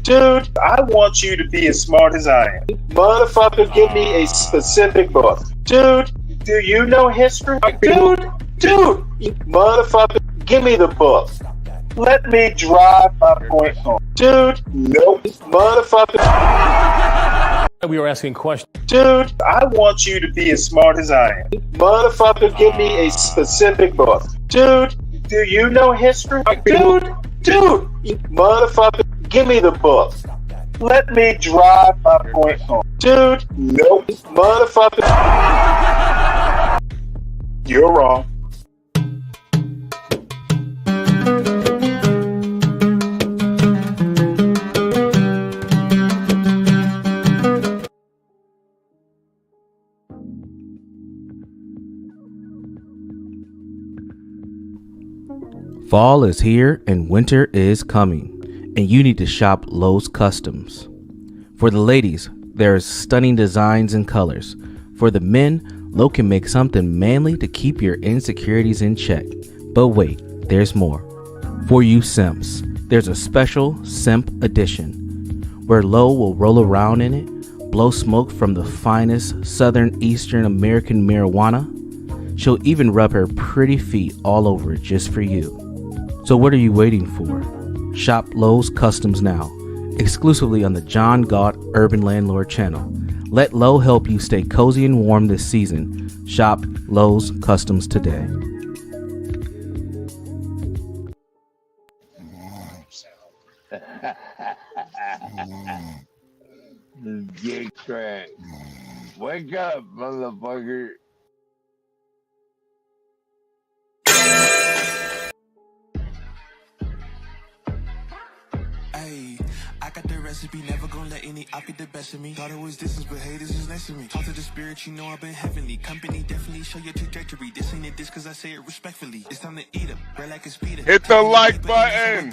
Dude, I want you to be as smart as I am. Motherfucker, give me a specific book. Dude, do you know history? Dude, motherfucker, give me the book. Let me drive my point home. Dude, nope. Motherfucker. We were asking questions. Dude, I want you to be as smart as I am. Motherfucker, give me a specific book. Dude, do you know history? Dude, motherfucker, give me the book. Let me drive my point home. Dude, nope. Motherfucker. You're wrong. Fall is here and winter is coming, and you need to shop Lowe's Customs. For the ladies, there's stunning designs and colors. For the men, Lowe can make something manly to keep your insecurities in check. But wait, there's more. For you simps, there's a special simp edition, where Lowe will roll around in it, blow smoke from the finest Southern Eastern American marijuana. She'll even rub her pretty feet all over it just for you. So what are you waiting for? Shop Lowe's Customs now, exclusively on the John Galt Urban Landlord channel. Let Lowe help you stay cozy and warm this season. Shop Lowe's Customs today. Get cracked. Wake up, motherfucker. I got the recipe, never gonna let any op get the best of me. Thought it was distance, but hey, this is next to me. Talk to the spirit, you know I've been heavenly. Company definitely show your trajectory. This ain't a diss cause I say it respectfully. It's time to eat up, right like a speeder. Hit the like button.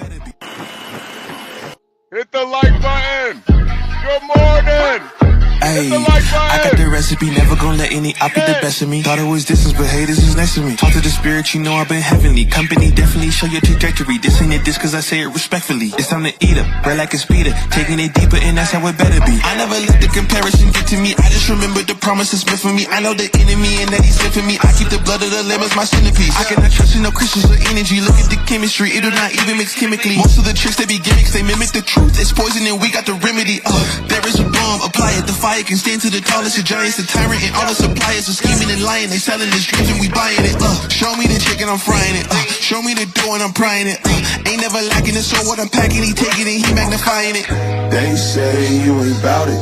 Hit the like button. Good morning. Ayy, I got the recipe, never gonna let any op get the best of me. Thought it was distance, but hey, this is next to me. Talk to the spirit, you know I've been heavenly. Company definitely show your trajectory. This ain't a diss cause I say it respectfully. It's time to eat up, right like a speeder. Taking it deeper and that's how it better be. I never let the comparison get to me. I just remember the promises meant for me. I know the enemy and that he's sent for me. I keep the blood of the lamb as my centerpiece. I cannot trust in no crystals or energy. Look at the chemistry, it do not even mix chemically. Most of the tricks they be gimmicks, they mimic the truth. It's poison and we got the remedy. There is a bomb, apply it. The fire can stand to the tallest of giants, the tyrant and all the suppliers are scheming and lying. They selling this dreams and we buying it. Show me the chicken, I'm frying it. Show me the dough and I'm prying it. Ain't never lacking it, so what I'm packing, he taking it, he magnifying it. They say you ain't bout it.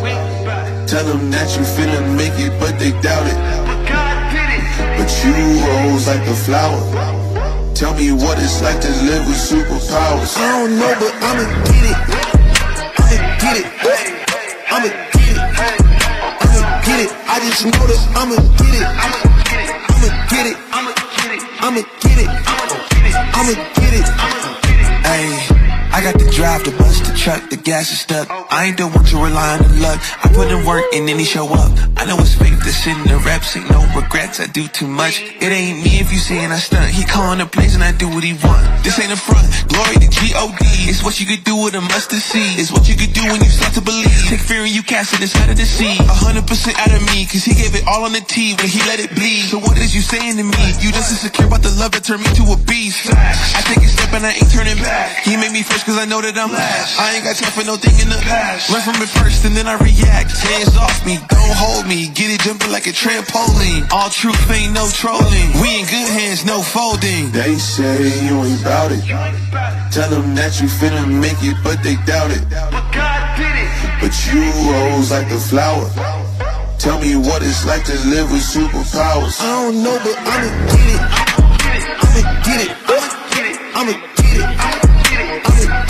Tell them that you finna make it, but they doubt it. But you rose like a flower. Tell me what it's like to live with superpowers. I don't know, but I'ma get it. I'ma get it. I'ma get it. Get it. I just know that I'ma get it. I'ma get it. I'ma get it. I'ma get it. Ayy. I got the drive, the bus, the truck, the gas is stuck. I ain't the one to rely on the luck. I put in work and then he show up. I know it's fake, this shit in the reps. Ain't no regrets, I do too much. It ain't me if you saying I stunt. He calling the plays and I do what he want. This ain't a front, glory to G-O-D. It's what you could do with a mustard seed. It's what you could do when you start to believe. Take fear and you cast it inside of the sea. 100% out of me, cause he gave it all on the T when he let it bleed. So what is you saying to me? You just insecure about the love that turned me to a beast. I take a step and I ain't turning back. He made me first cause I know that I'm last. I ain't got time for no thing in the past. Learn from it first and then I react. Hands off me, don't hold me. Get it jumping like a trampoline. All truth ain't no trolling. We in good hands, no folding. They say you ain't bout it. Tell them that you finna make it, but they doubt it. But God did it. But you rose like a flower. Tell me what it's like to live with superpowers. I don't know, but I'ma get it. I'ma get it. I'ma get it. I'ma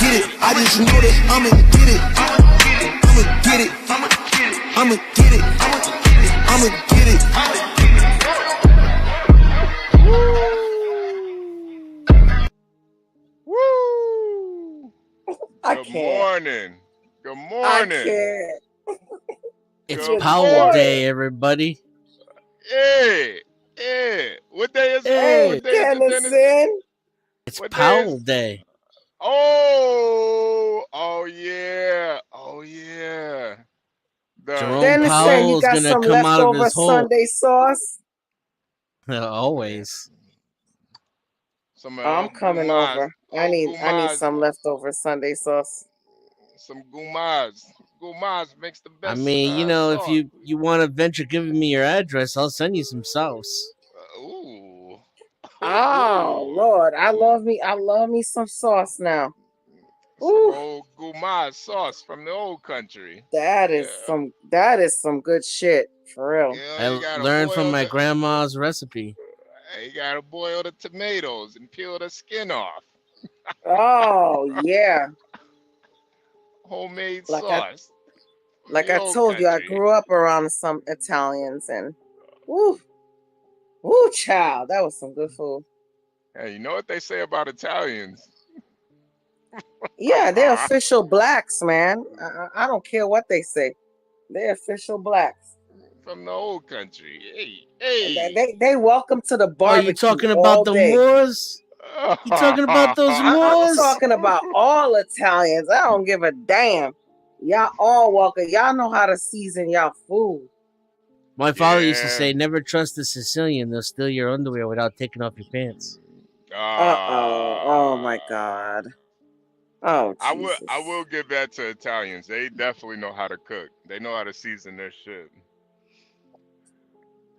get it. I just know that I'ma get it. I'ma get it. I'ma get it. I'ma get it. Woo! Good morning. Good morning. It's Good Powell morning. Day, everybody. Hey. What day is it? Hey, What day is it, Dennis? It's What day is Powell it? Day. Oh, Oh yeah. Oh yeah. Jerome Dennis said you Powell is got gonna some come out of leftover his hole. Sunday sauce. Always. Some I'm coming over. I need gumas, some leftover Sunday sauce. some gumas. Gumas makes the I best mean, if sauce. you want to venture giving me your address, I'll send you some sauce. Ooh. Oh Ooh. Lord, I love me some sauce now. Some Ooh, old gumas sauce from the old country. that Yeah. is some good shit for real. Yeah, you I gotta learned from boil my the grandma's recipe. tomatoes and peel the skin off. Oh yeah, Homemade like I sauce from like the I old told you, I country. grew up around some Italians and woo, woo, child, that was some good food. Hey, you know what they say about Italians? Yeah, they're official blacks, man. I don't care what they say. They're official blacks. From the old country. Hey, And hey. they welcome to the Oh, you barbecue talking about all the day. Moors? You talking about those I'm Moors? talking about all Italians. I don't give a damn. Y'all all welcome. Y'all know how to season y'all food. My father used to Yeah. say, "Never trust a Sicilian; they'll steal your underwear without taking off your pants." Oh my God. Oh I Jesus. will give that to Italians. They definitely know how to cook. They know how to season their shit.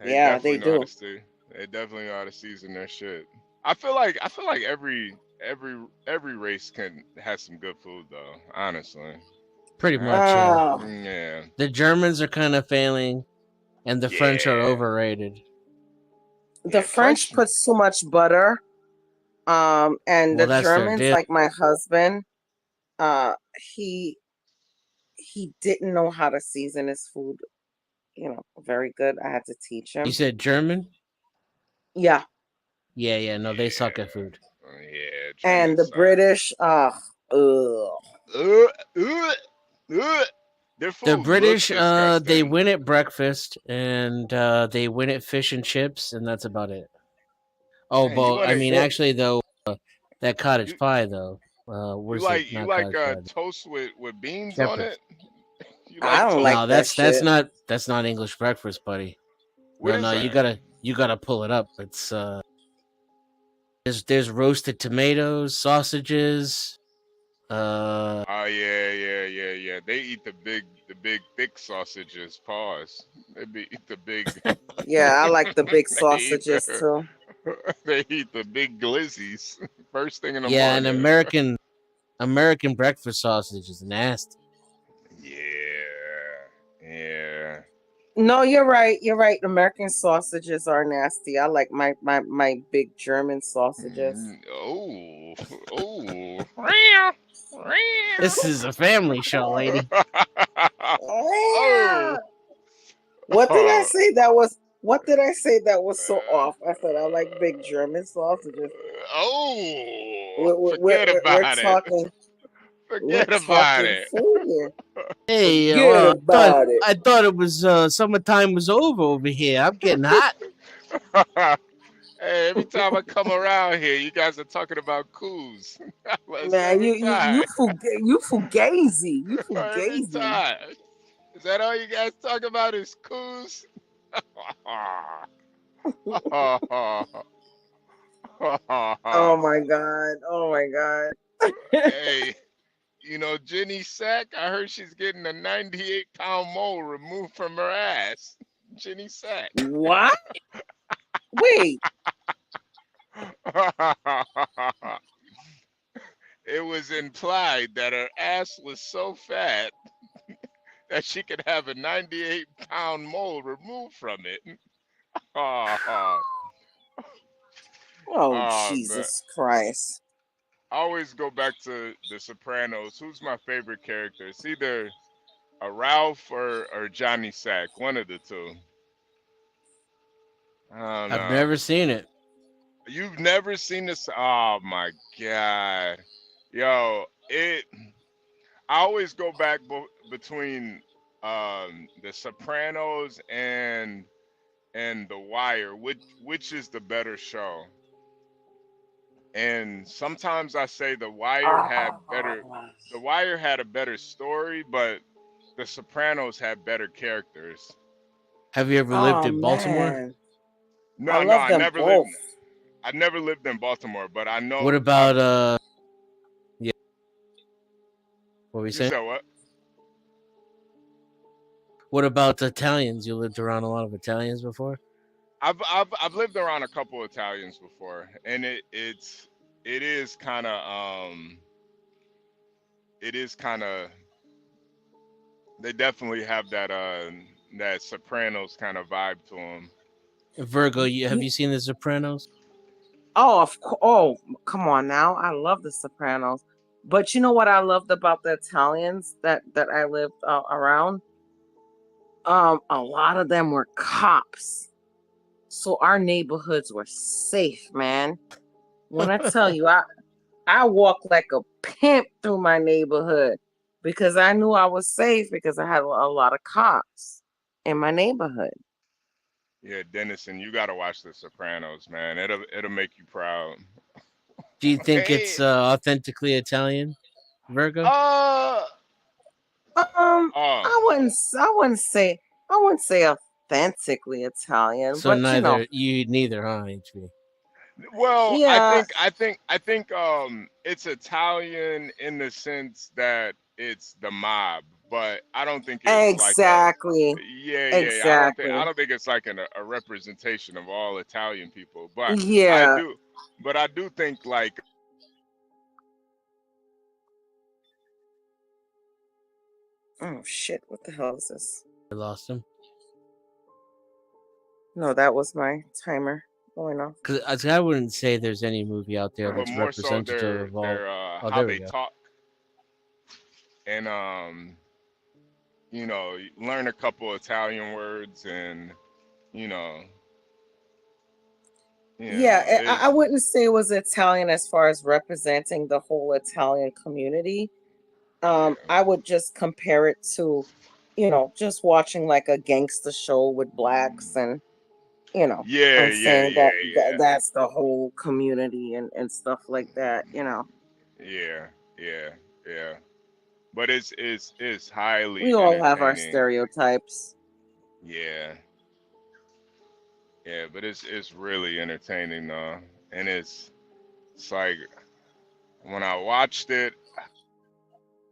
Yeah, they do. They definitely know how to season their shit. I feel like every race has some good food though, honestly. Pretty Right? much, yeah. Yeah. The Germans are kind of failing, and the French are Yeah. overrated. The French puts too much butter. And Well, the that's their Germans, deal. like my husband, he didn't know how to season his food, very good. I had to teach him. You said German? Yeah. Yeah, no, they suck at food. Yeah, And the British, Their The food British, looks disgusting. they win at breakfast, and they win at fish and chips, and that's about it. Oh, Man, but I mean, actually, though, that cottage pie, though, you where's like it? you Not like cottage pie. toast with beans on Shepherd's. it? You I like don't toast? like No, that that's shit. not English breakfast, buddy. What is No, that? you gotta pull it up. It's there's roasted tomatoes, sausages. Oh yeah. They eat the big thick sausages. Pause. Eat the big. Yeah, I like the big they eat sausages the too. they eat the big glizzies first thing in the Yeah, morning. an American breakfast sausage is nasty. Yeah. No, you're right. You're right. American sausages are nasty. I like my big German sausages. Oh. This is a family show, lady. Oh. What did I say that was? What did I say that was so off? I said I like big German sausages. Oh. Forget We're about it. talking. Forget We're about talking it. food here. Hey, Forget about it. I thought it was summertime was over here. I'm getting hot. Hey, every time I come around here, you guys are talking about coups. Man, Every you time. fugazi. You Every fugazi. time. Is that all you guys talk about is coups? Oh my god. Oh my god. Hey, Jenny Sack, I heard she's getting a 98-pound mole removed from her ass. Jenny Sack. What? Wait. It was implied that her ass was so fat that she could have a 98-pound mole removed from it. Oh Man. Jesus Christ. I always go back to The Sopranos. Who's my favorite character? It's either a Ralph or Johnny Sack, one of the two. I don't know. I've never seen it. You've never seen this? Oh my god, yo! I always go back between The Sopranos and The Wire. Which is the better show? And sometimes I say The Wire had better. Oh, The Wire had a better story, but The Sopranos had better characters. Have you ever lived oh in Baltimore? man, I No, no, love them both. I never lived in Baltimore, but I know. What about yeah? What were you You saying? said what? What about the Italians? You lived around a lot of Italians before? I've lived around a couple Italians before, and it is kind of they definitely have that Sopranos kind of vibe to them. Virgo, have you seen The Sopranos? Oh, of course. Oh, come on now. I love The Sopranos. But you know what I loved about the Italians that I lived around? A lot of them were cops. So our neighborhoods were safe, man. When I tell you, I walked like a pimp through my neighborhood because I knew I was safe because I had a lot of cops in my neighborhood. Yeah, Dennison, you gotta watch The Sopranos, man. It'll make you proud. Do you think Hey, it's authentically Italian, Virgo? I wouldn't say authentically Italian, So but neither, huh, HB? well, yeah, I think it's Italian in the sense that it's the mob, but I don't think it's like a exactly, yeah. I exactly. don't think it's like a representation of all Italian people, but Yeah. I do think like Oh shit! What the hell is this? I lost him. No, that was my timer going off. Because I wouldn't say there's any movie out there but that's more so representative of all. their Oh, how there we they go. talk, and learn a couple Italian words, and you know, Yeah, I wouldn't say it was Italian as far as representing the whole Italian community. I would just compare it to, just watching like a gangster show with blacks and, and saying that that's the whole community and stuff like that, yeah. But it's highly We all have our entertaining. stereotypes. Yeah, but it's really entertaining though, and it's like when I watched it,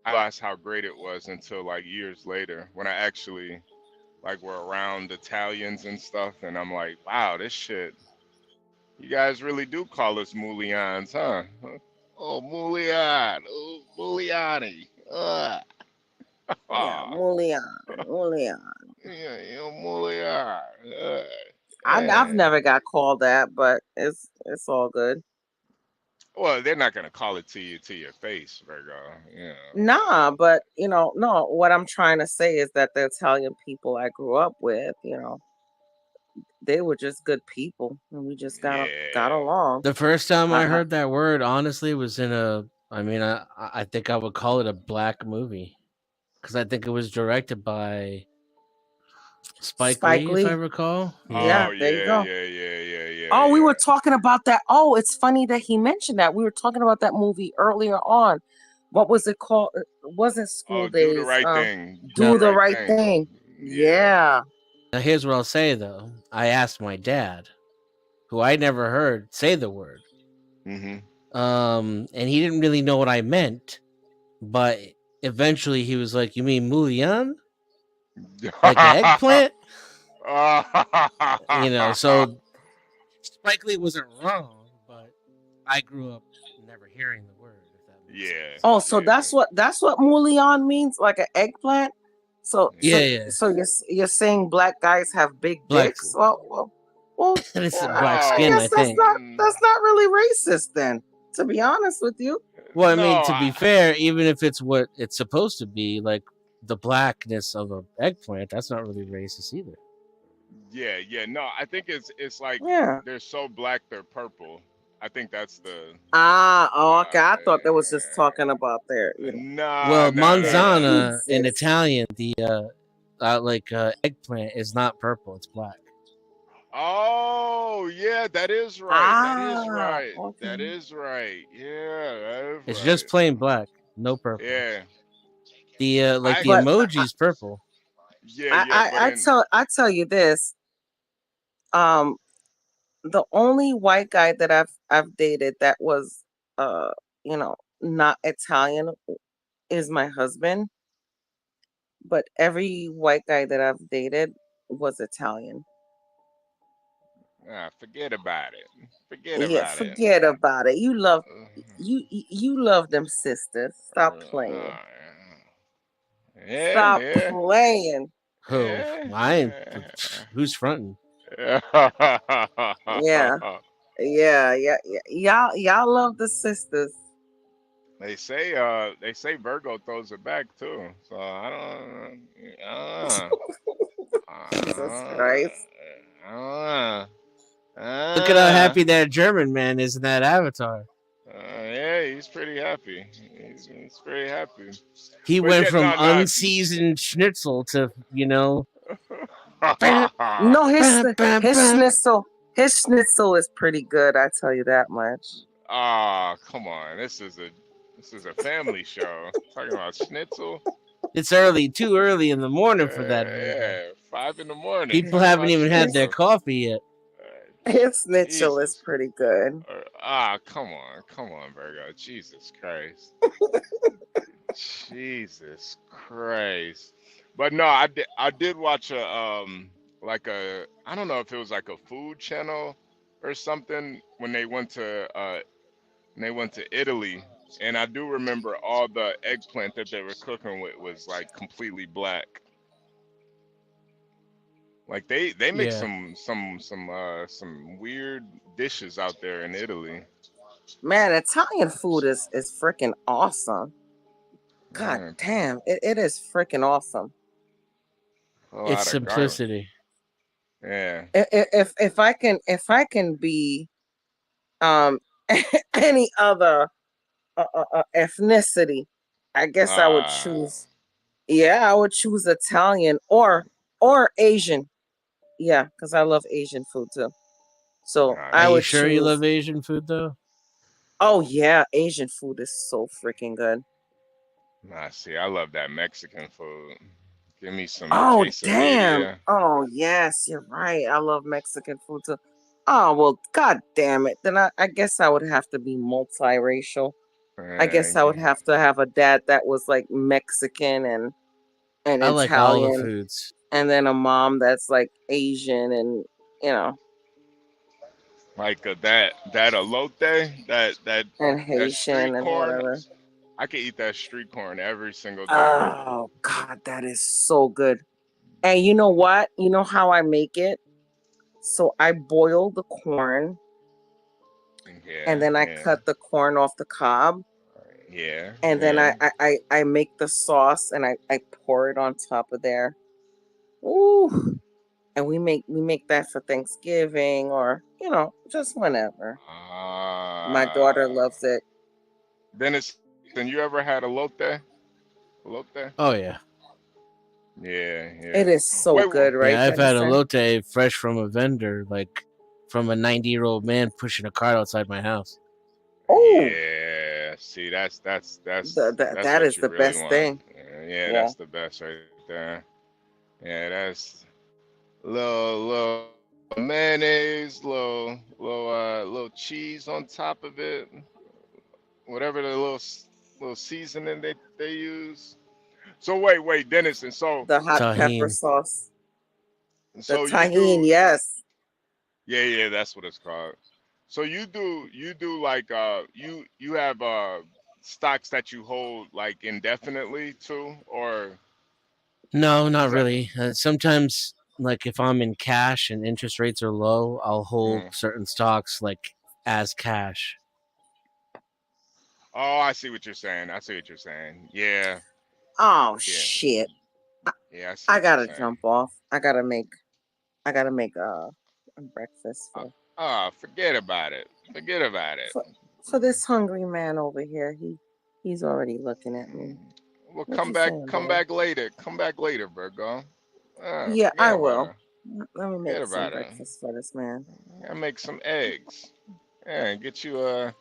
I realized how great it was until like years later when I actually like were around Italians and stuff, and I'm like, wow, this shit. You guys really do call us Mulians, huh? Oh, Mulian. Oh, Muliani. Yeah, Mulian. Yeah, Mulian. I've never got called that, but it's all good. Well, they're not gonna call it to your face, Virgo. Yeah. Nah, but no, what I'm trying to say is that the Italian people I grew up with, they were just good people and we just got along. The first time I heard that word, honestly, was in I think I would call it a black movie. Because I think it was directed by Spike Lee, if I recall. Yeah, there you go. Yeah. Oh, we were talking about that. Oh, it's funny that he mentioned that. We were talking about that movie earlier on. What was it called? It wasn't School Days. Do the Right Thing. Do the Right Thing. Yeah. Now, here's what I'll say, though. I asked my dad, who I never heard say the word. Mm-hmm. And he didn't really know what I meant. But eventually he was like, "You mean Mulian? Like an eggplant?" So Spike Lee wasn't wrong, but I grew up never hearing the word. If that makes sense. Oh, so that's what Mulian means, like an eggplant. So yeah. So you're saying black guys have big dicks? Well, it's black skin. I think that's not really racist then. To be honest with you. Well, I mean, to be fair, even if it's what it's supposed to be, like the blackness of an eggplant, that's not really racist either. Yeah. No, I think it's like they're so black they're purple. I think that's the. Okay. I thought that was just talking about their. Manzana in Italian, the eggplant is not purple; it's black. Oh, yeah, that is right. That is right. Okay. That is right. Yeah, that is It's right. just plain black, no purple. Yeah. The like the But emoji's purple. Yeah, but in I tell you this. The only white guy that I've dated that was uh you know not Italian is my husband, but every white guy that I've dated was Italian. forget about it. Forget Yeah, about it. forget about it. Uh, You love them sisters. Stop playing. yeah, Stop yeah, playing. Oh, I ain't. yeah. Who's fronting? Yeah. Y'all love the sisters. They say Virgo throws it back too. So I don't Jesus Christ. Look at how happy that German man is in that avatar. Yeah, he's pretty happy. He's pretty happy. He But went yet, from no. unseasoned schnitzel to No, his schnitzel is pretty good, I tell you that much. Ah, come on. This is a family show. Talking about schnitzel. It's too early in the morning for that. Yeah, 5 in the morning. People Talking haven't about even had their schnitzel. coffee yet. His schnitzel is Jesus. pretty good. Come on, Virgo. Jesus Christ. Jesus Christ. But no, I did watch like I don't know if it was like a food channel or something when they went to Italy, and I do remember all the eggplant that they were cooking with was like completely black. Like they make Yeah. some weird dishes out there in Italy. Man, Italian food is freaking awesome. God Man, damn, it is freaking awesome. a lot It's of garlic. simplicity. Yeah. If I can be any other ethnicity, I guess I would choose. Yeah, I would choose Italian or Asian. Yeah, because I love Asian food too. So Nah, Are I you would sure you choose. love Asian food though? Oh yeah, Asian food is so freaking good. see, I love that Mexican food. Give me some Oh damn. quesadilla. Oh yes, you're right. I love Mexican food too. Oh well, god damn it. Then I guess I would have to be multiracial. I guess I would Yeah. have to have a dad that was like Mexican and I like all the Italian, foods. and then a mom that's like Asian and you know Like that elote, that and street Haitian and corn. whatever. I could eat that street corn every single day. Oh god, that is so good. And you know what? You know how I make it? So I boil the corn and Yeah, then I yeah, cut the corn off the cob yeah, and then yeah. I make the sauce and I pour it on top of there. Ooh. And we make that for Thanksgiving or just whenever. My daughter Ah, loves it. Dennis, then you ever had elote? Elote? Oh yeah. Yeah, It yeah. is so Wait, good, right, Yeah, I've had Denison? elote fresh from a vendor, like from a 90-year-old man pushing a cart outside my house. Oh, yeah. See, that's that what is you the really best want. thing. Yeah, Yeah. that's the best right there. Yeah, that's little mayonnaise, little cheese on top of it, whatever the little seasoning they use. So wait, Dennis, and The hot pepper Tahine. sauce. The so you tahine, do, yes. yeah, that's what it's called. So you do like you have stocks that you hold like indefinitely too, or No, not is that? really. Sometimes, like if I'm in cash and interest rates are low, I'll hold Mm. certain stocks like as cash. Oh, I see what you're saying. I see what you're saying. Yeah, Oh yeah, shit. I, yeah. I see I what you're gotta saying. jump off. I gotta make breakfast Forget about it. Forget about it. for for this hungry man over here. He's already looking at me. Well, What come you back. saying, Come boy? back later. Come back later, Virgo. Yeah, Forget I about will. it. Let me Forget make some about it. breakfast for this man. I make some eggs. Yeah, get you a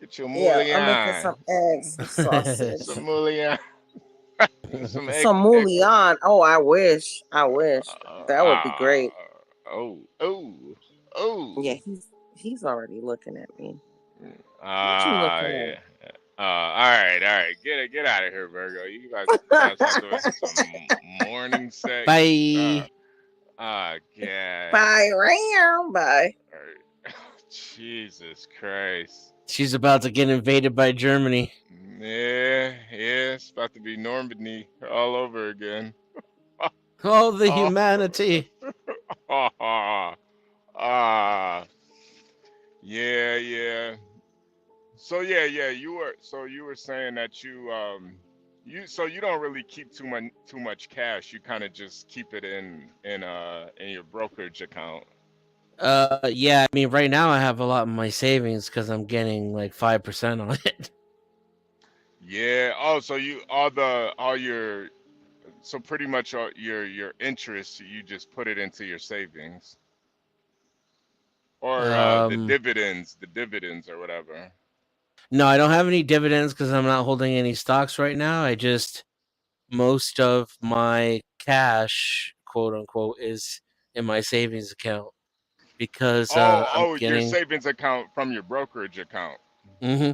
Yeah, I'm making mulligan. some eggs, some sausage, Some mulligan. Some some egg. moulion. Oh, I wish. That would be great. Oh, oh, oh. Yeah, he's already looking at me. What you looking Yeah. at? All right. Get out of here, Virgo. You guys trying to talk about some morning sex? Bye. God. Bye, ram. Bye. Jesus Christ. She's about to get invaded by Germany. Yeah, it's about to be Normandy all over again. Oh, the humanity. Yeah. So you were saying that you don't really keep too much cash. You kind of just keep it in your brokerage account. Yeah, I mean, right now I have a lot of my savings because I'm getting like 5% on it. Yeah. Oh, so pretty much all your interest, you just put it into your savings, or the dividends or whatever. No, I don't have any dividends because I'm not holding any stocks right now. Most of my cash, quote unquote, is in my savings account because I'm Your getting. savings account from your brokerage account. Mm-hmm.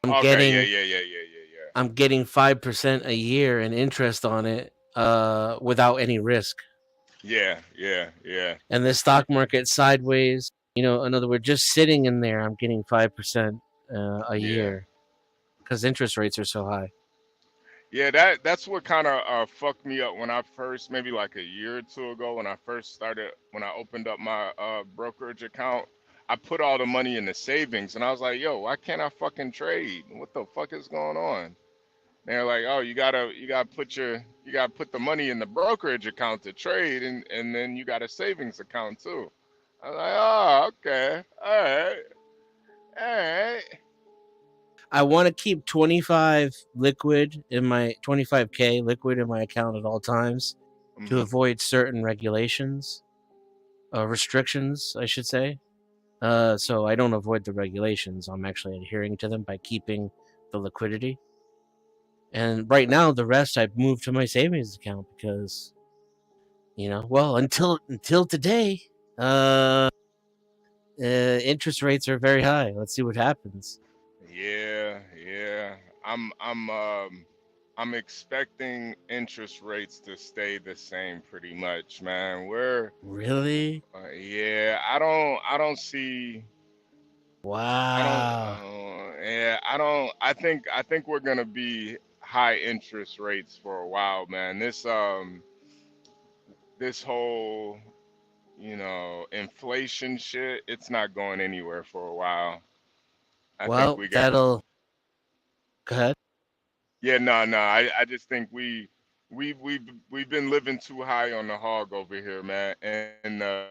Okay, yeah. I'm getting 5% a year in interest on it, without any risk. Yeah. And the stock market sideways, in other words, just sitting in there, I'm getting 5% a year because interest rates are so high. Yeah, that's what kind of fucked me up when I first, maybe like a year or two ago, when I opened up my brokerage account. I put all the money in the savings, and I was like, yo, why can't I fucking trade? What the fuck is going on? And they're like, oh, you gotta put the money in the brokerage account to trade, and then you got a savings account too. I was like, oh, okay, all right. I want to keep 25K liquid in my account at all times to avoid certain restrictions, I should say. So I don't avoid the regulations. I'm actually adhering to them by keeping the liquidity. And right now, the rest I've moved to my savings account because, until today, interest rates are very high. Let's see what happens. Yeah. I'm expecting interest rates to stay the same pretty much, man. Really? Yeah, I don't see. Wow. I think we're gonna be high interest rates for a while, man. This whole inflation shit, it's not going anywhere for a while. Go ahead. Yeah, no. I just think we've been living too high on the hog over here, man. And the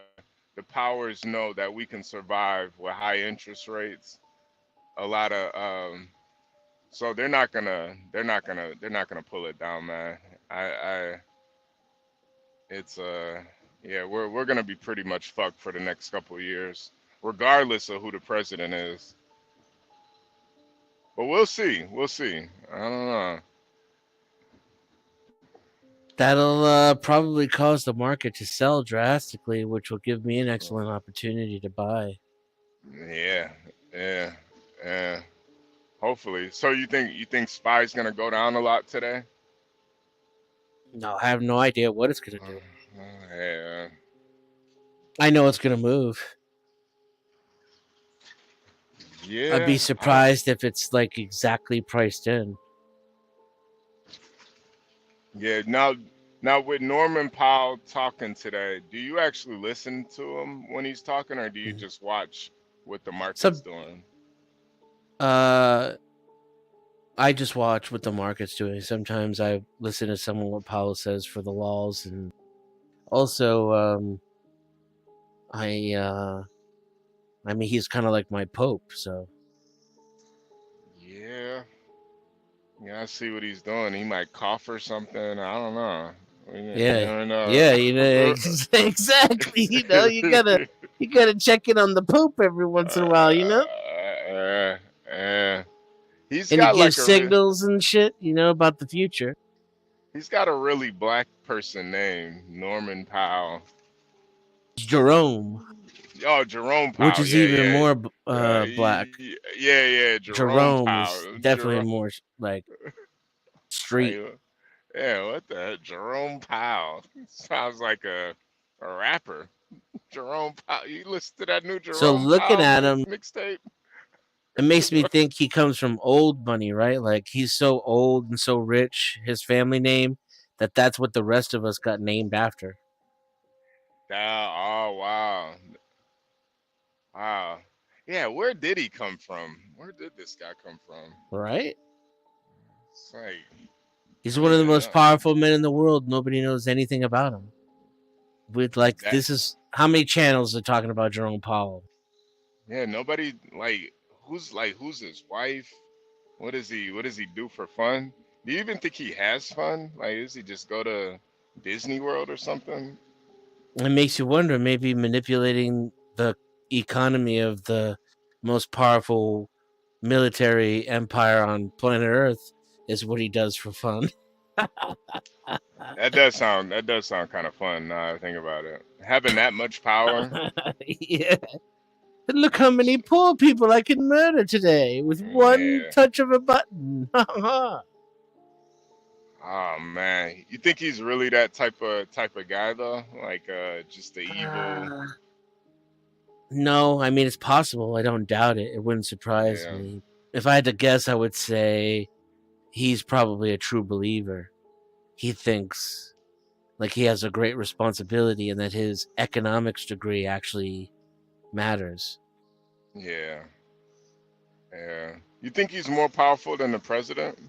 powers know that we can survive with high interest rates. A lot of so they're not gonna pull it down, man. It's yeah, we're gonna be pretty much fucked for the next couple of years, regardless of who the president is. But we'll see. I don't know. That'll probably cause the market to sell drastically, which will give me an excellent opportunity to buy. Yeah. Hopefully. So you think SPY's gonna go down a lot today? No, I have no idea what it's gonna do. Yeah. I know it's gonna move. Yeah. I'd be surprised if it's like exactly priced in. Yeah. Now with Norman Powell talking today, do you actually listen to him when he's talking, or do you just watch what the market's doing? I just watch what the market's doing. Sometimes I listen to some of what Powell says for the laws, and also I mean, he's kind of like my pope, so. Yeah, I see what he's doing. He might cough or something. I don't know. Yeah, yeah, you know, exactly. You know, you gotta check in on the Pope every once in a while, you know. He's And he got like gives signals and shit, you know, about the future. he's got a really black person name, Norman Powell. Jerome. Oh, Jerome Which Powell. is Yeah, even yeah. more black. Yeah. Jerome Jerome is Powell. definitely more like street. Like, yeah, what the heck? Jerome Powell. Sounds like a rapper. Jerome Powell. You listen to that new So Jerome looking Powell at him, mixtape? it makes me think he comes from old money, right? Like he's so old and so rich, his family name, that's what the rest of us got named after. Oh, wow. Wow. Yeah, where did he come from? Where did this guy come from? Right? It's like, He's one of the most powerful men in the world. Nobody knows anything about him. With this is how many channels are talking about Jerome Powell? Yeah, nobody who's his wife? What does he do for fun? Do you even think he has fun? Like, does he just go to Disney World or something? It makes you wonder, maybe manipulating the economy of the most powerful military empire on planet Earth is what he does for fun. That does sound kind of fun now that I think about it. Having that much power. Yeah. And look how many poor people I can murder today with one touch of a button. Oh man, you think he's really that type of guy though? Like just the evil. No, I mean it's possible. I don't doubt it. It wouldn't surprise me. If I had to guess, I would say he's probably a true believer. He thinks like he has a great responsibility and that his economics degree actually matters. Yeah. You think he's more powerful than the president?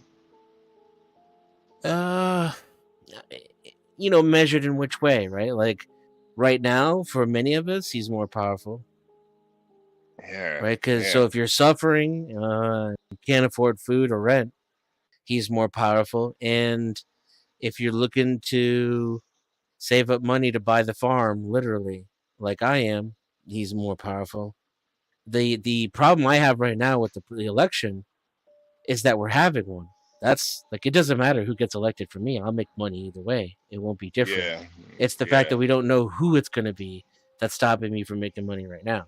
You know, measured in which way, right? Like right now, for many of us, he's more powerful. Yeah. Right? Because so if you're suffering, you can't afford food or rent, he's more powerful. And if you're looking to save up money to buy the farm, literally, like I am, he's more powerful. The problem I have right now with the election is that we're having one. That's like, it doesn't matter who gets elected for me. I'll make money either way. It won't be different. Yeah. It's the fact that we don't know who it's going to be that's stopping me from making money right now.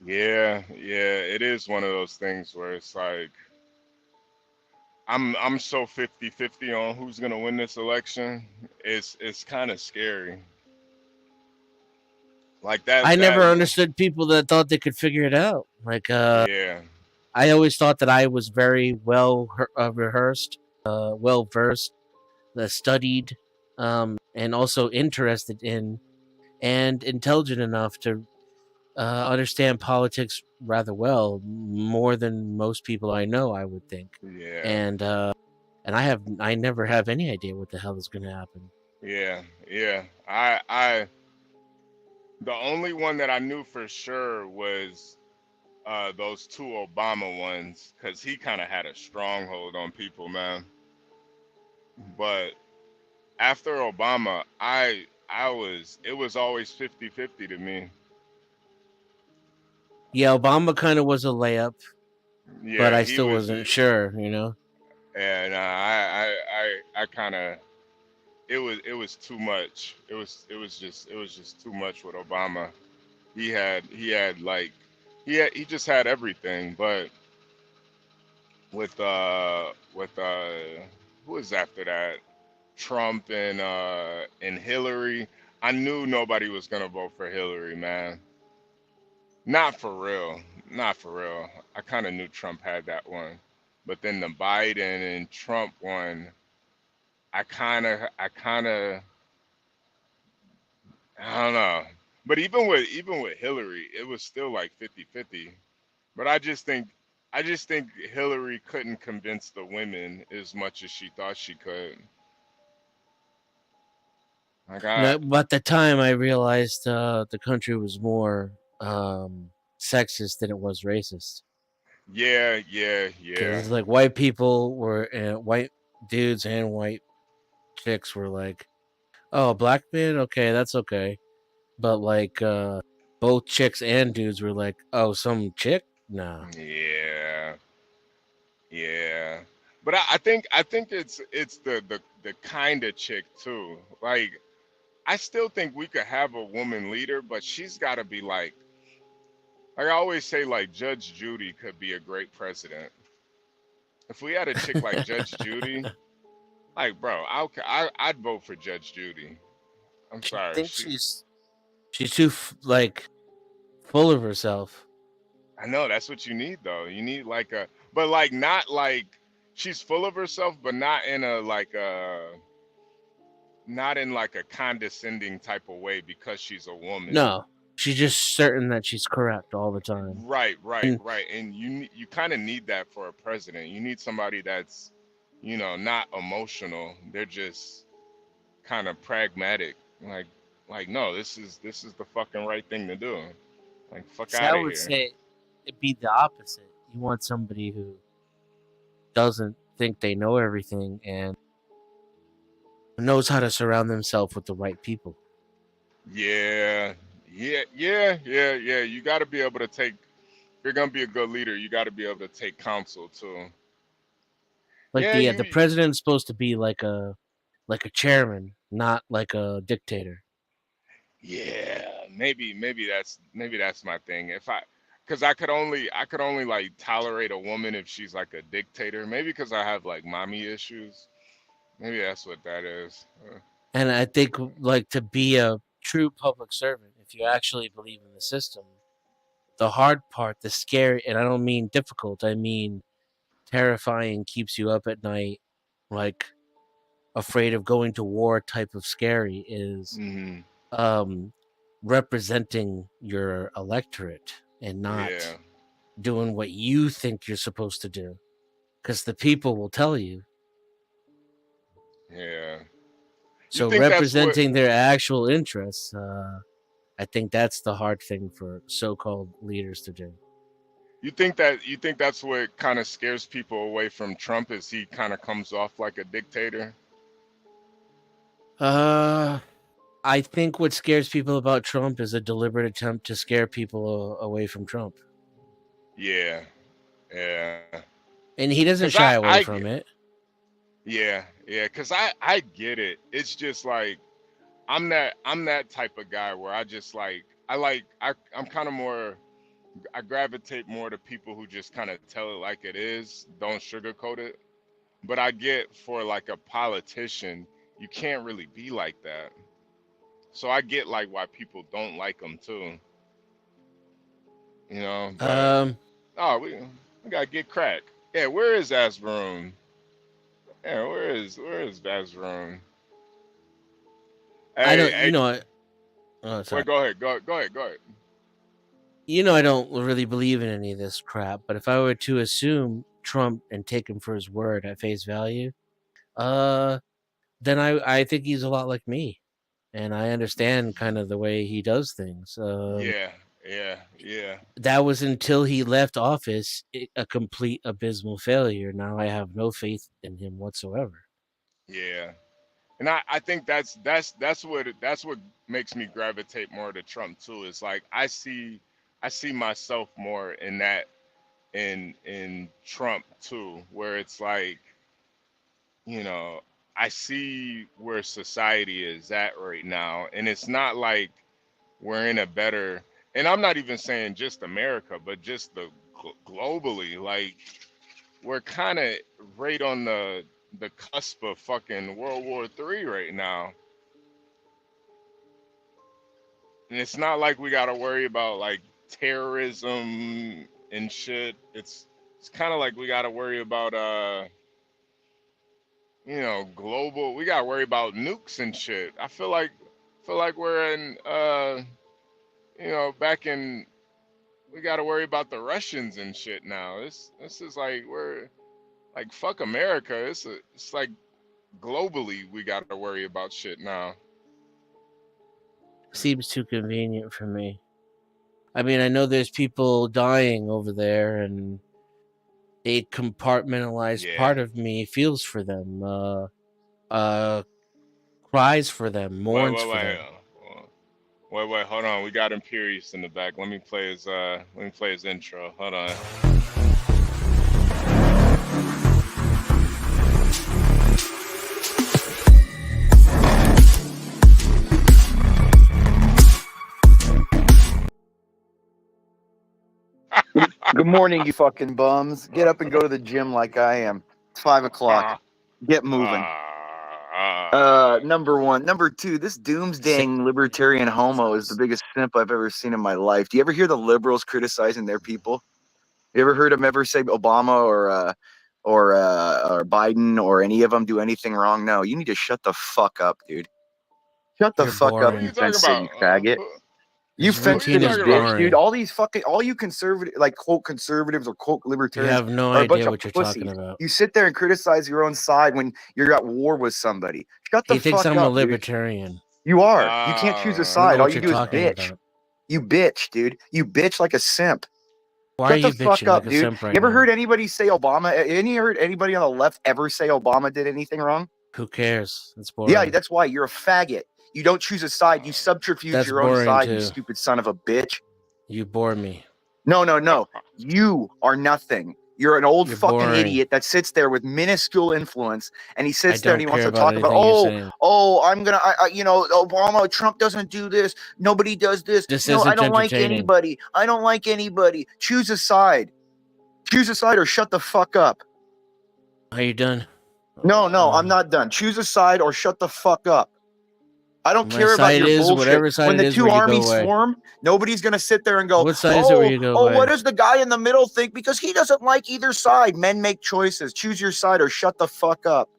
Yeah, it is one of those things where it's like I'm so 50-50 on who's gonna win this election. It's kind of scary. Like that. I never understood people that thought they could figure it out. Like, I always thought that I was very well rehearsed, well versed, studied, and also interested in and intelligent enough to understand politics rather well, more than most people I know, I would think. Yeah. And I never have any idea what the hell is going to happen. Yeah. The only one that I knew for sure was those two Obama ones, because he kind of had a stronghold on people, man. But after Obama, it was always 50-50 to me. Yeah, Obama kind of was a layup, but I still wasn't sure, you know. And I kind of, it was too much. It was just too much with Obama. He just had everything. But with who was after that? Trump and Hillary. I knew nobody was gonna vote for Hillary, man. Not for real. I kind of knew Trump had that one, but then the Biden and Trump one, I don't know. But even with Hillary, it was still like 50-50. But I just think Hillary couldn't convince the women as much as she thought she could. But at the time, I realized the country was more sexist than it was racist. Yeah. Because like white people were, white dudes and white chicks were like Oh, a black man? Okay, that's okay. But like both chicks and dudes were like, oh, some chick? Nah. Yeah. Yeah. But I think it's the kind of chick too. Like I still think we could have a woman leader, but she's got to be like I always say, like Judge Judy could be a great president. If we had a chick like Judge Judy, like bro, I'd vote for Judge Judy. I'm I sorry, think she's too like full of herself. I know that's what you need though. You need like a, but like not like she's full of herself, but not in a like a, not in like a condescending type of way because she's a woman. No, she's just certain that she's correct all the time. Right. And you kind of need that for a president. You need somebody that's, not emotional. They're just kind of pragmatic. Like no, this is the fucking right thing to do. Like fuck out I of would here. say it'd be the opposite. You want somebody who doesn't think they know everything and knows how to surround themselves with the right people. Yeah. You got to be able to take. If you're gonna be a good leader, you got to be able to take counsel too. Like the president's supposed to be like a chairman, not like a dictator. Yeah, maybe that's my thing. Because I could only like tolerate a woman if she's like a dictator. Maybe because I have like mommy issues. Maybe that's what that is. And I think like to be a true public servant, if you actually believe in the system, the hard part, the scary, and I don't mean difficult, I mean terrifying, keeps you up at night, like afraid of going to war type of scary is representing your electorate and not doing what you think you're supposed to do, because the people will tell you. Yeah. So representing their actual interests, I think that's the hard thing for so-called leaders to do. You think that's what kind of scares people away from Trump, is he kind of comes off like a dictator? I think what scares people about Trump is a deliberate attempt to scare people away from Trump. Yeah. And he doesn't shy away from it. Yeah, because I get it. It's just like I'm that type of guy where I just like I'm kind of more, I gravitate more to people who just kind of tell it like it is, don't sugarcoat it. But I get for like a politician, you can't really be like that. So I get like why people don't like him too. But, we gotta get crack. Yeah, where is Asbaroon? Yeah, where is Asbaroon? Hey, I don't. Wait, go ahead. I don't really believe in any of this crap. But if I were to assume Trump and take him for his word at face value, then I think he's a lot like me, and I understand kind of the way he does things. Yeah. That was until he left office a complete abysmal failure. Now I have no faith in him whatsoever. Yeah, and I think that's what makes me gravitate more to Trump too. It's like I see myself more in that in Trump too, where it's like, I see where society is at right now, and it's not like we're in a better. And I'm not even saying just America, but just globally, like we're kind of right on the cusp of fucking World War III right now. And it's not like we got to worry about like terrorism and shit. It's kind of like we got to worry about global. We got to worry about nukes and shit. I feel like we're in back in, we got to worry about the Russians and shit now. This is like, we're like, fuck America. It's like globally we got to worry about shit now. Seems too convenient for me. I mean, I know there's people dying over there, and a compartmentalized part of me feels for them. cries for them, mourns for them. Wait, hold on. We got Imperious in the back. Let me play his intro. Hold on. Good morning, you fucking bums. Get up and go to the gym like I am. It's 5 o'clock. Get moving. Number one. Number two, this doomsdaying libertarian homo is the biggest simp I've ever seen in my life. Do you ever hear the liberals criticizing their people? You ever heard them ever say Obama or Biden or any of them do anything wrong? No, you need to shut the fuck up, dude. Shut the fuck up, you faggot. You fenced-in bitch, dude. All you conservative, like quote conservatives or quote libertarians, you have no idea what you're talking about. You sit there and criticize your own side when you're at war with somebody. Shut the fuck up. He thinks I'm a libertarian. Dude. You are. You can't choose a side. All you do is bitch. About. You bitch, dude. You bitch like a simp. Why Shut are you the fuck up, like dude. Right you ever now? heard anybody say Obama? Any heard anybody on the left ever say Obama did anything wrong? Who cares? It's boring. Yeah, that's why you're a faggot. You don't choose a side. You subterfuge your own side, too. you stupid son of a bitch. You bore me. No. You are nothing. You're an old fucking idiot that sits there with minuscule influence, and he sits there and he wants to talk about, Obama, Trump doesn't do this. Nobody does this. I don't like anybody. I don't like anybody. Choose a side. Choose a side or shut the fuck up. Are you done? No, I'm not done. Choose a side or shut the fuck up. I don't care about your bullshit. When the two armies form, nobody's going to sit there and go, what side is it where you go what does the guy in the middle think? Because he doesn't like either side. Men make choices. Choose your side or shut the fuck up.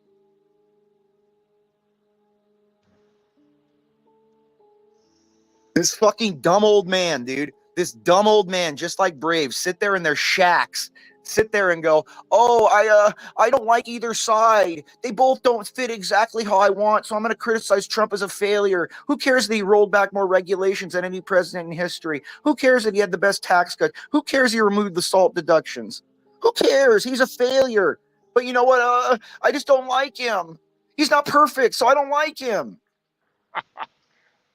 This fucking dumb old man, dude. This dumb old man, just like Brave, sit there in their shacks. Sit there and go, I don't like either side. They both don't fit exactly how I want, so I'm going to criticize Trump as a failure. Who cares that he rolled back more regulations than any president in history? Who cares that he had the best tax cut? Who cares he removed the SALT deductions? Who cares? He's a failure. But you know what? I just don't like him. He's not perfect, so I don't like him.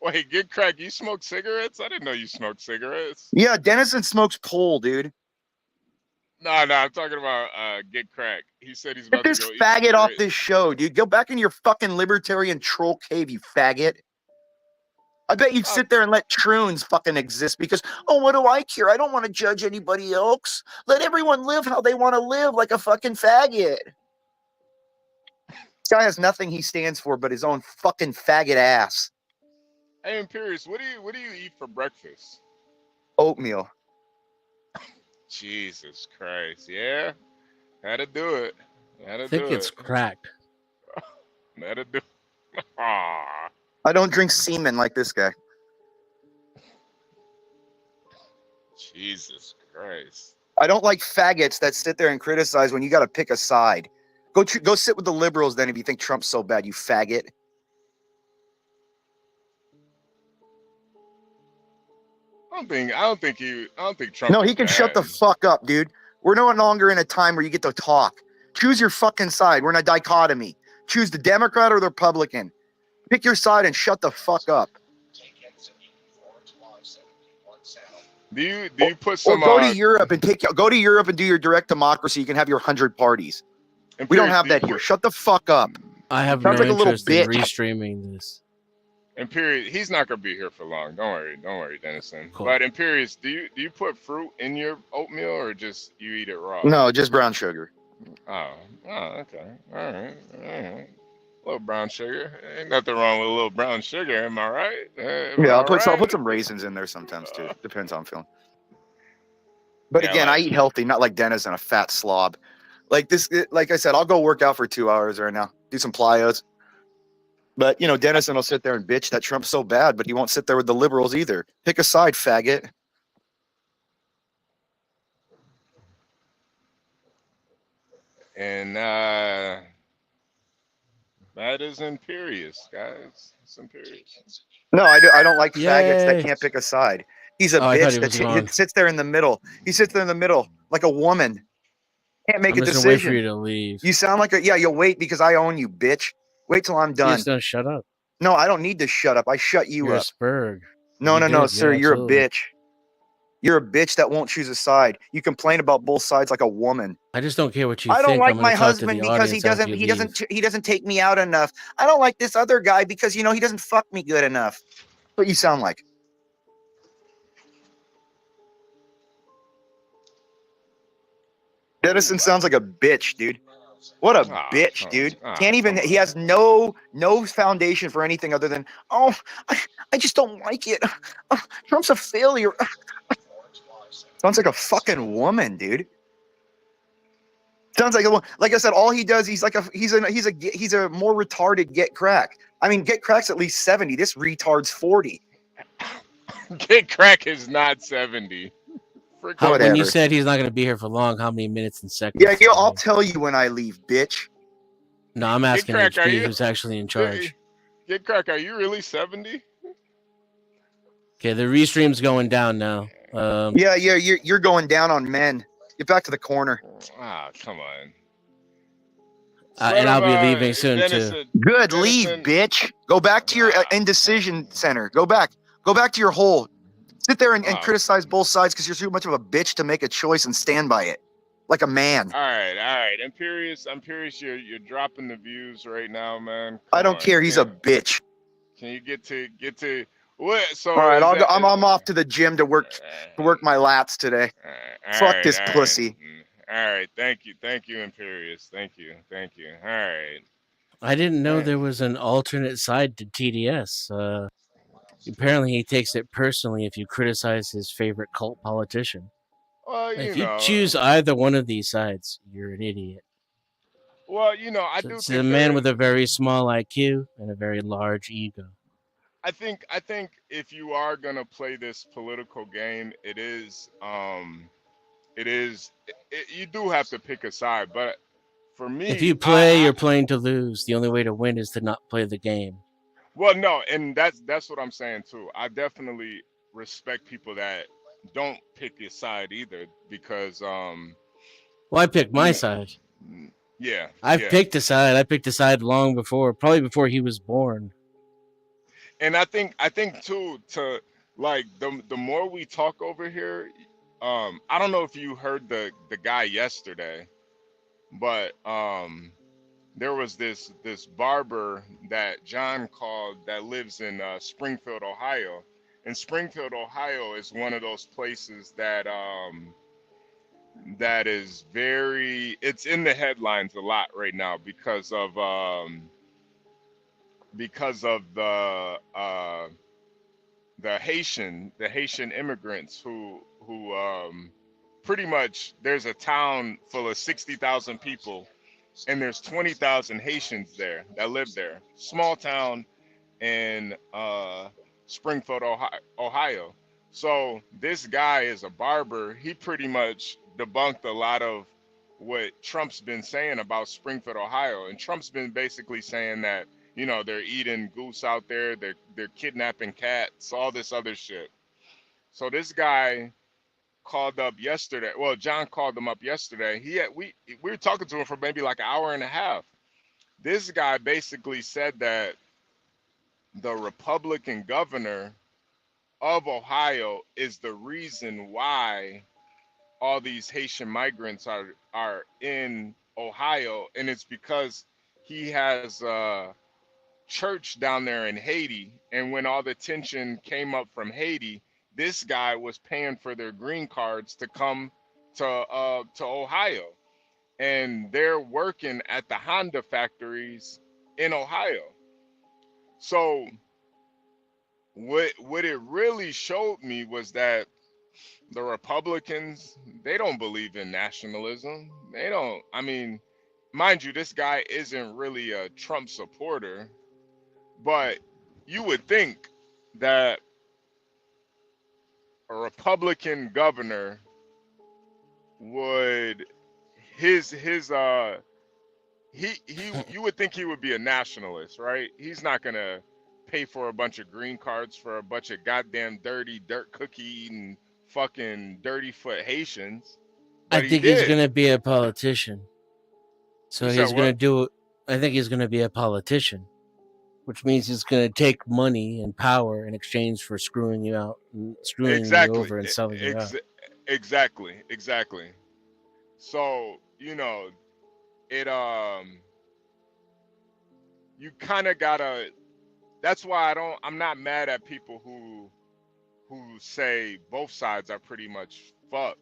Wait, Get Crack, you smoke cigarettes? I didn't know you smoked cigarettes. Yeah, Dennison smokes pole, dude. No, I'm talking about Get Crack. He said he's about to go eat faggot off this show, dude. Go back in your fucking libertarian troll cave, you faggot. I bet you'd sit there and let troons fucking exist because, what do I care? I don't want to judge anybody else. Let everyone live how they want to live like a fucking faggot. This guy has nothing he stands for but his own fucking faggot ass. Hey, Imperious, what do you eat for breakfast? Oatmeal. Jesus Christ, yeah, had to do it. I think it's crack. Had to do. I don't drink semen like this guy. Jesus Christ. I don't like faggots that sit there and criticize when you got to pick a side. Go sit with the liberals then if you think Trump's so bad, you faggot. I don't think Trump. No, he can shut the fuck up, dude. We're no longer in a time where you get to talk. Choose your fucking side. We're in a dichotomy. Choose the Democrat or the Republican. Pick your side and shut the fuck up. Do you put some? Or go to Europe and do your direct democracy. You can have your 100 parties. We don't have that here. Shut the fuck up. I have no interest in restreaming this. Imperious, he's not gonna be here for long. Don't worry, Dennison. Cool. But Imperious, do you put fruit in your oatmeal or just you eat it raw? No, just brown sugar. Oh, okay. All right. A little brown sugar. Ain't nothing wrong with a little brown sugar, am I right? I'll put some raisins in there sometimes too. Depends how I'm feeling. But yeah, again, I eat healthy, not like Dennison, a fat slob. Like I said, I'll go work out for 2 hours right now. Do some plyos. But, Dennison will sit there and bitch that Trump's so bad, but he won't sit there with the liberals either. Pick a side, faggot. And that is Imperious, guys. It's Imperious. No, I don't like faggots that can't pick a side. He's a bitch that sits there in the middle. He sits there in the middle like a woman. Can't make a decision. Wait for you to leave. You sound like you'll wait because I own you, bitch. Wait till I'm done. Just don't shut up. No, I don't need to shut up. I shut you You're a up. spurg. No, You no, did, sir. yeah, You're a absolutely. bitch. You're a bitch that won't choose a side. You complain about both sides like a woman. I just don't care what you I don't think. like I'm going my to talk to husband the because audience after you leave. he doesn't take me out enough. I don't like this other guy because he doesn't fuck me good enough. That's what you sound like. Edison sounds like a bitch, dude. What a bitch, dude. Can't even, he has no foundation for anything other than, oh, I just don't like it. Trump's a failure. Sounds like a fucking woman, dude. Sounds like like I said, all he does, he's a more retarded Get Crack. I mean, Get Crack's at least 70. This retard's 40. Get Crack is not 70. When you said he's not going to be here for long, how many minutes and seconds? Yeah, I'll tell you when I leave, bitch. No, I'm asking HP, who's actually in charge. Get Crack, are you really 70? Okay, the restream's going down now. Yeah, you're going down on men. Get back to the corner. Ah, come on. And I'll be leaving soon too. Good, leave, bitch. Go back to your indecision center. Go back to your hole. Sit there and criticize both sides because you're too much of a bitch to make a choice and stand by it, like a man. All right. Imperious, you're dropping the views right now, man. I don't care. He's a bitch. Can you get to what? So all right, I'm off to the gym to work my lats today. Fuck this pussy. All right, thank you, Imperious. Thank you. All right. I didn't know there was an alternate side to TDS. Apparently, he takes it personally if you criticize his favorite cult politician. Well, if you choose either one of these sides, you're an idiot. Well, I do. It's a man with a very small IQ and a very large ego. I think if you are gonna play this political game, you do have to pick a side. But for me, if you play, you're playing to lose. The only way to win is to not play the game. Well, no, and that's what I'm saying too. I definitely respect people that don't pick a side either, because well, I picked my side. Yeah, I've picked a side. I picked a side long before, probably before he was born. And I think too, to like the more we talk over here, I don't know if you heard the guy yesterday, but there was this barber that John called that lives in Springfield, Ohio. And Springfield, Ohio is one of those places that is it's in the headlines a lot right now because of the Haitian immigrants who pretty much, there's a town full of 60,000 people, and there's 20,000 Haitians there that live there. Small town in Springfield, Ohio. So this guy is a barber. He pretty much debunked a lot of what Trump's been saying about Springfield, Ohio. And Trump's been basically saying that, they're eating goose out there, they're kidnapping cats, all this other shit. So this guy called up yesterday. Well, John called him up yesterday. We were talking to him for maybe like an hour and a half. This guy basically said that the Republican governor of Ohio is the reason why all these Haitian migrants are in Ohio, and it's because he has a church down there in Haiti, and when all the tension came up from Haiti, this guy was paying for their green cards to come to Ohio, and they're working at the Honda factories in Ohio. So what it really showed me was that the Republicans, they don't believe in nationalism. They don't. I mean, mind you, this guy isn't really a Trump supporter, but you would think that a Republican governor would you would think he would be a nationalist, right? He's not gonna pay for a bunch of green cards for a bunch of goddamn dirty dirt cookie eating fucking dirty foot Haitians. I think he's gonna be a politician. So he's gonna do. I think he's gonna be a politician, which means he's going to take money and power in exchange for screwing you out, and screwing you Exactly. over, and selling you out. Exactly. So, it you kind of gotta. That's why I'm not mad at people who say both sides are pretty much fucked.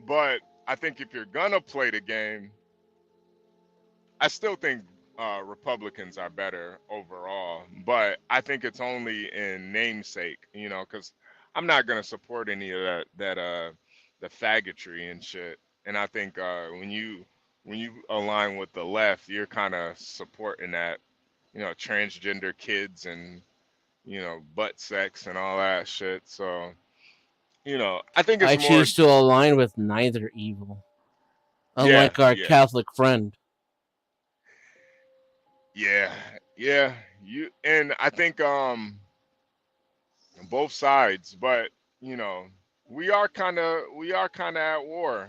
But I think if you're gonna play the game, I still think Republicans are better overall. But I think it's only in namesake, because I'm not gonna support any of the faggotry and shit. And I think when you align with the left, you're kind of supporting that, transgender kids and butt sex and all that shit. So, I think it's I more. choose to align with neither evil, unlike our Catholic friend. Yeah. And I think both sides, but we are kind of at war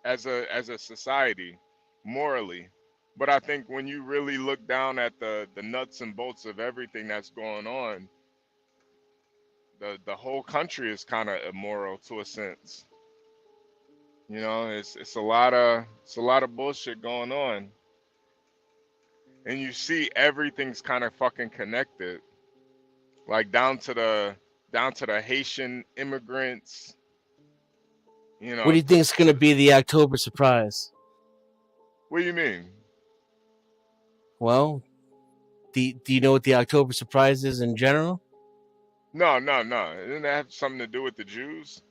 as a society morally. But I think when you really look down at the nuts and bolts of everything that's going on, the whole country is kind of immoral to a sense. It's a lot of bullshit going on, and you see everything's kind of fucking connected, like down to the Haitian immigrants. What do you think is going to be the October surprise? What do you mean? Well, do you know what the October surprise is in general? No. Didn't that have something to do with the Jews?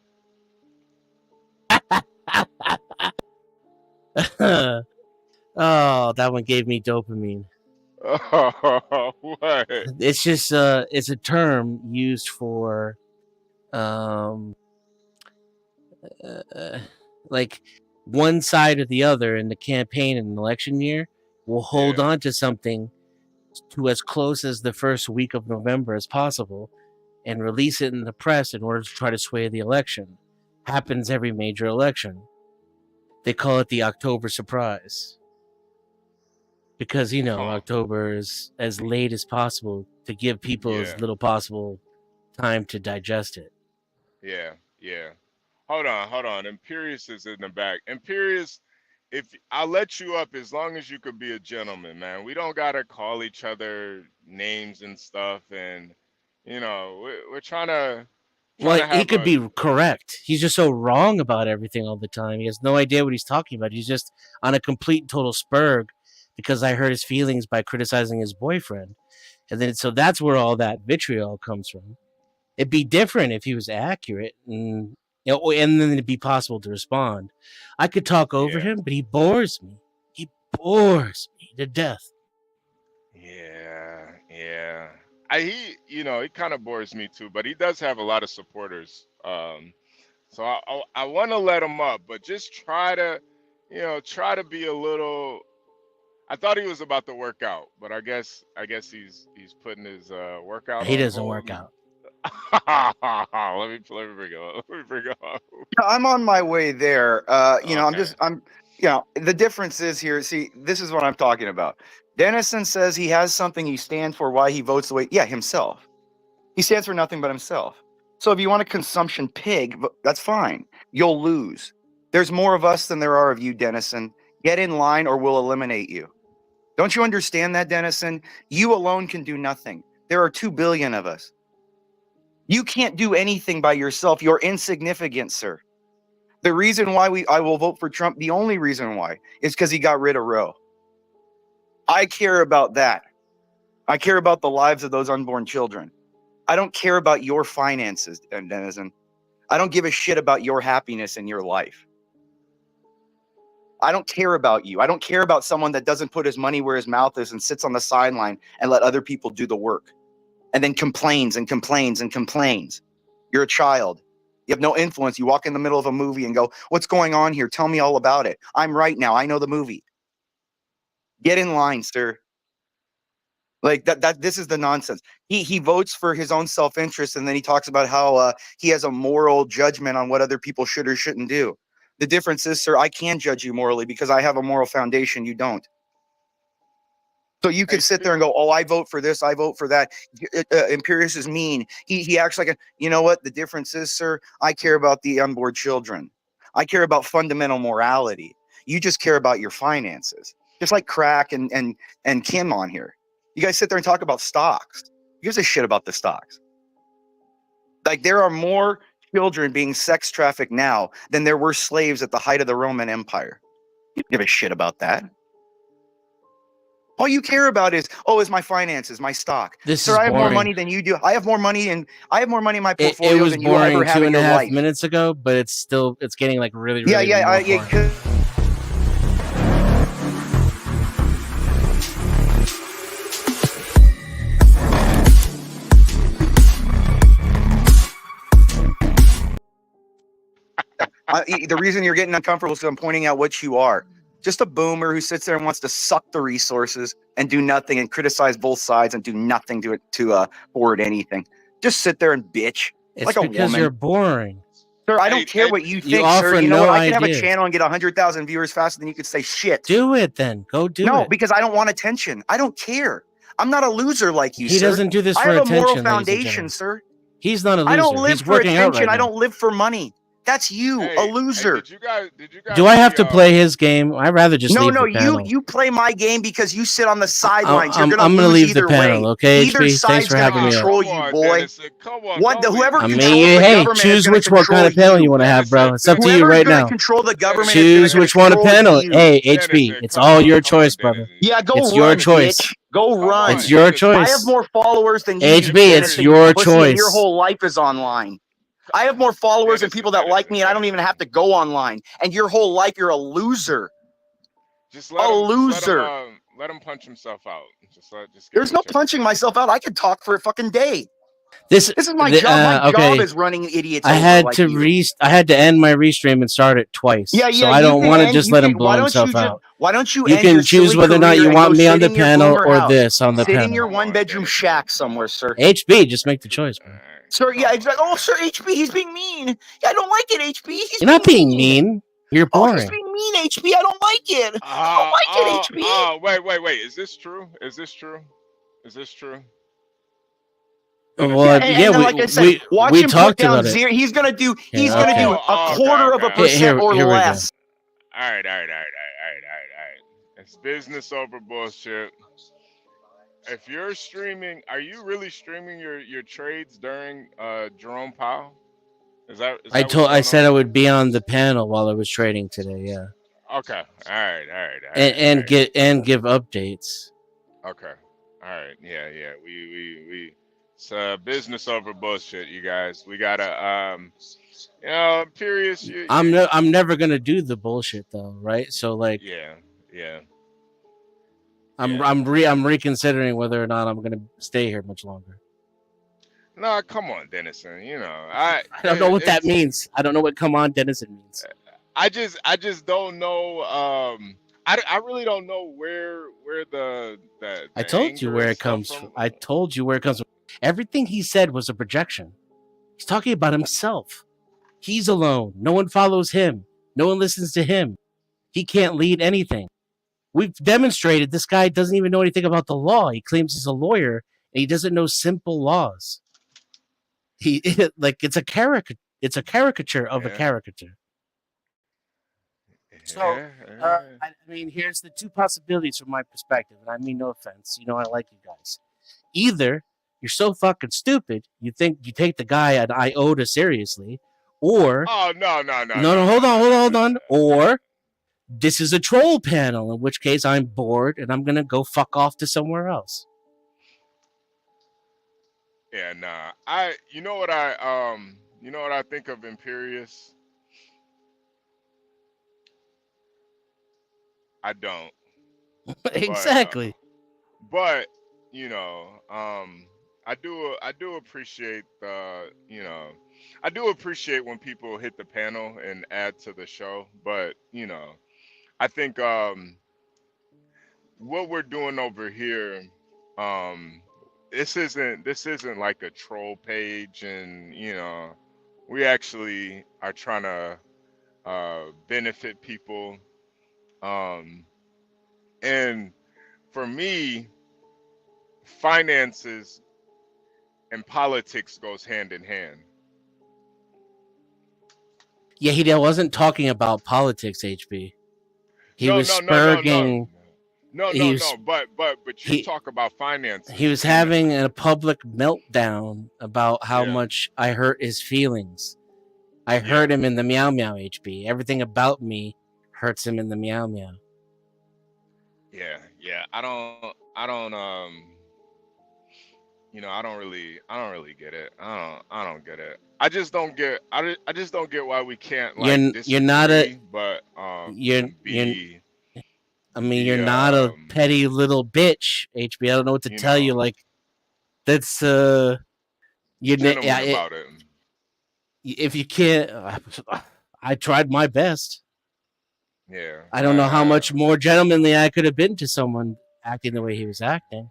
Oh, that one gave me dopamine. What? It's just it's a term used for like one side or the other in the campaign in an election year will hold on to something to as close as the first week of November as possible and release it in the press in order to try to sway the election. Happens every major election. They call it the October surprise. Because, October is as late as possible to give people as little possible time to digest it. Yeah. Hold on. Imperious is in the back. Imperious, if I'll let you up as long as you could be a gentleman, man. We don't gotta call each other names and stuff, and we're trying to. Well, he could be correct. He's just so wrong about everything all the time. He has no idea what he's talking about. He's just on a complete and total spurg because I hurt his feelings by criticizing his boyfriend. And then so that's where all that vitriol comes from. It'd be different if he was accurate and and then it'd be possible to respond. I could talk over him, but he bores me. He bores me to death. Yeah. He kind of bores me too, but he does have a lot of supporters. So I want to let him up, but just try to be a little. I thought he was about to work out, but I guess he's putting his workout. He doesn't work out. Let me bring it up. I'm on my way there. The difference is here. See, this is what I'm talking about. Dennison says he has something he stands for, why he votes the way, himself. He stands for nothing but himself. So if you want a consumption pig, that's fine. You'll lose. There's more of us than there are of you, Dennison. Get in line or we'll eliminate you. Don't you understand that, Dennison? You alone can do nothing. There are 2 billion of us. You can't do anything by yourself. You're insignificant, sir. The reason why I will vote for Trump, the only reason why, is because he got rid of Roe. I care about that. I care about the lives of those unborn children. I don't care about your finances, Dennison. I don't give a shit about your happiness in your life. I don't care about you. I don't care about someone that doesn't put his money where his mouth is and sits on the sideline and let other people do the work. And then complains and complains and complains. You're a child. You have no influence. You walk in the middle of a movie and go, what's going on here? Tell me all about it. I'm right now. I know the movie. Get in line, sir. Like this is the nonsense. He votes for his own self-interest, and then he talks about how he has a moral judgment on what other people should or shouldn't do. The difference is, sir, I can judge you morally because I have a moral foundation. You don't. So you could sit there and go, oh, I vote for this, I vote for that. Imperious is mean. He acts like you know what? The difference is, sir, I care about the unborn children. I care about fundamental morality. You just care about your finances. Just like Crack and Kim on here. You guys sit there and talk about stocks. You gives a shit about the stocks. Like there are more children being sex trafficked now than there were slaves at the height of the Roman Empire. You don't give a shit about that. All you care about is my finances, my stock. Sir, I have more money than you do. I have more money in my portfolio than you ever have in your life. 2.5 minutes ago, but it's getting like really yeah. The reason you're getting uncomfortable is I'm pointing out what you are. Just a boomer who sits there and wants to suck the resources and do nothing and criticize both sides and do nothing to forward anything. Just sit there and bitch like a woman. Because you're boring. Sir, I don't care what you think, sir. You know what? I can have a channel and get 100,000 viewers faster than you could say shit. Do it then. Go do it. No, because I don't want attention. I don't care. I'm not a loser like you, sir. He doesn't do this for attention. I have a moral foundation, sir. He's not a loser. I don't live for attention. I don't live for money. That's you, a loser. Did you guys do I have to play his game? I'd rather just leave the panel. You play my game because you sit on the sidelines. I'm gonna leave the panel, okay? HP, thanks for having me control you, boy. Whoever hey, choose which kind of panel you want to have, bro. It's up to you right now. Control the government. Choose which one to panel. Hey, HP, it's all your choice, brother. Yeah, go. It's your choice. Go run. It's your choice. I have more followers than you. HB, it's your choice. Your whole life is online. I have more followers and people that like me, and I don't even have to go online. And your whole life, you're a loser. Just let him punch himself out. There's no punching myself out. I could talk for a fucking day. This is my job. My job is running idiots. I had to end my restream and start it twice. Yeah. So I don't want to just let him blow himself out. Why don't you? You can choose whether or not you want me on the panel or this on the panel. Sit in your one-bedroom shack somewhere, sir. HB, just make the choice, man. Sir, yeah, exactly. Oh, sir, HB, he's being mean. Yeah, I don't like it, HB. You're not being mean. You're boring. Oh, he's being mean, HB. I don't like it. I don't like it, HB. Wait. Is this true? Well, yeah, like I said, watch him talked about it. He's gonna do a quarter of a percent or less. All right. It's business over bullshit. If you're streaming, are you really streaming your trades during Jerome Powell? Is that I said I would be on the panel while I was trading today. Yeah. Okay. All right. And give updates. Okay. All right. Yeah. We. It's business over bullshit, you guys. We gotta Imperious. I'm never gonna do the bullshit though, right? So like. Yeah. I'm reconsidering whether or not I'm gonna stay here much longer. No, come on, Dennison. You know, I don't know what that means. I don't know what "come on, Dennison" means. I just don't know. I really don't know where the I told you where it comes from. I told you where it comes from. Everything he said was a projection. He's talking about himself. He's alone. No one follows him. No one listens to him. He can't lead anything. We've demonstrated this guy doesn't even know anything about the law. He claims he's a lawyer and he doesn't know simple laws. It's a caricature of a caricature. So, I mean, here's the two possibilities from my perspective, and I mean no offense. You know, I like you guys. Either you're so fucking stupid, you think you take the guy at IOTA seriously, or no, hold on, or this is a troll panel, in which case I'm bored and I'm gonna go fuck off to somewhere else. Yeah, nah. You know what I think of Imperious? I don't. Exactly. But you know, I do appreciate I do appreciate when people hit the panel and add to the show, but you know, I think what we're doing over here, this isn't like a troll page, and you know, we actually are trying to benefit people, and for me, finances and politics goes hand in hand. Yeah, he wasn't talking about politics, HB. He was No. spurging. But you he- talk about finances. He was having a public meltdown about how Yeah. much I hurt his feelings. I hurt him in the meow meow, HB. Everything about me hurts him in the meow meow. Yeah. I don't you know, I don't really get it. I don't get it. I just don't get why we can't like disagree, you're not a but you're not a petty little bitch, HB. I don't know what to tell you. Like, that's about it. If you can't, I tried my best. Yeah. I don't know how much more gentlemanly I could have been to someone acting the way he was acting.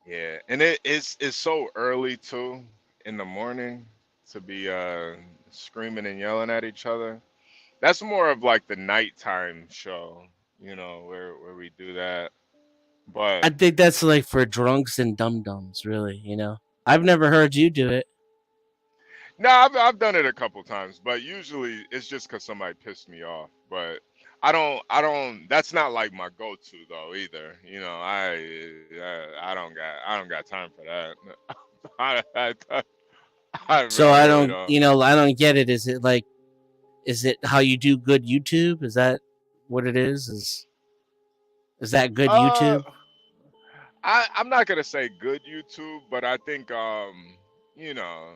Yeah, and it's so early too in the morning to be screaming and yelling at each other. That's more of like the nighttime show, you know, where we do that. But I think that's like for drunks and dum-dums, really, you know. I've never heard you do it. no, I've done it a couple times, but usually it's just because somebody pissed me off. But I don't. That's not like my go-to though either. You know, I don't got time for that. I don't, you know, I don't get it. Is it how you do good YouTube? Is that what it is? Is that good YouTube? I'm not gonna say good YouTube, but I think you know,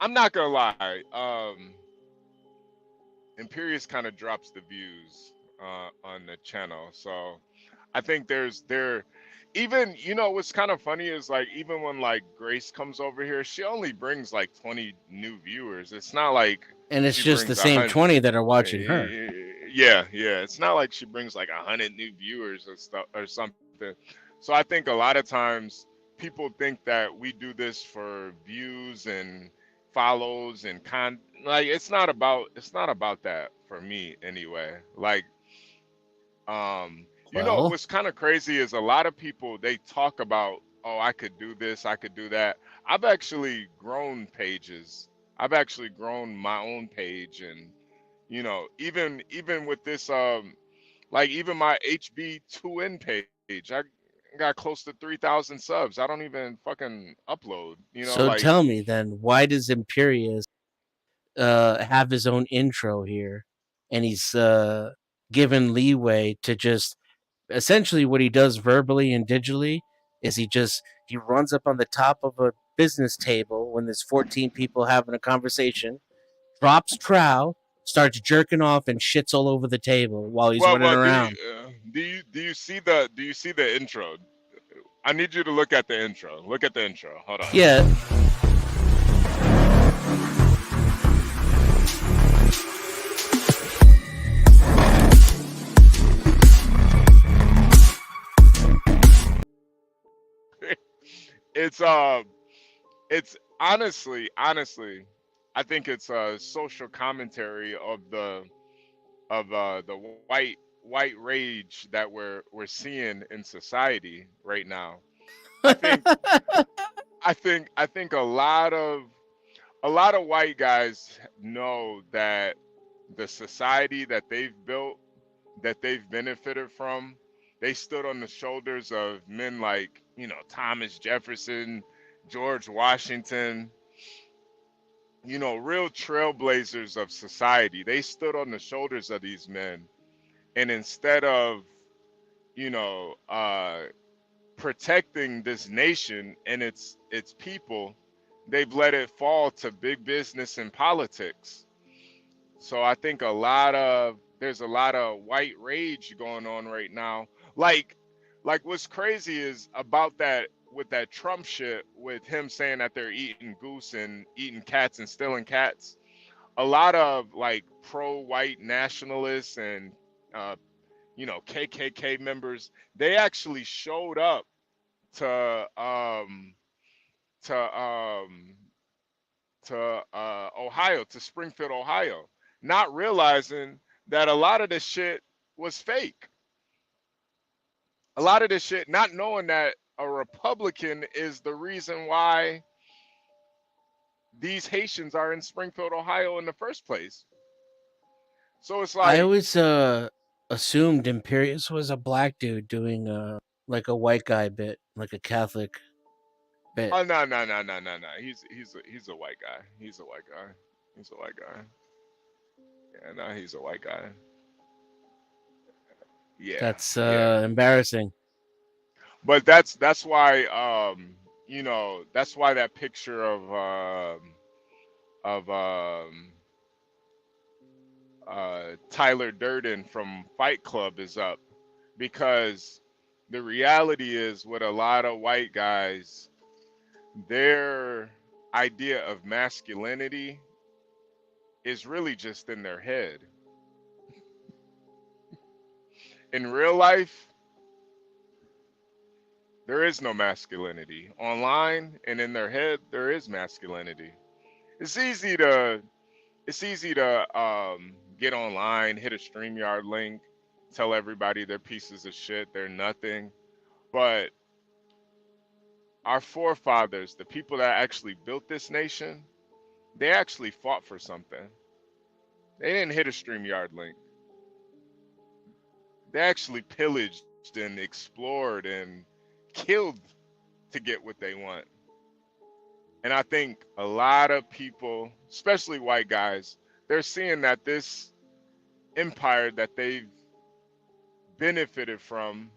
I'm not gonna lie. Imperious kind of drops the views on the channel, so I think even, you know, what's kind of funny is like even when like Grace comes over here, she only brings like 20 new viewers. It's not like, and it's just the same 20 that are watching her. Yeah. It's not like she brings like 100 new viewers or stuff or something. So I think a lot of times people think that we do this for views and follows and like it's not about that for me anyway. Like you know what's kind of crazy is a lot of people, they talk about, oh, I could do this, I could do that. I've actually grown pages. I've actually grown my own page, and you know, even with this like even my HB2N page, I got close to 3,000 subs. I don't even fucking upload, you know. So like, tell me then, why does Imperious have his own intro here, and he's given leeway to just essentially what he does verbally and digitally is he runs up on the top of a business table when there's 14 people having a conversation, drops trow, starts jerking off, and shits all over the table while he's running around. Do you see the intro? I need you to look at the intro. Look at the intro. Hold on. Yeah. It's honestly, I think it's a social commentary of the white rage that we're seeing in society right now. I think a lot of white guys know that the society that they've built, that they've benefited from, they stood on the shoulders of men like, you know, Thomas Jefferson, George Washington, you know, real trailblazers of society. They stood on the shoulders of these men, and instead of, you know, protecting this nation and its people, they've let it fall to big business and politics. So I think there's a lot of white rage going on right now. Like what's crazy is about that, with that Trump shit, with him saying that they're eating goose and eating cats and stealing cats. A lot of like pro-white nationalists and you know, KKK members, they actually showed up to Ohio, to Springfield, Ohio, not realizing that a lot of this shit was fake. A lot of this shit, not knowing that a Republican is the reason why these Haitians are in Springfield, Ohio in the first place. So it's I like, always assumed Imperious was a black dude doing like a white guy bit, like a Catholic bit. oh no. He's a white guy. He's a white guy. He's a white guy. Yeah, no, he's a white guy. Yeah. That's yeah. embarrassing. But that's why you know, that's why that picture of Tyler Durden from Fight Club is up, because the reality is with a lot of white guys, their idea of masculinity is really just in their head. In real life, there is no masculinity. Online and in their head, there is masculinity. It's easy to get online, hit a StreamYard link, tell everybody they're pieces of shit, they're nothing. But our forefathers, the people that actually built this nation, they actually fought for something. They didn't hit a StreamYard link. They actually pillaged and explored and killed to get what they want. And I think a lot of people, especially white guys, they're seeing that this empire that they've benefited from,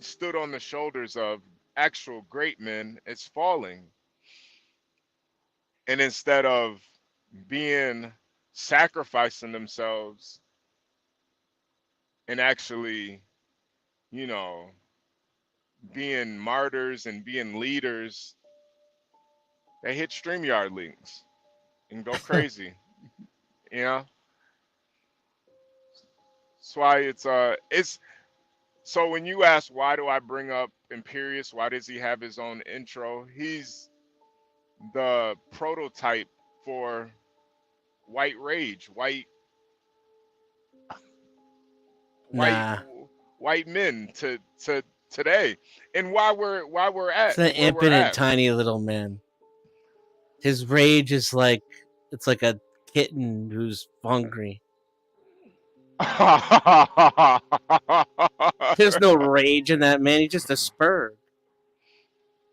stood on the shoulders of actual great men, is falling. And instead of sacrificing themselves and actually, you know, being martyrs and being leaders, they hit StreamYard links and go crazy. You know? That's why it's so when you ask why do I bring up Imperious, why does he have his own intro? He's the prototype for white rage, white men to today, and why we're at It's an impotent tiny little man. His rage is like, it's like a kitten who's hungry. There's no rage in that man. He's just a spur.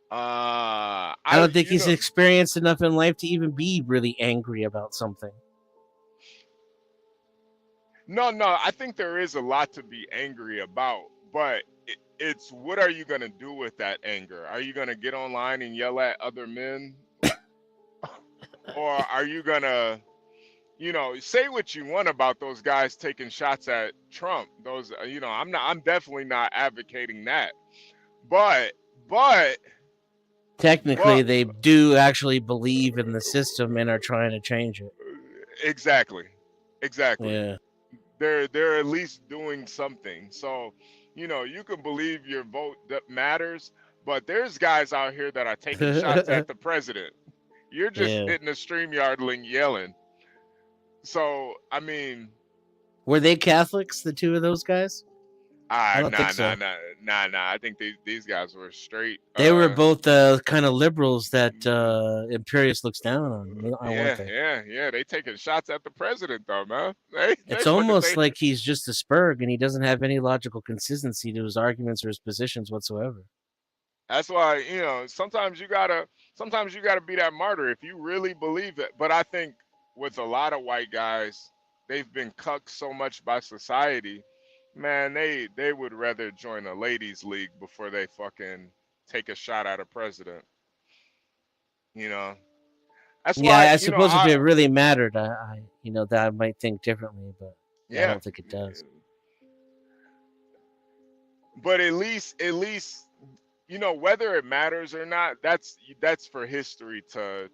I don't think he's experienced enough in life to even be really angry about something. No, I think there is a lot to be angry about, but it's what are you going to do with that anger? Are you going to get online and yell at other men? Or are you going to, you know, say what you want about those guys taking shots at Trump? Those, you know, I'm definitely not advocating that. But technically they do actually believe in the system and are trying to change it. Exactly. Yeah. They're at least doing something. So, you know, you can believe your vote that matters, but there's guys out here that are taking shots at the president. You're just hitting a StreamYard link yelling. So, I mean, were they Catholics, the two of those guys? I don't think so. Nah. I think these guys were straight. They were both kind of liberals that Imperious looks down on. Yeah. They taking shots at the president, though, man. It's almost like he's just a spurg and he doesn't have any logical consistency to his arguments or his positions whatsoever. That's why, you know, sometimes you gotta be that martyr if you really believe it. But I think with a lot of white guys, they've been cucked so much by society. Man, they would rather join a ladies' league before they fucking take a shot at a president. You know, that's why. I suppose if it really mattered, I you know, that I might think differently, but I don't think it does. But at least, you know, whether it matters or not, that's for history to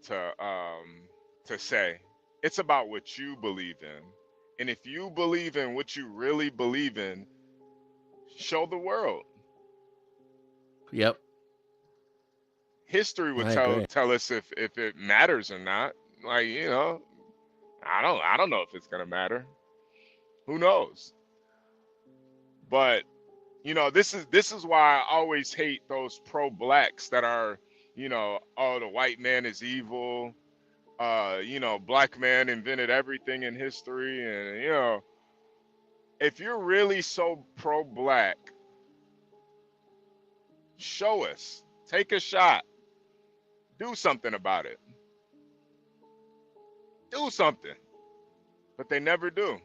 say. It's about what you believe in. And if you believe in what you really believe in, show the world. Yep. History would tell us if it matters or not. Like, you know, I don't know if it's gonna matter. Who knows? But You know, this is why I always hate those pro-blacks that are, you know, oh, the white man is evil. You know, black man invented everything in history, and you know, if you're really so pro-black, show us. Take a shot. Do something about it. Do something. But they never do.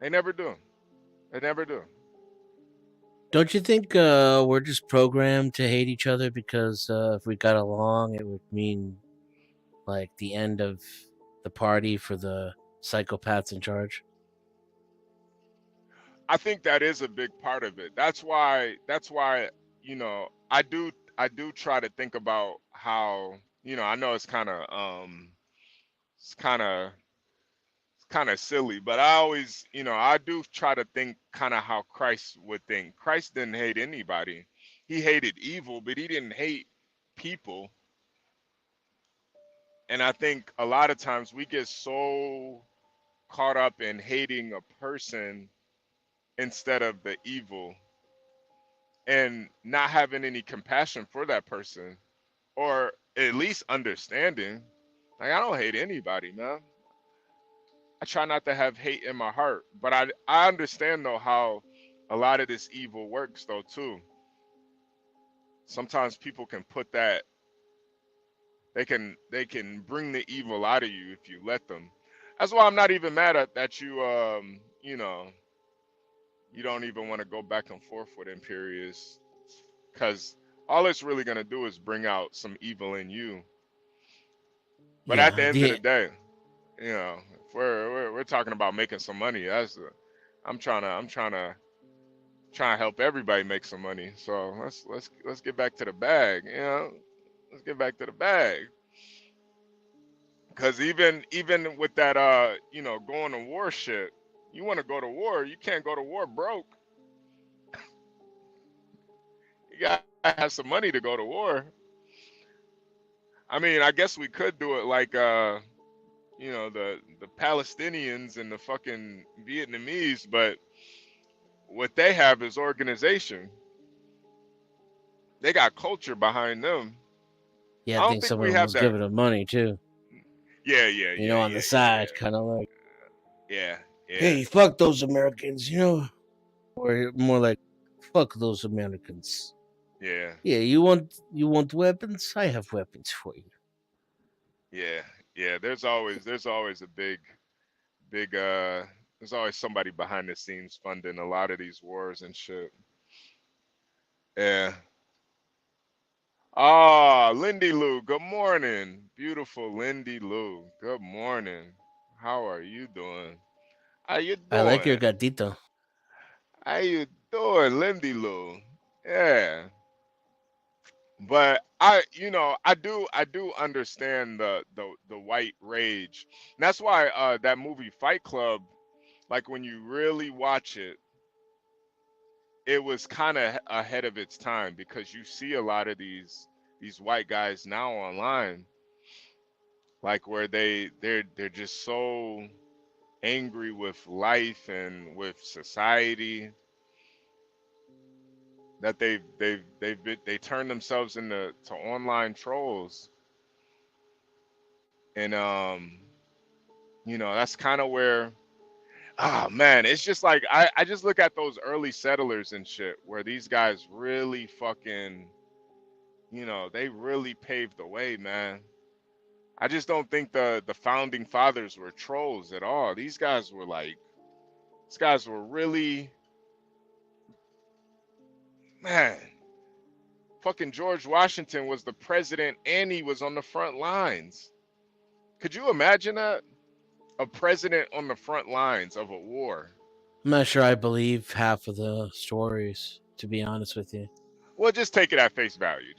They never do. They never do. Don't you think we're just programmed to hate each other because if we got along, it would mean like the end of the party for the psychopaths in charge? I think that is a big part of it. That's why you know, I do try to think about how, you know, I know it's it's kind of silly, but I always, you know, I do try to think kind of how Christ would think. Christ didn't hate anybody. He hated evil, but he didn't hate people. And I think a lot of times we get so caught up in hating a person instead of the evil and not having any compassion for that person or at least understanding. Like, I don't hate anybody, man. I try not to have hate in my heart, but I understand though how a lot of this evil works though too. Sometimes people can put that, they can bring the evil out of you if you let them. That's why I'm not even mad at that you you know, you don't even want to go back and forth with Imperious, because all it's really gonna do is bring out some evil in you. But at the end of the day, you know, if we're talking about making some money, I'm trying to help everybody make some money. So let's get back to the bag, you know. Let's get back to the bag. Cause even with that you know, going to war shit, you want to go to war, you can't go to war broke. You gotta have some money to go to war. I mean, I guess we could do it like you know, the Palestinians and the fucking Vietnamese, but what they have is organization. They got culture behind them. Yeah, I think we someone have was that. giving them money too. Yeah, You know, on the side, kind of like, yeah. hey, fuck those Americans, you know, or more like, fuck those Americans. Yeah. Yeah, you want weapons? I have weapons for you. Yeah. There's always a big there's always somebody behind the scenes funding a lot of these wars and shit. Yeah. Ah, Lindy Lou, good morning. Beautiful Lindy Lou. Good morning. How are you doing? How you doing? I like your gatito. How you doing, Lindy Lou? Yeah. But I do understand the white rage. And that's why that movie Fight Club, like when you really watch it, it was kind of ahead of its time, because you see a lot of these white guys now online, like where they're just so angry with life and with society that they turn themselves into online trolls. And you know, that's kind of where, oh man, it's just like I just look at those early settlers and shit where these guys really fucking, you know, they really paved the way, man. I just don't think the founding fathers were trolls at all. These guys were really, man. Fucking George Washington was the president and he was on the front lines. Could you imagine that? A president on the front lines of a war. I'm not sure I believe half of the stories, to be honest with you. Well, just take it at face value.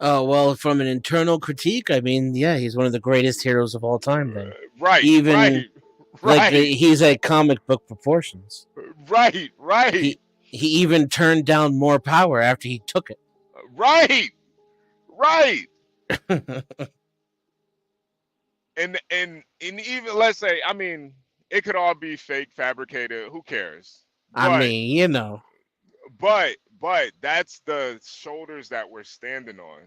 Oh, well, from an internal critique, I mean, yeah, he's one of the greatest heroes of all time then. Right, even right. He's like comic book proportions. Right. He even turned down more power after he took it. Right. And even, let's say, I mean, it could all be fake, fabricated, who cares? I mean, you know. But that's the shoulders that we're standing on.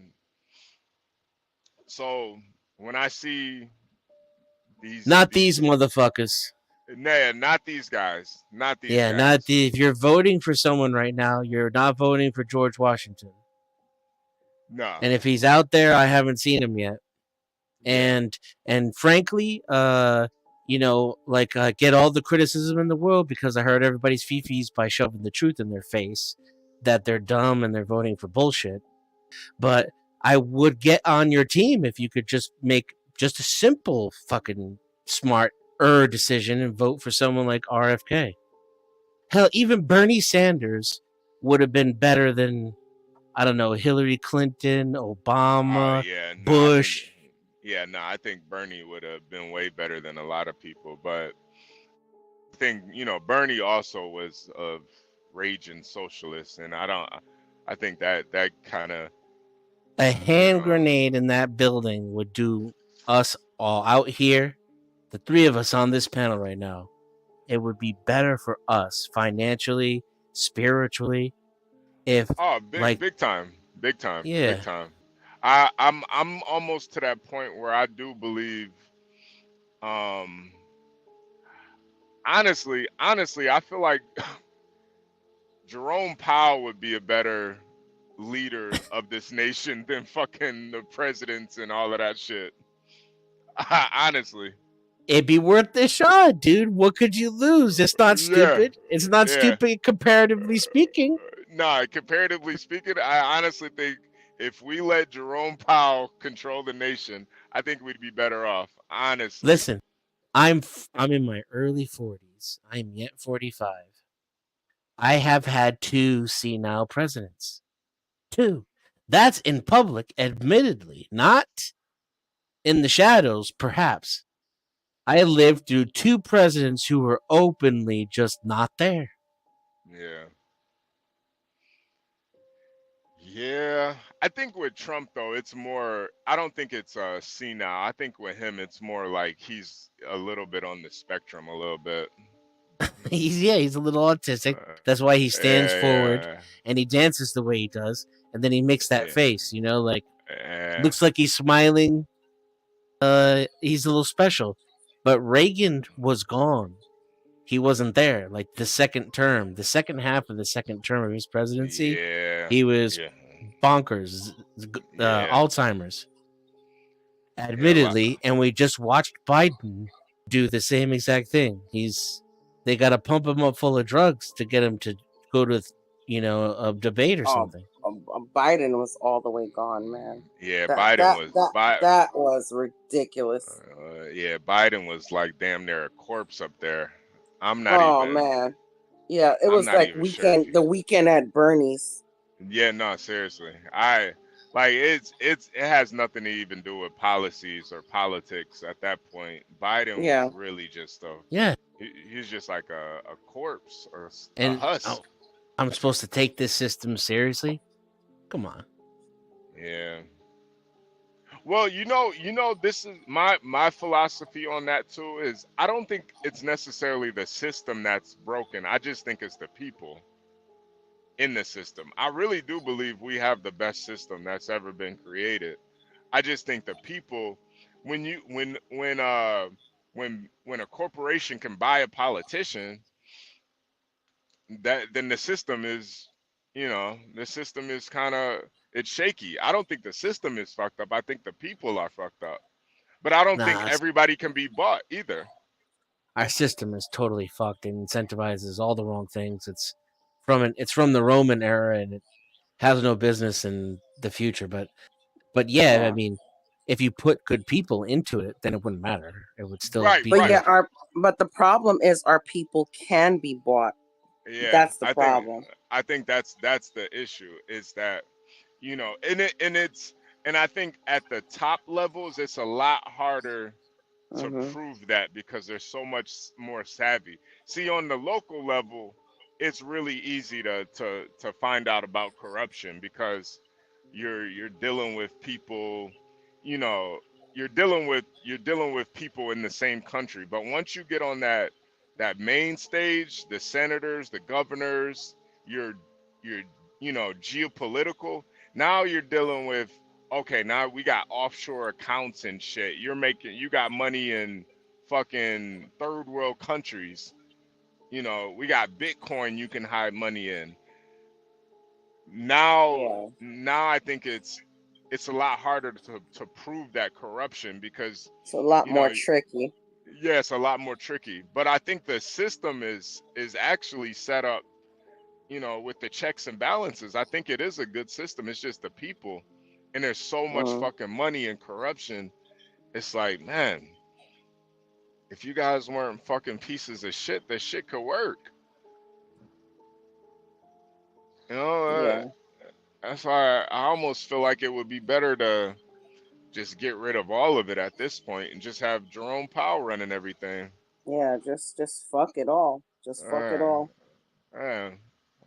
So when I see Not these motherfuckers. Nah, not these guys. Not these Yeah, guys. not the. If you're voting for someone right now, you're not voting for George Washington. No. And if he's out there, I haven't seen him yet. And frankly, you know, like get all the criticism in the world because I heard everybody's fifis by shoving the truth in their face that they're dumb and they're voting for bullshit. But I would get on your team if you could just make just a simple fucking smart decision and vote for someone like RFK. Hell, even Bernie Sanders would have been better than, I don't know, Hillary Clinton, Obama, Bush. I think Bernie would have been way better than a lot of people. But I think, you know, Bernie also was a raging socialist. And I think that kind of. A hand grenade in that building would do us all out here, the three of us on this panel right now. It would be better for us financially, spiritually, if big time. Yeah. Big time. I'm almost to that point where I do believe, honestly, I feel like Jerome Powell would be a better leader of this nation than fucking the presidents and all of that shit. Honestly. It'd be worth the shot, dude. What could you lose? It's not stupid. It's not stupid, comparatively speaking. No, comparatively speaking, I honestly think if we let Jerome Powell control the nation, I think we'd be better off. Honestly. Listen, I'm in my early 40s. I'm yet 45. I have had 2 senile presidents. 2. That's in public, admittedly, not in the shadows, perhaps. I lived through 2 presidents who were openly just not there. Yeah. I think with Trump, though, it's more, I don't think it's senile. I think with him, it's more like he's a little bit on the spectrum, a little bit. He's a little autistic. That's why he stands forward and he dances the way he does. And then he makes that face, you know, like, looks like he's smiling. He's a little special. But Reagan was gone. He wasn't there. Like the second half of the second term of his presidency, he was bonkers, Alzheimer's. Admittedly, and we just watched Biden do the same exact thing. They got to pump him up full of drugs to get him to go to, you know, a debate or something. Biden was all the way gone, man. Yeah, that was ridiculous. Biden was like damn near a corpse up there. I'm not even. Oh man, yeah, it was like the weekend at Bernie's. Yeah, no, seriously, it has nothing to even do with policies or politics at that point. Biden was really just he's just like a corpse or a husk. I'm supposed to take this system seriously? Come on. Yeah. Well, you know, this is my philosophy on that too, is I don't think it's necessarily the system that's broken. I just think it's the people in the system. I really do believe we have the best system that's ever been created. I just think the people, when a corporation can buy a politician, then the system is, you know, kind of, it's shaky. I don't think the system is fucked up. I think the people are fucked up. But I don't think everybody can be bought either. Our system is totally fucked and incentivizes all the wrong things. It's from the Roman era and it has no business in the future. But yeah, I mean, if you put good people into it, then it wouldn't matter. It would still be. But the problem is our people can be bought. Yeah, that's the problem. I think that's the issue, is that, you know, and I think at the top levels it's a lot harder to prove that because they're so much more savvy. See, on the local level, it's really easy to find out about corruption because you're dealing with people, you know, you're dealing with people in the same country. But once you get on that that main stage, the senators, the governors, your geopolitical. Now you're dealing with, okay, now we got offshore accounts and shit. You got money in fucking third world countries. We got Bitcoin you can hide money in. Now I think it's a lot harder to prove that corruption, because it's a lot more tricky. Yeah, it's a lot more tricky. But I think the system is actually set up, with the checks and balances. I think it is a good system. It's just the people. And there's so much fucking money and corruption. It's like, man, if you guys weren't fucking pieces of shit, this shit could work. That's why I almost feel like it would be better to just get rid of all of it at this point and just have Jerome Powell running everything. Yeah, just fuck it all. Just fuck it all. I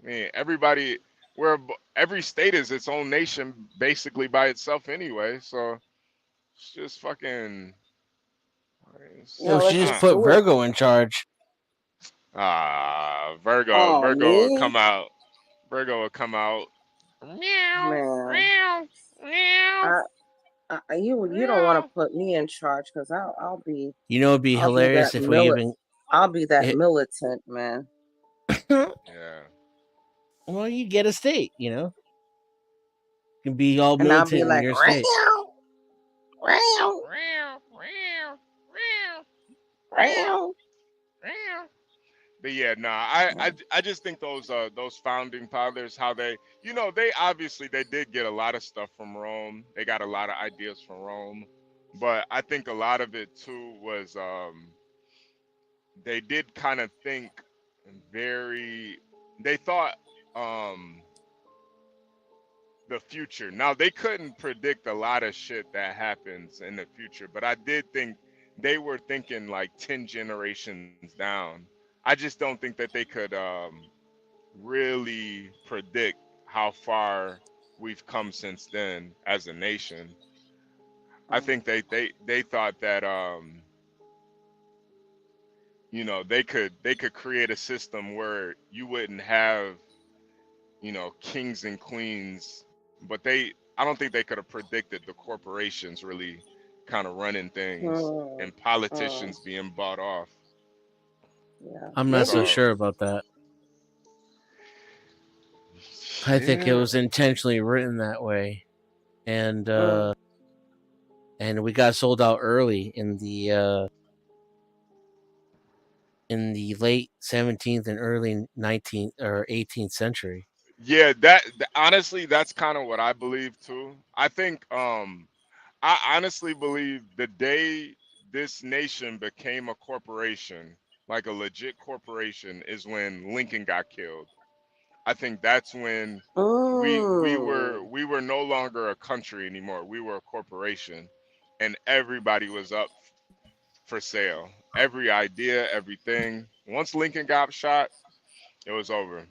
mean, every state is its own nation basically by itself anyway, so it's just fucking. She just put Virgo in charge. Virgo would come out. Virgo would come out. Meow, meow. You don't want to put me in charge, because I'll be. It'd be hilarious if we even. I'll be that militant, man. Yeah. Well, you get a state, You can be all militant in your state. But yeah, I just think those founding fathers, how they obviously they did get a lot of stuff from Rome. They got a lot of ideas from Rome, but I think a lot of it too was they did kind of think they thought the future. Now, they couldn't predict a lot of shit that happens in the future, but I did think they were thinking like 10 generations down. I just don't think that they could really predict how far we've come since then as a nation. I think they thought that they could create a system where you wouldn't have kings and queens, but I don't think they could have predicted the corporations really kind of running things and politicians being bought off. Yeah. I'm not so sure about that. I think it was intentionally written that way, and we got sold out early in the late 17th and early 19th or 18th century. Yeah, honestly, that's kind of what I believe too. I think I honestly believe the day this nation became a corporation, like a legit corporation, is when Lincoln got killed. I think that's when we were no longer a country anymore. We were a corporation, and everybody was up for sale. Every idea, everything. Once Lincoln got shot, it was over.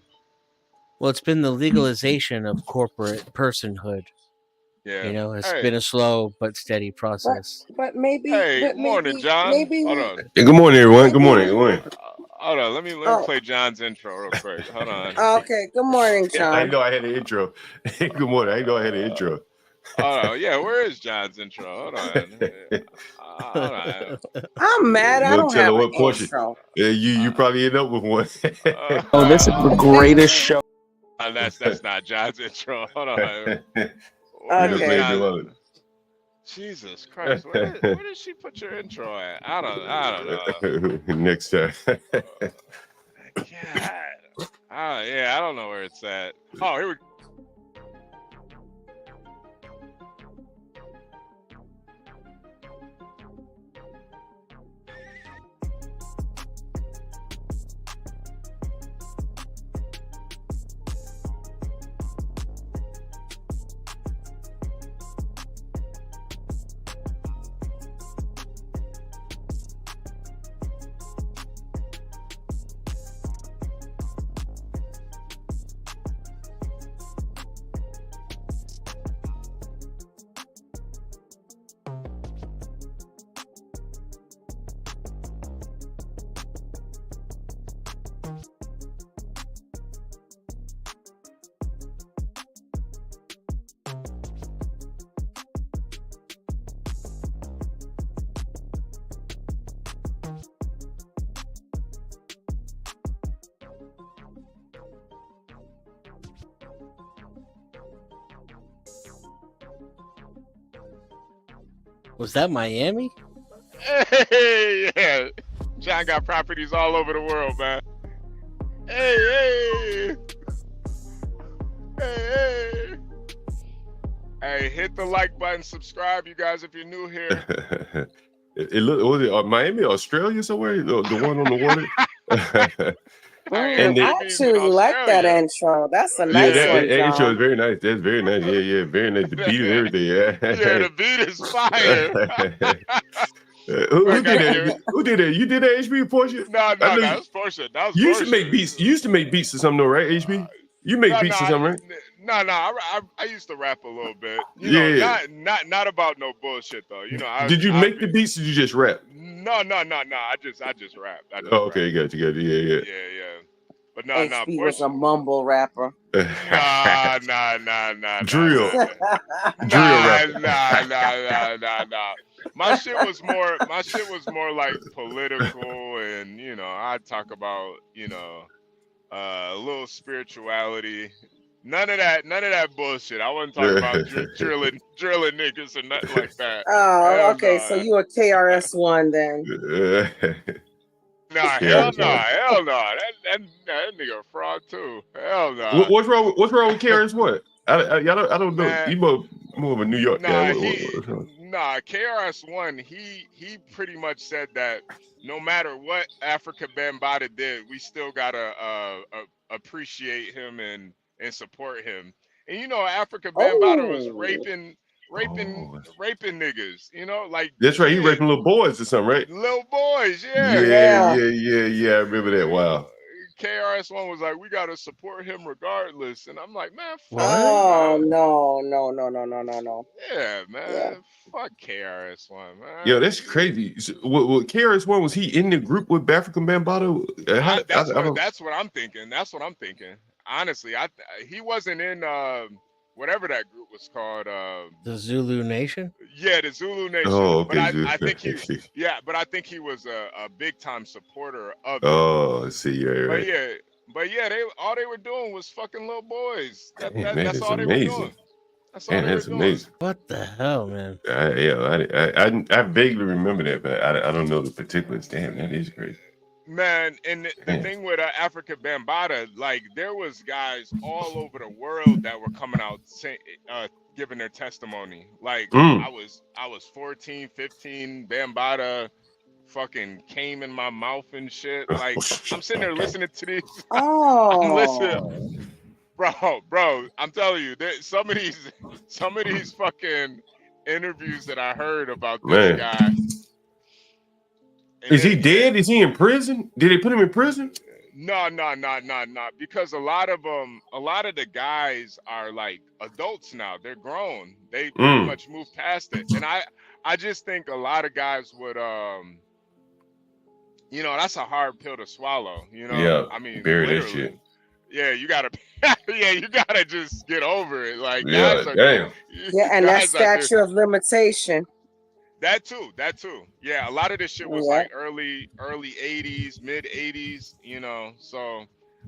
Well, it's been the legalization of corporate personhood. Yeah, it's been a slow but steady process. But maybe. Hey, but morning, maybe, John. Maybe Hold on. Hey, good morning, everyone. Good morning. Good morning. Hold on. Let me play John's intro real quick. Hold on. Okay. Good morning, John. I know I had an intro. Good morning. I know I had an intro. Oh yeah, where is John's intro? Hold on. Hold on. I'm mad. I don't have an intro. Yeah, you probably end up with one. This is the greatest show. That's not John's intro. Hold on. Okay. Jesus Christ, where did she put your intro at? I don't know. Next time. God. I don't know where it's at. Oh, here we go. Was that Miami? Hey, yeah. John got properties all over the world, man. Hey. Hey, hit the like button, subscribe, you guys, if you're new here. It look, was it Miami, Australia somewhere? The one on the water? I actually like that intro. That's a nice one, that intro John. is very nice. That's very nice. Yeah, very nice. The beat and everything. Yeah, the beat is fire. Who did that? Who did that? You did that, HB portion? No, that was Portia. You used to make beats. You used to make beats or something, though, right, HB? You make beats or something, right? No, I used to rap a little bit. You know, not about no bullshit though. You know, did you make the beats? Or did you just rap? No. I just rap. Okay, got you. Yeah. But no, HB was a mumble rapper. Nah. Drill rapper. Nah. My shit was more like political, and you know, I'd talk about a little spirituality. None of that bullshit. I wasn't talking about drilling niggas and nothing like that. Oh, okay. So you a KRS-One then? Hell no. That nigga a fraud too. Hell no. What's wrong with KRS-One? I don't know. He more of a New York guy. KRS-One. He pretty much said that no matter what Africa Bambaataa did, we still gotta appreciate him and support him. And you know, Africa Bambaataa was raping niggas. You know, like that's right. He raping little boys or something, right? Little boys, yeah. I remember that. Wow. KRS-One was like, we gotta support him regardless, and I'm like, man, fuck. Oh no. Yeah, man, fuck KRS-One, man. Yo, that's crazy. So, what KRS-One, was he in the group with African Bambaataa? That's what I'm thinking. Honestly, he wasn't in whatever that group was called. The Zulu Nation. Yeah, the Zulu Nation. Oh, okay. But I think he was a big time supporter of it. Oh, I see. Right. But all they were doing was fucking little boys. That's all they were doing. That's all they were doing. Amazing. What the hell, man? I vaguely remember that, but I don't know the particulars. Damn, that is crazy. Man, and the thing with Africa Bambaataa, like there was guys all over the world that were coming out giving their testimony. Like I was 14, 15, Bambaataa fucking came in my mouth and shit. Like I'm sitting there listening to these. I'm listening. Bro, I'm telling you, some of these fucking interviews that I heard about this guy. Is he dead? Is he in prison? Did they put him in prison? No. Because a lot of the guys are like adults now. They're grown. They pretty much moved past it. And I just think a lot of guys would that's a hard pill to swallow. You know? Yeah. I mean, bury that shit. Yeah, you gotta just get over it. Like damn. And that statute of limitation. That too. Yeah, a lot of this shit was like early 80s, mid 80s, so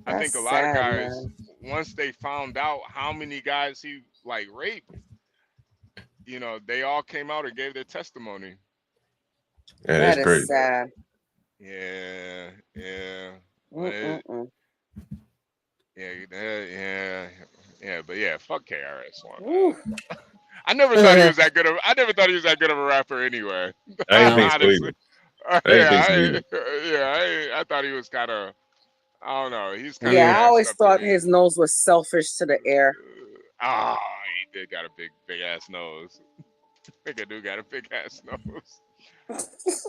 I think a lot of guys, once they found out how many guys he like raped, they all came out and gave their testimony. Yeah, that's crazy. Sad. Yeah. But yeah, fuck KRS-One. I never thought he was that good of. I never thought he was that good of a rapper anyway. I thought he was kind of. I don't know. He's kind of. Yeah, I always thought his nose was selfish to the air. He did got a big ass nose. Nigga dude got a big ass nose.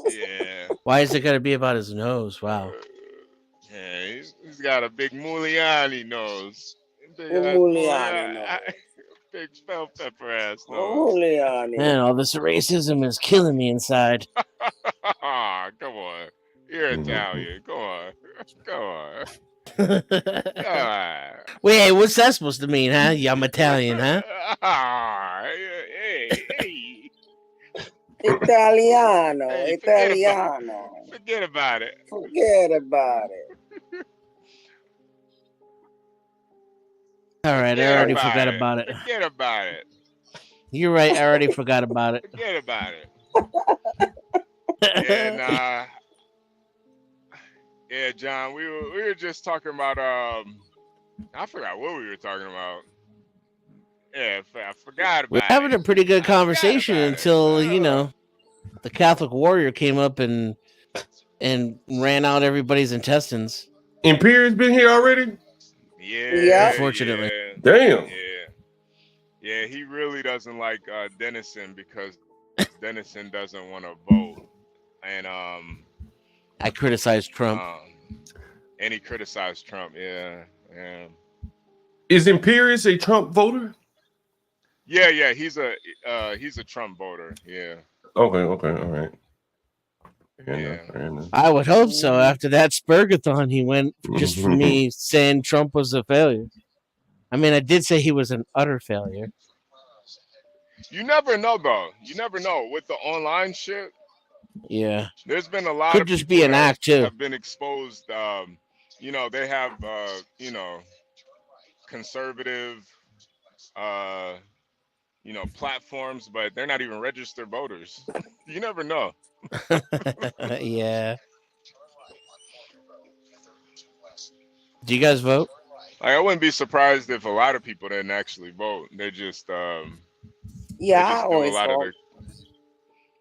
Yeah. Why is it gotta be about his nose? Wow. Yeah, he's got a big Muliani nose. Big bell pepper ass nose. Man, all this racism is killing me inside. Come on. You're Italian. Go on. Wait, what's that supposed to mean, huh? I'm Italian, huh? Hey. Italiano. Forget about it. All right, I already forgot about it. Forget about it. You're right, I already forgot about it. Forget about it. Yeah, yeah, John, we were just talking about I forgot what we were talking about. Yeah, I forgot We're about having it. a pretty good I forgot conversation about it. until the Catholic warrior came up and ran out everybody's intestines. Imperious been here already? Yeah, Unfortunately. yeah, Damn. yeah. He really doesn't like Denison because Denison doesn't want to vote, and I criticized Trump. And he criticized Trump. Yeah. Is Imperious a Trump voter? Yeah. He's a Trump voter. Yeah. Okay, all right. Yeah. Fair enough. I would hope so. After that Spurgathon, he went just for me saying Trump was a failure. I mean, I did say he was an utter failure. You never know, though. You never know with the online shit. Yeah, there's been a lot could of just people be an that act too. have been exposed. They have conservative platforms, but they're not even registered voters. You never know. Yeah. Do you guys vote? I wouldn't be surprised if a lot of people didn't actually vote. They just I always vote.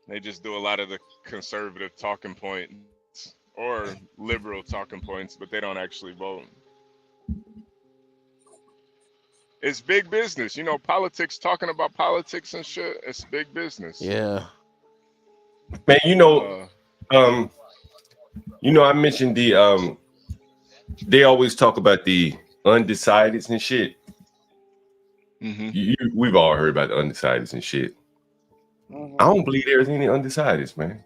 They just do a lot of the conservative talking points or liberal talking points, but they don't actually vote. It's big business, politics, talking about politics and shit. It's big business. Yeah. Man, I mentioned the they always talk about the undecideds and shit. Mm-hmm. We've all heard about the undecideds and shit. Mm-hmm. I don't believe there's any undecideds, man.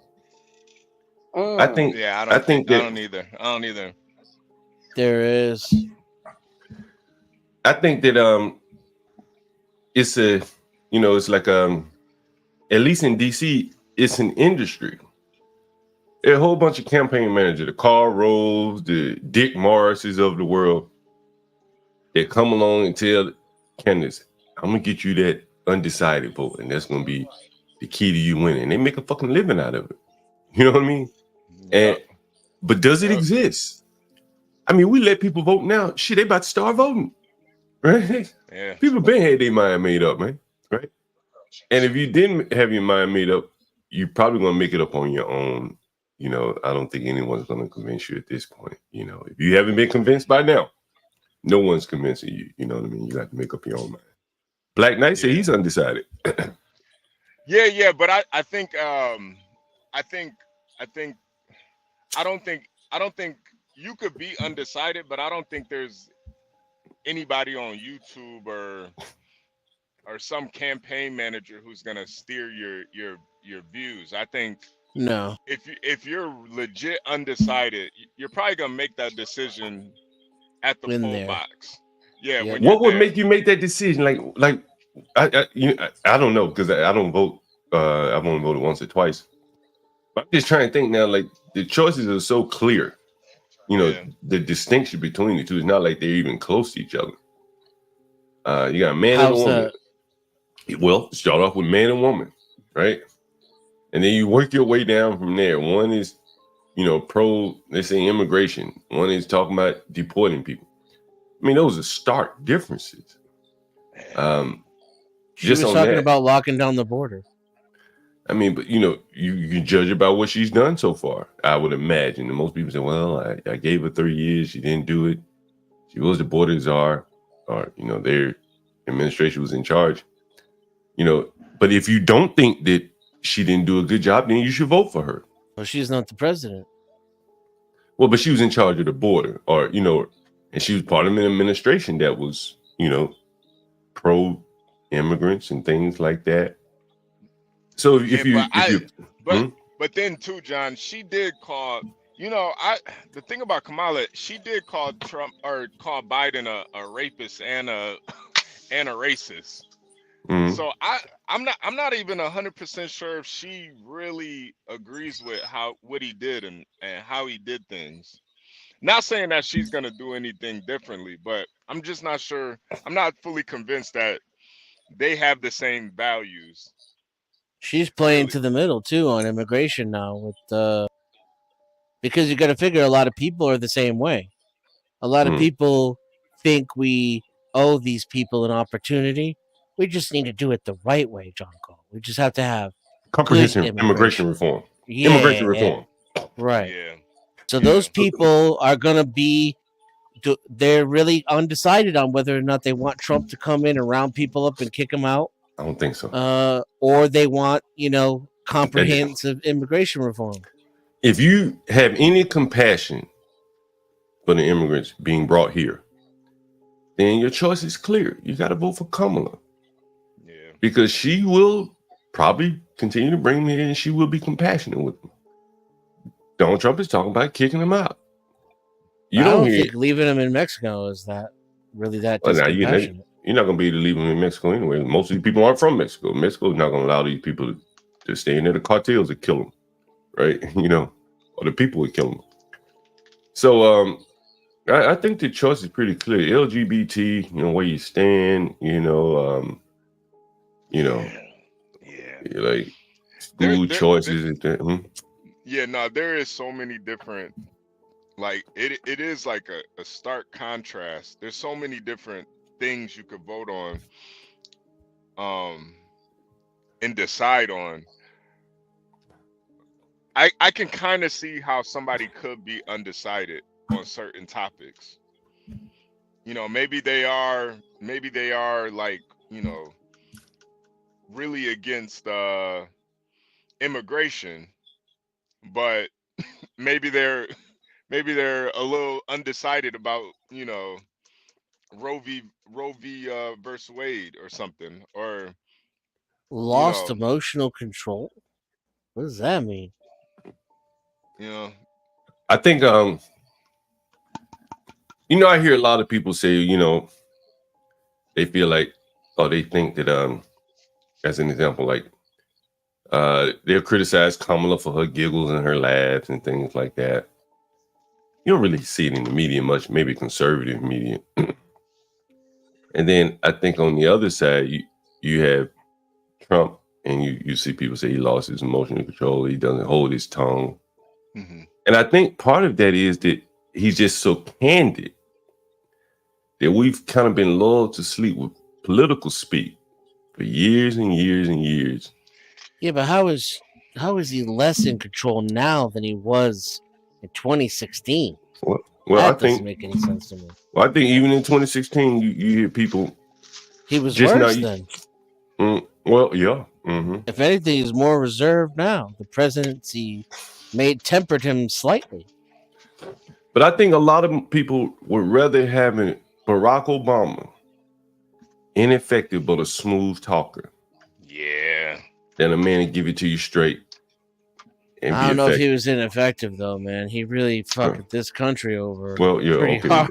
I think. Yeah, I think that. I don't either. There is. I think that it's it's like at least in DC, it's an industry. A whole bunch of campaign managers, the Carl Rove, the Dick Morrises of the world, that come along and tell candidates, I'm gonna get you that undecided vote, and that's gonna be the key to you winning. And they make a fucking living out of it. You know what I mean? But does it exist? I mean, we let people vote now. Shit, they about to start voting. Right? Yeah. People been had their mind made up, man. Right? And if you didn't have your mind made up, you're probably gonna make it up on your own. I don't think anyone's gonna convince you at this point. If you haven't been convinced by now, no one's convincing you. You know what I mean? You got to make up your own mind. Black Knight said he's undecided. Yeah, but I don't think you could be undecided, but I don't think there's anybody on YouTube or some campaign manager who's gonna steer your views. I think no. If you're legit undecided, you're probably gonna make that decision at the poll box. Yeah. What would make you make that decision? Like I don't know, because I don't vote. I've only voted once or twice. But I'm just trying to think now. Like, the choices are so clear. The distinction between the two is not like they're even close to each other. You got a man and a woman. Well, start off with man and woman, right? And then you work your way down from there. One is, pro, let's say, immigration. One is talking about deporting people. I mean, those are stark differences. She was talking about locking down the border. I mean, but you judge about what she's done so far. I would imagine. And most people say, well, I gave her 3 years. She didn't do it. She was the border czar, or, their administration was in charge. But if you don't think that she didn't do a good job, then you should vote for her. Well, she's not the president. Well, but she was in charge of the border, or, and she was part of an administration that was, pro immigrants and things like that. So but then too, John, she did call, the thing about Kamala, she did call Trump or call Biden a rapist and a racist. Mm-hmm. So I'm not even 100% sure if she really agrees with what he did and how he did things. Not saying that she's gonna do anything differently, but I'm just not sure. I'm not fully convinced that they have the same values. She's playing to the middle too on immigration now with because you got to figure a lot of people are the same way. A lot of people think we owe these people an opportunity. We just need to do it the right way, John Cole. We just have to have comprehensive good immigration reform. Yeah, Immigration reform. Right. Yeah. So those people are going to be, they're really undecided on whether or not they want Trump to come in and round people up and kick them out. I don't think so. Or they want, comprehensive immigration reform. If you have any compassion for the immigrants being brought here, then your choice is clear. You got to vote for Kamala. Yeah. Because she will probably continue to bring them in and she will be compassionate with them. Donald Trump is talking about kicking them out. I don't think leaving them in Mexico is that really that dispassionate. You're not going to be able to leave them in Mexico anyway. Most of these people aren't from Mexico. Mexico is not going to allow these people to stay in there. The cartels would kill them, right? Or the people would kill them. So I think the choice is pretty clear. LGBT, where you stand, like school choices. Yeah, no, there is so many different, like it is like a stark contrast. There's so many different things you could vote on and decide on. I can kind of see how somebody could be undecided on certain topics. Maybe they are like, really against immigration, but maybe they're a little undecided about, Roe v. versus Wade or something, or lost emotional control. What does that mean? I think I hear a lot of people say, they feel like, or they think that as an example, like they'll criticize Kamala for her giggles and her laughs and things like that. You don't really see it in the media much, maybe conservative media. And then I think on the other side, you have Trump, and you see people say he lost his emotional control. He doesn't hold his tongue. Mm-hmm. And I think part of that is that he's just so candid that we've kind of been lulled to sleep with political speak for years and years and years. Yeah, but how is he less in control now than he was in 2016? Well, that doesn't make any sense to me. Well, I think even in 2016, you hear people. He was just worse then. Well, yeah. Mm-hmm. If anything, he's more reserved now. The presidency tempered him slightly. But I think a lot of people would rather have Barack Obama, ineffective but a smooth talker. Yeah. Than a man to give it to you straight. I don't know if he was ineffective though, man. He really fucked this country over. Well, yeah, pretty hard.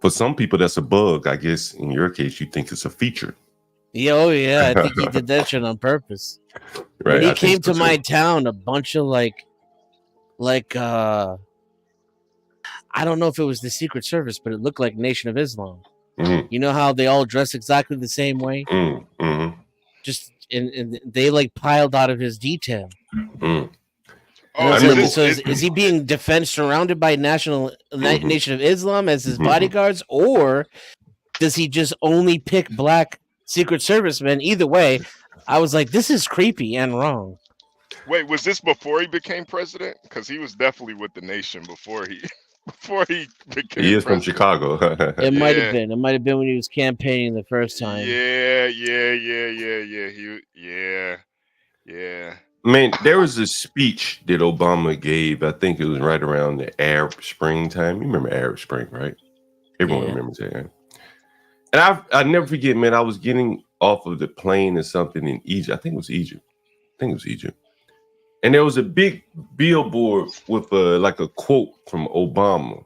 For some people, that's a bug. I guess in your case, you think it's a feature. Yeah, oh yeah, I think he did that shit on purpose. Right. When he came to my town, a bunch of like I don't know if it was the Secret Service, but it looked like Nation of Islam. Mm-hmm. You know how they all dress exactly the same way? Mm-hmm. Just and they like piled out of his detail. Mm-hmm. Is he being surrounded by Nation of Islam as his bodyguards, or does he just only pick black Secret Service men? Either way, I was like, this is creepy and wrong. Wait, was this before he became president? Because he was definitely with the nation before he became He is president. from Chicago. It might have been. It might have been when he was campaigning the first time. Yeah. Man, there was a speech that Obama gave. I think it was right around the Arab Spring time. You remember Arab Spring, right? Everyone remembers that. Right? And I never forget, man, I was getting off of the plane or something in Egypt. I think it was Egypt. And there was a big billboard with a quote from Obama.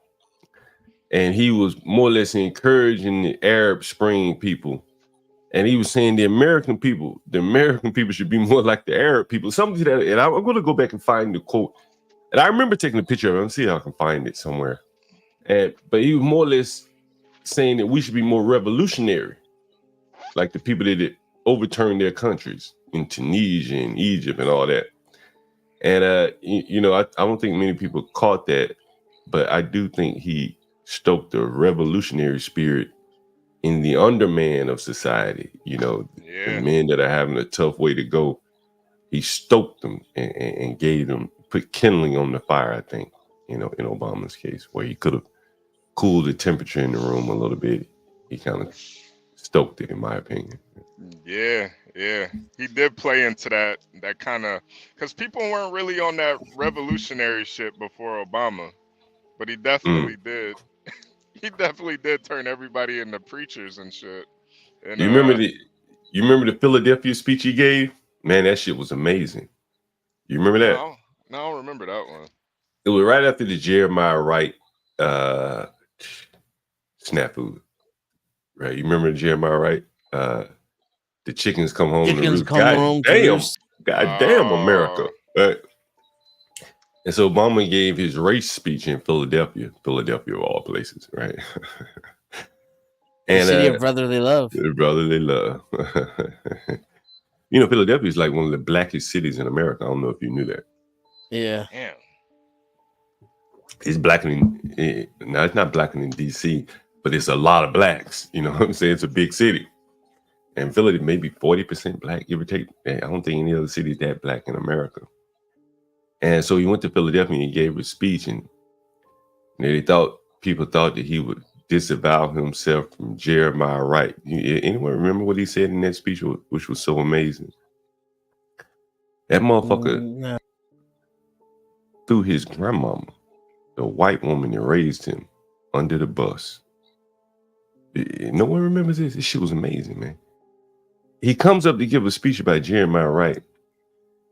And he was more or less encouraging the Arab Spring people. And he was saying the American people should be more like the Arab people. Something to that. And I'm going to go back and find the quote. And I remember taking a picture of it. Let me see if I can find it somewhere. But he was more or less saying that we should be more revolutionary. like the people that overturned their countries in Tunisia and Egypt and all that. And I don't think many people caught that, but I do think he stoked the revolutionary spirit in the underman of society. The men that are having a tough way to go. He stoked them and gave them, put kindling on the fire, I think, in Obama's case, where he could have cooled the temperature in the room a little bit. He kind of stoked it, in my opinion. Yeah. He did play into that kind of, because people weren't really on that revolutionary shit before Obama, but he definitely did. He definitely did turn everybody into preachers and shit. And, you remember the Philadelphia speech he gave? Man, that shit was amazing. You remember that? No, I don't remember that one. It was right after the Jeremiah Wright snafu. Right? You remember the Jeremiah Wright? The chickens come home. Chickens come home. God damn, America. Right? And so Obama gave his race speech in Philadelphia of all places, right? And the city of brotherly love. Brotherly love. Philadelphia is like one of the blackest cities in America. I don't know if you knew that. Yeah. Damn. It's blacker than, now it's not blacker than DC, but it's a lot of blacks. You know what I'm saying? It's a big city. And Philly may be 40% black, give or take. I don't think any other city is that black in America. And so he went to Philadelphia and he gave a speech, and people thought that he would disavow himself from Jeremiah Wright. Anyone remember what he said in that speech, which was so amazing? That motherfucker threw his grandmama, the white woman that raised him, under the bus. No one remembers this. This shit was amazing, man. He comes up to give a speech about Jeremiah Wright.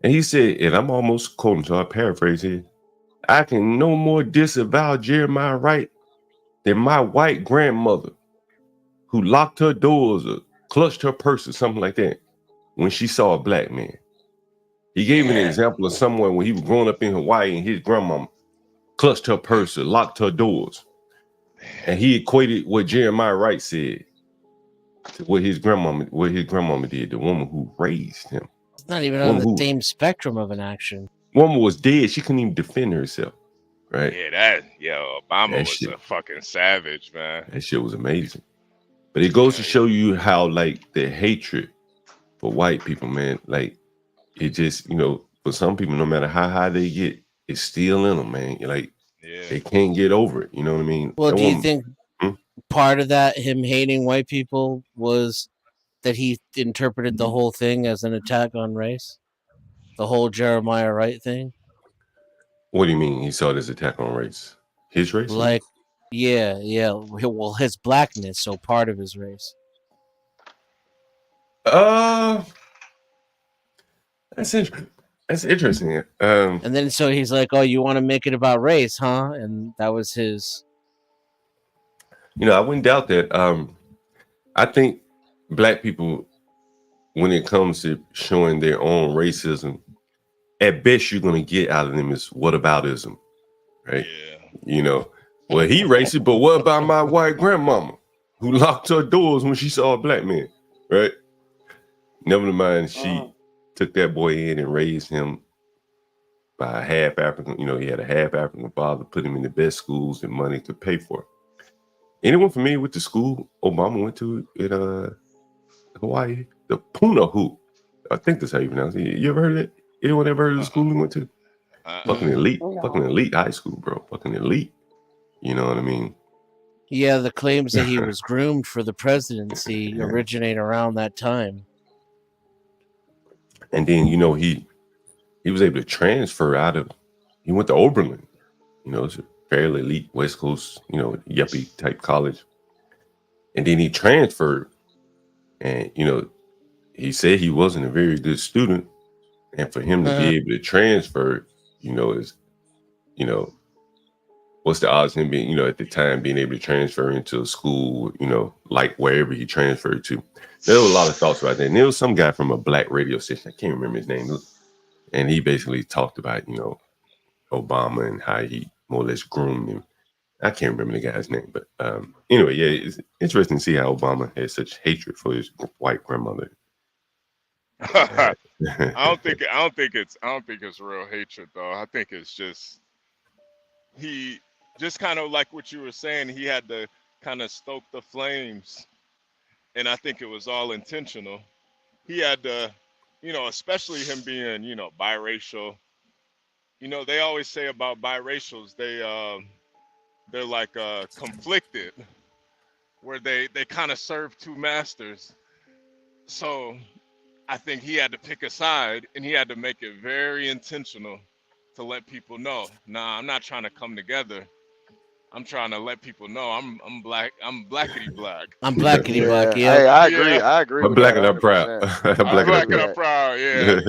And he said, and I'm almost quoting, so I paraphrase here, I can no more disavow Jeremiah Wright than my white grandmother who locked her doors or clutched her purse or something like that when she saw a black man. He gave an example of someone when he was growing up in Hawaii and his grandmama clutched her purse or locked her doors. And he equated what Jeremiah Wright said to what his grandmama did, the woman who raised him. It's not even on the same spectrum of an action. Woman was dead. She couldn't even defend herself. Right? Obama was a fucking savage, man. That shit was amazing. But it goes to show you how, like, the hatred for white people, man, like, it just, for some people, no matter how high they get, it's still in them, man. Like, they can't get over it. You know what I mean? Well, do you think part of that, him hating white people, was that he interpreted the whole thing as an attack on race? The whole Jeremiah Wright thing? What do you mean he saw this attack on race? His race? Like, yeah. Well, his blackness, so part of his race. That's interesting. And then so he's like, "Oh, you want to make it about race, huh?" And that was his. I wouldn't doubt that. I think black people, when it comes to showing their own racism, at best you're gonna get out of them is whataboutism, right? Well, he racist, but what about my white grandmama who locked her doors when she saw a black man, right? Never mind, she took that boy in and raised him by a half African. He had a half African father, put him in the best schools that money could pay for. Anyone familiar with the school Obama went to in Hawaii? The Punahou. I think that's how you pronounce it. You ever heard of it? Anyone ever heard of the school he went to? Fucking elite. Fucking elite high school, bro. Fucking elite. You know what I mean? Yeah, the claims that he was groomed for the presidency originate around that time. And then, he was able to transfer he went to Oberlin. It's a fairly elite West Coast, yuppie type college. And then he transferred. And, he said he wasn't a very good student. And for him to be able to transfer, is, what's the odds of him being, at the time being able to transfer into a school, like wherever he transferred to. There were a lot of thoughts about that. And there was some guy from a black radio station, I can't remember his name, and he basically talked about, Obama and how he more or less groomed him I can't remember the guy's name, but anyway, yeah, it's interesting to see how Obama has such hatred for his white grandmother. I don't think it's real hatred though. I think it's just he just kind of like what you were saying. He had to kind of stoke the flames, and I think it was all intentional. He had to, especially him being, biracial. They always say about biracials, they're like conflicted, where they kind of serve two masters. So I think he had to pick a side, and he had to make it very intentional to let people know, nah, I'm not trying to come together. I'm trying to let people know I'm black. I'm blackety black. I'm blackety black. Yeah. Hey, I agree. I agree. I'm with black that and I'm proud. 100%. I'm black and I'm proud. Yeah.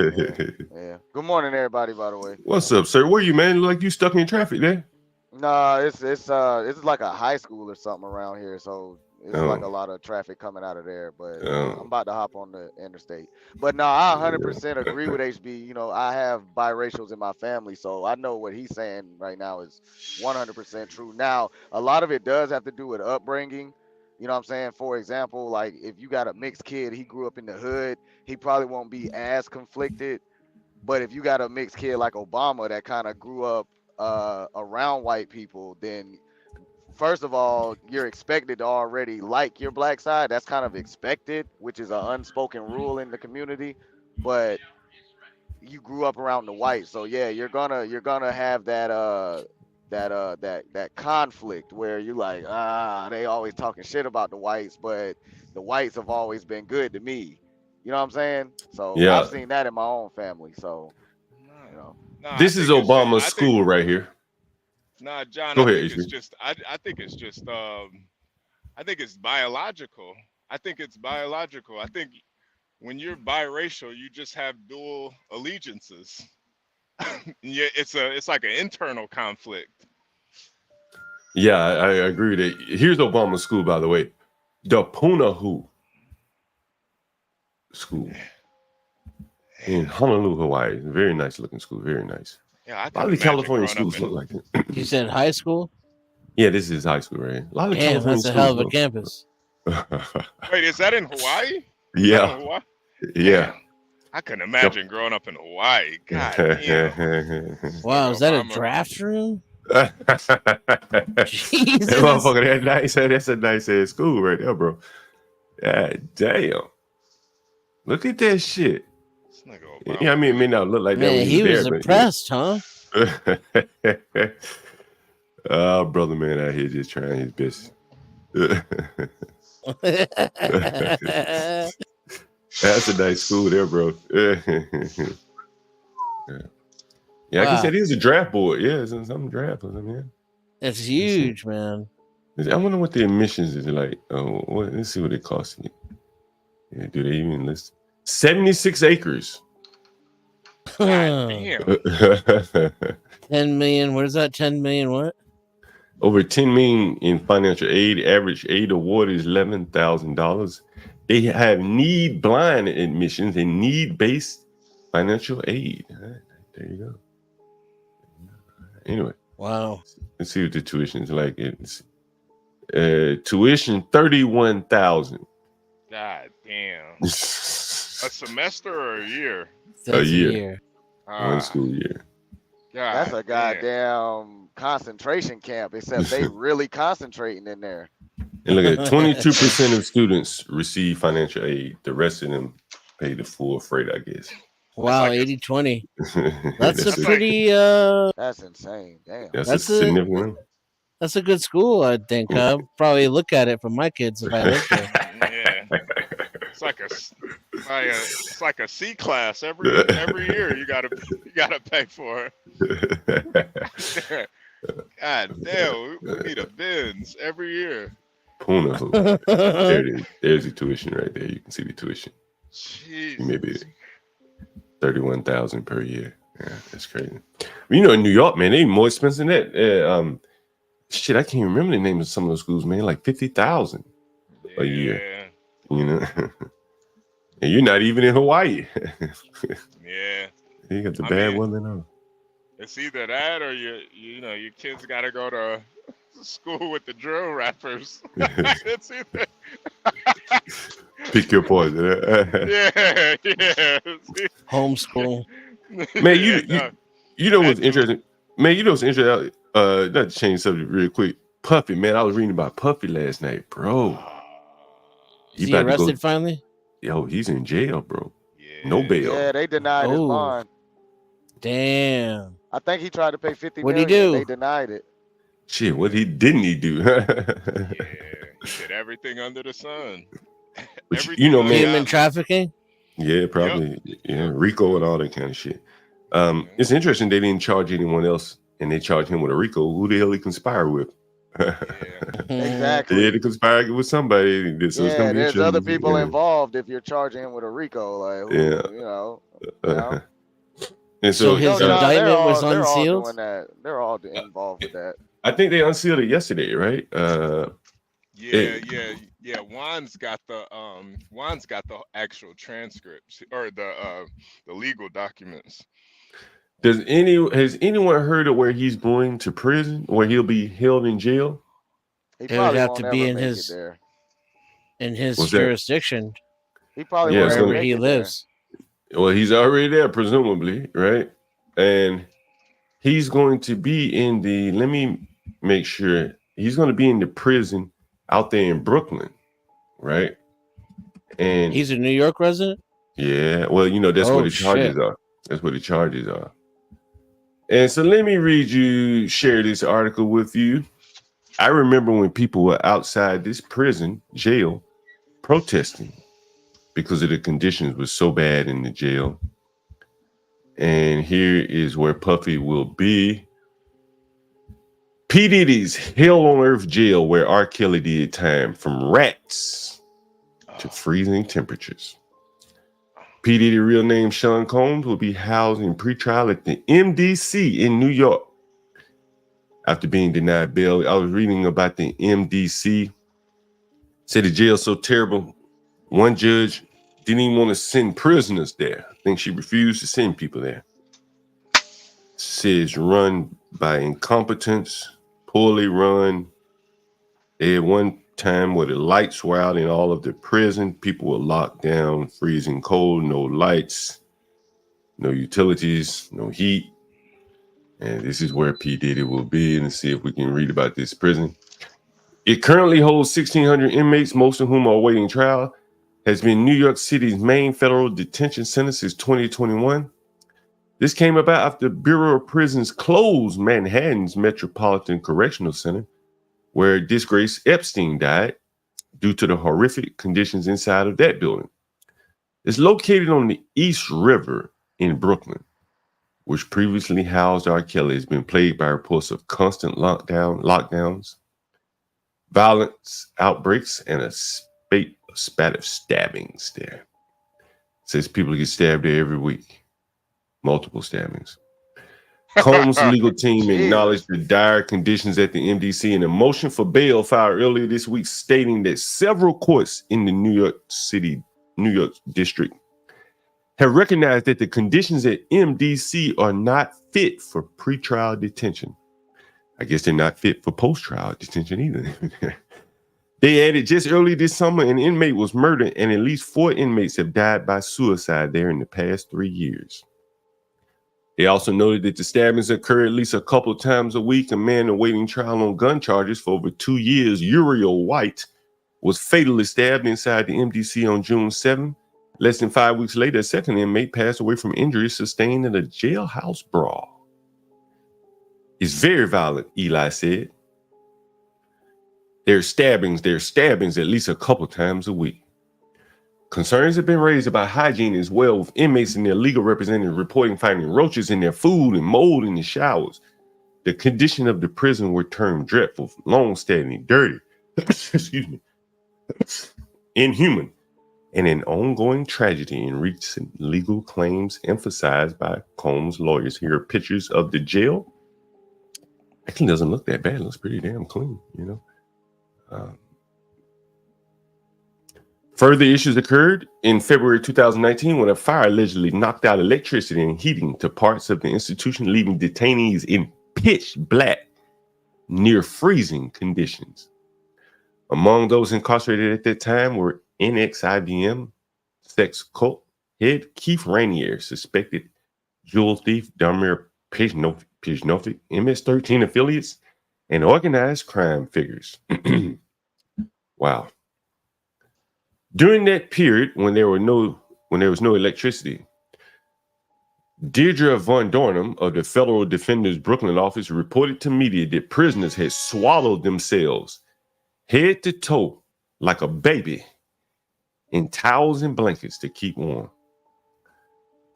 Yeah. Good morning, everybody. By the way. What's up, sir? Where you, man? You look like you stuck in traffic there. Nah, it's like a high school or something around here, so it's like a lot of traffic coming out of there. But I'm about to hop on the interstate. But no, I 100% agree with HB. I have biracials in my family, so I know what he's saying right now is 100% true. Now, a lot of it does have to do with upbringing. You know what I'm saying? For example, like if you got a mixed kid, he grew up in the hood, he probably won't be as conflicted. But if you got a mixed kid like Obama that kind of grew up around white people, then first of all, you're expected to already like your black side. That's kind of expected, which is an unspoken rule in the community. But you grew up around the whites, so yeah, you're gonna have that conflict where you're like, they always talking shit about the whites, but the whites have always been good to me. You know what I'm saying? So Yeah. I've seen that in my own family. So This is Obama's school right here. Nah, John. Go I ahead, think it's just. I think it's just. I think it's biological. I think when you're biracial, you just have dual allegiances. Yeah, it's like an internal conflict. Yeah, I agree with that. Here's Obama's school, by the way, the Punahou School in Honolulu, Hawaii. Very nice looking school. Very nice. Yeah, a lot of the California schools look like it. You said high school? Yeah, this is high school, right? A lot of Damn, California that's a hell of a schools, campus. Wait, is that in Hawaii? Yeah. Hawaii? Yeah. Damn. I couldn't imagine growing up in Hawaii. God damn. Wow, is that a draft room? Jesus. That motherfucker, that's a nice ass school right there, bro. God damn. Look at that shit. Yeah, I mean, it may not look like that. Man, he was impressed, huh? Oh, brother, man, out here just trying his best. That's a nice school there, bro. Yeah, I guess that is a draft board. Yeah, it's some draft. Man. It's huge, man. I wonder what the admissions is like. Oh, let's see what it costs you. Yeah, do they even list 76 acres? God damn. 10 million. What is that? 10 million what? Over 10 million in financial aid. Average aid award is $11,000. They have need blind admissions and need based financial aid. There you go. Anyway. Wow. Let's see what the tuition is like. It's tuition $31,000. God damn. A semester or a year? A year. One school year. God, that's a goddamn concentration camp, except they really concentrating in there. And look at 22% of students receive financial aid. The rest of them pay the full freight, I guess. Wow, like 80-20. That's a pretty that's insane. Damn. That's a significant. That's a good school, I think. I'll probably look at it for my kids if I live there. Yeah. It's like a C class every year. You gotta pay for it. God damn, we need a Benz every year. Puna. There it is. There's the tuition right there. You can see the tuition. Jesus. Maybe $31,000 per year. Yeah, that's crazy. You know, in New York, man, they more expensive than that. Shit, I can't remember the name of some of those schools, man. Like $50,000 a year. You know, and you're not even in Hawaii. Yeah, you got the bad weather now. It's either that or your kids got to go to School with the drill rappers. It's either. Pick your poison. Yeah. Homeschool. Man, you know what's interesting? Man, you know what's interesting? Not to change subject real quick. Puffy, man, I was reading about Puffy last night, bro. Is he arrested finally? Yo, he's in jail, bro. Yeah. No bail. Yeah, they denied his bond. Damn. I think he tried to pay $50 million. What'd he do? They denied it. Shit, what didn't he do? He did everything under the sun. You know, man. Human trafficking? Yeah, probably. Yep. Yeah, RICO and all that kind of shit. It's interesting they didn't charge anyone else, and they charged him with a RICO. Who the hell he conspired with? Exactly. They had to conspire with somebody. So there's other people involved if you're charging him with a RICO. Like, you know. And so his indictment was unsealed? They're all involved with that. I think they unsealed it yesterday, right? Yeah. Juan's got the actual transcripts or the legal documents. Has anyone heard of where he's going to prison, where he'll be held in jail? It would have to be in his jurisdiction. He probably wherever he lives. Well, he's already there, presumably, right? And he's going to be in the. Let me make sure. He's going to be in the prison out there in Brooklyn, right? And he's a New York resident? Yeah. Well, you know, that's what the charges are. That's what the charges are. And so let me share this article with you. I remember when people were outside this jail, protesting because of the conditions were so bad in the jail. And here is where Puffy will be. P. Diddy's Hell on Earth jail, where R. Kelly did time, from rats to freezing temperatures. P. Diddy, real name Sean Combs, will be housed in pretrial at the MDC in New York after being denied bail. I was reading about the MDC. Said the jail's so terrible, one judge didn't even want to send prisoners there. I think she refused to send people there. Says run by incompetence, poorly run. They had one time where the lights were out in all of the prison. People were locked down, freezing cold, no lights, no utilities, no heat. And this is where P. Diddy will be. And see if we can read about this prison. It currently holds 1,600 inmates, most of whom are awaiting trial. Has been New York City's main federal detention center since 2021. This came about after the Bureau of Prisons closed Manhattan's Metropolitan Correctional Center, where disgraced Epstein died due to the horrific conditions inside of that building. It's located on the East River in Brooklyn, which previously housed R. Kelly. Has been plagued by reports of constant lockdowns, violence outbreaks, and a spat of stabbings there. Says people get stabbed there every week. Multiple stabbings. Combs' legal team acknowledged the dire conditions at the MDC in a motion for bail filed earlier this week, stating that several courts in the New York district have recognized that the conditions at MDC are not fit for pretrial detention. I guess they're not fit for post-trial detention either. They added just early this summer, an inmate was murdered, and at least 4 inmates have died by suicide there in the past 3 years. They also noted that the stabbings occur at least a couple of times a week. A man awaiting trial on gun charges for over 2 years, Uriel White, was fatally stabbed inside the MDC on June 7. Less than 5 weeks later, a second inmate passed away from injuries sustained in a jailhouse brawl. It's very violent, Eli said. There's stabbings at least a couple times a week. Concerns have been raised about hygiene as well, with inmates and their legal representatives reporting finding roaches in their food and mold in the showers. The condition of the prison were termed dreadful, long-standing, dirty, inhuman, and an ongoing tragedy in recent legal claims emphasized by Combs' lawyers. Here are pictures of the jail. Actually doesn't look that bad. It looks pretty damn clean, you know. Further issues occurred in February 2019 when a fire allegedly knocked out electricity and heating to parts of the institution, leaving detainees in pitch black near freezing conditions. Among those incarcerated at that time were NX-IBM sex cult head Keith Rainier, suspected jewel thief Damir Piznovic, MS-13 affiliates, and organized crime figures. Wow. During that period, when there was no electricity, Deirdre Von Dornum of the Federal Defender's Brooklyn office reported to media that prisoners had swallowed themselves head to toe like a baby in towels and blankets to keep warm.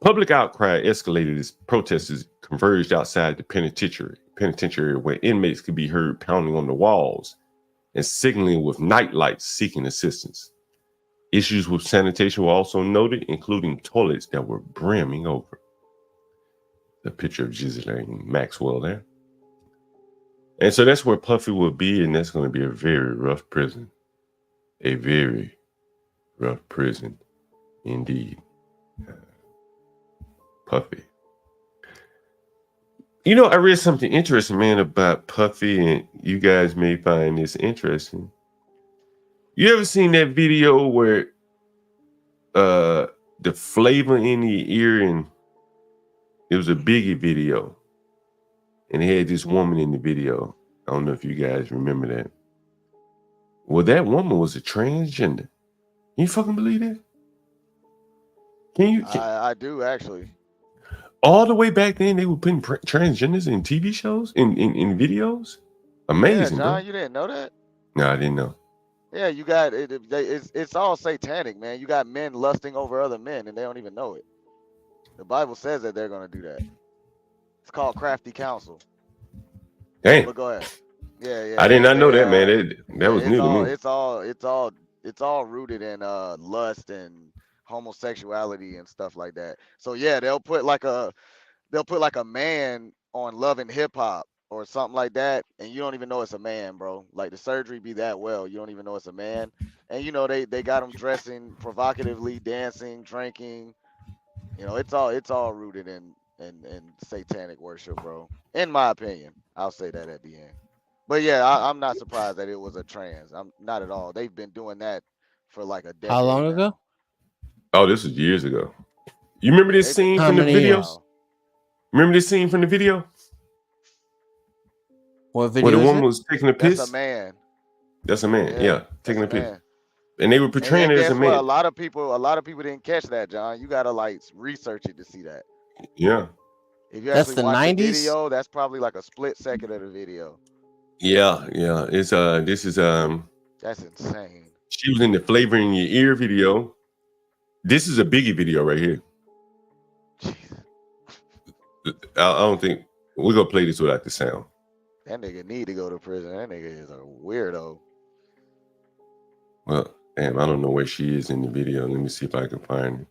Public outcry escalated as protesters converged outside the penitentiary where inmates could be heard pounding on the walls and signaling with night lights seeking assistance. Issues with sanitation were also noted, including toilets that were brimming over. The picture of Ghislaine Maxwell there. And so that's where Puffy will be, and that's going to be a very rough prison. A very rough prison indeed. Puffy. You know, I read something interesting, man, about Puffy, and you guys may find this interesting. You ever seen that video where the flavor in the ear, and it was a Biggie video, and it had this woman in the video. I don't know if you guys remember that. Well, that woman was a transgender. Can you fucking believe that? I do, actually. All the way back then, they were putting transgenders in TV shows, in videos. Amazing, yeah, John, bro. You didn't know that? No, I didn't know. Yeah, you got it. It's all satanic, man. You got men lusting over other men, and they don't even know it. The Bible says that they're going to do that. It's called crafty counsel. Damn. But go ahead. Yeah. I did not know that, man. That was new to me. It's all rooted in lust and homosexuality and stuff like that. So yeah, they'll put like a man on Love and Hip Hop or something like that, and you don't even know it's a man, bro. Like the surgery be that well, you don't even know it's a man. And you know they got them dressing provocatively, dancing, drinking. You know, it's all rooted in satanic worship, bro. In my opinion, I'll say that at the end. But yeah, I'm not surprised that it was a trans. I'm not at all. They've been doing that for like a decade. How long ago? Oh, this was years ago. You remember this scene from the videos? Remember this scene from the video? What video? Where the woman was taking a piss? That's a man. That's a man. Yeah, taking a piss. And they were portraying it as a man. A lot of people didn't catch that, John. You gotta like research it to see that. Yeah. If you actually watch the video, that's probably like a split second of the video. Yeah. It's this is That's insane. She was in the Flavor in Your Ear video. This is a Biggie video right here. I don't think we're gonna play this without the sound. That nigga need to go to prison. That nigga is a weirdo. Well, damn, I don't know where she is in the video. Let me see if I can find it.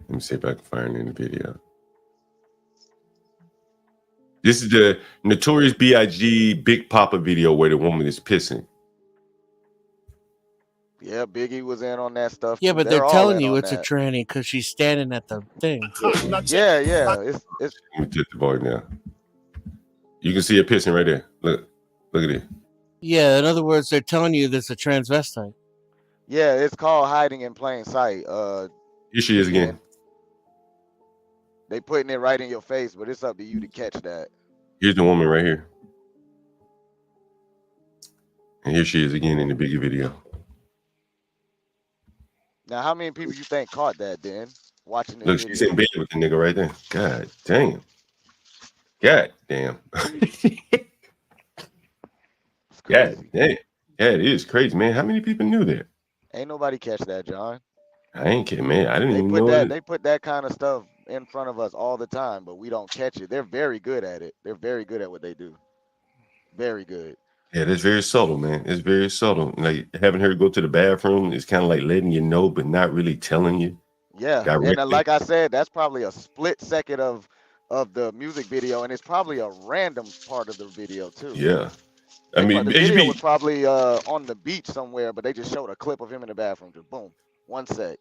Let me see if I can find her in the video. This is the Notorious B.I.G. Big Papa video where the woman is pissing. Yeah, Biggie was in on that stuff. Yeah, too. but they're telling you it's that. a tranny because she's standing at the thing. Yeah. It's. Let me get the boy now. You can see her pissing right there. Look at it. Yeah, in other words, they're telling you there's a transvestite. Yeah, it's called hiding in plain sight. Here she is again. They putting it right in your face, but it's up to you to catch that. Here's the woman right here. And here she is again in the Biggie video. Now, how many people you think caught that, then? Watching this Look, video? she's in bed with the nigga right there. God damn. God damn. God damn. Yeah, it is crazy, man. How many people knew that? Ain't nobody catch that, John. I ain't kidding, man. I didn't even know that. They put that kind of stuff in front of us all the time, but we don't catch it. They're very good at it. They're very good at what they do. Very good. Yeah, that's very subtle, man. It's very subtle. Like having her go to the bathroom is kind of like letting you know, but not really telling you. Yeah, directly. And like I said, that's probably a split second of the music video, and it's probably a random part of the video too. Yeah, I mean, the video was probably on the beach somewhere, but they just showed a clip of him in the bathroom. Just boom, 1 sec.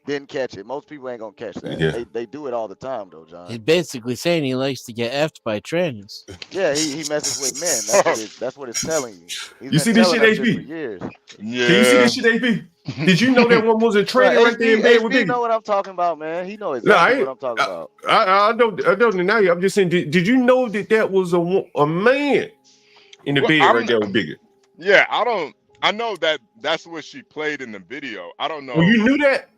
didn't catch it. Most people ain't gonna catch that. Yeah. They do it all the time though, John. He's basically saying he likes to get effed by trans. Yeah, he messes with men. That's what it's telling you. He's You been see this shit, telling us HB? for years. Yeah. Can you see this shit, HB? Did you know that one was a tranny right there in bed with Biggie? know what I'm talking about, man. He knows exactly what I'm talking about. I don't deny you. I'm just saying, did you know that was a man in the bed right there with Biggie? Yeah, I know that's what she played in the video. I don't know. Well, you knew that?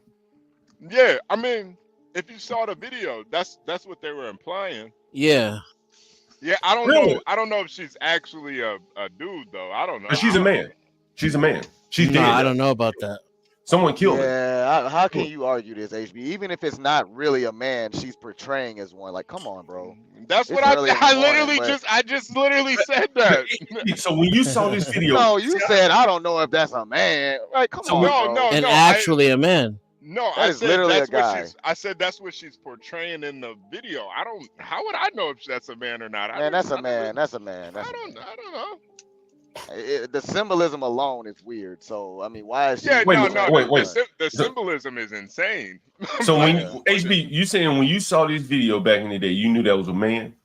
Yeah, I mean, if you saw the video, that's what they were implying. Yeah. Yeah, I don't know. I don't know if she's actually a dude though. I don't know. But she's a man. She's a man. She's dead. I don't know about that. Someone killed her. Yeah, how can you argue this, HB? Even if it's not really a man, she's portraying as one. Like, come on, bro. That's what I just literally said that. So when you saw this video, no, you said I don't know if that's a man. Like, come on, bro. And actually a man. No, that is literally a guy. I said that's what she's portraying in the video. How would I know if that's a man or not? Man, that's a man. That's a man. I don't know. The symbolism alone is weird. So I mean, why is she? Yeah, wait. The symbolism is insane. So when HB, you saying when you saw this video back in the day, you knew that was a man?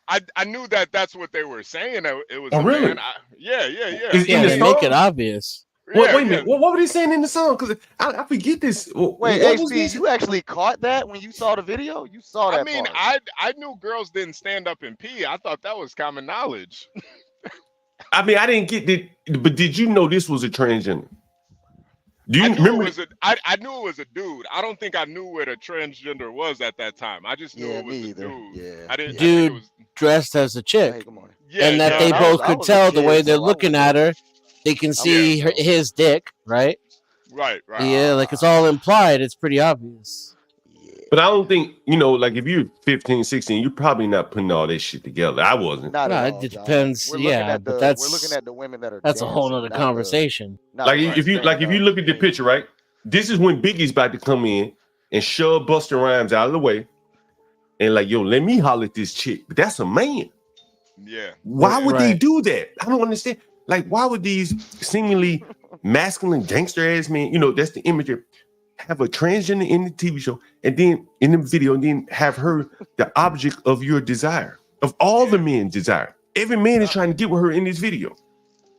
I knew that's what they were saying. It was a really? Man. Yeah. They make it obvious. Wait a minute. What were they saying in the song? Because I forget this. Wait, HB, you actually caught that when you saw the video? You saw that? I mean, part. I knew girls didn't stand up and pee. I thought that was common knowledge. I mean, I didn't get it, but did you know this was a transgender? Do you remember? I knew it was a dude. I don't think I knew what a transgender was at that time. I just knew it was a dude. Yeah. I didn't. Dude dressed as a chick, hey, good morning. and that they both could tell the way they're looking at her. They can see his dick, right? Right. Yeah, like it's all implied. It's pretty obvious. But I don't think, like if you're 15, 16, you're probably not putting all this shit together. I wasn't. No, it depends. But but we're looking at the women that are. That's a whole other conversation. If you look at the picture, right? This is when Biggie's about to come in and shove Busta Rhymes out of the way, and let me holler at this chick. But that's a man. Yeah. Why would they do that? I don't understand. Why would these seemingly masculine gangster ass men, that's the image, have a transgender in the TV show and then in the video and then have her the object of your desire, of all the men's desire. Every man is trying to get with her in this video.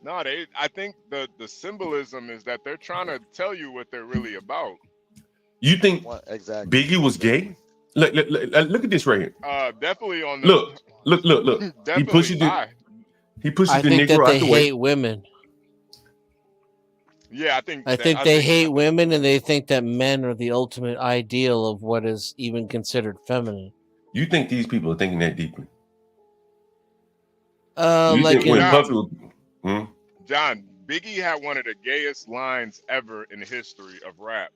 No, I think the symbolism is that they're trying to tell you what they're really about. You think exactly Biggie was gay? Look at this right here. Definitely on the look. He pushes the I think Negro that they out the way. hate women. Yeah, I think they hate women, and they think that men are the ultimate ideal of what is even considered feminine. You think these people are thinking that deeply? John, Biggie had one of the gayest lines ever in the history of rap.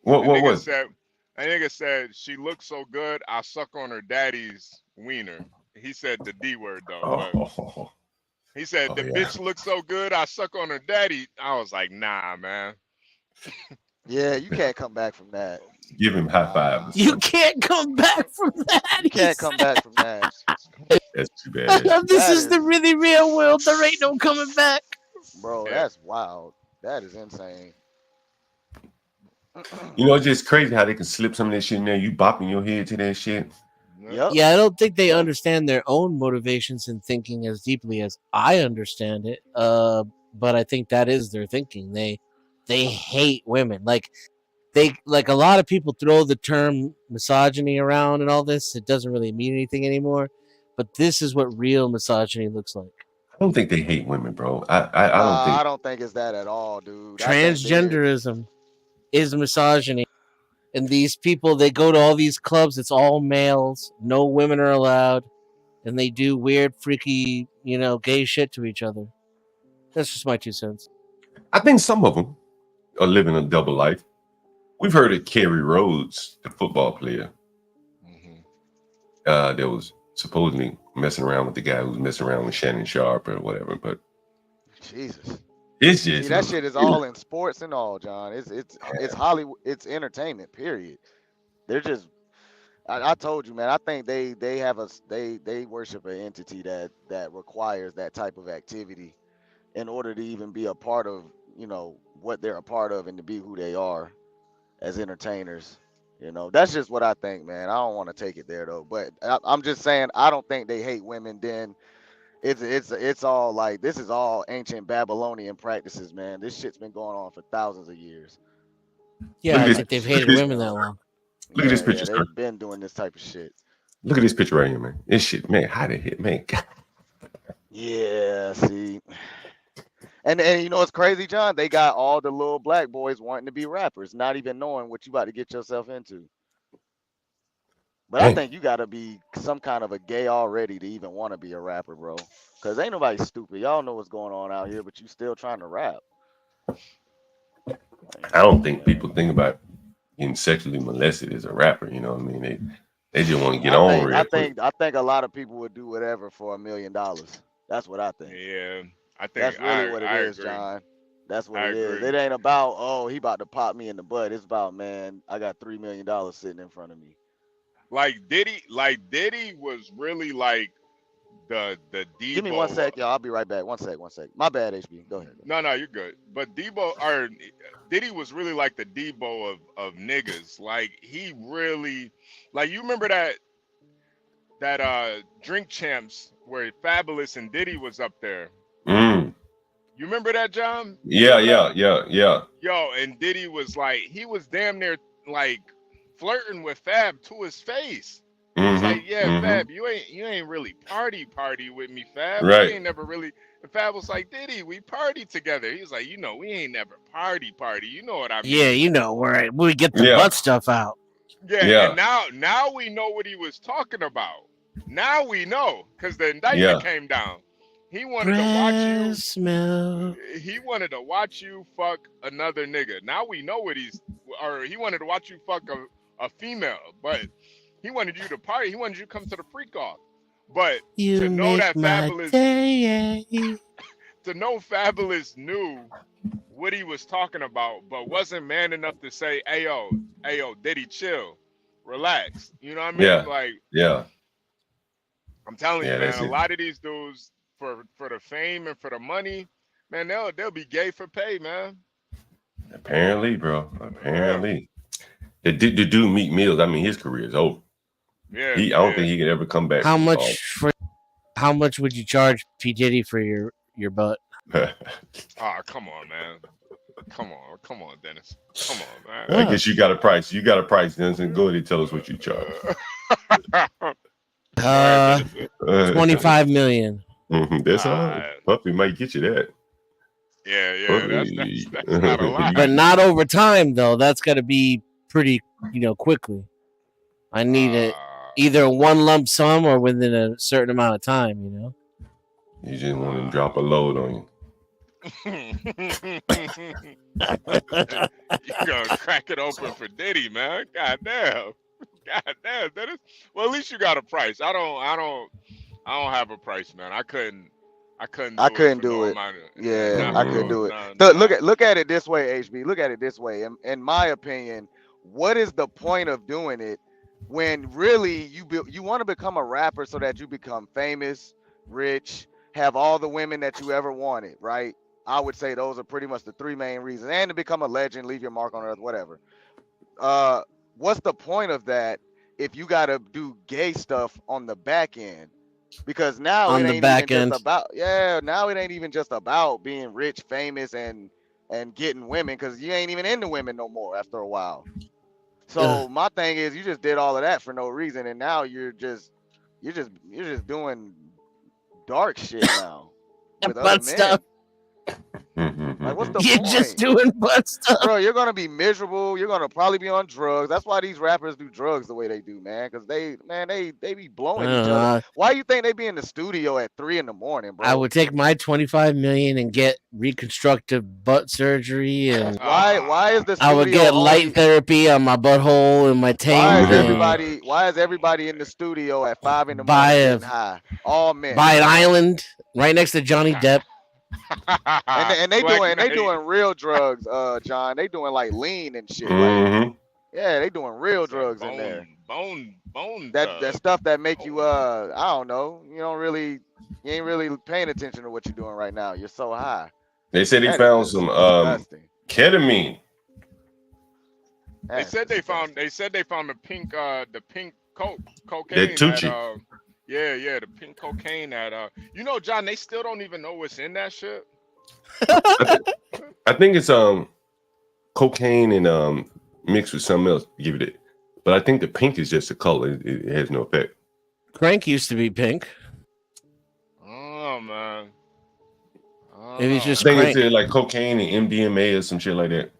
What was it? I think it said, "She looks so good, I suck on her daddy's wiener." He said the D word though. He said, the bitch looks so good, I suck on her daddy. I was like, nah, man. Yeah, you can't come back from that. Give him high five. You can't come back from that. You can't come back from that. That's too bad. This is the really real world. There ain't no coming back. Bro, that's wild. That is insane. It's just crazy how they can slip some of that shit in there. You bopping your head to that shit. Yep. Yeah, I don't think they understand their own motivations and thinking as deeply as I understand it. But I think that is their thinking. They hate women. A lot of people throw the term misogyny around and all this. It doesn't really mean anything anymore. But this is what real misogyny looks like. I don't think they hate women, bro. I don't think it's that at all, dude. Transgenderism is misogyny. And these people, they go to all these clubs. It's all males. No women are allowed. And they do weird, freaky, gay shit to each other. That's just my 2 cents. I think some of them are living a double life. We've heard of Kerry Rhodes, the football player. That was supposedly messing around with the guy who was messing around with Shannon Sharp or whatever. But Jesus. It's just that shit is all in sports and all, John. It's Hollywood. It's entertainment. Period. They're just. I told you, man. I think they worship an entity that requires that type of activity in order to even be a part of what they're a part of and to be who they are. as entertainers. You know, that's just what I think, man. I don't want to take it there though, but I'm just saying I don't think they hate women. Then it's all like this is all ancient Babylonian practices, man. This shit's been going on for thousands of years. Yeah, I think they've hated women that long. Look at this picture, sir. They've been doing this type of shit. Look at this picture right here, man. This shit, man. How did hit, man? God. Yeah, see. And you know what's crazy, John? They got all the little black boys wanting to be rappers, not even knowing what you about to get yourself into. But I think you gotta be some kind of a gay already to even want to be a rapper, bro. Cause ain't nobody stupid. Y'all know what's going on out here, but you still trying to rap. I don't think people think about getting sexually molested as a rapper. You know what I mean? They just want to get on. I think a lot of people would do whatever for $1 million. That's what I think. Yeah, I think that's really what it is, agree. John. That's what it is. It ain't about, oh, he about to pop me in the butt. It's about, man, I got $3 million sitting in front of me. Like Diddy was really like the Debo. Give me 1 sec, y'all. I'll be right back. One sec. My bad, HB. Go ahead. No, you're good. But Diddy was really like the Debo of niggas. Like he really, like you remember that Drink Champs where Fabulous and Diddy was up there. You remember that, John? Yeah. Yo, and Diddy was like, he was damn near like flirting with Fab to his face. He's like, yeah, Fab, you ain't really party with me, Fab. Right. You ain't never really. And Fab was like, Diddy, we party together. He was like, we ain't never party. You know what I mean? Yeah, you know where we get the butt stuff out. Yeah. And now we know what he was talking about. Now we know because the indictment came down. He wanted to watch you. He wanted to watch you fuck another nigga. Now we know what he wanted to watch you fuck a female, but he wanted you to party. He wanted you to come to the freak off. But to know that Fabulous, to know Fabulous knew what he was talking about, but wasn't man enough to say, "Hey yo, Diddy, chill, relax." You know what I mean? Yeah. I'm telling you, man. A lot of these dudes, for the fame and for the money, man, they'll be gay for pay, man. Apparently, bro. Apparently, the dude Meek Mills. I mean, his career is over. Yeah, I don't think he could ever come back. How much would you charge P Diddy for your butt? Come on, man. Come on, Dennis. Come on, man. I guess you got a price. Dennis, and go ahead and tell us what you charge. 25 million. That's all right. Puppy might get you that. Yeah, that's not a lot. But not over time though. That's got to be pretty, quickly. I need it either one lump sum or within a certain amount of time. You just want to drop a load on you. You're gonna crack it open for Diddy, man. God damn, Dennis. Well, at least you got a price. I don't have a price, man. I couldn't do it. Yeah, I couldn't do it. Look at it this way, HB. Look at it this way. In my opinion, what is the point of doing it when really you want to become a rapper so that you become famous, rich, have all the women that you ever wanted, right? I would say those are pretty much the three main reasons. And to become a legend, leave your mark on earth, whatever. What's the point of that if you got to do gay stuff on the back end? Because now it ain't even just about being rich, famous, and getting women, because you ain't even into women no more after a while. So my thing is, you just did all of that for no reason, and now you're just doing dark shit now with other men. Stuff. Like, what's the You're point? just doing butt stuff, bro. You're gonna be miserable. You're gonna probably be on drugs. That's why these rappers do drugs the way they do, man. Because they be blowing each other. Why you think they be in the studio at 3 a.m, bro? I would take my 25 million and get reconstructive butt surgery, and why is the studio I would get light therapy on my butthole and my taint. Why is everybody in the studio at 5 a.m. getting high? All men. Buy an island right next to Johnny Depp. and they doing real drugs, John. They doing like lean and shit. Like, yeah, they doing real drugs in there. Bone. That stuff that make you I don't know. You ain't really paying attention to what you're doing right now. You're so high. They said they found some ketamine. They said they found the pink cocaine That Tucci. the pink cocaine at John, they still don't even know what's in that shit. I think it's cocaine and mixed with something else. Give it it. But I think the pink is just a color. It has no effect. Crank used to be pink. Oh man. Maybe it's just I think crank. it's like cocaine and MDMA or some shit like that.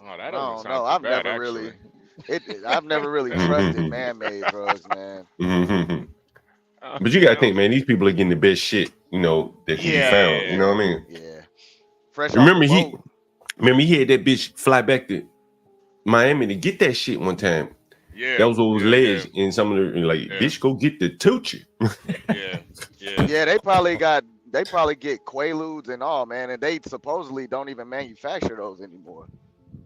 Oh, that doesn't sound too I've bad, never actually. I've never really trusted man-made drugs, man. But you gotta think, man, these people are getting the best shit, that can be found. You know what I mean? Yeah. Fresh. Remember he had that bitch fly back to Miami to get that shit one time. Yeah. That was what was alleged in some of the bitch, go get the Tucci. Yeah, they probably get Quaaludes and all, man, and they supposedly don't even manufacture those anymore.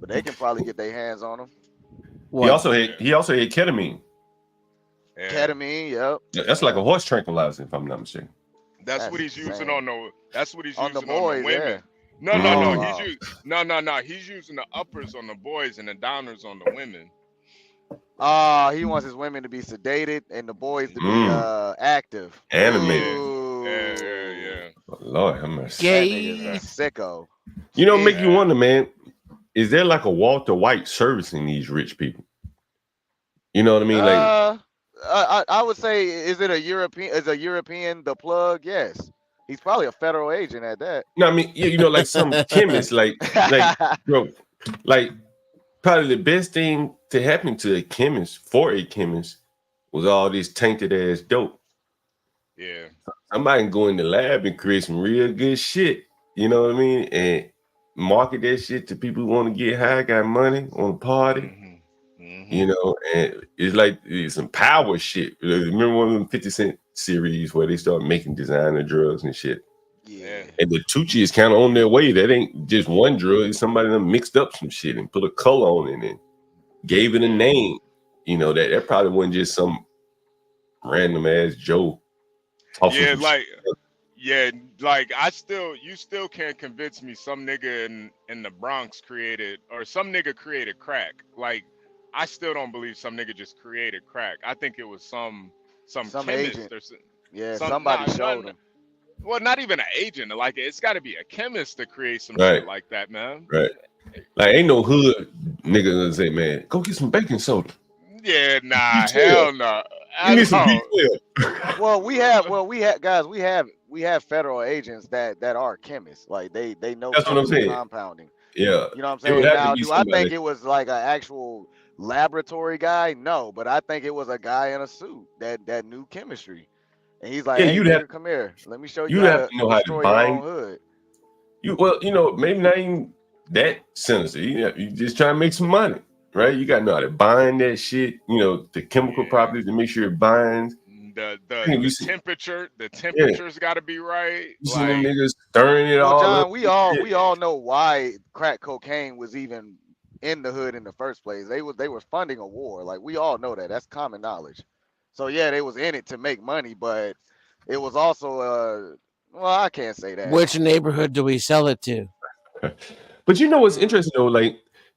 But they can probably get their hands on them. He also had ketamine. Yeah. Ketamine, yep. That's like a horse tranquilizer, if I'm not mistaken. That's what he's using on the. That's what he's on using the boys, on the women. No. He's using the uppers on the boys and the downers on the women. He wants his women to be sedated and the boys to be active. Animated. Yeah. Lord have mercy. Gay. Sicko. Make you wonder, man, is there like a Walter White servicing these rich people? You know what I mean? I would say, is a European the plug? Yes. He's probably a federal agent at that. No, I mean, like some chemists, bro, probably the best thing to happen to a chemist was all this tainted ass dope. Yeah. Somebody can go in the lab and create some real good shit. You know what I mean? And market that shit to people who want to get high, got money, want to party. And it's some power shit. Remember one of them 50 Cent series where they start making designer drugs and shit? Yeah. And the Tucci is kind of on their way. That ain't just one drug. It's somebody that mixed up some shit and put a color on it and gave it a name. That probably wasn't just some random ass Joe. You still can't convince me some nigga in the Bronx created crack. I still don't believe some nigga just created crack. I think it was some chemist agent. Or Somebody showed him. Well, not even an agent. It's got to be a chemist to create some shit like that, man. Right. Ain't no hood nigga gonna say, man, go get some baking soda. Yeah, nah, hell no. You need some B12. We have federal agents that are chemists. They know that's what I'm saying. Compounding. Yeah. You know what I'm saying? Now, do I think it was like an actual laboratory guy? No, but I think it was a guy in a suit that knew chemistry. And he's like, hey, come here. Let me show you have to know how to bind. Hood. Maybe not even that sinister. You just trying to make some money, right? You got to know how to bind that shit, the chemical properties to make sure it binds. The temperature's got to be right. You see them niggas stirring it all John, up. we all know why crack cocaine was even in the hood in the first place. They were funding a war. We all know that. That's common knowledge. So yeah, they was in it to make money, but it was also I can't say that. Which neighborhood do we sell it to? But what's interesting though,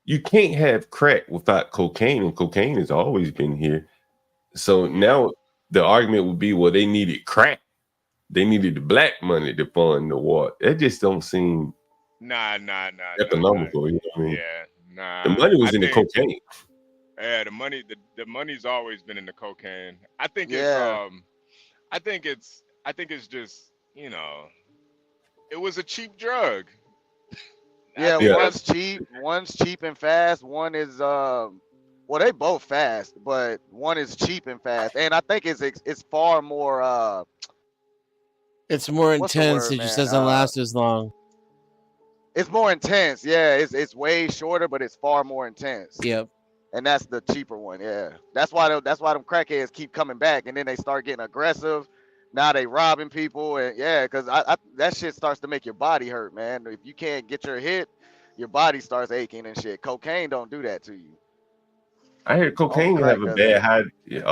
you can't have crack without cocaine, and cocaine has always been here. So now the argument would be, well, they needed crack. They needed the black money to fund the war. That just don't seem economical. You know what I mean? Yeah, nah. The money was in the cocaine. Yeah, the money's always been in the cocaine. I think it's just, it was a cheap drug. One's cheap and fast. One is they both fast, but one is cheap and fast. And I think it's far more it's more intense. It just doesn't last as long. It's more intense. Yeah, it's way shorter, but it's far more intense. Yep. And that's the cheaper one. Yeah, that's why them crackheads keep coming back, and then they start getting aggressive. Now they robbing people, and because that shit starts to make your body hurt, man. If you can't get your hit, your body starts aching and shit. Cocaine don't do that to you. I hear cocaine have a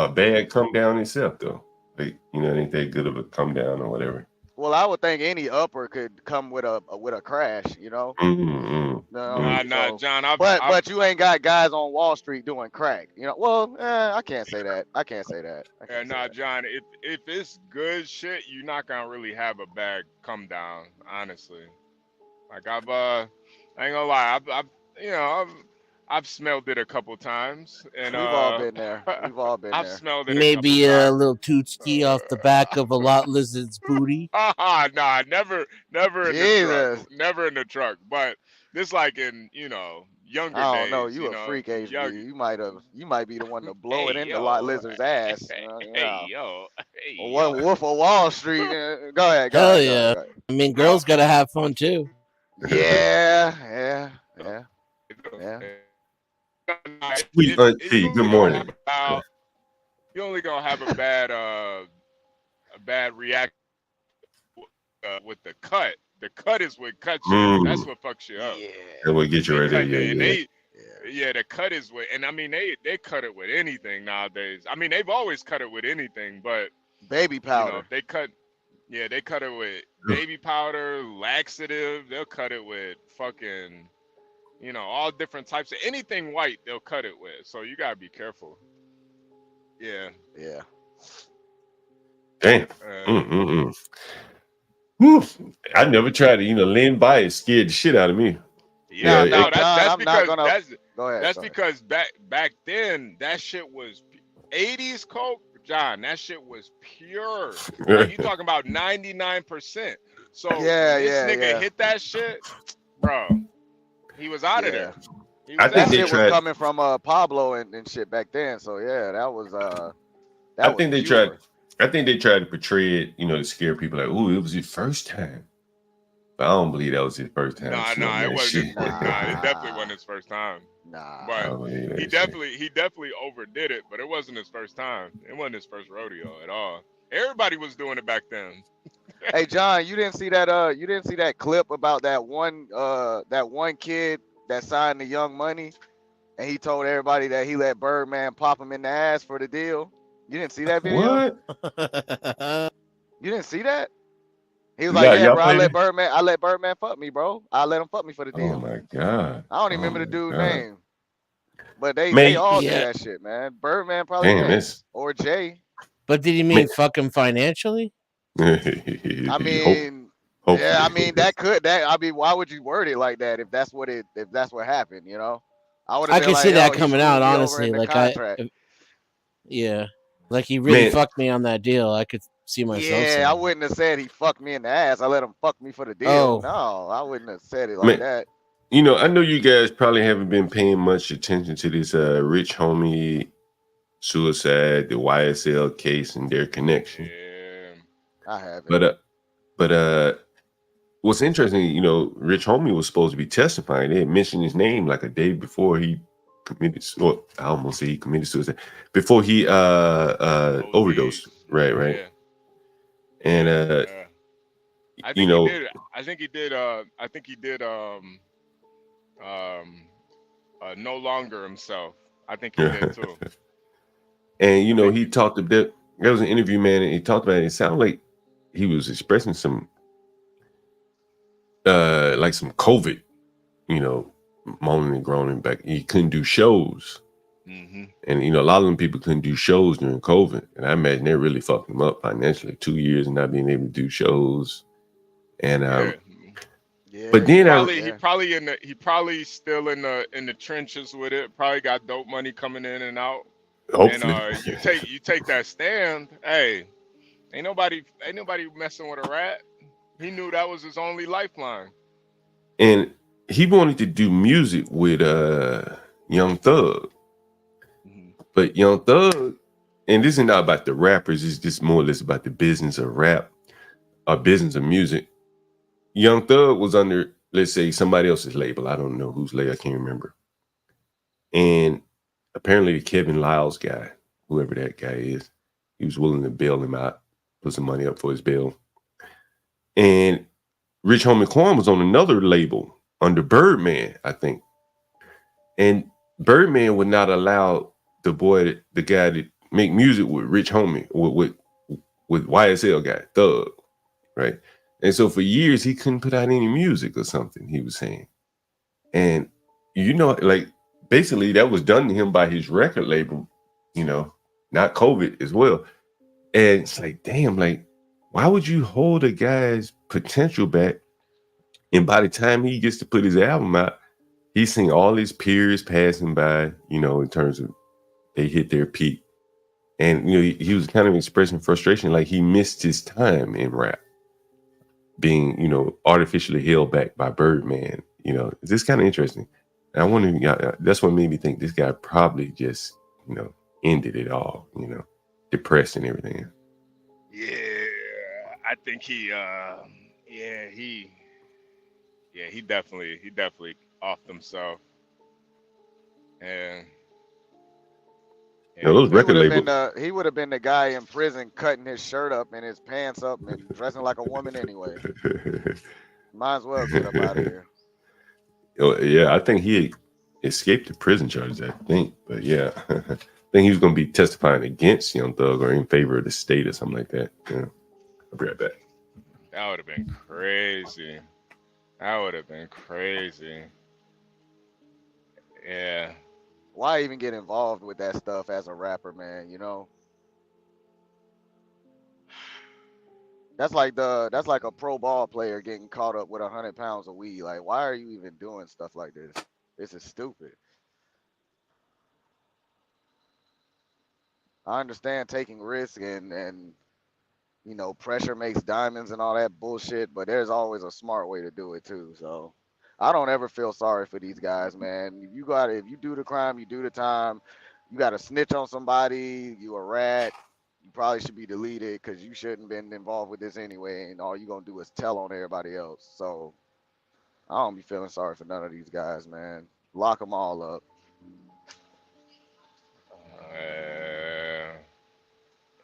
bad come down itself though. It ain't that good of a come down or whatever. Well, I would think any upper could come with a crash, Mm-hmm. So, John. But you ain't got guys on Wall Street doing crack. You know, well, I can't say that. I can't say that. John. If it's good shit, you're not gonna really have a bad come down. Honestly, like I ain't gonna lie. I've smelled it a couple times, and we've all been there. We've all been I've there. smelled it. Maybe a little tootski off the back of a lot lizard's booty. Nah, never Jesus. never in the truck. But this like in younger days. I don't know. You a freak, HB. You might be the one to blow it into Lot Lizard's ass. Wolf of Wall Street. Go ahead. Hell yeah. I mean, girls gotta have fun too. Yeah. Sweet Auntie, good morning. You only gonna have a bad reaction with the cut. The cut is what cuts you. That's what fucks you up. That will get you right there. The cut is what, and I mean they cut it with anything nowadays. I mean they've always cut it with anything, but baby powder. They cut it with baby powder, laxative. They'll cut it with fucking, all different types of anything white. They'll cut it with. So you gotta be careful. Yeah. Damn. I never tried to, lean by. It scared the shit out of me. Yeah, no, that's because go ahead. That's because back then that shit was 80s coke, John. That shit was pure. Like, you talking about 99%. So this nigga hit that shit, bro. He was out of there. I think they tried. Was coming from Pablo and shit back then. So that was I think they tried to portray it, to scare people like, ooh, it was his first time. But I don't believe that was his first time. Nah, it wasn't his first time. It definitely wasn't his first time. Nah. But he definitely overdid it, but it wasn't his first time. It wasn't his first rodeo at all. Everybody was doing it back then. Hey John, you didn't see that clip about that one kid that signed the Young Money and he told everybody that he let Birdman pop him in the ass for the deal? You didn't see that video? What? You didn't see that? He was like, bro, I let Birdman fuck me, bro. I let him fuck me for the deal. Oh my God. I don't even remember the dude's name. But they all do that shit, man. Birdman probably or Jay. But did he mean fuck him financially? I mean, why would you word it like that if that's what happened, I could see that coming out, honestly. Like like he really fucked me on that deal. I could see myself saying. I wouldn't have said he fucked me in the ass. I let him fuck me for the deal. No, I wouldn't have said it like that. I know you guys probably haven't been paying much attention to this rich homie suicide, the YSL case, and their connection. Yeah, I haven't. But what's interesting, Rich Homie was supposed to be testifying. They had mentioned his name like a day before he committed. Well, I almost say he committed suicide before he overdosed. Right. Yeah. And I think he did no longer himself. I think he did too. And he talked about. There was an interview, man, and he talked about it. It sounded like he was expressing some like some COVID, moaning and groaning back. He couldn't do shows. Mm-hmm. And a lot of them people couldn't do shows during COVID. And I imagine they really fucked him up financially. 2 years and not being able to do shows. And but then he probably still in the trenches with it. Probably got dope money coming in and out. Hopefully. And you take that stand. Hey, ain't nobody messing with a rat. He knew that was his only lifeline. And he wanted to do music with Young Thug. Mm-hmm. But Young Thug, and this is not about the rappers, it's just more or less about the business of rap or business of music. Young Thug was under, let's say, somebody else's label. I don't know whose label, I can't remember. And apparently the Kevin Lyles guy, whoever that guy is, he was willing to bail him out, put some money up for his bail. And Rich Homie Quan was on another label under Birdman, I think. And Birdman would not allow the guy to make music with Rich Homie, with YSL guy, Thug, right? And so for years, he couldn't put out any music or something, he was saying. And like basically that was done to him by his record label, not COVID as well. And it's like, damn, like, why would you hold a guy's potential back? And by the time he gets to put his album out, he's seeing all his peers passing by, in terms of they hit their peak. And, he was kind of expressing frustration, like he missed his time in rap, being, artificially held back by Birdman. It's just kind of interesting. And I wonder, that's what made me think this guy probably just, ended it all, depressed and everything. Yeah, I think he definitely offed himself. And those record labels. He would have been the guy in prison cutting his shirt up and his pants up and dressing like a woman anyway. Might as well get up out of here. Yeah, I think he escaped the prison charges, I think. But yeah, I think he was going to be testifying against Young Thug or in favor of the state or something like that. Yeah. I'll be right back. That would have been crazy. Yeah. Why even get involved with that stuff as a rapper, man? That's like a pro ball player getting caught up with 100 pounds of weed. Like, why are you even doing stuff like this? This is stupid. I understand taking risks and pressure makes diamonds and all that bullshit, but there's always a smart way to do it too. So I don't ever feel sorry for these guys, man. If you do the crime, you do the time. You got to snitch on somebody, you a rat. You probably should be deleted because you shouldn't have been involved with this anyway, and all you're going to do is tell on everybody else. So I don't be feeling sorry for none of these guys, man. Lock them all up.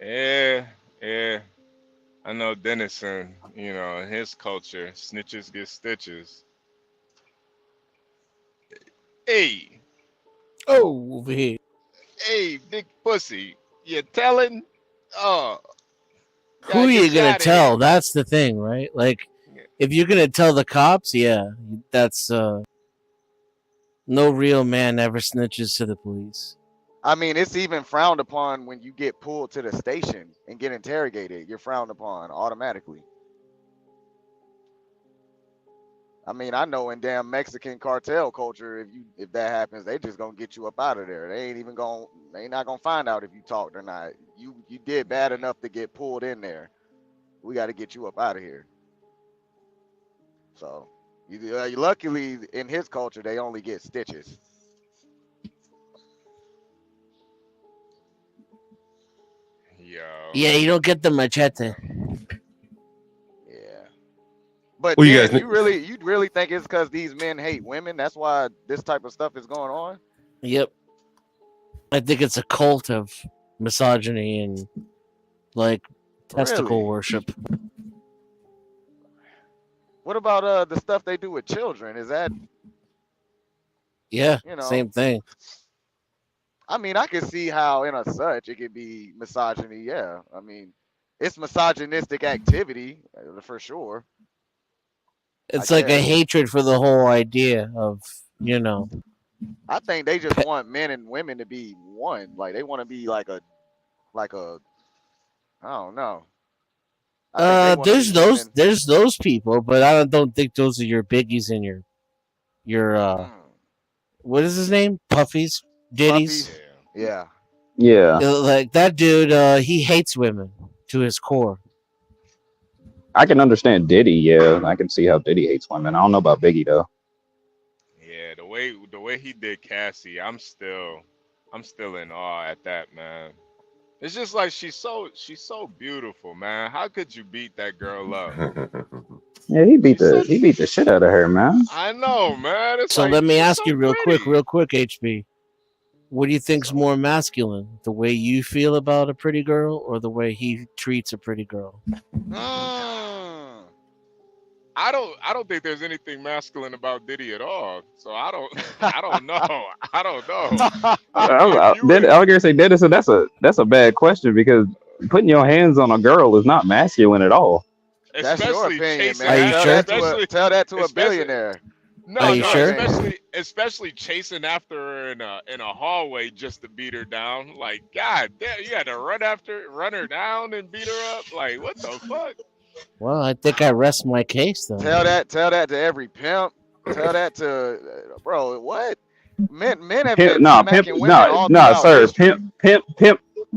Yeah. I know Dennison, in his culture, snitches get stitches. Hey. Oh, over here. Hey, big pussy. You telling? Oh. Who are you going to tell? That's the thing, right? Like, if you're going to tell the cops, yeah, that's... No real man ever snitches to the police. I mean, it's even frowned upon when you get pulled to the station and get interrogated. You're frowned upon automatically. I mean, I know in damn Mexican cartel culture, if that happens, they just gonna get you up out of there. They not gonna find out if you talked or not. You did bad enough to get pulled in there. We got to get you up out of here. So, luckily in his culture, they only get stitches. Yeah, you don't get the machete. Yeah. But well, you really think it's because these men hate women? That's why this type of stuff is going on? Yep. I think it's a cult of misogyny and like testicle worship. What about the stuff they do with children? Is that same thing? I mean, I can see how in a such it could be misogyny. Yeah, I mean, it's misogynistic activity for sure. It's like a hatred for the whole idea of, I think they just want men and women to be one. Like they want to be like a, I don't know. There's those people, but I don't think those are your biggies and your what is his name? Puffies? Diddy's? Yeah. Like that dude, he hates women to his core. I can understand Diddy, yeah. I can see how Diddy hates women. I don't know about Biggie though. Yeah, the way he did Cassie, I'm still in awe at that, man. It's just like she's so beautiful, man. How could you beat that girl up? Yeah, he beat the shit out of her, man. I know, man. So let me ask you real quick, HB. What do you think's more masculine? The way you feel about a pretty girl or the way he treats a pretty girl? I don't think there's anything masculine about Diddy at all. So I don't know. I don't know. I was gonna say, Dennis, that's a bad question because putting your hands on a girl is not masculine at all. That's your opinion, man. Tell that to a billionaire. Are you sure? especially chasing after her in a hallway just to beat her down. Like, God damn, you had to run her down and beat her up. Like, what the fuck? Well, I think I rest my case though. Tell that to every pimp. Tell that to bro. What? Men have been smacking women all throughout sir. history. Pimp.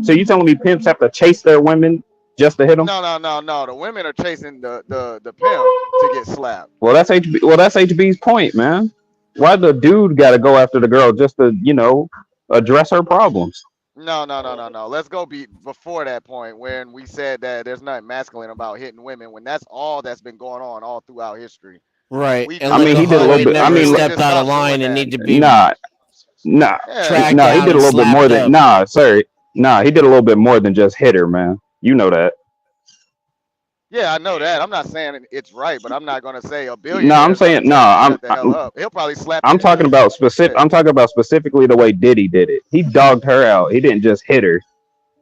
So you telling me pimps have to chase their women just to hit them? No. The women are chasing the pimp to get slapped. Well, that's HB's point, man. Why the dude got to go after the girl just to address her problems? No. Let's go before that point when we said that there's nothing masculine about hitting women when that's all that's been going on all throughout history. Right. He did a little bit. Stepped out of line and need to be he did a little bit more than he did a little bit more than just hit her, man. You know that. Yeah, I know that. I'm not saying it's right, but I'm not gonna say a billion. No, I'm saying no. He'll probably slap. I'm talking about specifically the way Diddy did it. He dogged her out. He didn't just hit her.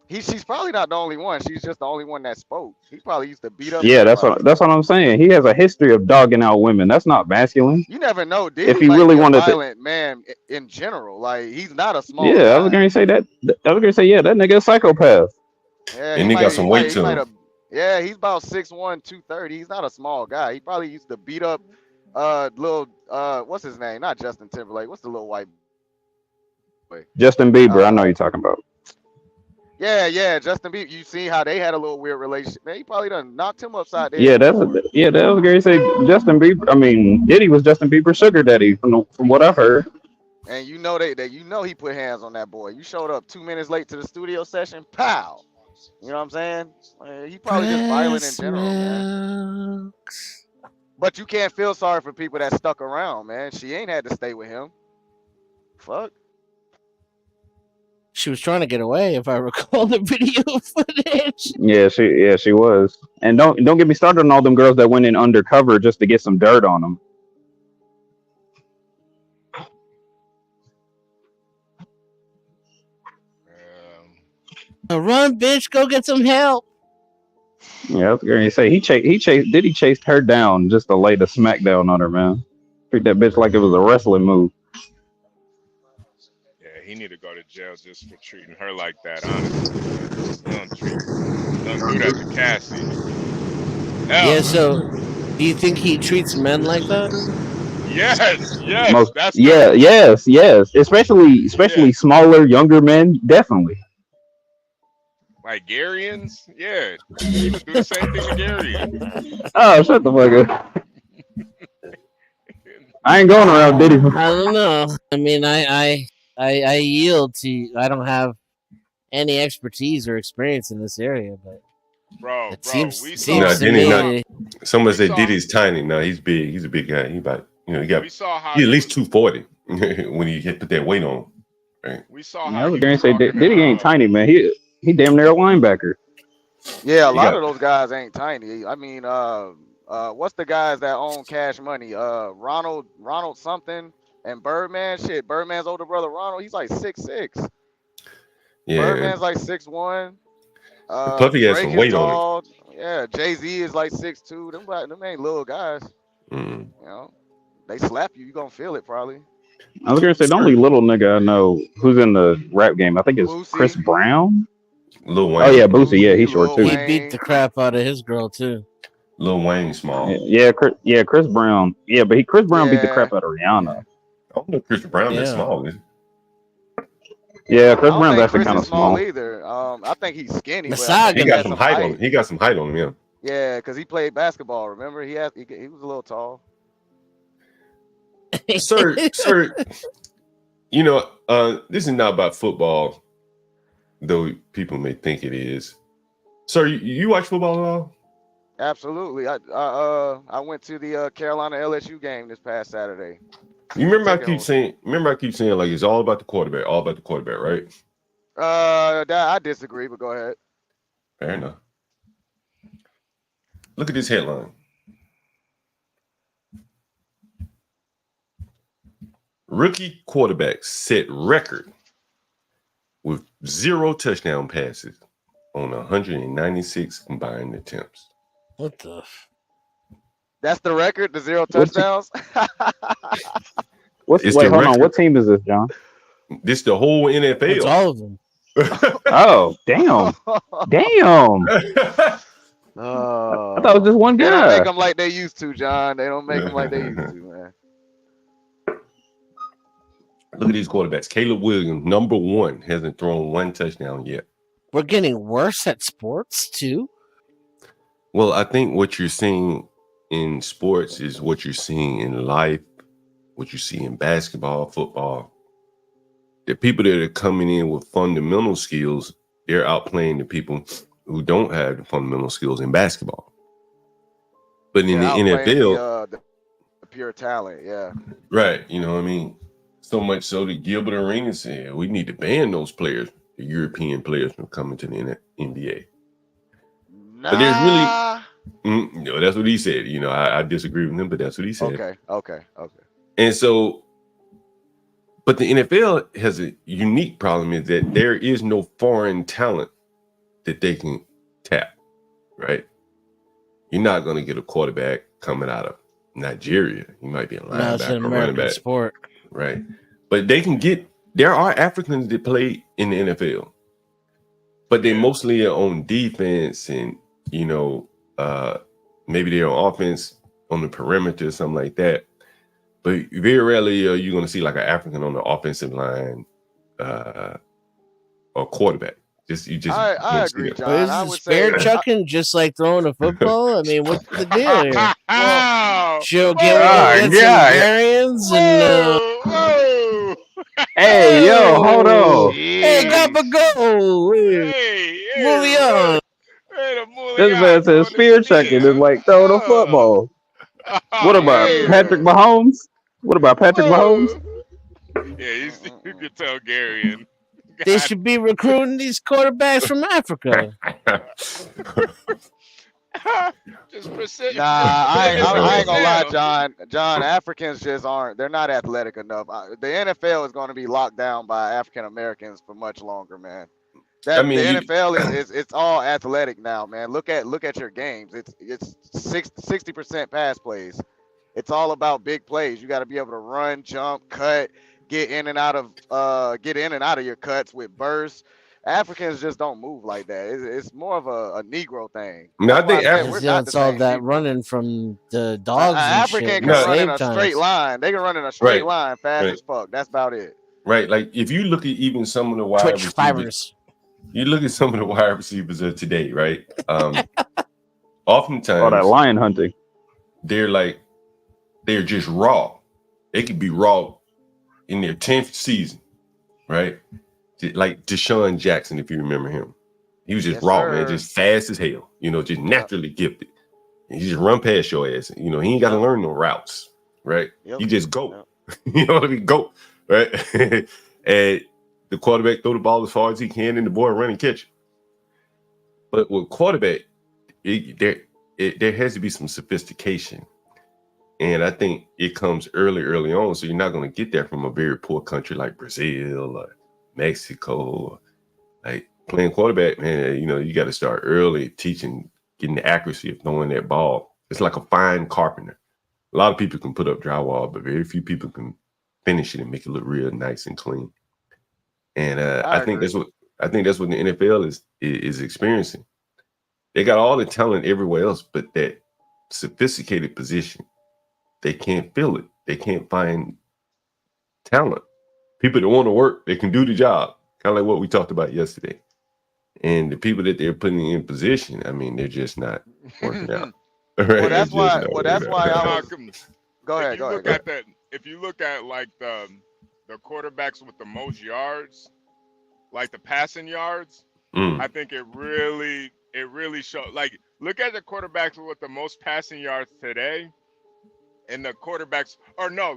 She's probably not the only one. She's just the only one that spoke. He probably used to beat up. Yeah, that's what I'm saying. He has a history of dogging out women. That's not masculine. You never know. Diddy if he really wanted a violent man in general, like he's not a small. Yeah, guy. I was gonna say that. That nigga a psychopath. Yeah, and he got some weight to him. Yeah, he's about 6'1", 230. He's not a small guy. He probably used to beat up little what's his name? Not Justin Timberlake. What's the little white boy? Justin Bieber. I know you're talking about. Yeah, Justin Bieber. You see how they had a little weird relationship. Man, he probably done knocked him upside down. That was gonna say Justin Bieber. I mean, Diddy was Justin Bieber's sugar daddy from what I've heard. And you know he put hands on that boy. You showed up 2 minutes late to the studio session. Pow. You know what I'm saying? He probably just violent in general, man. But you can't feel sorry for people that stuck around, man. She ain't had to stay with him. Fuck. She was trying to get away, if I recall the video footage. Yeah, she was. And don't get me started on all them girls that went in undercover just to get some dirt on them. Run, bitch! Go get some help. Yeah, I was gonna say Diddy chased her down just to lay the smackdown on her, man. Treat that bitch like it was a wrestling move. Yeah, he need to go to jail just for treating her like that. Honestly, don't do that to Cassie. Hell. Yeah. So, do you think he treats men like that? Yes. Yes. Especially smaller, younger men, definitely. Hungarians, yeah, you do the same thing to Hungarians. Oh, shut the fuck up! I ain't going around Diddy. I don't know. I mean, I yield to. I don't have any expertise or experience in this area, but bro, Someone said Diddy's tiny. No, he's big. He's a big guy. He about he's at least 240 when he put that weight on. Right? We saw how. I was gonna say Diddy ain't tiny, man. He damn near a linebacker. Yeah, a lot of those guys ain't tiny. I mean, what's the guys that own Cash Money? Ronald something and Birdman. Shit, Birdman's older brother Ronald. He's like 6'6". Yeah. Birdman's like 6'1". Puffy has some weight on it. Yeah, Jay-Z is like 6'2". Them ain't little guys. Mm. You know, they slap you gonna feel it probably. I was gonna say the only little nigga I know who's in the rap game, I think is Boosie. Chris Brown. Lil Wayne. Oh yeah, Boosie. Yeah, he's short too. He beat the crap out of his girl too. Lil Wayne small. Yeah, Chris Brown. Yeah, but Chris Brown beat the crap out of Rihanna. I don't know Chris Brown is small. Yeah, Chris Brown's actually kind of small either. I think he's skinny. He got some height on him. He got some height on him. Yeah, because he played basketball. Remember, he was a little tall. Sir, this is not about football, though people may think it is. Sir, you watch football at all? Absolutely. I went to the Carolina LSU game this past Saturday. You remember I keep saying like it's all about the quarterback, right? I disagree, but go ahead. Fair enough. Look at this headline. Rookie quarterback set record with 0 touchdown passes on 196 combined attempts. What the? That's the record, the 0 touchdowns? Wait, hold on. What team is this, John? This the whole NFL. It's all of them. Oh, damn. Damn. I thought it was just one They don't guy. make them like they used to, John. They don't make them like they used to, man. Look at these quarterbacks. Caleb Williams, number 1, hasn't thrown 1 touchdown yet. We're getting worse at sports too. Well, I think what you're seeing in sports is what you're seeing in life, what you see in basketball, football. The people that are coming in with fundamental skills, they're outplaying the people who don't have the fundamental skills in basketball. But in the NFL, the pure talent, yeah. Right, you know what I mean? So much so that Gilbert Arenas said, we need to ban those players, the European players, from coming to the NBA. Nah. But there's really, no, that's what he said. You know, I disagree with him, but that's what he said. Okay. And so, but the NFL has a unique problem is that there is no foreign talent that they can tap, right? You're not going to get a quarterback coming out of Nigeria. You might be a linebacker, No, it's an American sport. Right. But there are Africans that play in the NFL, but they mostly are on defense and, you know, maybe they're on offense on the perimeter or something like that. But very rarely you're going to see like an African on the offensive line or quarterback. I agree, John. But is it spare chucking just like throwing a football? I mean, what's the deal here? She'll get some and hey, yo, hold on. Hey, go. Moving on. This man said spear checking is like throwing a football. What about Patrick Mahomes? Yeah, you can tell Gary. They should be recruiting these quarterbacks from Africa. I ain't gonna lie, John. Africans just aren't. They're not athletic enough. The NFL is going to be locked down by African Americans for much longer, man. The NFL is it's all athletic now, man. Look at your games. It's 60% pass plays. It's all about big plays. You got to be able to run, jump, cut, get in and out of your cuts with bursts. Africans just don't move like that. It's more of a Negro thing. No, I think it's all that running from the dogs. African can run in a straight line. They can run in a straight line fast as fuck. That's about it. Right. Like if you look at even some of the wide receivers, you look at some of the wide receivers of today, right? Oftentimes, all that lion hunting. They're just raw. They could be raw in their 10th season, right? Like Deshaun Jackson, if you remember him. He was just raw, man, just fast as hell, you know, just naturally gifted. And he just run past your ass. You know, he ain't got to learn no routes, right? You just go. You know what I mean? Go, right? And the quarterback throw the ball as far as he can, and the boy run and catch it. But with quarterback, there has to be some sophistication. And I think it comes early on. So you're not going to get that from a very poor country like Brazil or Mexico. Like playing quarterback, man, you know, you got to start early teaching, getting the accuracy of throwing that ball. It's like a fine carpenter. A lot of people can put up drywall, but very few people can finish it and make it look real nice and clean. And I think that's what the NFL is experiencing. They got all the talent everywhere else, but that sophisticated position, they can't fill it. They can't find talent. People that want to work, they can do the job. Kind of like what we talked about yesterday. And the people that they're putting in position, I mean, they're just not working out. Right? Well, that's why I was. Go ahead. If you look at like the quarterbacks with the most yards, like the passing yards, I think it really shows. Like, look at the quarterbacks with the most passing yards today, and the quarterbacks,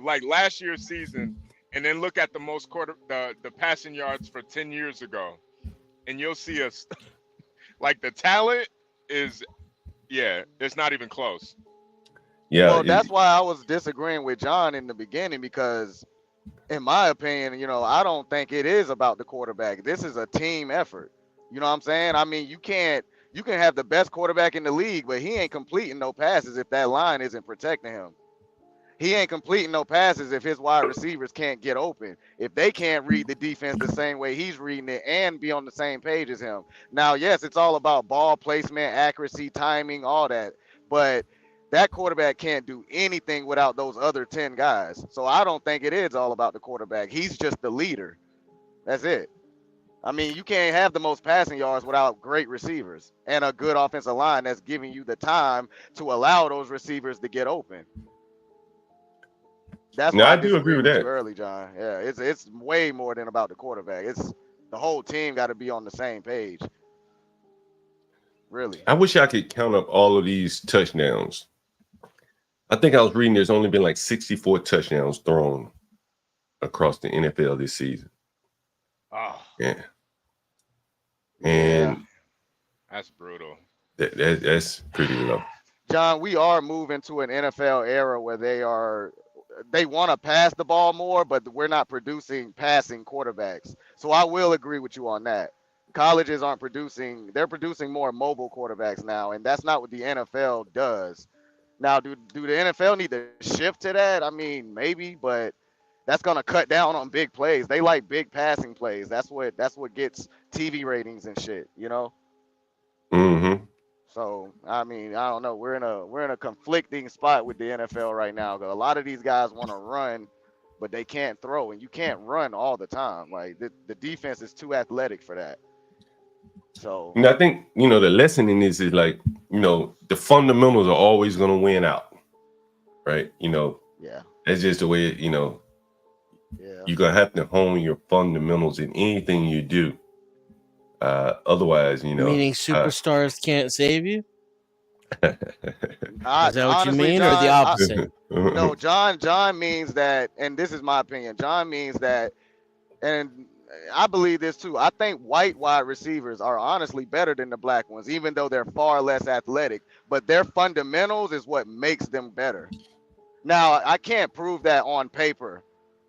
like last year's season, and then look at the most the passing yards for 10 years ago, and you'll see us like the talent is, it's not even close. Yeah. Well, that's why I was disagreeing with John in the beginning, because in my opinion, you know, I don't think it is about the quarterback. This is a team effort. You know what I'm saying? I mean, you can have the best quarterback in the league, but he ain't completing no passes if that line isn't protecting him. He ain't completing no passes if his wide receivers can't get open. If they can't read the defense the same way he's reading it and be on the same page as him. Now, yes, it's all about ball placement, accuracy, timing, all that. But that quarterback can't do anything without those other 10 guys. So I don't think it is all about the quarterback. He's just the leader. That's it. I mean, you can't have the most passing yards without great receivers and a good offensive line that's giving you the time to allow those receivers to get open. That's why I do agree with you early, John. Yeah, it's way more than about the quarterback. It's the whole team got to be on the same page. Really. I wish I could count up all of these touchdowns. I think I was reading there's only been like 64 touchdowns thrown across the NFL this season. Oh. Yeah. And that's brutal. That's pretty low. John, we are moving to an NFL era where they want to pass the ball more, but we're not producing passing quarterbacks. So I will agree with you on that. Colleges aren't producing, they're producing more mobile quarterbacks now, and that's not what the NFL does. Now, do the NFL need to shift to that? I mean, maybe, but that's going to cut down on big plays. They like big passing plays. That's what gets TV ratings and shit, you know? Mm-hmm. So, I mean, I don't know. We're in a conflicting spot with the NFL right now. A lot of these guys want to run, but they can't throw, and you can't run all the time. Like the defense is too athletic for that. So, I think, the lesson in this is like, the fundamentals are always going to win out, right? Yeah. That's just the way, Yeah. You're going to have to hone your fundamentals in anything you do. Otherwise, meaning superstars can't save you. Is that what honestly, you mean, John, or the opposite? No, John means that, and this is my opinion. John means that, and I believe this too. I think white wide receivers are honestly better than the black ones, even though they're far less athletic. But their fundamentals is what makes them better. Now, I can't prove that on paper,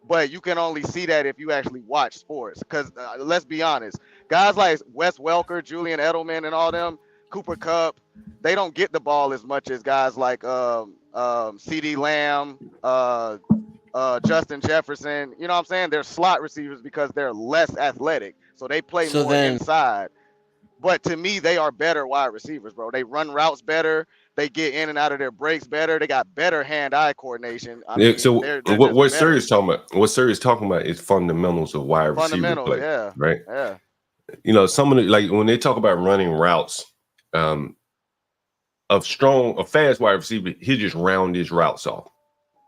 but you can only see that if you actually watch sports. Because let's be honest, guys like Wes Welker, Julian Edelman, and all them, Cooper Kupp, they don't get the ball as much as guys like CeeDee Lamb, Justin Jefferson. You know what I'm saying? They're slot receivers because they're less athletic, so they play more inside. But to me, they are better wide receivers, bro. They run routes better. They get in and out of their breaks better. They got better hand-eye coordination. So what Sir is talking about? What Sir is talking about is fundamentals of wide receiver play. Yeah. Right. Yeah. Some of the, like when they talk about running routes, a fast wide receiver, he just round his routes off.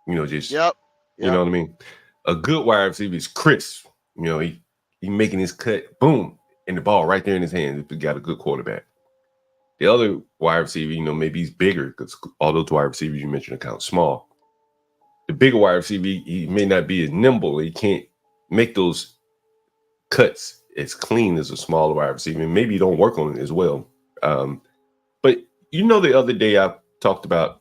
Just Yep. You know what I mean? A good wide receiver is crisp. He making his cut, boom, and the ball right there in his hands if he got a good quarterback. The other wide receiver, maybe he's bigger because all those wide receivers you mentioned are kind of small. The bigger wide receiver, he may not be as nimble. He can't make those cuts as clean as a smaller wide receiver. And maybe you don't work on it as well. But the other day I talked about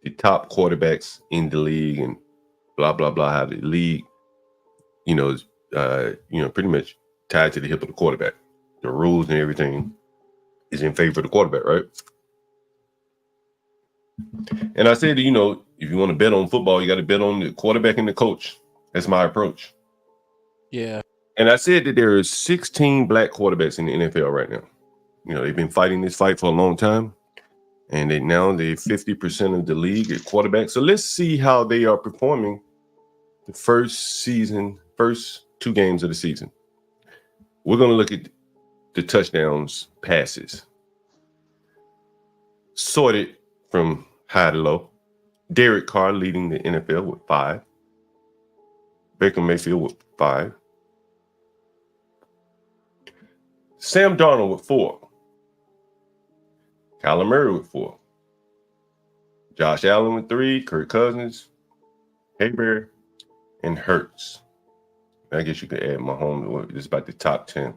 the top quarterbacks in the league and blah, blah, blah, how the league, is, pretty much tied to the hip of the quarterback. The rules and everything is in favor of the quarterback, right? And I said, if you want to bet on football, you got to bet on the quarterback and the coach. That's my approach. Yeah. And I said that there are 16 black quarterbacks in the NFL right now. They've been fighting this fight for a long time. And they're 50% of the league at quarterback. So let's see how they are performing the first 2 games of the season. We're going to look at the touchdowns, passes. Sorted from high to low. Derek Carr leading the NFL with 5. Baker Mayfield with 5. Sam Darnold with 4. Kyler Murray with 4. Josh Allen with 3. Kirk Cousins, Hayberry, and Hurts. I guess you could add Mahomes. It's about the top 10.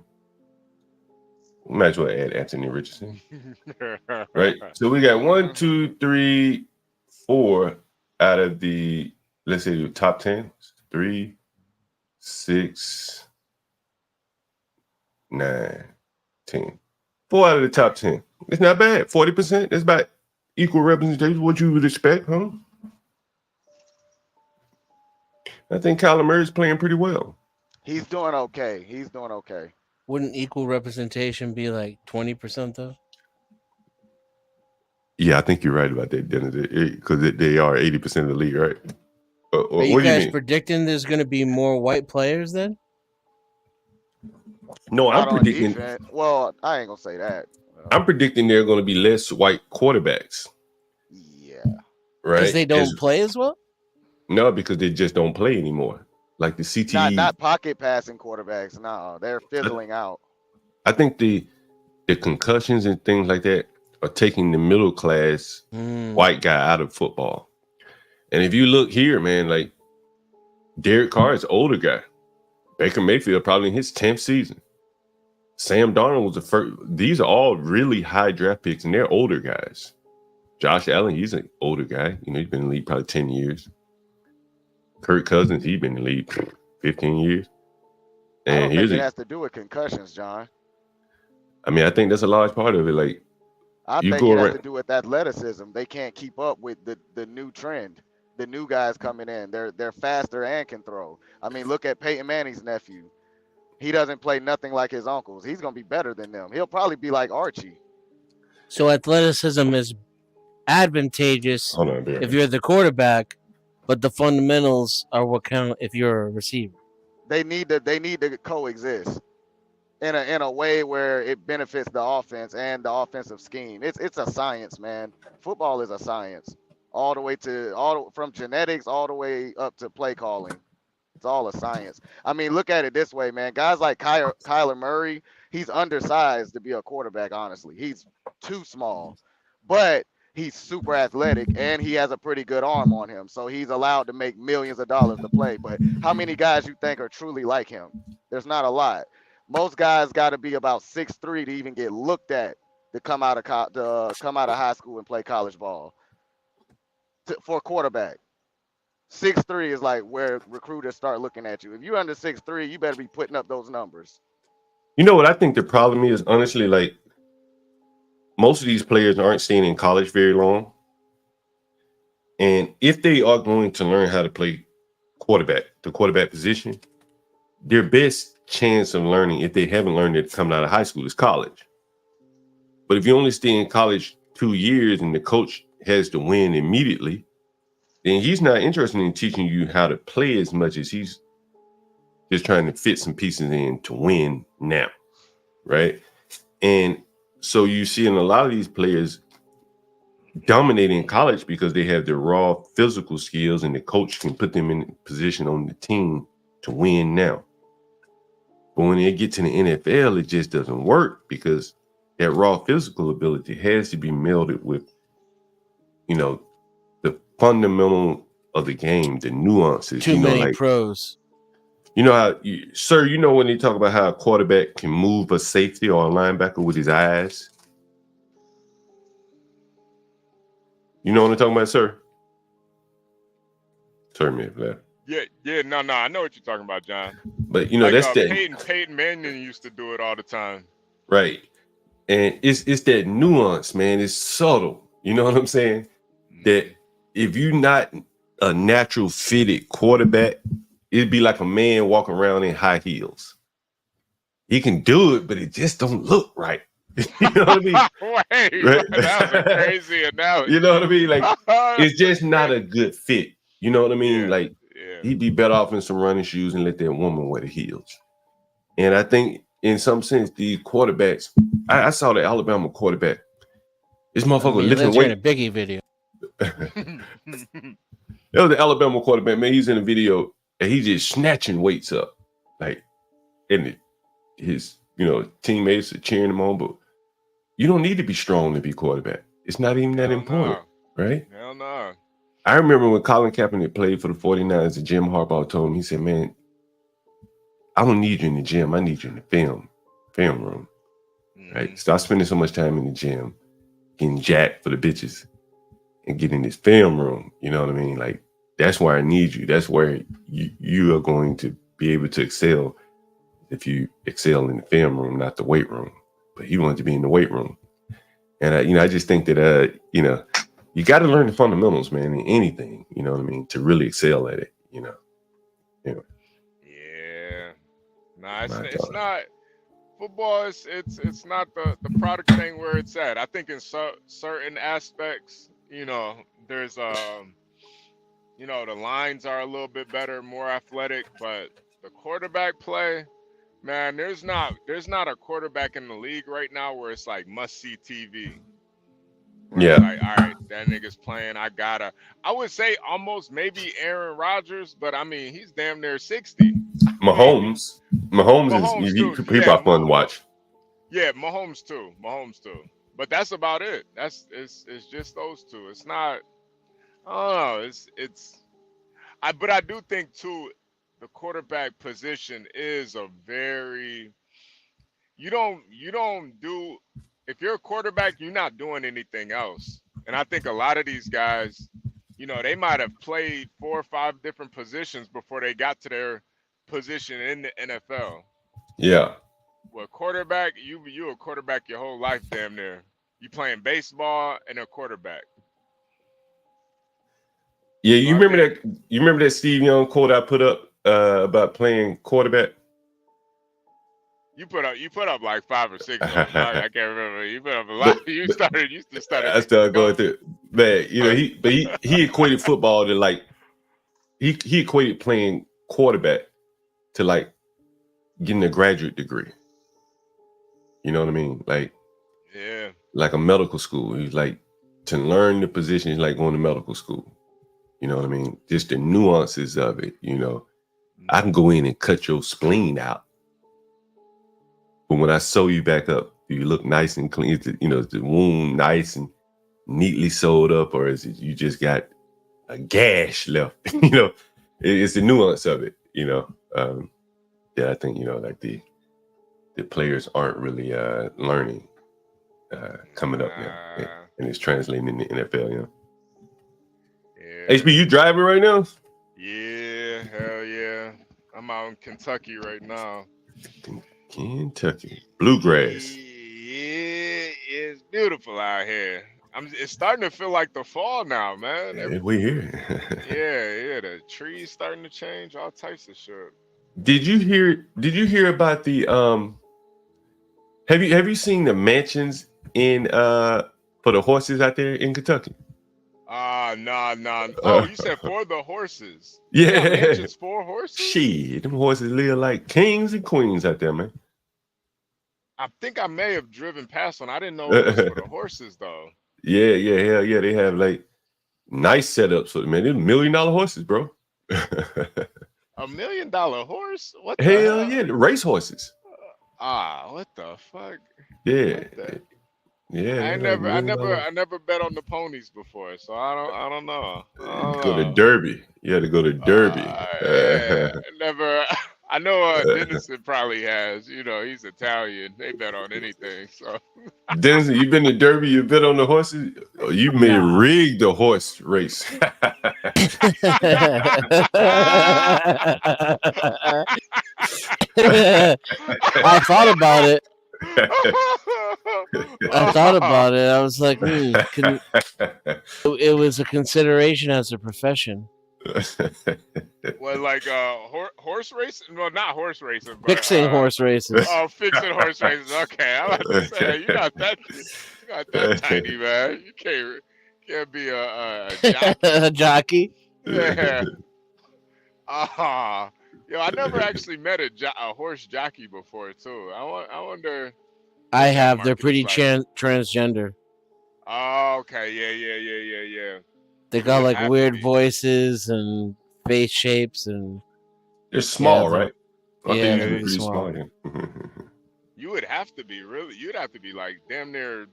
We might as well add Anthony Richardson. Right? So we got 1, 2, 3, 4 out of the, let's say, the top 10. 3, 6, 9, 10. 4 out of the top 10. It's not bad. 40%. That's about equal representation. What you would expect, huh? I think Kyler Murray's playing pretty well. He's doing okay. He's doing okay. Wouldn't equal representation be like 20% though? Yeah, I think you're right about that, Dennis. Because they are 80% of the league, right? Are you guys predicting there's going to be more white players then? No, I'm predicting. Well, I ain't gonna say that. I'm predicting there are going to be less white quarterbacks. Yeah. Right? Because they don't play as well? No, because they just don't play anymore. Like the CTE. Not pocket passing quarterbacks. No, they're fizzling out. I think the concussions and things like that are taking the middle class white guy out of football. And if you look here, man, like Derek Carr is an older guy. Baker Mayfield probably in his 10th season. Sam Darnold was the first. These are all really high draft picks, and they're older guys. Josh Allen, he's an older guy. You know, he's been in the league probably 10 years. Kirk Cousins, he's been in the league 15 years. And I don't think it has to do with concussions, John. I mean, I think that's a large part of it. Like, I think it has to do with athleticism. They can't keep up with the new trend. The new guys coming in, they're faster and can throw. I mean, look at Peyton Manning's nephew. He doesn't play nothing like his uncles. He's gonna be better than them. He'll probably be like Archie. So athleticism is advantageous if you're the quarterback, but the fundamentals are what count if you're a receiver. They need to coexist in a way where it benefits the offense and the offensive scheme. It's a science, man. Football is a science. All the way from genetics all the way up to play calling. It's all a science. I mean, look at it this way, man. Guys like Kyler Murray, he's undersized to be a quarterback, honestly. He's too small. But he's super athletic, and he has a pretty good arm on him. So he's allowed to make millions of dollars to play. But how many guys you think are truly like him? There's not a lot. Most guys got to be about 6'3" to even get looked at to come out of high school and play college ball. For a quarterback, 6'3" is like where recruiters start looking at you. If you're under 6'3", you better be putting up those numbers. You know what I think the problem is, honestly, like most of these players aren't staying in college very long. And if they are going to learn how to play the quarterback position, their best chance of learning, if they haven't learned it coming out of high school, is college. But if you only stay in college 2 years and the coach has to win immediately, then he's not interested in teaching you how to play as much as he's just trying to fit some pieces in to win now, right? And so you see in a lot of these players dominating college because they have the raw physical skills and the coach can put them in position on the team to win now. But when they get to the NFL, it just doesn't work because that raw physical ability has to be melded with, you know, the fundamental of the game, the nuances. Too many pros. You know how, sir, you know when they talk about how a quarterback can move a safety or a linebacker with his eyes? You know what I'm talking about, sir? Sir, me left. Yeah, no, I know what you're talking about, John. But you know, like, that's Peyton Manning used to do it all the time. Right. And it's that nuance, man. It's subtle. You know what I'm saying? That if you're not a natural fitted quarterback, it'd be like a man walking around in high heels. He can do it, but it just don't look right. You know what I mean? Wait, right? That was a crazy analogy. You know what I mean? Like, it's just not a good fit. You know what I mean? Yeah, like, he'd be better off in some running shoes and let that woman wear the heels. And I think in some sense, the quarterbacks, I saw the Alabama quarterback. This motherfucker lifting weight. In a Biggie video. That was the Alabama quarterback, man. He's in a video and he's just snatching weights up. Like, and his, teammates are cheering him on, but you don't need to be strong to be quarterback. It's not even that important, right? Hell no. I remember when Colin Kaepernick played for the 49ers and Jim Harbaugh told him, he said, man, I don't need you in the gym. I need you in the film room, right? Stop spending so much time in the gym, getting jacked for the bitches and get in this film room. You know what I mean? Like, that's where I need you. That's where you are going to be able to excel if you excel in the film room, not the weight room. But he wanted to be in the weight room. And, I just think that, you got to learn the fundamentals, man, in anything, you know what I mean, to really excel at it, Anyway. Yeah. Nah, it's not football. It's not the product thing where it's at. I think in certain aspects, there's the lines are a little bit better, more athletic, but the quarterback play, man, there's not a quarterback in the league right now where it's like must see TV. Yeah. Like, all right, that nigga's playing. I would say almost maybe Aaron Rodgers, but I mean he's damn near 60. Mahomes is he probably fun to watch. Yeah, Mahomes too. But that's about it. It's just those two. It's not. I don't know. But I do think too, the quarterback position is a very. You don't do. If you're a quarterback, you're not doing anything else. And I think a lot of these guys, they might have played 4 or 5 different positions before they got to their position in the NFL. Yeah. Well, quarterback, you a quarterback your whole life, damn near. You playing baseball and a quarterback. Yeah, you remember that Steve Young quote I put up about playing quarterback? You put up like 5 or 6 of them. I can't remember. You put up a lot. You started. I started going through. Man, he equated football to like he equated playing quarterback to like getting a graduate degree. You know what I mean? Like, yeah, like a medical school. He's like, to learn the position is like going to medical school. You know what I mean? Just the nuances of it. I can go in and cut your spleen out. But when I sew you back up, do you look nice and clean? Is the wound nice and neatly sewed up, or is it you just got a gash left? It's the nuance of it. I think like the players aren't really learning coming up now, and it's translating in the NFL. Yeah. HB, you driving right now? Yeah, hell yeah. I'm out in Kentucky right now. Kentucky bluegrass. Yeah, it's beautiful out here. It's starting to feel like the fall now, man. Yeah, we here. yeah, the trees starting to change, all types of shit. Did you hear about the have you seen the mansions in for the horses out there in Kentucky? No. Oh, you said for the horses. Yeah. Mansions for horses? Shit, them horses live like kings and queens out there, man. I think I may have driven past one. I didn't know it was for the horses though. Yeah, hell yeah. They have like nice setups for man. They're $1 million horses, bro. $1 million horse? What the hell hell? Yeah, the race horses. What the fuck? Yeah. Yeah. I never bet on the ponies before, so I don't know. Go to Derby. You had to go to Derby. Never. I know Dennison probably has. He's Italian. They bet on anything. So Dennison, you been to Derby? You bet on the horses? Oh, you may rig the horse race. I thought about it. I was like, it was a consideration as a profession. Well, like horse racing? Well, not horse racing, but fixing horse races. Oh, fixing horse races. Okay, I'm about to say you got that tiny, man. You can't be a jockey. A jockey. Yeah. I never actually met a horse jockey before too. I wonder. I have. They're pretty transgender. Oh, okay. Yeah. They got like weird voices and face shapes, and they're small, right? Yeah, they're pretty small. You would have to be you'd have to be like damn near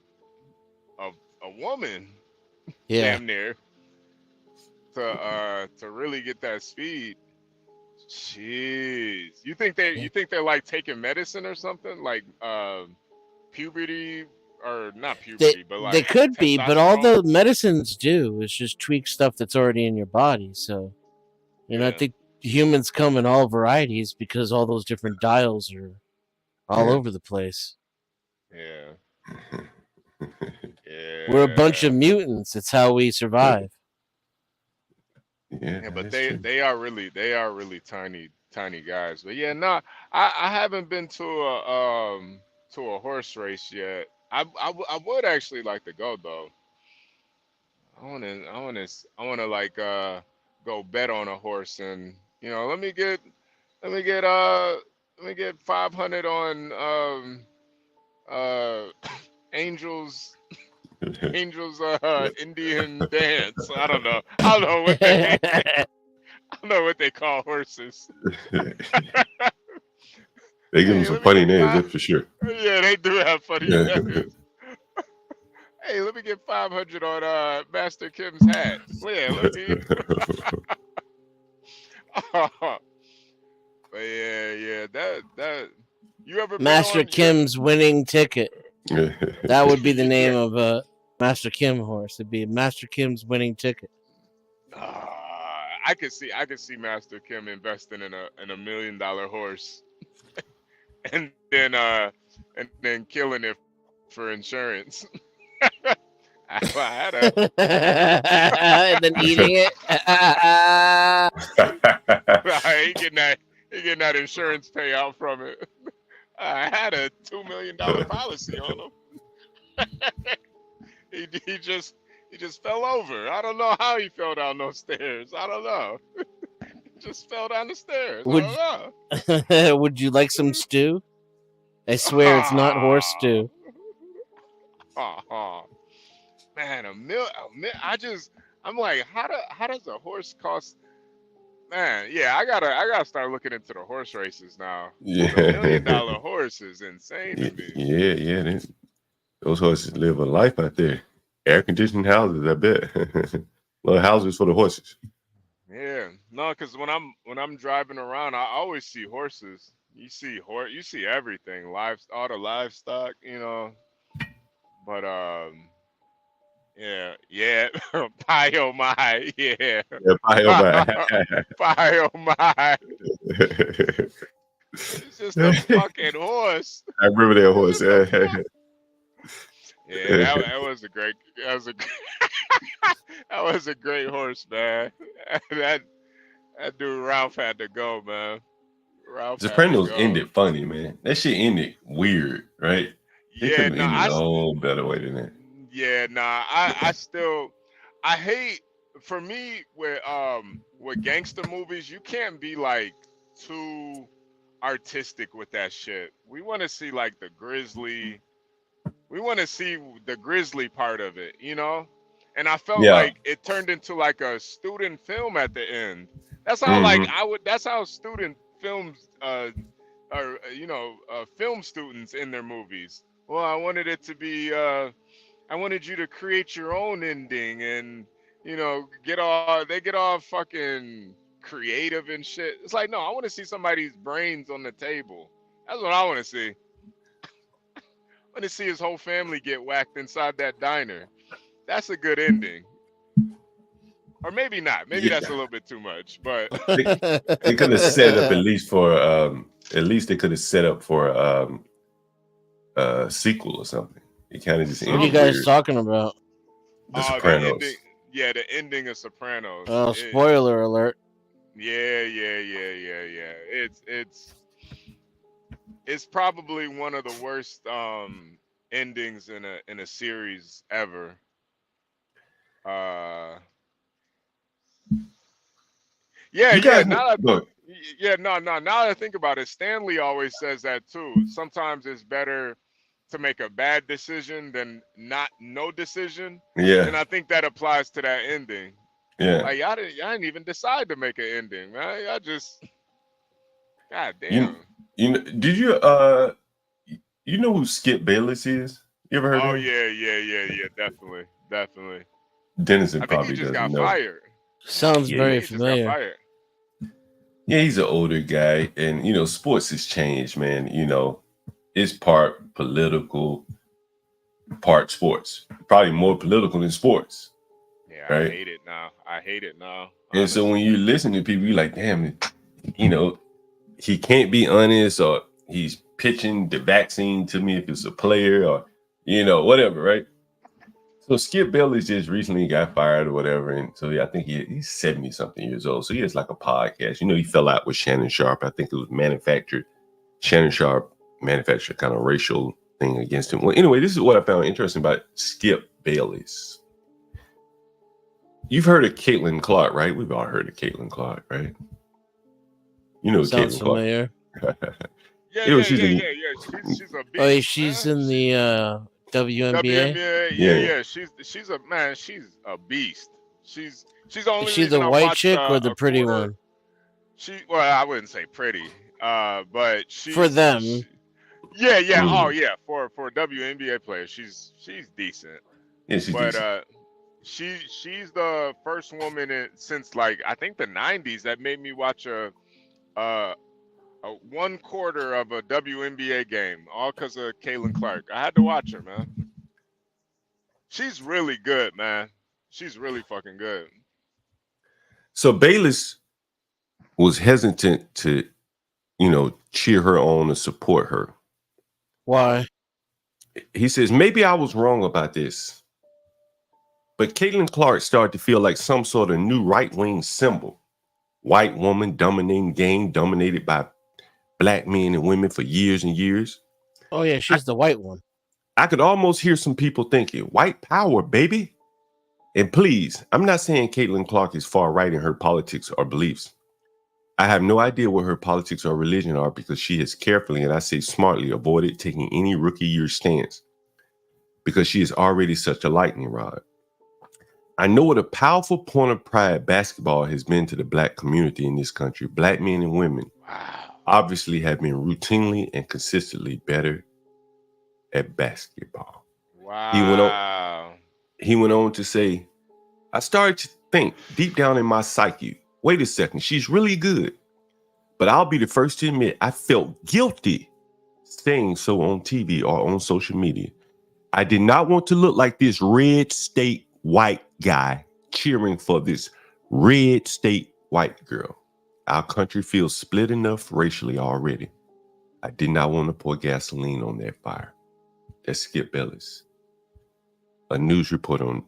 a woman. Yeah. Damn near. To really get that speed. Jeez. You think they're like taking medicine or something? Like puberty or not puberty, but like they could be, but all the medicines do is just tweak stuff that's already in your body. So, I think humans come in all varieties because all those different dials are all over the place. Yeah. We're a bunch of mutants. It's how we survive. Yeah, but that's true. they are really tiny guys. But yeah, no, I haven't been to a horse race yet. I would actually like to go though. I wanna like go bet on a horse and let me get let me get 500 on uh Angels Indian dance. I don't know. I don't know what they I don't know what they call horses. They give them Hey, some let me funny get names, five. that's for sure. Yeah, they do have funny Yeah. names. Hey, let me get 500 on Master Kim's hat. Yeah, let me. But yeah, that you ever been Master on? Kim's winning ticket. That would be the name Yeah. of a Master Kim horse. It'd be Master Kim's winning ticket. I could see Master Kim investing in a $1 million horse, and then killing it for insurance. I had a And then eating it. he getting that insurance payout from it. I had a $2 million policy on him. he just fell over. I don't know how he fell down those stairs. I don't know. Just fell down the stairs. I don't know. Would you like some stew? I swear it's not horse stew. Man, I'm like, how does a horse cost? Man, yeah, I gotta start looking into the horse races now. Yeah. $1 million horse is insane to me. Yeah. Those horses live a life out there. Air conditioned houses, I bet. Little houses for the horses. Yeah, no, because when I'm driving around, I always see horses. You see everything, all the livestock, But yeah, pie oh my, yeah. Yeah, pie oh my. Pie oh my. It's just a fucking horse. I remember that horse. Yeah, that was a great that was a great horse, man. That dude Ralph had to go, man. Sopranos ended funny, man. That shit ended weird, right? They Yeah, couldn't end no better way than that. Yeah, nah. I hate, for me, with gangster movies, you can't be like too artistic with that shit. We want to see like the grisly part of it, And I felt like it turned into like a student film at the end. That's how that's how student films film students in their movies. Well, I wanted it to be I wanted you to create your own ending and get all fucking creative and shit. It's like, no, I want to see somebody's brains on the table. That's what I want to see. I want to see his whole family get whacked inside that diner. That's a good ending. Or maybe not. Maybe that's a little bit too much. But they could have set up at least they could have set up for a sequel or something. It kind of just What are you guys talking about? The Sopranos. The ending of Sopranos. Oh, spoiler alert. Yeah. It's probably one of the worst endings in a series ever. Now that I think about it, Stanley always says that too. Sometimes it's better to make a bad decision than no decision. Yeah. And I think that applies to that ending. Yeah. Like y'all didn't even decide to make an ending, man. Y'all just, god damn. Did you you know who Skip Bayless is? You ever heard of him? Yeah, definitely. Dennison I think probably he just doesn't got know. fired. Sounds very familiar. Yeah, he's an older guy, and sports has changed, man. It's part political, part sports. Probably more political than sports. Yeah, right? I hate it now. And so when you listen to people, you're like, damn, he can't be honest, or he's pitching the vaccine to me if it's a player, or whatever, right? So Skip Bayless just recently got fired or whatever, and so I think he's 70-something years old. So he has like a podcast. You know, he fell out with Shannon Sharp. I think it was manufactured. Shannon Sharp manufactured kind of racial thing against him. Well, anyway, this is what I found interesting about Skip Bayless. You've heard of Caitlin Clark, right? We've all heard of Caitlin Clark, right? You know Sounds Caitlin familiar. Clark. Yeah. She's a beast. She's in the WNBA. Yeah. She's a man. She's a beast. She's the only. Is she the white chick or the pretty one? Well, I wouldn't say pretty. But she's for them. Yeah. Oh yeah. For WNBA players, she's decent. Yeah, she's decent. She's the first woman since like I think the 90s that made me watch a 1/4 of a WNBA game, all because of Caitlin Clark. I had to watch her, man. She's really good, man. She's really fucking good. So Bayless was hesitant to, cheer her on and support her. Why? He says, maybe I was wrong about this. But Caitlin Clark started to feel like some sort of new right-wing symbol. White woman dominating game dominated by black men and women for years and years. Oh, yeah, she's the white one. I could almost hear some people thinking, white power, baby. And please, I'm not saying Caitlin Clark is far right in her politics or beliefs. I have no idea what her politics or religion are because she has carefully, and I say smartly, avoided taking any rookie year stance because she is already such a lightning rod. I know what a powerful point of pride basketball has been to the black community in this country. Black men and women obviously have been routinely and consistently better at basketball. Wow. He went on to say, I started to think deep down in my psyche, wait a second, she's really good. But I'll be the first to admit I felt guilty saying so on TV or on social media. I did not want to look like this red state white guy cheering for this red state white girl. Our country feels split enough racially already. I did not want to pour gasoline on that fire. That's Skip Bayless. A news report on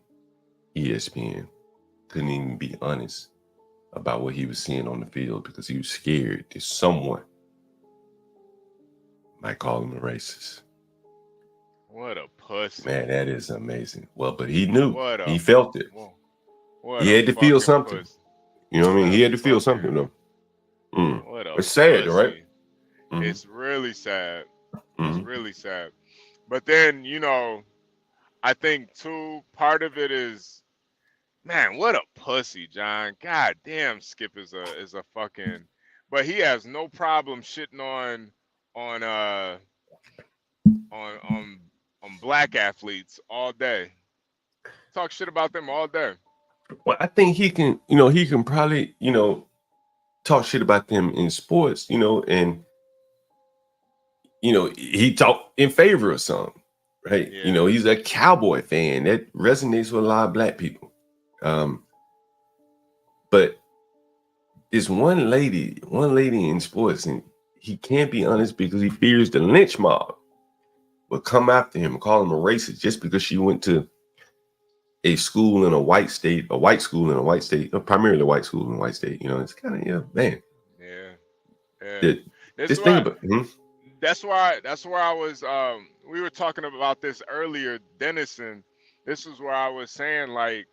ESPN couldn't even be honest about what he was seeing on the field because he was scared that someone might call him a racist. What a pussy. Man, that is amazing. Well, but he knew. He felt it. He had to feel something. Pussy. You know what I mean? He had to feel something, though. It's sad, right? It's really sad. It's really sad. But then, I think, too, part of it is, man, what a pussy, John. God damn, Skip is a fucking... But he has no problem shitting on black athletes all day. Talk shit about them all day. Well, I think he can probably, talk shit about them in sports, and he talked in favor of some, right? Yeah. He's a Cowboy fan. That resonates with a lot of black people. But there's one lady in sports, and he can't be honest because he fears the lynch mob will come after him and call him a racist just because she went to a school in a white state, a white school in a white state, primarily a white school in a white state. It's kind of, man. Yeah. Just think about it. That's why I was, we were talking about this earlier, Dennison. This is where I was saying, like,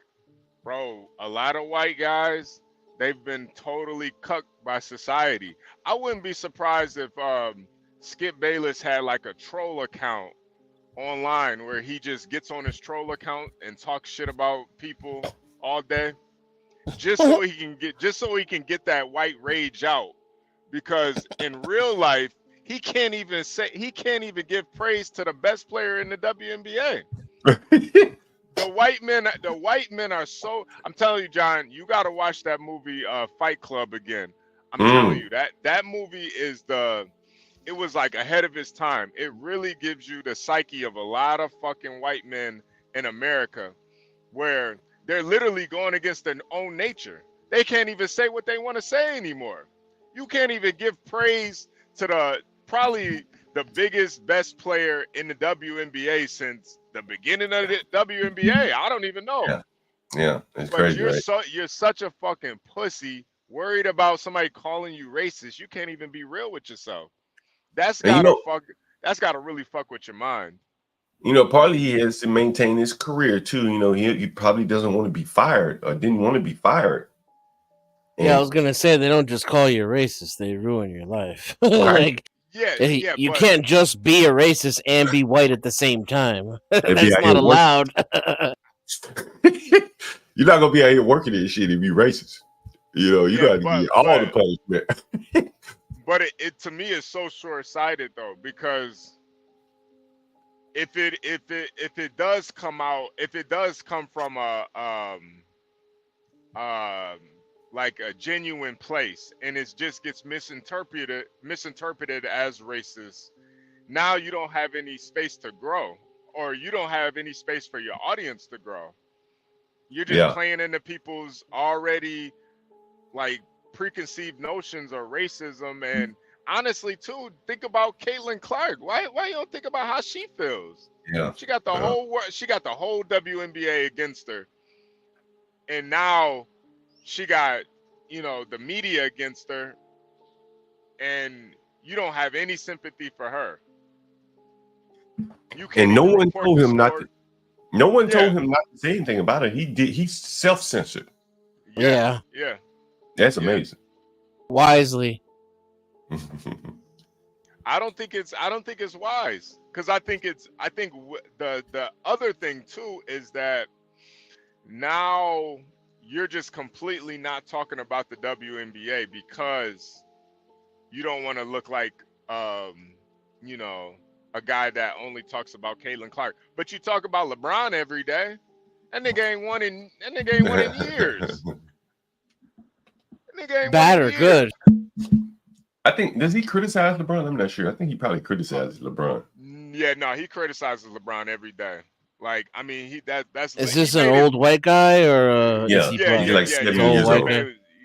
bro, a lot of white guys, they've been totally cucked by society. I wouldn't be surprised if Skip Bayless had like a troll account online where he just gets on his troll account and talks shit about people all day, just so he can get that white rage out. Because in real life, he can't even give praise to the best player in the WNBA. The white men are so. I'm telling you, John, you got to watch that movie, Fight Club again. I'm telling you that movie it was like ahead of its time. It really gives you the psyche of a lot of fucking white men in America, where they're literally going against their own nature. They can't even say what they want to say anymore. You can't even give praise to probably the biggest, best player in the WNBA since the beginning of the WNBA. I don't even know. Yeah, it's But crazy, right? you're such a fucking pussy, worried about somebody calling you racist. You can't even be real with yourself. That's And gotta really fuck with your mind. Partly he has to maintain his career too. He probably doesn't want to be fired or didn't want to be fired. Yeah, I was gonna say they don't just call you a racist; they ruin your life. You can't just be a racist and be white at the same time. That's not allowed. You're not gonna be out here working this shit and be racist. You got to be all the punishment. But it to me is so short-sighted though, because if it does come from like a genuine place and it just gets misinterpreted as racist, now you don't have any space to grow, or you don't have any space for your audience to grow. You're just playing into people's already like preconceived notions of racism. And honestly too, think about Caitlin Clark. Why you don't think about how she feels? She got the whole WNBA against her, and now she got the media against her, and you don't have any sympathy for her. You can't. And no one told him not to. No one told him not to say anything about it. He self-censored. Yeah. That's amazing. Wisely. I don't think it's wise, because I think the other thing too is that now you're just completely not talking about the WNBA because you don't want to look like a guy that only talks about Caitlin Clark. But you talk about LeBron every day. That nigga ain't won in years. Bad or good? I think, does he criticize LeBron? I'm not sure. I think he probably criticizes LeBron. Yeah, no, he criticizes LeBron every day. Like, I mean, that's. Is this an old white guy or? He's like 70 years old.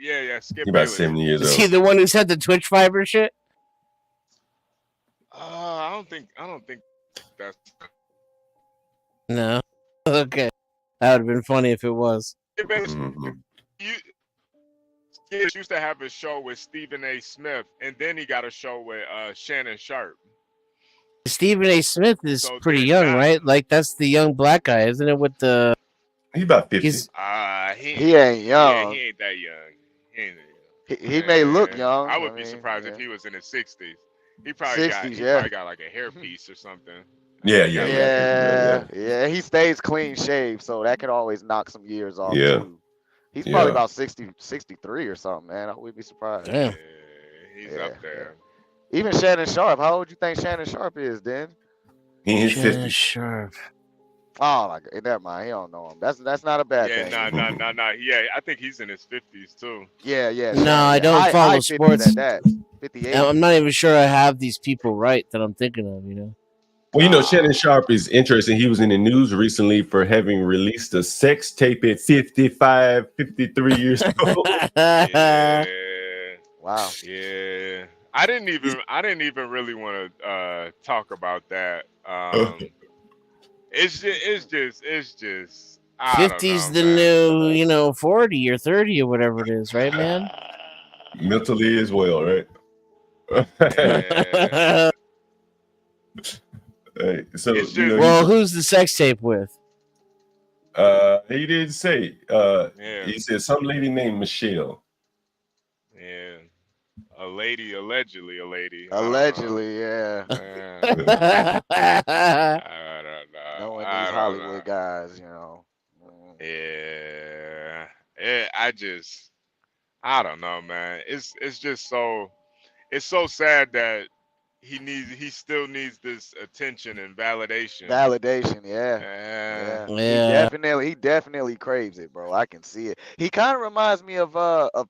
Yeah, Skip He's about Bayless. 70 years old. Is he the one who said the Twitch fiber shit? I don't think that's. No. Okay. That would have been funny if it was. He used to have a show with Stephen A. Smith, and then he got a show with Shannon Sharp. Stephen A. Smith is pretty young, right? Like, that's the young black guy, isn't it? With the he's about 50. He ain't young. He ain't that young. He may look young. I would be surprised if he was in his 60s. He probably got like a hairpiece or something. Yeah. He stays clean shaved, so that could always knock some years off too. He's probably about 60, 63 or something, man. I wouldn't be surprised. Damn. He's up there. Even Shannon Sharp. How old you think Shannon Sharp is, then? He's 50. Sharp. Oh my God, never mind. He don't know him. That's not a bad thing. No. Yeah, I think he's in his 50s too. Yeah. No, I don't follow sports. 58. I'm not even sure I have these people right that I'm thinking of. Well, Shannon Sharp is interesting. He was in the news recently for having released a sex tape at 55, 53 years old. Yeah. Wow. Yeah. I didn't even really want to talk about that. It's just. 50's the new, 40 or 30 or whatever it is, right, man? Mentally as well, right? Yeah. Hey, so who's the sex tape with? He didn't say. He said some lady named Michelle. Yeah, a lady, allegedly a lady. Allegedly, yeah. I don't know. Knowing these Hollywood guys, Yeah, I don't know, man. It's just so sad that he still needs this attention and validation. Yeah. He definitely craves it, bro. I can see it. He kind of reminds me of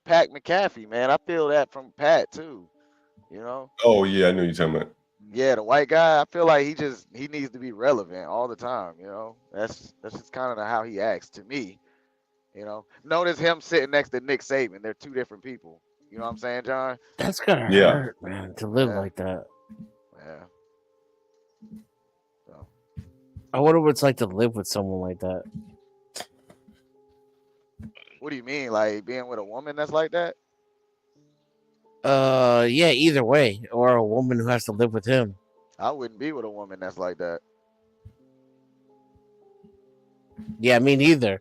Pat McAfee, man. I feel that from Pat too. Oh yeah, I know you're talking about. Yeah, the white guy. I feel like he needs to be relevant all the time. That's just kind of how he acts to me. Notice him sitting next to Nick Saban. They're two different people. You know what I'm saying, John? That's gotta hurt, man, to live like that. Yeah. So. I wonder what it's like to live with someone like that. What do you mean, like being with a woman that's like that? Yeah, either way, or a woman who has to live with him. I wouldn't be with a woman that's like that. Yeah, me neither.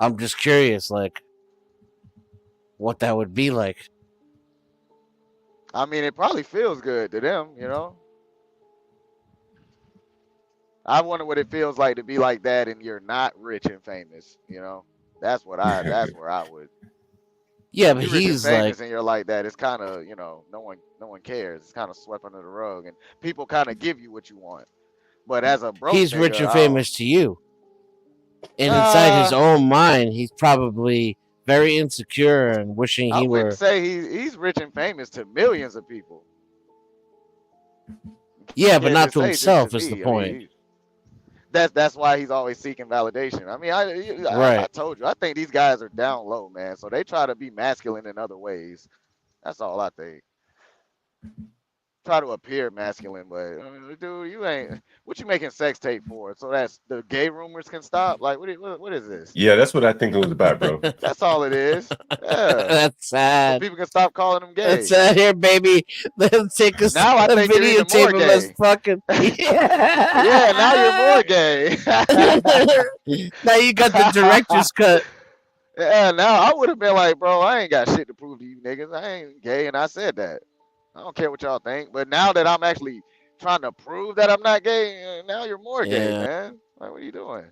I'm just curious, like, what that would be like. I mean, it probably feels good to them, you know. I wonder what it feels like to be like that and you're not rich and famous, you know. That's where I would. Yeah, but You're rich and he's famous like, and you're like that. It's kind of, you know, no one cares. It's kind of swept under the rug, and people kind of give you what you want. But as a broke he's nigga, rich and famous to you. And inside his own mind, he's probably very insecure and wishing I he wouldn't were. say he's rich and famous to millions of people. Yeah, but Yeah, not just to say himself just is to the me. I mean, point. that's why he's always seeking validation. I mean, I Right. told you, I think these guys are down low, man. So they try to be masculine in other ways. That's all I think. Try to appear masculine, but dude, you ain't. What you making sex tape for? So that's the gay rumors can stop. Like, what is this? Yeah, that's what I think it was about, bro. That's all it is. Yeah. That's So sad. people can stop calling them gay. That's sad. Here, baby. Let's take a Now I think you're even more videotape of us gay. fucking. Yeah, now you're more gay. Now you got the director's cut. Yeah, now I would have been like, bro, I ain't got shit to prove to you niggas. I ain't gay, and I said that. I don't care what y'all think. But now that I'm actually trying to prove that I'm not gay, now you're more gay, Yeah. man. Like, what are you doing?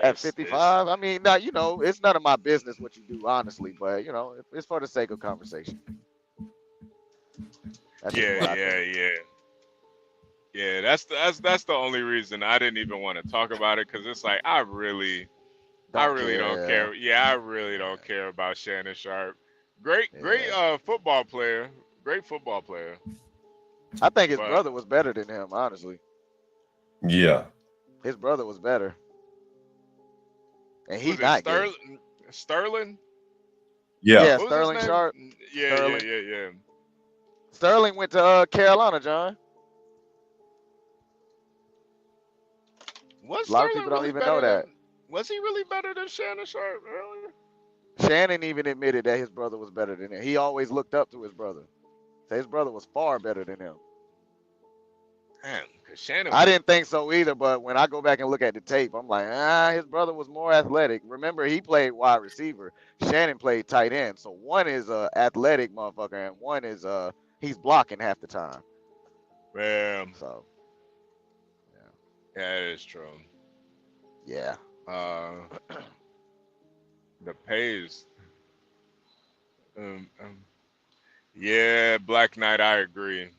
At 55? I mean, now, you know, it's none of my business what you do, honestly, but, you know, it's for the sake of conversation. That's just what I think. Yeah, that's the only reason I didn't even want to talk about it, because it's like I really don't care. Yeah, I really don't care about Shannon Sharp. Great football player. Great football player. I think his brother was better than him, honestly. Yeah. His brother was better. And he's not gay. Sterling? Yeah. Sterling Sharp. Yeah. Sterling went to Carolina, John. Was a lot of Sterling people don't really even know that. Was he really better than Shannon Sharp earlier? Shannon even admitted that his brother was better than him. He always looked up to his brother. So his brother was far better than him. Damn, because Shannon. I didn't think so either, but when I go back and look at the tape, I'm like, his brother was more athletic. Remember, he played wide receiver. Shannon played tight end. So one is a athletic motherfucker, and one is he's blocking half the time. Man. So. Yeah, that is true. Yeah. The pays. Yeah, Black Knight, I agree.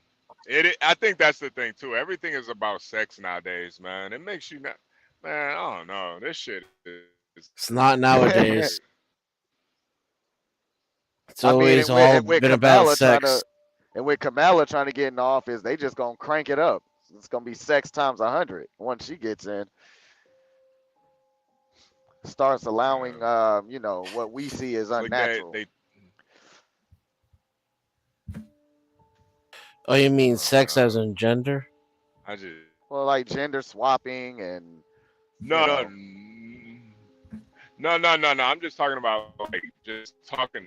I think that's the thing too. Everything is about sex nowadays, man. It makes you not, man. I don't know. This shit is. It's not nowadays. It's always all been about sex. And with Kamala trying to get in the office, they just gonna crank it up. It's gonna be sex times 100 once she gets in. Starts allowing, you know, what we see as unnatural. Oh, you mean sex as in gender? Well, like gender swapping and. No. I'm just talking about like just talking.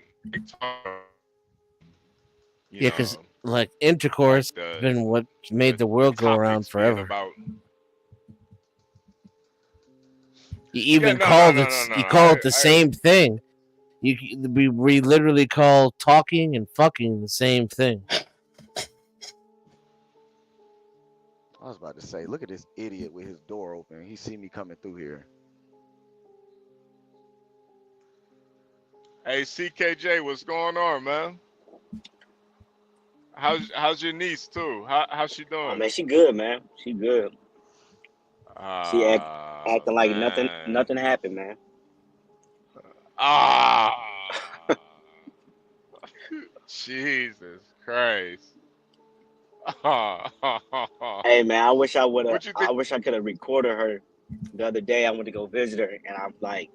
Yeah, because like intercourse has been what made the world go around forever. You even call it the same thing. We literally call talking and fucking the same thing. I was about to say, look at this idiot with his door open. He see me coming through here. Hey, CKJ, what's going on, man? How's your niece too? How's she doing? Oh man, she good, man. She good. She acting like nothing happened, man. Jesus Christ. Hey man, I wish I could have recorded her the other day. I went to go visit her, and I'm like,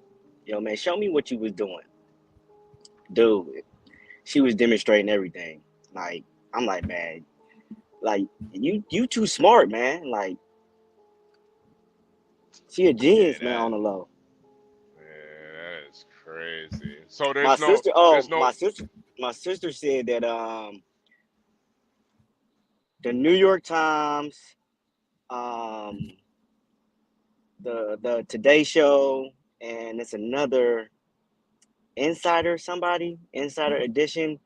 yo man, show me what you was doing. Dude, she was demonstrating everything. Like, I'm like, man, like you too smart, man. Like, She a genius, man, on the low. Yeah, that is crazy. So My sister, my sister said that the New York Times, the Today Show, and it's another Insider Edition,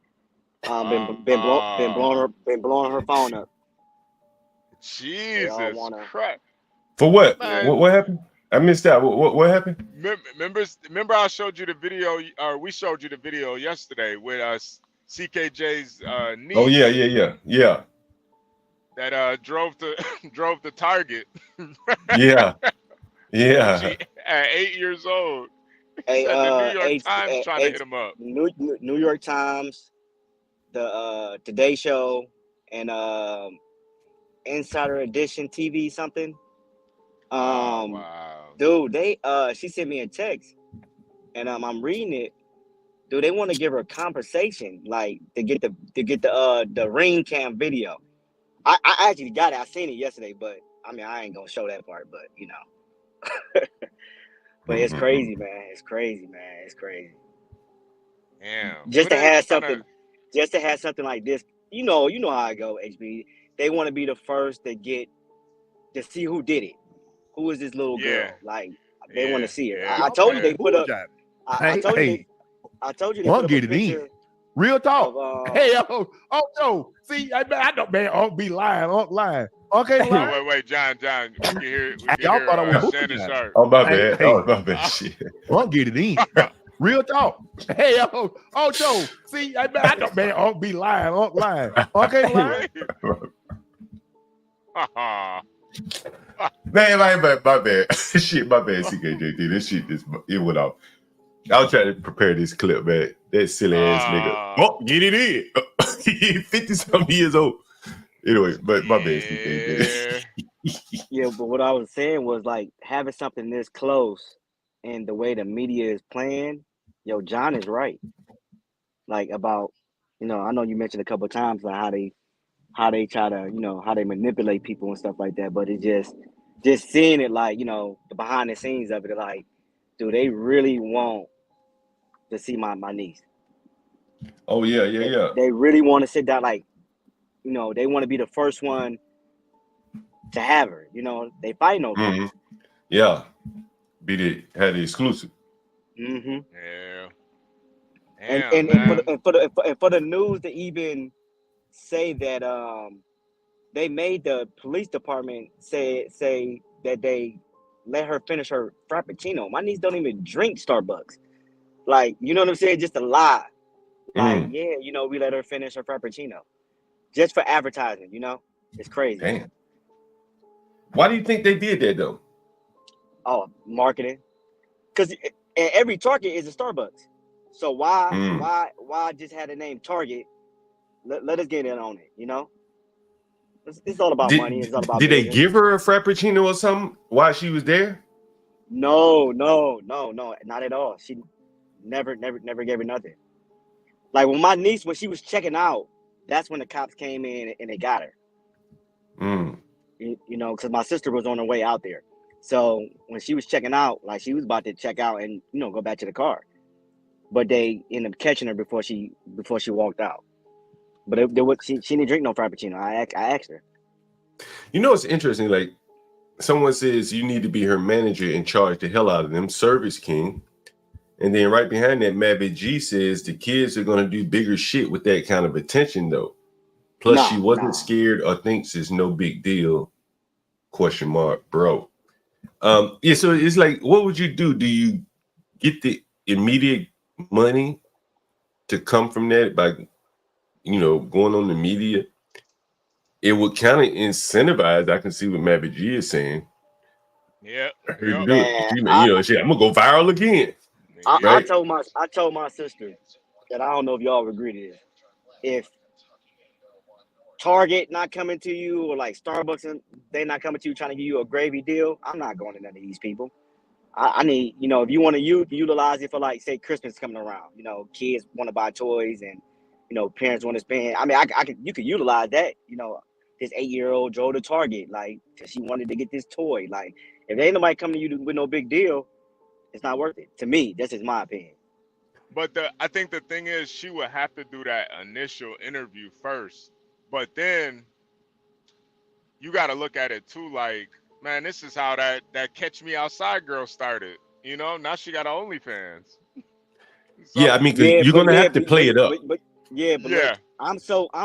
been blowing her phone up. Jesus Christ! For what? Man. What happened? I missed out. What happened? Remember, I showed you the video, or we showed you the video yesterday with CKJ's niece. Oh yeah. That drove to Target. Yeah. She at 8 years old. Hey, said the New York Times trying to hit him up. New York Times, the Today Show, and Insider Edition TV something. Wow. Dude, she sent me a text, and I'm reading it. Dude, they want to give her compensation, like to get the ring cam video. I actually got it. I seen it yesterday, but I mean I ain't gonna show that part, but you know. But it's crazy, man. It's crazy. Damn. Just to have something like this, you know how I go, HB. They want to be the first to see who did it. Who is this little girl? Like they want to see her. I told you they put up. I told you they put up a picture. Real talk. Of, no. See, I don't, man. I'll be lying. Okay, wait, John. We can hear y'all thought I was Shannon Sharp. Oh, my bad. My bad. Shit. I'll get it in. Real talk. No. See, I don't, man. I'll be lying. Okay, lying. Man, my bad. Shit, my bad, CKJT. This shit, it went off. I was trying to prepare this clip, man. That silly ass nigga. Oh, get it in. He 50-something years old. Anyway, but my bad, CKJT. Yeah, but what I was saying was like having something this close and the way the media is playing, John is right. Like about, I know you mentioned a couple of times like how they try to, how they manipulate people and stuff like that. But it's just seeing it like, the behind the scenes of it, like, do they really want to see my niece? Oh yeah. They really want to sit down, like, they want to be the first one to have her. They fighting over it. Yeah. Had the exclusive. Mm-hmm. Yeah. And for the news to even say that they made the police department say that they let her finish her frappuccino. My niece don't even drink Starbucks. Like, you know what I'm saying? Just a lie. Like, yeah, we let her finish her frappuccino. Just for advertising, It's crazy. Damn. Why do you think they did that though? Oh, marketing. Because every Target is a Starbucks. So why just have the name Target? Let us get in on it, It's all about money. It's all about Did business. they give her a frappuccino or something while she was there? No, not at all. She never gave her nothing. Like when she was checking out, that's when the cops came in and they got her. Because my sister was on her way out there. So when she was checking out, like she was about to check out and go back to the car, but they ended up catching her before she walked out. But she didn't drink no frappuccino. I asked her. It's interesting. Like someone says, you need to be her manager and charge the hell out of them, service king. And then right behind that, Maverick G says the kids are going to do bigger shit with that kind of attention, though. Plus, she wasn't scared or thinks it's no big deal. ? Bro. Yeah. So it's like, what would you do? Do you get the immediate money to come from that by, going on the media? It would kind of incentivize. I can see what Maverick G is saying. Yeah. I'm gonna go viral again. I told my sister that I don't know if y'all would agree to this. If Target not coming to you or like Starbucks and they not coming to you trying to give you a gravy deal, I'm not going to none of these people. I need, if you want to utilize it for like say Christmas coming around, kids want to buy toys and parents want to spend. I mean, you could utilize that. This 8-year-old drove to Target like she wanted to get this toy. Like If there ain't nobody coming to you with no big deal, it's not worth it. To me, that's just my opinion. But I think the thing is, she would have to do that initial interview first. But then you got to look at it too, like, man, this is how that Catch Me Outside girl started. You know, now she got an OnlyFans. So, yeah, I mean, you're gonna have to play it up. But look, I'm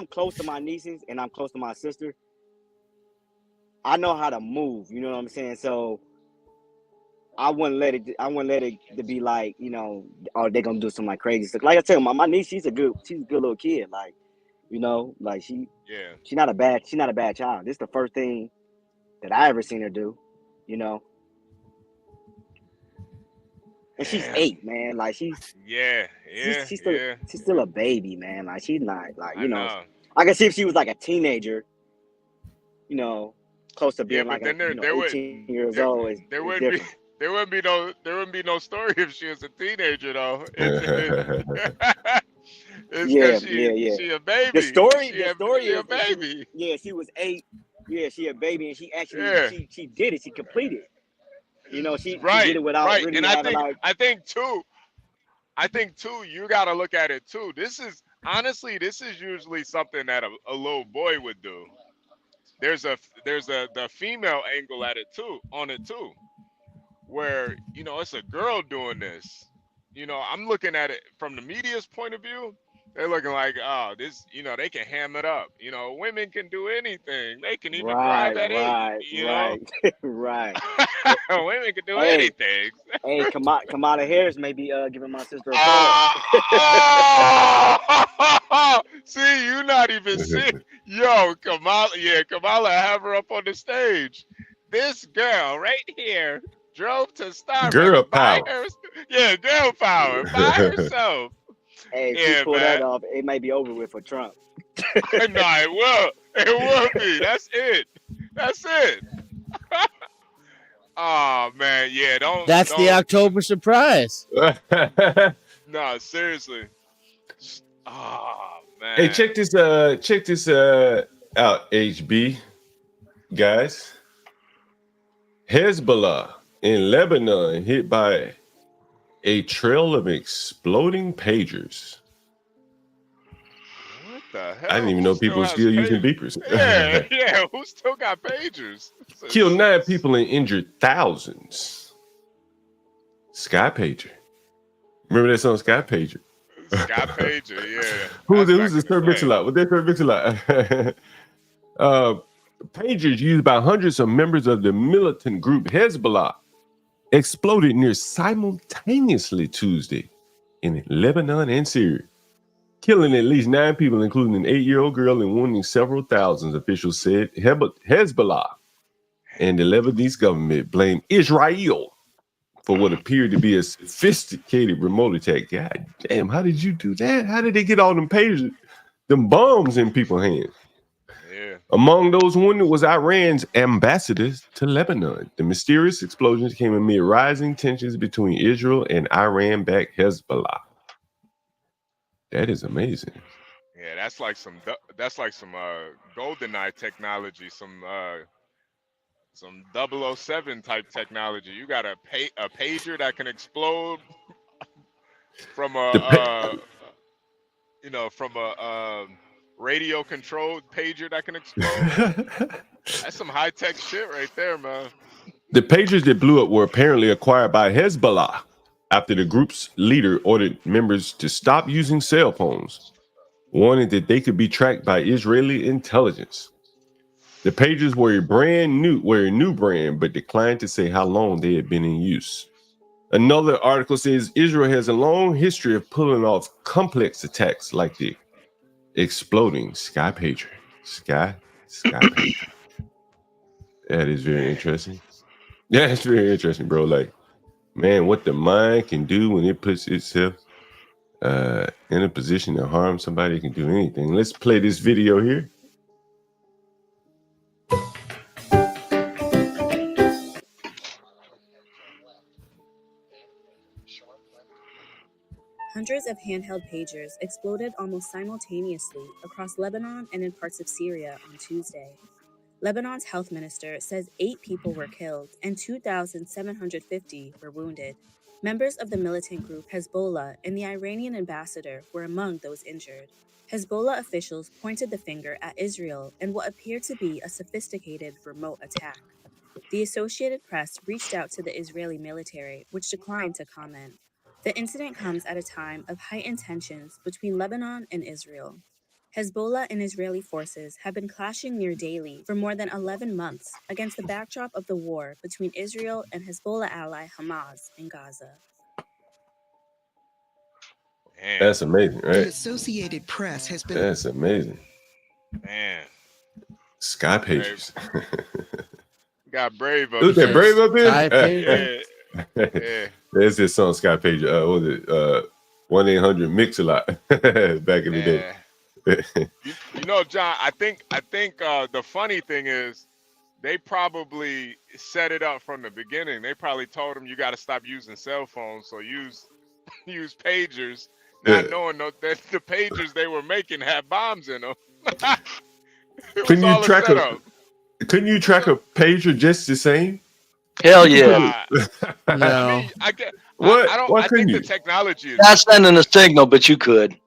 close to my nieces and I'm close to my sister. I know how to move. You know what I'm saying? So I wouldn't let it to be like, you know, oh, they're gonna do some like crazy stuff. Like I tell my niece, she's a good little kid. Like, you know, like she's not a bad child. This is the first thing that I ever seen her do, you know. And she's 8, man. Like she's still a baby, man. Like she's not like, you know. I can see if she was like a teenager, you know, close to being like 18 years old. There wouldn't be no story if she was a teenager though. She a baby. The story is a baby. She was 8. Yeah, she a baby, and she actually she did it. She completed. You know, she did it without really and having I think too, you got to look at it too. This is usually something that a little boy would do. There's the female angle at it too, where, you know, it's a girl doing this. You know, I'm looking at it from the media's point of view. They're looking like, oh, this, you know, they can ham it up. You know, women can do anything. They can even drive at 8. You know, right. Women can do anything. Hey, Kamala Harris may be giving my sister a call. See, you not even seeing. Yo, Kamala, have her up on the stage. This girl right here drove to Starbucks. Girl power. Girl power by herself. Hey, if she pull that off, it might be over with for Trump. No, it will. It will be. That's it. Oh man, yeah. That's the October surprise. No, seriously. Oh man. Hey, check this out, HB guys. Hezbollah in Lebanon hit by a trail of exploding pagers. What the hell? I didn't even know people were still using beepers. Yeah. Who still got pagers? Killed 9 people and injured thousands. Sky Pager. Remember that song, Sky Pager? Sky Pager, yeah. Who's the Sir Mix-a-Lot? What that Sir Mix-a-Lot? Pagers used by hundreds of members of the militant group Hezbollah exploded near simultaneously Tuesday in Lebanon and Syria, killing at least 9 people, including an 8-year-old girl, and wounding several thousands, officials said. Hezbollah and the Lebanese government blamed Israel for what appeared to be a sophisticated remote attack. God damn, how did you do that? How did they get all them pagers, them bombs in people's hands? Yeah. Among those wounded was Iran's ambassador to Lebanon. The mysterious explosions came amid rising tensions between Israel and Iran-backed Hezbollah. That is amazing. Yeah, that's like some GoldenEye technology, some 007 type technology. You got a pager that can explode from a radio controlled pager that can explode. That's some high tech shit right there, man. The pagers that blew up were apparently acquired by Hezbollah after the group's leader ordered members to stop using cell phones, warning that they could be tracked by Israeli intelligence. The pagers were a new brand, but declined to say how long they had been in use. Another article says Israel has a long history of pulling off complex attacks like the exploding Sky Pager. Sky Pager. That is very interesting. Yeah, it's very interesting, bro. Like, man, what the mind can do when it puts itself in a position to harm somebody, can do anything. Let's play this video here. Hundreds of handheld pagers exploded almost simultaneously across Lebanon and in parts of Syria on Tuesday. Lebanon's health minister says 8 people were killed and 2,750 were wounded. Members of the militant group Hezbollah and the Iranian ambassador were among those injured. Hezbollah officials pointed the finger at Israel in what appeared to be a sophisticated remote attack. The Associated Press reached out to the Israeli military, which declined to comment. The incident comes at a time of heightened tensions between Lebanon and Israel. Hezbollah and Israeli forces have been clashing near daily for more than 11 months against the backdrop of the war between Israel and Hezbollah ally Hamas in Gaza. That's amazing, right? The Associated Press has been. That's amazing. Man. Sky Pages. Got Brave up Who's that, Brave up here? Sky Pages. Yeah. There's this song, Sky Pages. What was it? 1-800-MIX-A-LOT back in the day. You know, John, I think the funny thing is they probably set it up from the beginning. They probably told them you got to stop using cell phones, so use pagers, not knowing that the pagers they were making had bombs in them. Couldn't you track a pager just the same? Hell yeah. No. I think the technology is not sending a signal, but you could.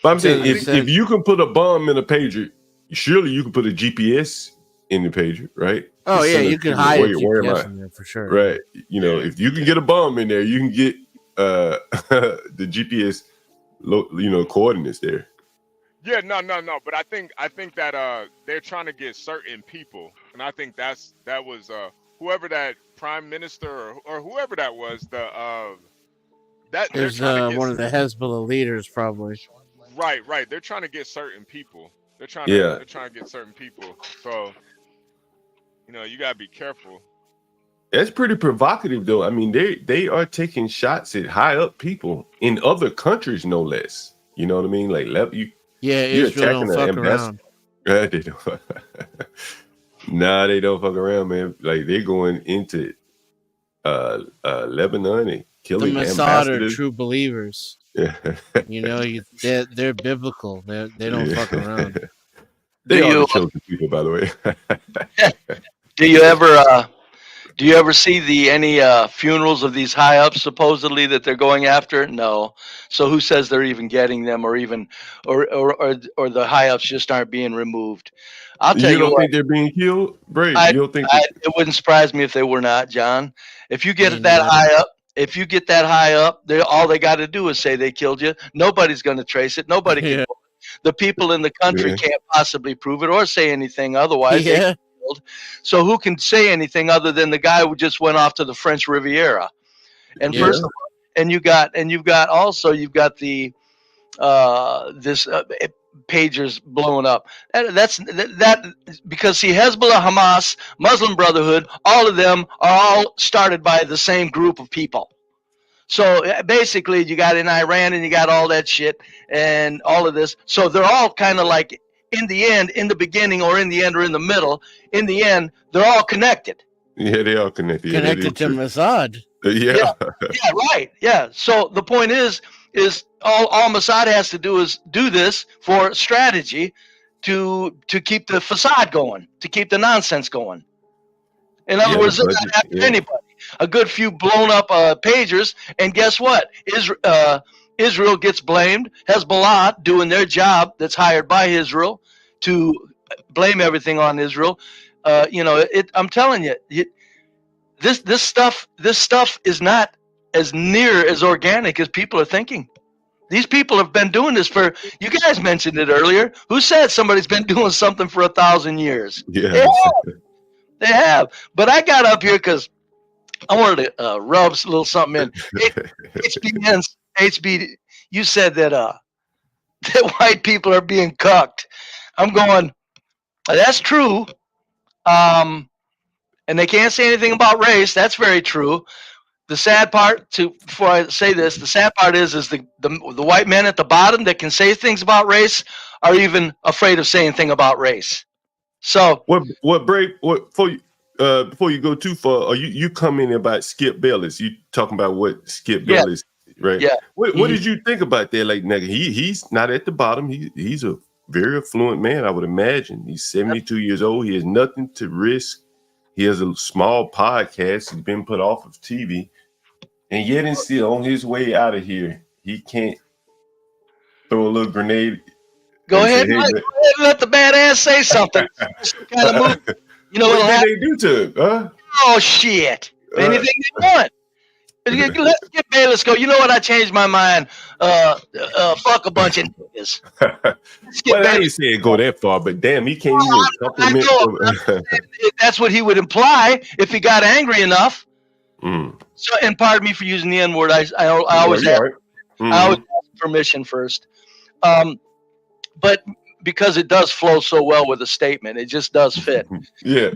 But I'm saying if you can put a bomb in a pager, surely you can put a GPS in the pager, right? Oh yeah, you can hide a GPS in there for sure. Right. You know, if you can get a bomb in there, you can get the GPS coordinates there. Yeah, no. But I think that they're trying to get certain people, and I think that was whoever that prime minister or whoever that was. That is one of the Hezbollah leaders, probably. Right. They're trying to get certain people. They're trying to get certain people. So you gotta be careful. That's pretty provocative, though. I mean, they are taking shots at high up people in other countries, no less. You know what I mean? Like you're Israel don't fuck around. Right, they don't. Nah, they don't fuck around, man. Like they're going into Lebanon and killing the Mossad are true believers. Yeah. They're biblical. They don't fuck around. They are the chosen people, by the way. Do you ever see any funerals of these high ups supposedly that they're going after? No. So who says they're even getting them, or the high ups just aren't being removed? I'll tell you. You don't think they're being killed, Brave? You don't think it wouldn't surprise me if they were not, John. If you get that high up, all they got to do is say they killed you. Nobody's going to trace it. Nobody can. Yeah. The people in the country can't possibly prove it or say anything otherwise. Yeah. So who can say anything other than the guy who just went off to the French Riviera? And first of all, you've got the pagers blowing up. That's because Hezbollah, Hamas, Muslim Brotherhood, all of them are all started by the same group of people. So basically, you got in Iran and you got all that shit and all of this. So they're all kind of like, in the end, in the beginning, or in the end, or in the middle, in the end, they're all connected. Yeah, they are connected. Connected to Mossad. Yeah, right. Yeah. So the point is all Mossad has to do is do this for strategy to keep the facade going, to keep the nonsense going. In other words, they're not after anybody. A good few blown up pagers, and guess what? Israel gets blamed. Hezbollah doing their job that's hired by Israel to blame everything on Israel. I'm telling you, this stuff is not as near as organic as people are thinking. These people have been doing this for, you guys mentioned it earlier. Who said somebody's been doing something for 1,000 years? Yeah. They have. But I got up here because I wanted to rub a little something in. HB, you said that white people are being cucked. I'm going, that's true. And they can't say anything about race. That's very true. The sad part, before I say this, the sad part is the white men at the bottom that can say things about race are even afraid of saying anything about race. So before you go too far, are you commenting about Skip Bayless? You talking about what Skip Bayless, right? Yeah. What did you think about that? Like, nigga, he's not at the bottom. He's a very affluent man, I would imagine. He's 72 years old. He has nothing to risk. He has a small podcast. He's been put off of TV. And yet and still on his way out of here, he can't throw a little grenade. Go ahead and let the badass say something. Kind of move. You know what did they do to him? Huh? Oh, shit. Anything they want. Let's get Bayless go. You know what? I changed my mind. Fuck a bunch of niggas. Well, I ain't saying go that far, but damn, he can't even compliment. That's what he would imply if he got angry enough. Mm. So, and pardon me for using the N word. I always ask, I always ask permission first. But because it does flow so well with a statement, it just does fit. Yeah.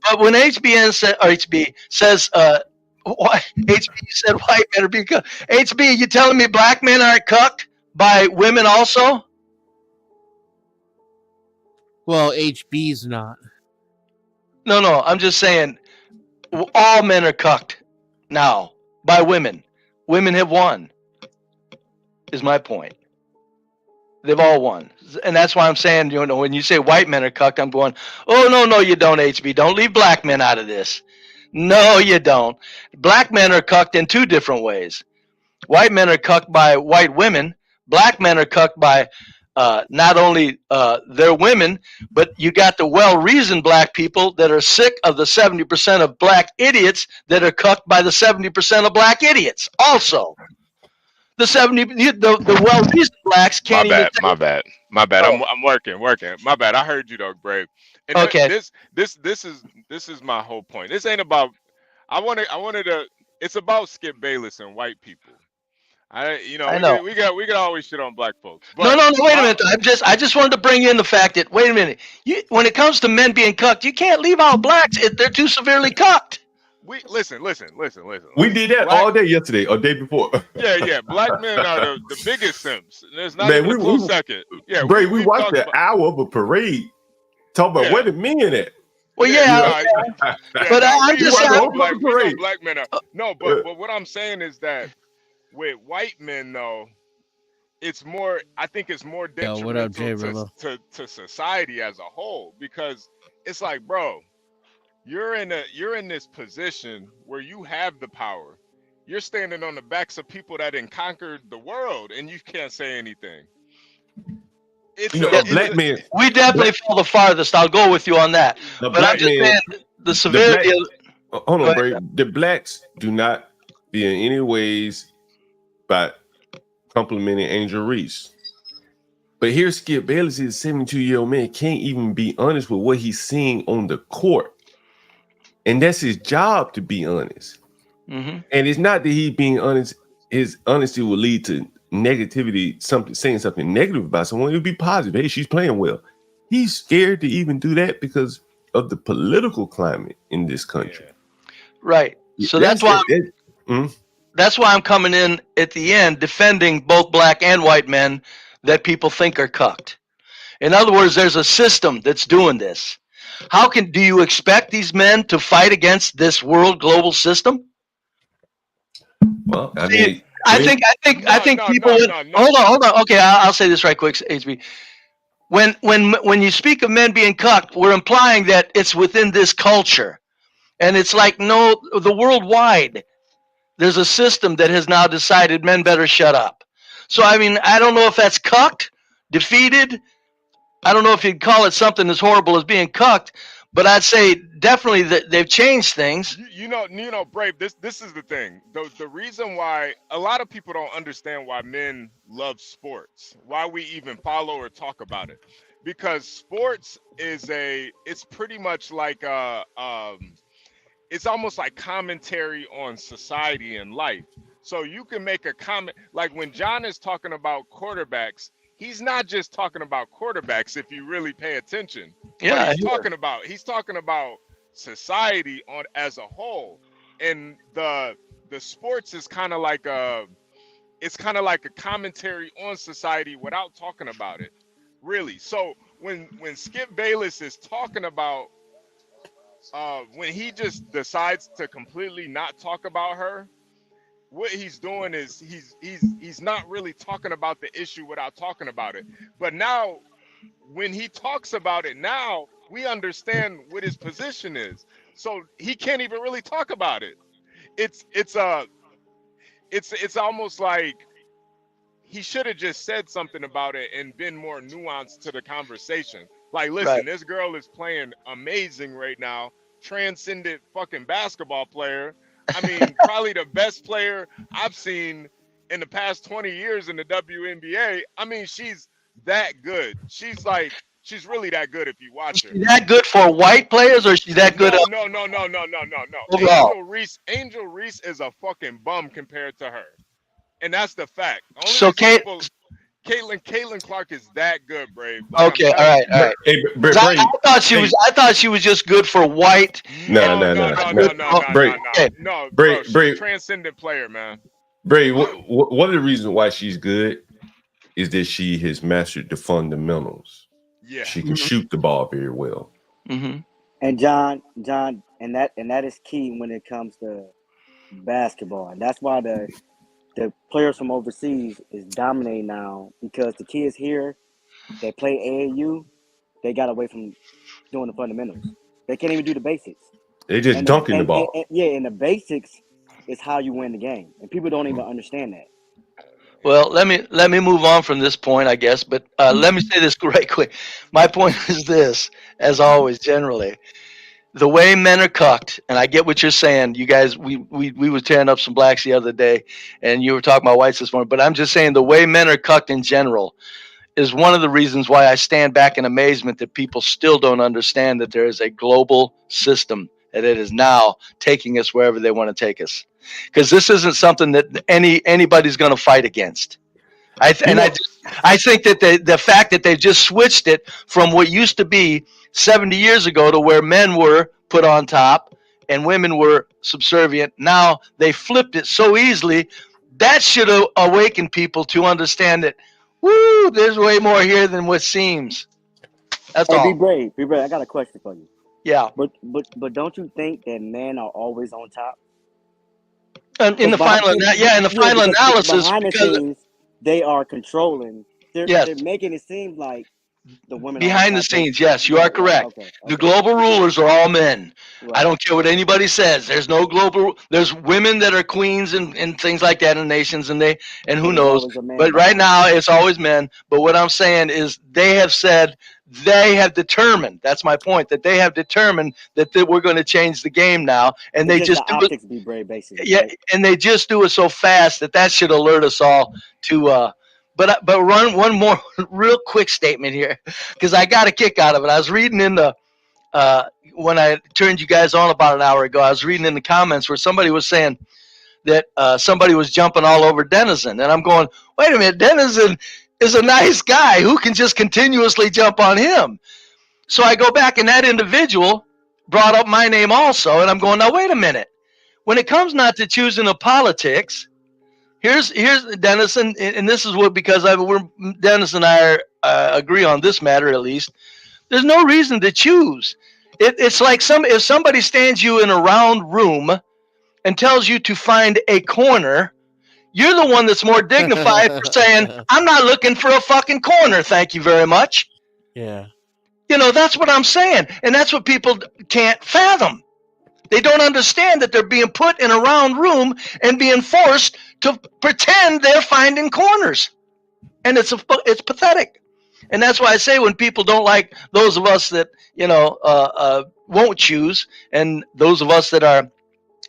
But when HB says HB said white men are being cucked. HB, you telling me black men aren't cucked by women also? Well, HB's not. No, I'm just saying all men are cucked now by women. Women have won, is my point. They've all won. And that's why I'm saying, you know, when you say white men are cucked, I'm going, oh, no, you don't, HB. Don't leave black men out of this. No, you don't. Black men are cucked in two different ways. White men are cucked by white women. Black men are cucked by not only their women, but you got the well-reasoned black people that are sick of the 70% of black idiots that are cucked by the 70% of black idiots also. The well-reasoned blacks can't even. My bad. Oh. I'm working. My bad. I heard you though, Brave. And okay. This is my whole point. This ain't about. I wanted to. It's about Skip Bayless and white people. I know. We got always shit on black folks. But, no. Wait a minute. I just wanted to bring in the fact that wait a minute. When it comes to men being cucked, you can't leave out blacks if they're too severely cucked. Listen. We did that all day yesterday or day before. Yeah. Black men are the biggest simps. There's not even a close second. Yeah, Bray, we watched an hour of a parade. Talk about where the men at. Well, but I'm just saying, black men are no. But what I'm saying is that with white men, though, it's more. I think it's more detrimental to society as a whole because it's like, bro. You're in this position where you have the power. You're standing on the backs of people that had conquered the world, and you can't say anything. Black men. We definitely fell the farthest. I'll go with you on that. But I'm just saying the severity. Hold on, Bray. The blacks do not be in any ways by complimenting Angel Reese. But here, Skip Bayless is a 72-year-old man, can't even be honest with what he's seeing on the court. And that's his job to be honest. Mm-hmm. And it's not that he's being honest. His honesty will lead to negativity, saying something negative about someone. It would be positive. Hey, she's playing well. He's scared to even do that because of the political climate in this country. Right. So that's why I'm coming in at the end defending both black and white men that people think are cucked. In other words, there's a system that's doing this. Do you expect these men to fight against this world global system? Well, I mean, I think people would hold on. Okay, I'll say this right quick, HB. When you speak of men being cucked, we're implying that it's within this culture. And it's like, no, the worldwide, there's a system that has now decided men better shut up. So, I mean, I don't know if that's cucked, defeated. I don't know if you'd call it something as horrible as being cucked, but I'd say definitely that they've changed things. You know, Brave, this is the thing. The reason why a lot of people don't understand why men love sports, why we even follow or talk about it. Because sports it's pretty much like it's almost like commentary on society and life. So you can make a comment, like when John is talking about quarterbacks, he's not just talking about quarterbacks if you really pay attention. Yeah, he's talking about society as a whole. And the sports is kind of like a commentary on society without talking about it. Really. So when Skip Bayless is talking about when he just decides to completely not talk about her, what he's doing is he's not really talking about the issue without talking about it. But now when he talks about it now, we understand what his position is. So he can't even really talk about it. It's almost like he should have just said something about it and been more nuanced to the conversation. Like, listen, Right. this girl is playing amazing right now. Transcendent fucking basketball player. I mean, probably the best player I've seen in the past 20 years in the WNBA. I mean, she's that good. She's really that good if you watch her. Is that good for white players, or is she that good? No. Overall. Angel Reese is a fucking bum compared to her. And that's the fact. So Caitlin Clark is that good, Brave. Like, okay, all right. Hey, I thought she was just good for white. No. Bro, she's a transcendent player, man. Bray, one of the reasons why she's good is that she has mastered the fundamentals. Yeah, she can shoot the ball very well. Mm-hmm. And John, and that is key when it comes to basketball, and that's why the players from overseas is dominating now, because the kids here, they play AAU, they got away from doing the fundamentals. They can't even do the basics. They just dunking the ball. And the basics is how you win the game, and people don't even understand that. Well, let me move on from this point, I guess. But let me say this right quick. My point is this, as always, generally. The way men are cucked, and I get what you're saying. You guys, we were tearing up some blacks the other day, and you were talking about whites this morning. But I'm just saying the way men are cucked in general is one of the reasons why I stand back in amazement that people still don't understand that there is a global system, and it is now taking us wherever they want to take us. Because this isn't something that anybody's going to fight against. I think that the fact that they've just switched it from what used to be 70 years ago to where men were put on top and women were subservient, now they flipped it so easily. That should awaken people to understand that, woo, there's way more here than what seems. That's all. Be brave. I got a question for you. Yeah. But don't you think that men are always on top? In the final analysis, behind the scenes, they are controlling. They're making it seem like the women behind the scenes. Yes, you are correct. Okay. The global rulers are all men. Right. I don't care what anybody says. There's no global. There's women that are queens and things like that in nations, and who knows. But right now it's always men. But what I'm saying is they have determined. That's my point. That they have determined that we're going to change the game now, and they just do it. Be brave, basically. Yeah, right? And they just do it so fast that should alert us all to. But run one more real quick statement here, because I got a kick out of it. I was reading in the when I turned you guys on about an hour ago, I was reading in the comments where somebody was saying that somebody was jumping all over Denizen, and I'm going, wait a minute, Denizen is a nice guy. Who can just continuously jump on him? So I go back, and that individual brought up my name also, and I'm going, now wait a minute. When it comes not to choosing a politics. Here's Dennis, and this is what, because Dennis and I agree on this matter at least. There's no reason to choose. It's like if somebody stands you in a round room and tells you to find a corner, you're the one that's more dignified for saying, I'm not looking for a fucking corner, thank you very much. Yeah. That's what I'm saying, and that's what people can't fathom. They don't understand that they're being put in a round room and being forced to pretend they're finding corners. And it's pathetic. And that's why I say when people don't like those of us that, won't choose, and those of us that are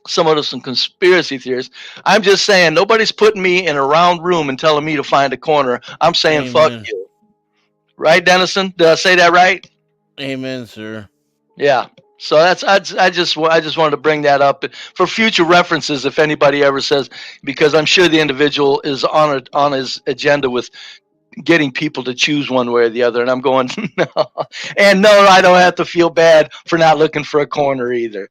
somewhat of some conspiracy theorists, I'm just saying nobody's putting me in a round room and telling me to find a corner. I'm saying, Amen. Fuck you. Right, Dennison? Did I say that right? Amen, sir. Yeah. So I just wanted to bring that up for future references if anybody ever says, because I'm sure the individual is on his agenda with getting people to choose one way or the other, and I'm going, no. And no, I don't have to feel bad for not looking for a corner either.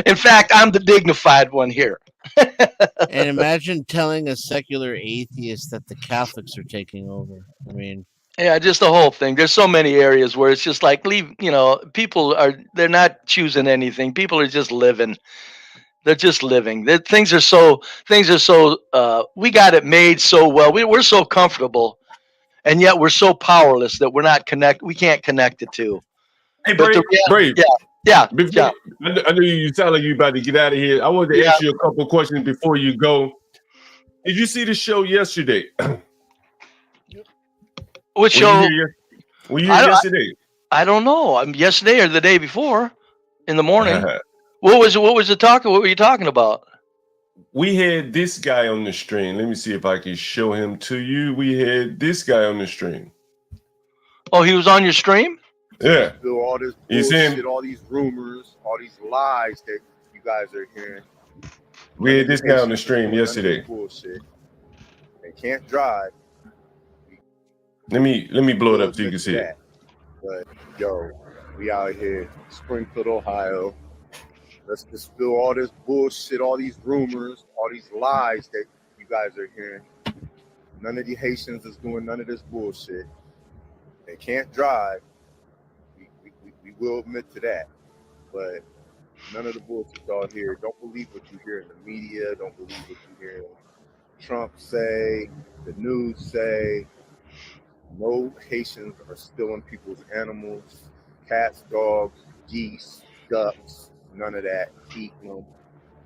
In fact, I'm the dignified one here. And imagine telling a secular atheist that the Catholics are taking over. I mean, yeah, just the whole thing. There's so many areas where it's just like, they're not choosing anything. People are just living. They're just living. Things are so, we got it made so well. We're so comfortable. and yet we're so powerless that we can't connect the two. Hey, Brave, yeah. I know you sound like you about to get out of here. I wanted to ask you a couple questions before you go. Did you see the show yesterday? Which show? Were you here yesterday? I don't know. Yesterday or the day before, in the morning. What was the talk? What were you talking about? We had this guy on the stream. Let me see if I can show him to you. We had this guy on the stream. Oh, he was on your stream? Yeah. Do all this bullshit, all these rumors, all these lies that you guys are hearing. We had this guy on the stream yesterday. Bullshit. They can't drive. Let me blow it up so you can see it. But yo, we out here, Springfield, Ohio. Let's dispel all this bullshit, all these rumors, all these lies that you guys are hearing. None of the Haitians is doing none of this bullshit. They can't drive. We will admit to that. But none of the bullshit y'all hear. Don't believe what you hear in the media. Don't believe what you hear Trump say, the news say. No Haitians are stealing people's animals, cats, dogs, geese, ducks, none of that, eating them.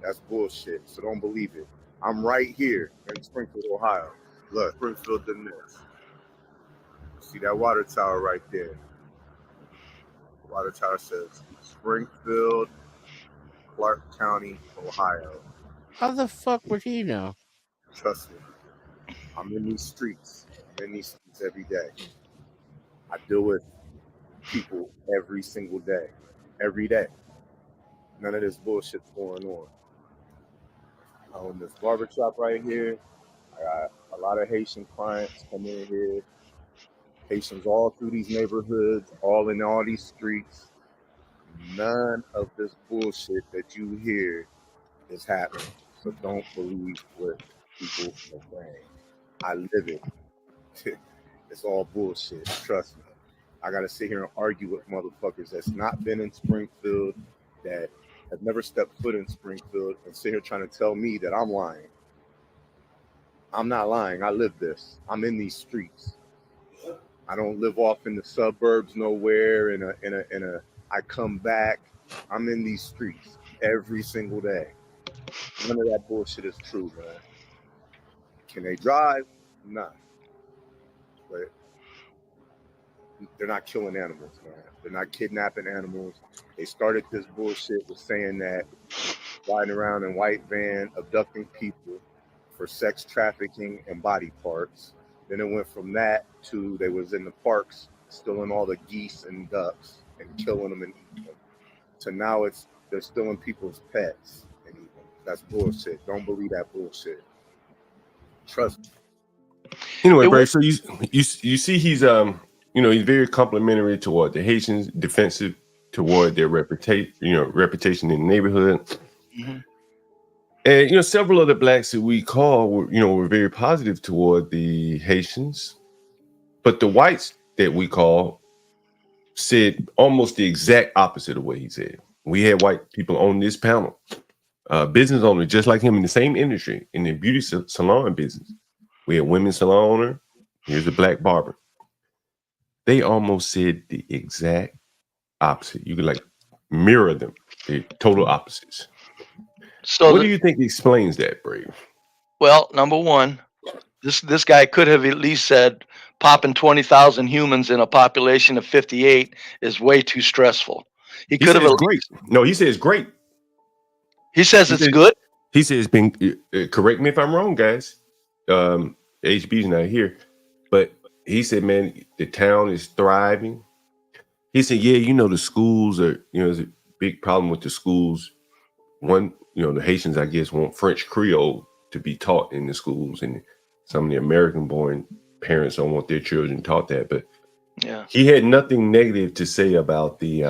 That's bullshit, so don't believe it. I'm right here in Springfield, Ohio. Look, Springfield done this. See that water tower right there? The water tower says Springfield, Clark County, Ohio. How the fuck would he know? Trust me. I'm in these streets. Every day. I deal with people every single day. Every day. None of this bullshit's going on. I own this barbershop right here. I got a lot of Haitian clients come in here. Haitians all through these neighborhoods, all in all these streets. None of this bullshit that you hear is happening. So don't believe what people are saying. I live it. It's all bullshit. Trust me. I gotta sit here and argue with motherfuckers that's not been in Springfield, that have never stepped foot in Springfield, and sit here trying to tell me that I'm lying. I'm not lying. I live this. I'm in these streets. I don't live off in the suburbs nowhere. I come back. I'm in these streets every single day. None of that bullshit is true, man. Can they drive? Nah. But they're not killing animals, man. They're not kidnapping animals. They started this bullshit with saying that riding around in white van, abducting people for sex trafficking and body parts. Then it went from that to they was in the parks stealing all the geese and ducks and killing them and eating them. To now they're stealing people's pets and eating them. That's bullshit. Don't believe that bullshit. Trust me. Anyway, Brave, so you see he's he's very complimentary toward the Haitians, defensive toward their reputation in the neighborhood. Mm-hmm. And several of the blacks that we call were very positive toward the Haitians, but the whites that we call said almost the exact opposite of what he said. We had white people on this panel, business owners just like him in the same industry, in the beauty salon business. We had women's salon owner. Here's a black barber. They almost said the exact opposite. You could mirror them. They're total opposites. So what do you think explains that, Brave? Well, number one, this guy could have at least said popping 20,000 humans in a population of 58 is way too stressful. He could have great. No, he says great. He says it's good. He says been correct me if I'm wrong, guys. HB's not here, but he said, man, the town is thriving. He said, yeah, the schools are, there's a big problem with the schools. One, the Haitians, I guess, want French Creole to be taught in the schools, and some of the American-born parents don't want their children taught that. But yeah, he had nothing negative to say about the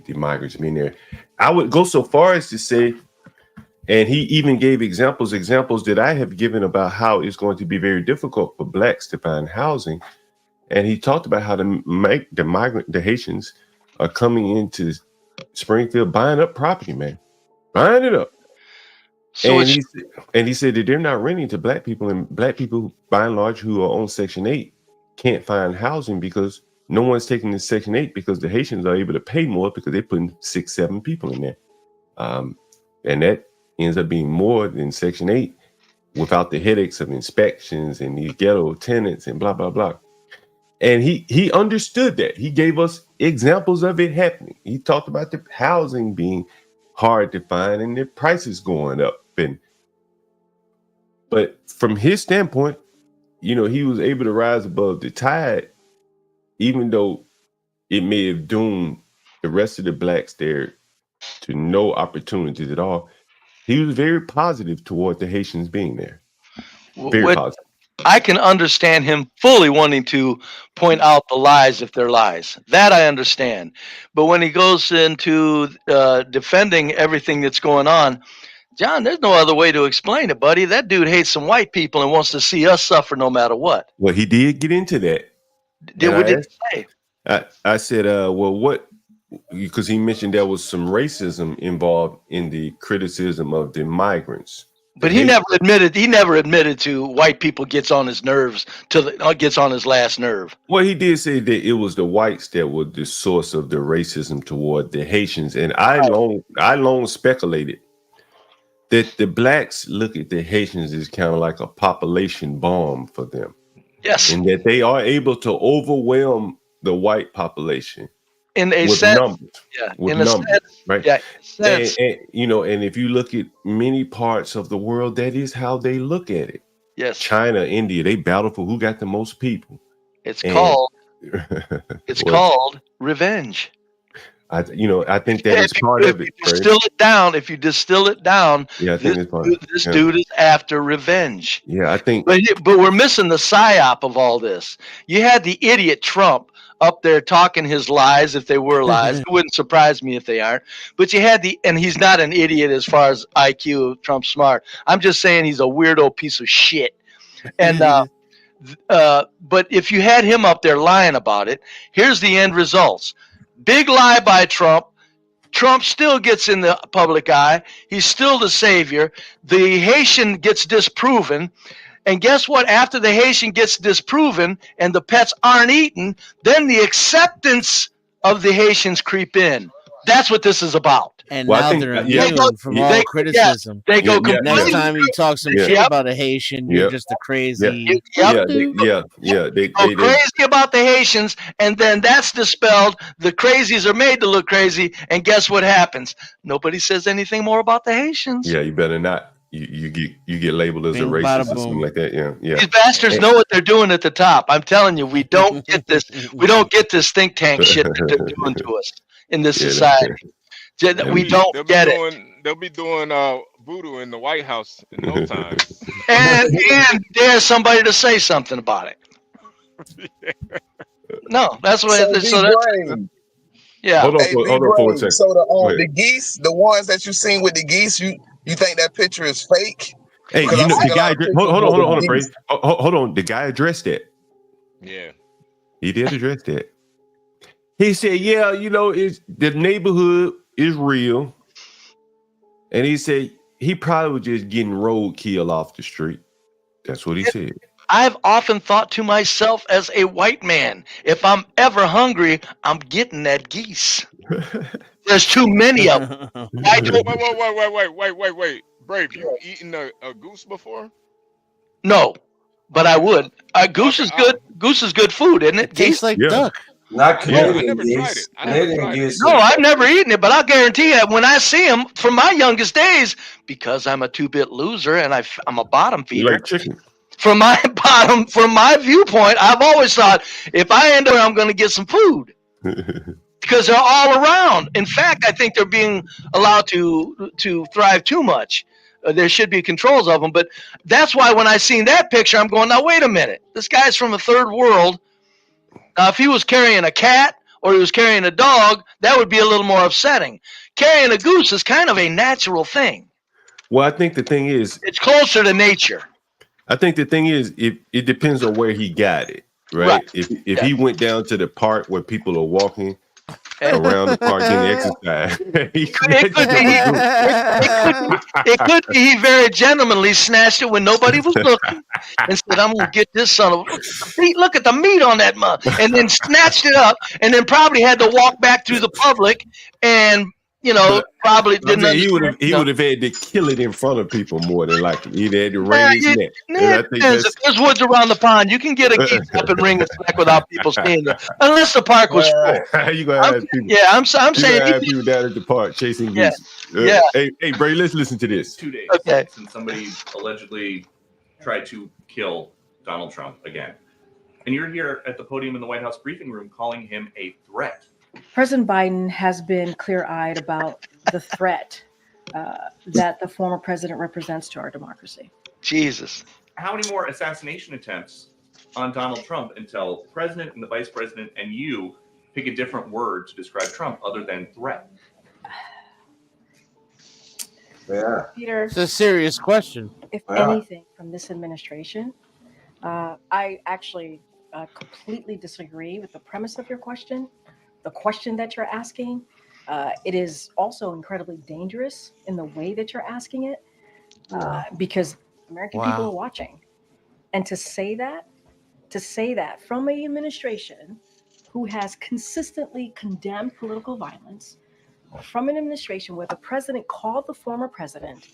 migrants being there. I would go so far as to say, and he even gave examples that I have given about how it's going to be very difficult for blacks to find housing. And he talked about how the Haitians are coming into Springfield, buying up property, man, buying it up. So and he said that they're not renting to black people, and black people, by and large, who are on Section 8, can't find housing because no one's taking this Section 8 because the Haitians are able to pay more because they're putting 6-7 people in there, and that ends up being more than Section 8 without the headaches of inspections and these ghetto tenants and blah blah blah. And he understood that. He gave us examples of it happening. He talked about the housing being hard to find and the prices going up. But from his standpoint, he was able to rise above the tide, even though it may have doomed the rest of the blacks there to no opportunities at all. He was very positive toward the Haitians being there. Very positive. I can understand him fully wanting to point out the lies if they're lies. That I understand. But when he goes into defending everything that's going on, John, there's no other way to explain it, buddy. That dude hates some white people and wants to see us suffer no matter what. Well, he did get into that. What did he say? I said, well, what? Because he mentioned there was some racism involved in the criticism of the migrants. But he never admitted to white people gets on his nerves gets on his last nerve. Well, he did say that it was the whites that were the source of the racism toward the Haitians, and I long speculated that the blacks look at the Haitians as kind of like a population bomb for them. Yes, and that they are able to overwhelm the white population in a with sense. numbers. Yeah, with in a numbers, sense, right? Yeah, sense. And and if you look at many parts of the world, that is how they look at it. Yes, China, India, they battle for who got the most people. It's called revenge. I think that is part of it. If you distill it down, yeah, I think it's part of it. This dude is after revenge. Yeah, I think. But we're missing the psyop of all this. You had the idiot Trump up there talking his lies, if they were lies. It wouldn't surprise me if they aren't. But you had and he's not an idiot as far as IQ. Trump's smart. I'm just saying he's a weirdo piece of shit. And but if you had him up there lying about it, here's the end results. Big lie by Trump. Trump still gets in the public eye. He's still the savior. The Haitian gets disproven. And guess what? After the Haitian gets disproven and the pets aren't eaten, then the acceptance of the Haitians creep in. That's what this is about. And now they're immune from all criticism. They go next time you talk some shit about a Haitian, you're just a crazy. They go crazy about the Haitians, and then that's dispelled. The crazies are made to look crazy, and guess what happens? Nobody says anything more about the Haitians. Yeah, you better not. You get labeled as a racist or something like that. Yeah. These bastards know what they're doing at the top. I'm telling you, we don't get this. We don't get this think tank shit that they're doing to us in this society. We don't get it. They'll be doing voodoo in the White House in no time. and dare somebody to say something about it. No, that's what. Yeah. Hold on for a second. So the geese, the ones that you seen with the geese, you think that picture is fake? Hey, the guy. Hold on, Brady. Hold on. The guy addressed that. Yeah, he did address that. He said, "Yeah, it's the neighborhood is real," and he said he probably was just getting roadkill off the street. That's what he said. I've often thought to myself as a white man, if I'm ever hungry, I'm getting that geese. There's too many of them. Wait. Brave, you eaten a goose before? No, but I would. Goose is good. Goose is good food, isn't it? It tastes like duck. Not Canadian I never tried it. No, I've never eaten it, but I'll guarantee you when I see them from my youngest days, because I'm a 2-bit loser and I'm a bottom feeder. You like chicken? From my viewpoint, I've always thought if I end up, I'm going to get some food because they're all around. In fact, I think they're being allowed to thrive too much. There should be controls of them, but that's why when I seen that picture, I'm going, now wait a minute, this guy's from a third world. Now, if he was carrying a cat or he was carrying a dog, that would be a little more upsetting. Carrying a goose is kind of a natural thing. Well, I think the thing is, it's closer to nature. I think the thing is, it depends on where he got it, right? If he went down to the park where people are walking around the park getting exercise. It could be he very gentlemanly snatched it when nobody was looking and said, "I'm gonna get this son of a look at the meat on that mug," and then snatched it up, and then probably had to walk back to the public and probably didn't. He would have had to kill it in front of people more than likely. He'd had to wring his neck. If there's woods around the pond, you can get a geese up and wring its neck without people seeing it, unless the park was full. You gonna have people? Yeah, I'm saying have people down at the park chasing geese. Hey, Bray, let's listen to this. 2 days since somebody allegedly tried to kill Donald Trump again, and you're here at the podium in the White House briefing room calling him a threat. President Biden has been clear-eyed about the threat that the former president represents to our democracy. Jesus. How many more assassination attempts on Donald Trump until the president and the vice president and you pick a different word to describe Trump other than threat? Yeah. Peter, It's a serious question. if anything from this administration, I actually completely disagree with the premise of your question. The question that you're asking, it is also incredibly dangerous in the way that you're asking it, because American people are watching. And to say that from an administration who has consistently condemned political violence, from an administration where the president called the former president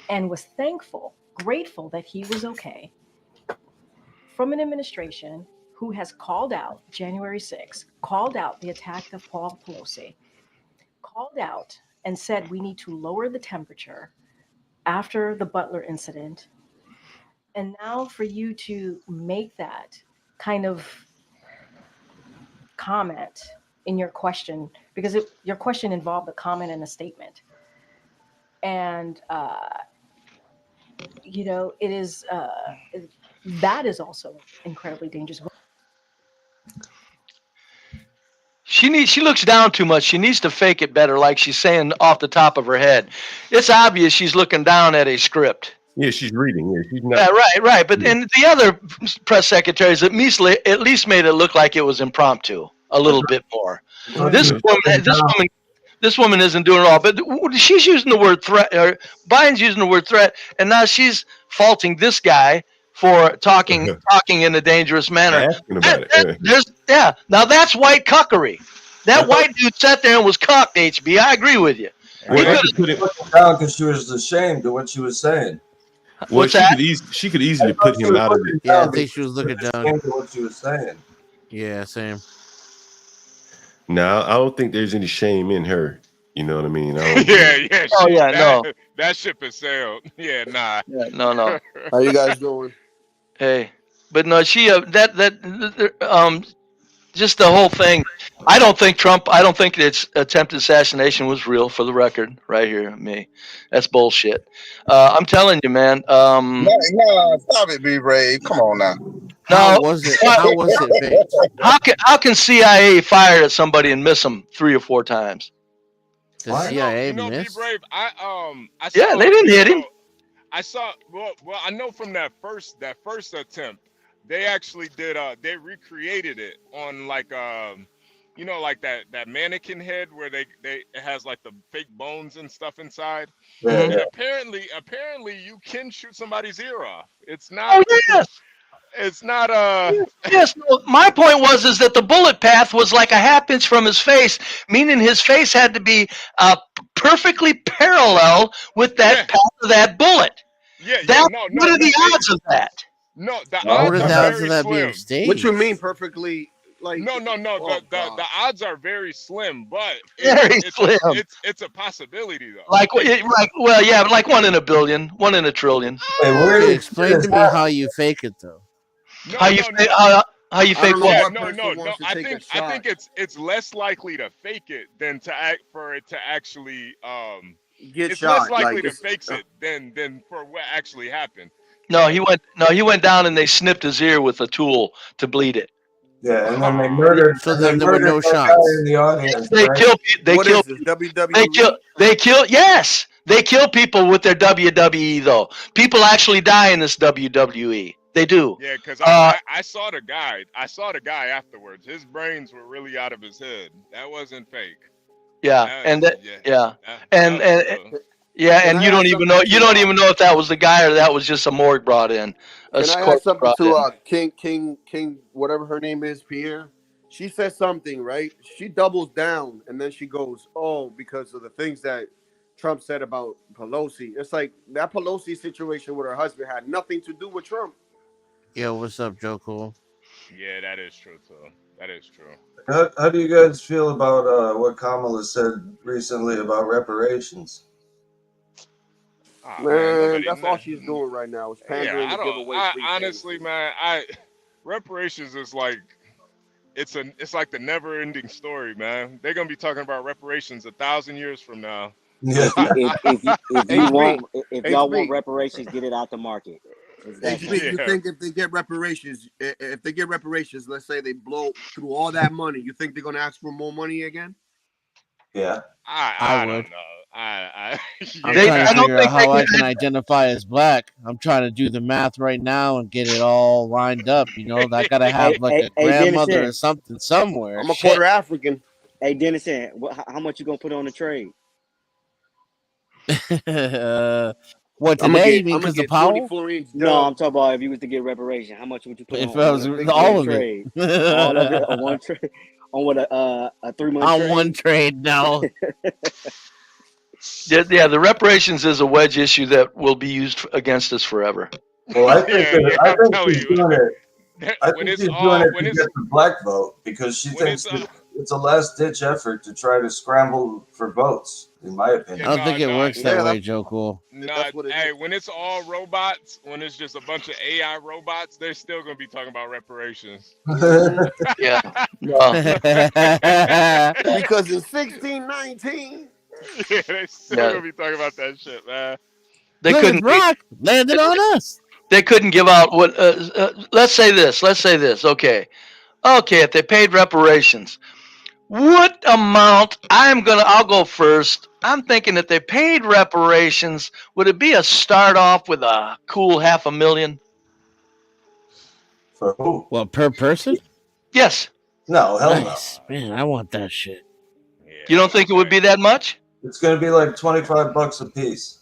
and was grateful that he was okay, from an administration who has called out January 6th, called out the attack of Paul Pelosi, called out and said we need to lower the temperature after the Butler incident. And now for you to make that kind of comment in your question, because your question involved a comment and a statement. And, it is, that is also incredibly dangerous. She looks down too much. She needs to fake it better, like she's saying off the top of her head. It's obvious she's looking down at a script. Yeah, she's reading. Yeah, she's not. Yeah, right. But and the other press secretaries at least made it look like it was impromptu a little bit more. This woman isn't doing it all. But she's using the word threat. Or Biden's using the word threat, and now she's faulting this guy for talking in a dangerous manner. Now that's white cuckery. That white dude sat there and was cucked, HB. I agree with you. Well, she put it down because she was ashamed of what she was saying. Well, she could easily put him out of it. Yeah, I think she was looking down. Ashamed of what she was saying. Yeah, same. No, I don't think there's any shame in her. You know what I mean? That ship has sailed. Yeah, nah. Yeah, no. How you guys doing? Hey, but no, she just the whole thing. I don't think its attempted assassination was real, for the record, right here. Me, that's bullshit. I'm telling you, man. No, stop it, B. Ray. Come on now. How was it fake? How can CIA fire at somebody and miss them 3 or 4 times? The CIA missed? Be brave. I saw, they didn't hit him. I saw. Well, I know from that first attempt, they actually did. They recreated it on like like that mannequin head where it has like the fake bones and stuff inside. Yeah. And apparently you can shoot somebody's ear off. It's not. Oh yes. It's not Yes, no, my point is that the bullet path was like a half inch from his face, meaning his face had to be perfectly parallel with that path of that bullet. What are the odds of that? No, What are the odds of that being staged? What you mean perfectly? Like no. The odds are very slim, but slim. It's a possibility though. Like 1 in a billion, 1 in a trillion. Okay, explain to me how you fake it though. How you fake what? No. I think it's less likely to fake it than for it to actually get it's shot. Less likely to fake it than for what actually happened. No, he went down and they snipped his ear with a tool to bleed it. Yeah, and then they murdered. So then there were no shots in the audience. They kill. Yes, they kill people with their WWE though. People actually die in this WWE. They do. Yeah, because I saw the guy. I saw the guy afterwards. His brains were really out of his head. That wasn't fake. Yeah, and you don't even know if that was the guy or that was just a morgue brought in. Can I add something to King, whatever her name is, Pierre? She says something, right? She doubles down and then she goes, "Oh, because of the things that Trump said about Pelosi." It's like that Pelosi situation with her husband had nothing to do with Trump. Yo, what's up, Joe Cool? Yeah, that is true too. That is true. How do you guys feel about what Kamala said recently about reparations? Man, that's all she's doing right now. Is pandering to give away free honestly, man, reparations is like it's like the never-ending story, man. They're gonna be talking about reparations 1,000 years from now. Yeah. If y'all want reparations, get it out the market. You think if they get reparations, let's say they blow through all that money, you think they're gonna ask for more money again? Yeah, I would. don't know. I'm trying to figure out how I can identify as black. I'm trying to do the math right now and get it all lined up. You know, I gotta have like a grandmother or something somewhere. I'm a quarter African. Hey, Dennis, how much you gonna put on the trade? What today? You mean because of Powell? No, I'm talking about if you was to get reparation, how much would you put on? If I was all of trade? it, all of it on one trade, on what a 3-month on trade? one trade, no. Yeah, the reparations is a wedge issue that will be used against us forever. Well, I think she's doing it. I think she's doing it to get the black vote because she thinks it's a last-ditch effort to try to scramble for votes. In my opinion, I don't think it works that way, Joe Cool. When it's all robots, when it's just a bunch of AI robots, they're still gonna be talking about reparations. Yeah, because in 1619. Yeah, they still gonna be talking about that shit, man. They couldn't landed on us. They couldn't give out what. Let's say this. Okay, if they paid reparations, what amount? I'll go first. I'm thinking if they paid reparations, would it be a start off with a cool $500,000? For who? Well, per person? Yes. No, hell no. Man, I want that shit. You don't think it would be that much? It's going to be like $25 a piece.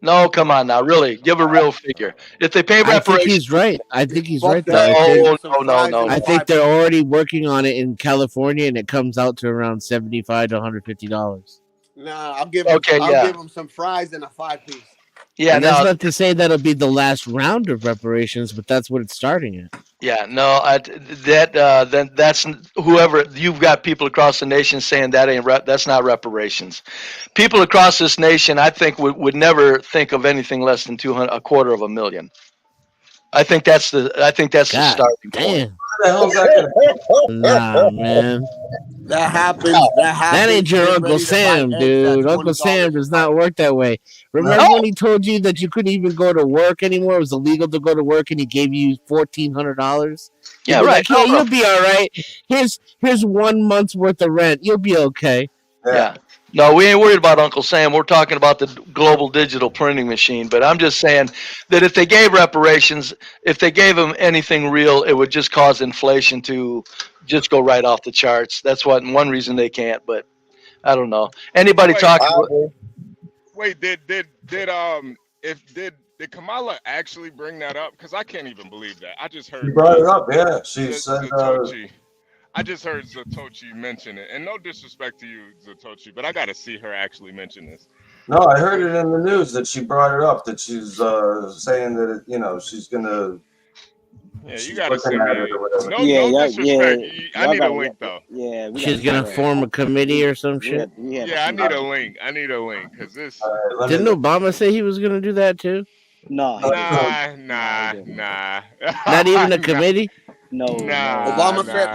No, come on now, really. Give a real figure. If they pay reparations, I think he's right. I think he's right. Though. No. I think they're already working on it in California, and it comes out to around $75 to $150. Nah, I'll give him some fries and a 5-piece. Yeah, that's not to say that'll be the last round of reparations, but that's what it's starting at. Yeah, no, then that's whoever you've got people across the nation saying that's not reparations. People across this nation, I think, would never think of anything less than $250,000. I think that's the starting point. Nah, man. That happens. That ain't your Uncle Sam, dude. Uncle Sam does not work that way. Remember when he told you that you couldn't even go to work anymore? It was illegal to go to work, and he gave you $1,400. Yeah, right. Like, yeah, you'll be all right. Here's 1 month's worth of rent. You'll be okay. Yeah. No, we ain't worried about Uncle Sam. We're talking about the global digital printing machine. But I'm just saying that if they gave reparations, if they gave them anything real, it would just cause inflation to just go right off the charts. That's one reason they can't. But I don't know. Anybody talking? Wait, did Kamala actually bring that up? Because I can't even believe that. I just heard. She brought it up. Yeah, she said. I just heard Zatochi mention it, and no disrespect to you, Zatochi, but I got to see her actually mention this. No, I heard it in the news that she brought it up, that she's saying that she's gonna. Yeah, you got to send me. No disrespect. I need a link though. Yeah, she's gonna form a committee or some shit. Yeah, I need a link. Because this. Didn't Obama say he was gonna do that too? No. Nah. Not even a committee. No. Obama said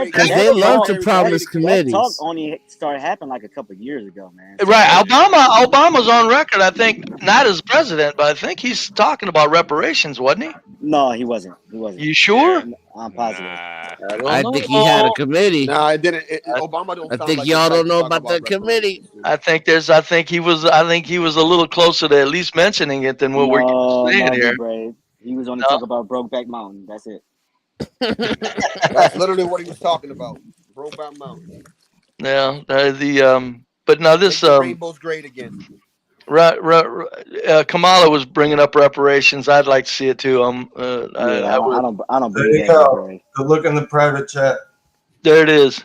because they love to promise committees. That talk only started happening like a couple of years ago, man. Right. Obama's on record, I think, not as president, but I think he's talking about reparations, wasn't he? No, he wasn't. You sure? I'm positive. I think he had a committee. No, it didn't. Obama don't. I think y'all don't know about the committee. I think he was a little closer to at least mentioning it than what we're saying here. He was only talking about Brokeback Mountain. That's it. That's literally what he was talking about. Brokeback Mountain. Yeah, but now this rainbow's great again. Kamala was bringing up reparations. I'd like to see it too. I don't There you go. Go look in the private chat. There it is.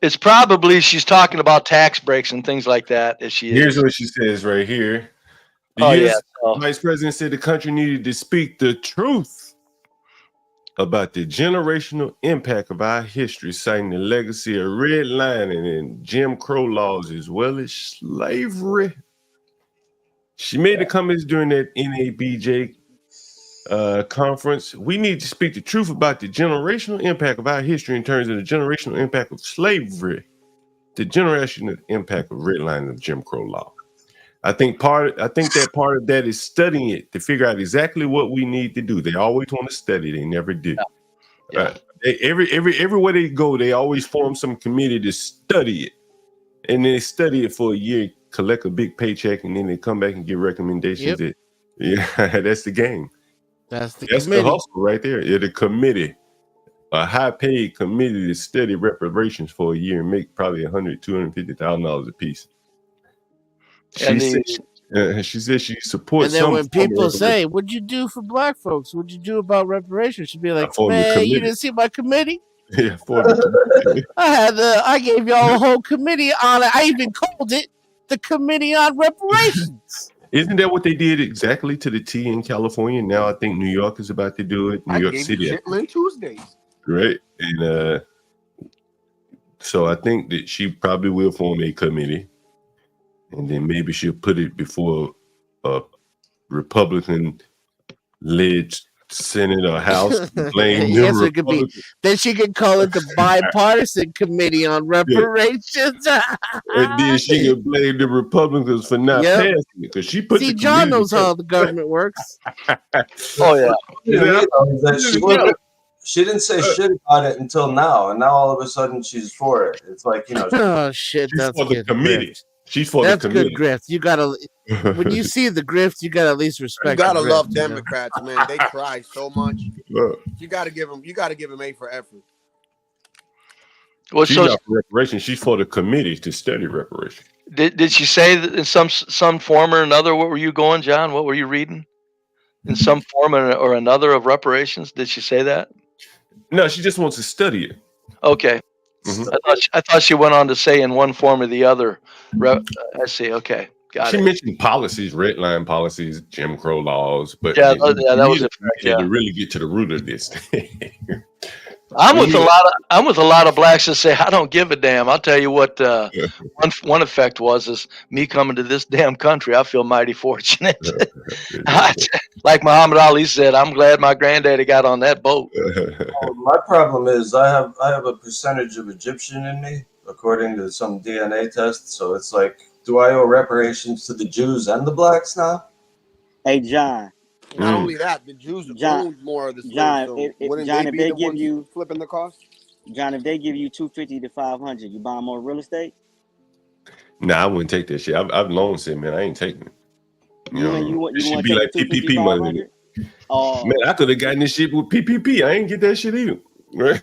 It's probably she's talking about tax breaks and things like that. If she Here's is. what she says right here. The U.S. Vice President said the country needed to speak the truth about the generational impact of our history, citing the legacy of redlining and Jim Crow laws as well as slavery. She made the comments during that NABJ conference. We need to speak the truth about the generational impact of our history in terms of the generational impact of slavery, the generational impact of redlining of Jim Crow law. I think that part of that is studying it to figure out exactly what we need to do. They always want to study, they never do. Yeah. Everywhere they go, they always form some committee to study it, and then they study it for a year, collect a big paycheck, and then they come back and give recommendations. That's the game. That's the hustle right there. Yeah, the committee, a high-paid committee to study reparations for a year and make probably $100,000-$250,000 a piece. She said she supports. And then when people say, "What'd you do for black folks? What'd you do about reparations?" She'd be like, "Man, you didn't see my committee? Yeah, for the committee. I gave y'all a whole committee on it. I even called it the Committee on Reparations." Isn't that what they did exactly to the T in California? Now I think New York is about to do it. New York City, Tuesdays, right? And so I think that she probably will form a committee, and then maybe she'll put it before a Republican-led Senate or House. Yes, it could be. Then she could call it the Bipartisan Committee on Reparations. And then she can blame the Republicans for not passing it because she put. See, John knows how the government works. She didn't say shit about it until now, and now all of a sudden she's for it. It's like, oh shit, she's that's for the committee. She's for that's the committee. Good grift. You gotta when you see the grift, you gotta at least respect. You gotta the love grift, Democrats, man. They try so much. You gotta give them A for effort. Well, she's not for reparations. She's for the committee to study reparations. Did she say that in some form or another? What were you going, John? What were you reading? In some form or another of reparations? Did she say that? No, she just wants to study it. Okay. Mm-hmm. I thought she went on to say in one form or the other. I see. Okay, got it. She mentioned policies, red line policies, Jim Crow laws, but that was it. To really get to the root of this. I'm with a lot of blacks that say I don't give a damn. I'll tell you what. One effect is me coming to this damn country. I feel mighty fortunate. Like Muhammad Ali said, I'm glad my granddaddy got on that boat. My problem is I have a percentage of Egyptian in me, according to some DNA test. So it's like, do I owe reparations to the Jews and the blacks now? Hey, John. Not only that, the Jews owned more of the slaves. John, so if they give you flipping the cost, John, if they give you $250 to $500, you buy more real estate? Nah, I wouldn't take that shit. I've long said, man, I ain't taking it. It should be like PPP money. Man, I could have gotten this shit with PPP. I ain't get that shit either. Right?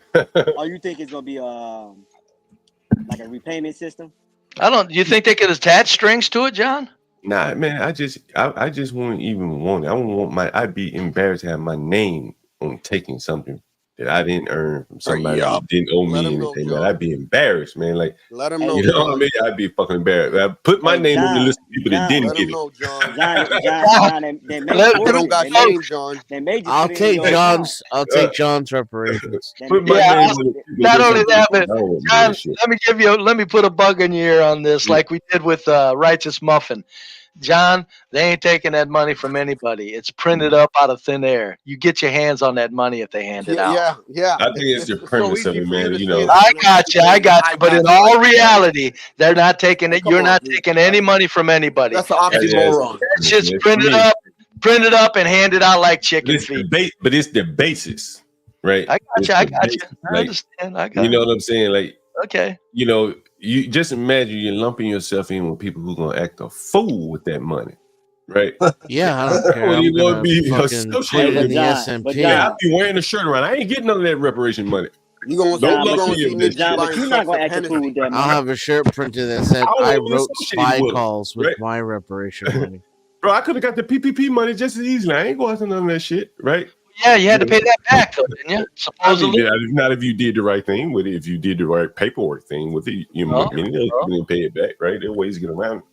Oh, you think it's gonna be like a repayment system? You think they could attach strings to it, John? Nah, man, I just wouldn't even want it. I wouldn't want I'd be embarrassed to have my name on taking something that I didn't earn from somebody that didn't owe me anything. Man, I'd be embarrassed, man. Like, let them know. You know what I mean? I'd be fucking embarrassed. I put my name on the list of people that didn't get it. I'll take John's. I'll take John's reparations. Not only that, but John, let me put a bug in your ear on this, like we did with Righteous Muffin. John, they ain't taking that money from anybody. It's printed up out of thin air. You get your hands on that money if they hand it out. Yeah. I think it's the premise of it, man. I got you. But in all reality, they're not taking it. You're not taking any money from anybody. That's an oxymoron. It's just printed up, and handed out like chicken feed. But it's the basis, right? I got you. I understand. You know what I'm saying? Like, okay. You just imagine you're lumping yourself in with people who are gonna act a fool with that money. right? Yeah, I don't care. When I'm you want gonna to be fucking put associated it in with the SMP. Yeah, I'll be wearing a shirt around. I ain't getting none of that reparation money. You gonna Don't see me John, but you're not gonna act a fool with that I'll money. have a shirt printed that said, I don't I want to wrote associate spy with 'em, calls with right? my reparation money. Bro, I could have got the PPP money just as easily. I ain't going after none of that shit, right? Yeah, you had to pay that back, though, didn't you? Supposedly. Not if you did the right thing with it. If you did the right paperwork thing with it, you didn't pay it back, right? There are ways to get around it.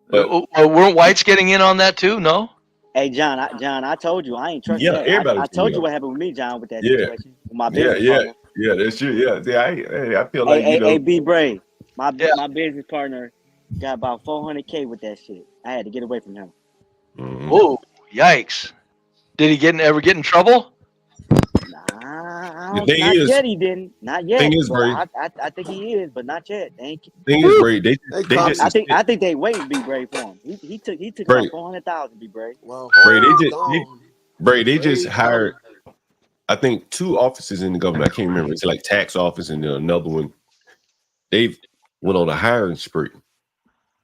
But Weren't whites getting in on that too? No. Hey, John, I told you I ain't trust yeah, that. everybody. I told you what happened with me, John, with that Yeah. situation with my business partner. Yeah, that's true. Yeah. I feel like Hey, be brave. My business partner got about $400K with that shit. I had to get away from him. Mm-hmm. Whoa, yikes! Did he ever get in trouble? Not yet. He didn't. Not yet. Thing is, Bray. I think he is, but not yet. Thing is, Bray. I think they waiting to be brave for him. He took Bray. about 400,000. Be brave. Well, Bray, they just hired. I think 2 offices in the government. I can't remember. It's like tax office and then another one. They've went on a hiring spree.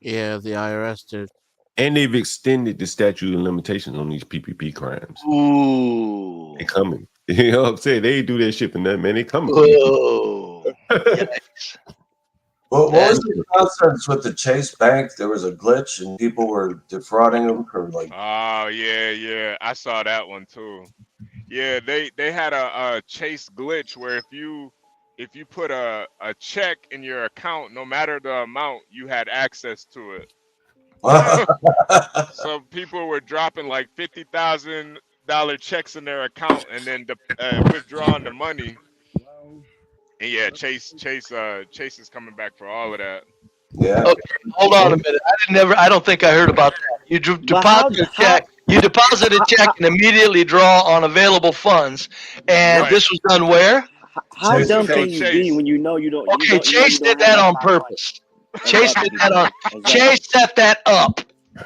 Yeah, the IRS did. And they've extended the statute of limitations on these PPP crimes. Ooh. They coming. You know what I'm saying? They do that shit for nothing, man. They coming. Whoa. Well, what was the nonsense with the Chase Bank? There was a glitch and people were defrauding them for like. Oh yeah, I saw that one too. Yeah, they had a Chase glitch where if you put a check in your account, no matter the amount, you had access to it. So people were dropping like $50,000 checks in their account and then withdrawing the money. And yeah, Chase is coming back for all of that. Yeah. Okay, hold on a minute. I don't think I heard about that. You deposit a check. You deposit a check and immediately draw on available funds. And this was done where? How dumb can you be when you know you don't? Okay, Chase did that on purpose. Chase did that on. Chase set that up.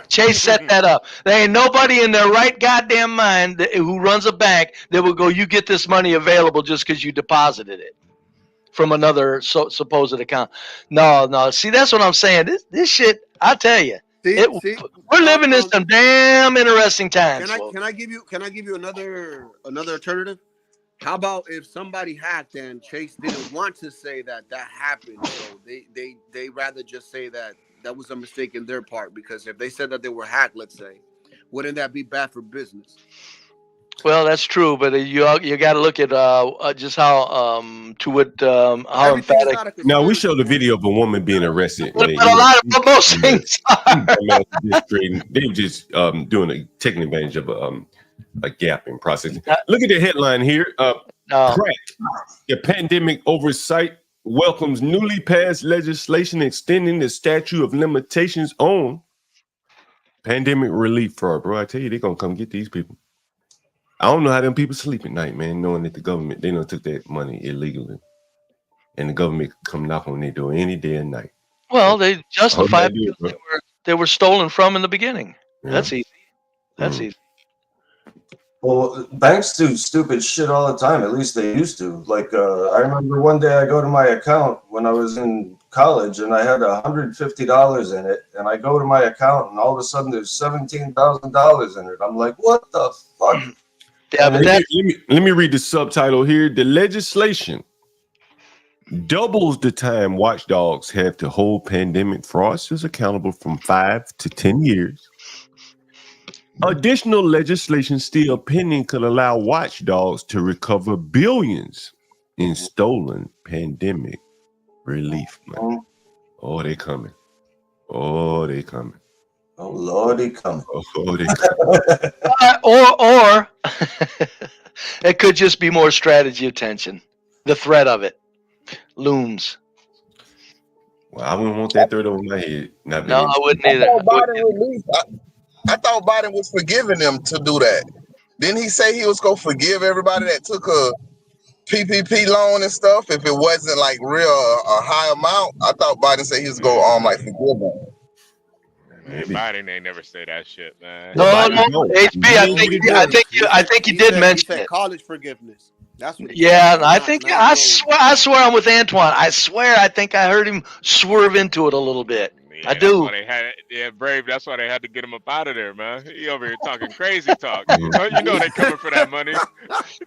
Chase set that up. There ain't nobody in their right goddamn mind who runs a bank that will go, you get this money available just because you deposited it from another supposed account. No. See, that's what I'm saying. This shit, I tell you, we're living in some damn interesting times. Can I give you another alternative? How about if somebody hacked and Chase didn't want to say that happened, so they rather just say that was a mistake in their part, because if they said that they were hacked, let's say, wouldn't that be bad for business? Well, that's true, but you got to look at just how emphatic. Now we showed the video of a woman being arrested. But most things are. They're just taking advantage of a gap in processing. Look at the headline here. PRAC, the pandemic oversight welcomes newly passed legislation extending the statute of limitations on pandemic relief fraud. Bro, I tell you, they're gonna come get these people. I don't know how them people sleep at night, man, knowing that the government, they don't took that money illegally. And the government could come knock on their door any day and night. Well, they justified because they were stolen from in the beginning. Yeah. That's easy. That's easy. Well, banks do stupid shit all the time. At least they used to. Like, I remember one day I go to my account when I was in college and I had $150 in it. And I go to my account and all of a sudden there's $17,000 in it. I'm like, what the fuck? Yeah, but let me read the subtitle here. The legislation doubles the time watchdogs have to hold pandemic fraudsters accountable from 5 to 10 years. Additional legislation still pending could allow watchdogs to recover billions in stolen pandemic relief money. Oh, they coming. Oh, they coming. Oh, Lord, they coming. Oh, they coming. Or it could just be more strategy attention. The threat of it looms. Well, I wouldn't want that threat over my head. No, I wouldn't either. I thought Biden was forgiving them to do that. Didn't he say he was going to forgive everybody that took a PPP loan and stuff if it wasn't like a high amount? I thought Biden said he was going to forgive them. Man, Biden ain't never say that shit, man. No, HB. I think you did mention it. College forgiveness. That's what. Yeah, and I swear I'm with Antoine. I swear I think I heard him swerve into it a little bit. I do. That's why they had, Brave. That's why they had to get him up out of there, man. He over here talking crazy talk. You know they coming for that money.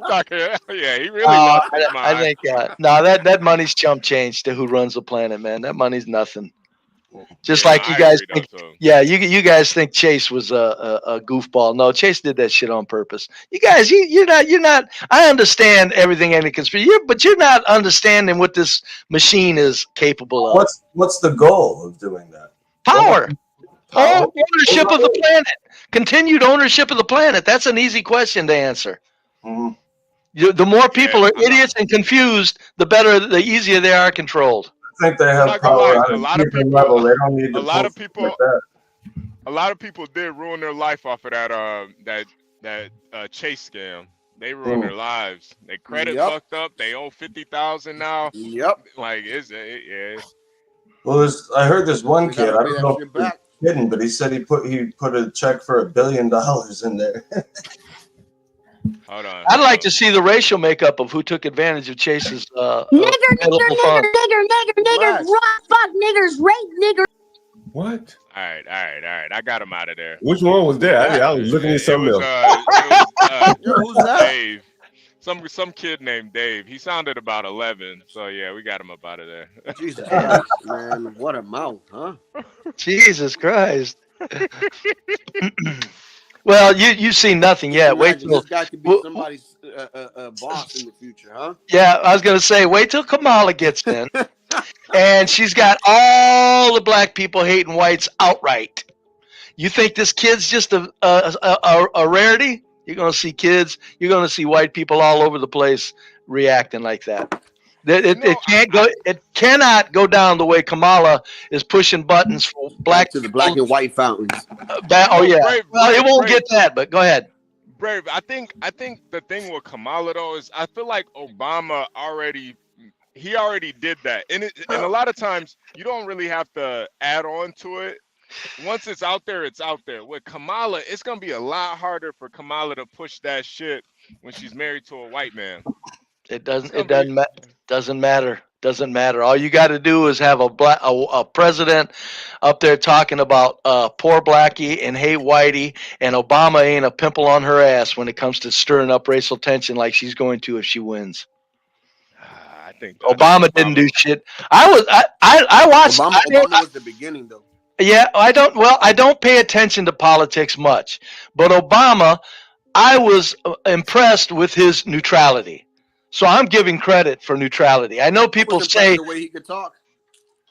Talking, yeah, he really lost his mind. I think no, that money's chump change to who runs the planet, man. That money's nothing. Just like you guys think, you guys think Chase was a goofball. No, Chase did that shit on purpose. You guys, you're not. I understand everything in the conspiracy, but you're not understanding what this machine is capable of. What's the goal of doing that? Power. Ownership of the planet. Continued ownership of the planet. That's an easy question to answer. Mm-hmm. The more people are idiots and confused, the better, the easier they are controlled. I think they have power on a human level. They don't need to. A lot of people did ruin their life off of that Chase scam. They ruined their lives. Their credit fucked up. They owe $50,000 now. Yep. Like yeah. Well, I heard this one kid. I don't know if he's kidding, but he said he put a check for $1 billion in there. Hold on. I'd like to see the racial makeup of who took advantage of Chase's nigger, run, fuck niggers, rape niggers. What? All right. I got him out of there. Which one was that? I was looking at something else. Who's that? Dave. Some kid named Dave. He sounded about 11. So yeah, we got him up out of there. Jesus Christ, man, what a mouth, huh? Jesus Christ. Well, you've seen nothing yet. Wait till this guy could be somebody's boss in the future, huh? Yeah, I was gonna say, wait till Kamala gets in, and she's got all the black people hating whites outright. You think this kid's just a rarity? You're gonna see kids. You're gonna see white people all over the place reacting like that. It cannot go down the way Kamala is pushing buttons for black to the black and white fountains. Brave, well, it won't get that, but go ahead. Brave, I think the thing with Kamala though is I feel like Obama already did that, and a lot of times you don't really have to add on to it. Once it's out there, it's out there. With Kamala, it's gonna be a lot harder for Kamala to push that shit when she's married to a white man. It doesn't matter. All you got to do is have a president up there talking about poor blackie and hate whitey, and Obama ain't a pimple on her ass when it comes to stirring up racial tension like she's going to if she wins. I think Obama didn't do shit. I watched. Obama was the beginning though. Yeah, I don't pay attention to politics much, but Obama, I was impressed with his neutrality. So I'm giving credit for neutrality. I know people say the way he could talk.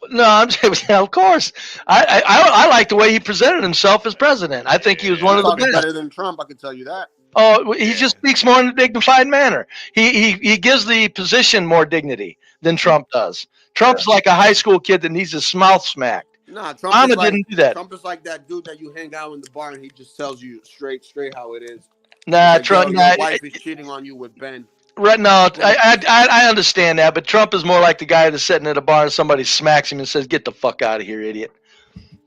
No, I'm saying, of course. I like the way he presented himself as president. I think he was one of the best. Better than Trump, I can tell you that. Oh, he just speaks more in a dignified manner. He gives the position more dignity than Trump does. Trump's like a high school kid that needs his mouth smacked. Nah, Trump Obama didn't do that. Trump is like that dude that you hang out in the bar and he just tells you straight how it is. Nah, like, Trump. your wife is cheating on you with Ben. Right, no, I understand that, but Trump is more like the guy that's sitting at a bar and somebody smacks him and says, "Get the fuck out of here, idiot."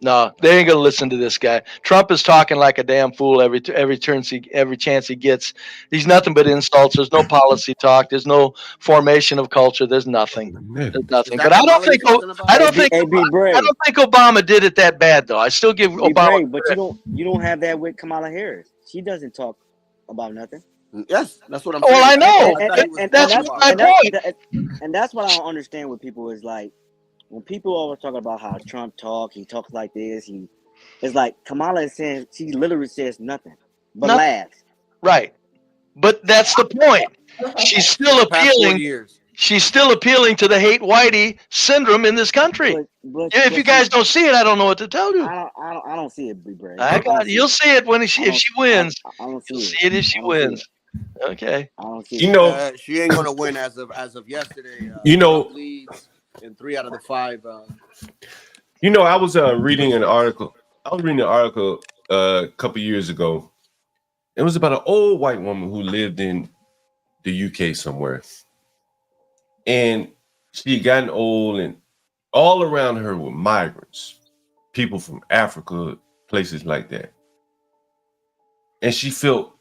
No, they ain't gonna listen to this guy. Trump is talking like a damn fool every chance he gets. He's nothing but insults. There's no policy talk. There's no formation of culture. There's nothing. There's nothing. But I don't think Obama did it that bad though. I still give Obama. But you don't have that with Kamala Harris. She doesn't talk about nothing. Yes, that's what I'm saying. Well, I know. And that's my point. And that's what I don't understand with people is like when people always talk about how Trump he talks like this. It's like Kamala is saying she literally says nothing but laughs. Right, but that's the point. She's still appealing. She's still appealing to the hate whitey syndrome in this country. If you guys don't see it, I don't know what to tell you. I don't see it, Big Brave. You'll see it if she wins. I don't see You'll it. see it if she wins. Okay. I don't see it. She ain't gonna win as of yesterday. Leads in 3 out of the 5. I was reading an article. I was reading an article a couple years ago. It was about an old white woman who lived in the UK somewhere. And she had gotten old, and all around her were migrants, people from Africa, places like that. And she felt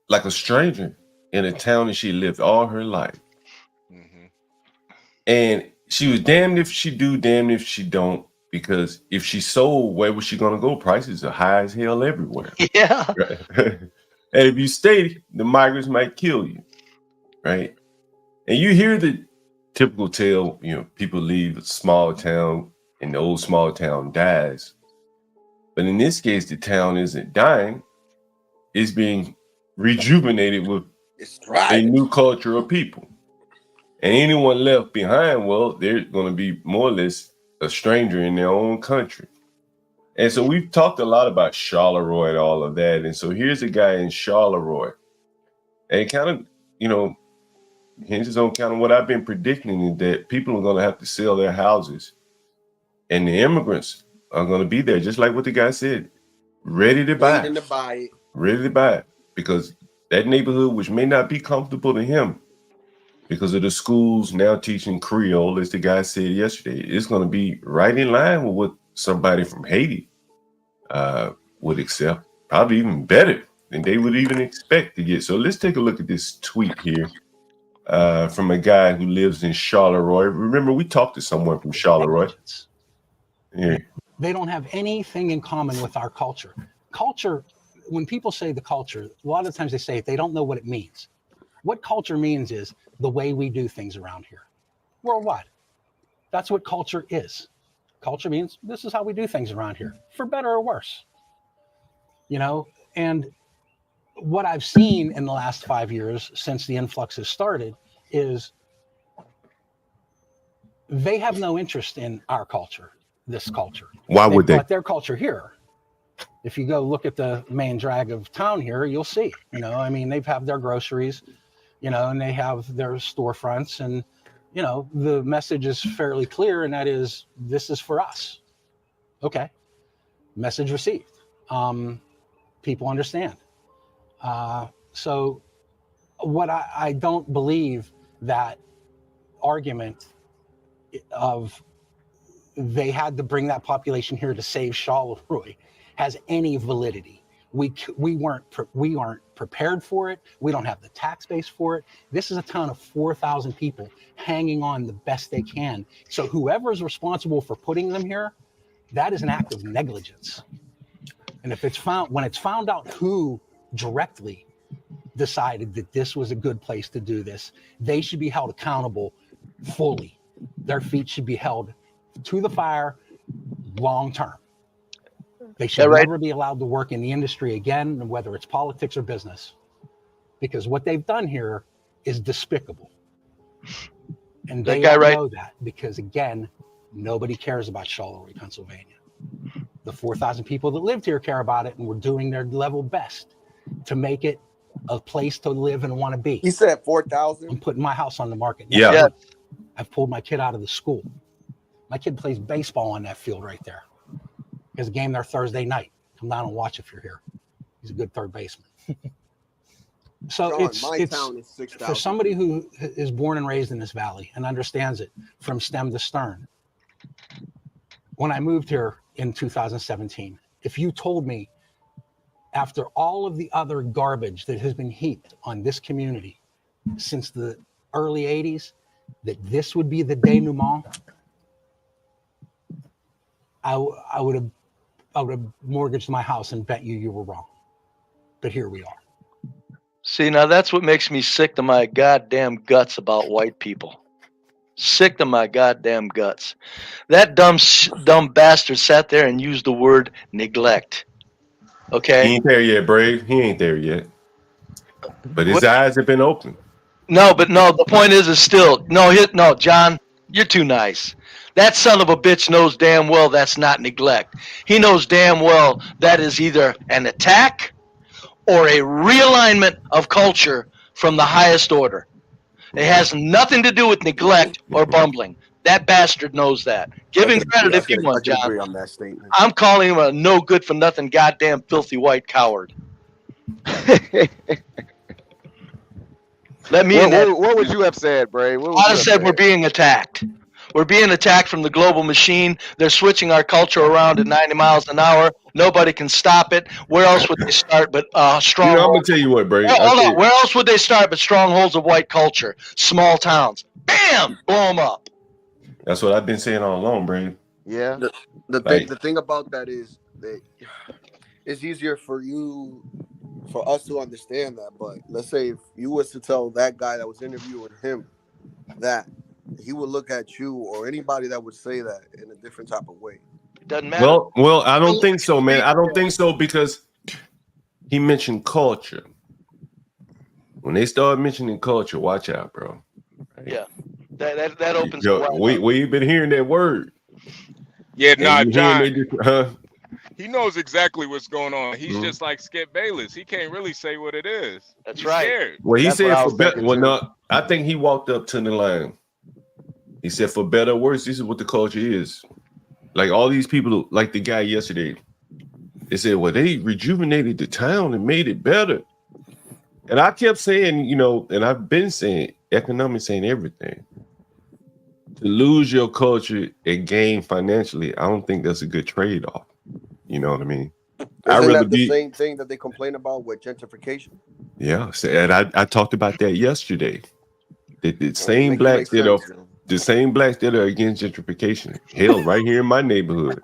like a stranger in a town that she lived all her life. Mm-hmm. And she was damned if she do, damned if she don't. because if she sold, where was she going to go? Prices are high as hell everywhere. Yeah. Right? And if you stay, the migrants might kill you, right? And you hear the typical tale, people leave a small town and the old small town dies. But in this case, the town isn't dying. It's being rejuvenated with a new culture of people. And anyone left behind, well, they're going to be more or less a stranger in their own country. And so we've talked a lot about Charleroi and all of that. And so here's a guy in Charleroi. And kind of, hinges on kind of what I've been predicting, is that people are going to have to sell their houses. And the immigrants are going to be there, just like what the guy said, ready to buy. Ready to buy it. Because that neighborhood, which may not be comfortable to him, because of the schools now teaching Creole, as the guy said yesterday, it's going to be right in line with what somebody from Haiti would accept, probably even better than they would even expect to get. So let's take a look at this tweet here from a guy who lives in Charleroi. Remember, we talked to someone from Charleroi. Yeah. They don't have anything in common with our culture. Culture, when people say the culture, a lot of times they say they don't know what it means. What culture means is the way we do things around here, worldwide. That's what culture is. Culture means this is how we do things around here, for better or worse. And what I've seen in the last 5 years since the influx has started is they have no interest in our culture, this culture. Why would they? But their culture here. If you go look at the main drag of town here, you'll see, they have their groceries, and they have their storefronts, and, the message is fairly clear, and that is, this is for us. Okay. Message received. People understand. So what I don't believe that argument of they had to bring that population here to save Charleroi has any validity. We aren't prepared for it. We don't have the tax base for it. This is a town of 4,000 people hanging on the best they can. So whoever is responsible for putting them here, that is an act of negligence. And when it's found out who directly decided that this was a good place to do this, they should be held accountable fully. Their feet should be held to the fire long term. They should never be allowed to work in the industry again, whether it's politics or business, because what they've done here is despicable. And they know that because, again, nobody cares about Charleroi, Pennsylvania. The 4,000 people that lived here care about it, and we're doing their level best to make it a place to live and want to be. He said 4,000. I'm putting my house on the market. Yeah. I've pulled my kid out of the school. My kid plays baseball on that field right there. There's a game there Thursday night. Come down and watch if you're here. He's a good third baseman. So John, it's town is 6,000. for somebody who is born and raised in this valley and understands it from stem to stern. When I moved here in 2017, if you told me after all of the other garbage that has been heaped on this community since the early 80s, that this would be the denouement, I would have mortgaged my house and bet you were wrong. But here we are. See, now that's what makes me sick to my goddamn guts about white people. Sick to my goddamn guts. That dumb bastard sat there and used the word neglect. Okay? He ain't there yet, Brave. He ain't there yet. But his eyes have been open. No, the point is still, no, John, you're too nice. That son of a bitch knows damn well that's not neglect. He knows damn well that is either an attack or a realignment of culture from the highest order. It has nothing to do with neglect or bumbling. That bastard knows that. Give him credit if you want, John. Agree on that statement. I'm calling him a no good for nothing goddamn filthy white coward. Let me what would you have said, Bray? I'd have said we're being attacked. We're being attacked from the global machine. They're switching our culture around at 90 miles an hour. Nobody can stop it. Where else would they start but strongholds? I'm going to tell you what, Bray. Hold on. Where else would they start but strongholds of white culture? Small towns. Bam! Blow them up. That's what I've been saying all along, Bray. Yeah. The thing about that is that it's easier for us to understand that. But let's say if you was to tell that guy that was interviewing him that, he would look at you or anybody that would say that in a different type of way. Doesn't matter. Well, I don't think so, man. I don't think so because he mentioned culture. When they start mentioning culture, watch out, bro. Right? Yeah, that opens the we've been hearing that word. Yeah, nah, John. Huh? He knows exactly what's going on. He's just like Skip Bayless. He can't really say what it is. That's right. Scared. Well, he said for better. Well, no, I think he walked up to the line. He said, for better or worse, this is what the culture is. Like all these people, like the guy yesterday, they said, well, they rejuvenated the town and made it better. And I kept saying, you know, and I've been saying, economics ain't everything. To lose your culture and gain financially, I don't think that's a good trade-off. You know what I mean? Isn't that the same thing that they complain about with gentrification? Yeah, and I talked about that yesterday. The same blacks that are against gentrification. Hell, right here in my neighborhood.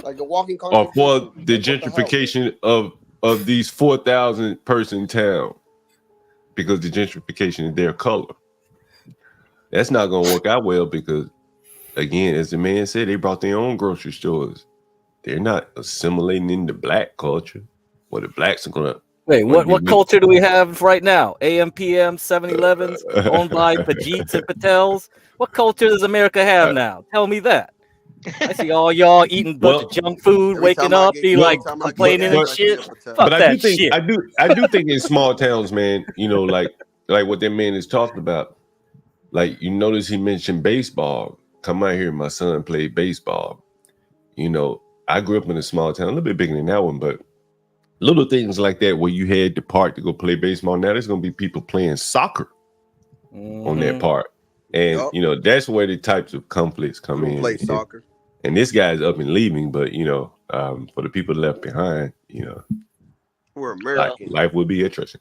Like the walking or for the gentrification of these 4,000 person town because the gentrification is their color. That's not gonna work out well because, again, as the man said, they brought their own grocery stores. They're not assimilating into black culture. Well, the blacks are gonna. Wait, what culture do we have right now? AM, PM, 7-Elevens, owned by Pajeets and Patels. What culture does America have now? Tell me that. I see all y'all eating a bunch of junk food, waking up, complaining and shit. Fuck that shit. I do think in small towns, man, you know, like what that man is talking about. Like, you notice he mentioned baseball. Come out here, my son played baseball. You know, I grew up in a small town, a little bit bigger than that one, but little things like that where you had the park to go play baseball. Now there's going to be people playing soccer on that park. And, you know, that's where the types of conflicts come in. Play soccer. And this guy's up and leaving, but, you know, for the people left behind, you know, we're American. Life would be interesting.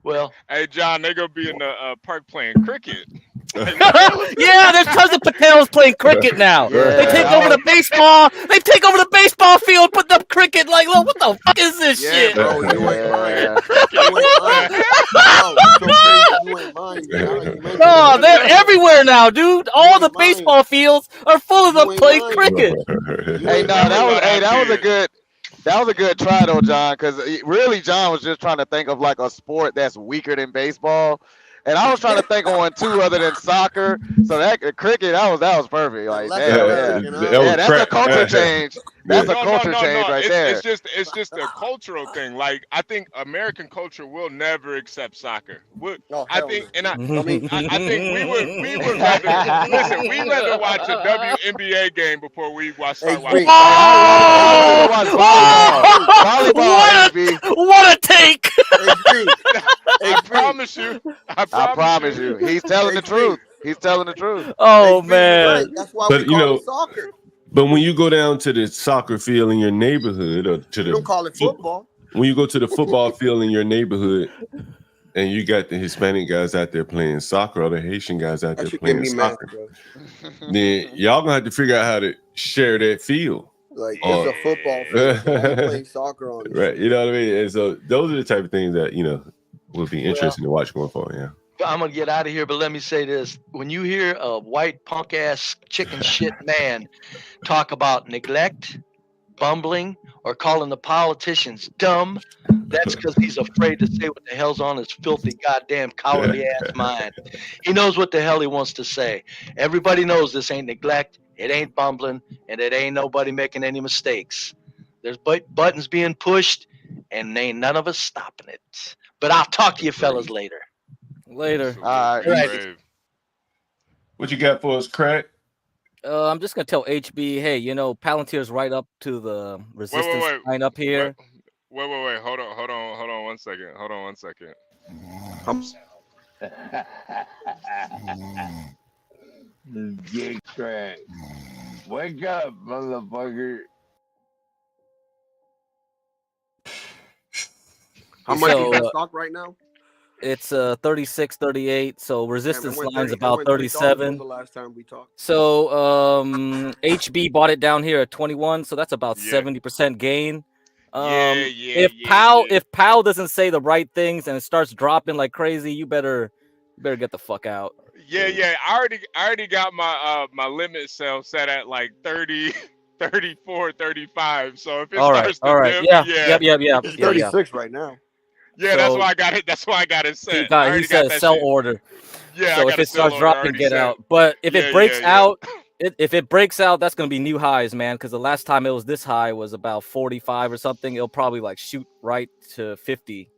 Well, hey, John, they're going to be in the park playing cricket. Yeah, there's tons of Patels playing cricket now. Yeah. They take over the baseball. They take over the baseball field, put up cricket. Like, look, what the fuck is this shit? Bro, you ain't lying. No, they're everywhere now, dude. All the baseball fields are full of them playing cricket. Hey, no, that was a good try though, John. Because really, John was just trying to think of like a sport that's weaker than baseball. And I was trying to think on two other than soccer. So that cricket, that was perfect. Like, that's a culture change. That's a culture change right there. It's just a cultural thing. Like, I think American culture will never accept soccer. I think we would rather listen. We rather watch a WNBA game before we watch volleyball. What a take! I promise you. I promise you. He's telling the truth. He's telling the truth. Oh man. That's why But we you call know, it soccer. but when you go down to the soccer field in your neighborhood, or to We don't call it football. when you go to the football field in your neighborhood, and you got the Hispanic guys out there playing soccer, or the Haitian guys out there playing soccer, then y'all gonna have to figure out how to share that field. Like, it's a football field. So I'm playing soccer on it. Right, you know what I mean? And so those are the type of things that, you know, will be interesting to watch going forward. Yeah. I'm gonna get out of here, but let me say this: when you hear a white punk ass chicken shit man talk about neglect, bumbling, or calling the politicians dumb, that's because he's afraid to say what the hell's on his filthy goddamn cowardly ass mind. He knows what the hell he wants to say. Everybody knows this ain't neglect, it ain't bumbling, and it ain't nobody making any mistakes. There's buttons being pushed, and ain't none of us stopping it. But I'll talk to you fellas later. Later. All right. What you got for us, Crack? I'm just gonna tell HB, hey, you know, Palantir's right up to the resistance line up here. Wait. Hold on 1 second. Hold on 1 second. Get Crack. Wake up, motherfucker. How much is that stock right now? It's 36, 38. So resistance line's it about went $3 was 37. the last time we talked. So HB bought it down here at 21. So that's about 70% gain. If Powell doesn't say the right things and it starts dropping like crazy, you better get the fuck out. Yeah. I already got my my limit sell set at like 30, 34, 35. So if it starts to dip, It's 36 right now. Yeah, So- that's why I got it. That's why I got it set. He said sell order. Yeah, So I if got a it sell starts order dropping, already get set. out. But if it Yeah, breaks yeah. out, if it breaks out, that's gonna be new highs, man. Because the last time it was this high was about 45 or something. It'll probably like shoot right to 50.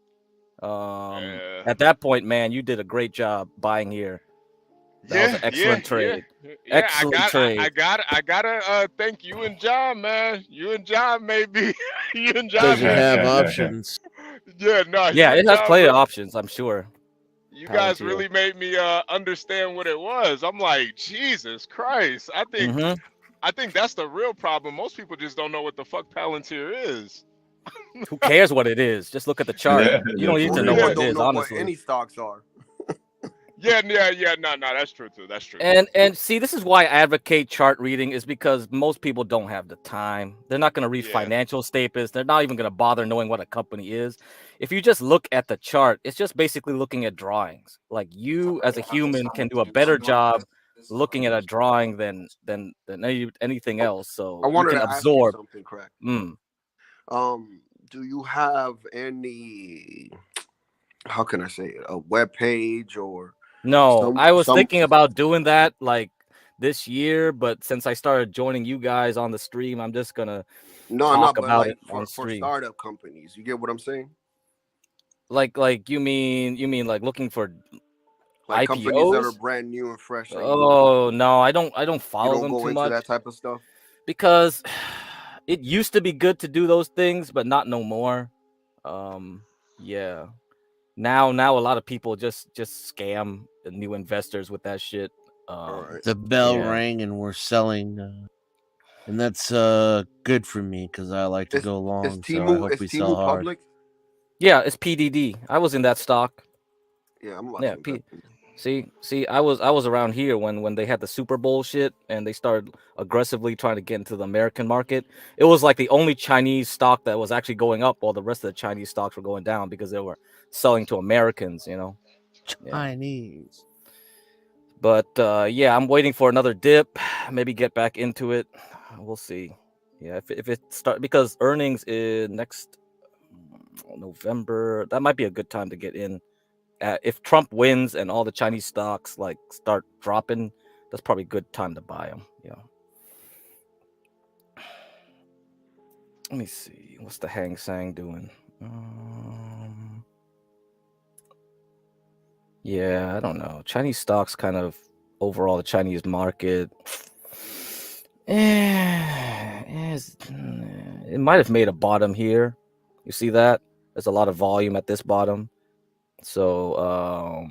At that point, man, you did a great job buying here. That was an excellent trade. Excellent trade. I gotta thank you and John, man. You and John, maybe. You and John Does it have options? Yeah, no. Yeah, you it and has John plenty of really- options, I'm sure. You Power guys to you. really made me understand what it was. I'm like, Jesus Christ. I think that's the real problem. Most people just don't know what the fuck Palantir is. Who cares what it is? Just look at the chart. Yeah, You don't need to know People what it don't is, know honestly. what any stocks are. Yeah, no, that's true too. That's true. And see, this is why I advocate chart reading, is because most people don't have the time. They're not going to read financial statements. They're not even going to bother knowing what a company is. If you just look at the chart, it's just basically looking at drawings. Like, you as a human can do a better job looking at a drawing than anything else. So I wanted you to can ask you absorb. something, correct? Do you have any, how can I say it, a web page or? No, I was thinking about doing that like this year, but since I started joining you guys on the stream, I'm just gonna talk about it on for stream. startup companies. You get what I'm saying? Like you mean like looking for Like IPOs? companies that are brand new and fresh. Like Oh no, I don't follow you don't them go too into much that type of stuff. because it used to be good to do those things, but not no more. Yeah. Now a lot of people just scam the new investors with that shit. The bell yeah. rang and we're selling, and that's good for me because I like to go long. So I hope we sell hard. Public? Yeah, it's PDD. I was in that stock. Yeah, I'm yeah. See, I was around here when they had the Super Bowl shit and they started aggressively trying to get into the American market. It was like the only Chinese stock that was actually going up while the rest of the Chinese stocks were going down because they were selling to Americans, you know. Chinese. But yeah, I'm waiting for another dip, maybe get back into it. We'll see. Yeah, if it start, because earnings is next November, that might be a good time to get in. If Trump wins and all the Chinese stocks like start dropping, that's probably a good time to buy them. Yeah. Let me see. What's the Hang Seng doing? Yeah, I don't know. Chinese stocks kind of overall the Chinese market. It might have made a bottom here. You see that? There's a lot of volume at this bottom. So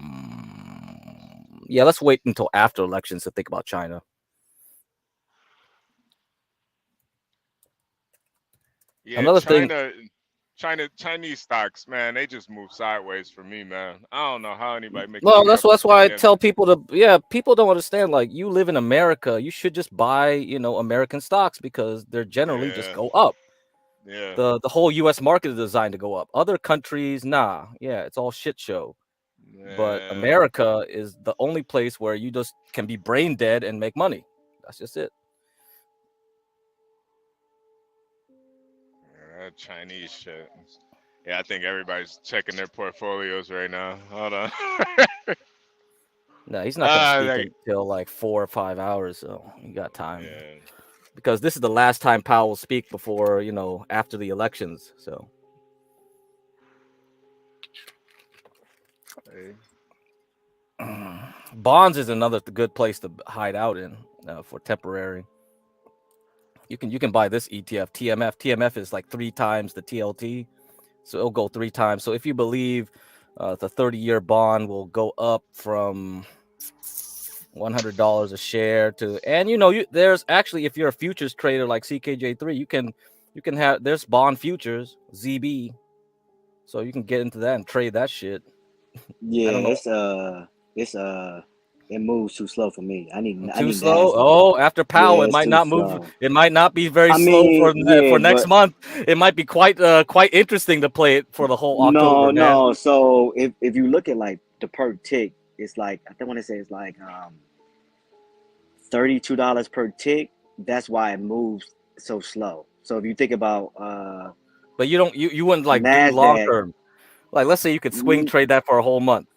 yeah, let's wait until after elections to think about China. Yeah, Another thing. Chinese stocks, man, they just move sideways for me, man. I don't know how anybody makes. Well, that's why I tell people to. Yeah, people don't understand. Like, you live in America, you should just buy, American stocks because they're generally just go up. Yeah. The whole U.S. market is designed to go up. Other countries, nah. Yeah, it's all shit show. But America is the only place where you just can be brain dead and make money. That's just it. Chinese shit. Yeah, I think everybody's checking their portfolios right now. Hold on. No, he's not gonna speak until like 4 or 5 hours, so you got time. Yeah. Because this is the last time Powell will speak before, after the elections. So bonds is another good place to hide out in for temporary. You can buy this ETF, TMF. TMF is like 3 times the TLT, so it'll go 3 times. So if you believe the 30-year bond will go up from $100 a share to, and there's actually, if you're a futures trader like CKJ3, you can have, there's bond futures, ZB, so you can get into that and trade that shit. Yeah, I don't know. it moves too slow for me. I need Too slow. Nasdaq. Oh, after Powell, Yeah, it it's might too not move. slow. It might not be very I slow mean, for yeah, next but month. It might be quite interesting to play it for the whole October, man. no. So if you look at like the per tick, it's like I think want to say it's like $32 per tick. That's why it moves so slow. So if you think about But you wouldn't like do long Nasdaq, term. Like let's say you could swing trade that for a whole month.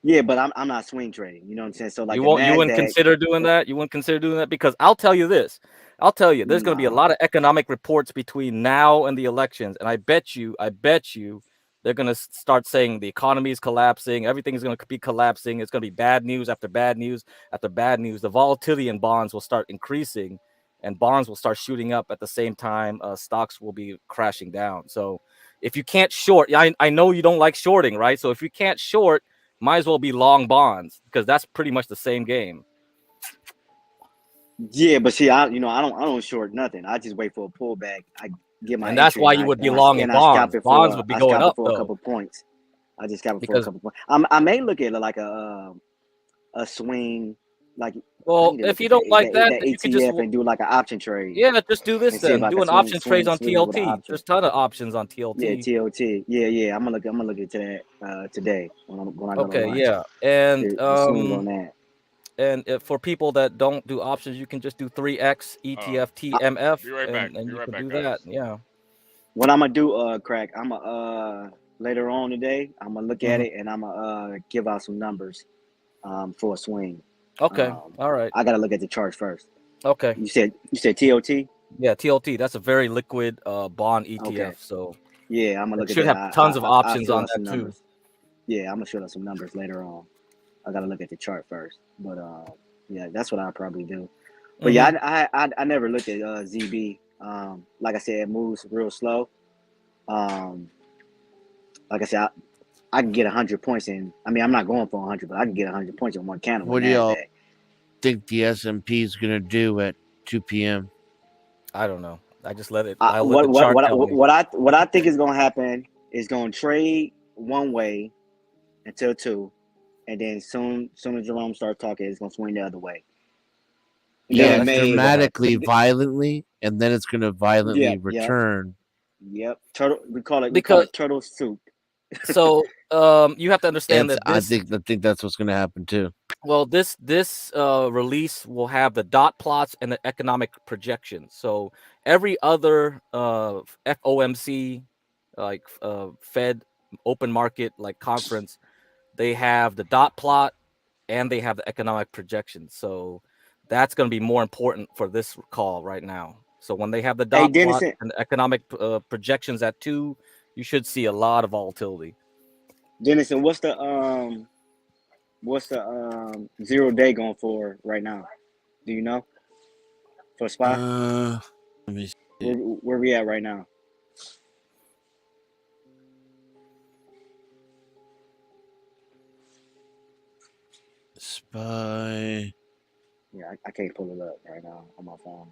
yeah, but I'm not swing trading. You know what I'm saying? So like You the won't. You wouldn't Nasdaq, consider doing that. You wouldn't consider doing that because I'll tell you this. I'll tell you, there's going to be a lot of economic reports between now and the elections, and I bet you, they're going to start saying the economy is collapsing. Everything is going to be collapsing. It's going to be bad news after bad news after bad news. The volatility in bonds will start increasing, and bonds will start shooting up at the same time. Stocks will be crashing down. So if you can't short, I know you don't like shorting, right? So if you can't short, might as well be long bonds because that's pretty much the same game. yeah, but see, I don't short nothing. I just wait for a pullback. I get my And that's entry why and you I would be and I long in and I scalp bonds. it Bonds for would be going up a though. couple points. I just scalp it for a Because couple points. I may look at it like a swing, like I well, need to if look you at don't like that, that then you could just ETF and do like an option trade just do this and see if then. I Do can an options trade on swing with an TLT. option. There's a ton of options on Yeah, TLT. TOT. Yeah. I'm gonna look into that today when I go to Okay, lunch. yeah. And The swing on that. and if for people that don't do options, you can just do 3x ETF TMF Be right back. and Be you right can back, do guys. that. Yeah. What I'm gonna do, crack. I'm gonna later on today. I'm gonna look at it and I'm gonna give out some numbers for a swing. Okay. All right. I gotta look at the charts first. Okay. You said TOT? Yeah, TLT. That's a very liquid bond ETF. Okay. So Yeah, I'm gonna it look at should have that. tons of I'll options show on out some that too. numbers. Yeah, I'm gonna show out some numbers later on. I gotta look at the chart first. But yeah, that's what I'll probably do. But yeah, I never looked at ZB. Like I said, it moves real slow. Like I said, I can get 100 points in. I mean, I'm not going for 100, but I can get 100 points in one candle What with do y'all Nasdaq. think the S&P is gonna do at 2 p.m.? I don't know. I just let it. I'll let the chart tell me. What I think is gonna happen is gonna trade one way until 2, and then soon as Jerome starts talking, it's gonna swing the other way. And Yeah, then it may dramatically, violently, and then it's gonna violently return. Yep. Turtle. We call it turtle soup. So you have to understand that I this. think that's what's gonna happen too. Well, this release will have the dot plots and the economic projections. So every other FOMC, like Fed open market like conference, they have the dot plot and they have the economic projections. So that's going to be more important for this call right now. So when they have the dot plot and the economic projections at 2, you should see a lot of volatility. Dennison, what's the 0 day going for right now? Do you know? For SPY? Let me see. Where we at right now? SPY. Yeah, I can't pull it up right now on my phone.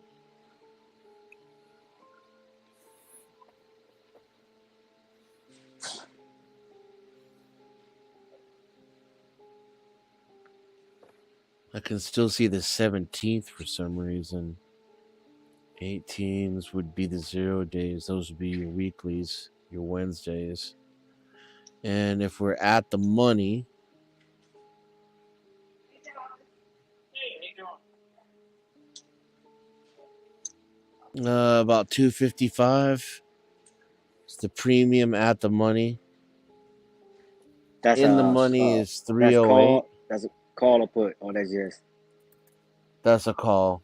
I can still see the 17th for some reason. 18s would be the 0 days. Those would be your weeklies, your Wednesdays. And if we're at the money, about 255. It's the premium at the money. That's in the money is 308. That's a call or put. Oh, that's just. That's a call.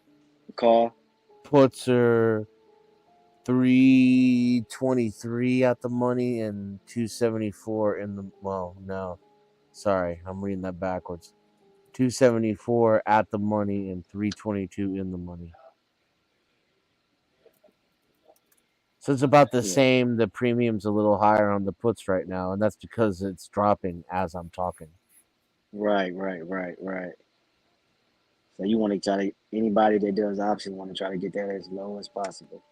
Call. Puts are 323 at the money and 274 in the. Well, no, sorry, I'm reading that backwards. 274 at the money and 322 in the money. So it's about the same. The premium's a little higher on the puts right now, and that's because it's dropping as I'm talking. Right. So you want to try to, anybody that does option want to try to get that as low as possible.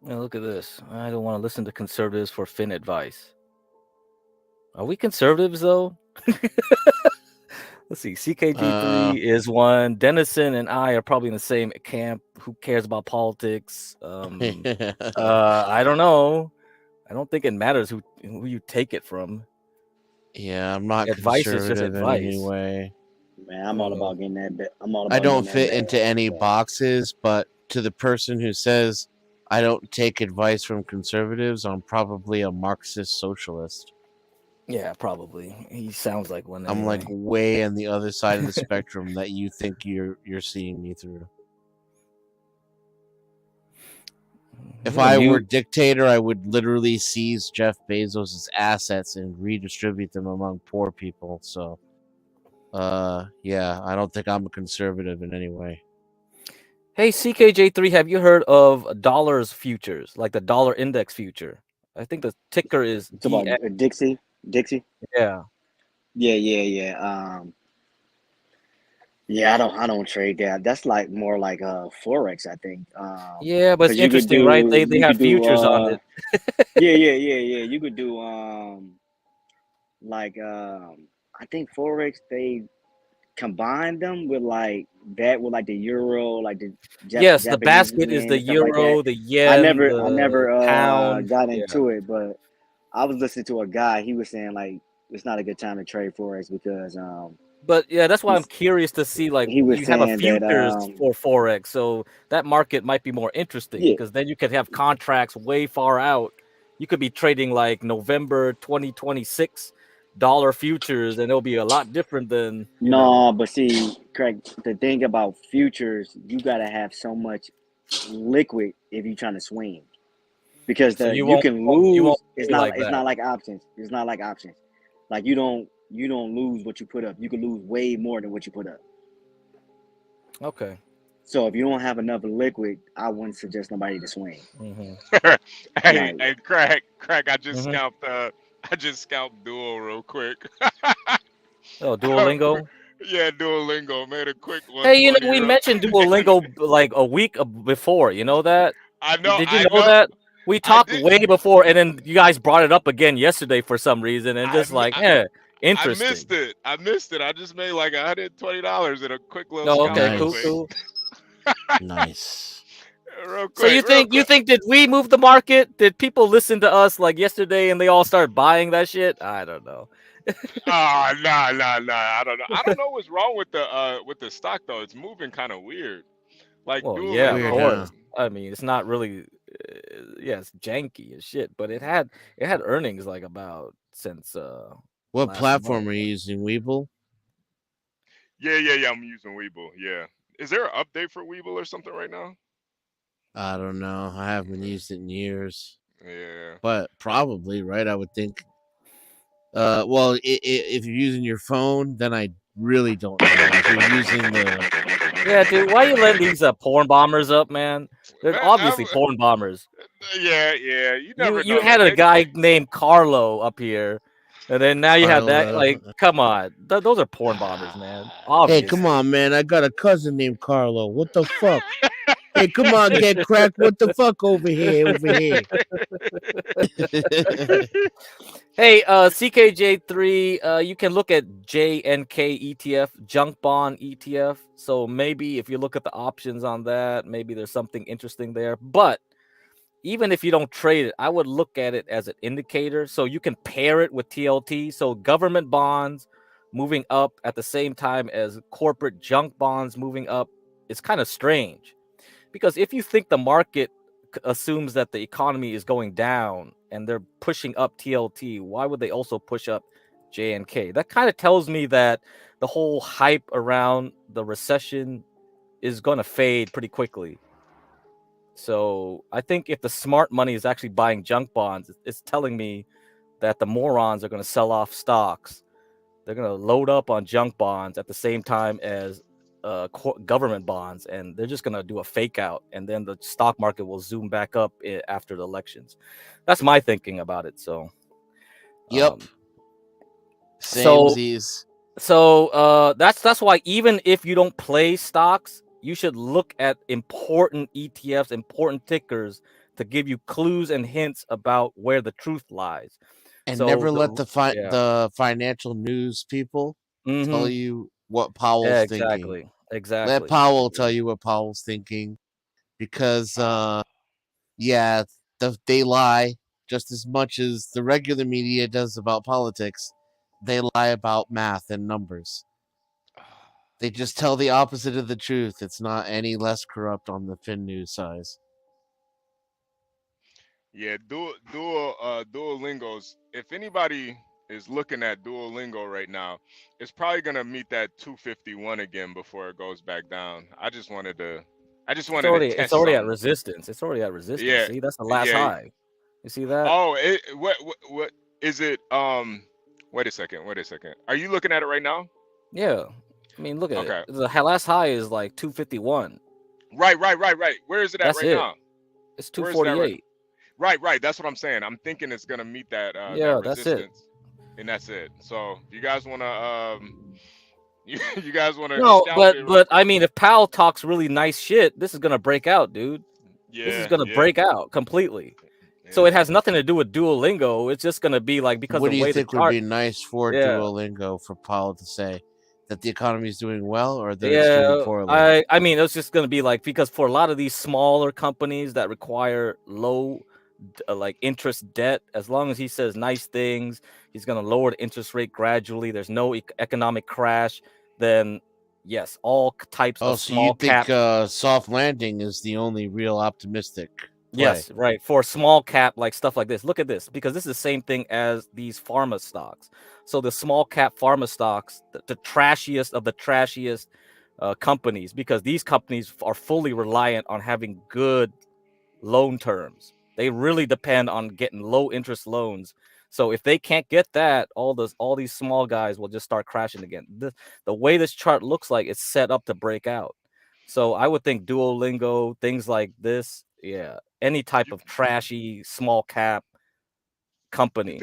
Now look at this. I don't want to listen to conservatives for fin advice. Are we conservatives though? Let's see. CKG3 is one. Dennison and I are probably in the same camp. Who cares about politics? I don't know. I don't think it matters who you take it from. Yeah, I'm not Advice is just conservative in advice. any way. Man, I'm all about getting that. I'm all about. I don't getting that fit into any boxes, but to the person who says I don't take advice from conservatives, I'm probably a Marxist socialist. Yeah, probably. He sounds like one. I'm like way on the other side of the spectrum that you think you're seeing me through. If I were dictator, I would literally seize Jeff Bezos' assets and redistribute them among poor people. So, yeah, I don't think I'm a conservative in any way. Hey, CKJ3, have you heard of dollars futures, like the dollar index future? I think the ticker is Dixie. Yeah. Yeah. Yeah, I don't trade that. That's like more like forex, I think. Yeah, but it's interesting, right? They have futures on it. Yeah. You could do I think forex they combine them with like the euro, like the Yes, the Japanese basket is yen the and stuff like euro, that. the yen, I the never pound. got into it, but I was listening to a guy. He was saying like it's not a good time to trade forex because But yeah, that's why I'm curious to see, like, he was you have a saying futures that for forex, so that market might be more interesting because then you could have contracts way far out. You could be trading like November 2026 dollar futures, and it'll be a lot different than but see, Craig, the thing about futures, you gotta have so much liquid if you're trying to swing, because So you can lose. It's not like that. like options. It's not like options. Like you don't lose what you put up. You can lose way more than what you put up. Okay. So if you don't have enough liquid, I wouldn't suggest nobody to swing. Hey, Craig, I just scalped Dual real quick. Oh, Duolingo? Yeah, Duolingo made a quick one. Hey, you know, we mentioned Duolingo like a week before. You know that? I know. Did you know that? We talked way before, and then you guys brought it up again yesterday for some reason, and just interesting. I missed it. I just made like $120 in a quick little Oh, scalp. okay, real cool. Nice. Real quick, So you think did we move the market? Did people listen to us like yesterday and they all started buying that shit? I don't know. Nah. I don't know. I don't know what's wrong with the stock though. It's moving kind of weird. Like Well, yeah, Duolingo. of course. I mean, it's not really. Yeah, it's janky as shit, but it had earnings like about since. What platform are you using, Weeble? Yeah. I'm using Weeble. Yeah. Is there an update for Weeble or something right now? I don't know. I haven't used it in years. Yeah. But probably, right? I would think. Well, if you're using your phone, then I really don't know. If you're using the... Yeah, dude, why you let these porn bombers up, man? They're obviously porn bombers. Yeah. You never You know. had a guy named Carlo up here, and then now you have that. Like, come on, those are porn bombers, man. Obviously. Hey, come on, man! I got a cousin named Carlo. What the fuck? Hey, come on, get cracked. What the fuck over here? Hey, CKJ3, you can look at JNK ETF, junk bond ETF. So maybe if you look at the options on that, maybe there's something interesting there. But even if you don't trade it, I would look at it as an indicator. So you can pair it with TLT. So government bonds moving up at the same time as corporate junk bonds moving up. It's kind of strange. Because if you think the market assumes that the economy is going down and they're pushing up TLT, why would they also push up JNK? That kind of tells me that the whole hype around the recession is going to fade pretty quickly. So I think if the smart money is actually buying junk bonds, it's telling me that the morons are going to sell off stocks. They're going to load up on junk bonds at the same time as government bonds, and they're just gonna do a fake out, and then the stock market will zoom back up after the elections. That's my thinking about it. So, yep. So that's why even if you don't play stocks, you should look at important ETFs, important tickers to give you clues and hints about where the truth lies. And So never let the yeah. the financial news people tell you what Powell's thinking. Exactly. Let Powell tell you what Powell's thinking, because they lie just as much as the regular media does about politics. They lie about math and numbers. They just tell the opposite of the truth. It's not any less corrupt on the Fin News side. Yeah, Duolingo's. If anybody is looking at Duolingo right now, it's probably gonna meet that 251 again before it goes back down. I just wanted to It's test already at something. resistance. It's already at resistance. Yeah, See, that's the last high. You see that? Oh, what is it? Wait a second. Are you looking at it right now? Yeah. I mean, look at it. The last high is like 251. Right. Where is it at That's right it. now? It's 248. Right. That's what I'm saying. I'm thinking it's gonna meet that that that's resistance, and that's it. So if you guys wanna you guys wanna No, scalp it but I mean, if Powell talks really nice shit, this is gonna break out, dude. This is gonna break out completely. So it has nothing to do with Duolingo. It's just gonna be like because What the do way you think the would chart. be nice for Duolingo for Powell to say? That the economy is doing well, or that it's doing poorly? I mean, it's just gonna be like, because for a lot of these smaller companies that require low like interest debt, as long as he says nice things, he's gonna lower the interest rate gradually. There's no economic crash. Then yes, all types of So small you think cap. soft landing is the only real optimistic play? Yes, right. For small cap, like stuff like this. Look at this, because this is the same thing as these pharma stocks. So the small cap pharma stocks, the trashiest of the trashiest companies, because these companies are fully reliant on having good loan terms. They really depend on getting low interest loans. So if they can't get that, all these small guys will just start crashing again. The way this chart looks like, it's set up to break out. So I would think Duolingo, things like this, any type of trashy small cap company. You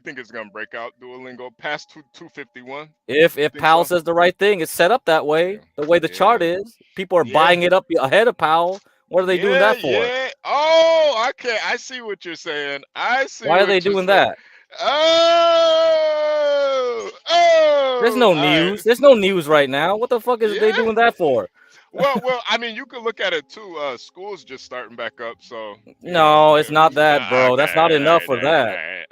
think it's gonna break out Duolingo past 251? If Powell says the right thing, it's set up that way. The way the chart is, people are buying it up ahead of Powell. What are they doing that for? Yeah. Oh, okay. I see what you're saying. Why are they doing that? Oh. There's no news. There's no news right now. What the fuck is they doing that for? Well, I mean, you could look at it too. Schools just starting back up, so no, it's not that, bro. That's not enough for that.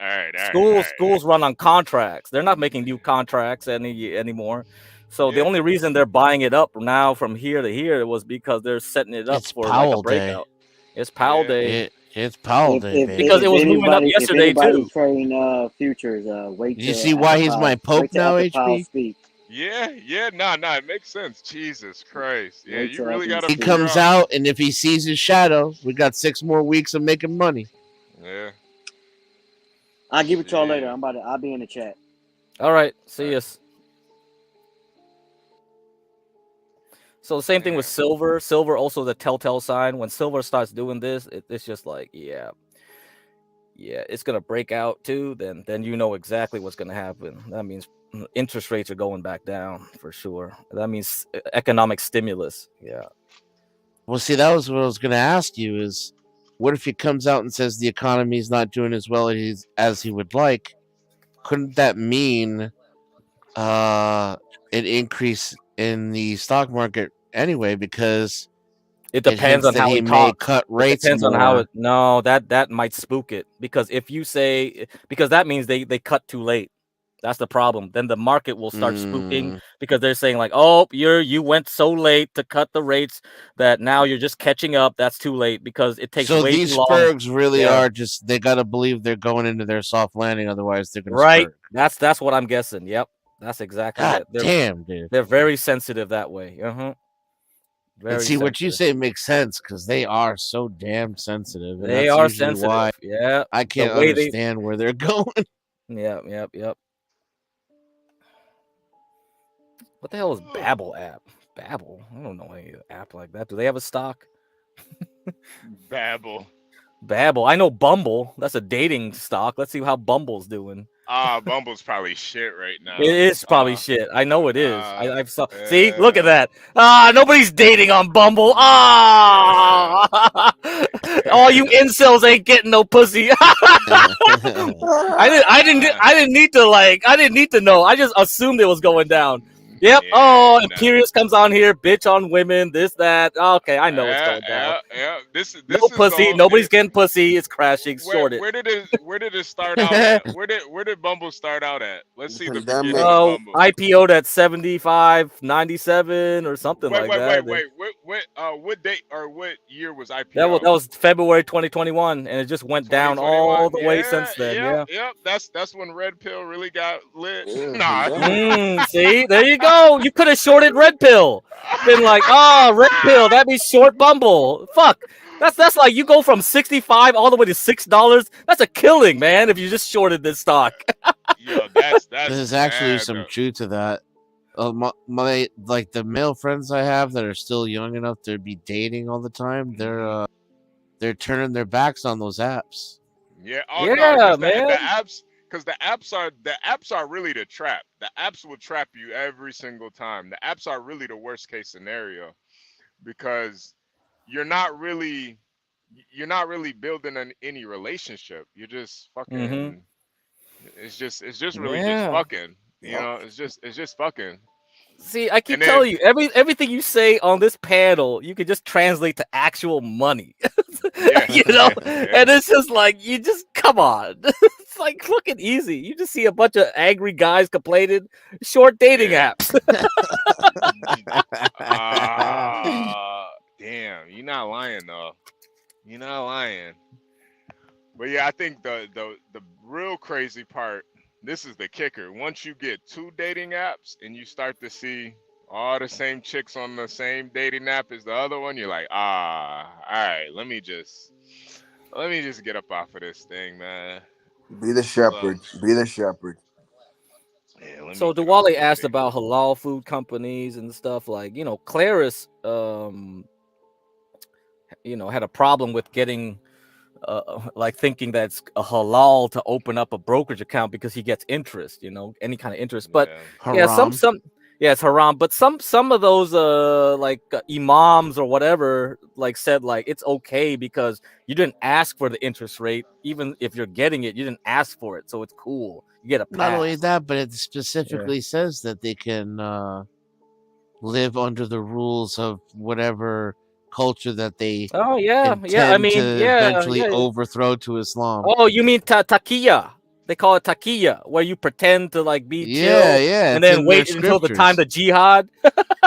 Schools run on contracts. They're not making new contracts anymore. So the only reason they're buying it up now from here to here was because they're setting it up for Powell like a breakout. It's Powell Day. It's Powell Day, baby. Because it was moving up yesterday too. Trading futures, wait. You see why he's my Pope now, HB? Yeah, nah, it makes sense. Jesus Christ. Yeah, you really gotta. He comes out, and if he sees his shadow, we got 6 more weeks of making money. Yeah. I'll give it to y'all later. I'll be in the chat. All right, see us. So the same thing with silver. Silver also the telltale sign. When silver starts doing this, it's just like, yeah, it's gonna break out too. Then you know exactly what's gonna happen. That means interest rates are going back down for sure. That means economic stimulus. Yeah. Well, see, that was what I was gonna ask you is, what if he comes out and says the economy is not doing as well as he would like? Couldn't that mean an increase in the stock market anyway? Because it depends on how he talks. Cut rates. It depends on how it. No, that might spook it, because if you say, because that means they cut too late. That's the problem. Then the market will start spooking, because they're saying like, oh, you went so late to cut the rates that now you're just catching up. That's too late, because it takes way these too long. spurgs really are just, they got to believe they're going into their soft landing, otherwise they're going to spurg. That's what I'm guessing. Yep, that's exactly it. Damn, dude. They're very sensitive that way. And see, what you say makes sense, because they are so damn sensitive. And they that's are usually sensitive. why Yeah, I can't understand where they're going. Yep. What the hell is Babbel app? Babbel? I don't know any app like that. Do they have a stock? Babbel. I know Bumble. That's a dating stock. Let's see how Bumble's doing. Bumble's probably shit right now. It is probably shit. I know it is. I've saw. See, yeah. look at that. Nobody's dating on Bumble. All you incels ain't getting no pussy. I didn't need to know. I just assumed it was going down. Yep. Imperious comes on here, bitch on women, this, that. Okay, I know what's going down. Yeah. This No is pussy. Nobody's getting pussy. It's crashing. Shorted. Where did it start out at? Where did Bumble start out at? Let's see the beginning of Bumble. IPO'd at 75.97 or something like that. Wait. What date or what year was IPO? That was February 2021, and it just went down all the way since then. Yep. That's when Red Pill really got lit. See, there you go. You could have shorted Red Pill. Been like, Red Pill. That means short Bumble. Fuck. That's like you go from 65 all the way to $6. That's a killing, man. If you just shorted this stock. Yo, that's There's actually some truth to that. My like the male friends I have that are still young enough to be dating all the time, they're turning their backs on those apps. Yeah, man. The apps are really the trap. The apps will trap you every single time. The apps are really the worst case scenario because you're not really building any relationship. You're just fucking. It's just really just fucking. You know, it's just fucking. See, I keep telling you, everything you say on this panel, you can just translate to actual money. You know, and it's just like you just come on. It's like fucking easy. You just see a bunch of angry guys complaining. Short dating apps. Damn, you're not lying though. You're not lying. But yeah, I think the real crazy part. This is the kicker. Once you get 2 dating apps and you start to see all the same chicks on the same dating app as the other one, you're like, all right, let me just get up off of this thing, man. Be the shepherd. Be the shepherd. Yeah, so Duale asked about halal food companies and stuff like, Claris, had a problem with getting. Like thinking that's a halal to open up a brokerage account because he gets interest, any kind of interest. But it's haram. But some of those imams or whatever said it's okay because you didn't ask for the interest rate. Even if you're getting it, you didn't ask for it, so it's cool. You get a pass. Not only that, but it specifically says that they can live under the rules of whatever culture that they eventually overthrow to Islam. Oh, you mean taqiyya? They call it taqiyya, where you pretend to be chill, and then wait until the time to jihad.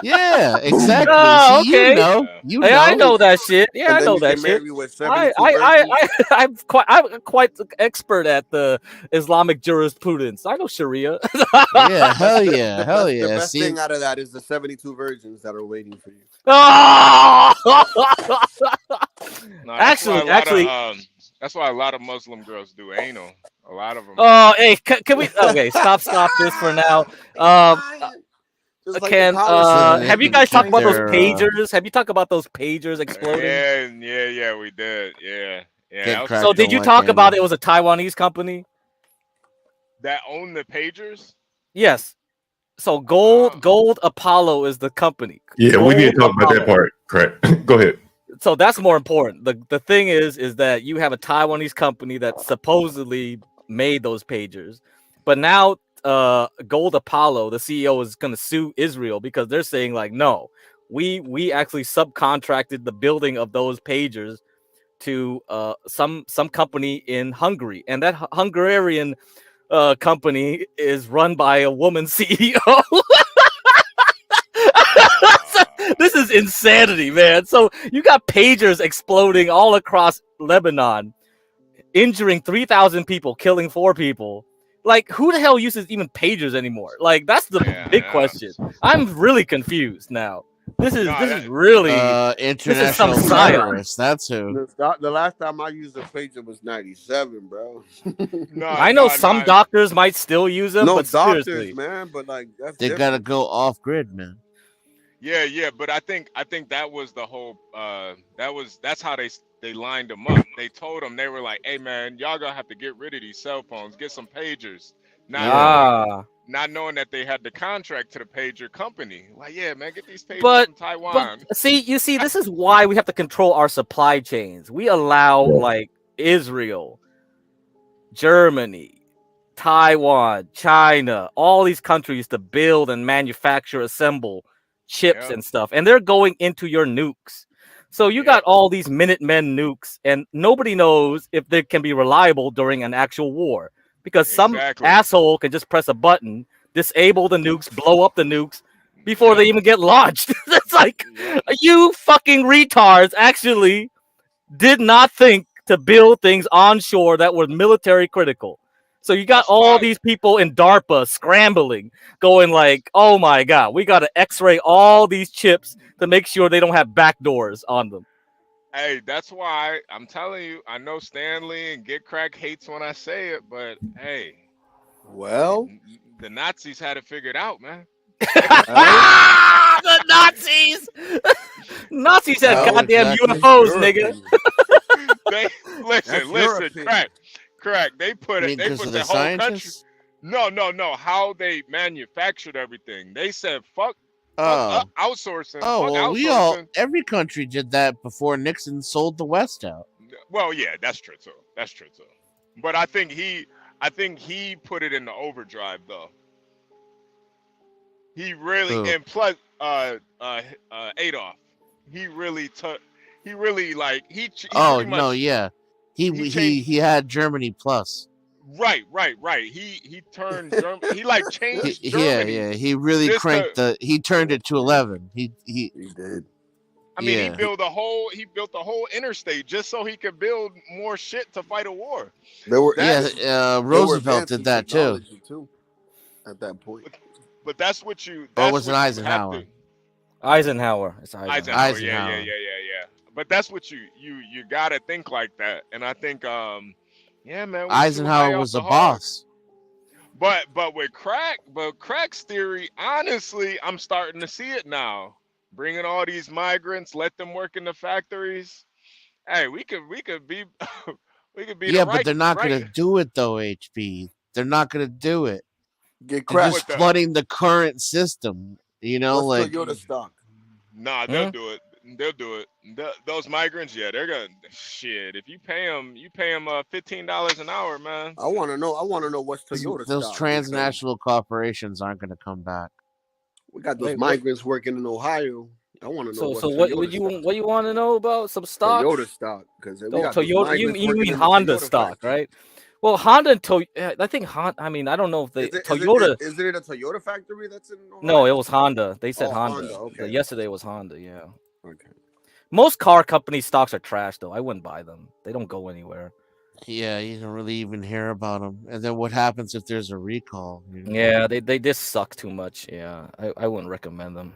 Yeah, exactly. Oh, see, okay. You know. I know that shit. Yeah, I know that shit. I'm quite expert at the Islamic jurisprudence. I know Sharia. Yeah, hell yeah. The best thing out of that is the 72 virgins that are waiting for you. Actually, that's why a lot of Muslim girls do anal. A lot of them. Oh, hey, can we? Okay, stop this for now. Have you guys talked about those pagers? Have you talked about those pagers exploding? Yeah, we did. Yeah. So did you talk about it was a Taiwanese company that owned the pagers? Yes. So Gold Apollo is the company. Yeah, we need to talk about that part. Correct. Go ahead. So that's more important. The thing is that you have a Taiwanese company that supposedly made those pagers, but now Gold Apollo, the CEO, is going to sue Israel because they're saying no, we actually subcontracted the building of those pagers to some company in Hungary, and that Hungarian company is run by a woman CEO. This is insanity, man. So you got pagers exploding all across Lebanon, injuring 3,000 people, killing 4 people. Who the hell uses even pagers anymore? That's the big question. I'm really confused now. This is really international terrorists. That's who. The last time I used a pager was 97, bro. I know some doctors might still use them, but doctors, seriously, man. But that's they gotta go off grid, man. Yeah, but I think that was the whole. That's how they lined them up. They told them, they were like, "Hey, man, y'all gonna have to get rid of these cell phones. Get some pagers." Not knowing that they had the contract to the pager company. Like, yeah, man, get these pagers from Taiwan. But see, this is why we have to control our supply chains. We allow like Israel, Germany, Taiwan, China, all these countries to build and manufacture, assemble chips and stuff, and they're going into your nukes. So you got all these Minutemen nukes, and nobody knows if they can be reliable during an actual war. Because some asshole can just press a button, disable the nukes, blow up the nukes before they even get launched. It's like, you fucking retards actually did not think to build things onshore that were military critical. So you got all these people in DARPA scrambling, going like, oh my God, we got to x-ray all these chips to make sure they don't have backdoors on them. Hey, that's why I'm telling you, I know Stanley and Get Crack hates when I say it, but hey. Well, the Nazis had it figured out, man. The Nazis! Nazis had goddamn UFOs, nigga. Listen, crack. They put it. They put the whole country. No. How they manufactured everything. They said, "Fuck outsourcing." Oh, well, every country did that before Nixon sold the West out. Well, yeah, that's true too. But I think he put it in the overdrive though. He really and plus Adolf. He really took. He really like he. He had Germany plus. Right. He turned Germany. He like changed Germany. Yeah. He really cranked he turned it to 11. He did. I mean, he built the whole interstate just so he could build more shit to fight a war. Roosevelt did that too. At that point. But that's what you. Or was it Eisenhower? Eisenhower. It's Eisenhower. Yeah. But that's what you gotta think like that, and I think man. Eisenhower was a boss. But with Crack's theory, honestly, I'm starting to see it now. Bringing all these migrants, let them work in the factories. Hey, we could be but they're not gonna do it though, HB. They're not gonna do it. They're just flooding the current system. You know, like Toyota stock. Nah, they'll do it. They'll do it. Those migrants, they're gonna shit. If you pay them $15 an hour, man. I want to know what's Toyota. Those transnational corporations aren't gonna come back. We got those migrants working in Ohio. I want to know. So what you want to know about some stock? Toyota stock, because Toyota. You mean Honda stock, right? Well, Honda and Toyota. I think Honda. I mean, I don't know if Toyota. Is it a Toyota factory that's in Ohio? No, it was Honda. They said Honda. Okay. Yesterday was Honda. Yeah. Okay. Most car company stocks are trash, though. I wouldn't buy them. They don't go anywhere. Yeah, you don't really even hear about them. And then what happens if there's a recall? You know? Yeah, they just suck too much. Yeah, I wouldn't recommend them.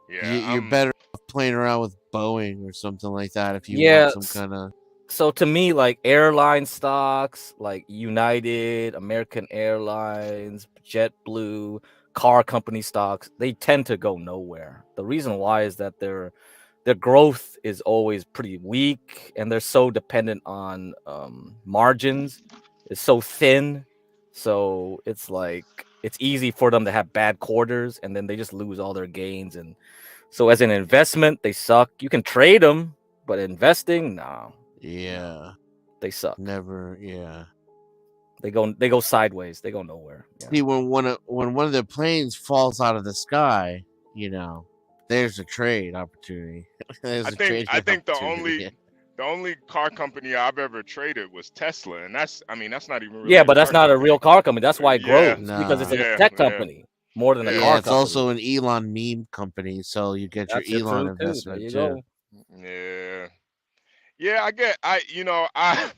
Yeah. You're better off playing around with Boeing or something like that if you want some kind of. So to me, like airline stocks, like United, American Airlines, JetBlue, car company stocks, they tend to go nowhere. The reason why is that their growth is always pretty weak, and they're so dependent on margins. It's so thin, so it's like it's easy for them to have bad quarters, and then they just lose all their gains. And so as an investment, they suck. You can trade them, but investing, no. Yeah, they suck. Never, yeah. They go sideways. They go nowhere. Yeah. See, when one of the planes falls out of the sky, there's a trade opportunity. I think the only car company I've ever traded was Tesla, and that's not even. Really but that's not a real car company. That's why it grows because it's a tech company more than a car company. It's also an Elon meme company, so you get your Elon investment too. Yeah, I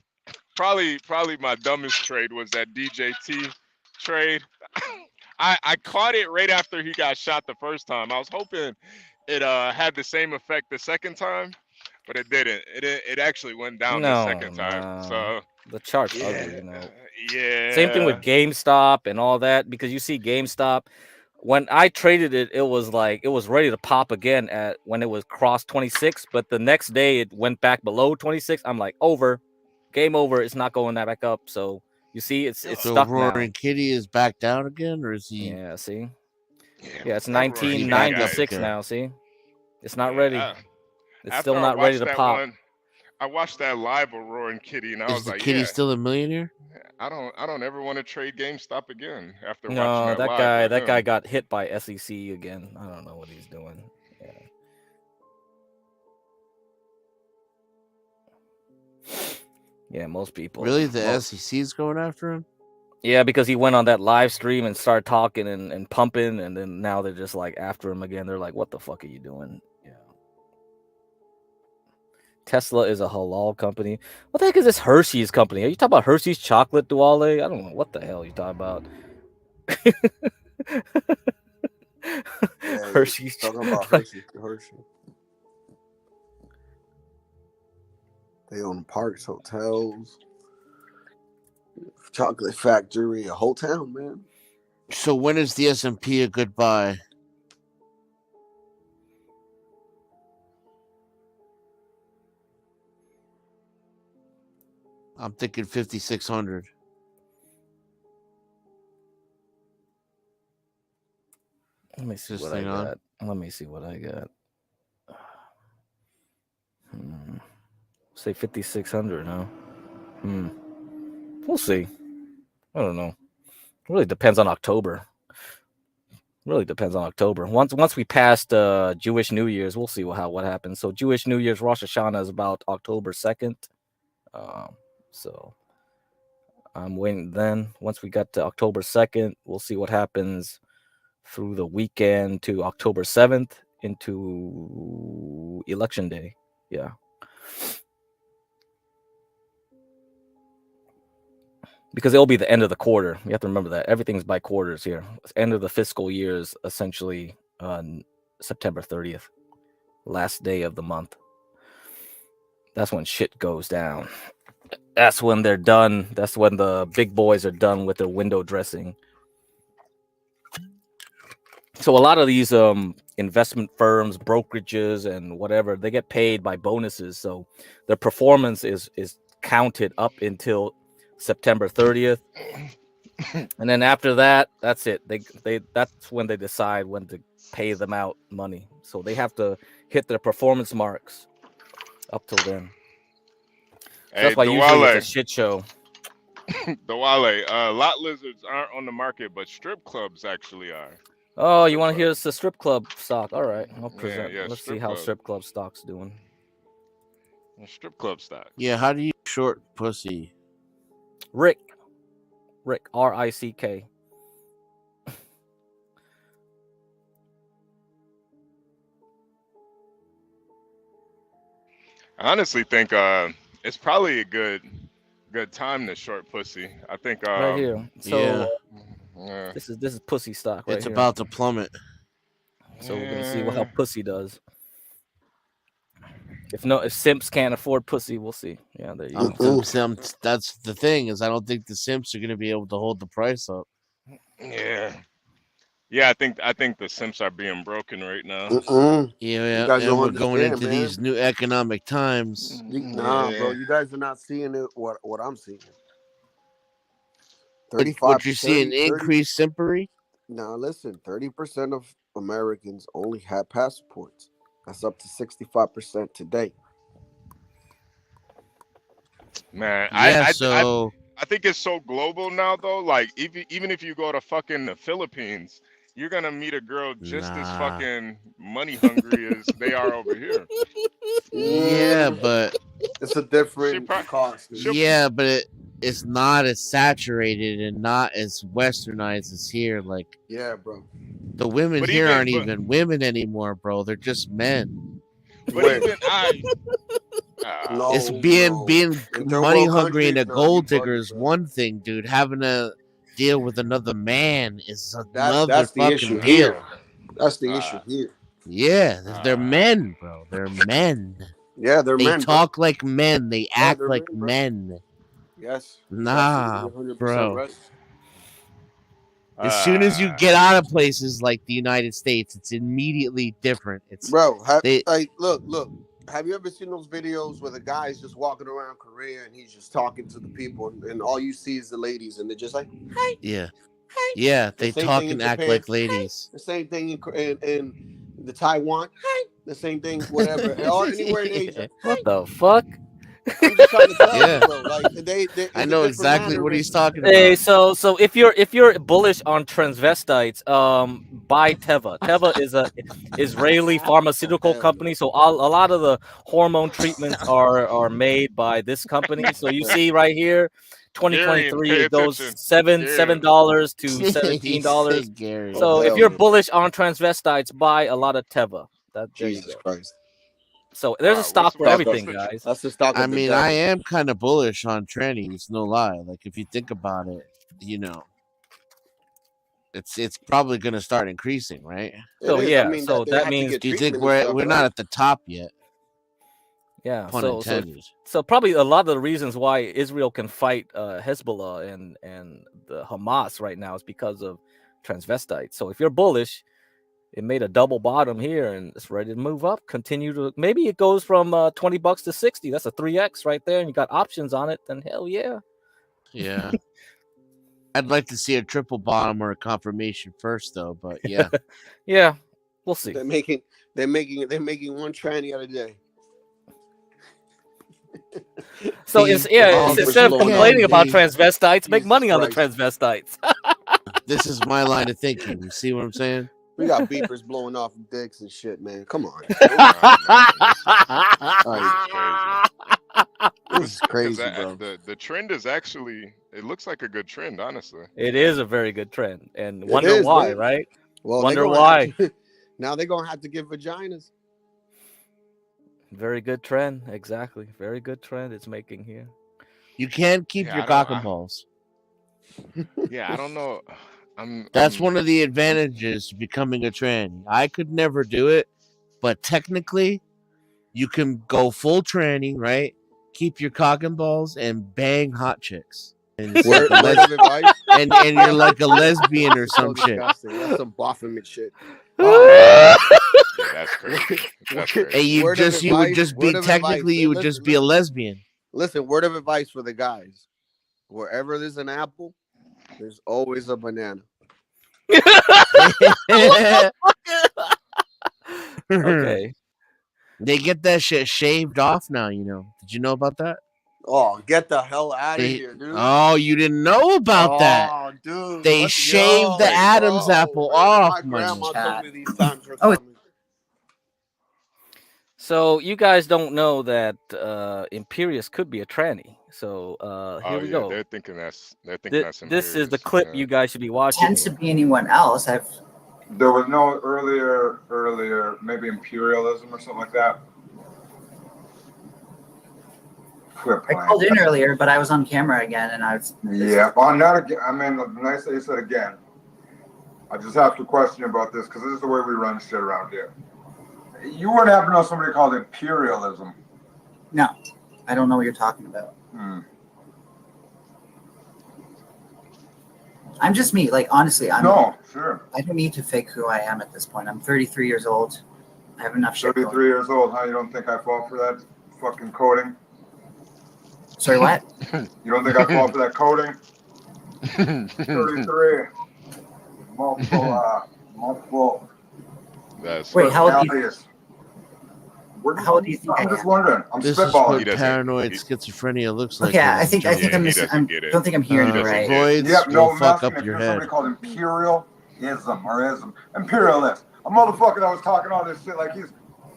probably my dumbest trade was that DJT trade. I caught it right after he got shot the first time. I was hoping it had the same effect the second time, but it didn't. It actually went down the second time. So the chart's ugly, Yeah. Same thing with GameStop and all that, because you see GameStop. when I traded it, it was ready to pop again at when it was crossed 26, but the next day it went back below 26. I'm like, over, game over. It's not going that back up. So you see, it's So stuck now. Roaring Kitty is back down again, or is he? Yeah, see. Yeah, it's that Roaring Kitty 1996 guy is- now. See, it's not ready. It's After still I not ready watched to that pop. one, I watched that live of Roaring Kitty, and I Is was the like, kitty yeah, still a millionaire? I don't ever want to trade GameStop again after watching No, that that live guy, with that him. guy got hit by SEC again. I don't know what he's doing. Yeah, most people. Really, the SEC is going after him? Yeah, because he went on that live stream and started talking and pumping, and then now they're just like after him again. They're like, "What the fuck are you doing?" Yeah. Tesla is a halal company. What the heck is this Hershey's company? Are you talking about Hershey's chocolate Duale? I don't know what the hell you're talking about. Hershey's. Talking about Hershey. They own parks, hotels, chocolate factory, a whole town, man. So when is the S&P a good buy? I'm thinking 5,600. Let me see Just what I hang on. got. Let me see what I got. Say 5,600 now. We'll see. I don't know. It really depends on October. Once we passed Jewish New Year's, we'll see what happens. So Jewish New Year's, Rosh Hashanah is about October 2nd. So I'm waiting then. Once we got to October 2nd, we'll see what happens through the weekend to October 7th into Election Day. Yeah. Because it'll be the end of the quarter. You have to remember that. Everything's by quarters here. End of the fiscal year is essentially on September 30th. Last day of the month. That's when shit goes down. That's when they're done. That's when the big boys are done with their window dressing. So a lot of these investment firms, brokerages, and whatever, they get paid by bonuses. So their performance is counted up until September 30th. And then after that, that's it. That's when they decide when to pay them out money. So they have to hit their performance marks up till then. So that's why usually it's a shit show. Duale, lot lizards aren't on the market, but strip clubs actually are. Oh, you want to hear the strip club stock? All right, I'll present. Yeah, Let's see how strip club stock's doing. Strip club stock. Yeah, how do you short pussy? Rick, R-I-C-K. I honestly think it's probably a good time to short pussy. I think right here. So yeah. This is pussy stock. Right It's here. about to plummet. So we're gonna see how pussy does. If simps can't afford pussy, we'll see. Yeah, there you go. That's the thing, is I don't think the simps are gonna be able to hold the price up. Yeah, I think the simps are being broken right now. Yeah, guys and don't we're going understand, into man. these new economic times. Nah, bro, you guys are not seeing it. What I'm seeing. What you're seeing, increased simpery? Now listen, 30% of Americans only have passports. That's up to 65% today. Man, Yeah, I think it's so global now, though. Like, even if you go to fucking the Philippines, you're gonna meet a girl just as fucking money hungry as they are over here. Yeah, but it's a different cost. Yeah, but it's not as saturated and not as westernized as here. Like, yeah, bro. The women But here even- aren't but- even women anymore, bro. They're just men. But even It's being In third money world hungry and a countries, nah, gold you digger is one thing, dude. Having to deal with another man is another that's the fucking issue deal. here. That's the issue here. Yeah, they're men, bro. They're men. Yeah, they're they men, bro. talk like men. They act they're like men, bro. men. Yes. Nah, You're 100% bro. right. As soon as you get out of places like the United States, it's immediately different. It's Bro, look. Have you ever seen those videos where the guy's just walking around Korea and he's just talking to the people, and all you see is the ladies, and they're just like, "Hi, yeah, hi." yeah. The They same talk thing in and act Japan. like ladies. The same thing in the Taiwan. Hi. The same thing, whatever, or anywhere in Asia. What the fuck? I'm just trying to tell Yeah. you, bro. Like they I know exactly what he's talking Hey, about. so if you're bullish on transvestites, buy Teva. Teva is a Israeli pharmaceutical company, so a lot of the hormone treatments are made by this company. So you see right here, 2023, pay it goes attention. $7 to $17. Gary. So if hell you're no. bullish on transvestites, buy a lot of Teva. There you Jesus go. Christ. So there's a stock for everything, guys. That's the stock. I mean, I am kind of bullish on trannies, no lie. Like if you think about it, you know, it's probably going to start increasing, right? So is. yeah, I mean, so they that have to means get Do you think treatment and stuff, we're right? not at the top yet? Yeah, Pun so intended. probably a lot of the reasons why Israel can fight Hezbollah and the Hamas right now is because of transvestites. So if you're bullish, it made a double bottom here and it's ready to move up. Continue to maybe it goes from $20 to 60. That's a 3x right there, and you got options on it. Then hell yeah. Yeah. I'd like to see a triple bottom or a confirmation first, though. But yeah, yeah, we'll see. They're making one tranny a day. So instead of complaining about transvestites, make money on the transvestites. This is my line of thinking. You see what I'm saying? We got beepers blowing off dicks and shit, man. Come on. This is crazy, bro. The trend is actually, it looks like a good trend, honestly. It is a very good trend, and wonder why, man. right? Well, wonder why. Now they're gonna have to give vaginas. Very good trend, exactly. Very good trend it's making here. You can't keep your cock and balls. Yeah, I don't know. That's one of the advantages to becoming a tranny. I could never do it, but technically, you can go full tranny, right? Keep your cock and balls and bang hot chicks. And, it's Word like of advice? and you're like a lesbian or some shit. Disgusting. That's some Baphomet shit. Yeah, that's crazy. That's crazy. Hey, you would just be technically you would just be a lesbian. Listen, word of advice for the guys: wherever there's an apple, there's always a banana. Okay. They get that shit shaved off now, you know. Did you know about that? Oh, get the hell out of here, dude. Oh, you didn't know about that. Dude. They shaved the Adam's apple off, My grandma told me these times were Oh, coming. So you guys don't know that Imperious could be a tranny. So here we go. They're thinking that's This is the clip you guys should be watching. Tends to be anyone else. There was no earlier, maybe imperialism or something like that. I called in earlier, but I was on camera again, and I was. Yeah, well, not again. I mean, nice that you said again. I just have to question about this because this is the way we run shit around here. You wouldn't happen to know somebody called imperialism? No, I don't know what you're talking about. I'm just me. Like, honestly, sure. I don't need to fake who I am at this point. I'm 33 years old. I have enough shit. 33 years old, huh? You don't think I fall for that fucking coding? Sorry, what? You don't think I fall for that coding? 33. Multiple. Wait, how old are you? How old do you think I'm just wondering. I'm This spitballing. is what paranoid schizophrenia looks like. Okay, I think I'm missing. I don't think I'm hearing you right. Voids Yep, will no, fuck I'm up asking your if there's head. somebody called imperialism or ism. Imperialist. A motherfucker that was talking all this shit like he's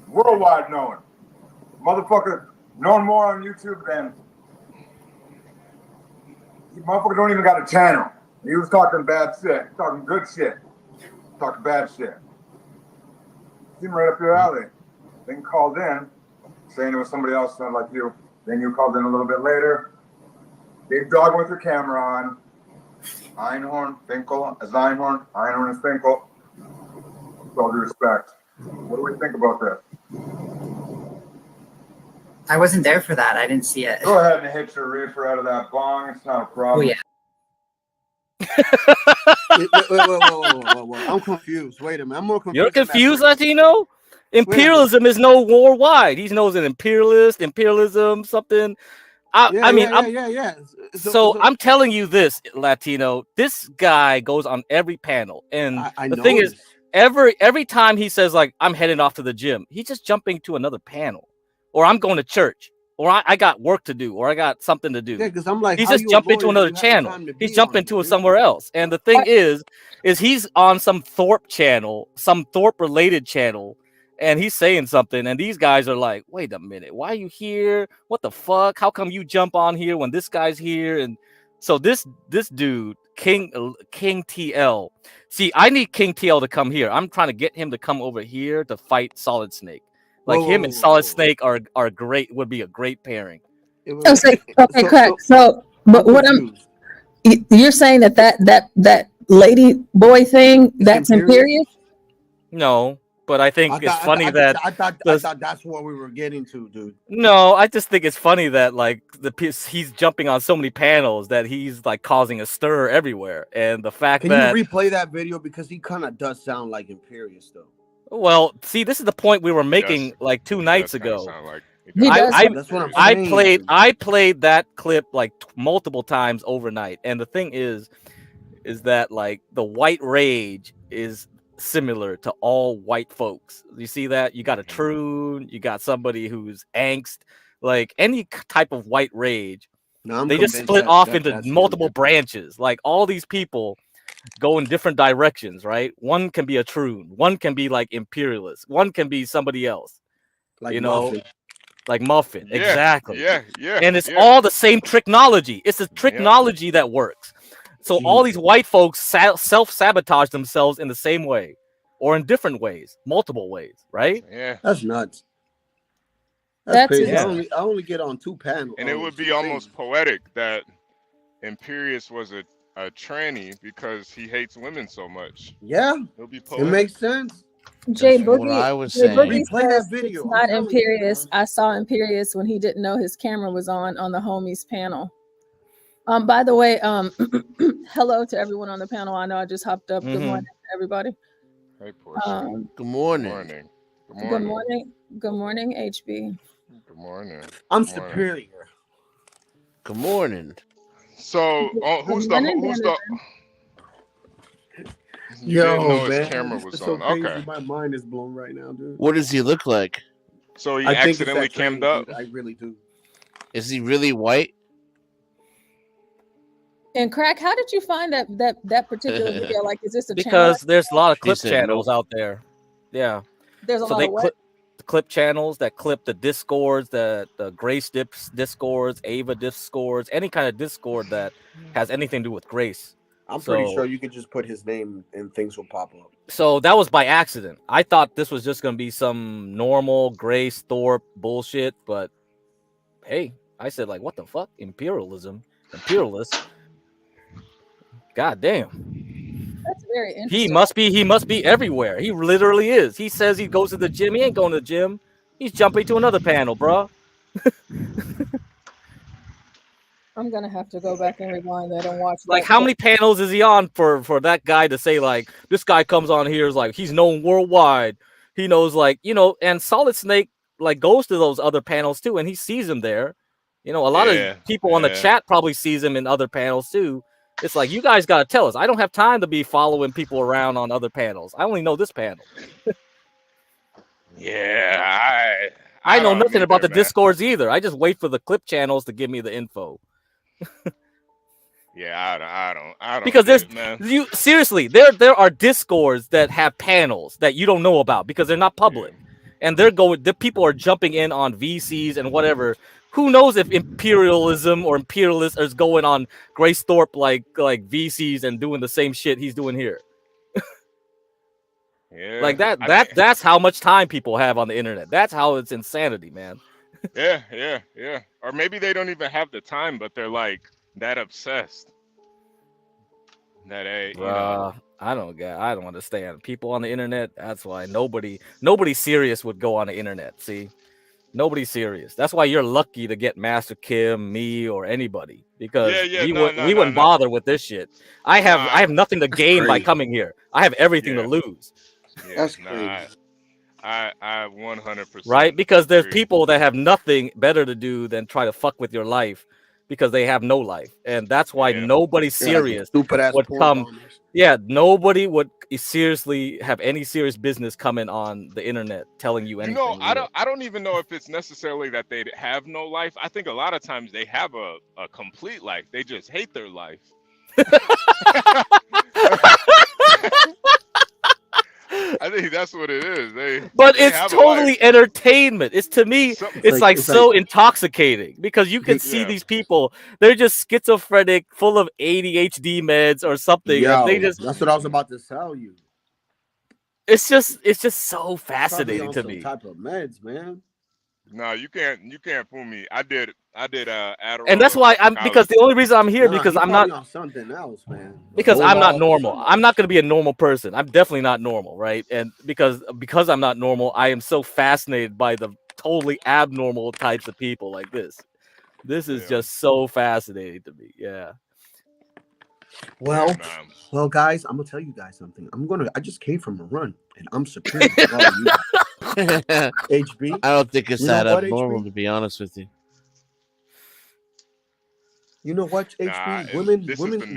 worldwide known. Motherfucker known more on YouTube than motherfucker don't even got a channel. He was talking bad shit, talking good shit, talking bad shit. Seemed right up your alley. Then called in, saying it was somebody else sounded like you. Then you called in a little bit later. Big dog with your camera on. Einhorn, Finkel, as Einhorn and Finkel. With all due respect. What do we think about that? I wasn't there for that. I didn't see it. Go ahead and hit your reefer out of that bong. It's not a problem. Oh, yeah. Whoa. I'm confused. Wait a minute. I'm more confused. You're confused, Latino? Imperialism is no war wide. He knows an imperialism, something. Yeah. So I'm telling you this, Latino. This guy goes on every panel, and the thing is, every time he says like I'm heading off to the gym, he's just jumping to another panel, or I'm going to church, or I got work to do, or I got something to do. Yeah, because I'm like, he's just jumping to another channel. He's jumping to somewhere else, and the thing is he's on some Thorpe channel, some Thorpe related channel. And he's saying something, and these guys are like, wait a minute, why are you here? What the fuck? How come you jump on here when this guy's here? And so this dude, King TL. See, I need King TL to come here. I'm trying to get him to come over here to fight Solid Snake. Like him and Solid Snake are great, would be a great pairing. Okay, Crack. So, but what you're saying that lady boy thing, that's Imperious? No. But I think it's funny that I thought that's what we were getting to, dude. No, I just think it's funny that like he's jumping on so many panels that he's like causing a stir everywhere, and the fact Can that you replay that video because he kind of does sound like Imperious though. Well, see, this is the point we were making like 2 nights ago. That's what I'm saying. I played that clip like multiple times overnight, and the thing is that like the white rage is similar to all white folks. You see that? You got a troon, you got somebody who's angst, like any type of white rage. They just split off into multiple branches. Like all these people go in different directions, right? One can be a troon, one can be like imperialist, one can be somebody else. Like Muffin. Like Muffin. Yeah, Exactly. Yeah. And it's all the same technology. It's the technology that works. So all these white folks self-sabotage themselves in the same way or in different ways, multiple ways, right? Yeah. That's nuts. That's crazy. Yeah. I only get on 2 panels. And it would be almost poetic that Imperious was a tranny because he hates women so much. Yeah. It'll be It poetic. makes sense. Jay That's what Boogie, I was Jay saying. Boogie Replay says that video. it's not Imperious. I saw Imperious when he didn't know his camera was on the homies panel. By the way, hello to everyone on the panel. I know I just hopped up. Good morning, everybody. Hey, Portia. Good morning. Good morning. Good morning, HB. Good morning. I'm Good morning. superior. Good morning. So who's the You didn't know his camera was so on. crazy. Okay. My mind is blown right now, dude. What does he look like? So he I think it's accidentally that cammed train, up. dude. I really do. Is he really white? And Crack, how did you find that particular video? Like, is this a Because channel? there's a lot of clip said channels no. out there. Yeah. There's a So lot they of what? clip channels that clip the discords, the Grace discords, Ava discords, any kind of discord that has anything to do with Grace. I'm pretty sure you could just put his name and things will pop up. So that was by accident. I thought this was just gonna be some normal Grace Thorpe bullshit, but hey, I said like, what the fuck? Imperialism, imperialist. God damn. That's very interesting. He must be everywhere. He literally is. He says he goes to the gym. He ain't going to the gym. He's jumping to another panel, bro. I'm gonna have to go back and rewind that and watch. Like, that how clip. many panels is he on for that guy to say like this guy comes on here is like he's known worldwide. He knows like and Solid Snake like goes to those other panels too, and he sees him there. A lot of people on the chat probably sees him in other panels too. It's like you guys gotta tell us. I don't have time to be following people around on other panels. I only know this panel. Yeah, I know don't nothing about the either, man. discords either. I just wait for the clip channels to give me the info. Yeah, I don't. Because get it, man. seriously, there are discords that have panels that you don't know about because they're not public, and the people are jumping in on VCs and whatever. Who knows if imperialism or imperialists is going on Grace Thorpe like VCs and doing the same shit he's doing here? Yeah, Like that's how much time people have on the internet. That's how it's insanity, man. Yeah. Or maybe they don't even have the time, but they're like that obsessed. That I don't understand. People on the internet, that's why nobody serious would go on the internet. See, Nobody's serious. That's why you're lucky to get Master Kim, me, or anybody, because we wouldn't bother with this shit. I have nothing to gain by coming here. I have everything to lose. That's crazy. I 100% Right? Because there's agree. people that have nothing better to do than try to fuck with your life because they have no life. And that's why nobody serious would come. Yeah, nobody would seriously have any serious business coming on the internet telling you anything. You know, I don't even know if it's necessarily that they have no life. I think a lot of times they have a complete life. They just hate their life. I think that's what it is. But it's totally entertainment. It's to me, it's like so intoxicating because you can see these people. They're just schizophrenic, full of ADHD meds or something. Yo, and they just that's what I was about to tell you. It's just so fascinating to me. Type of meds, man. No, you can't fool me. I did Adderall. And that's why because the only reason I'm here because I'm not on something else, man. Because I'm not normal. I'm not going to be a normal person. I'm definitely not normal, right? And because I'm not normal, I am so fascinated by the totally abnormal types of people like this. This is just so fascinating to me. Yeah. Well, guys, I'm gonna tell you guys something. I just came from a run, and I'm superior to all of you. HB, I don't think it's that abnormal, to be honest with you. You know what, HB?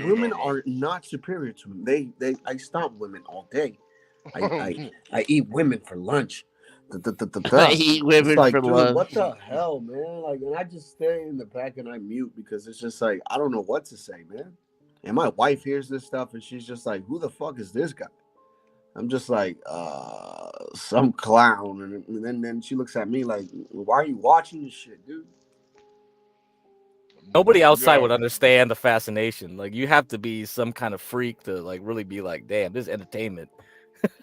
Women are not superior to me. I stomp women all day. I eat women for lunch. I eat women for lunch. What the hell, man? Like, and I just stay in the back and I mute because it's just like I don't know what to say, man. And my wife hears this stuff and she's just like, "Who the fuck is this guy?" I'm just like, some clown. And then she looks at me like, "Why are you watching this shit, dude?" Nobody outside would understand the fascination. Like, you have to be some kind of freak to like really be like, "Damn, this is entertainment."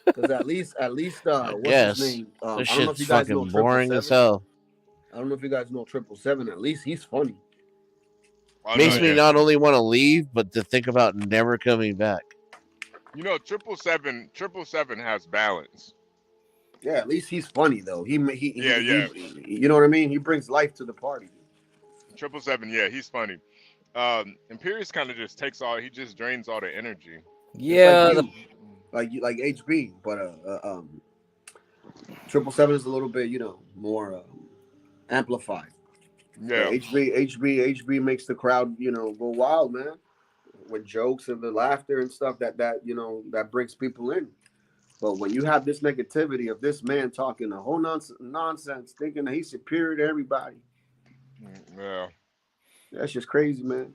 Because at least, what's his name? This shit's fucking boring as hell. I don't know if you guys know 777. At least he's funny. Makes me not only want to leave, but to think about never coming back. You know, 777 has balance. Yeah, at least he's funny though. He you know what I mean? He brings life to the party. 777, yeah, he's funny. Imperious kind of just he just drains all the energy. Yeah, like HB, but 777 is a little bit, more amplified. Yeah, HB makes the crowd, go wild, man, with jokes and the laughter and stuff that brings people in. But when you have this negativity of this man talking a whole nonsense, thinking that he's superior to everybody, that's just crazy, man.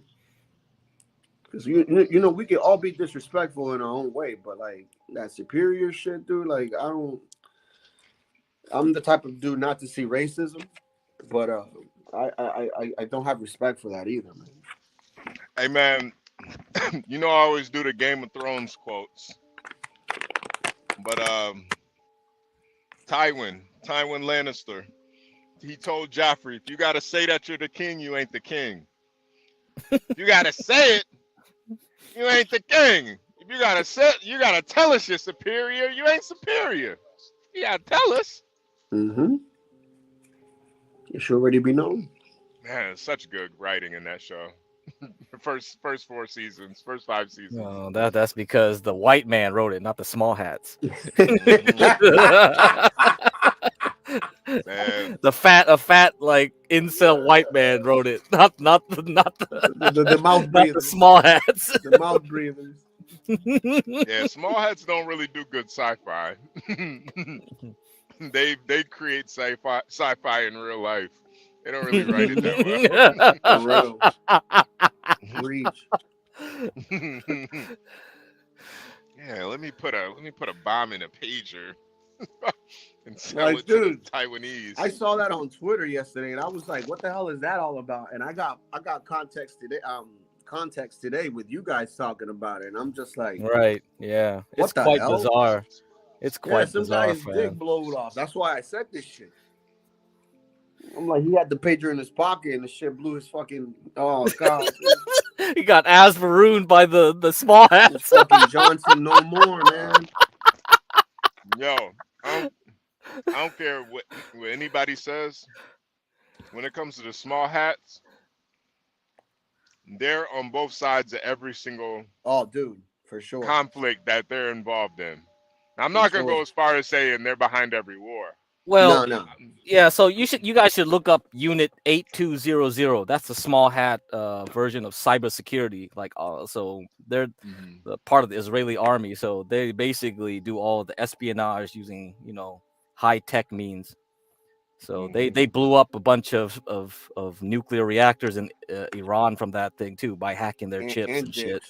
Because we can all be disrespectful in our own way, but like that superior shit, dude. Like I'm the type of dude not to see racism, but I don't have respect for that either, man. Hey, man, I always do the Game of Thrones quotes, but Tywin Lannister, he told Joffrey, if you gotta say that you're the king, you ain't the king. If you gotta say it, you ain't the king. If you gotta tell us you're superior, you ain't superior. You gotta tell us. Mm-hmm. It should already be known. Man, such good writing in that show. first 4 seasons, first 5 seasons. No, that's because the white man wrote it, not the small hats. A fat like incel white man wrote it, not the mouth breathers, the small hats. The mouth breathers. Yeah, small hats don't really do good sci-fi. They create sci-fi in real life. They don't really write it that well. Reach. Yeah, let me put a bomb in a pager and sell Like, it to dude, the Taiwanese. I saw that on Twitter yesterday, and I was like, "What the hell is that all about?" And I got context today with you guys talking about it, and I'm just like, right, yeah, what it's the quite hell? bizarre. It's quite some bizarre, guy's fam. dick blowed off. That's why I said this shit. I'm like, he had the pager in his pocket, and the shit blew his fucking. Oh god. He got ass marooned by the small hats. Fucking Johnson, no more, man. Yo, I don't care what anybody says. when it comes to the small hats, they're on both sides of every single for sure conflict that they're involved in. I'm not gonna go as far as saying they're behind every war. Well, yeah. So you guys should look up Unit 8200. That's the small hat version of cybersecurity. Like, so they're the part of the Israeli army. So they basically do all the espionage using high tech means. So they blew up a bunch of nuclear reactors in Iran from that thing too by hacking their chips and shit.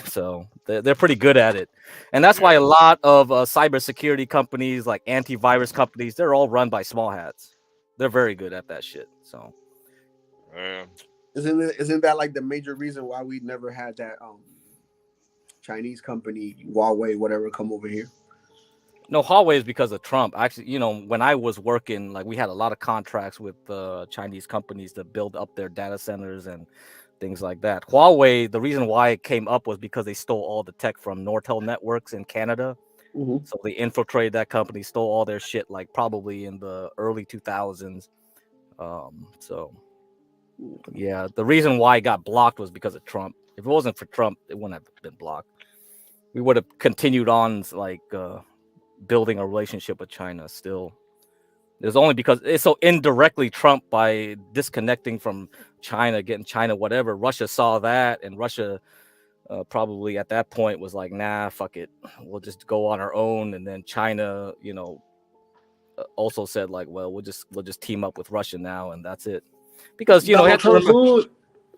So they're pretty good at it, and that's why a lot of cybersecurity companies, like antivirus companies, they're all run by small hats. They're very good at that shit. So, isn't that like the major reason why we never had that Chinese company Huawei whatever come over here? No, Huawei is because of Trump. Actually, when I was working, like we had a lot of contracts with Chinese companies to build up their data centers and things like that. Huawei, the reason why it came up was because they stole all the tech from Nortel Networks in Canada. So they infiltrated that company, stole all their shit, like probably in the early 2000s. So yeah, the reason why it got blocked was because of Trump. If it wasn't for Trump, it wouldn't have been blocked. We would have continued on like building a relationship with China still. It's only because it's so indirectly Trump by disconnecting from China, getting China whatever. Russia saw that, and Russia probably at that point was like, nah, fuck it, we'll just go on our own. And then China, also said like, well, we'll just team up with Russia now, and that's it. Because you have to remember,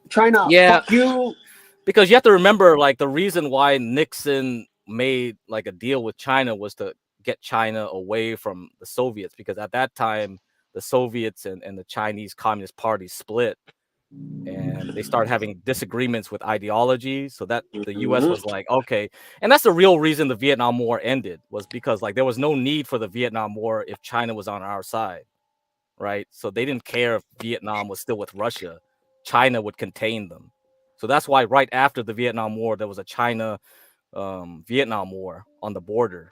China, fuck you. Because you have to remember, like, the reason why Nixon made like a deal with China was to get China away from the Soviets, because at that time the Soviets and the Chinese Communist Party split, and they started having disagreements with ideology, so that the US was like, okay. And that's the real reason the Vietnam War ended, was because like there was no need for the Vietnam War if China was on our side, right? So they didn't care if Vietnam was still with Russia. China would contain them. So that's why right after the Vietnam War there was a China Vietnam War on the border.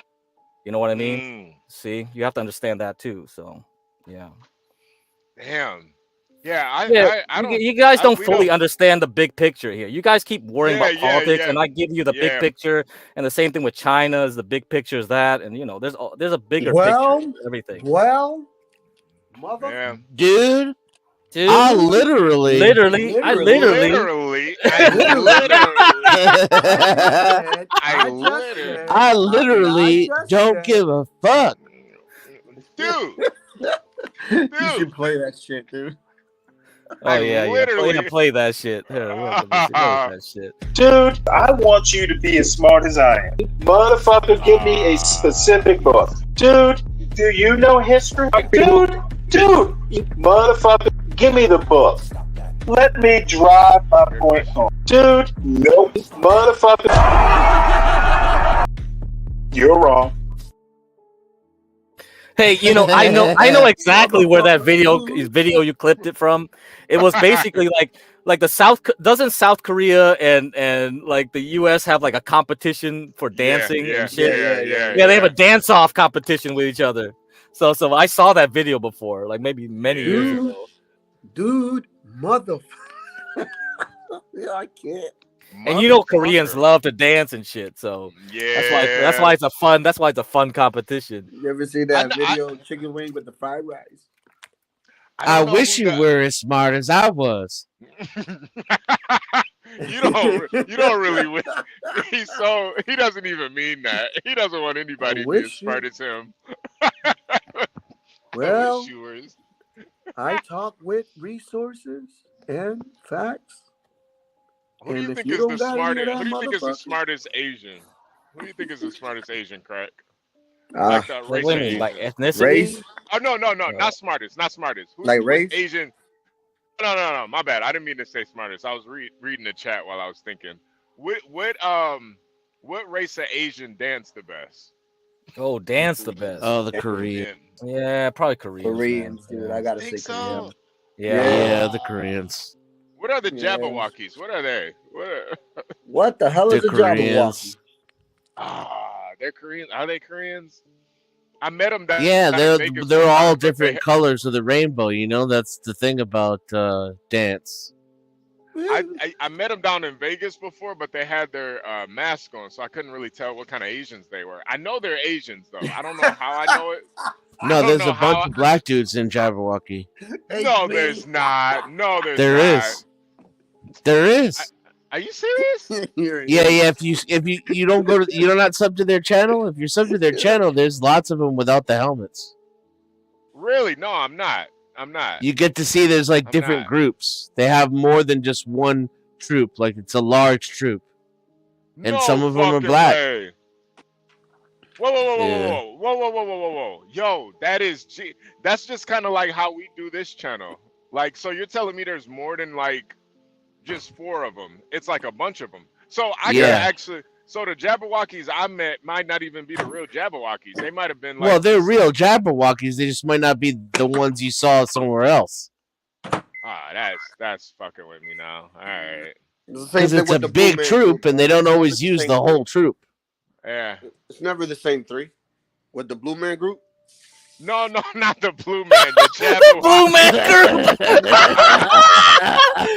You know what I mean? See, you have to understand that too. So, yeah. Damn. Yeah, I don't. You guys don't fully understand the big picture here. You guys keep worrying about politics, and I give you the big picture. And the same thing with China is the big picture is that, and there's a bigger picture to everything. Well, mother, dude. I literally don't give a fuck, dude. You should play that shit, dude. Oh yeah, play that shit. Here, that shit. Dude, I want you to be as smart as I am. Motherfucker, give me a specific book. Dude, do you know history? Dude, motherfucker, give me the book. Let me drive my point home. Dude, nope. Motherfucker, you're wrong. Hey, I know exactly where that video you clipped it from. It was basically like the South Korea and like the US have like a competition for dancing and shit. Yeah, they have a dance-off competition with each other. So I saw that video before, like maybe many years ago. Dude, motherfucker. I can't. And Koreans love to dance and shit, so that's why it's a fun competition. You ever see that video, chicken wing with the fried rice? I wish you were as smart as I was. You don't really wish. He doesn't even mean that. He doesn't want anybody to be as smart as him. Well, I talk with resources and facts. Who do you think is the smartest? Who do you think is the smartest Asian? Who do you think is the smartest Asian, crack? Like race, like ethnicity? Race? Oh no, not smartest, Who's like race? Asian? No, my bad. I didn't mean to say smartest. I was reading the chat while I was thinking. What race of Asian dance the best? Oh, dance the best. Oh, the Korean. Yeah, probably Koreans. Koreans, dude. I gotta say so? Yeah, the Koreans. What are the Jabberwockies? What are they? What the hell is a Jabberwocky? They're Koreans. Are they Koreans? I met them down. Yeah, in Vegas they're one all time, but different colors of the rainbow. You know, that's the thing about dance. I met them down in Vegas before, but they had their mask on, so I couldn't really tell what kind of Asians they were. I know they're Asians though. I don't know how I know it. No, there's a bunch of black dudes in Jabberwocky. No, there's not. No, there's There not. is. There is. Are you serious? Yeah. If you don't go to, you're not sub to their channel. If you're sub to their channel, there's lots of them without the helmets. Really? No, I'm not. I'm not. You get to see there's like different groups. They have more than just one troop. Like it's a large troop, and some of them are black. Way. Whoa, Yeah. whoa. Yo, that's just kind of like how we do this channel. Like, so you're telling me there's more than like just 4 of them. It's like a bunch of them. So I could actually, so the Jabberwockies I met might not even be the real Jabberwockies. They might have been like, Well, they're real Jabberwockies. They just might not be the ones you saw somewhere else. that's fucking with me now. All right. Because it's a big troop, and they don't always use the whole troop. Yeah. It's never the same 3. With the Blue Man Group? No, not the Blue Man. The Jabberwocky. Blue Man Group.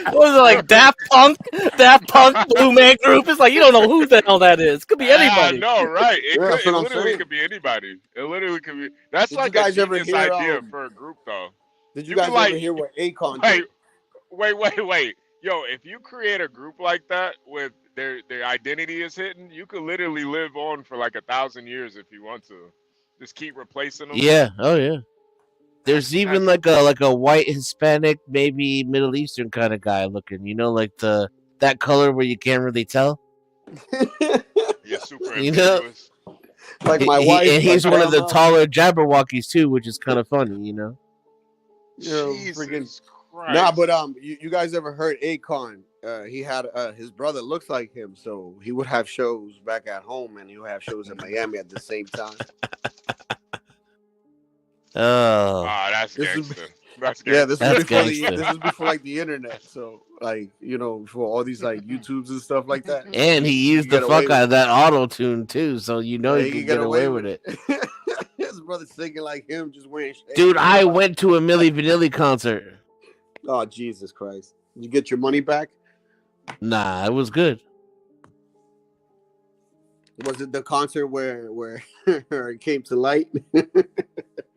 What was it, like Daft Punk? Daft Punk Blue Man Group? It's like you don't know who the hell that is. Could be anybody. No, right. It That's what I'm literally saying. could be anybody. It literally could be. That's Did like you guys a ever genius hear, idea for a group, though. Did you You guys could, ever hear what Akon did? Wait. Yo, if you create a group like that with their identity is hidden, you could literally live on for like 1,000 years if you want to. Just keep replacing them. Yeah. Oh yeah. There's even like a white Hispanic, maybe Middle Eastern kind of guy looking. You know, like that color where you can't really tell. Yeah, super You know, Imperious. Like my wife, and he's my one of the grandma. taller Jabberwockies too, which is kind of funny. You know. You know, Jesus freaking. Christ. Nah, but you guys ever heard Akon? He had his brother looks like him, so he would have shows back at home, and he would have shows in Miami at the same time. Oh, that's gangster. That's gangster. Yeah, this is gangster. before like the internet, so like before all these like YouTubes and stuff like that. And he used the fuck out of that auto tune too, so you know he could get away with it. His brother singing like him, just wearing shades. Dude, I went to a Milli Vanilli concert. Oh Jesus Christ! Did you get your money back? Nah, it was good. Was it the concert where it came to light?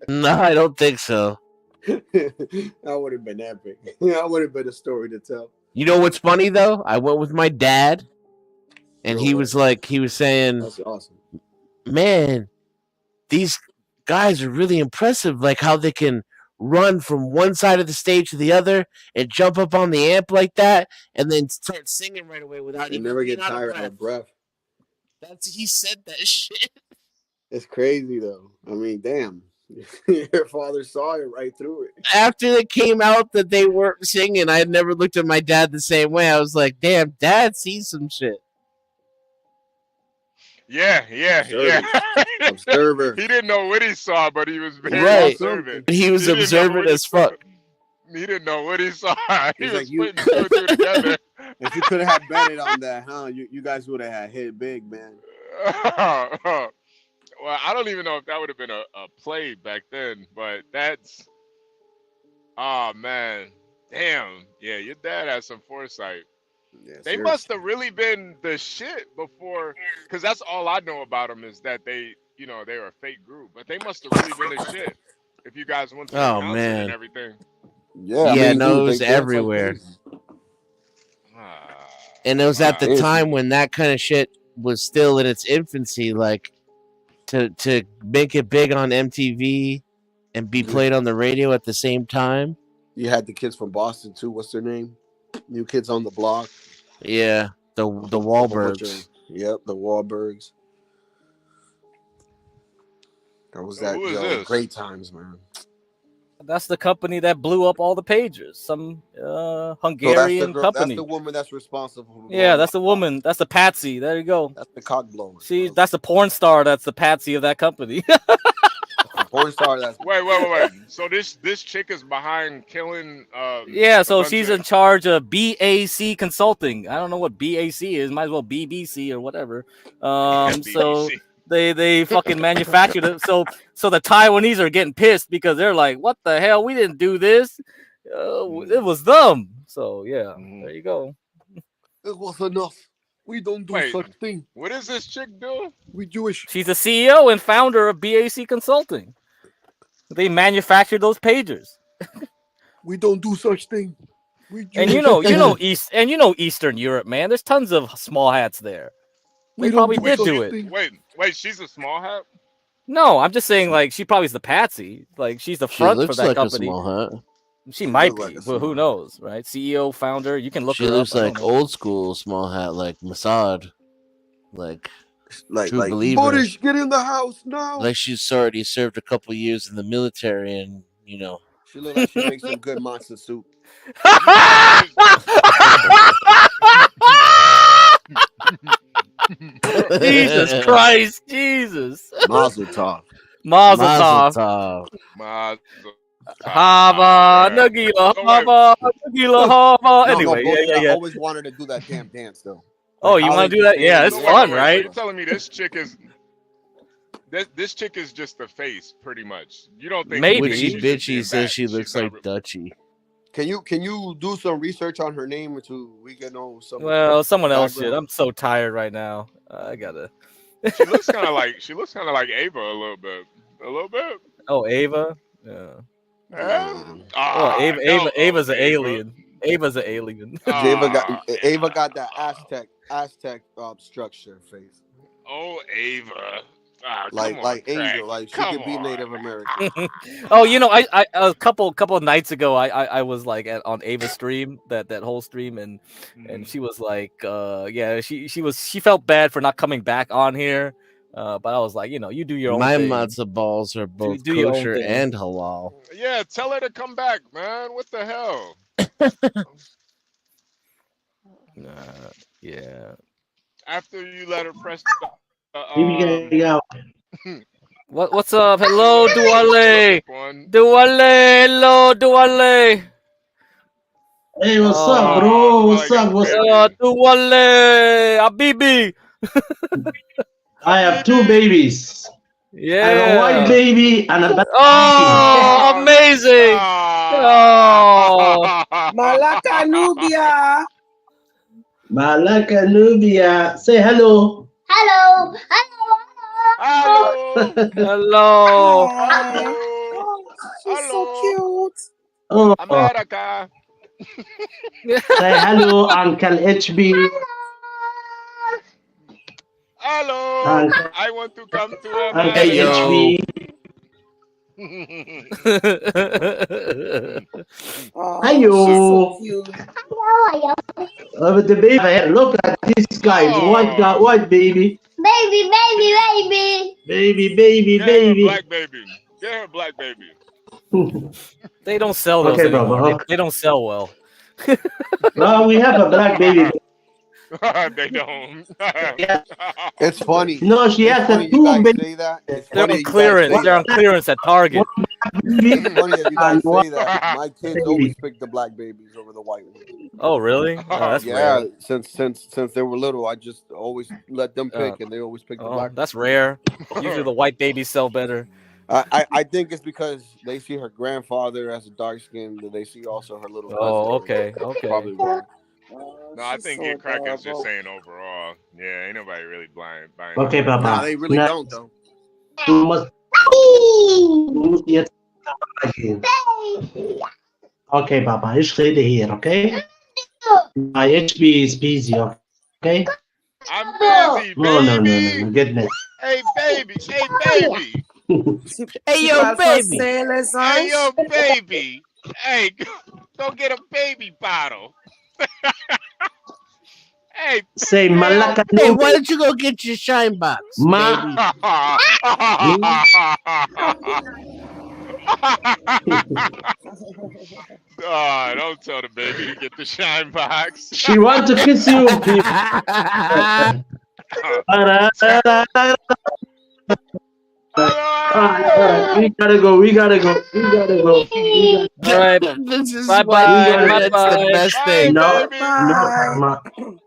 No, I don't think so. That would have been epic. That would have been a story to tell. You know what's funny though? I went with my dad, and he was saying, That's awesome. Man, these guys are really impressive. Like how they can run from one side of the stage to the other and jump up on the amp like that, and then start singing right away without You even never get being out tired of breath. He said that shit. It's crazy though. I mean, damn. Your father saw it right through it. After it came out that they weren't singing, I had never looked at my dad the same way. I was like, damn, Dad sees some shit. Yeah. Observer. He didn't know what he saw, but he was very Right. observant. He was didn't know observant what he as fuck. He didn't know what he saw. He He's was like, you- putting 2 and 2 together. If you could have betted on that, huh? You guys would have had hit big, man. Well, I don't even know if that would have been a play back then, but that's, oh man, damn, yeah, your dad has some foresight. Yeah, They seriously. must have really been the shit before, because that's all I know about them is that they were a fake group, but they must have really been the shit. If you guys went to the Oh, concert man. and everything. Yeah, Yeah, dude, no, it they was dance like everywhere. crazy. And it was at the Crazy. time when that kind of shit was still in its infancy, like to make it big on MTV and be played on the radio at the same time. You had the kids from Boston too. What's their name? New Kids on the Block. Yeah, the Wahlbergs. Yep, the Wahlbergs. That was that. Who is Yo, this? great times, man. That's the company that blew up all the pages. Some Hungarian So that's the girl, company. That's the woman that's responsible. For Yeah, that's the woman. That's the patsy. There you go. That's the cock blower. See, that's the porn star. That's the patsy of that company. Porn star. That's Wait. So this chick is behind killing. Yeah, so a bunch she's of- in charge of BAC Consulting. I don't know what BAC is. Might as well BBC or whatever. So They fucking manufactured it. So the Taiwanese are getting pissed because they're like, what the hell? We didn't do this. It was them. So yeah, there you go. It was enough. We don't do such thing. What is this chick doing? We Jewish. She's the CEO and founder of BAC Consulting. They manufacture those pagers. We don't do such thing. And Eastern Europe, man. There's tons of small hats there. They probably did do it. Wait, she's a small hat? No, I'm just saying, like, she probably is the patsy. Like, she's the front for that company. A small hat. She might be, but who knows, right? CEO, founder, you can look. She looks like old school small hat, like Mossad, like true believer. Boris, get in the house now. Like she's already served a couple years in the military, and you know. She looks like she makes some good monster soup. Jesus Christ, Jesus. Mazel tov. Mazel tov. Hava, Nagila, Hava, Nagila, Hava. Anyway, yeah. I always wanted to do that damn dance, though. Oh, you want to do that? Yeah, it's fun, right? You're telling me this chick is just the face, pretty much. You don't think maybe bitchy says she looks like Dutchy. Can you do some research on her name so we can know some? Well, someone else should. I'm so tired right now. I gotta. She looks kind of like Ava a little bit. Oh, Ava. Yeah. Ava's an alien. Ava's an alien. Ava got that Aztec structure face. Oh, Ava. Like Angel, like she could be Native American. Oh, you know, I a couple of nights ago, I was like on Ava's stream, that whole stream, and she was like, yeah, she felt bad for not coming back on here, but I was like, you know, you do your own My thing. matzo balls are both Do your own kosher thing. and halal. Yeah, tell her to come back, man. What the hell? Yeah. After you let her press What's up? Hello, Duale. Hello, Duale. Hey, what's up, bro? What's up? Duale, Habibi. I have two babies. Yeah. I have a white baby and a black baby. Amazing. Oh. Malaka Nubia. Malaka Nubia. Say hello. Hello. Hello. She's so cute. Oh. America. Say hello, Uncle HB. Hello. I want to come to Uncle HB. Hello. With the baby, look at this guy, white baby. Baby. Black baby. Get her black baby. They don't sell those Okay, anymore. Baba. They don't sell well. No, we have a black baby. They don't. It's funny. No, she has a two baby. They're on clearance. They're on clearance at Target. It's funny that you guys say that. My kids always pick the black babies over the white ones. Oh, really? Oh, that's yeah. rare. Since they were little, I just always let them pick, and they always pick the black. That's rare. Usually the white babies sell better. I think it's because they see her grandfather as a dark skin, that they see also her little. Oh, cousin. okay. Probably wrong. No, I think Get Cracker's just saying overall. Yeah, ain't nobody really buying. Okay, Papa. Nah, they really don't though. You must. Okay, Papa. Ich rede hier, okay? My HB is busy, okay? I'm busy, baby. No, goodness. Hey, baby. Hey, yo, baby. Hey, yo, baby. Hey, go get a baby bottle. Hey, say Malaka. Hey, why don't you go get your shine box? Don't tell the baby to get the shine box. She wants to kiss you. We gotta go. All right. This is Bye. That's the best thing. No.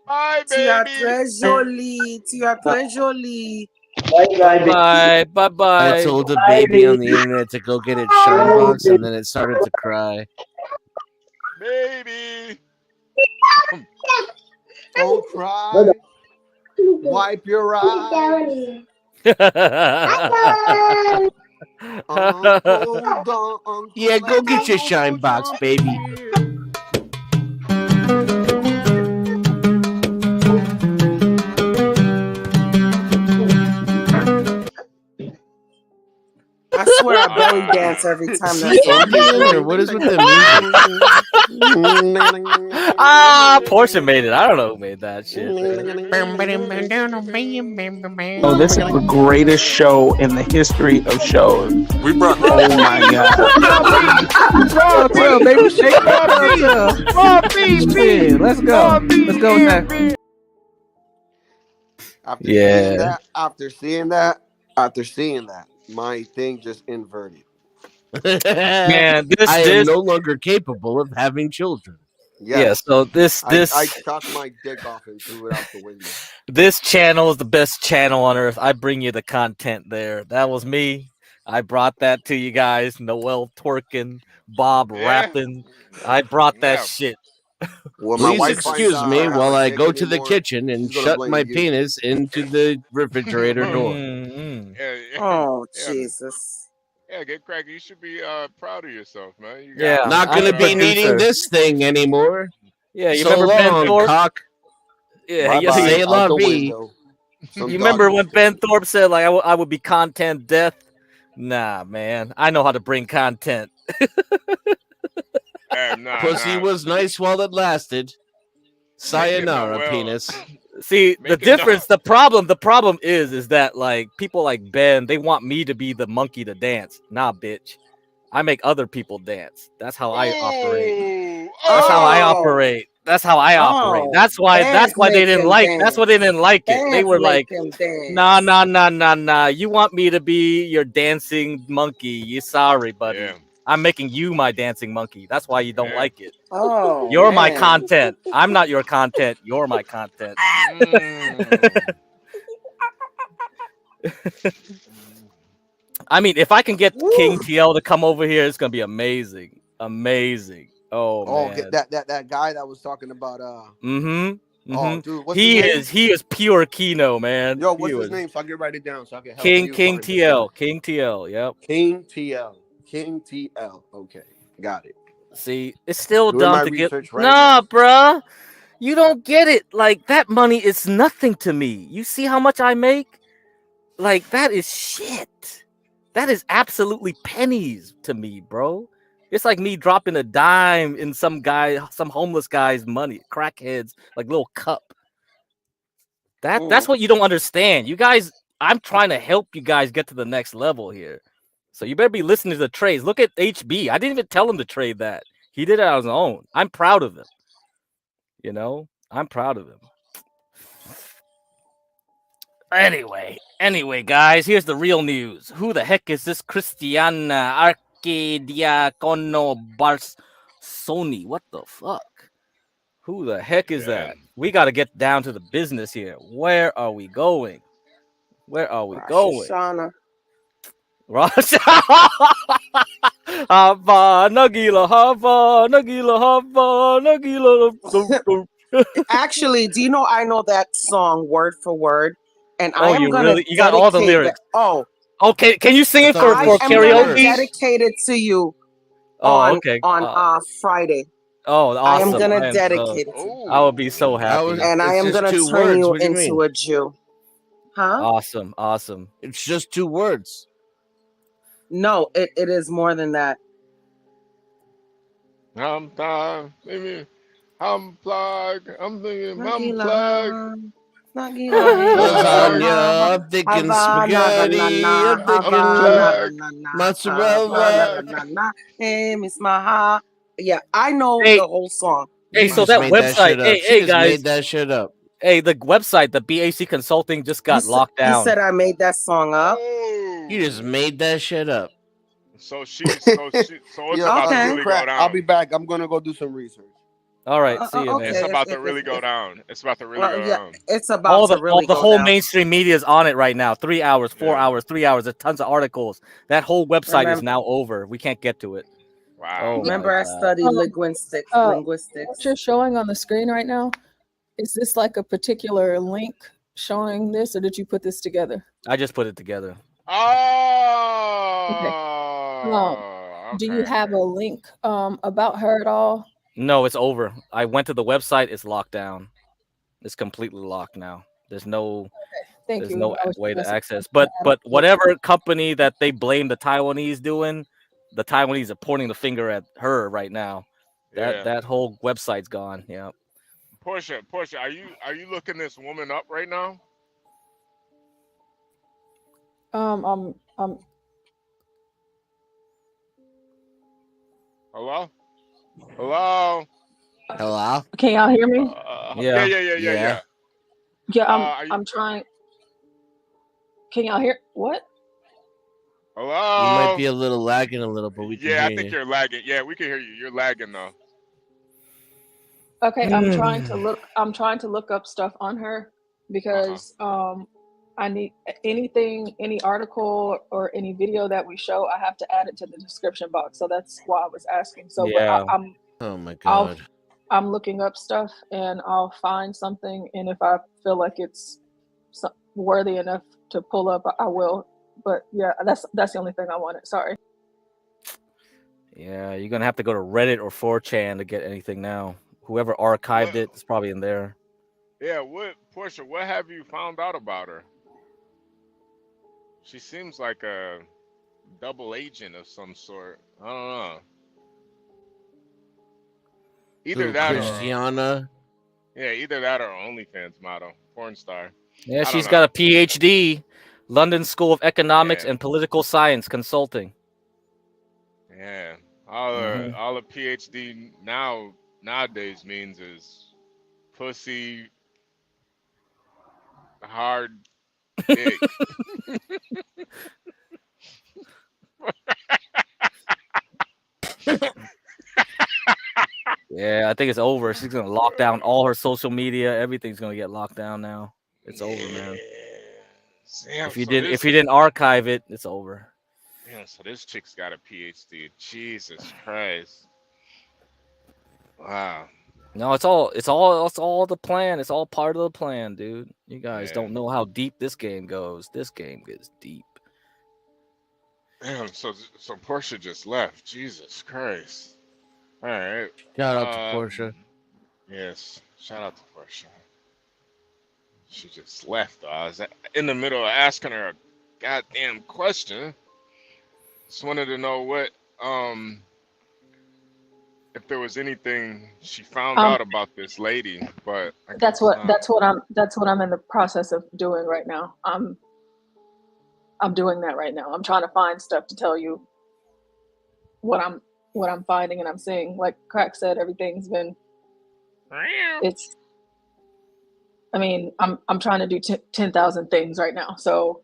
Bye, Tu as baby. très jolie. Tu as très jolie. Bye. Bye. I told a baby on the internet to go get its shine box, and then it started to cry. Baby. Don't cry. Wipe your eyes. Yeah, go get your shine box, baby. I swear I belly dance every time that song Or what is with the music? Portia made it. I don't know who made that shit. Oh, this is the greatest show in the history of shows. We brought. Oh my god. Well, baby, shake that up. Yeah, let's go. Let's go with that. After seeing that, my thing just inverted. Man, I am no longer capable of having children. Yeah, so this I chopped my dick off and threw it out the window. This channel is the best channel on earth. I bring you the content there. That was me. I brought that to you guys. Noel twerking, Bob rapping. I brought that shit. Well, my Please wife excuse finds out me I have while a I dick go to the anymore, kitchen and she's gonna shut blame my you. penis into the refrigerator door. Oh, Jesus. Yeah, get cracky. You should be proud of yourself, man. You Yeah, Not gonna be needing this thing anymore. Yeah, you so remember Ben long, Thorpe? cock. Yeah, Bye-bye, Say la out the vie. window. You remember when Ben Thorpe said, like, I would be content death? Nah, man. I know how to bring content. Pussy was nice while it lasted. Sayonara, penis. See, the difference, the problem is that, like, people like Ben, they want me to be the monkey to dance. Nah, bitch. I make other people dance. That's how I operate. That's how I operate. That's how I operate. That's why they didn't like. That's why they didn't like it. They were like, nah. You want me to be your dancing monkey? You sorry, buddy. Yeah. I'm making you my dancing monkey. That's why you don't like it. Oh, You're my man. content. I'm not your content. You're my content. I mean, if I can get King TL to come over here, it's gonna be amazing. Amazing. Oh man. get that guy that was talking about Oh, dude, what's He his name? is pure Kino, man. Yo, what's his name? So I can write it down so I can help King you King find it. TL. King TL. Yep. King TL. Okay, got it. See, it's still Doing my dumb to get. research right Nah, bruh. You don't get it. Like, that money is nothing to me. You see how much I make? Like, that is shit. That is absolutely pennies to me, bro. It's like me dropping a dime in some homeless guy's money, crackheads, like little cup. That's what you don't understand. You guys, I'm trying to help you guys get to the next level here. So you better be listening to the trades. Look at HB. I didn't even tell him to trade that. He did it on his own. I'm proud of him. You know, I'm proud of him. Anyway, guys, here's the real news. Who the heck is this Christina Barsony? What the fuck? Who the heck is that? We got to get down to the business here. Where are we going? Where are we going? Shoshana. Actually, do you know I know that song word for word? And I am gonna really? You got all the lyrics. Okay, can you sing it for karaoke? Dedicate it to you on Friday. Oh, awesome. I am gonna dedicate it to you. I would be so happy. And I am gonna turn you into a Jew. Huh? Awesome. It's just 2 words. No, it is more than that. I'm tired. I'm plugged. I'm thinking I'm plugged. Lasagna, I'm thinking spaghetti, I'm thinking mozzarella. Hey, Miss Maha. Yeah, I know the whole song. Hey, so that website, hey guys, made that shit up. Hey, the website, the BAC Consulting just got locked down. You said I made that song up. You just made that shit up. So it's about to really go down. I'll be back. I'm gonna go do some research. All right, see you, man. It's about to really go down. It's about to really go yeah, down. it's about to really the go whole down. mainstream media is on it right now. 3 hours, 4 hours, 3 hours. There's tons of articles. That whole website is now over. We can't get to it. Wow. Oh, Remember, I studied linguistics. What you're showing on the screen right now, is this like a particular link showing this, or did you put this together? I just put it together. Oh. Do you have a link about her at all? No, it's over. I went to the website. It's locked down. It's completely locked now. There's no way to access. But whatever company that they blame the Taiwanese doing, the Taiwanese are pointing the finger at her right now. That whole website's gone. Yeah. Portia, are you looking this woman up right now? I'm Hello? Hello? Hello? Can y'all hear me? Yeah. Yeah, I'm trying. Can y'all hear what? Hello? You might be a little lagging a little, but we can hear I think you. you're lagging. Yeah, we can hear you. You're lagging though. Okay, I'm trying to look up stuff on her because I need any article or any video that we show, I have to add it to the description box. So that's why I was asking. So yeah. Oh my god. I'm looking up stuff and I'll find something, and if I feel like it's worthy enough to pull up, I will. But yeah, that's the only thing I wanted. Sorry. Yeah, you're gonna have to go to Reddit or 4chan to get anything now. Whoever archived it's probably in there. Yeah, Portia, what have you found out about her? She seems like a double agent of some sort. I don't know. Either that Christiana. Either that or OnlyFans model, porn star. Yeah, she's got a PhD, London School of Economics and Political Science Consulting. Yeah, all a PhD nowadays means is pussy, hard dick. Yeah, I think it's over. She's gonna lock down all her social media. Everything's gonna get locked down now. It's over, man. Damn, if you didn't archive it, it's over. Yeah, so this chick's got a PhD. Jesus Christ. Wow. No, it's all the plan. It's all part of the plan, dude. You guys don't know how deep this game goes. This game gets deep. Damn, so Portia just left. Jesus Christ. All right. Shout out to Portia. Yes, shout out to Portia. She just left. I was in the middle of asking her a goddamn question. Just wanted to know what if there was anything she found out about this lady, but that's what I'm in the process of doing right now. I'm doing that right now. I'm trying to find stuff to tell you what I'm finding and I'm seeing. Like Crack said, everything's been. I'm trying to do 10,000 things right now. So,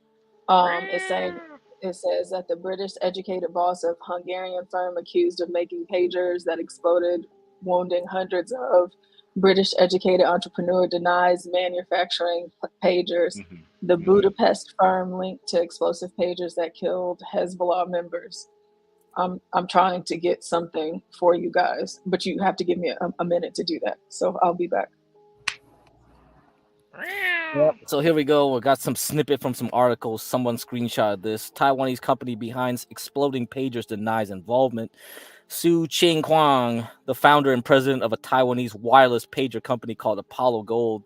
it says that the British educated boss of Hungarian firm accused of making pagers that exploded, wounding hundreds of British educated entrepreneur denies manufacturing pagers. The Budapest firm linked to explosive pagers that killed Hezbollah members. I'm trying to get something for you guys, but you have to give me a minute to do that. So I'll be back. Yep. So here we go. We got some snippet from some articles. Someone screenshotted this. Taiwanese company behind exploding pagers denies involvement. Su Ching Kwang, the founder and president of a Taiwanese wireless pager company called Apollo Gold,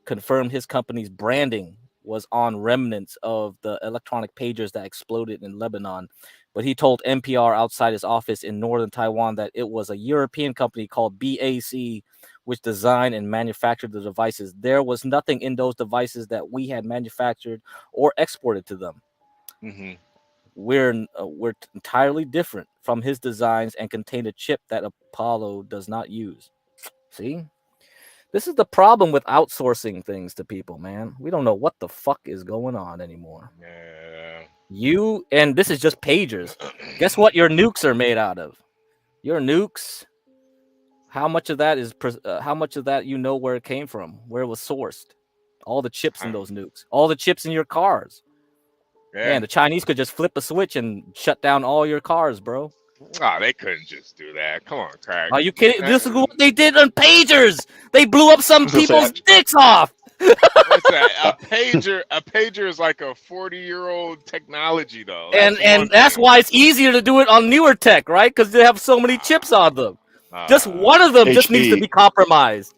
confirmed his company's branding was on remnants of the electronic pagers that exploded in Lebanon. But he told NPR outside his office in northern Taiwan that it was a European company called BAC which designed and manufactured the devices. There was nothing in those devices that we had manufactured or exported to them. We're entirely different from his designs and contain a chip that Apollo does not use. See? This is the problem with outsourcing things to people, man. We don't know what the fuck is going on anymore. And this is just pagers. Guess what your nukes are made out of? Your nukes How much of that is how much of that you know where it came from, where it was sourced? All the chips in those nukes, all the chips in your cars. Yeah. Man, the Chinese could just flip a switch and shut down all your cars, bro. Oh, they couldn't just do that. Come on, crack. Are you kidding? This is what they did on pagers. They blew up some people's dicks off. What's that? A pager is like a 40-year-old technology, though. And that's why it's easier to do it on newer tech, right? Because they have so many chips on them. Just one of them just needs to be compromised.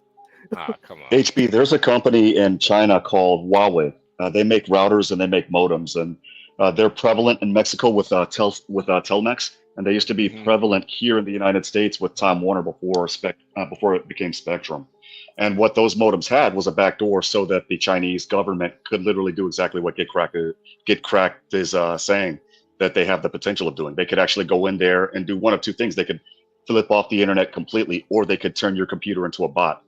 Come on. HB, there's a company in China called Huawei. They make routers and they make modems, and they're prevalent in Mexico with Telmex, and they used to be prevalent here in the United States with Time Warner before it became Spectrum. And what those modems had was a backdoor so that the Chinese government could literally do exactly what Get Cracked is saying that they have the potential of doing. They could actually go in there and do one of two things. They could flip off the internet completely, or they could turn your computer into a bot,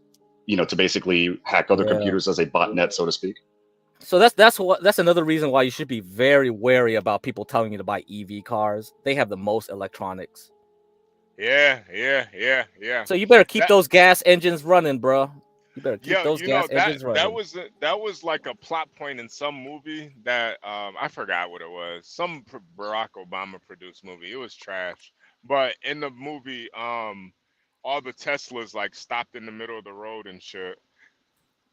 to basically hack other computers as a botnet, so to speak. So that's another reason why you should be very wary about people telling you to buy EV cars. They have the most electronics. Yeah. So you better keep those gas engines running, bro. You better keep those gas engines running. That was like a plot point in some movie that I forgot what it was. Some Barack Obama produced movie. It was trash. But in the movie, all the Teslas like stopped in the middle of the road and shit.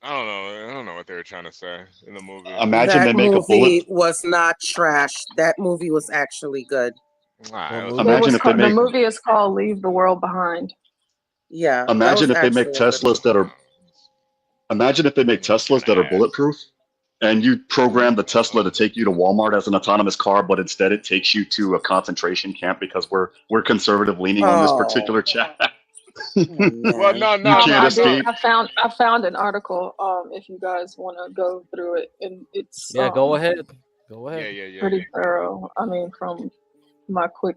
I don't know what they were trying to say in the movie. Imagine they make a bullet. That movie was not trash. That movie was actually good. The movie is called Leave the World Behind. Yeah. Imagine if they make Teslas that are. Imagine if they make Teslas that are bulletproof, and you program the Tesla to take you to Walmart as an autonomous car, but instead it takes you to a concentration camp because we're conservative leaning on this particular chat. Well, no. I found an article. If you guys want to go through it, and it's go ahead. Yeah. Pretty thorough. I mean, from my quick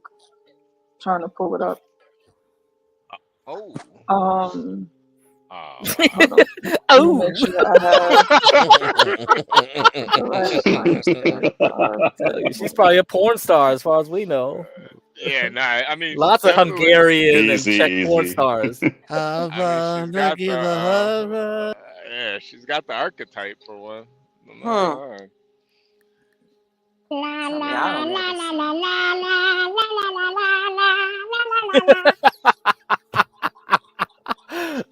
trying to pull it up. Make sure I have She's probably a porn star, as far as we know. Yeah, I mean, lots of Hungarian and Czech porn stars. Yeah, she's got the archetype for one.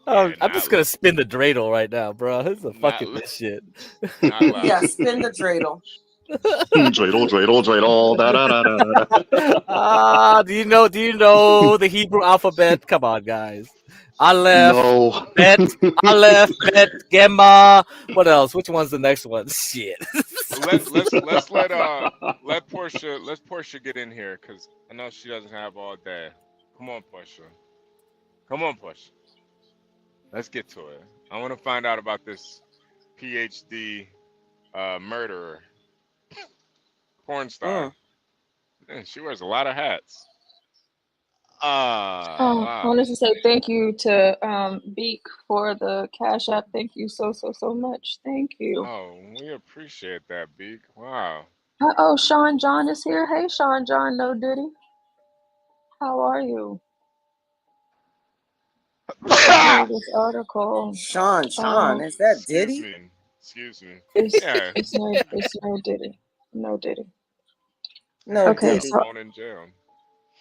I'm just gonna spin the dreidel right now, bro. This is fucking this shit. Yeah, spin the dreidel. dreidel. Do you know the Hebrew alphabet? Come on, guys. Aleph, Bet, Aleph, Bet, Gemma. What else? Which one's the next one? Shit. Let's let Portia get in here because I know she doesn't have all day. Come on, Portia. Let's get to it. I want to find out about this PhD murderer, porn star. Man, she wears a lot of hats. I wanted to say thank you to Beak for the Cash App. Thank you so much. Thank you. Oh, we appreciate that, Beak. Wow. Sean John is here. Hey, Sean John, no Diddy. How are you? This article. Sean, is that Diddy? Excuse me. It's no Diddy. No Diddy. Okay, so going in jail.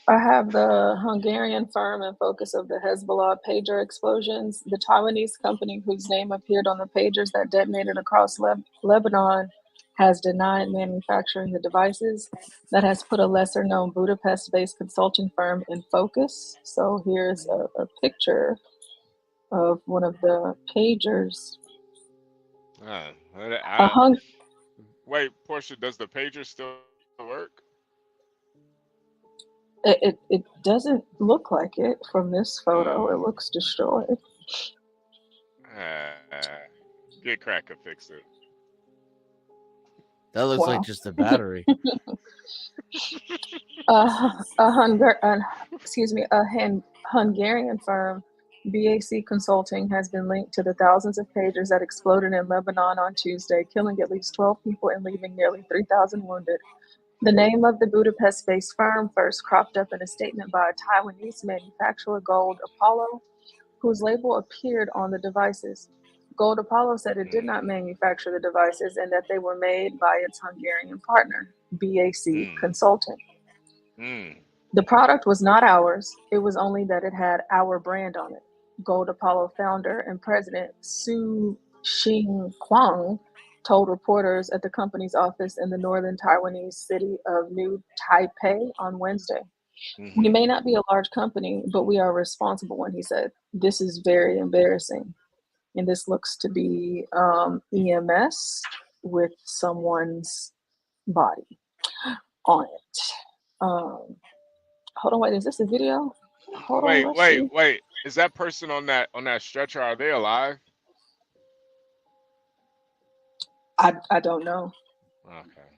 I have the Hungarian firm in focus of the Hezbollah pager explosions. The Taiwanese company whose name appeared on the pagers that detonated across Lebanon has denied manufacturing the devices. That has put a lesser-known Budapest-based consulting firm in focus. So here's a picture of one of the pagers. Wait, Portia, does the pager still work? It doesn't look like it from this photo. It looks destroyed. Get Crack to fix it. That looks like just a battery. A Hungarian firm, BAC Consulting, has been linked to the thousands of pagers that exploded in Lebanon on Tuesday, killing at least 12 people and leaving nearly 3,000 wounded. The name of the Budapest-based firm first cropped up in a statement by a Taiwanese manufacturer, Gold Apollo. whose label appeared on the devices. Gold Apollo said it did not manufacture the devices and that they were made by its Hungarian partner, BAC Consulting. The product was not ours. It was only that it had our brand on it. Gold Apollo founder and president Su Xing Quan told reporters at the company's office in the northern Taiwanese city of New Taipei on Wednesday. We may not be a large company, but we are a responsible one, he said. This is very embarrassing. And this looks to be EMS with someone's body on it. Hold on, wait, is this a video? Hold on, wait. Is that person on that stretcher, are they alive? I don't know. Okay.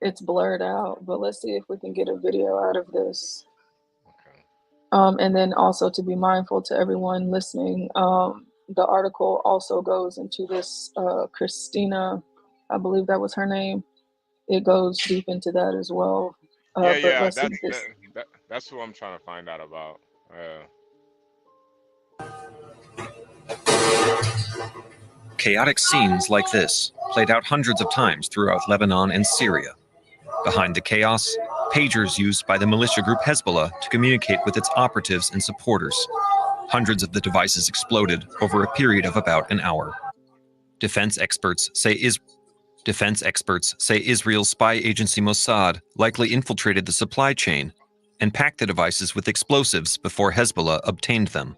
It's blurred out, but let's see if we can get a video out of this. Okay. And then also to be mindful to everyone listening, the article also goes into this Christina, I believe that was her name. It goes deep into that as well. That's who I'm trying to find out about. Chaotic scenes like this played out hundreds of times throughout Lebanon and Syria. Behind the chaos, pagers used by the militia group Hezbollah to communicate with its operatives and supporters. Hundreds of the devices exploded over a period of about an hour. Defense experts say Israel's spy agency Mossad likely infiltrated the supply chain and packed the devices with explosives before Hezbollah obtained them.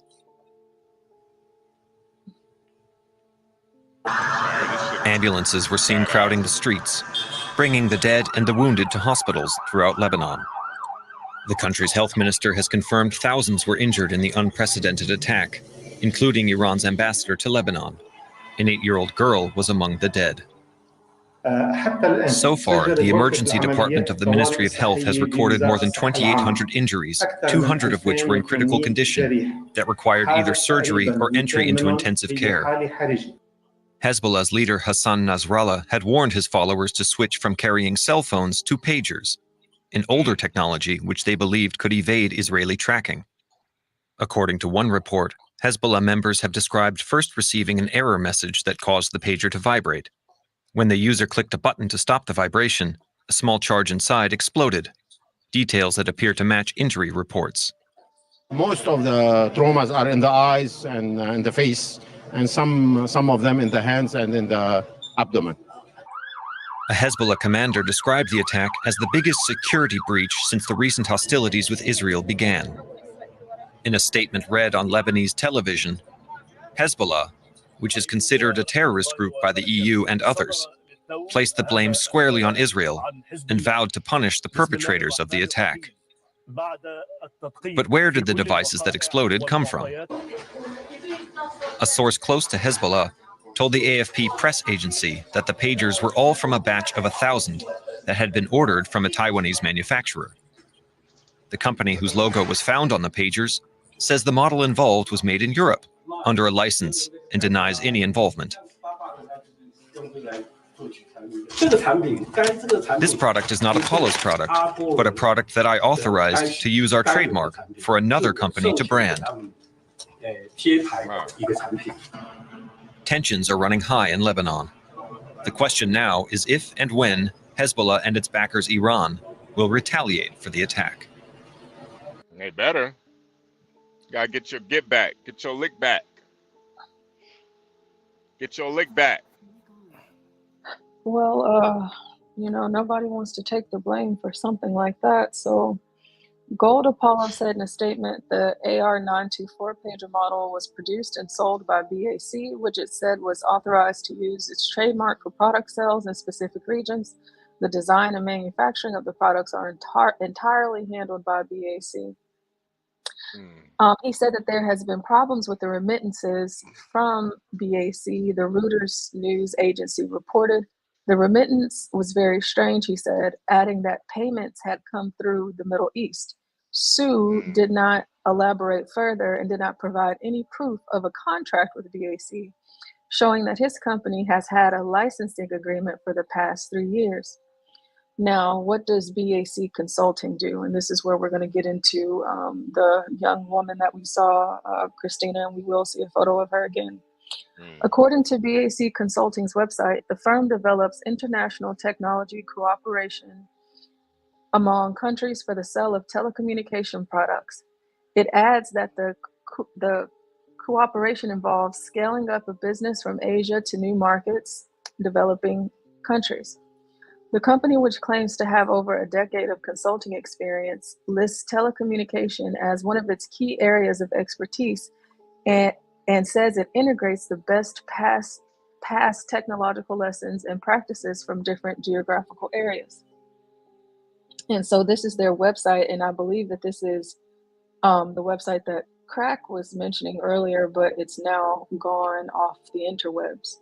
Ambulances were seen crowding the streets, bringing the dead and the wounded to hospitals throughout Lebanon. The country's health minister has confirmed thousands were injured in the unprecedented attack, including Iran's ambassador to Lebanon. An 8-year-old girl was among the dead. So far, the emergency department of the Ministry of Health has recorded more than 2,800 injuries, 200 of which were in critical condition, that required either surgery or entry into intensive care. Hezbollah's leader Hassan Nasrallah had warned his followers to switch from carrying cell phones to pagers, an older technology which they believed could evade Israeli tracking. According to one report, Hezbollah members have described first receiving an error message that caused the pager to vibrate. When the user clicked a button to stop the vibration, a small charge inside exploded, details that appear to match injury reports. Most of the traumas are in the eyes and in the face, and some of them in the hands and in the abdomen. A Hezbollah commander described the attack as the biggest security breach since the recent hostilities with Israel began. In a statement read on Lebanese television, Hezbollah, which is considered a terrorist group by the EU and others, placed the blame squarely on Israel and vowed to punish the perpetrators of the attack. But where did the devices that exploded come from? A source close to Hezbollah told the AFP press agency that the pagers were all from a batch of 1,000 that had been ordered from a Taiwanese manufacturer. The company whose logo was found on the pagers says the model involved was made in Europe under a license and denies any involvement. This product is not Apollo's product, but a product that I authorized to use our trademark for another company to brand. Tensions are running high in Lebanon. The question now is if and when Hezbollah and its backers Iran will retaliate for the attack. They better. You gotta get your get back. Get your lick back. Get your lick back. Well, nobody wants to take the blame for something like that. So Gold Apollo said in a statement the AR-924 pager model was produced and sold by BAC, which it said was authorized to use its trademark for product sales in specific regions. The design and manufacturing of the products are entirely handled by BAC. He said that there has been problems with the remittances from BAC, the Reuters news agency reported. The remittance was very strange, he said, adding that payments had come through the Middle East. Su did not elaborate further and did not provide any proof of a contract with BAC, showing that his company has had a licensing agreement for the past 3 years. Now, what does BAC Consulting do? And this is where we're going to get into the young woman that we saw, Christina, and we will see a photo of her again. According to BAC Consulting's website, the firm develops international technology cooperation among countries for the sale of telecommunication products. It adds that the cooperation involves scaling up a business from Asia to new markets, developing countries. The company, which claims to have over a decade of consulting experience, lists telecommunication as one of its key areas of expertise and says it integrates the best past technological lessons and practices from different geographical areas. And so this is their website, and I believe that this is the website that PRAC was mentioning earlier, but it's now gone off the interwebs.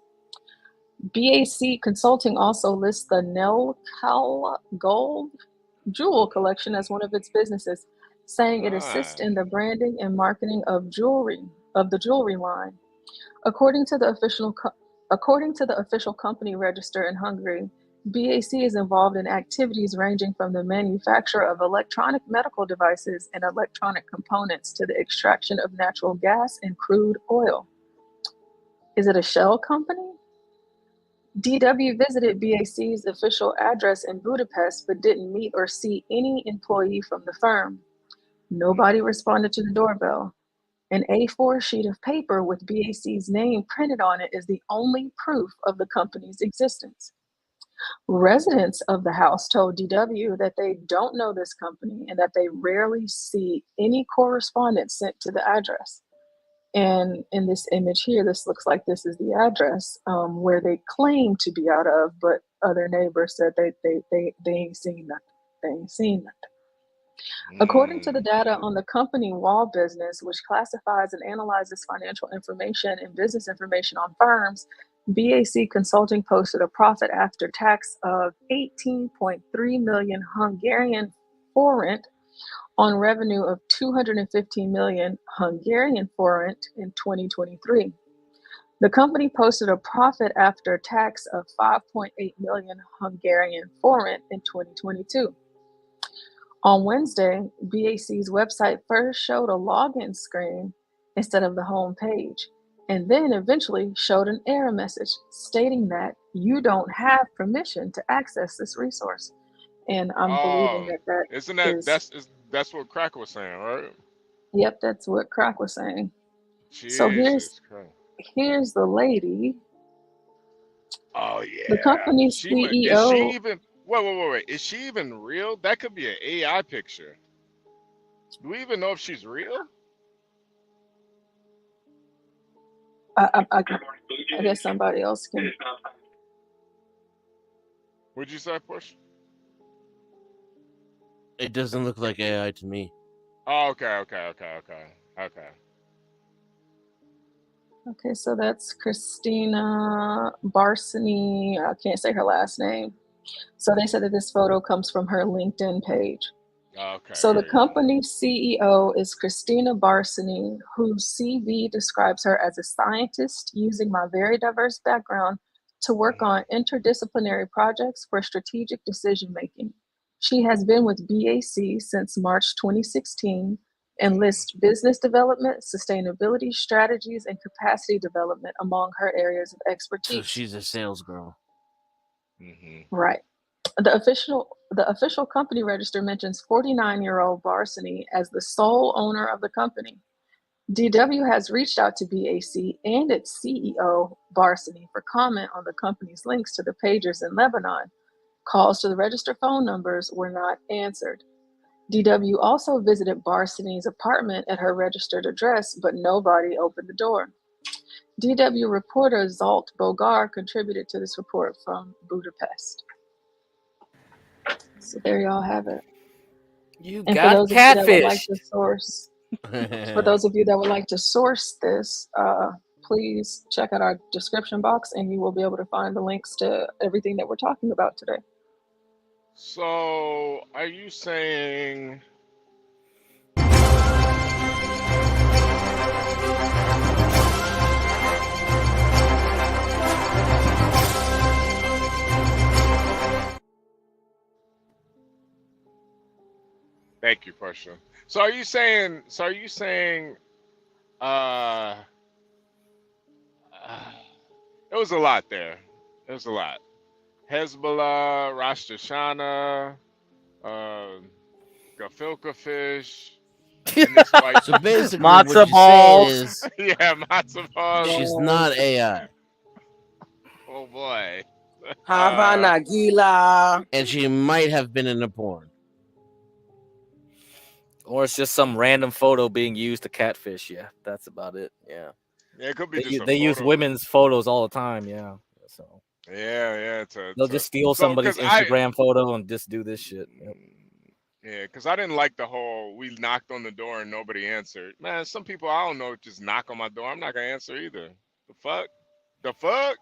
BAC Consulting also lists the Nelcal Gold Jewel collection as one of its businesses, saying it assists in the branding and marketing of the jewelry line. According to the official company register in Hungary, BAC is involved in activities ranging from the manufacture of electronic medical devices and electronic components to the extraction of natural gas and crude oil. Is it a shell company? DW visited BAC's official address in Budapest but didn't meet or see any employee from the firm. Nobody responded to the doorbell. An A4 sheet of paper with BAC's name printed on it is the only proof of the company's existence. Residents of the house told DW that they don't know this company and that they rarely see any correspondence sent to the address. And in this image here, this looks like this is the address where they claim to be out of, but other neighbors said they ain't seen nothing. They ain't seen nothing. According to the data on the company Wall Business, which classifies and analyzes financial information and business information on firms, BAC Consulting posted a profit after tax of 18.3 million Hungarian forint on revenue of 215 million Hungarian forint in 2023. The company posted a profit after tax of 5.8 million Hungarian forint in 2022. On Wednesday, BAC's website first showed a login screen instead of the home page, and then eventually showed an error message stating that you don't have permission to access this resource. And I'm believing that isn't that that's what Crack was saying, right? Yep, that's what Crack was saying. Jesus So Christ. here's the lady. Oh yeah. The company's CEO. Is she even? Wait. Is she even real? That could be an AI picture. Do we even know if she's real? I guess somebody else can. What'd you say, Push? It doesn't look like AI to me. Oh, okay. Okay, so that's Christina Barsony. I can't say her last name. So they said that this photo comes from her LinkedIn page. Okay. So the company's CEO is Christina Barsony, whose CV describes her as a scientist using my very diverse background to work on interdisciplinary projects for strategic decision-making. She has been with BAC since March 2016 and lists business development, sustainability strategies, and capacity development among her areas of expertise. So she's a sales girl. Right. The official company register mentions 49-year-old Barsony as the sole owner of the company. DW has reached out to BAC and its CEO, Barsony, for comment on the company's links to the pages in Lebanon. Calls to the register phone numbers were not answered. DW also visited Barsony's apartment at her registered address, but nobody opened the door. DW reporter Zalt Bogar contributed to this report from Budapest. So there y'all have it. You and got for those of you that would like catfished. to source, for those of you that would like to source this, please check out our description box, and you will be able to find the links to everything that we're talking about today. So, are you saying? Thank you, Pusha. So are you saying? It was a lot there. It was a lot. Hezbollah, Rosh Hashanah, gefilte fish, and this white. So basically, Matzo what you're saying balls. is Yeah, matzo balls. she's not AI, Oh boy. Havana Gila. and she might have been in a porn. Or it's just some random photo being used to catfish. Yeah, that's about it. Yeah. Yeah, it could be just a They use photo. women's photos all the time. Yeah. So Yeah. they'll just steal somebody's Instagram photo and just do this shit. Yep. Yeah, because I didn't like the whole we knocked on the door and nobody answered. Man, some people I don't know just knock on my door. I'm not gonna answer either. The fuck? The fuck?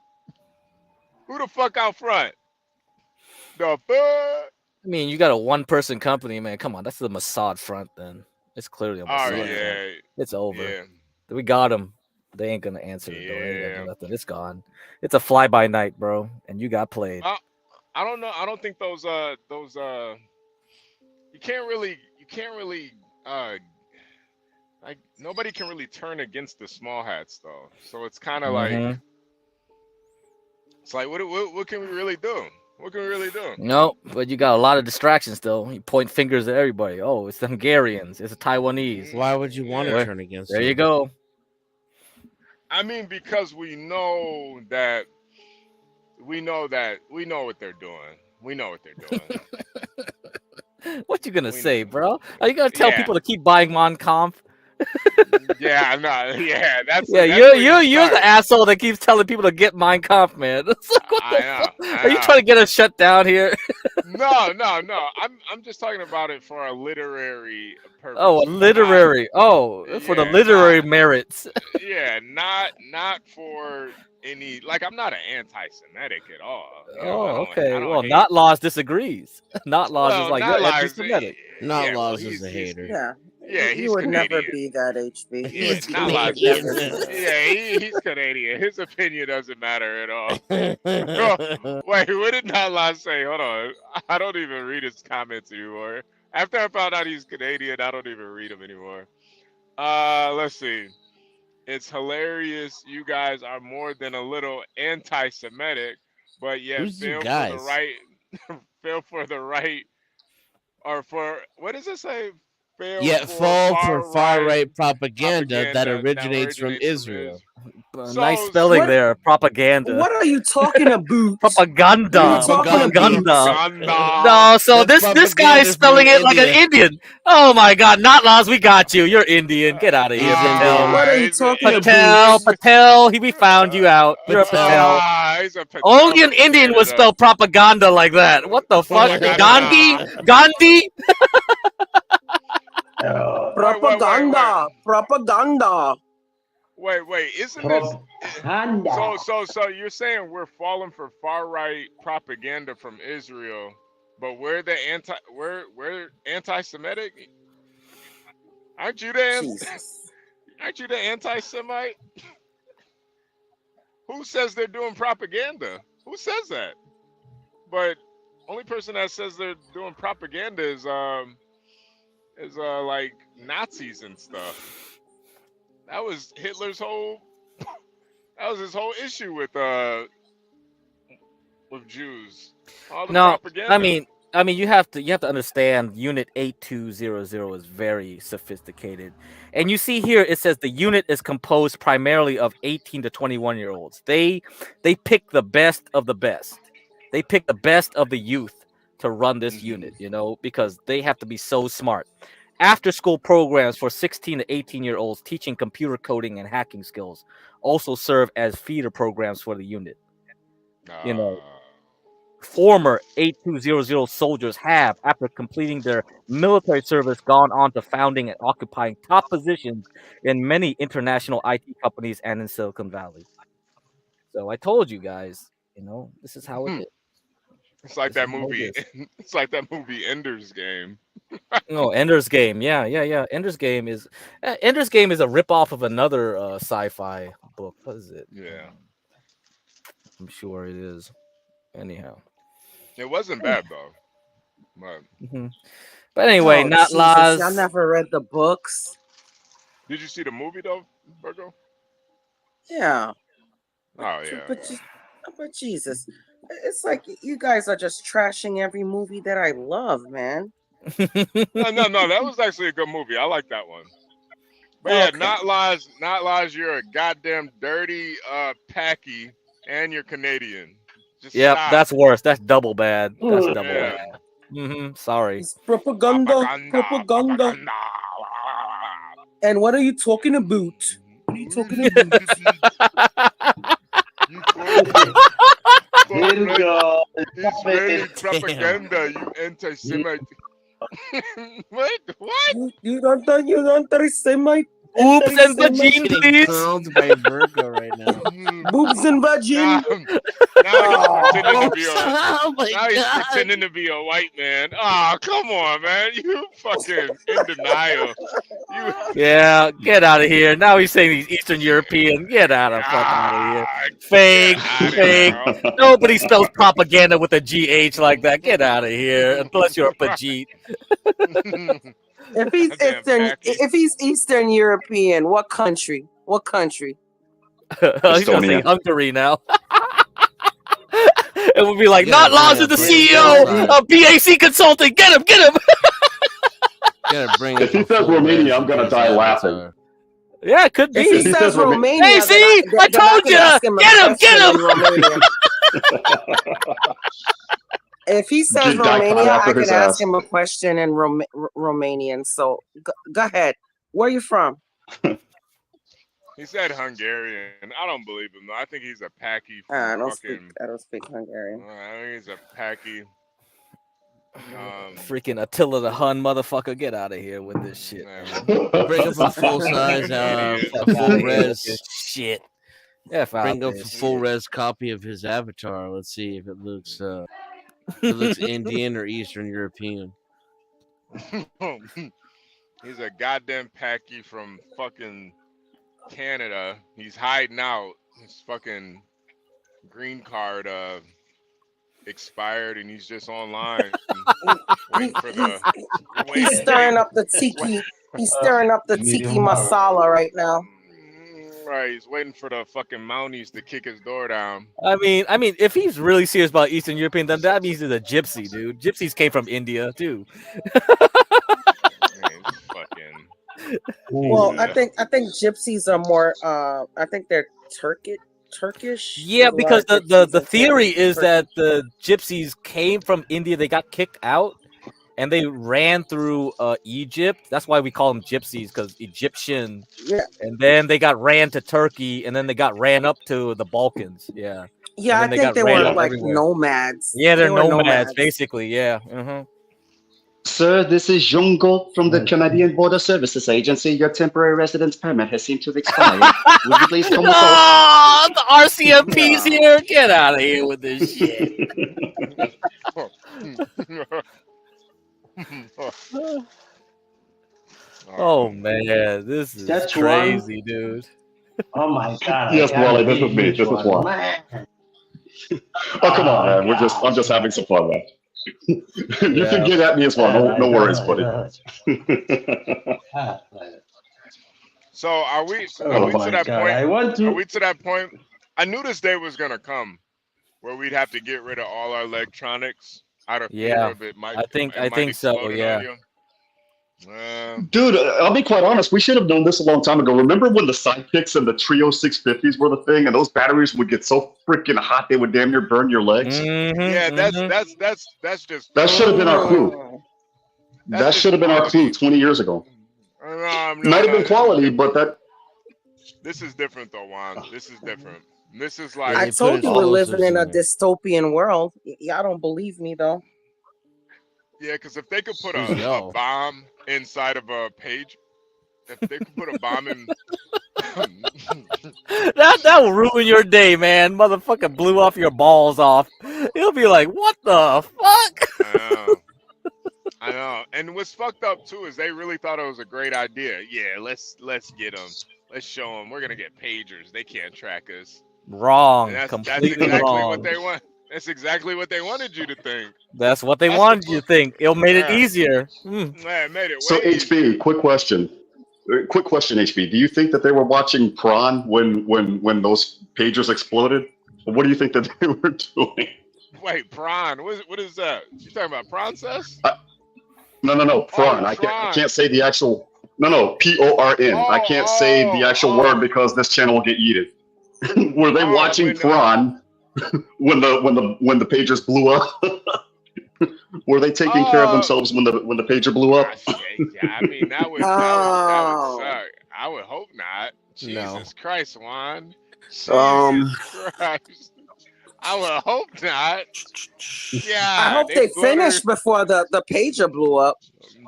Who the fuck out front? The fuck? I mean, you got a one-person company, man. Come on, that's the Mossad front. Then it's clearly a Mossad front. Yeah. It's over. Yeah. We got them. They ain't gonna answer the door. They ain't gonna do nothing. It's gone. It's a fly-by-night, bro, and you got played. I don't know. I don't think those you can't really like nobody can really turn against the small hats though. So it's kind of like it's like what can we really do? What can we really do? No, but you got a lot of distractions still. You point fingers at everybody. Oh, it's the Hungarians. It's the Taiwanese. Why would you want to turn against There them? you go. I mean, because we know what they're doing. We know what they're doing. What you gonna say, bro? Are you gonna tell people to keep buying Mein Kampf? Yeah, no, yeah, that's you're the asshole that keeps telling people to get Mein Kampf, man. It's like, what the fuck? Are you trying to get us shut down here? No. I'm just talking about it for a literary purpose. Oh, a literary. For the literary merits. Yeah, not for any. Like, I'm not an anti-Semitic at all. You know, Okay. Well, Not Laws disagrees. Not Laws is like Not you're Laws, anti-Semitic. Not Laws is a hater. Yeah, he would never be that, HB. He's Not Laws. Canadian. He's Canadian. His opinion doesn't matter at all. Wait, what did Not Laws say? Hold on. I don't even read his comments anymore. After I found out he's Canadian, I don't even read them anymore. Let's see. It's hilarious. You guys are more than a little anti-Semitic, but yet feel for the right, or for what does it say? Fall for far-right propaganda that originates from Israel. Nice spelling there. Propaganda. What are you talking about? Propaganda. No, so this guy is spelling it like an Indian. Oh my God, Not Laws, we got you. You're Indian. Get out of here, Patel. What are you talking about? Patel, we found you out. You're a Patel. Only an Indian would spell propaganda like that. What the fuck? Gandhi? Propaganda. Wait, isn't this so you're saying we're falling for far right propaganda from Israel, but we're anti-Semitic? Aren't you the anti-Semite? Who says they're doing propaganda? Who says that? But only person that says they're doing propaganda is like Nazis and stuff. That was Hitler's whole. That was his whole issue with Jews. All the propaganda. I mean, you have to understand. Unit 8200 is very sophisticated, and you see here it says the unit is composed primarily of 18 to 21-year-olds. They pick the best of the best. They pick the best of the youth to run this unit, because they have to be so smart. After-school programs for 16 to 18-year-olds teaching computer coding and hacking skills also serve as feeder programs for the unit. Former 8200 soldiers have, after completing their military service, gone on to founding and occupying top positions in many international IT companies and in Silicon Valley. So I told you guys, this is how it is. It's like that movie. It's like that movie Ender's Game. No, Ender's Game. Yeah. Ender's Game is a ripoff of another sci-fi book. What is it? Yeah. I'm sure it is. Anyhow. It wasn't bad though. But... But anyway, not Jesus, laws. I never read the books. Did you see the movie though, Virgo? Yeah. Oh yeah. But Jesus, it's like you guys are just trashing every movie that I love, man. No, that was actually a good movie. I like that one. But yeah, Okay. not lies, you're a goddamn dirty packy and you're Canadian. Just Yep, stop. that's worse. That's double bad. That's double Yeah. bad. Sorry. It's propaganda. And what are you talking about? What are you talking about? Virgo. It's really propaganda, you anti-Semite. What? You don't anti-Semite? Oops and vagine, please. Curled by Virgo right now. Boobs and vagine. Now he's God. pretending to be a white man. Oh, come on, man. You fucking in denial. Yeah, get out of here. Now he's saying he's Eastern European. Get out of here. Fake. Nobody spells propaganda with a GH like that. Get out of here. Unless you're a Pajit. If he's Eastern European, what country? What country? He's gonna say Hungary now. It would be like, not laws of the CEO of BAC Consulting. Get him. If he says Romania, I'm gonna die laughing. Yeah, it could be. If he says Romania, hey, see, I told you. Get him. If he says Romania, I could ask him a question in Romanian. So go ahead. Where are you from? He said Hungarian. I don't believe him though. I think he's a packy. I don't speak Hungarian. I think he's a packy. Freaking Attila the Hun motherfucker, get out of here with this shit. Bring up a full size, full res shit. Yeah, bring up a full res copy of his avatar. Let's see if it looks Indian or Eastern European. He's a goddamn packy from fucking Canada. He's hiding out. His fucking green card expired and he's just online waiting for he's stirring up the tiki. He's stirring up the tiki masala right now. Right, he's waiting for the fucking Mounties to kick his door down. I mean, if he's really serious about Eastern European, then that means he's a gypsy, dude. Gypsies came from India too. Well, I think gypsies are more. I think they're Turkish. Yeah, because the theory is that the gypsies came from India. They got kicked out, and they ran through Egypt. That's why we call them gypsies, because Egyptian. Yeah. And then they got ran to Turkey, and then they got ran up to the Balkans. Yeah. Yeah, I think they were like nomads. Yeah, they're nomads, basically. Yeah. Sir, this is Jean Galt from the Canadian Border Services Agency. Your temporary residence permit has seemed to have expired. Would you please come with us? Oh, the RCMP's here. Get out of here with this shit. Oh man, this is That's crazy, dude. Oh my god. Yes, Wally, this is me. This is one. Oh, come on, man. I'm just having some fun, man. You can get at me as well. No worries, buddy. So are we to that point? Are we to that point? I knew this day was gonna come where we'd have to get rid of all our electronics out of fear of it. I think so. Yeah. Dude, I'll be quite honest. We should have known this a long time ago. Remember when the Sidekicks and the Trio 650s were the thing, and those batteries would get so freaking hot they would damn near burn your legs? Yeah, that's just. That should have been our clue. That should have been our clue 20 years ago. Might have been quality, but that. This is different, though, Juan. This is different. This is like. I told you we're living in a dystopian world. Y'all don't believe me, though. Yeah, because if they could put a bomb inside of a page, if they could put a bomb in, that will ruin your day, man. Motherfucker blew off your balls off. He'll be like, "What the fuck?" I know. And what's fucked up too is they really thought it was a great idea. Yeah, let's get them. Let's show them. We're gonna get pagers. They can't track us. Wrong. That's Completely exactly wrong. what they want. That's exactly what they wanted you to think. That's what they That's wanted you to think. It made it Yeah. easier. Yeah, it made it So way easier. HB, quick question, HB. Do you think that they were watching Prawn when those pagers exploded? What do you think that they were doing? Wait, prawn. What is that? You talking about process? No, Prawn. I can't say the actual. No, PORN. I can't say the actual word because this channel will get yeeted. Were they watching Prawn when the pagers blew up? Were they taking care of themselves when the pager blew up? Yeah, I mean that would suck. I would hope not. Jesus Christ, Juan. Jesus Christ. I would hope not. Yeah. I hope they finished before the pager blew up.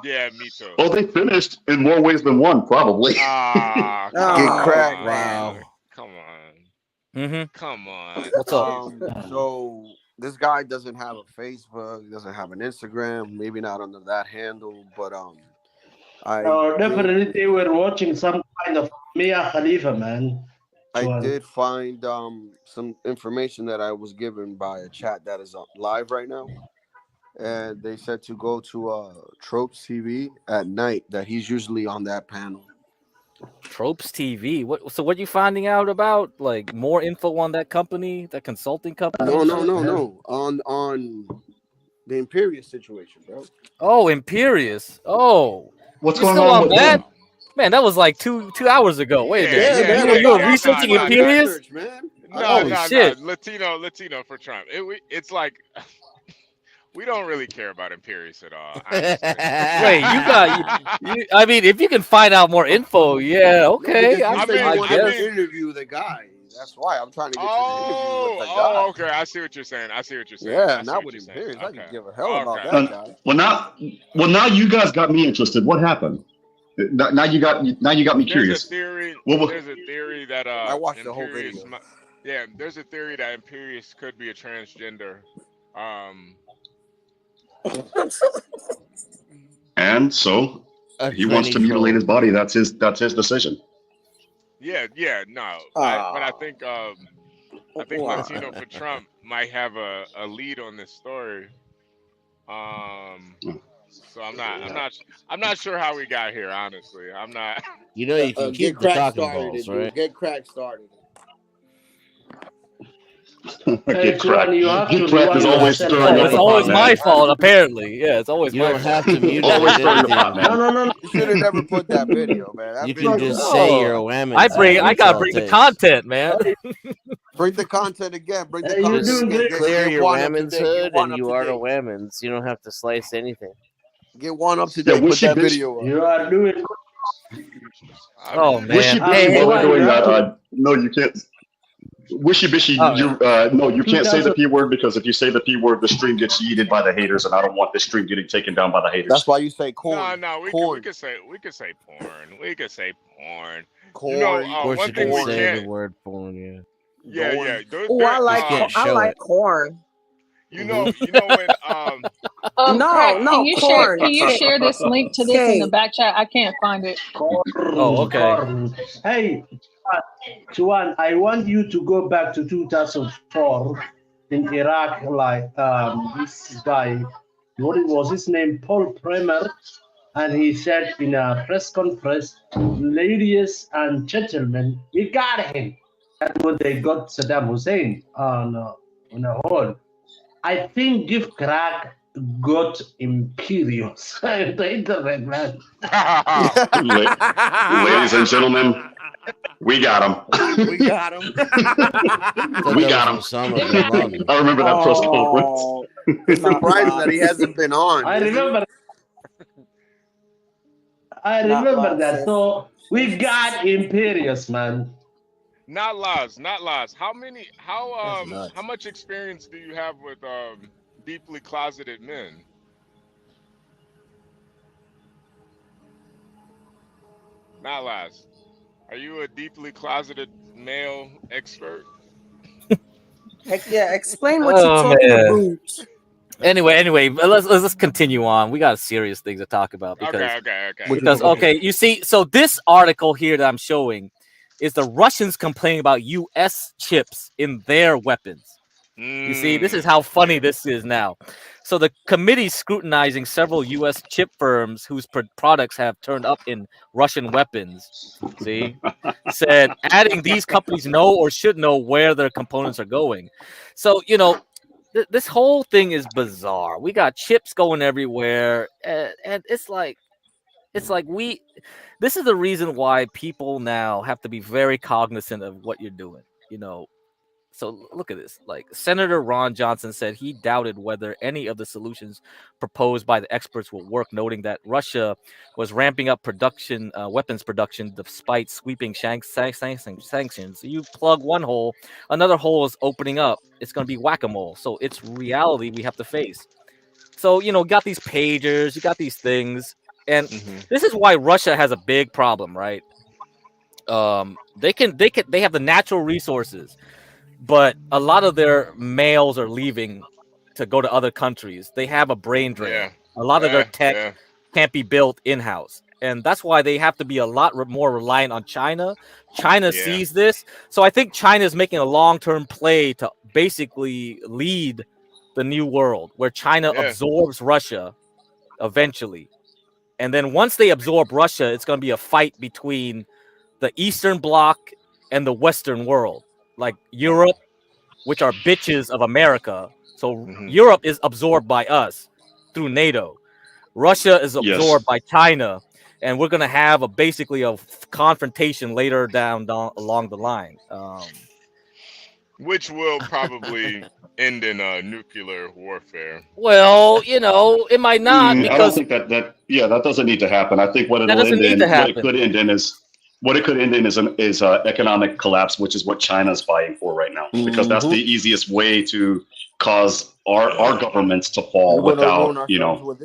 Yeah, me too. Oh, they finished in more ways than one, probably. Get cracked. Wow. Come on. Mm-hmm. Come on. What's up? So this guy doesn't have a Facebook, doesn't have an Instagram, maybe not under that handle, but definitely they were watching some kind of Mia Khalifa, man. I did find some information that I was given by a chat that is live right now, and they said to go to Tropes TV at night. That he's usually on that panel. Tropes TV. So what you finding out about? Like more info on that company, that consulting company? No. On the Imperious situation, bro. Oh, Imperious. Oh, what's going on with that? them? Man, that was like two hours ago. Wait a minute. You were researching Imperious? No, shit. Latino for Trump. It's like we don't really care about Imperious at all. Wait, I mean, if you can find out more info, yeah, okay. I guess interview the guy. That's why I'm trying to get to the interview with the guy. Oh, okay. I see what you're saying. Yeah, not with Imperious. I can give a hell about that guy. Well, now you guys got me interested. What happened? Now you got me curious. There's a theory that I watched the whole Imperious video. Yeah, there's a theory that Imperious could be a transgender. And so he wants to mutilate his body. That's his decision. Yeah, no. But I think Latino for Trump might have a lead on this story. So I'm not sure how we got here. Honestly, I'm not. You know, you can keep the talking balls, right? Get crack started. Get cracked. Get cracked is always stirring up. It's always my fault, apparently. Yeah, it's always my fault. You don't have to mute Always stirring anything. the pot, man. No. You should have never put that video, man. That You video can just say you're a whammon. I gotta bring the content, man. Bring the content again. Bring the Hey, content you're doing again. great. Clear Get your one up to whammons date. hood, Get one and up you to are the date. whammons. You don't have to slice anything. Get one up to date. Put that video up. You are doing. Oh man. Wishy bishy while we're doing that. No, you can't. Wishy bishy. No, you can't say the P word because if you say the P word, the stream gets yeeted by the haters, and I don't want this stream getting taken down by the haters. That's why you say corn. No, we could say porn. We could say porn. Corn. You know, Of course, one you thing can we say can't. the word porn. Yeah. Oh, I like corn. You know when No, corn. Can you share this link to this in the back chat? I can't find it. Oh, okay. Corn. Hey, Juan, I want you to go back to 2004 in Iraq. Like this guy, what was his name? Paul Bremer, and he said in a press conference, "Ladies and gentlemen, we got him." That's what they got Saddam Hussein on a hold. I think Give Crack got Imperious on the internet, man. Ladies and gentlemen, we got him. We got him. We got him. I remember that press conference. It's surprising that he hasn't been on. I remember that. So we got Imperious, man. Not lies. How much experience do you have with deeply closeted men? Not lies. Are you a deeply closeted male expert? Heck yeah, explain what you're talking about. Anyway, let's continue on. We got serious things to talk about because Okay. You see, so this article here that I'm showing is the Russians complaining about U.S. chips in their weapons. You see, this is how funny this is now. So the committee scrutinizing several U.S. chip firms whose products have turned up in Russian weapons, see, said adding these companies know or should know where their components are going. So, you know, this whole thing is bizarre. We got chips going everywhere, and it's like this is the reason why people now have to be very cognizant of what you're doing, you know. So look at this. Like Senator Ron Johnson said he doubted whether any of the solutions proposed by the experts will work, noting that Russia was ramping up production, weapons production, despite sweeping sanctions. You plug one hole, another hole is opening up. It's going to be whack-a-mole. So it's reality we have to face. So, you know, got these pagers, you got these things. And this is why Russia has a big problem, right? They have the natural resources, but a lot of their males are leaving to go to other countries. They have a brain drain. Yeah. A lot of their tech can't be built in-house. And that's why they have to be a lot more reliant on China. China sees this. So I think China is making a long-term play to basically lead the new world, where China absorbs Russia eventually. And then once they absorb Russia, it's going to be a fight between the Eastern Bloc and the Western world, like Europe, which are bitches of America. So Europe is absorbed by us through NATO. Russia is absorbed by China, and we're going to have basically a confrontation later down along the line. Which will probably end in nuclear warfare. Well, you know, it might not because I don't think that doesn't need to happen. I think what it could end in is economic collapse, which is what China's fighting for right now, because that's the easiest way to cause our governments to fall without, you know.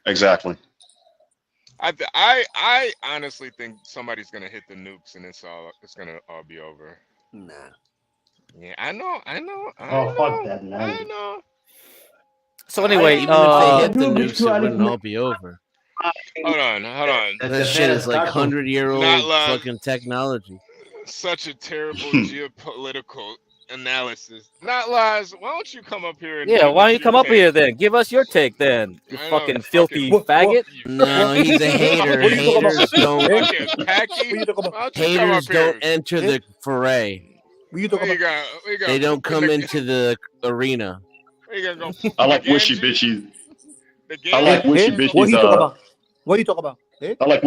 Exactly. I honestly think somebody's gonna hit the nukes and it's gonna all be over. Nah. Yeah, I know. Fuck that, man. I know. So anyway, even if they hit the nukes, it wouldn't all be over. Hold on. That shit is like 100-year-old fucking technology. Such a terrible geopolitical analysis. Not lies. Why don't you come up here? And why don't you come up here then? Give us your take then. You fucking filthy faggot. No, he's a hater. Haters don't enter the foray. They don't come into the arena. I like wishy bitchy. What are you talking about? I like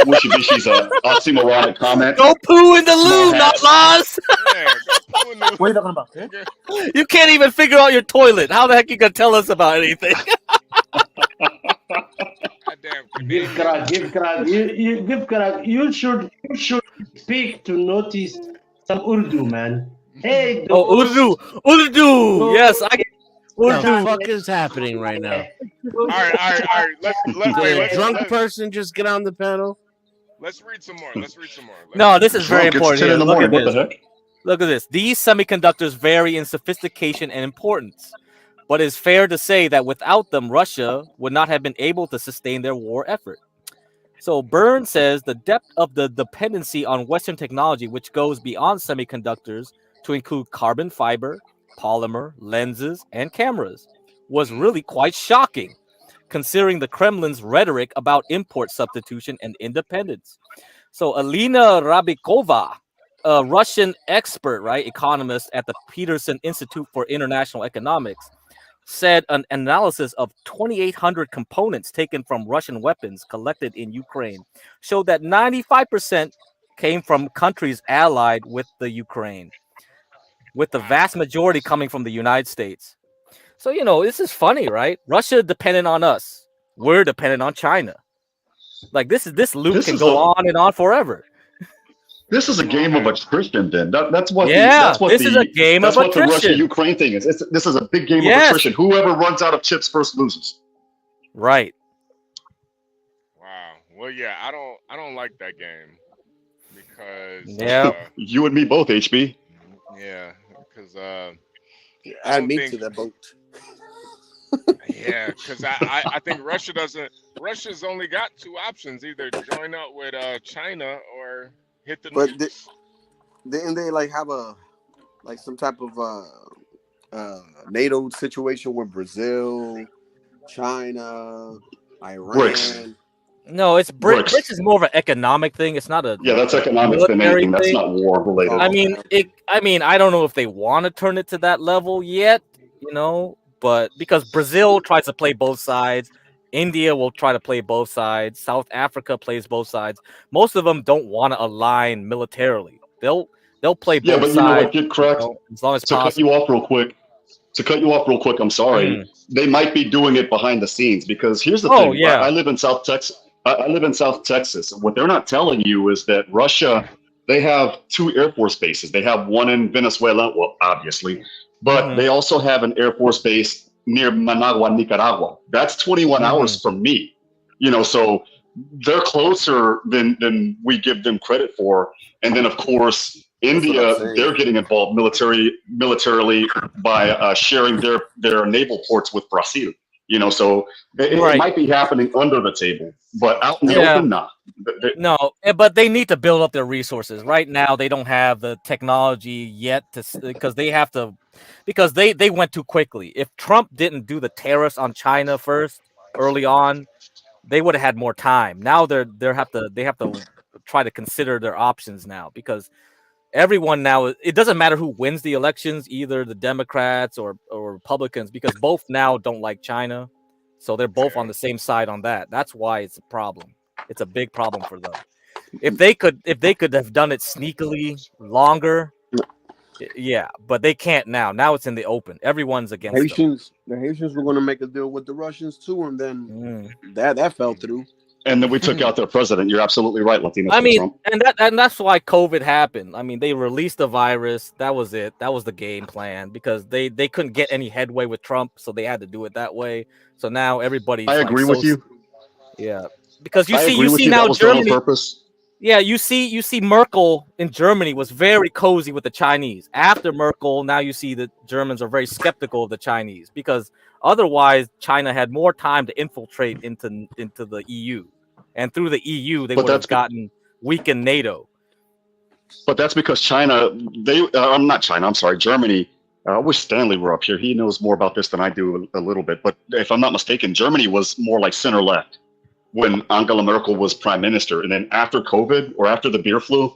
wishy bitchy's oxymoronic comment. Go poo in the loo, not laws. What are you talking about? You can't even figure out your toilet. How the heck you gonna tell us about anything? Give credit. You give credit. You should speak to notice some Urdu, man. Hey, Urdu. Yes, I. What the fuck is happening right now? All right. Did a drunk person just get on the panel? Let's read some more. No, this is very important. It's 10 in the morning. What the heck? Look at this. These semiconductors vary in sophistication and importance, but it's fair to say that without them, Russia would not have been able to sustain their war effort. So Byrne says the depth of the dependency on Western technology, which goes beyond semiconductors to include carbon fiber, polymer, lenses, and cameras, was really quite shocking, considering the Kremlin's rhetoric about import substitution and independence. So Alina Rabikova, a Russian expert, economist at the Peterson Institute for International Economics, said an analysis of 2,800 components taken from Russian weapons collected in Ukraine showed that 95% came from countries allied with the Ukraine, with the vast majority coming from the United States. So, you know, this is funny, right? Russia dependent on us. We're dependent on China. Like this loop can go on and on forever. This is a game of attrition, then. That's what. This is a game of attrition. The Russia-Ukraine thing is. This is a big game of attrition. Whoever runs out of chips first loses. Right. Wow. Well, yeah, I don't like that game because. Yeah. You and me both, HB. Yeah, because add me to that boat. Yeah, because I think Russia's only got two options: either join up with China or hit the. But didn't they like have a like some type of NATO situation with Brazil, China, Iran. BRICS. No, it's BRICS. BRICS is more of an economic thing. It's not a that's economics than anything. That's not war related. I mean, I don't know if they want to turn it to that level yet, but because Brazil tries to play both sides, India will try to play both sides, South Africa plays both sides. Most of them don't want to align militarily. They'll play both sides. Yeah, but you know what? Get correct. As long as to possible. cut you off real quick. I'm sorry. They might be doing it behind the scenes because here's the thing. Yeah. I live in South Texas. What they're not telling you is that Russia, they have 2 Air Force bases. They have one in Venezuela, well, obviously, but they also have an Air Force base near Managua, Nicaragua. That's 21 hours from me. So they're closer than we give them credit for. And then, of course, India, they're getting involved militarily by sharing their naval ports with Brazil. So it might be happening under the table, but out in the open, not. No, but they need to build up their resources. Right now, they don't have the technology yet because they went too quickly. If Trump didn't do the tariffs on China first early on, they would have had more time. Now they have to try to consider their options now because everyone now, it doesn't matter who wins the elections, either the Democrats or Republicans, because both now don't like China. So they're both on the same side on that. That's why it's a problem. It's a big problem for them. If they could have done it sneakily longer, yeah, but they can't now. Now it's in the open. Everyone's against Haitians. The Haitians were going to make a deal with the Russians too, and then that fell through. And then we took out their president. You're absolutely right, Latino. I mean, and that's why COVID happened. I mean, they released the virus. That was it. That was the game plan because they couldn't get any headway with Trump, so they had to do it that way. So now everybody's. I agree with you. Yeah, because you see now Germany. Yeah, you see Merkel in Germany was very cozy with the Chinese. After Merkel, now you see the Germans are very skeptical of the Chinese because otherwise China had more time to infiltrate into the EU. And through the EU, they would have gotten weakened NATO. But that's because China, Germany. I wish Stanley were up here. He knows more about this than I do a little bit. But if I'm not mistaken, Germany was more like center-left when Angela Merkel was prime minister. And then after COVID or after the beer flu,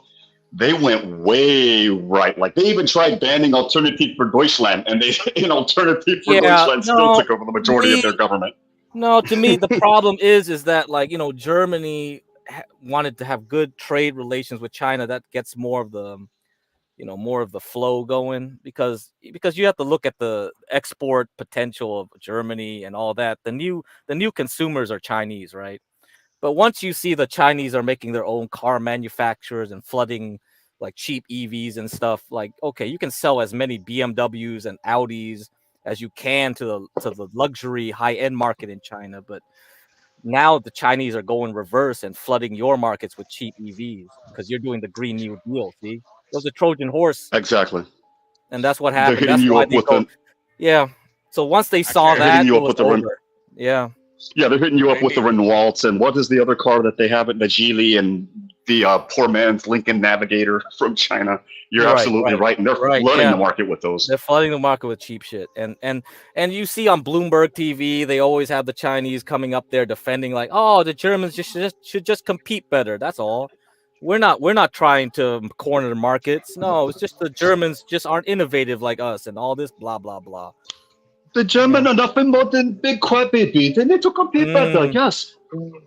they went way right. Like they even tried banning Alternative for Deutschland, and Alternative for Deutschland still took over the majority of their government. No, to me, the problem is that Germany wanted to have good trade relations with China. That gets more of the flow going because you have to look at the export potential of Germany and all that. The new consumers are Chinese, right? But once you see the Chinese are making their own car manufacturers and flooding like cheap EVs and stuff, like, okay, you can sell as many BMWs and Audis as you can to the luxury high-end market in China. But now the Chinese are going reverse and flooding your markets with cheap EVs because you're doing the Green New Deal. See, it was a Trojan horse. Exactly. And that's what happened. That's why they go. Yeah. So once they saw that, it was over. Yeah. Yeah, they're hitting you up with the Renaults, and what is the other car that they have? The Geely and the poor man's Lincoln Navigator from China. You're absolutely right, and they're flooding the market with those. They're flooding the market with cheap shit, and you see on Bloomberg TV, they always have the Chinese coming up there defending, like, oh, the Germans should just compete better. That's all. We're not trying to corner the markets. No, it's just the Germans just aren't innovative like us, and all this blah blah blah. The German are nothing more than big crybaby. They need to compete better. Yes.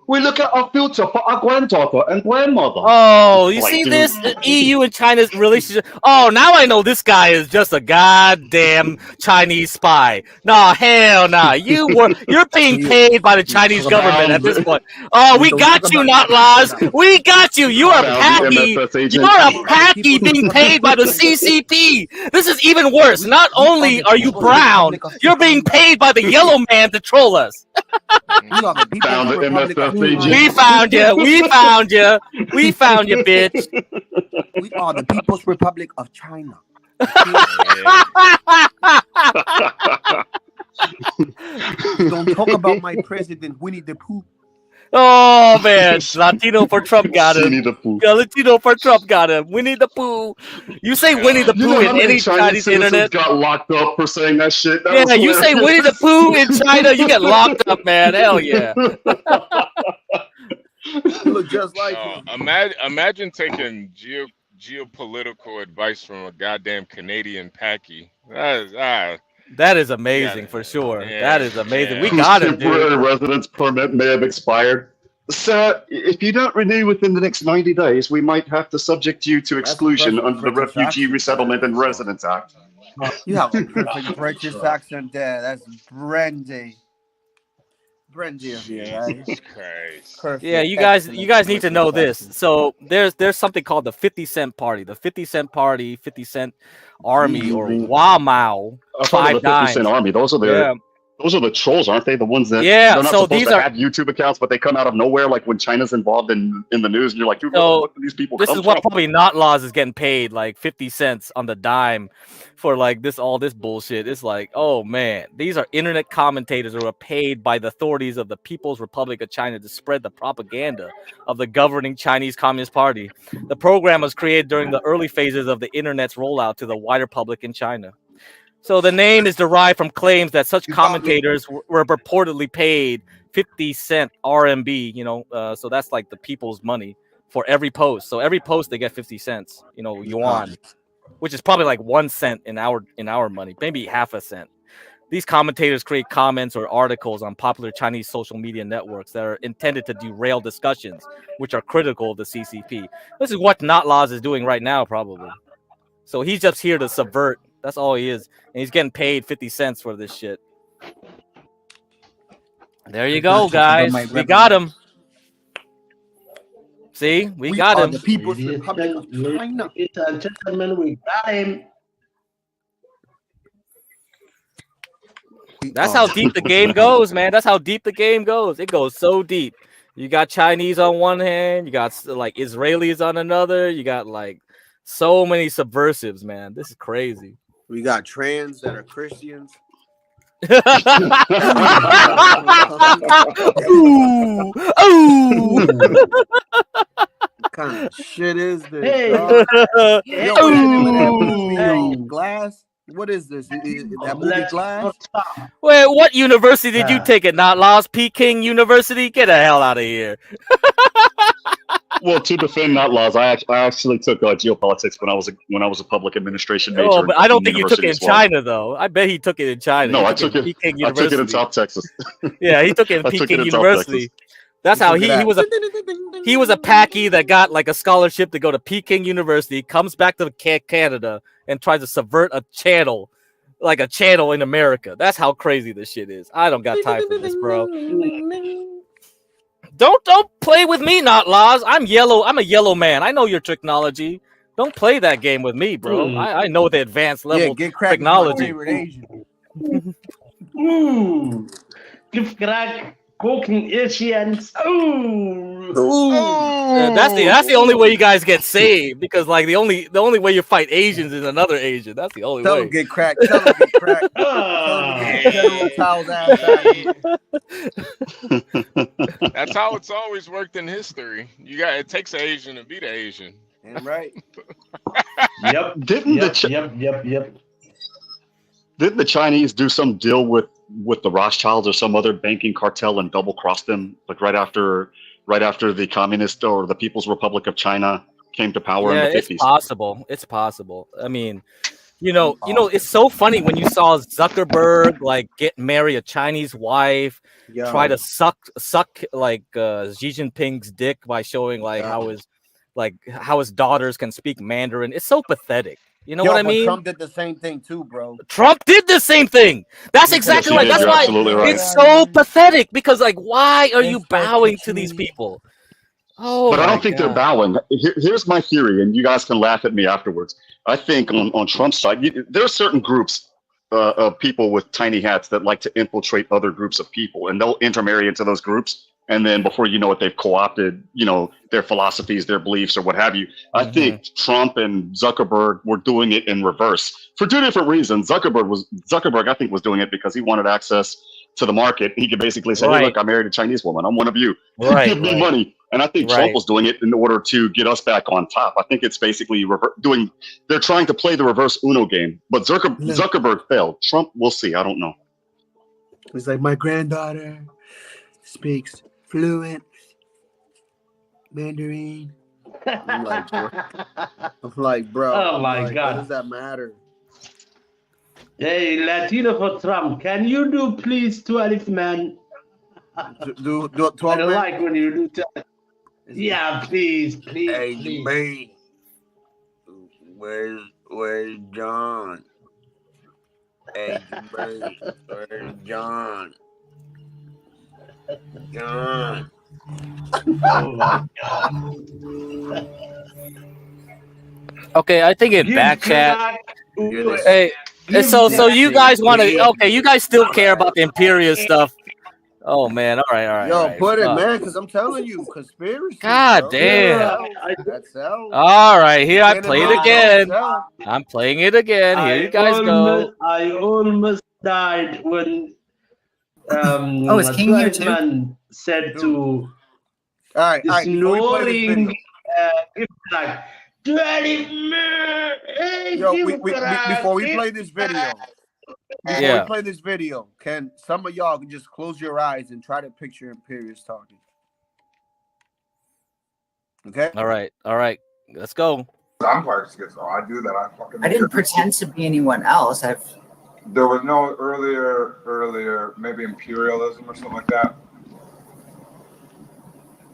We look at our future for our granddaughter and grandmother. Oh, you see this EU and China's relationship? Oh, now I know this guy is just a goddamn Chinese spy. No, hell no. You're being paid by the Chinese government at this point. Oh, we got you, not laws. We got you. You are packy. You're a packy being paid by the CCP. This is even worse. Not only are you brown, you're being paid by the yellow man to troll us. We found you. We found you. We found you, bitch. We are the People's Republic of China. Don't talk about my president, Winnie the Pooh. Oh man, Latino for Trump got him. Winnie the Pooh. Yeah, Latino for Trump got him. Winnie the Pooh. You say Winnie the You Pooh know how in many any Chinese Chinese citizens internet? got locked up for saying that shit? That Yeah, was you say Winnie the hilarious. Pooh in China, you get locked up, man. Hell yeah. You look just like him. Imagine taking geopolitical advice from a goddamn Canadian packy. That is amazing for sure. Yeah, That is amazing. We Whose got him, temporary dude. residence permit may have expired. Sir, if you don't renew within the next 90 days, we might have to subject you to exclusion under the Refugee Resettlement and Residence Act. You have a perfect British accent there. That's Brandy. Brandy of you, right? Perfect. Yeah, you guys need to know this. So there's something called the 50 Cent Party. The 50 Cent Party, 50 Cent Army, or Wamao. I thought of the 50 Cent Army. Those are the trolls, aren't they? The ones that they're not supposed to have YouTube accounts, but they come out of nowhere, like when China's involved in the news, and you're like, dude, what do these people This come is what from? probably Not Laws is getting paid, like 50 cents on the dime for like all this bullshit. It's like, oh man, these are internet commentators who are paid by the authorities of the People's Republic of China to spread the propaganda of the governing Chinese Communist Party. The program was created during the early phases of the internet's rollout to the wider public in China. So the name is derived from claims that such commentators were purportedly paid 50 cent RMB, so that's like the people's money for every post. So every post they get 50 cents, yuan, which is probably like 1 cent in our money, maybe half a cent. These commentators create comments or articles on popular Chinese social media networks that are intended to derail discussions which are critical of the CCP. This is what Not Laws is doing right now, probably. So he's just here to subvert. That's all he is. And he's getting paid 50 cents for this shit. There you go, guys. We got him. See? We got him. The People's Republic of China. Ladies and gentlemen, we got him. That's how deep the game goes, man. That's how deep the game goes. It goes so deep. You got Chinese on one hand. You got like Israelis on another. You got like so many subversives, man. This is crazy. We got trans that are Christians. Ooh, ooh. What kind of shit is this? Hey. Glass? What is this? That movie Glass? Wait, what university did you take it? Not Laws, Peking University? Get the hell out of here. Well, to defend Not Laws, I actually took geopolitics when I was a public administration major. Oh, but I don't think you took it in as well. China, though. I bet he took it in China. No, I took it in South Texas. Yeah, he took it in I took Peking it in South University. Texas. That's how he was a packy that got like a scholarship to go to Peking University, comes back to Canada and tries to subvert a channel, like a channel in America. That's how crazy this shit is. I don't got time for this, bro. Don't play with me, Not Laws. I'm yellow. I'm a yellow man. I know your technology. Don't play that game with me, bro. I know the advanced level technology. Give crack cooking Asians. That's the only way you guys get saved, because like the only way you fight Asians is another Asian. That's the only way. Tell them get cracked. Tell them get cracked. General Towel's ass out. That's how it's always worked in history. It takes an Asian to beat an Asian. Damn right. Yep. Didn't the Chinese do some deal with the Rothschilds or some other banking cartel and double cross them, like right after the Communist or the People's Republic of China came to power in the 50s? It's possible. I mean, it's so funny when you saw Zuckerberg like marry a Chinese wife, try to suck like Xi Jinping's dick by showing like how his daughters can speak Mandarin. It's so pathetic. You know what I mean? Trump did the same thing too, bro. Trump did the same thing. That's exactly right. That's why it's so pathetic, because like, why are you bowing to these people? Oh, but I don't think they're bowing. Here's my theory, and you guys can laugh at me afterwards. I think on Trump's side, there are certain groups of people with tiny hats that like to infiltrate other groups of people, and they'll intermarry into those groups. And then before you know it, they've co-opted, their philosophies, their beliefs, or what have you. I think Trump and Zuckerberg were doing it in reverse for two different reasons. Zuckerberg, I think, was doing it because he wanted access to the market. He could basically say, hey, look, I married a Chinese woman. I'm one of you. Give me money. And I think Trump was doing it in order to get us back on top. I think it's basically they're trying to play the reverse Uno game. But Zuckerberg failed. Trump, we'll see. I don't know. He's like, my granddaughter speaks fluent Mandarin. I'm like, bro. Oh my God. God. What does that matter? Hey, Latino for Trump. Can you do please 12 man? Do 12 I man? like when you do 12. Yeah, please. Hey, man. Where's John? Hey, man. Where's John? John. Oh my God. Okay, I think in back chat. Hey, so you guys want to? Okay, you guys still care about the Imperious stuff? Oh man, all right. Yo, put it, man, because I'm telling you, conspiracy. God bro. damn. That's out. All right, here I play it again. I'm playing it again. Here you guys go. I almost died when is King here too? Man said to all right, snoring like yo, before we play this video, can some of y'all just close your eyes and try to picture Imperious talking? Okay. All right. Let's go. I'm part of schizo. I do that. I didn't pretend to be anyone else. There was no earlier, maybe imperialism or something like that.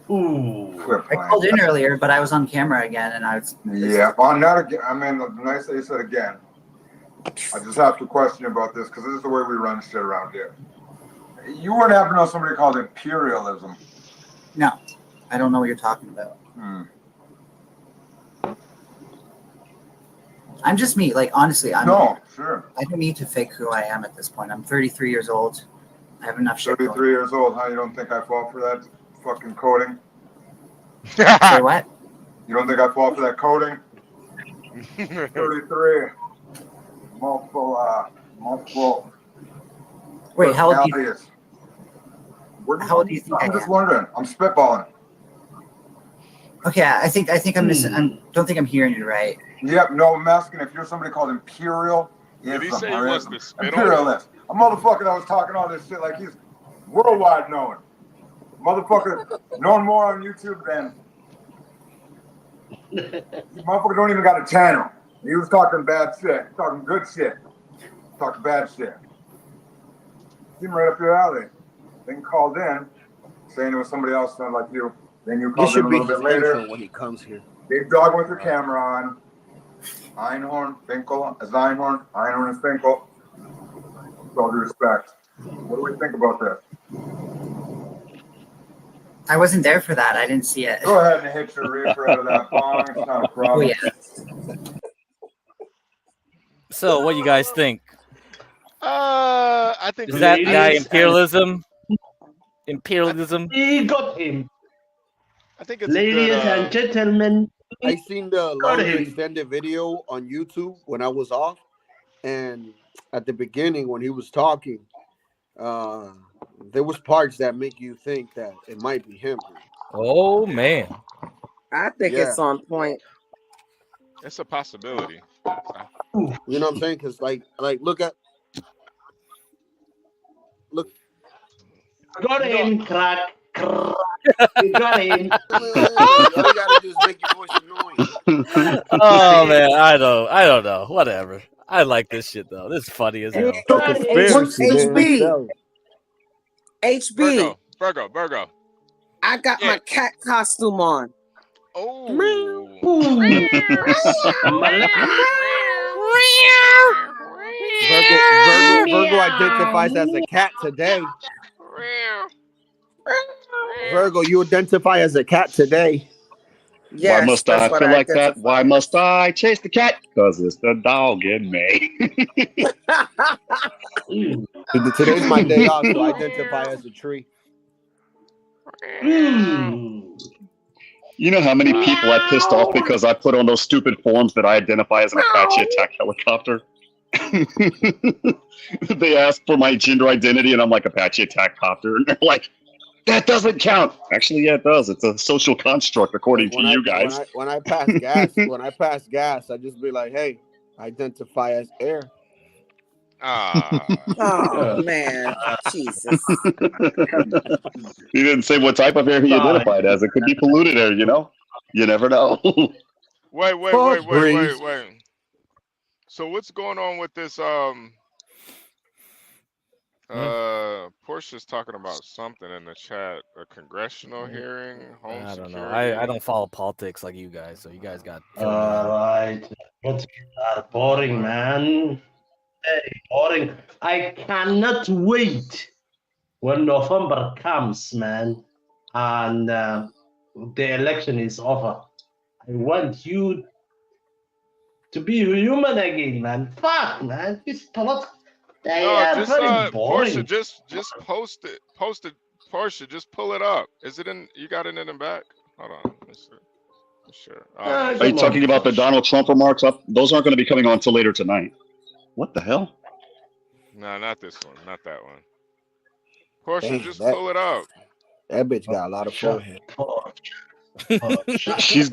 Ooh. I called in earlier, but I was on camera again, and I was. Yeah, well, not again. I mean, nice that you said again. I just have to question about this because this is the way we run shit around here. You wouldn't happen to know somebody called imperialism? No, I don't know what you're talking about. I'm just me. Like, honestly, sure. I don't need to fake who I am at this point. I'm 33 years old. I have enough shit. 33 years old, huh? You don't think I fall for that fucking coding? Say what? You don't think I fall for that coding? 33. Multiple. Wait, how old do you? How old do you think I am? I'm just wondering. I'm spitballing. Okay, I think I'm missing. I don't think I'm hearing you right. Yep, no, I'm asking if you're somebody called Imperial. Did he say he wants to spit on Imperialist. A motherfucker that was talking all this shit like he's worldwide known. Motherfucker known more on YouTube than motherfucker don't even got a channel. He was talking bad shit, talking good shit, talking bad shit. Seemed right up your alley. Then called in, saying it was somebody else sounded like you. Then you called in a little bit later when he comes here. Big dog with your camera on. Einhorn, Finkel, Einhorn and Finkel. With all due respect. What do we think about this? I wasn't there for that. I didn't see it. Go ahead and hit your reefer out of that bong. It's not a problem. Oh, yeah. So, what do you guys think? I think is that guy imperialism? Imperialism. He got him. I think it's ladies and gentlemen. I seen the long extended video on YouTube when I was off, and at the beginning when he was talking, there was parts that make you think that it might be him. Oh man, I think it's on point. It's a possibility. You know what I'm saying? Because like look. Got him, crack. You got him. All you gotta do is make your voice annoying. Oh man, I don't know. Whatever. I like this shit though. This is funny as hell. HB. Virgo. I got my cat costume on. Oh. Virgo identifies as a cat today. Virgo, you identify as a cat today. Yes, why must I feel like that? Why must I chase the cat? Because it's the dog in me. Today's my day off, so I identify as a tree. You know how many people I pissed off because I put on those stupid forms that I identify as an Apache attack helicopter? They ask for my gender identity, and I'm like Apache attack copter, and they're like, that doesn't count. Actually, yeah, it does. It's a social construct according to you guys. When I pass gas, I just be like, hey, identify as air. Oh man, Jesus. He didn't say what type of air he identified as. It could be polluted air, you know? You never know. Wait. So what's going on with this? Portia's talking about something in the chat. A congressional hearing, home I don't know. security. I don't follow politics like you guys, so you guys got. Right. But boring, man. Very boring. I cannot wait when November comes, man, and the election is over. I want you to be human again, man. Fuck, man. This politics. They are very boring. Portia, just post it. Portia, just pull it up. Is it in? You got it in the back? Hold on. Let's see. Sure. Are you talking about the Donald Trump remarks? Those aren't going to be coming on until later tonight. What the hell? No, not this one. Not that one. Portia, just pull it up. That bitch got a lot of forehead. She's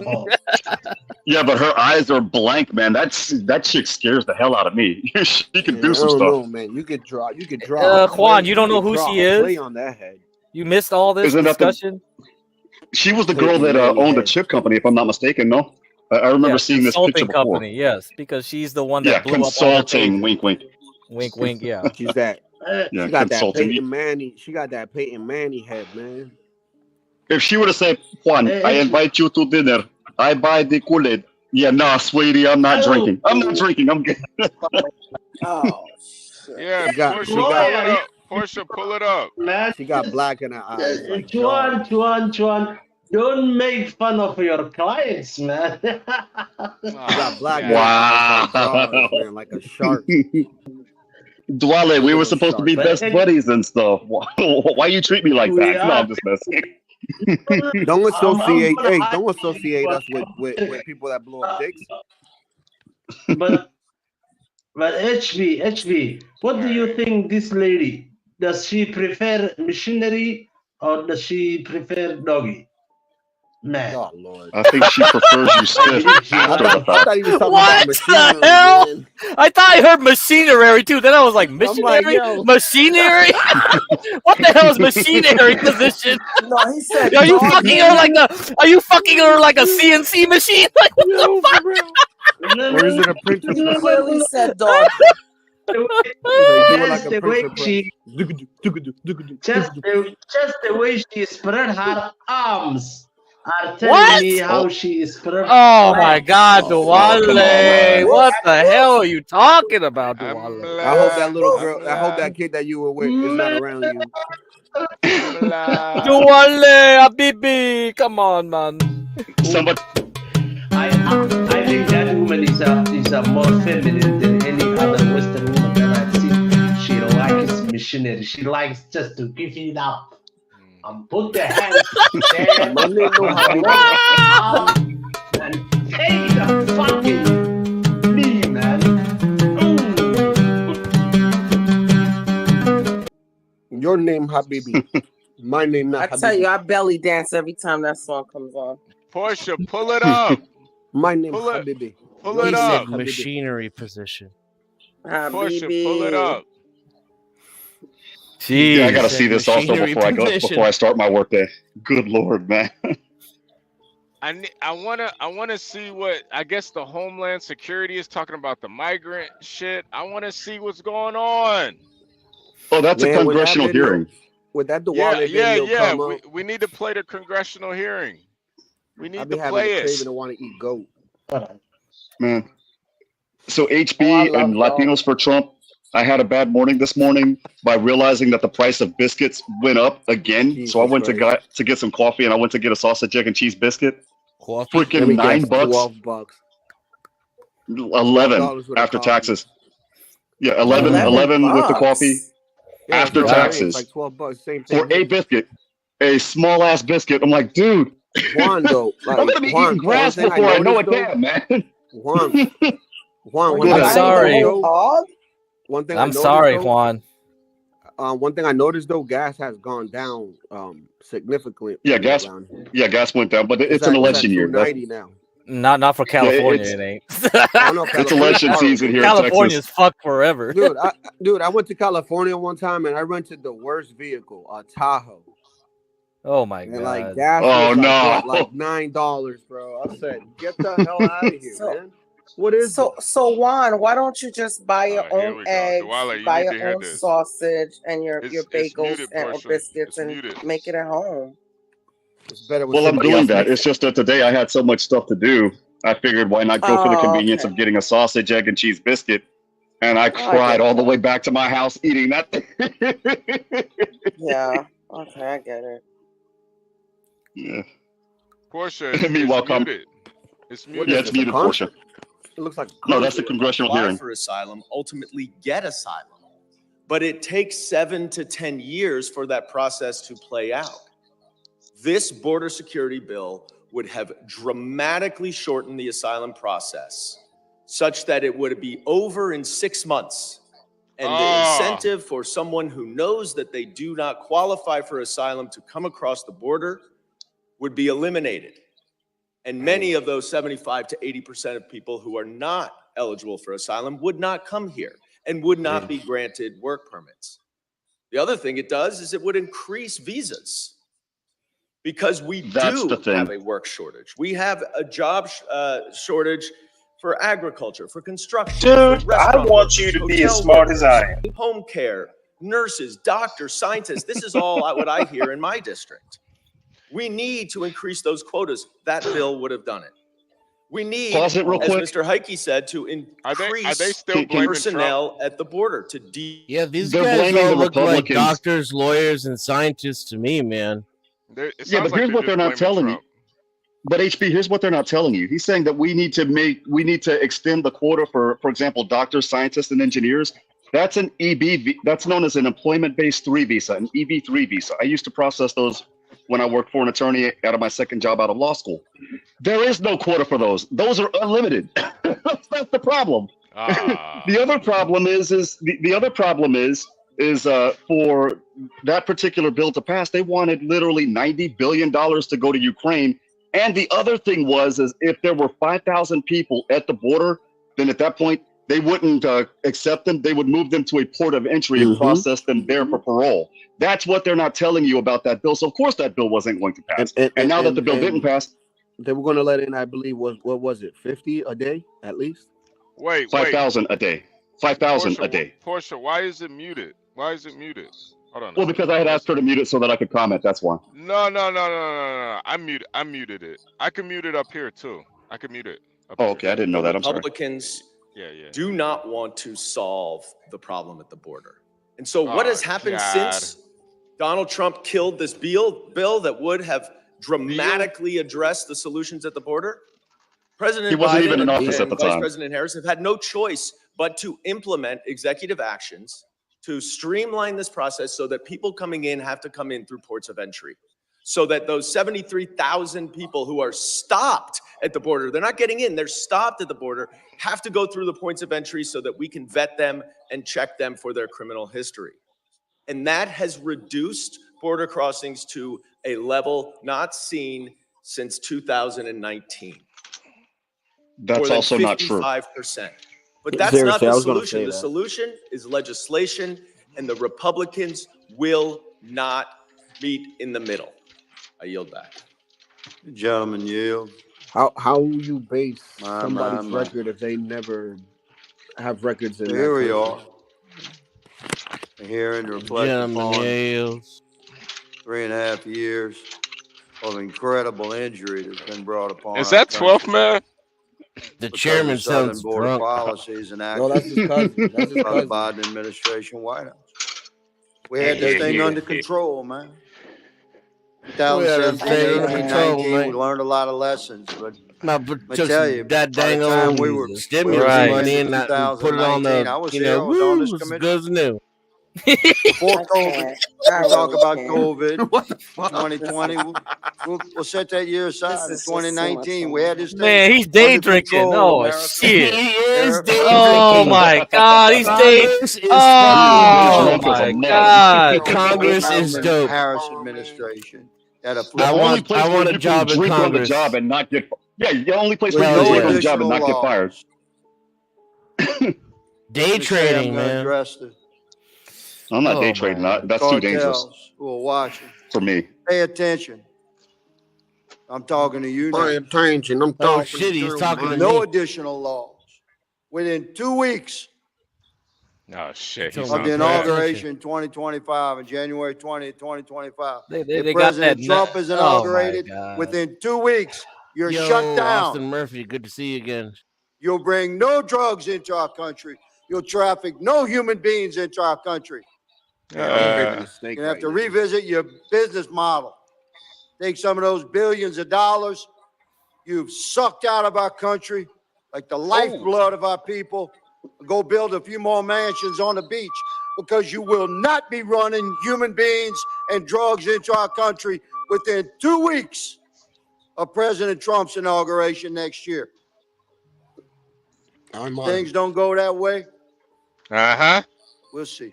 yeah, but her eyes are blank, man. That chick scares the hell out of me. She can do some stuff. No, man. You could draw. Quan, you don't know who she is? Play on that head. You missed all this discussion? She was the girl that owned a chip company, if I'm not mistaken, no? I remember seeing this picture before. Company, yes, because she's the one that blew consulting, up. Wink, wink. Wink, wink, yeah. She's that. Yeah, she got consulting. that Peyton Manny. She got that Peyton Manny head, man. If she would have said, Juan, I invite you to dinner. I buy the Kool-Aid. Yeah, nah, sweetie, I'm not drinking. I'm not drinking. I'm good. Oh, shit. Yeah, Portia, pull it up. Man, she got black in her eyes. Like Juan, don't make fun of your clients, man. She got black. Wow. Man, like a shark. Duale, we were supposed to be best buddies and stuff. Why you treat me like that? No, I'm just messing. Don't associate. Don't associate us with people that blow up dicks. But HB, what do you think this lady? Does she prefer missionary or does she prefer doggy? Man. Oh Lord. I think she prefers you stiff after the fact. What the hell? Man. I thought I heard machinery too. Then I was like, missionary? Machinery? What the hell is machinery position? No, he said. Are you fucking her like a CNC machine? Like what the fuck? Or is it a printer? He clearly said dog. Just the way she spread her arms are telling me how she is spread. Oh my God, Duale! What the hell are you talking about, Duale? I hope that little girl. I hope that kid that you were with is not around you. Duale, Habibi, come on, man. Somebody. I think that woman is more feminine than any other Western woman that I've seen. She likes missionary. She likes just to give it up and put the hands there and take the fucking knee, man. Your name, Habibi. My name, not Habibi. I tell you, I belly dance every time that song comes on. Portia, pull it up. My name, Habibi. Pull it up. Machinery position. Portia, pull it up. Jeez, yeah, I gotta see this also before I start my workday. Good Lord, man. I wanna see what I guess the Homeland Security is talking about, the migrant shit. I wanna see what's going on. Oh, that's a congressional hearing. With that Duale video we need to play the congressional hearing. We need to play it. I want to eat goat. Man. So HB and Latinos for Trump, I had a bad morning this morning by realizing that the price of biscuits went up again. Jesus, so I went to get some coffee and I went to get a sausage, egg, and cheese biscuit. Freaking $9. $12. 11 after taxes. Yeah, 11 with the coffee after taxes. Like $12, same thing. For a biscuit, a small ass biscuit. I'm like, dude. Juan, though, like, I'm gonna be eating grass before I know it, damn, man. Juan, I'm sorry. one thing I'm sorry, Quan. One thing I noticed though, gas has gone down significantly. Yeah, gas. Around here. Yeah, gas went down, but it's at an election year. $2.90 now. Not for California. Yeah, it ain't. Oh no, it's election season here in California's Texas. fucked forever. Dude, I went to California one time and I rented the worst vehicle, a Tahoe. Oh my And god! like gas was like $9, bro. I said, get the hell out of here, man. What is so Juan? Why don't you just buy your own eggs, Duale, buy your own sausage and your bagels or biscuits, and make it at home? It's better. Well, I'm doing that. It's just that today I had so much stuff to do. I figured why not go for the convenience of getting a sausage, egg, and cheese biscuit. And I cried all the way back to my house eating that thing. Yeah. Okay, I get it. Yeah. Portia, it's muted. It's muted. Yeah, it's muted, Portia. It looks like no, that's the congressional hearing. For asylum, ultimately get asylum, but it takes 7 to 10 years for that process to play out. This border security bill would have dramatically shortened the asylum process, such that it would be over in 6 months. And the incentive for someone who knows that they do not qualify for asylum to come across the border would be eliminated. And many of those 75 to 80% of people who are not eligible for asylum would not come here and would not be granted work permits. The other thing it does is it would increase visas, because we do have a work shortage. We have a job shortage for agriculture, for construction. Dude, I want you to be as smart as I am. Home care, nurses, doctors, scientists. This is all what I hear in my district. We need to increase those quotas. That bill would have done it. We need, as Mr. Heike said, to increase personnel at the border to these guys all look like doctors, lawyers, and scientists to me, man. Yeah, but here's what they're not telling you. But HB, here's what they're not telling you. He's saying that we need to extend the quota for example, doctors, scientists, and engineers. That's an EB. That's known as an employment-based 3 visa, an EB3 visa. I used to process those when I worked for an attorney out of my second job out of law school. There is no quota for those. Those are unlimited. That's the problem. The other problem is for that particular bill to pass, they wanted literally $90 billion to go to Ukraine. And the other thing is if there were 5,000 people at the border, then at that point, they wouldn't accept them. They would move them to a port of entry and process them there for parole. That's what they're not telling you about that bill. So of course that bill wasn't going to pass. And now that the bill didn't pass, they were going to let in, I believe, what was it, 50 a day at least? Wait, 5,000 a day. 5,000 a day. Portia, why is it muted? Why is it muted? Hold on. Well, because I had asked her to mute it so that I could comment. That's why. No. I muted it. I can mute it up here too. I can mute it. Oh, okay. I didn't know that. I'm sorry. Republicans do not want to solve the problem at the border. And so what has happened since Donald Trump killed this bill that would have dramatically addressed the solutions at the border? President Biden and Vice President Harris have had no choice but to implement executive actions to streamline this process so that people coming in have to come in through ports of entry. So that those 73,000 people who are stopped at the border, they're not getting in, they're stopped at the border, have to go through the points of entry so that we can vet them and check them for their criminal history. And that has reduced border crossings to a level not seen since 2019. That's also not true. 55%. But that's not the solution. The solution is legislation, and the Republicans will not meet in the middle. I yield back. Gentlemen, yield. How will you base somebody's record if they never have records in Here we are. Here in the reflection upon 3.5 years of incredible injury that's been brought upon. Is that 12th man? The chairman sounds border drunk. policies and actions. No, that's his cousin. That's his by the cousin. Biden administration White House. We had this thing under control, man. 2017, 2019, we learned a lot of lessons, but I tell you, that dang old stimulus money and put it on the, I was here, I was on this goes committee. new. Before COVID, we'll talk about COVID. 2020, we'll set that year aside. In 2019, we had this thing. Man, he's day drinking. Oh shit! He is day Oh drinking. my god, he's day. Congress is Oh fucking my dope. god, Congress is dope. Harris administration. The only place where you can drink on the job and not get the only place where you can drink on the job and not get fired. Day trading, man. I'm not day trading. That's too dangerous Who are watching? for me. Pay attention. I'm talking to you now. Pay attention. I'm talking. Oh shit, he's talking to No me. additional laws. Within 2 weeks Oh shit. of the inauguration 2025 in January 20, 2025. They got President that Trump is oh my inaugurated. God. Within 2 weeks, you're Yo, shut down. Austin Murphy, good to see you again. You'll bring no drugs into our country. You'll traffic no human beings into our country. You have to revisit your business model. Take some of those billions of dollars you've sucked out of our country, like the lifeblood of our people. Go build a few more mansions on the beach, because you will not be running human beings and drugs into our country within 2 weeks of President Trump's inauguration next year. Things don't go that way. We'll see.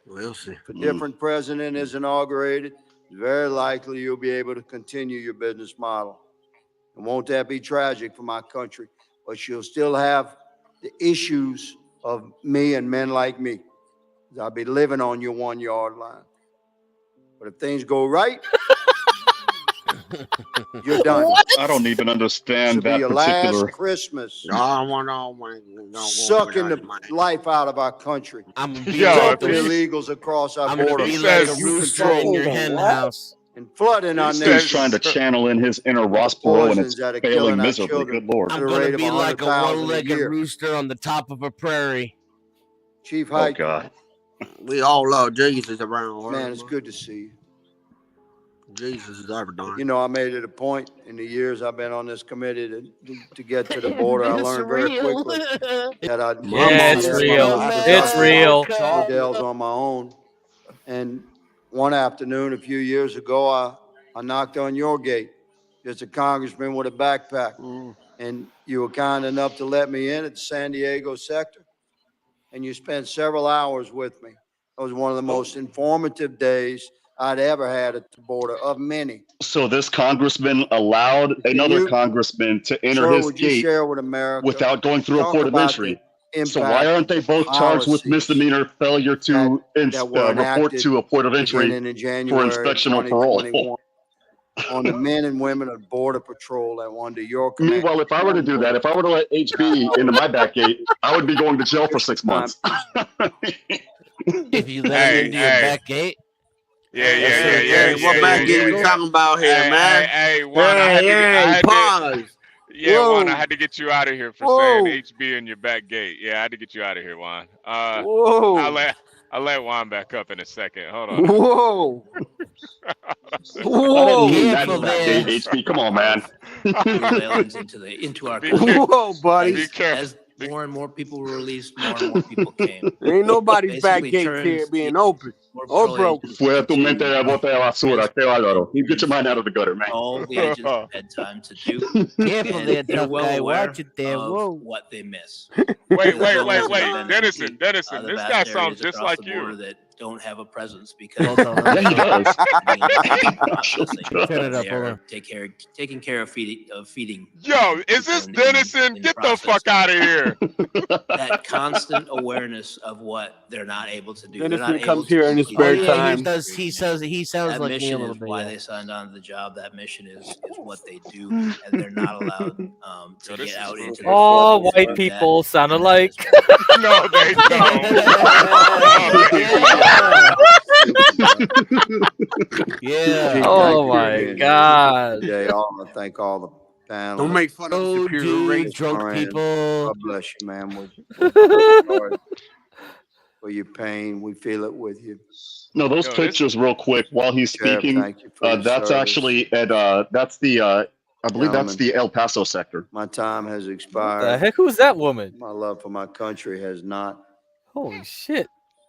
We'll see. If a different president is inaugurated, it's very likely you'll be able to continue your business model. And won't that be tragic for my country? But you'll still have the issues of me and men like me. I'll be living on your 1 yard line. But if things go right, you're done. I don't even understand This will that be your particular. last Christmas. No, Sucking the life out of our country. I'm gonna be Dumping illegals across our I'm gonna border. be like a rooster in your hen house. And flooding our He's nation. trying to channel in his inner Ross Perot, and it's Poisons that are failing killing our miserably. children. Good lord. I'm the gonna rate of be like a 100,000 a one-legged year. rooster on the top of a prairie. Chief Oh Hike, God. We all love Jesus around here. man, it's good to see you. Jesus is everything. You know, I made it a point in the years I've been on this committee to get to the border. I learned very quickly that I it's real. It's real. Odell's on my own. And one afternoon a few years ago, I knocked on your gate, just a congressman with a backpack. And you were kind enough to let me in at the San Diego sector. And you spent several hours with me. It was one of the most informative days I'd ever had at the border, of many. So this congressman allowed another congressman to enter his would you gate share with America, without going through a talk port of about entry. the So why aren't they both charged with misdemeanor failure to that were report enacted to a port of entry beginning in for January inspection or parole? 2021 on the men and women of Border Patrol that were under your command? Meanwhile, if I were to do that, if I were to let HB into my back gate, I would be going to jail for 6 months. If you let him into your back gate. Yeah. What back gate we talking about here, man? Hey, Juan, I had to- pause. Yeah, Juan, Whoa. I had to get you out of here for Whoa. saying HB in your back gate. Yeah, I had to get you out of here, Juan. Whoa. I'll let Juan back up in a second. Hold on. Whoa. I didn't mean that in that gate, HB. Come on, man. Aliens into our Be country. Whoa, buddy. Be careful. As more and more people were released, more and more people came. Ain't nobody's back Basically gate turns here being open or broken. Fue tu mente de bote de basura. Qué bárbaro. You get your mind out of the gutter, man. all the agents have had time to do. Careful and there, they're tough well guy. aware Watch it there. of Whoa. what they miss. Wait. There's those Dennison, the this vast guy sounds areas just across like the border you. that don't have a presence because Yeah, he does. Turn it up, hold on. taking care of feeding. Yo, is this Dennison? Get the fuck out of here. That constant awareness of what they're not able to do. They're not Dennison able comes to here in his complete spare the time. He sounds that like me a mission little is bit. why yeah. they signed on to the job. That mission is what they do, and they're not allowed to get out into the All field white and people that- sound alike. No, they Yeah. Oh my God. Yeah, I want to thank all the panel. Don't make fun of the superior race. Drunk people. God bless you, man. We're sorry for your pain. We feel it with you. No, those pictures, real quick, while he's Sheriff, speaking, thank you for your that's service. actually at that's the I believe that's Gentlemen. the El Paso sector. My time has What expired. the heck? Who's that woman? My love for my country has not. Holy shit.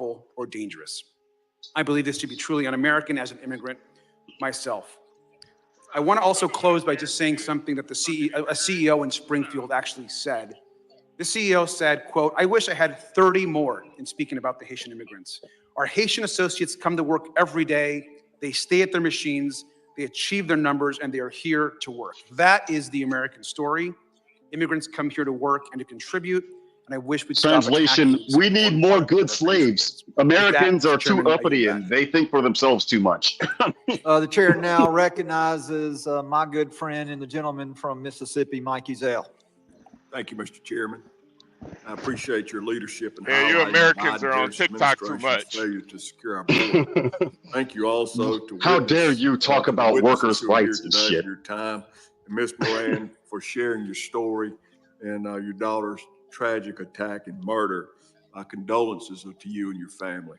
harmful, or dangerous. I believe this to be truly un-American as an immigrant myself. I want to also close by just saying something that a CEO in Springfield actually said. The CEO said, quote, "I wish I had 30 more," in speaking about the Haitian immigrants. Our Haitian associates come to work every day. They stay at their machines, they achieve their numbers, and they are here to work. That is the American story. Immigrants come here to work and to contribute, and I wish we'd stop Translation, attacking we need more good slaves. Americans are too Chairman, uppity and they think for themselves too much. The chair now recognizes my good friend and the gentleman from Mississippi, Mike Ezell. Thank you, Mr. Chairman. I appreciate your leadership and Yeah, you highlighting Americans Biden are on Harris TikTok too administration's much. failure to secure our border. Thank you also to How witness, dare you talk to the about witnesses workers' who are here rights and today shit. for your time, and Ms. Moran for sharing your story and your daughter's tragic attack and murder. Condolences to you and your family.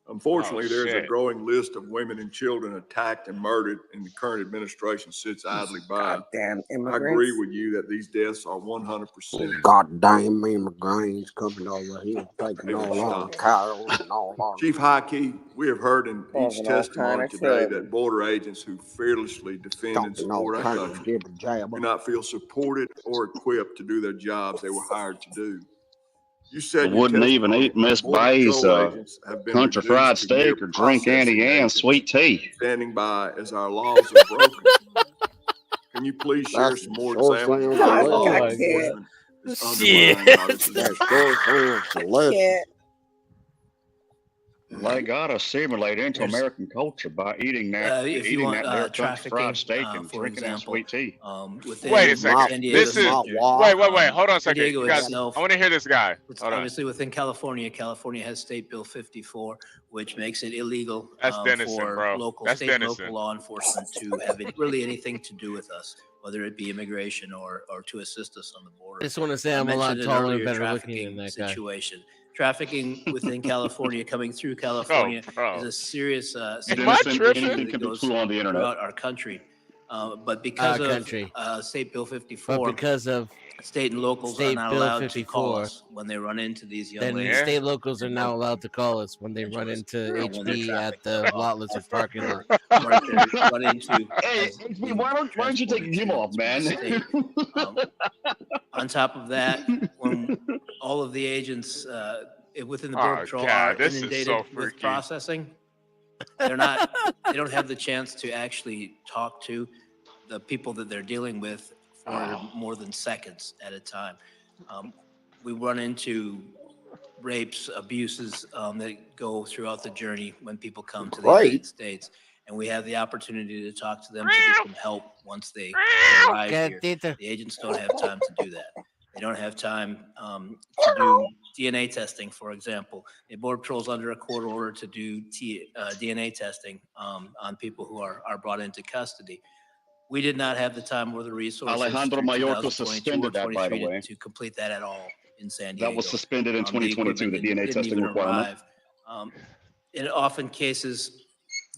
Unfortunately, there's a shit. growing list of women and children attacked and murdered, and the current administration sits idly by. Goddamn I immigrants. agree with you that these deaths are 100%. Goddamn immigrants coming over here, taking all our cattle and all our. Chief Highkey, we have heard in each Causing all testimony kind of today trouble. that border agents who fearlessly defend and Talking all support our kind of country jibber jabber. do not feel supported or equipped to do their jobs they were hired to do. You said I wouldn't even eat Miss Bay's country fried steak or drink Auntie Anne's sweet tea. Standing by as our laws are broken. Can you please share some more examples of how law enforcement is undermining our decisions? They gotta assimilate into American culture by eating that, if you eating want that there country trafficking, fried steak and for drinking that example, sweet tea. Wait a second. This is wait. Hold on a San second. Diego Guys, itself, I want to hear this guy. Hold on. obviously within California, California has State Bill 54, which makes it illegal That's Denison, for bro. local, That's state Denison. and local law enforcement to have really anything to do with us, whether it be immigration or to assist us on the border. I just want to say I'm a lot mentioned an taller and earlier better looking trafficking than that guy. situation. Trafficking within California, coming through California, is a serious issue that goes throughout our country. But because of State Bill 54, but because of state and locals State are not Bill allowed 54, to call us when they run into these young then ladies. state locals are now allowed to call us when they run into HB at the Lot Lizard parking lot. Run into Hey, HB, why don't you take him off, man? On top of that, when all of the agents within the Border Patrol are inundated with processing, they don't have the chance to actually talk to the people that they're dealing with for more than seconds at a time. We run into rapes, abuses that go throughout the journey when people come to the United States. And we have the opportunity to talk to them to get them help once they arrive here. The agents don't have time to do that. They don't have time to do DNA testing, for example. The Border Patrol is under a court order to do DNA testing on people who are brought into custody. We did not have the time or the resources Alejandro Mayorkas suspended that, by the way. to complete that at all in San Diego. That was suspended in 2022, the DNA testing requirement. In often cases,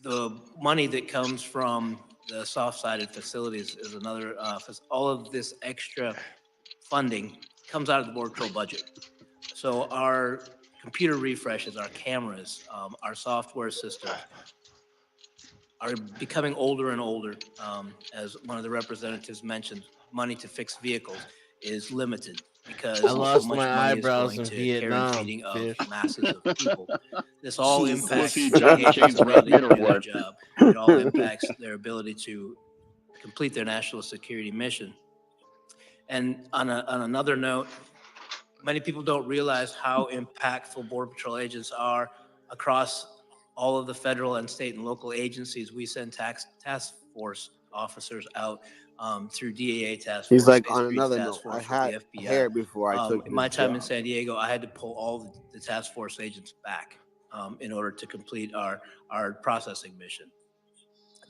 the money that comes from the soft-sided facilities is another, all of this extra funding comes out of the Border Patrol budget. So our computer refreshes, our cameras, our software systems are becoming older and older. As one of the representatives mentioned, money to fix vehicles is limited because I lost so much my money eyebrows is in going to Vietnam. care and feeding of masses of people. This all impacts See the John agents' McCain's ability to rep do their job. It all impacts their ability to complete their national security mission. And on another note, many people don't realize how impactful Border Patrol agents are across all of the federal and state and local agencies. We send task force officers out through DAA task force. He's like, Space on Breach another task note, force I with had the FBI. hair before I took In my this time in job. San Diego, I had to pull all the task force agents back in order to complete our processing mission.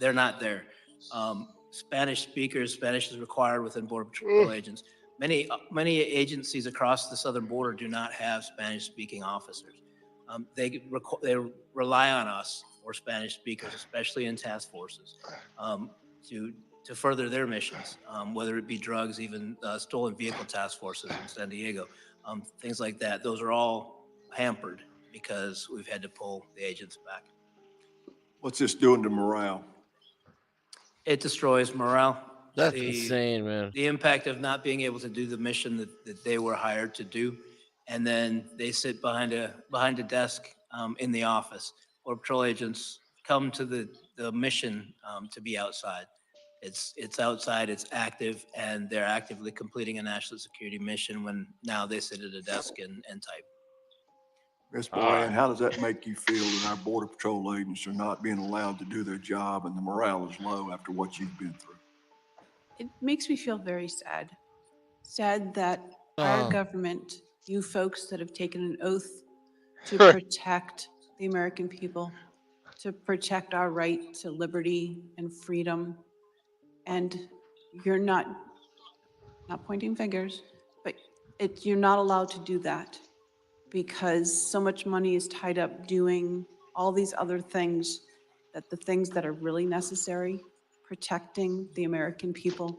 They're not there. Spanish speakers, Spanish is required within Border Patrol agents. Many agencies across the southern border do not have Spanish-speaking officers. They rely on us for Spanish speakers, especially in task forces, to further their missions, whether it be drugs, even stolen vehicle task forces in San Diego, things like that. Those are all hampered because we've had to pull the agents back. What's this doing to morale? It destroys morale. That's insane, man. The impact of not being able to do the mission that they were hired to do, and then they sit behind a desk in the office. Border Patrol agents come to the mission to be outside. It's outside, it's active, and they're actively completing a national security mission when now they sit at a desk and type. Ms. Moran, how does that make you feel that our Border Patrol agents are not being allowed to do their job and the morale is low after what you've been through? It makes me feel very sad. Sad that our government, you folks that have taken an oath to protect the American people, to protect our right to liberty and freedom, and you're not pointing fingers, but you're not allowed to do that because so much money is tied up doing all these other things, that the things that are really necessary, protecting the American people,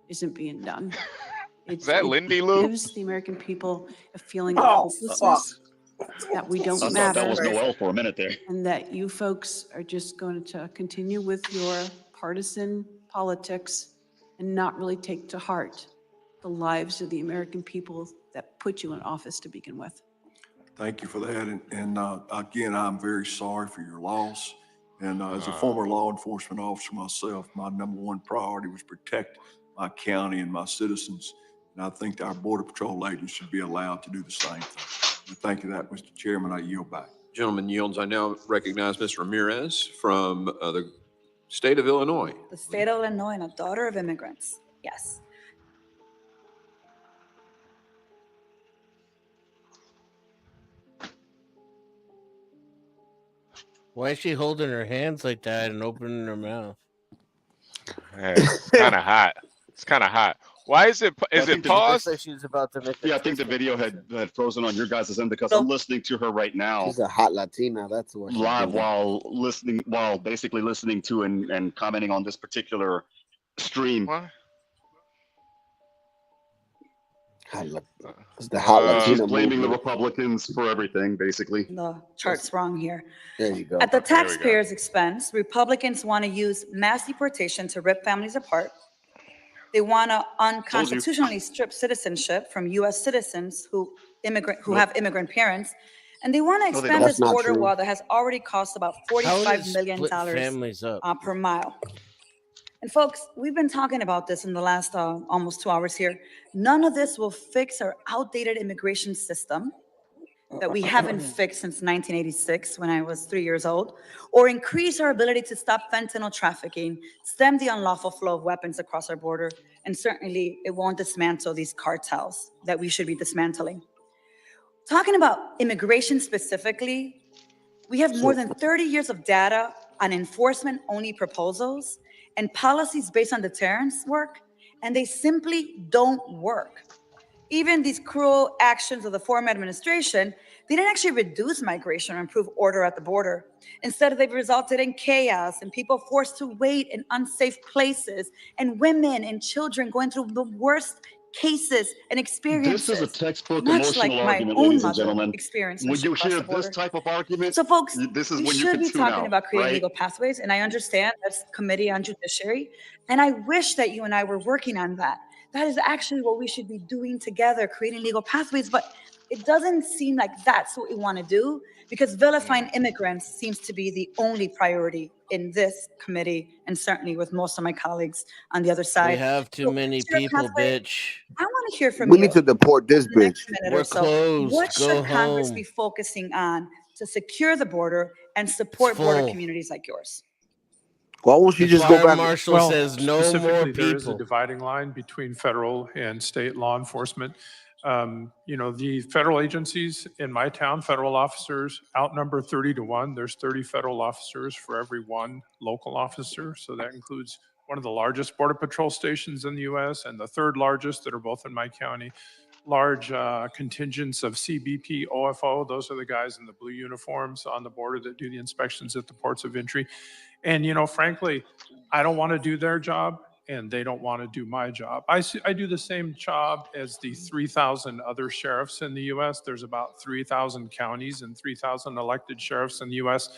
isn't being done. Is that Lindy Lou? It gives the American people a feeling of hopelessness, that we don't matter. I thought that was Noel for a minute there. And that you folks are just going to continue with your partisan politics and not really take to heart the lives of the American people that put you in office to begin with. Thank you for that. And again, I'm very sorry for your loss. And as a former law enforcement officer myself, my #1 priority was protect my county and my citizens. And I think our Border Patrol agents should be allowed to do the same thing. And thank you for that, Mr. Chairman. I yield back. Gentleman yields. I now recognize Ms. Ramirez from the state of Illinois. The state of Illinois and a daughter of immigrants. Yes. Why is she holding her hands like that and opening her mouth? Hey, it's kind of hot. It's kind of hot. Why is it? Is it paused? She's about to make I think the video had frozen on your guys' end because I'm listening to her right now. She's a hot Latina. That's what. Live while basically listening to and commenting on this particular stream. It's the hot Latina. She's blaming the Republicans for everything, basically. The chart's wrong here. There you go. At the taxpayers' expense, Republicans want to use mass deportation to rip families apart. They want to unconstitutionally strip citizenship from U.S. citizens who have immigrant parents, and they want to expand this border wall that has already cost about $45 million per mile. And folks, we've been talking about this in the last almost 2 hours here. None of this will fix our outdated immigration system that we haven't fixed since 1986 when I was 3 years old, or increase our ability to stop fentanyl trafficking, stem the unlawful flow of weapons across our border, and certainly it won't dismantle these cartels that we should be dismantling. Talking about immigration specifically, we have more than 30 years of data on enforcement-only proposals and policies based on deterrence work, and they simply don't work. Even these cruel actions of the former administration, they didn't actually reduce migration or improve order at the border. Instead, they've resulted in chaos and people forced to wait in unsafe places, and women and children going through the worst cases and experiences. This is a textbook much emotional like my argument, own ladies and mother gentlemen. experienced When you hear across the this border. type of argument, So folks, this is we when you should can be tune talking out, about creating right? legal pathways, and I understand that's Committee on Judiciary, and I wish that you and I were working on that. That is actually what we should be doing together, creating legal pathways, but it doesn't seem like that's what we want to do, because vilifying immigrants seems to be the only priority in this committee, and certainly with most of my colleagues on the other side. We have too many people, bitch. I want to hear from We you. need to deport this bitch. We're closed. What Go should Congress home. be focusing on to secure the border and support border full. communities like yours? Why won't you The just go fire back? marshal says no more Specifically, there is a people. dividing line between federal and state law enforcement. The federal agencies in my town, federal officers outnumber 30 to 1. There's 30 federal officers for every 1 local officer. So that includes one of the largest border patrol stations in the U.S. and the 3rd largest that are both in my county. Large contingents of CBP, OFO, those are the guys in the blue uniforms on the border that do the inspections at the ports of entry. And, frankly, I don't want to do their job, and they don't want to do my job. I do the same job as the 3,000 other sheriffs in the U.S. There's about 3,000 counties and 3,000 elected sheriffs in the U.S.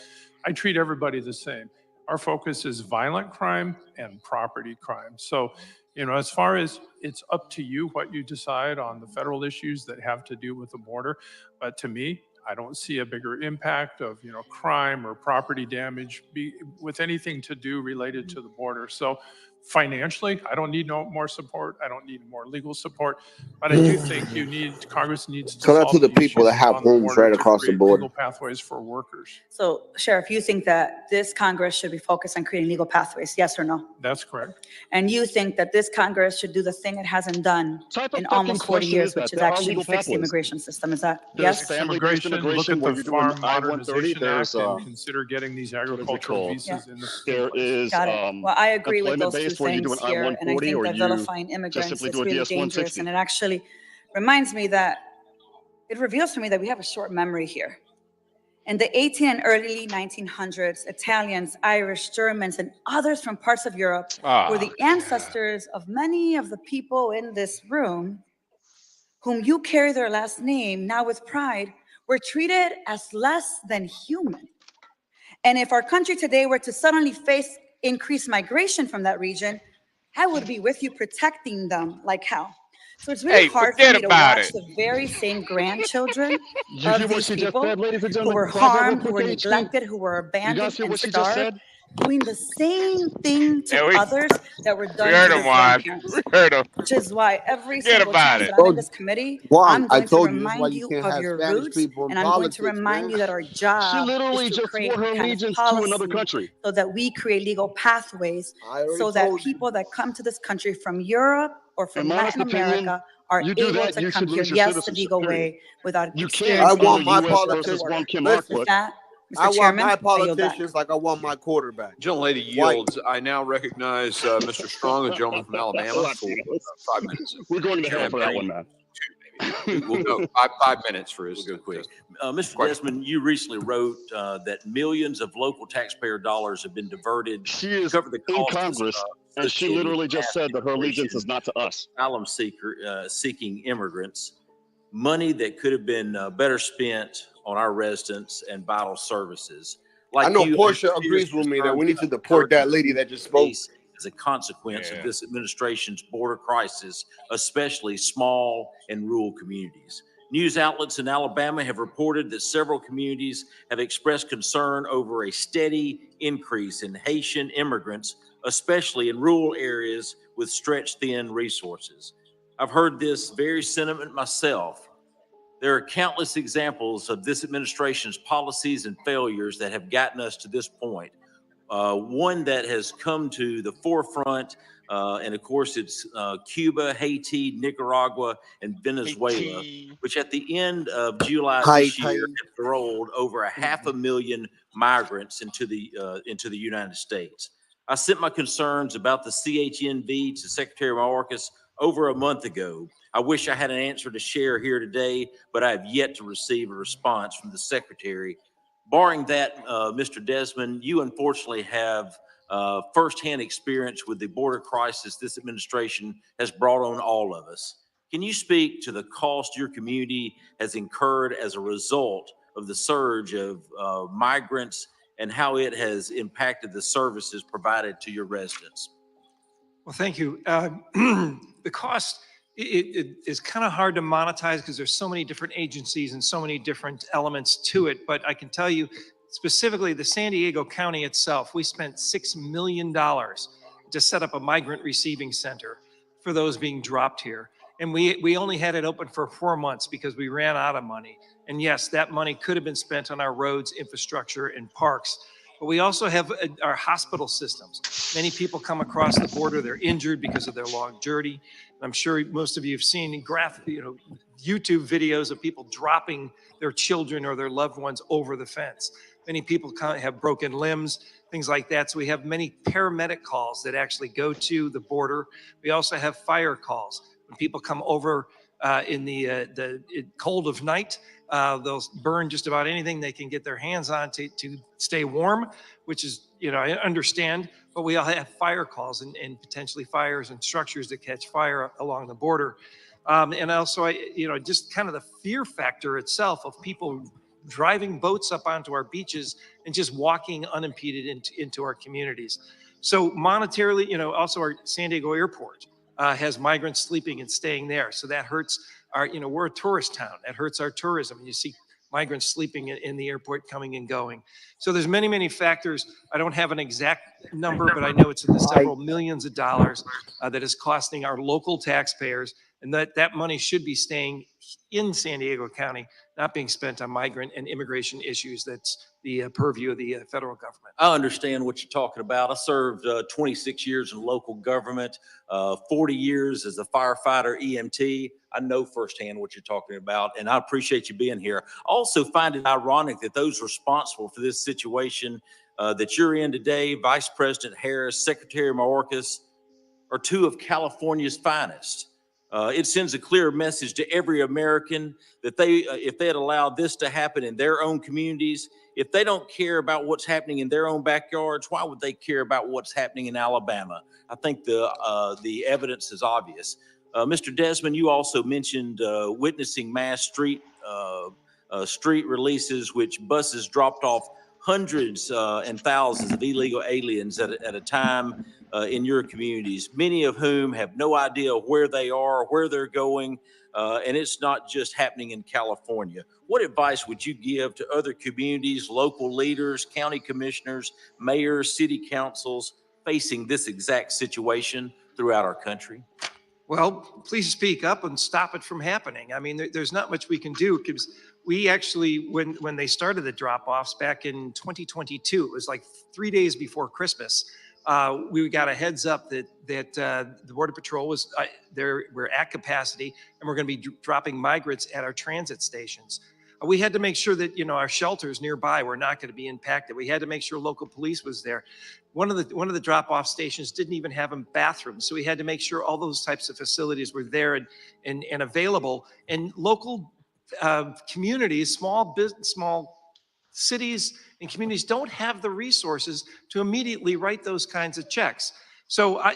I treat everybody the same. Our focus is violent crime and property crime. So, as far as it's up to you what you decide on the federal issues that have to do with the border, but to me, I don't see a bigger impact of, crime or property damage with anything to do related to the border. So financially, I don't need no more support. I don't need more legal support, but I do think Congress needs to Tell that solve to the the people that issues have on the homes border right to across the create border. legal pathways for workers. So, Sheriff, you think that this Congress should be focused on creating legal pathways, yes or no? That's correct. And you think that this Congress should do the thing it hasn't done in almost 40 years, which is actually fix the immigration system? Is that yes? Immigration, look at the Farm Modernization Act and there's consider getting these agricultural visas in the is Got it. Well, I agree with those two where you do things an here, and I I-140 think or that you vilifying just immigrants simply is do a really DS-160. dangerous, and it actually reminds me that it reveals to me that we have a short memory here. In the 18 and early 1900s, Italians, Irish, Germans, and others from parts of Europe were the ancestors of many of the people in this room whom you carry their last name now with pride, were treated as less than human. And if our country today were to suddenly face increased migration from that region, I would be with you protecting them like hell. So it's really hard for me to watch the very same grandchildren of these people who were harmed, who were neglected, who were abandoned and starved, doing the same thing to others that were done to their grandparents. Which is why every single time that I'm in this committee, I'm going to remind you of your roots, and I'm going to remind you that our job is to create kind of policy so that we create legal pathways so that people that come to this country from Europe or from Latin America are able to come here, yes, the legal way, without experiencing. I want my politicians. With that, I Mr. want Chairman, my I yield back. politicians like I want my quarterback. Gentlelady yields. I now recognize Mr. Strong, a gentleman from Alabama, for 5 minutes. We're going to hell for that one, man. We'll go 5 minutes for his. We'll go quick. Mr. Desmond, you recently wrote that millions of local taxpayer dollars have been diverted to cover the cost in Congress, and she literally just said that her allegiance is not to us. Asylum seeking immigrants, money that could have been better spent on our residents and vital services. I know Portia agrees with me that we need to deport that lady that just spoke. As a consequence of this administration's border crisis, especially small and rural communities. News outlets in Alabama have reported that several communities have expressed concern over a steady increase in Haitian immigrants, especially in rural areas with stretched thin resources. I've heard this very sentiment myself. There are countless examples of this administration's policies and failures that have gotten us to this point. One that has come to the forefront, and of course it's Cuba, Haiti, Nicaragua, and Venezuela, which at the end of July this year have enrolled over 500,000 migrants into the United States. I sent my concerns about the CHNV to Secretary Mayorkas over a month ago. I wish I had an answer to share here today, but I have yet to receive a response from the Secretary. Barring that, Mr. Desmond, you unfortunately have firsthand experience with the border crisis this administration has brought on all of us. Can you speak to the cost your community has incurred as a result of the surge of migrants and how it has impacted the services provided to your residents? Well, thank you. The cost it is kind of hard to monetize because there's so many different agencies and so many different elements to it. But I can tell you specifically the San Diego County itself, we spent $6 million to set up a migrant receiving center for those being dropped here. And we only had it open for 4 months because we ran out of money. And yes, that money could have been spent on our roads, infrastructure, and parks. But we also have our hospital systems. Many people come across the border, they're injured because of their long journey. I'm sure most of you have seen YouTube videos of people dropping their children or their loved ones over the fence. Many people have broken limbs, things like that. So we have many paramedic calls that actually go to the border. We also have fire calls. When people come over in the cold of night, they'll burn just about anything they can get their hands on to stay warm, which is, I understand, but we all have fire calls and potentially fires and structures that catch fire along the border. And also, just kind of the fear factor itself of people driving boats up onto our beaches and just walking unimpeded into our communities. So monetarily, also our San Diego airport has migrants sleeping and staying there. So that hurts we're a tourist town. That hurts our tourism. You see migrants sleeping in the airport, coming and going. So there's many, many factors. I don't have an exact number, but I know it's in the several millions of dollars that is costing our local taxpayers, and that money should be staying in San Diego County, not being spent on migrant and immigration issues. That's the purview of the federal government. I understand what you're talking about. I served 26 years in local government, 40 years as a firefighter EMT. I know firsthand what you're talking about, and I appreciate you being here. I also find it ironic that those responsible for this situation that you're in today, Vice President Harris, Secretary Mayorkas, are two of California's finest. It sends a clear message to every American that if they had allowed this to happen in their own communities, if they don't care about what's happening in their own backyards, why would they care about what's happening in Alabama? I think the evidence is obvious. Mr. Desmond, you also mentioned witnessing mass street releases, which buses dropped off hundreds and thousands of illegal aliens at a time in your communities, many of whom have no idea where they are, where they're going, and it's not just happening in California. What advice would you give to other communities, local leaders, county commissioners, mayors, city councils facing this exact situation throughout our country? Well, please speak up and stop it from happening. I mean, there's not much we can do, because we actually, when they started the drop-offs back in 2022, it was like 3 days before Christmas, we got a heads up that the Border Patrol was we're at capacity, and we're going to be dropping migrants at our transit stations. We had to make sure that, our shelters nearby were not going to be impacted. We had to make sure local police was there. One of the drop-off stations didn't even have a bathroom, so we had to make sure all those types of facilities were there and available. And local communities, small cities and communities don't have the resources to immediately write those kinds of checks. So I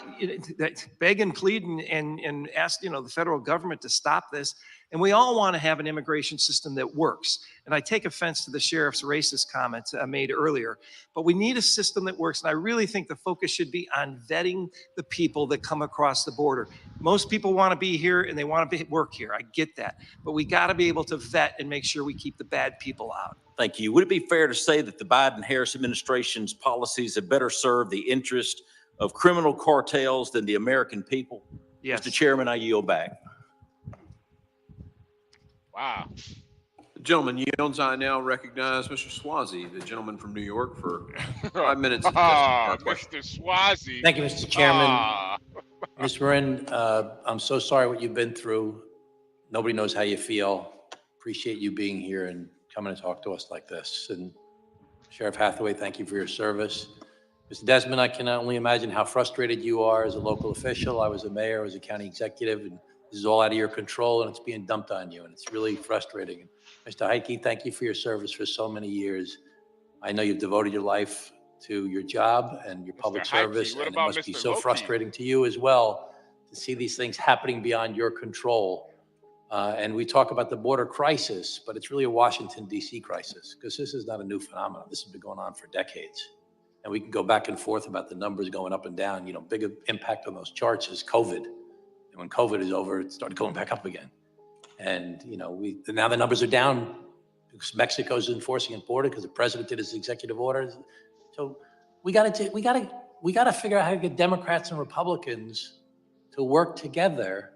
beg and plead and ask, the federal government to stop this. And we all want to have an immigration system that works. And I take offense to the sheriff's racist comments made earlier, but we need a system that works. And I really think the focus should be on vetting the people that come across the border. Most people want to be here and they want to work here. I get that, but we got to be able to vet and make sure we keep the bad people out. Thank you. Would it be fair to say that the Biden-Harris administration's policies have better served the interest of criminal cartels than the American people? Yes. Mr. Chairman, I yield back. Wow. The gentleman yields. I now recognize Mr. Swazi, the gentleman from New York, for 5 minutes. Mr. Swazi. Thank you, Mr. Chairman. Ms. Marin, I'm so sorry what you've been through. Nobody knows how you feel. Appreciate you being here and coming to talk to us like this. And Sheriff Hathaway, thank you for your service. Mr. Desmond, I can only imagine how frustrated you are as a local official. I was a mayor, I was a county executive, and this is all out of your control, and it's being dumped on you, and it's really frustrating. Mr. Heike, thank you for your service for so many years. I know you've devoted your life to your job and your public service, and it must be so frustrating to you as well to see these things happening beyond your control. And we talk about the border crisis, but it's really a Washington, D.C. crisis, because this is not a new phenomenon. This has been going on for decades. And we can go back and forth about the numbers going up and down. Big impact on those charts is COVID. And when COVID is over, it started going back up again. And, now the numbers are down because Mexico's enforcing a border because the president did his executive orders. So we got to figure out how to get Democrats and Republicans to work together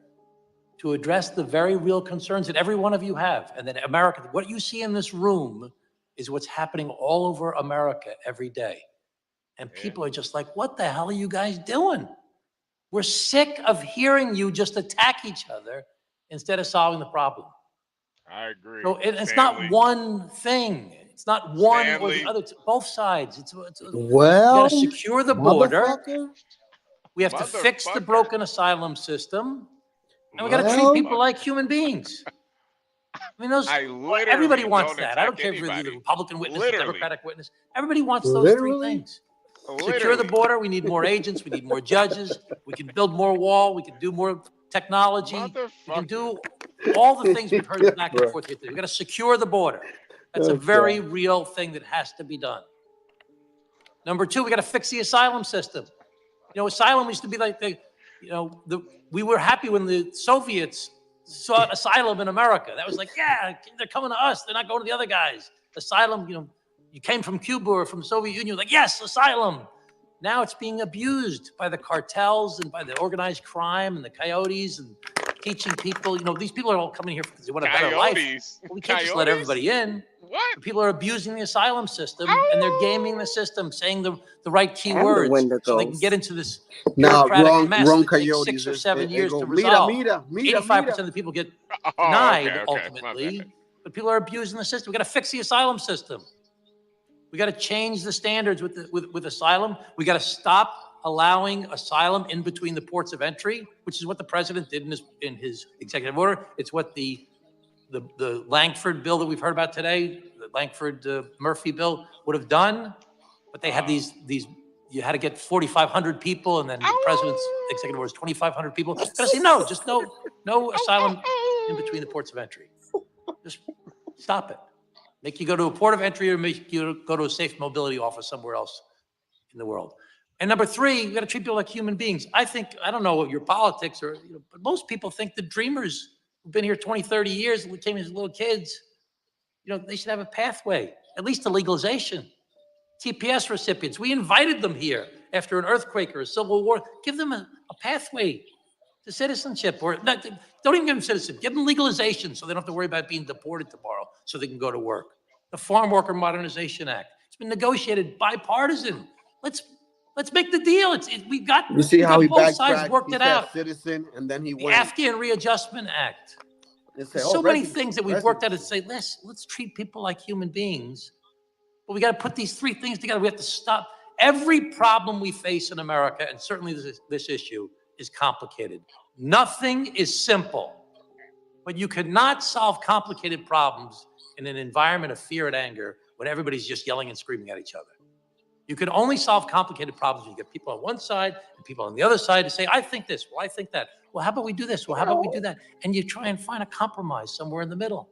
to address the very real concerns that every one of you have. And that America, what you see in this room is what's happening all over America every day. And people are just like, what the hell are you guys doing? We're sick of hearing you just attack each other instead of solving the problem. I agree. So it's not one thing. It's not one or the other. It's both sides. We got to secure the border. We have to fix the broken asylum system. And we got to treat people like human beings. I mean, everybody wants that. I don't care if you're the Republican witness, the Democratic witness. Everybody wants those three things. Secure the border. We need more agents. We need more judges. We can build more wall. We can do more technology. We can do all the things we've heard back and forth. We've got to secure the border. That's a very real thing that has to be done. Number two, we got to fix the asylum system. Asylum used to be like we were happy when the Soviets sought asylum in America. That was like, yeah, they're coming to us. They're not going to the other guys. Asylum, you came from Cuba or from the Soviet Union. Like, yes, asylum. Now it's being abused by the cartels and by the organized crime and the coyotes and teaching people, these people are all coming here because they want a better life. Well, we can't just let everybody in. What? People are abusing the asylum system and they're gaming the system, saying the right keywords so they can get into this bureaucratic mess that takes 6 or 7 years to resolve. 85% of the people get denied ultimately, but people are abusing the system. We got to fix the asylum system. We got to change the standards with asylum. We got to stop allowing asylum in between the ports of entry, which is what the president did in his executive order. It's what the Langford bill that we've heard about today, the Langford Murphy bill would have done. But they had these. You had to get 4,500 people, and then the president's executive order is 2,500 people. Got to say no, just no asylum in between the ports of entry. Just stop it. Make you go to a port of entry or make you go to a safe mobility office somewhere else in the world. And number 3, you got to treat people like human beings. I don't know what your politics are, but most people think the dreamers who've been here 20, 30 years, who came as little kids, they should have a pathway, at least to legalization. TPS recipients, we invited them here after an earthquake or a civil war. Give them a pathway to citizenship, or not, don't even give them citizenship. Give them legalization so they don't have to worry about being deported tomorrow so they can go to work. The Farm Worker Modernization Act. It's been negotiated bipartisan. Let's make the deal. We've got. You see how he both sides worked it out. Citizen, and then he the went. Afghan Readjustment Act. There's so many things that we've worked out to say let's treat people like human beings, but we got to put these 3 things together. We have to stop every problem we face in America, and certainly this issue is complicated. Nothing is simple, but you could not solve complicated problems in an environment of fear and anger when everybody's just yelling and screaming at each other. You can only solve complicated problems when you get people on one side and people on the other side to say, I think this, well, I think that. Well, how about we do this? Well, how about we do that? And you try and find a compromise somewhere in the middle.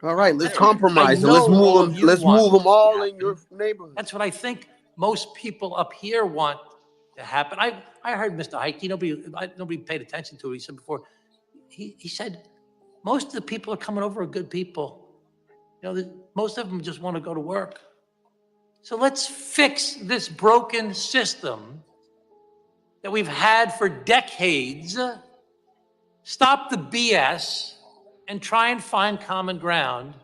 All right, let's compromise. Let's move them all in your neighborhood. That's what I think most people up here want to happen. I heard Mr. Heike, nobody paid attention to it. He said before, he said, most of the people are coming over are good people. Most of them just want to go to work. So let's fix this broken system that we've had for decades, stop the BS, and try and find common ground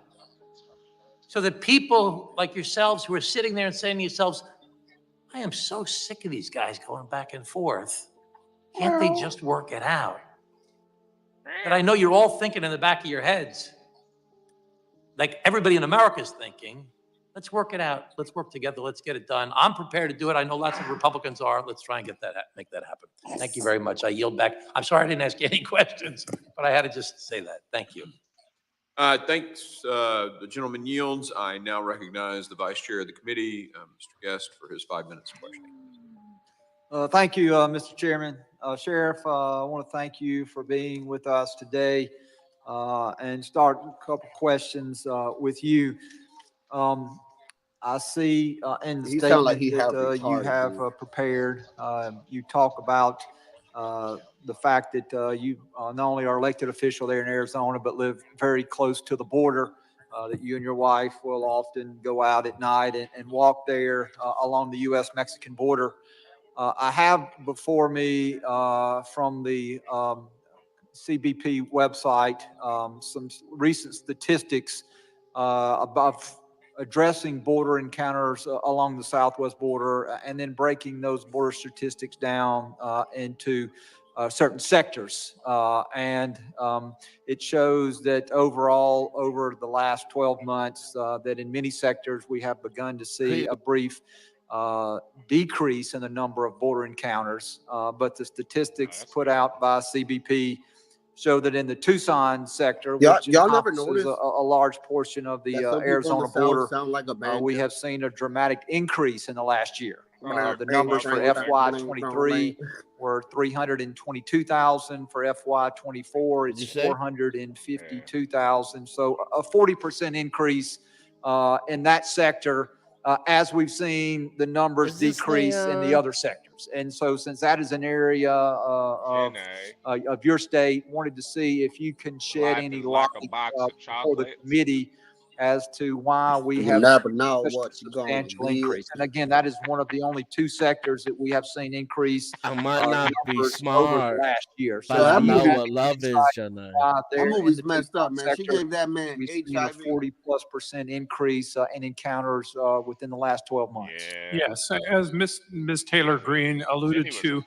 so that people like yourselves who are sitting there and saying to yourselves, I am so sick of these guys going back and forth. Can't they just work it out? But I know you're all thinking in the back of your heads, like everybody in America is thinking, let's work it out. Let's work together. Let's get it done. I'm prepared to do it. I know lots of Republicans are. Let's try and make that happen. Thank you very much. I yield back. I'm sorry I didn't ask you any questions, but I had to just say that. Thank you. Thanks. The gentleman yields. I now recognize the vice chair of the committee, Mr. Guest, for his 5 minutes of questioning. Thank you, Mr. Chairman. Sheriff, I want to thank you for being with us today and start a couple questions with you. I see in the statement like that you have prepared, you talk about the fact that you not only are elected official there in Arizona, but live very close to the border, that you and your wife will often go out at night and walk there along the U.S.-Mexican border. I have before me from the CBP website some recent statistics about addressing border encounters along the southwest border and then breaking those border statistics down into certain sectors. And it shows that overall, over the last 12 months, that in many sectors, we have begun to see a brief decrease in the number of border encounters. But the statistics put out by CBP show that in the Tucson sector, which encompasses a large portion of the Arizona border, we have seen a dramatic increase in the last year. The numbers for FY23 were 322,000. For FY24, it's 452,000. So a 40% increase in that sector, as we've seen the numbers decrease in the other sectors. centers. And so since that is an area of your state, wanted to see if you can shed any light for the committee as to why we have such a substantial increase. And again, that is one of the only two sectors that we have seen increase I might not be over smart, the last year. but I know what love is, Janai. That movie's messed up, man. She gave that man we've seen a HIV. 40+% increase in encounters within the last 12 months. Yes, as Ms. Taylor Greene alluded to,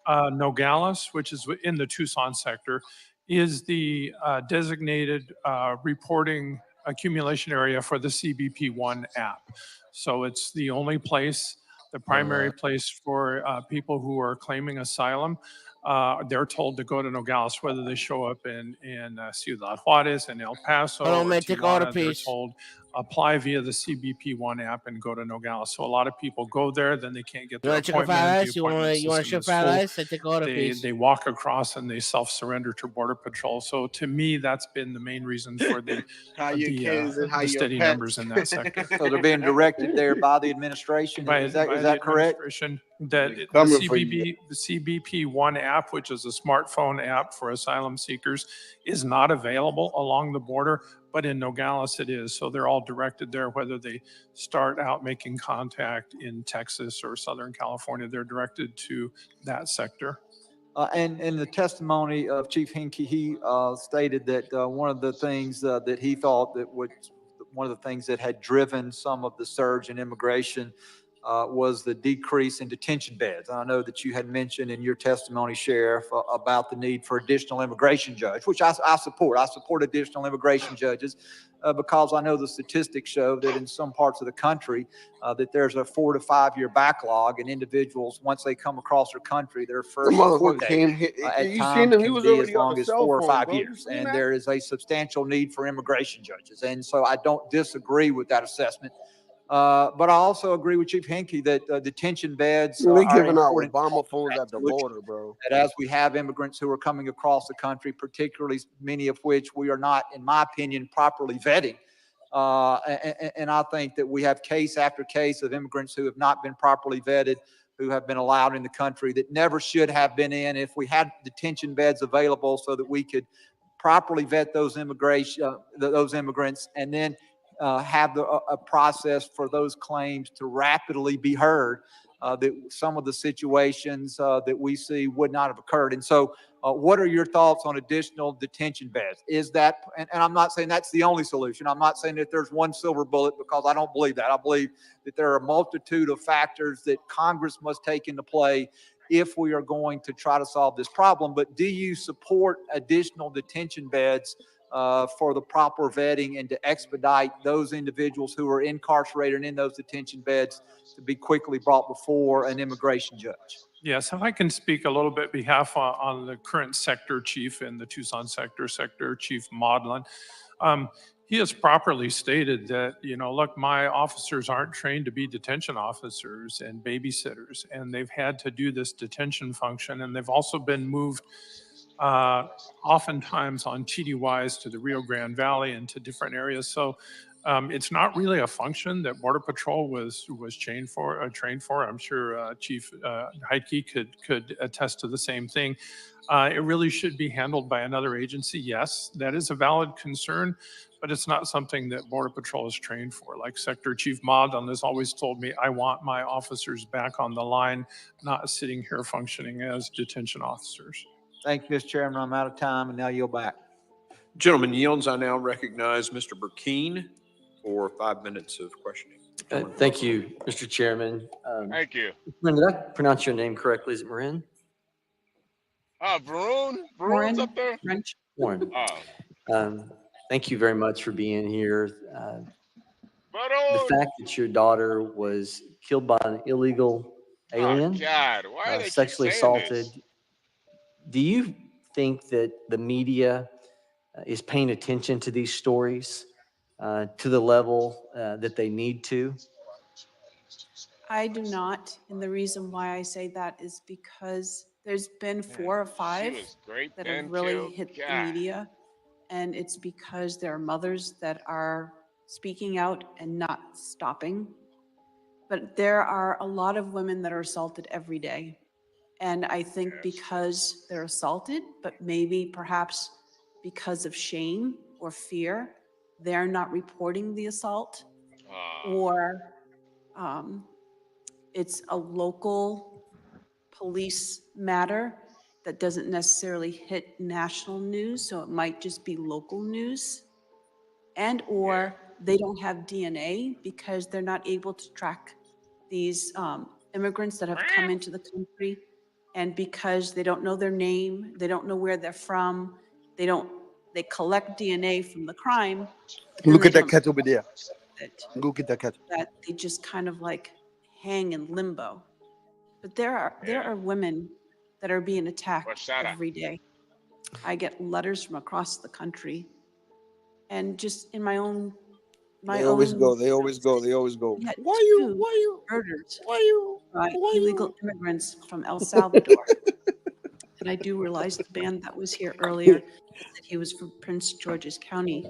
Nogales, which is in the Tucson sector, is the designated reporting accumulation area for the CBP1 app. So it's the only place, the primary place for people who are claiming asylum. They're told to go to Nogales, whether they show up in Ciudad Juarez and El Paso or Tijuana, they're told apply via the CBP1 app and go to Nogales. So a lot of people go there, then they can't get their appointment. You want to ship fried rice? I take order, please. They walk across and they self-surrender to Border Patrol. So to me, that's been the main reason for the steady numbers in that sector. So they're being directed there by the administration. Is that correct? That the CBP1 app, which is a smartphone app for asylum seekers, is not available along the border, but in Nogales it is. So they're all directed there, whether they start out making contact in Texas or Southern California, they're directed to that sector. And in the testimony of Chief Hinkie, he stated that one of the things that he thought that one of the things that had driven some of the surge in immigration was the decrease in detention beds. And I know that you had mentioned in your testimony, Sheriff, about the need for additional immigration judges, which I support. I support additional immigration judges because I know the statistics show that in some parts of the country that there's a 4 to 5 year backlog, and individuals, once they come across our country, their first court date at times can be as long as 4 or 5 years. And there is a substantial need for immigration judges. And so I don't disagree with that assessment. But I also agree with Chief Hinkie that detention beds are giving out important. Obama phones at the border, bro. That as we have immigrants who are coming across the country, particularly many of which we are not, in my opinion, properly vetting. And I think that we have case after case of immigrants who have not been properly vetted, who have been allowed in the country that never should have been in. If we had detention beds available so that we could properly vet those immigrants, and then have a process for those claims to rapidly be heard, that some of the situations that we see would not have occurred. And so what are your thoughts on additional detention beds? Is that, and I'm not saying that's the only solution. I'm not saying that there's one silver bullet, because I don't believe that. I believe that there are a multitude of factors that Congress must take into play if we are going to try to solve this problem. But do you support additional detention beds for the proper vetting and to expedite those individuals who are incarcerated and in those detention beds to be quickly brought before an immigration judge? Yes, if I can speak a little bit behalf on the current sector chief in the Tucson sector, Sector Chief Maudlin. He has properly stated that, look, my officers aren't trained to be detention officers and babysitters, and they've had to do this detention function, and they've also been moved oftentimes on TDYs to the Rio Grande Valley and to different areas. So it's not really a function that Border Patrol was trained for. I'm sure Chief Heike could attest to the same thing. It really should be handled by another agency. Yes, that is a valid concern, but it's not something that Border Patrol is trained for. Like Sector Chief Maudlin has always told me, I want my officers back on the line, not sitting here functioning as detention officers. Thank you, Mr. Chairman. I'm out of time, and now yield back. Gentleman yields. I now recognize Mr. Burkeen for 5 minutes of questioning. Thank you, Mr. Chairman. Thank you. Did I pronounce your name correctly? Is it Marin? Varun? Varun's up there? Warren. Thank you very much for being here. The fact that your daughter was killed by an illegal alien, God. Why are they sexually assaulted. This? Do you think that the media is paying attention to these stories to the level that they need to? I do not. And the reason why I say that is because there's been 4 or 5 that have really hit the media. And it's because there are mothers that are speaking out and not stopping. But there are a lot of women that are assaulted every day. And I think because they're assaulted, but maybe perhaps because of shame or fear, they're not reporting the assault, or it's a local police matter that doesn't necessarily hit national news, so it might just be local news. And or they don't have DNA because they're not able to track these immigrants that have come into the country, and because they don't know their name, they don't know where they're from, they collect DNA from the crime. Look at that cat over there. Look at that cat. That they just kind of like hang in limbo. But there are women that are being attacked every day. I get letters from across the country, and just in my own. They always go. Why you murdered by illegal immigrants from El Salvador. And I do realize the man that was here earlier, that he was from Prince George's County.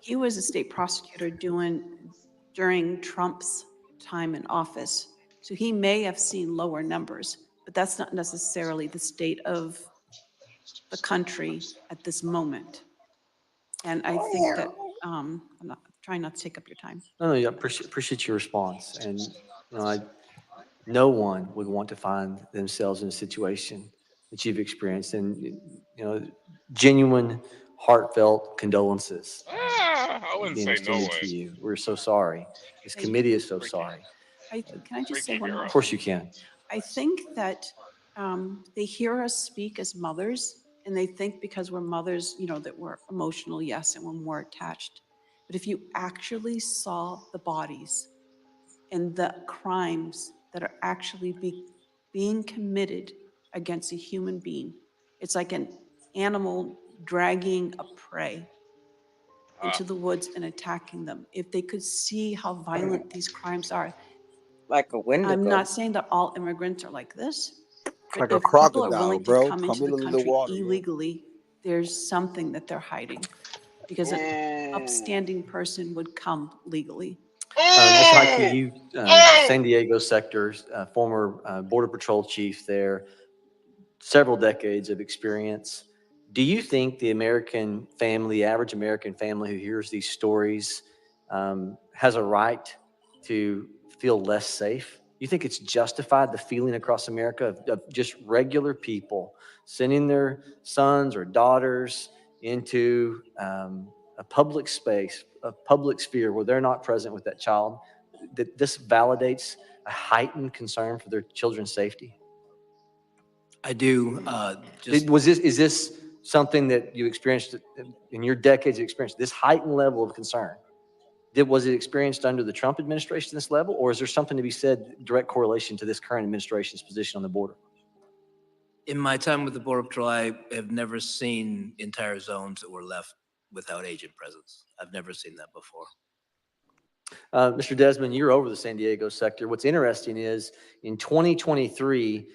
He was a state prosecutor during Trump's time in office. So he may have seen lower numbers, but that's not necessarily the state of the country at this moment. And I think that I'm not trying not to take up your time. No, yeah, appreciate your response. And no one would want to find themselves in a situation that you've experienced. And genuine, heartfelt condolences. I wouldn't say no way. To you. We're so sorry. This committee is so sorry. Can I just say one more? Of course you can. I think that they hear us speak as mothers, and they think because we're mothers, that we're emotional, yes, and we're more attached. But if you actually saw the bodies and the crimes that are actually being committed against a human being, it's like an animal dragging a prey into the woods and attacking them. If they could see how violent these crimes are. Like a Wendigo. I'm not saying that all immigrants are like this. Like but a if crocodile, people are willing bro. to come into the Come country into the water, illegally, there's something that they're hiding. Because an upstanding person would come legally. Ms. Heike, you, San Diego sector, former Border Patrol chief there, several decades of experience. Do you think the American family, the average American family who hears these stories, has a right to feel less safe? You think it's justified, the feeling across America of just regular people sending their sons or daughters into a public space, a public sphere where they're not present with that child, that this validates a heightened concern for their children's safety? I do. Is this something that you experienced in your decades of experience, this heightened level of concern? Was it experienced under the Trump administration, this level, or is there something to be said, direct correlation to this current administration's position on the border? In my time with the Border Patrol, I have never seen entire zones that were left without agent presence. I've never seen that before. Mr. Desmond, you're over the San Diego sector. What's interesting is in 2023,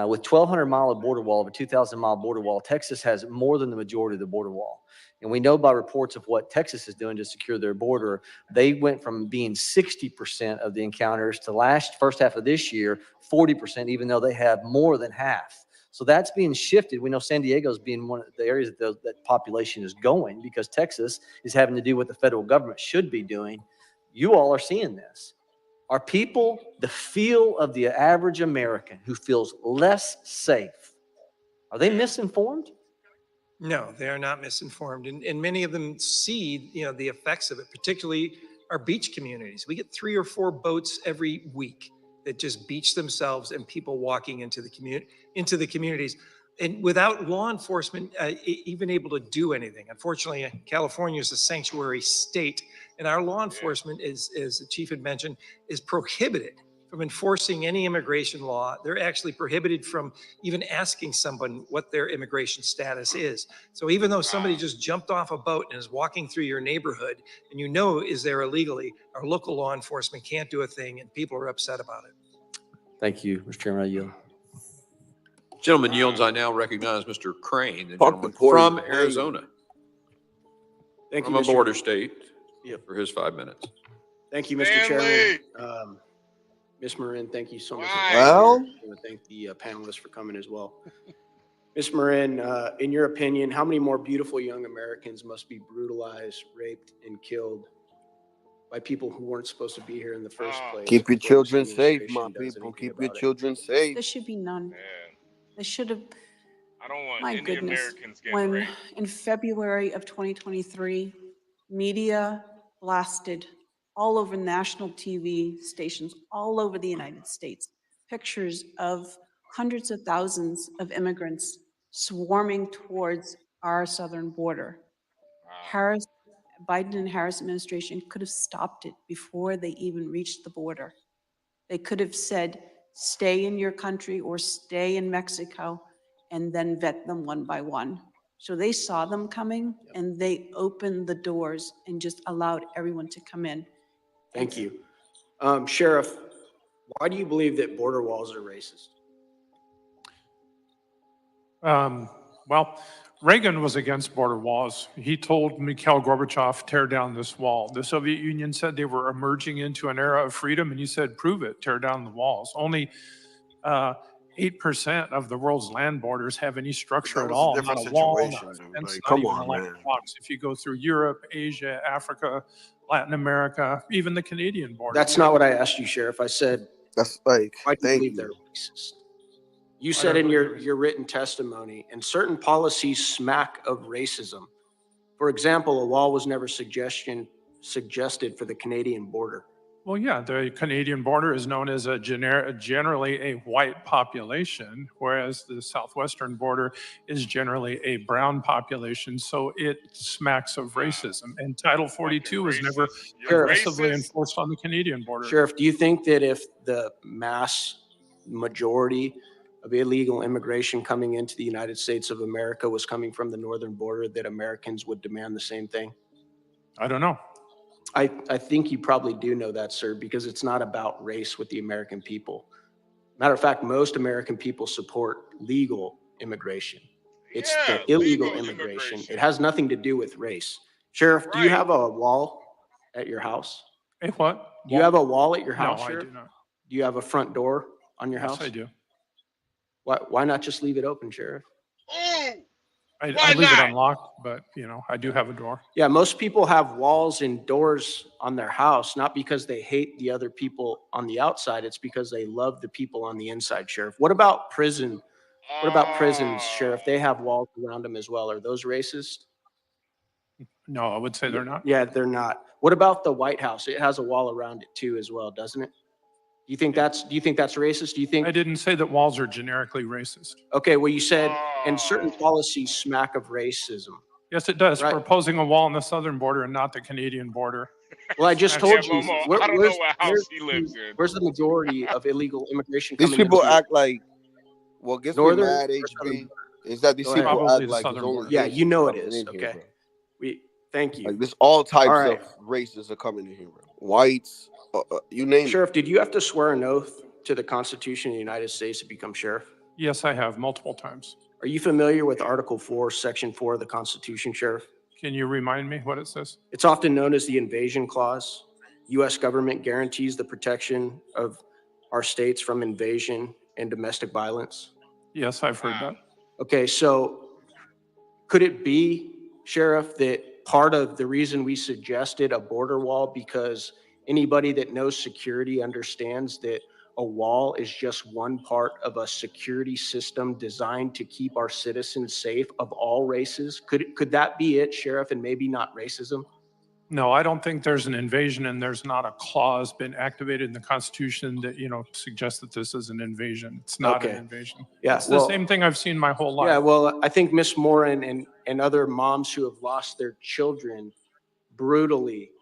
with 1,200 mile of border wall, of a 2,000 mile border wall, Texas has more than the majority of the border wall. And we know by reports of what Texas is doing to secure their border, they went from being 60% of the encounters to first half of this year, 40%, even though they have more than half. So that's being shifted. We know San Diego's being one of the areas that population is going because Texas is having to do what the federal government should be doing. You all are seeing this. Are people, the feel of the average American who feels less safe, are they misinformed? No, they are not misinformed. And many of them see, the effects of it, particularly our beach communities. We get 3 or 4 boats every week that just beach themselves and people walking into the communities. And without law enforcement even able to do anything. Unfortunately, California is a sanctuary state, and our law enforcement, as the chief had mentioned, is prohibited from enforcing any immigration law. They're actually prohibited from even asking someone what their immigration status is. So even though somebody just jumped off a boat and is walking through your neighborhood and is there illegally, our local law enforcement can't do a thing and people are upset about it. Thank you, Mr. Chairman. I yield. Gentleman yields. I now recognize Mr. Crane, the gentleman from Arizona. Thank you, from a border state, for his 5 minutes. Thank you, Mr. Chairman. Ms. Marin, thank you so much. Well, I want to thank the panelists for coming as well. Ms. Marin, in your opinion, how many more beautiful young Americans must be brutalized, raped, and killed by people who weren't supposed to be here in the first place? keep your before this children safe, my administration does people. anything Keep your about it? children safe. There should be none. There should have, I don't want my any goodness. Americans getting When raped. in February of 2023, media blasted all over national TV stations all over the United States, pictures of hundreds of thousands of immigrants swarming towards our southern border. Biden and Harris administration could have stopped it before they even reached the border. They could have said, stay in your country or stay in Mexico, and then vet them one by one. So they saw them coming and they opened the doors and just allowed everyone to come in. Thank you. Sheriff, why do you believe that border walls are racist? Well, Reagan was against border walls. He told Mikhail Gorbachev, tear down this wall. The Soviet Union said they were emerging into an era of freedom, and he said, prove it, tear down the walls. Only 8% of the world's land borders have any structure at all, not a wall, not a fence, not even a line of box. If you go through Europe, Asia, Africa, Latin America, even the Canadian border. That's not what I asked you, Sheriff. I said, that's like, why do you believe they're racist? You said in your written testimony, and certain policies smack of racism. For example, a wall was never suggested for the Canadian border. Well, yeah, the Canadian border is known as generally a white population, whereas the southwestern border is generally a brown population. So it smacks of racism. And Title 42 was never aggressively enforced on the Canadian border. Sheriff, do you think that if the mass majority of illegal immigration coming into the United States of America was coming from the northern border, that Americans would demand the same thing? I don't know. I think you probably do know that, sir, because it's not about race with the American people. Matter of fact, most American people support legal immigration. It's the illegal immigration. It has nothing to do with race. Sheriff, do you have a wall at your house? A what? Do you have a wall at your house, No, Sheriff? I do not. Do you have a front door on your house? Yes, I do. Why not just leave it open, Sheriff? I leave it unlocked, but you know, I do have a door. Yeah, most people have walls and doors on their house, not because they hate the other people on the outside. It's because they love the people on the inside, Sheriff. What about prison? What about prisons, Sheriff? They have walls around them as well. Are those racist? No, I would say they're not. Yeah, they're not. What about the White House? It has a wall around it too as well, doesn't it? Do you think that's racist? Do you think? I didn't say that walls are generically racist. Okay, well, you said, and certain policies smack of racism. Yes, it does. Right. Proposing a wall on the southern border and not the Canadian border. Well, I just told you. I don't know what house he lives in. Where's the majority of illegal immigration These coming people into act like, what gets me Northern mad, or HB, southern? is that these Go ahead. people Probably act the like southern it's only border. Yeah, Asians you know it coming is. in here, Okay. bro. Thank you. Like this, all types All right. of races are coming in here, bro. Whites, you name it. Sheriff, did you have to swear an oath to the Constitution of the United States to become sheriff? Yes, I have multiple times. Are you familiar with Article 4, Section 4 of the Constitution, Sheriff? Can you remind me what it says? It's often known as the Invasion Clause. U.S. government guarantees the protection of our states from invasion and domestic violence. Yes, I've heard that. Okay, so could it be, Sheriff, that part of the reason we suggested a border wall, because anybody that knows security understands that a wall is just one part of a security system designed to keep our citizens safe of all races? Could that be it, Sheriff, and maybe not racism? No, I don't think there's an invasion, and there's not a clause been activated in the Constitution that, suggests that this is an invasion. It's not an invasion. Yeah, It's the same thing I've seen my whole life. Yeah, well, I think Miss Morin and other moms who have lost their children brutally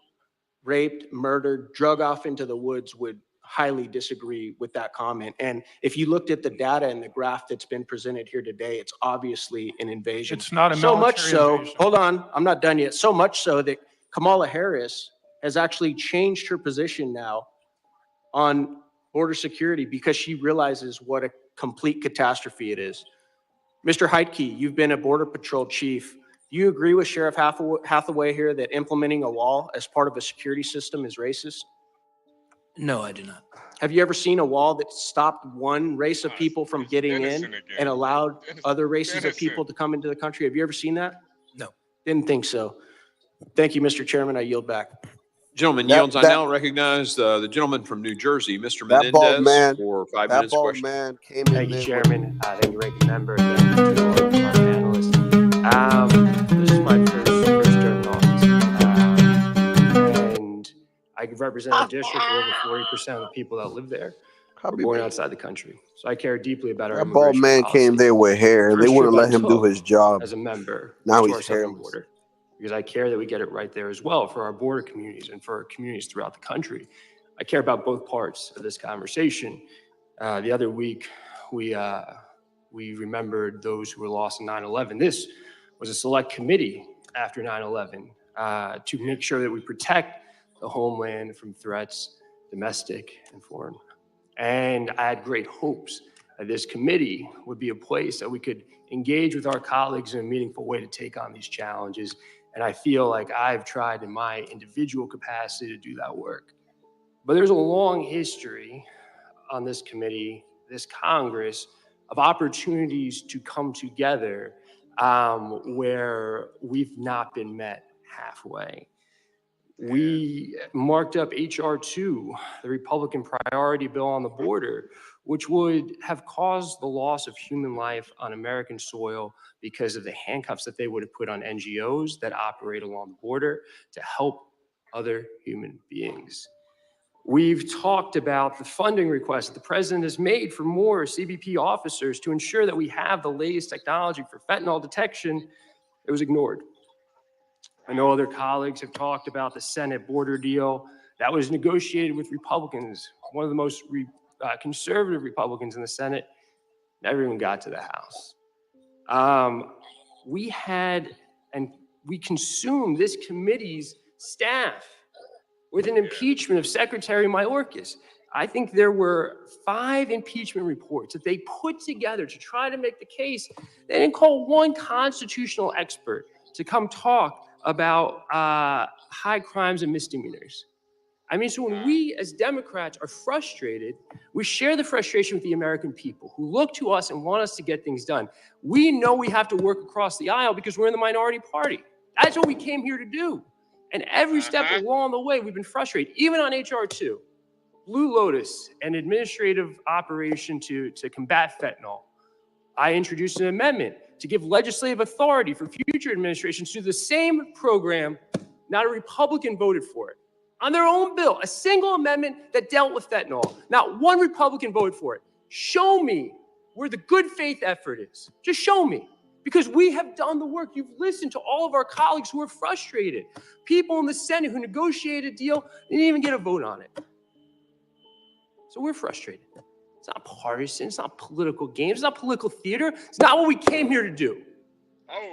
raped, murdered, drug off into the woods would highly disagree with that comment. And if you looked at the data and the graph that's been presented here today, it's obviously an invasion. It's not a so much military so, invasion. hold on, I'm not done yet. So much so that Kamala Harris has actually changed her position now on border security because she realizes what a complete catastrophe it is. Mr. Heitke, you've been a Border Patrol chief. Do you agree with Sheriff Hathaway here that implementing a wall as part of a security system is racist? No, I do not. Have you ever seen a wall that stopped one race of people from getting in and allowed other races of people to come into the country? Have you ever seen that? No. Didn't think so. Thank you, Mr. Chairman. I yield back. Gentleman yields. I now recognize the gentleman from New Jersey, Mr. That bald Menendez, man, for 5 that minutes bald question. man came in Thank you, there. Chairman. Thank you, Ranking Member. Thank you to our panelists. This is my first term in office. And I represent a district where over 40% of the people that live there were born outside the country. So I care deeply about our That bald man came there with hair, and they wouldn't let him do his job. as a member Now to he's our southern hairless. border, because I care that we get it right there as well for our border communities and for our communities throughout the country. I care about both parts of this conversation. The other week, we remembered those who were lost in 9/11. This was a select committee after 9/11 to make sure that we protect the homeland from threats, domestic and foreign. And I had great hopes that this committee would be a place that we could engage with our colleagues in a meaningful way to take on these challenges. And I feel like I've tried in my individual capacity to do that work. But there's a long history on this committee, this Congress, of opportunities to come together where we've not been met halfway. We marked up H.R. 2, the Republican priority bill on the border, which would have caused the loss of human life on American soil because of the handcuffs that they would have put on NGOs that operate along the border to help other human beings. We've talked about the funding request that the president has made for more CBP officers to ensure that we have the latest technology for fentanyl detection. It was ignored. I know other colleagues have talked about the Senate border deal that was negotiated with Republicans, one of the most conservative Republicans in the Senate, never even got to the House. We consumed this committee's staff with an impeachment of Secretary Mayorkas. I think there were 5 impeachment reports that they put together to try to make the case. They didn't call one constitutional expert to come talk about high crimes and misdemeanors. I mean, so when we as Democrats are frustrated, we share the frustration with the American people who look to us and want us to get things done. We know we have to work across the aisle because we're in the minority party. That's what we came here to do. And every step along the way, we've been frustrated, even on H.R. 2. Blue Lotus, an administrative operation to combat fentanyl. I introduced an amendment to give legislative authority for future administrations to do the same program. Not a Republican voted for it. On their own bill, a single amendment that dealt with fentanyl. Not one Republican voted for it. Show me where the good faith effort is. Just show me. Because we have done the work. You've listened to all of our colleagues who are frustrated. People in the Senate who negotiated a deal, they didn't even get a vote on it. So we're frustrated. It's not partisan. It's not political games. It's not political theater. It's not what we came here to do.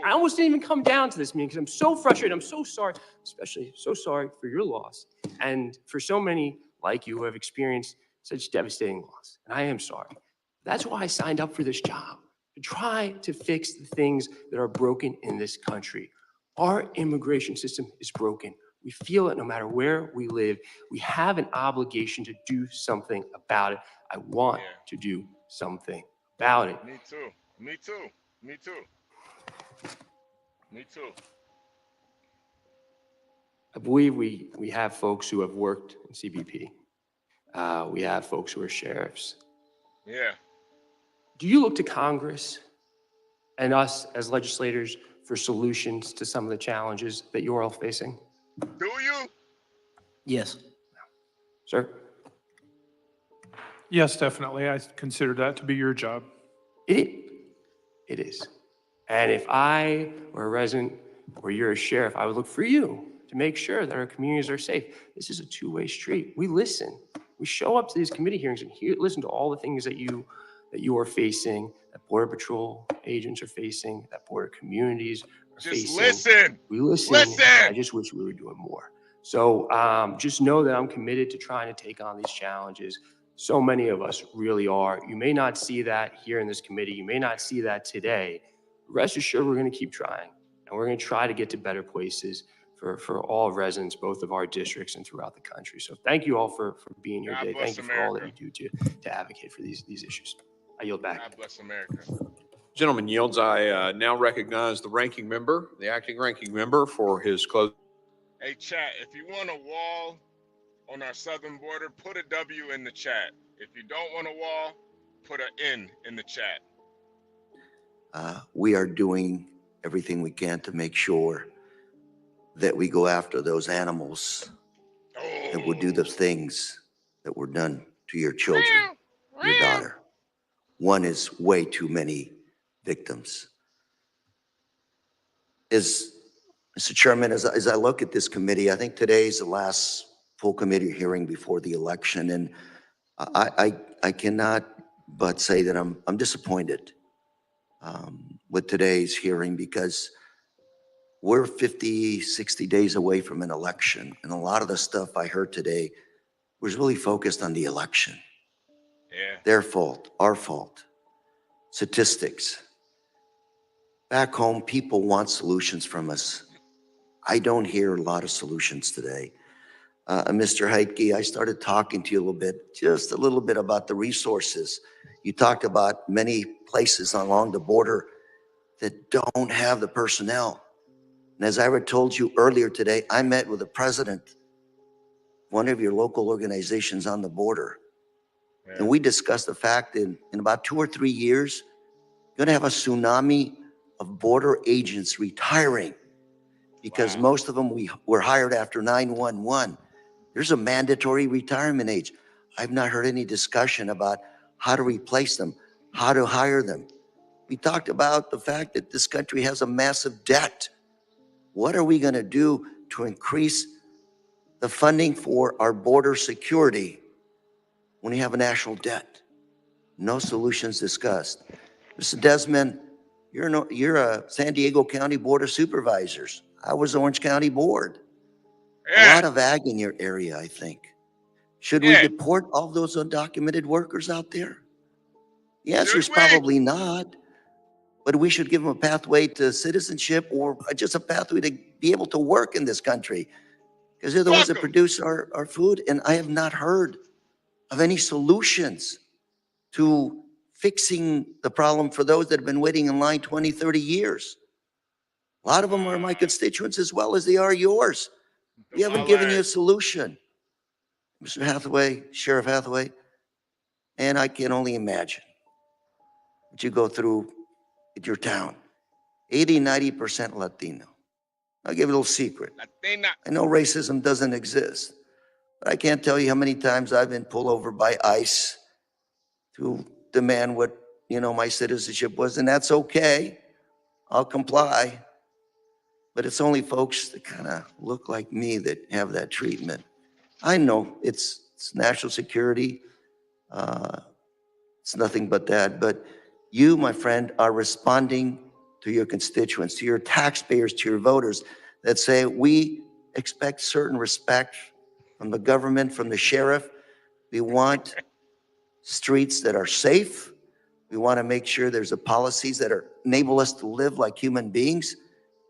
I almost didn't even come down to this meeting because I'm so frustrated. I'm so sorry, especially so sorry for your loss and for so many like you who have experienced such devastating loss. And I am sorry. That's why I signed up for this job, to try to fix the things that are broken in this country. Our immigration system is broken. We feel it no matter where we live. We have an obligation to do something about it. I want to do something about it. Me too. Me too. Me too. Me too. I believe we have folks who have worked in CBP. We have folks who are sheriffs. Yeah. Do you look to Congress and us as legislators for solutions to some of the challenges that you're all facing? Do you? Yes. Sir? Yes, definitely. I consider that to be your job. It is. And if I were a resident or you're a sheriff, I would look for you to make sure that our communities are safe. This is a two-way street. We listen. We show up to these committee hearings and listen to all the things that you are facing, that Border Patrol agents are facing, that border communities are facing. Just listen. We listen. Listen. I just wish we were doing more. So just know that I'm committed to trying to take on these challenges. So many of us really are. You may not see that here in this committee. You may not see that today. Rest assured, we're going to keep trying. And we're going to try to get to better places for all residents, both of our districts and throughout the country. So thank you all for being here today. Thank you for all that you do to advocate for these issues. I yield back. God bless America. Gentleman yields. I now recognize the ranking member, the acting ranking member, for his close. Hey, chat, if you want a wall on our southern border, put a W in the chat. If you don't want a wall, put an N in the chat. We are doing everything we can to make sure that we go after those animals that will do the things that were done to your children, your daughter. One is way too many victims. Mr. Chairman, as I look at this committee, I think today is the last full committee hearing before the election, and I cannot but say that I'm disappointed with today's hearing, because we're 50, 60 days away from an election, and a lot of the stuff I heard today was really focused on the election. Yeah. Their fault, our fault, statistics. Back home, people want solutions from us. I don't hear a lot of solutions today. Mr. Heitke, I started talking to you just a little bit about the resources. You talked about many places along the border that don't have the personnel. And as I told you earlier today, I met with the president, one of your local organizations on the border. Yeah. And we discussed the fact that in about 2 or 3 years, you're gonna have a tsunami of border agents retiring, because most of them were hired after 9/11. There's a mandatory retirement age. I've not heard any discussion about how to replace them, how to hire them. We talked about the fact that this country has a massive debt. What are we gonna do to increase the funding for our border security when we have a national debt? No solutions discussed. Mr. Desmond, you're a San Diego County Board of Supervisors. I was Orange County Board. A lot of ag in your area, I think. Should we deport all those undocumented workers out there? The answer is probably not, but we should give them a pathway to citizenship, or just a pathway to be able to work in this country, because they're the ones that produce our food. And I have not heard of any solutions to fixing the problem for those that have been waiting in line 20, 30 years. A lot of them are my constituents as well as they are yours. We haven't given you a solution, Mr. Hathaway, Sheriff Hathaway, and I can only imagine what you go through at your town. 80, 90% Latino. I'll give you a little secret. Latina. I know racism doesn't exist, but I can't tell you how many times I've been pulled over by ICE to demand what, my citizenship was, and that's okay. I'll comply. But it's only folks that kind of look like me that have that treatment. I know it's national security. It's nothing but that. But you, my friend, are responding to your constituents, to your taxpayers, to your voters that say, we expect certain respect from the government, from the sheriff. We want streets that are safe. We want to make sure there's policies that enable us to live like human beings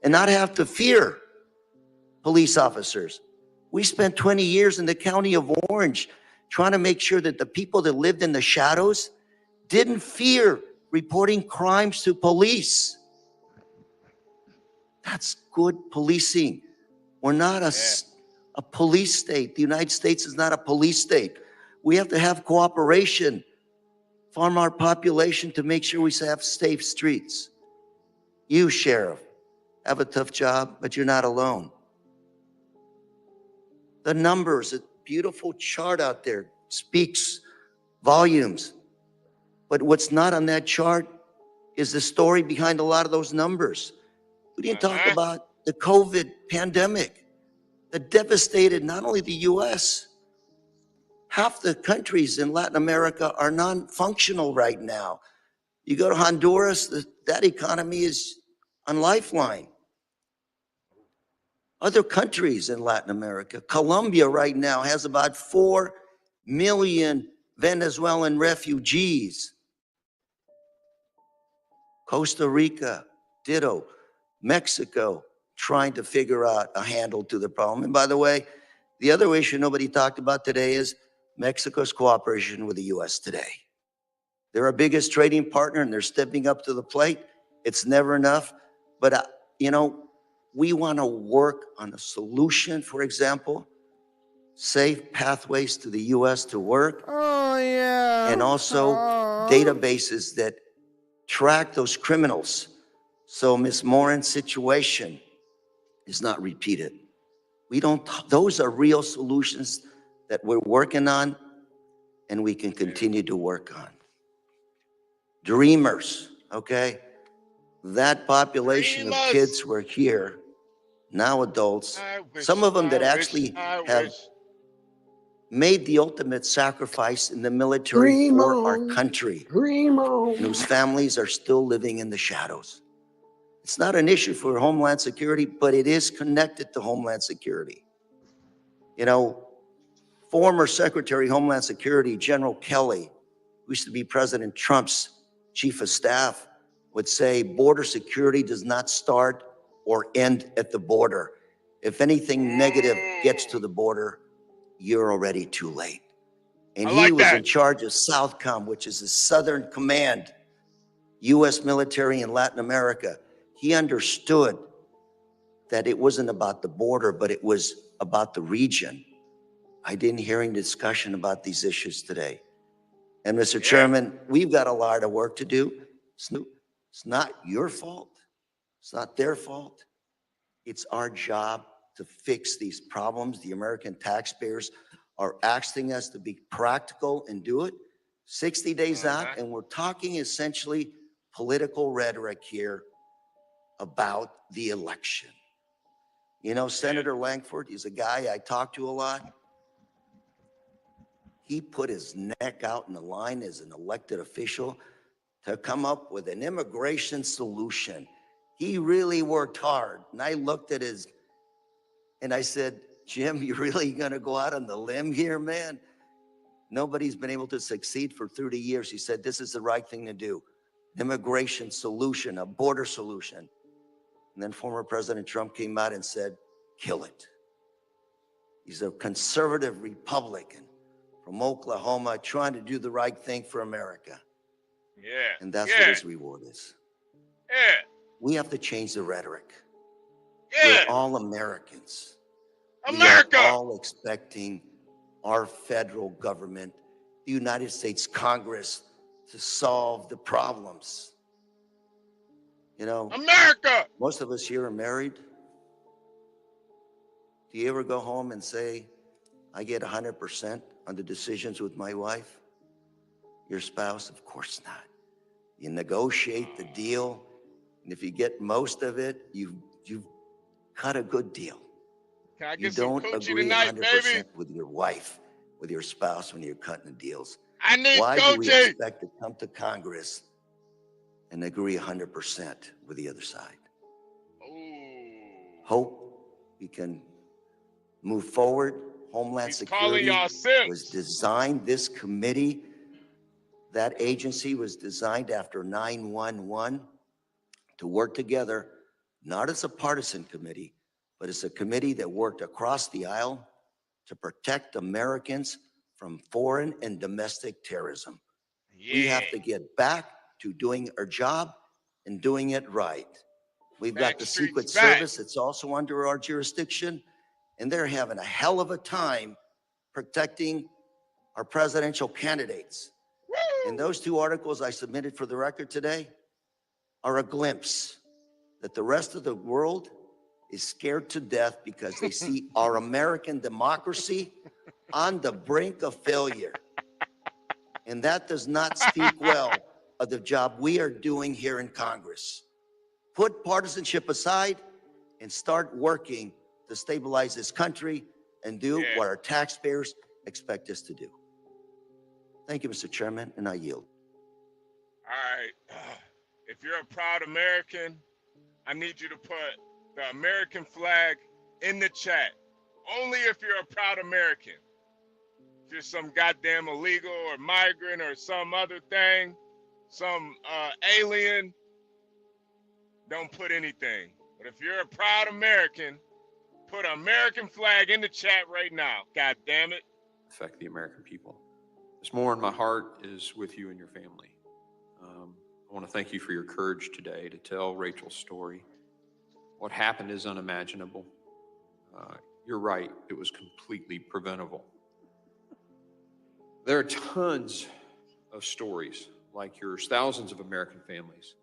and not have to fear police officers. We spent 20 years in the county of Orange trying to make sure that the people that lived in the shadows didn't fear reporting crimes to police. That's good policing. We're not a police state. The United States is not a police state. We have to have cooperation from our population to make sure we have safe streets. You, Sheriff, have a tough job, but you're not alone. The numbers, a beautiful chart out there, speaks volumes. But what's not on that chart is the story behind a lot of those numbers. We didn't talk about the COVID pandemic that devastated not only the US, half the countries in Latin America are non-functional right now. You go to Honduras, that economy is on lifeline. Other countries in Latin America, Colombia right now has about 4 million Venezuelan refugees. Costa Rica, ditto. Mexico, trying to figure out a handle to the problem. And by the way, the other issue nobody talked about today is Mexico's cooperation with the U.S. today. They're our biggest trading partner and they're stepping up to the plate. It's never enough. But, you know, we want to work on a solution, for example, safe pathways to the U.S. to work. Oh, yeah. And also databases that track those criminals. So Ms. Morin's situation is not repeated. We don't, those are real solutions that we're working on and we can continue to work on. Dreamers, okay? That population of kids who are here, now adults, some of them that actually have made the ultimate sacrifice in the military for our country, and whose families are still living in the shadows. It's not an issue for Homeland Security, but it is connected to Homeland Security. You know, former Secretary of Homeland Security, General Kelly, who used to be President Trump's chief of staff, would say border security does not start or end at the border. If anything negative gets to the border, you're already too late. And he was in charge of Southcom, which is the Southern Command, U.S. military in Latin America. He understood that it wasn't about the border, but it was about the region. I didn't hear any discussion about these issues today. And Mr. Chairman, we've got a lot of work to do. It's not your fault. It's not their fault. It's our job to fix these problems. The American taxpayers are asking us to be practical and do it. 60 days out, and we're talking essentially political rhetoric here about the election. You know, Senator Langford is a guy I talk to a lot. He put his neck out in the line as an elected official to come up with an immigration solution. He really worked hard. And I looked at his, and I said, Jim, you really gonna go out on the limb here, man? Nobody's been able to succeed for 30 years. He said, this is the right thing to do. Immigration solution, a border solution. And then former President Trump came out and said, kill it. He's a conservative Republican from Oklahoma trying to do the right thing for America. Yeah. And that's what his reward is. Yeah. We have to change the rhetoric. Yeah. We're all Americans. America. We are all expecting our federal government, the United States Congress, to solve the problems. You know, America. Most of us here are married. Do you ever go home and say, I get 100% on the decisions with my wife? Your spouse? Of course not. You negotiate the deal, and if you get most of it, you've cut a good deal. Can I You get some don't coochie agree tonight, 100% baby? with your wife, with your spouse when you're cutting the deals. I need Why do we coochie. expect to come to Congress and agree 100% with the other side? Hope we can move forward. Homeland Security was designed, this committee, that agency was designed after 9/11 to work together, not as a partisan committee, but as a committee that worked across the aisle to protect Americans from foreign and domestic terrorism. We have to get back to doing our job and doing it right. We've got the Secret Service that's also under our jurisdiction, and they're having a hell of a time protecting our presidential candidates. And those two articles I submitted for the record today are a glimpse that the rest of the world is scared to death because they see our American democracy on the brink of failure. And that does not speak well of the job we are doing here in Congress. Put partisanship aside and start working to stabilize this country and do what our taxpayers expect us to do. Thank you, Mr. Chairman, and I yield. All right. If you're a proud American, I need you to put the American flag in the chat. Only if you're a proud American. If you're some goddamn illegal or migrant or some other thing, some alien, don't put anything. But But if you're a proud American, put an American flag in the chat right now. God damn it. Affect the American people. This more in my heart is with you and your family. I want to thank you for your courage today to tell Rachel's story. What happened is unimaginable. You're right, it was completely preventable. There are tons of stories like yours, thousands of American families.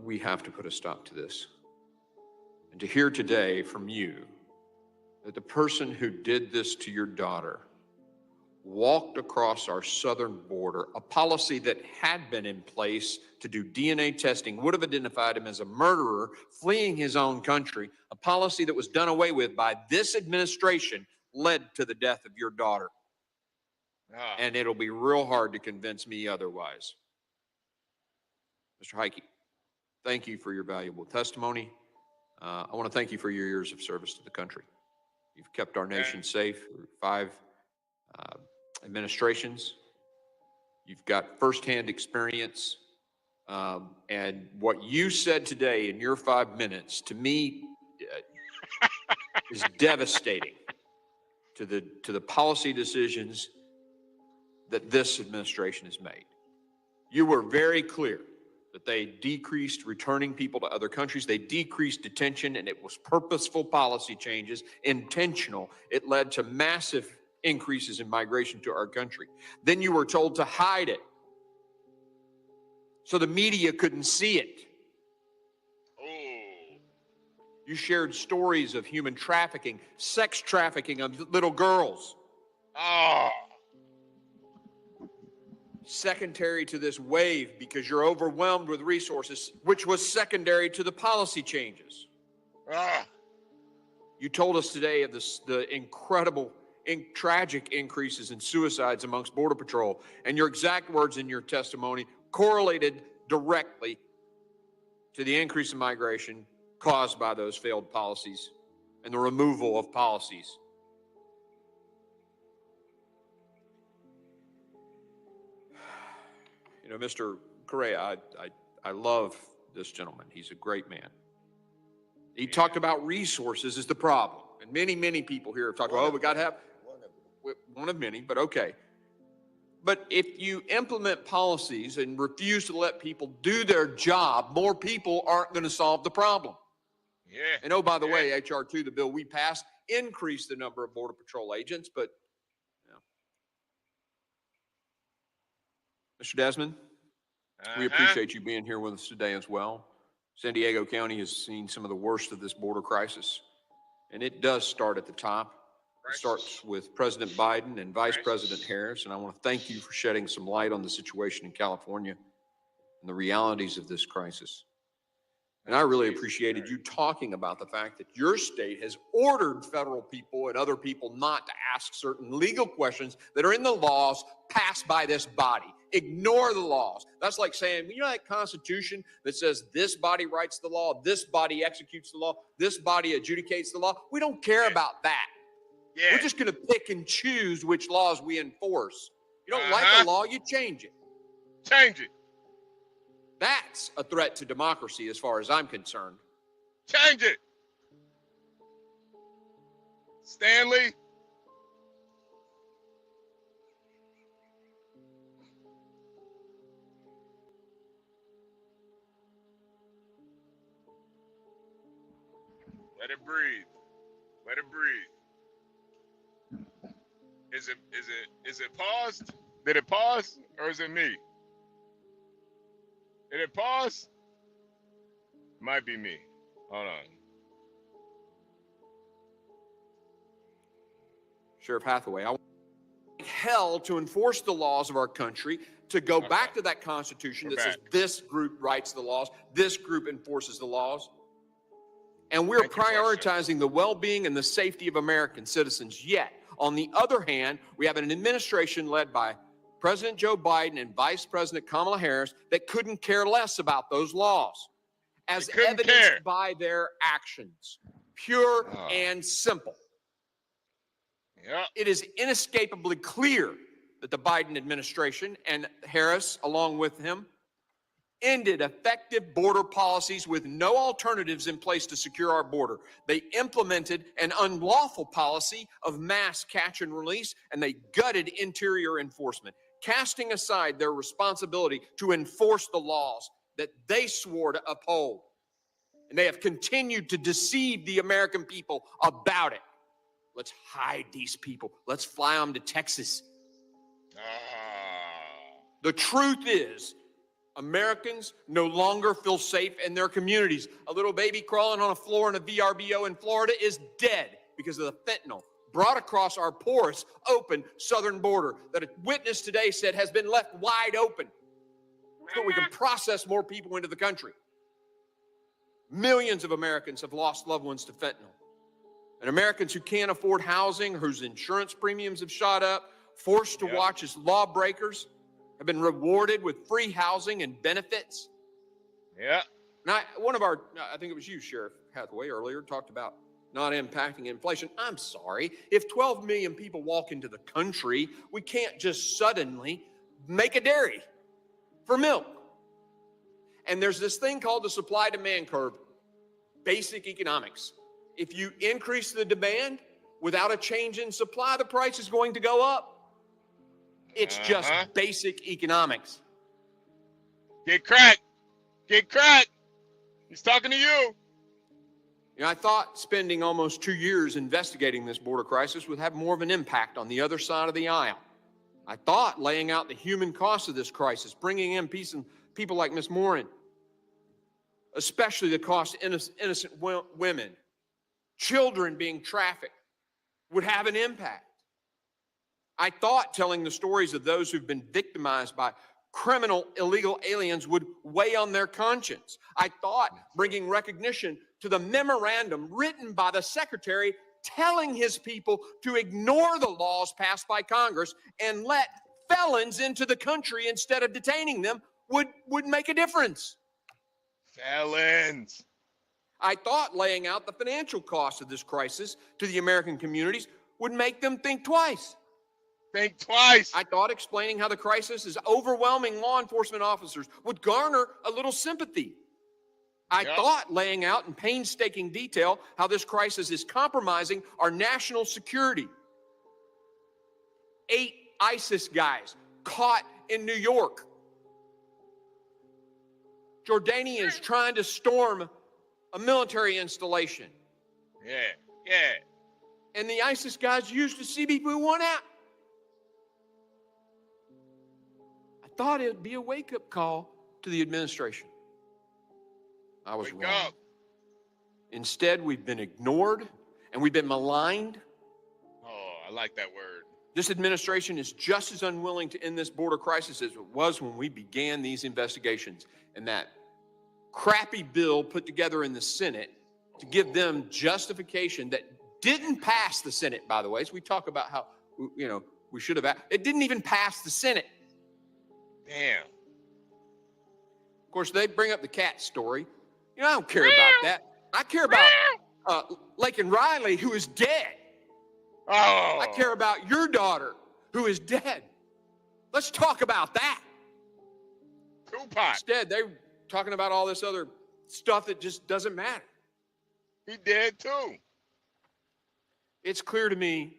We have to put a stop to this. And to hear today from you that the person who did this to your daughter walked across our southern border, a policy that had been in place to do DNA testing, would have identified him as a murderer fleeing his own country, a policy that was done away with by this administration led to the death of your daughter. And it'll be real hard to convince me otherwise. Mr. Heike, thank you for your valuable testimony. I want to thank you for your years of service to the country. You've kept our nation safe through 5 administrations. You've got firsthand experience. And what you said today in your 5 minutes, to me, is devastating to the policy decisions that this administration has made. You were very clear that they decreased returning people to other countries. They decreased detention, and it was purposeful policy changes, intentional. It led to massive increases in migration to our country. Then you were told to hide it so the media couldn't see it. You shared stories of human trafficking, sex trafficking of little girls. Secondary to this wave, because you're overwhelmed with resources, which was secondary to the policy changes. You told us today of the incredible, tragic increases in suicides amongst Border Patrol, and your exact words in your testimony correlated directly to the increase in migration caused by those failed policies and the removal of policies. You know, Mr. Correa, I love this gentleman. He's a great man. He talked about resources is the problem. And many, many people here have talked about, oh, we got to have one of many, but okay. But if you implement policies and refuse to let people do their job, more people aren't going to solve the problem. Yeah. And oh, by the way, HR 2, the bill we passed, increased the number of Border Patrol agents, but Mr. Desmond, we appreciate you being here with us today as well. San Diego County has seen some of the worst of this border crisis, and it does start at the top. It starts with President Biden and Vice President Harris, and I want to thank you for shedding some light on the situation in California and the realities of this crisis. And I really appreciated you talking about the fact that your state has ordered federal people and other people not to ask certain legal questions that are in the laws passed by this body. Ignore the laws. That's like saying, you know that Constitution that says this body writes the law, this body executes the law, this body adjudicates the law? We don't care about that. We're just going to pick and choose which laws we enforce. You don't like a law, you change it. Change it. That's a threat to democracy as far as I'm concerned. Change it. Stanley. Let it breathe. Let it breathe. Is it paused? Did it pause or is it me? Did it pause? Might be me. Hold on. Sheriff Hathaway, I want hell to enforce the laws of our country, to go back to that Constitution that says this group writes the laws, this group enforces the laws. And we're prioritizing the well-being and the safety of American citizens. Yet, on the other hand, we have an administration led by President Joe Biden and Vice President Kamala Harris that couldn't care less about those laws, as evidenced by their actions. Pure and simple. It is inescapably clear that the Biden administration and Harris, along with him, ended effective border policies with no alternatives in place to secure our border. They implemented an unlawful policy of mass catch and release, and they gutted interior enforcement, casting aside their responsibility to enforce the laws that they swore to uphold. And they have continued to deceive the American people about it. Let's hide these people. Let's fly them to Texas. The truth is, Americans no longer feel safe in their communities. A little baby crawling on a floor in a VRBO in Florida is dead because of the fentanyl brought across our porous, open southern border that a witness today said has been left wide open so we can process more people into the country. Millions of Americans have lost loved ones to fentanyl. And Americans who can't afford housing, whose insurance premiums have shot up, forced to watch as lawbreakers, have been rewarded with free housing and benefits. Yeah. Now, I think it was you, Sheriff Hathaway, earlier talked about not impacting inflation. I'm sorry. If 12 million people walk into the country, we can't just suddenly make a dairy for milk. And there's this thing called the supply-demand curve, basic economics. If you increase the demand without a change in supply, the price is going to go up. It's just basic economics. Get cracked. Get cracked. He's talking to you. You know, I thought spending almost 2 years investigating this border crisis would have more of an impact on the other side of the aisle. I thought laying out the human cost of this crisis, bringing in people like Ms. Morin, especially the cost of innocent women, children being trafficked, would have an impact. I thought telling the stories of those who've been victimized by criminal illegal aliens would weigh on their conscience. I thought bringing recognition to the memorandum written by the secretary telling his people to ignore the laws passed by Congress and let felons into the country instead of detaining them would make a difference. Felons. I thought laying out the financial cost of this crisis to the American communities would make them think twice. Think twice. I thought explaining how the crisis is overwhelming law enforcement officers would garner a little sympathy. I thought laying out in painstaking detail how this crisis is compromising our national security. 8 ISIS guys caught in New York. Jordanians trying to storm a military installation. Yeah. And the ISIS guys used the CBP-1 app. I thought it would be a wake-up call to the administration. I was wrong. Instead, we've been ignored and we've been maligned. Oh, I like that word. This administration is just as unwilling to end this border crisis as it was when we began these investigations. And that crappy bill put together in the Senate to give them justification that didn't pass the Senate, by the way. So we talk about how, we should have, it didn't even pass the Senate. Damn. Of course, they bring up the cat story. I don't care about that. I care about Laken Riley, who is dead. Oh. I care about your daughter, who is dead. Let's talk about that. Tupac. Instead, they're talking about all this other stuff that just doesn't matter. He dead too. It's clear to me,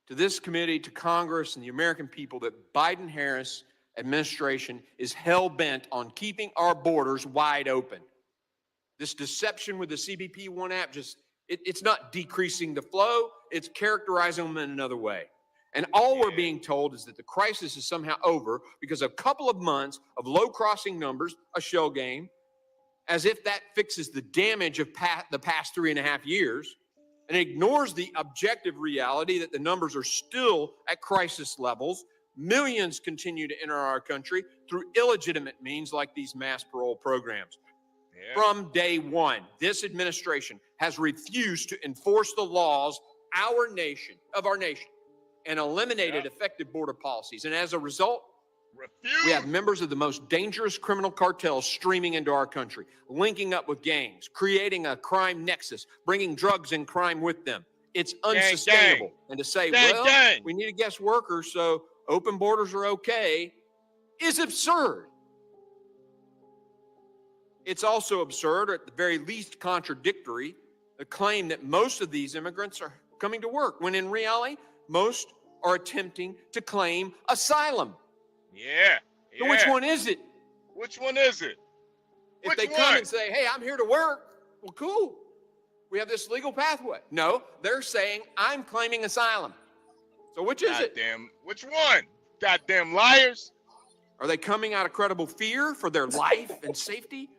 to this committee, to Congress, and the American people that Biden-Harris administration is hell-bent on keeping our borders wide open. This deception with the CBP-1 app it's not decreasing the flow, it's characterizing them in another way. And all we're being told is that the crisis is somehow over because of a couple of months of low crossing numbers, a shell game, as if that fixes the damage of the past 3.5 years, and ignores the objective reality that the numbers are still at crisis levels. Millions continue to enter our country through illegitimate means like these mass parole programs. Yeah. From day one, this administration has refused to enforce the laws of our nation and eliminated effective border policies. And as a result, we have members of the most dangerous criminal cartels streaming into our country, linking up with gangs, creating a crime nexus, bringing drugs and crime with them. It's unsustainable. And to say, we need a guest worker, so open borders are okay, is absurd. It's also absurd, or at the very least contradictory, the claim that most of these immigrants are coming to work, when in reality, most are attempting to claim asylum. Yeah. So which one is it? Which one is it? If they come and say, hey, I'm here to work, well, cool. We have this legal pathway. No, they're saying, I'm claiming asylum. So which is it? Goddamn, which one? Goddamn liars. Are they coming out of credible fear for their life and safety?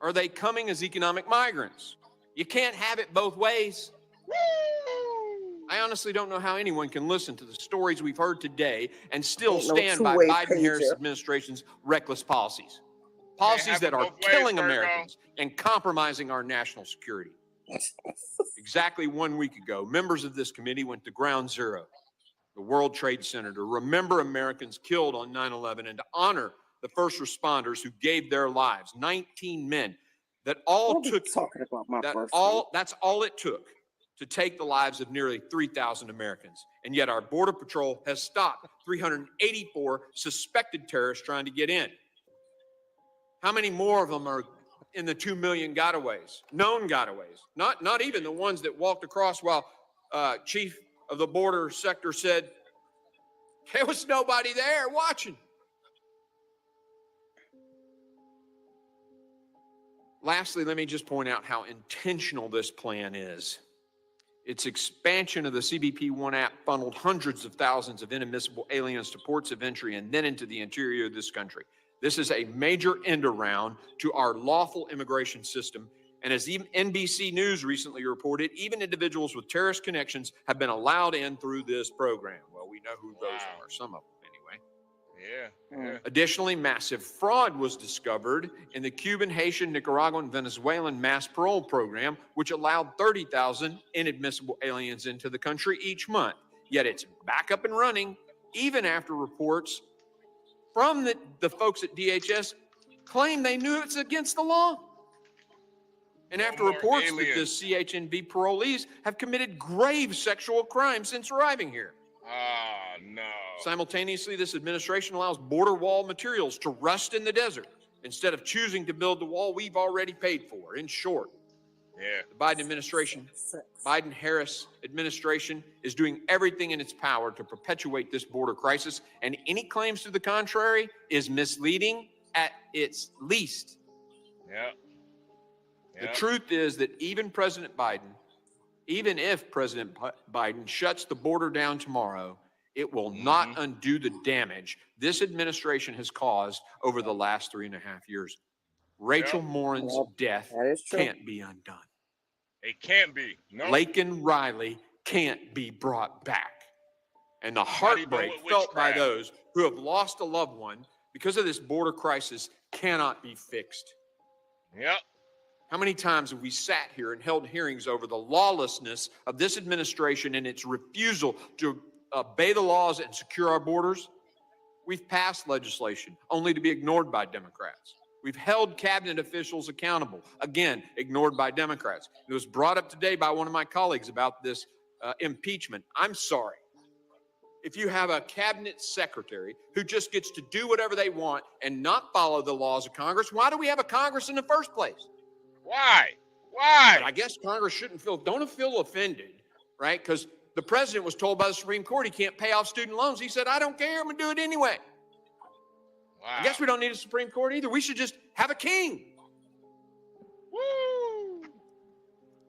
Or are they coming as economic migrants? You can't have it both ways. I honestly don't know how anyone can listen to the stories we've heard today and still stand by Biden-Harris administration's reckless policies. Policies that are killing Americans and compromising our national security. Exactly 1 week ago, members of this committee went to Ground Zero, the World Trade Center, to remember Americans killed on 9/11 and to honor the first responders who gave their lives, 19 men, that all took, that's all it took to take the lives of nearly 3,000 Americans. And yet our Border Patrol has stopped 384 suspected terrorists trying to get in. How many more of them are in the 2 million gotaways, known gotaways? Not even the ones that walked across while Chief of the Border Sector said, there was nobody there watching. Lastly, let me just point out how intentional this plan is. Its expansion of the CBP-1 app funneled hundreds of thousands of inadmissible aliens to ports of entry and then into the interior of this country. This is a major end around to our lawful immigration system. And as NBC News recently reported, even individuals with terrorist connections have been allowed in through this program. Well, we know who those are, some of them anyway. Yeah. Additionally, massive fraud was discovered in the Cuban, Haitian, Nicaraguan, Venezuelan mass parole program, which allowed 30,000 inadmissible aliens into the country each month. Yet it's back up and running, even after reports from the folks at DHS claim they knew it's against the law. And after reports that the CHNV parolees have committed grave sexual crimes since arriving here. No. Simultaneously, this administration allows border wall materials to rust in the desert instead of choosing to build the wall we've already paid for. In short, the Biden administration, Biden-Harris administration is doing everything in its power to perpetuate this border crisis, and any claims to the contrary is misleading at its least. The truth is that even if President Biden shuts the border down tomorrow, it will not undo the damage this administration has caused over the last 3.5 years. Rachel Morin's death can't be undone. It can't be. No. Laken Riley can't be brought back. And the heartbreak felt by those who have lost a loved one because of this border crisis cannot be fixed. How many times have we sat here and held hearings over the lawlessness of this administration and its refusal to obey the laws and secure our borders? We've passed legislation only to be ignored by Democrats. We've held cabinet officials accountable, again, ignored by Democrats. It was brought up today by one of my colleagues about this impeachment. I'm sorry. If you have a cabinet secretary who just gets to do whatever they want and not follow the laws of Congress, why do we have a Congress in the first place? Why? But I guess Congress don't feel offended, right? Because the president was told by the Supreme Court he can't pay off student loans. He said, I don't care, I'm gonna do it anyway. I guess we don't need a Supreme Court either. We should just have a king. Woo!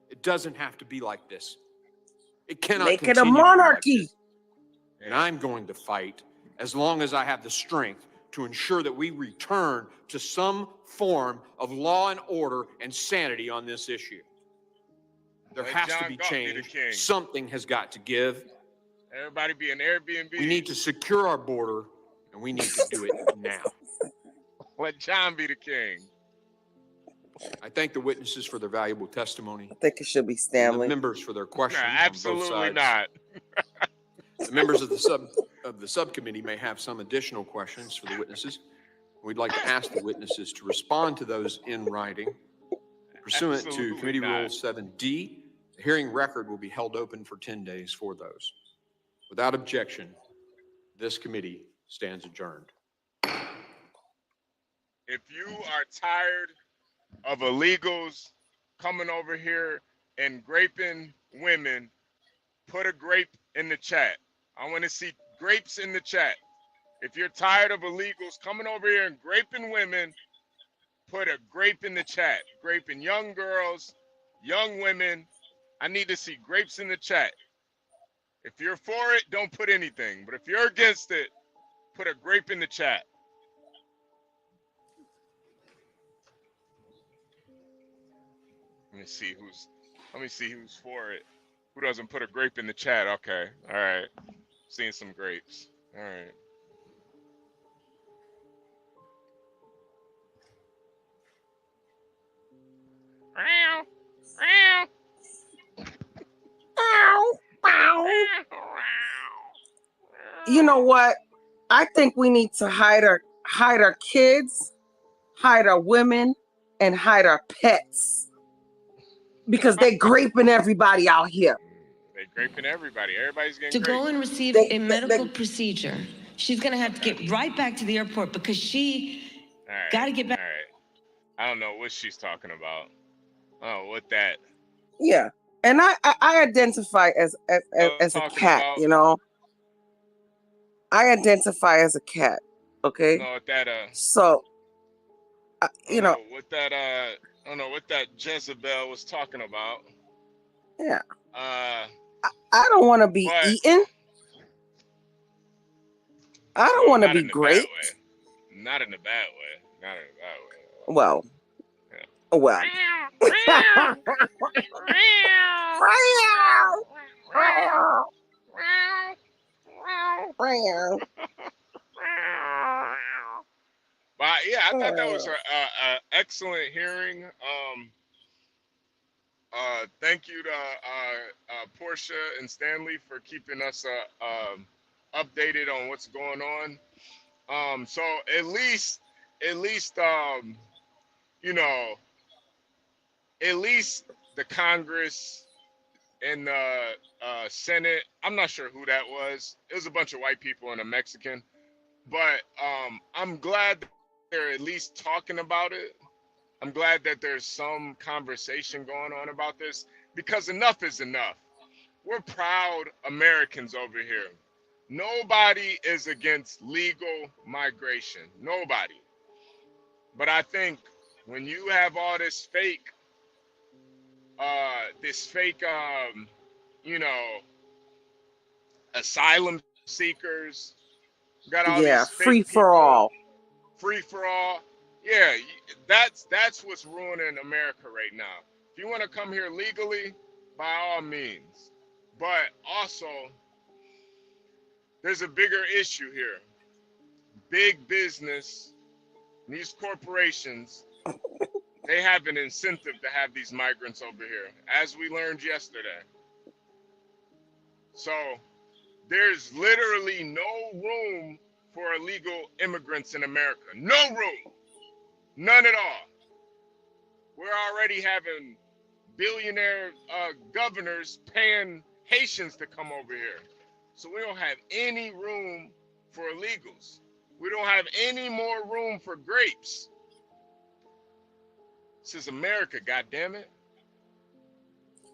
It doesn't have to be like this. It cannot make it a continue to be like monarchy. this. And I'm going to fight as long as I have the strength to ensure that we return to some form of law and order and sanity on this issue. There has to be change. Something has got to give. Everybody be an Airbnb. We need to secure our border, and we need to do it now. Let John be the king. I thank the witnesses for their valuable testimony. I think it should be Stanley. The members for their questions. No, absolutely not. The members of the subcommittee may have some additional questions for the witnesses. We'd like to ask the witnesses to respond to those in writing. Pursuant to Committee Rule 7D, the hearing record will be held open for 10 days for those. Without objection, this committee stands adjourned. If you are tired of illegals coming over here and graping women, put a grape in the chat. I want to see grapes in the chat. If you're tired of illegals coming over here and graping women, put a grape in the chat. Graping young girls, young women. I need to see grapes in the chat. If you're for it, don't put anything. But if you're against it, put a grape in the chat. Let me see who's for it. Who doesn't put a grape in the chat? Okay. All right. Seeing some grapes. All right. You know what? I think we need to hide our kids, hide our women, and hide our pets. Because they're graping everybody out here. They're graping everybody. Everybody's getting to graped. go and receive a medical procedure. She's going to have to get right back to the airport because she got to get back. All right. I don't know what she's talking about. Oh, what that? Yeah. And I identify as a cat, you know. I identify as a cat. Okay. No, what that so you know what that I don't know what that Jezebel was talking about. Yeah. I don't want to be eaten. I don't want to be great. Not in a bad way. Not in a bad way. Well. Yeah. Well. But yeah, I thought that was a excellent hearing. Thank you to Portia and Stanley for keeping us updated on what's going on. So at least you know, at least the Congress and the Senate. I'm not sure who that was. It was a bunch of white people and a Mexican. But I'm glad they're at least talking about it. I'm glad that there's some conversation going on about this because enough is enough. We're proud Americans over here. Nobody is against legal migration. Nobody. But I think when you have all this fake, you know, asylum seekers, got all these fake free for all. Free for all. Yeah, that's what's ruining America right now. If you want to come here legally, by all means. But also, there's a bigger issue here. Big business, these corporations, they have an incentive to have these migrants over here, as we learned yesterday. So there's literally no room for illegal immigrants in America. No room. None at all. We're already having billionaire governors paying Haitians to come over here. So we don't have any room for illegals. We don't have any more room for grapes. This is America, goddammit.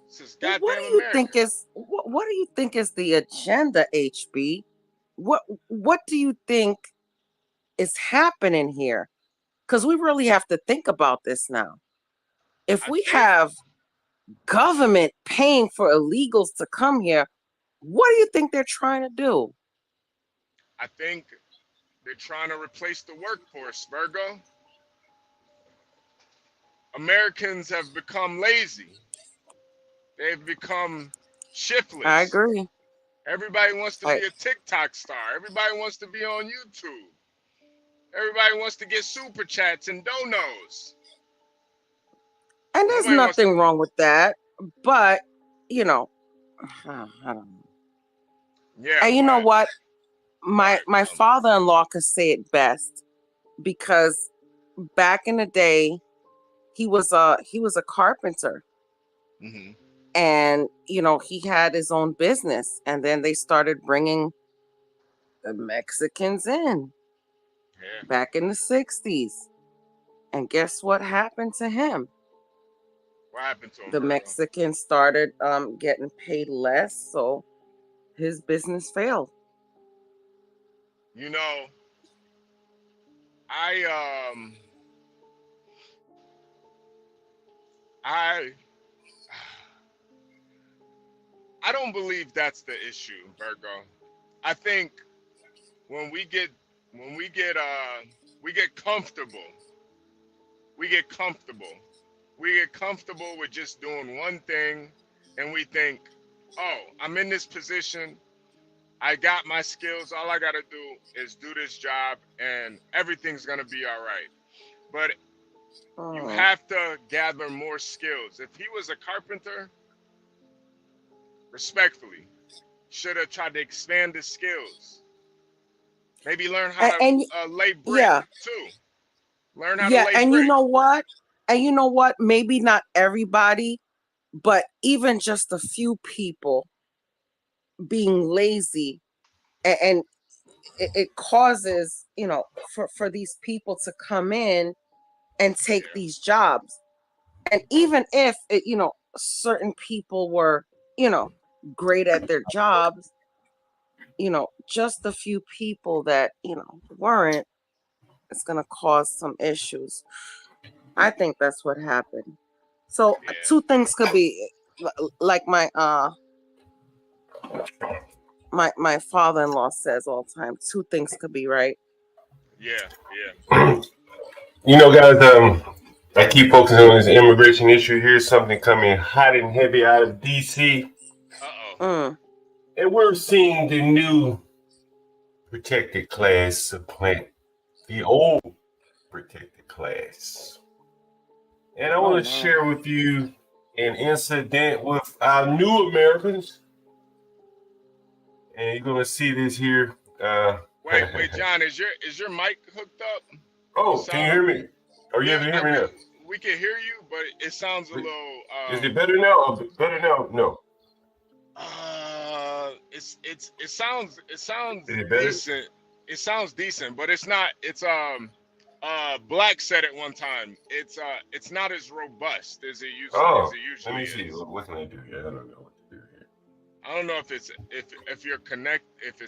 This is goddamn What do you America. think is what do you think is the agenda, HB? What do you think is happening here? Because we really have to think about this now. If we have government paying for illegals to come here, what do you think they're trying to do? I think they're trying to replace the workforce, Virgo. Americans have become lazy. They've become shiftless. I agree. Everybody wants to be a TikTok star. Everybody wants to be on YouTube. Everybody wants to get super chats and donos. And there's nothing wrong with that. But, you know, I don't know. Yeah. And you know what? My father-in-law could say it best, because back in the day, he was a carpenter. Mm-hmm. And, you know, he had his own business, and then they started bringing the Mexicans in back in the 60s. And guess what happened to him? What happened to him? The Mexicans started getting paid less, so his business failed. You know, I don't believe that's the issue, Virgo. I think when we get comfortable. We get comfortable with just doing one thing, and we think, oh, I'm in this position. I got my skills. All I got to do is do this job, and everything's going to be all right. But you have to gather more skills. If he was a carpenter, respectfully, should have tried to expand his skills. Maybe learn how to lay brick, too. Learn how to lay brick. And you know what? Maybe not everybody, but even just a few people being lazy, and it causes, for these people to come in and take these jobs. And even if certain people were, great at their jobs, just a few people that, weren't, it's going to cause some issues. I think that's what happened. So two things could be, like my father-in-law says all the time, two things could be right. Yeah. Guys, I keep focusing on this immigration issue. Here's something coming hot and heavy out of DC. And we're seeing the new protected class supplant the old protected class. And I want to share with you an incident with our new Americans. And you're going to see this here. Wait, John, is your mic hooked up? Oh, can you hear me? Are you able to hear me now? We can hear you, but it sounds a little. Is it better now? Better now? No. It sounds decent. It sounds decent, but it's not. It's Black said it one time. It's not as robust as it usually is. Let me see. What can I do here? I don't know what to do here. I don't know if it's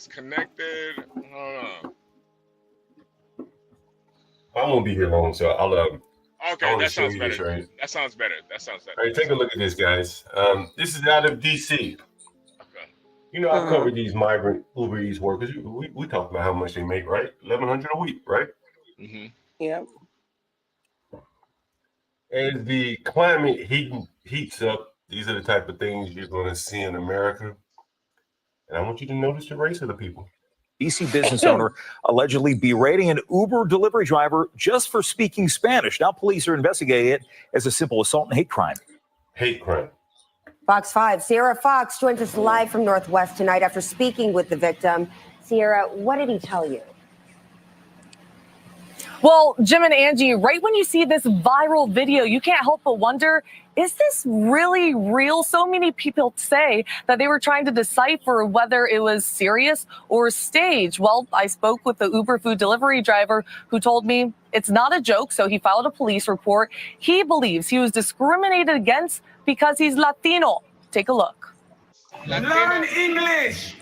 connected. I don't know. I won't be here long, so I'll Okay, that sounds better. That sounds better. All right, take a look at this, guys. This is out of DC. Okay. I've covered these migrant Uber Eats workers. We talk about how much they make, right? $1,100 a week, right? Mm-hmm. Yeah. As the climate heats up, these are the type of things you're going to see in America. And I want you to notice the race of the people. DC business owner allegedly berating an Uber delivery driver just for speaking Spanish. Now police are investigating it as a simple assault and hate crime. Hate crime. Fox 5, Sierra Fox joins us live from Northwest tonight after speaking with the victim. Sierra, what did he tell you? Well, Jim and Angie, right when you see this viral video, you can't help but wonder, is this really real? So many people say that they were trying to decipher whether it was serious or staged. Well, I spoke with the Uber food delivery driver who told me it's not a joke, so he filed a police report. He believes he was discriminated against because he's Latino. Take a look. Learn English.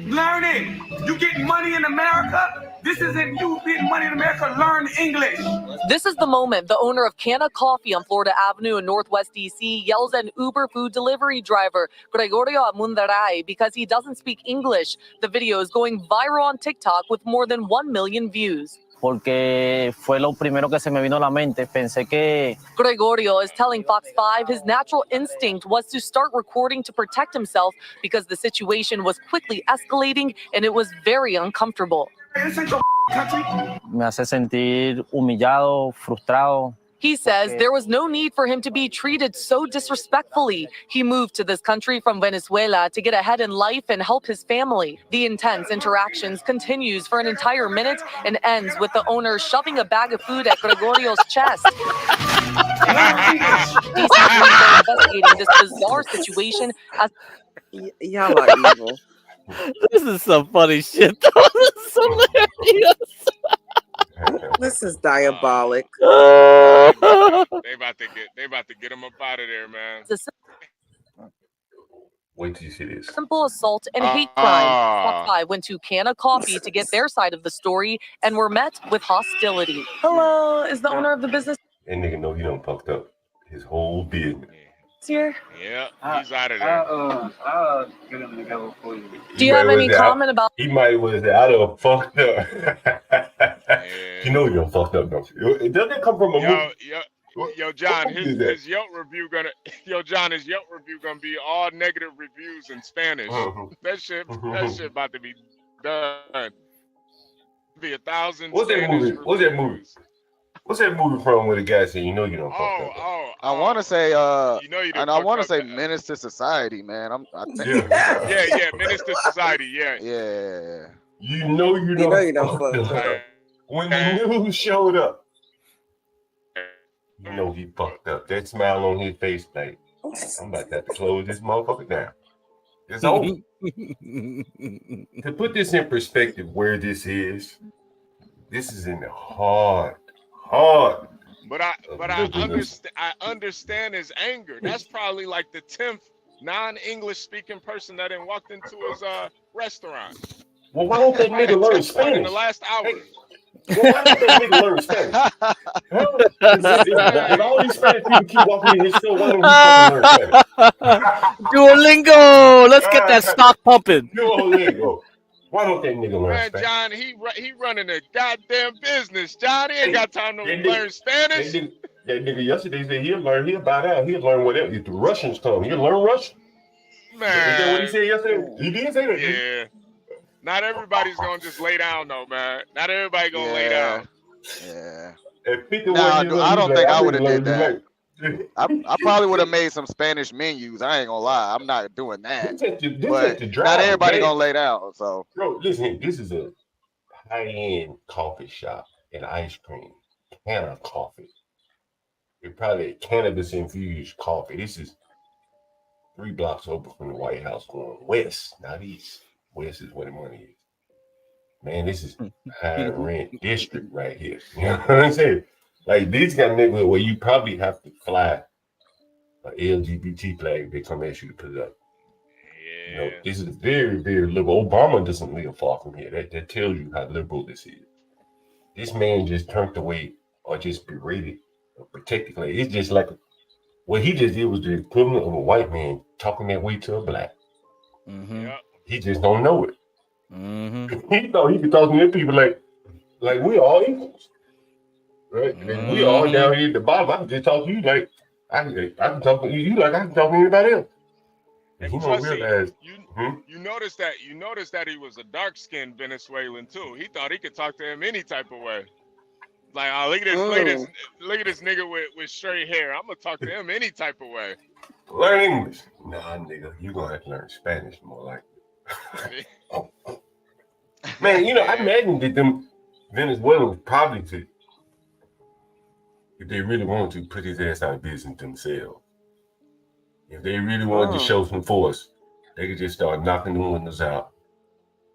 Learn it. You get money in America. This isn't you getting money in America. Learn English. This is the moment the owner of Canna Coffee on Florida Avenue in Northwest DC yells at an Uber food delivery driver, Gregorio Amundaray, because he doesn't speak English. The video is going viral on TikTok with more than 1 million views. Porque fue lo primero que se me vino a la mente. Pensé que... Gregorio is telling Fox 5 his natural instinct was to start recording to protect himself because the situation was quickly escalating and it was very uncomfortable. Me hace sentir humillado, frustrado. He says there was no need for him to be treated so disrespectfully. He moved to this country from Venezuela to get ahead in life and help his family. The intense interactions continues for an entire minute and ends with the owner shoving a bag of food at Gregorio's chest. DC police are investigating this bizarre situation as y'all are evil. This is some funny shit, though. This is hilarious. This is diabolic. They about to get him up out of there, man. Wait till you see this. Simple assault and hate crime. Fox 5 went to Canna Coffee to get their side of the story and were met with hostility. Hello, is the owner of the business That nigga know he done fucked up his whole business. here? Yeah, he's out of there. I'll get him together for you. Do you have any comment about? He might was I done fucked up. You know he done fucked up, don't you? It doesn't come from a movie. Yo, John, his Yelp review gonna be all negative reviews in Spanish. That shit about to be done. Be 1,000. What's that movie? What's that movie? What's that movie from where the guy said, you know you don't fuck up? I want to say, and I want to say Menace to Society, man. I think. Yeah, Menace to Society, yeah. Yeah. You know you don't fuck up. When the news showed up, you know he fucked up. That smile on his face, like, I'm about to have to close this motherfucker down. It's over. To put this in perspective, where this is in the hard. But I understand his anger. That's probably like the 10th non-English speaking person that done walked into his restaurant. Well, why don't that nigga learn Spanish? In the last hour. Well, why don't that nigga learn Spanish? If all these Spanish people keep walking in his show, why don't he fucking learn Spanish? Duolingo! Let's get that stock pumping. Duolingo. Why don't that nigga learn Spanish? John, he running a goddamn business. John, he ain't got time to learn Spanish. That nigga yesterday said he'll learn whatever. If the Russians come, he'll learn Russian. Man. Is that what he said yesterday? He did say that. Yeah. Not everybody's gonna just lay down though, man. Not everybody gonna lay down. Yeah. I don't think I would have did that. I probably would have made some Spanish menus. I ain't gonna lie. I'm not doing that. But not everybody gonna lay down. So, bro, listen, this is a high-end coffee shop and ice cream. Canna coffee. It's probably cannabis-infused coffee. This is 3 blocks over from the White House going west, not east. West is where the money is. Man, this is high rent district right here. You know what I'm saying? Like these kind of neighborhood where you probably have to fly an LGBT flag they come ask you to put it up. Yeah. You know, this is very, very liberal. Obama doesn't live far from here. That tells you how liberal this is. This man just turned away or just berated or protected. Like, it's just like what he just did was the equivalent of a white man talking that way to a black. Mm-hmm. Yep. He just don't know it. Mm-hmm. He thought he could talk to them people like we all equals, right? And we all down here at the bottom. I can just talk to you like I can talk to you like I can talk to anybody else. And he don't realize. You notice that he was a dark-skinned Venezuelan too. He thought he could talk to him any type of way. Like, oh, look at this nigga with straight hair. I'm gonna talk to him any type of way. Learn English. Nah, nigga, you gonna have to learn Spanish more like. Man, you know, I imagine that them Venezuelans probably could, if they really wanted to, put his ass out of business themselves. If they really wanted to show some force, they could just start knocking the windows out,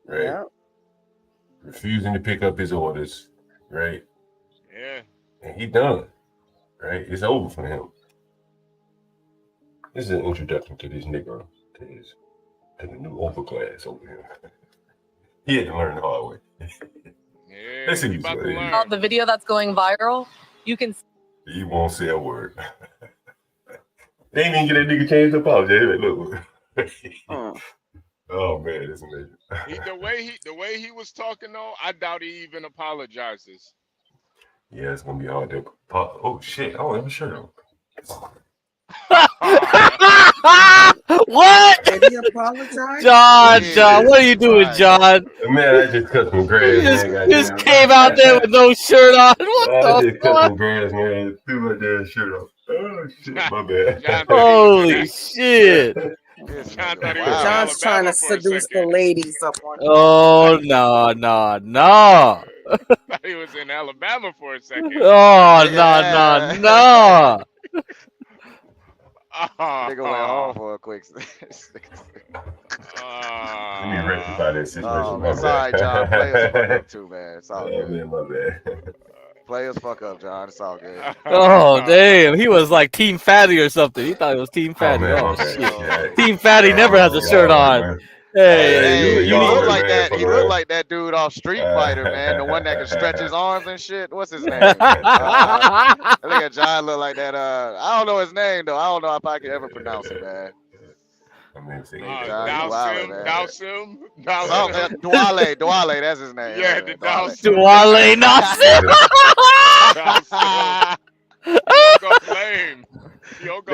right? Yeah. Refusing to pick up his orders, right? Yeah. And he done, right? It's over for him. This is an introduction to this Negro, to the new overclass over here. He had to learn the hard way. Yeah, Let's see the video that's going viral, you can. He won't say a word. They ain't even get that nigga chance to apologize. Look. Oh man, it's amazing. The way he was talking though, I doubt he even apologizes. Yeah, it's gonna be hard to. Oh shit! I don't have a shirt on. What? Did he apologize? John, what are you doing, John? Man, I just cut some grass. Just came out there with no shirt on. What I the just cut fuck? some grass, man. Threw my damn shirt off. Oh shit, my bad. Holy shit. John's trying to seduce the ladies up on. Oh, no. Thought he was in Alabama for a second. Oh, no. Nigga went home for a quick. Let me rectify this situation. Sorry, John. Players fucked up too, man. It's all good. Man, my bad. Play as fuck up, John. It's all good. Oh damn, he was like Team Fatty or something. He thought it was Team Fatty. man, Oh my bad. shit, Yeah. Team Fatty never has a shirt on. Man. Hey, He looked like that. He looked like that dude off Street Fighter, man. The one that can stretch his arms and shit. What's his name? I think at John look like that. I don't know his name though. I don't know if I can ever pronounce it, man. Dowsum? Duale, that's his name. Yeah, the Dowsum. Duale, Nassim. Yoga flame. Yoga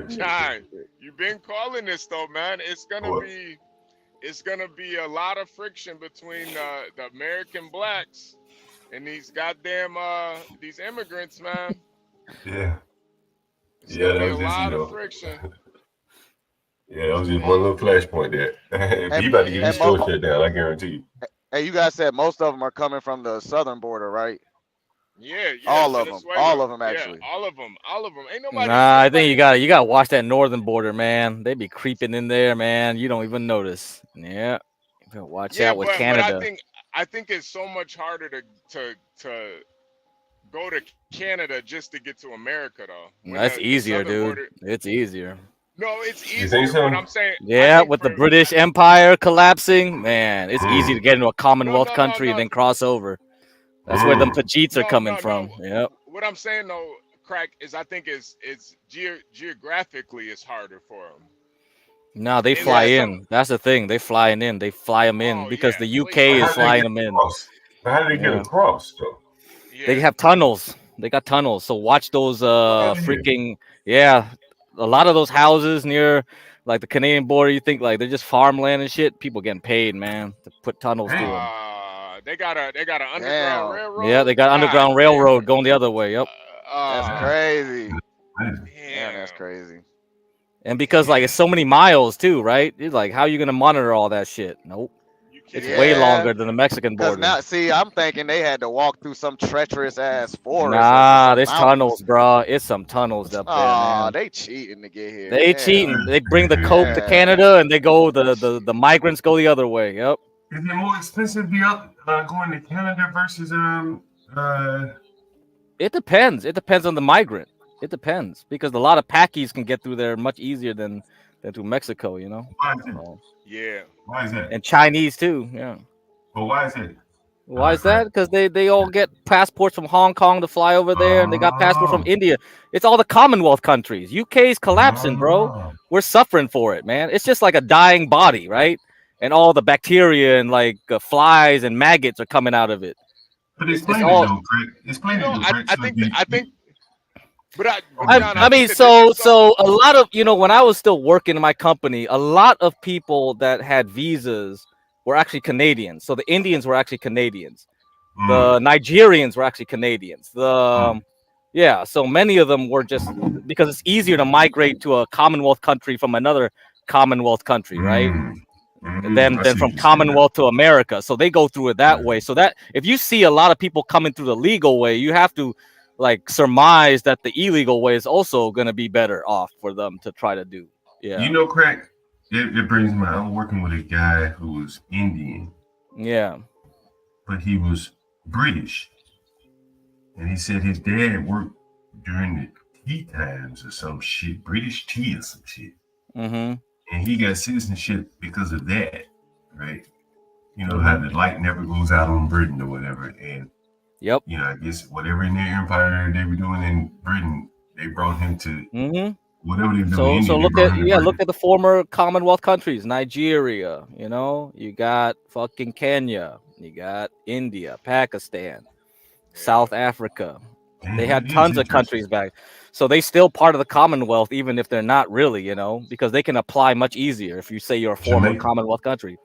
John, you've been calling this though, man. It's gonna be a lot of friction between the American blacks and these goddamn these immigrants, man. Yeah. It's Yeah, gonna that be was a just, lot you know. of friction. Yeah, that was just one little flashpoint there. You about to get your store shut down, I guarantee you. Hey, you guys said most of them are coming from the southern border, right? Yeah, all of them actually. Yeah, all of them. Ain't nobody. Nah, I think you gotta watch that northern border, man. They be creeping in there, man. You don't even notice. Yeah, you better watch out with Canada. But I think it's so much harder to go to Canada just to get to America, though. That's easier, dude. It's easier. No, it's easier. But I'm saying. Yeah, with the British Empire collapsing, man, it's easy to get into a Commonwealth country and then cross over. That's where them Pajeets are coming from. Yep. What I'm saying though, Crack, is I think it's geographically it's harder for them. No, they fly in. That's the thing. They flying in. They fly them in because the UK is flying them in. How do they get across though? They have tunnels. They got tunnels. So watch those freaking a lot of those houses near like the Canadian border. You think like they're just farmland and shit. People getting paid, man, to put tunnels through them. They got an underground railroad. Yeah, they got underground railroad going the other way. Yep. That's crazy. Damn, that's crazy. And because like it's so many miles too, right? It's like how are you gonna monitor all that shit? Nope. It's way longer than the Mexican border. Now, see, I'm thinking they had to walk through some treacherous ass forest. Nah, there's tunnels, bro. It's some tunnels up there, man. They cheating to get here. They cheating. They bring the coke to Canada and they go the migrants go the other way. Yep. Is it more expensive to be up going to Canada versus It depends. It depends on the migrant. It depends because a lot of Pakis can get through there much easier than through Mexico. You know. Yeah. Why is that? And Chinese too. Yeah. But why is it? Why is that? Because they all get passports from Hong Kong to fly over there, and they got passports from India. It's all the Commonwealth countries. UK's collapsing, bro. We're suffering for it, man. It's just like a dying body, right? And all the bacteria and like flies and maggots are coming out of it. But explain it though, Craig. Explain it. I think. I mean, so a lot of when I was still working in my company, a lot of people that had visas were actually Canadians. So the Indians were actually Canadians. The Nigerians were actually Canadians. So many of them were just because it's easier to migrate to a Commonwealth country from another Commonwealth country, right? Than from Commonwealth to America. So they go through it that way. So that if you see a lot of people coming through the legal way, you have to like surmise that the illegal way is also going to be better off for them to try to do. Yeah. You know, Craig, it brings me. I'm working with a guy who was Indian. Yeah. But he was British. And he said his dad worked during the tea times or some shit, British tea or some shit. Mm-hmm. And he got citizenship because of that, right? You know how the light never goes out on Britain or whatever. And I guess whatever in their empire they were doing in Britain, they brought him to whatever they were doing. So look at the former Commonwealth countries, Nigeria, you got fucking Kenya, you got India, Pakistan, South Africa. They had tons of countries back. So they still part of the Commonwealth, even if they're not really, because they can apply much easier if you say you're a former Commonwealth country.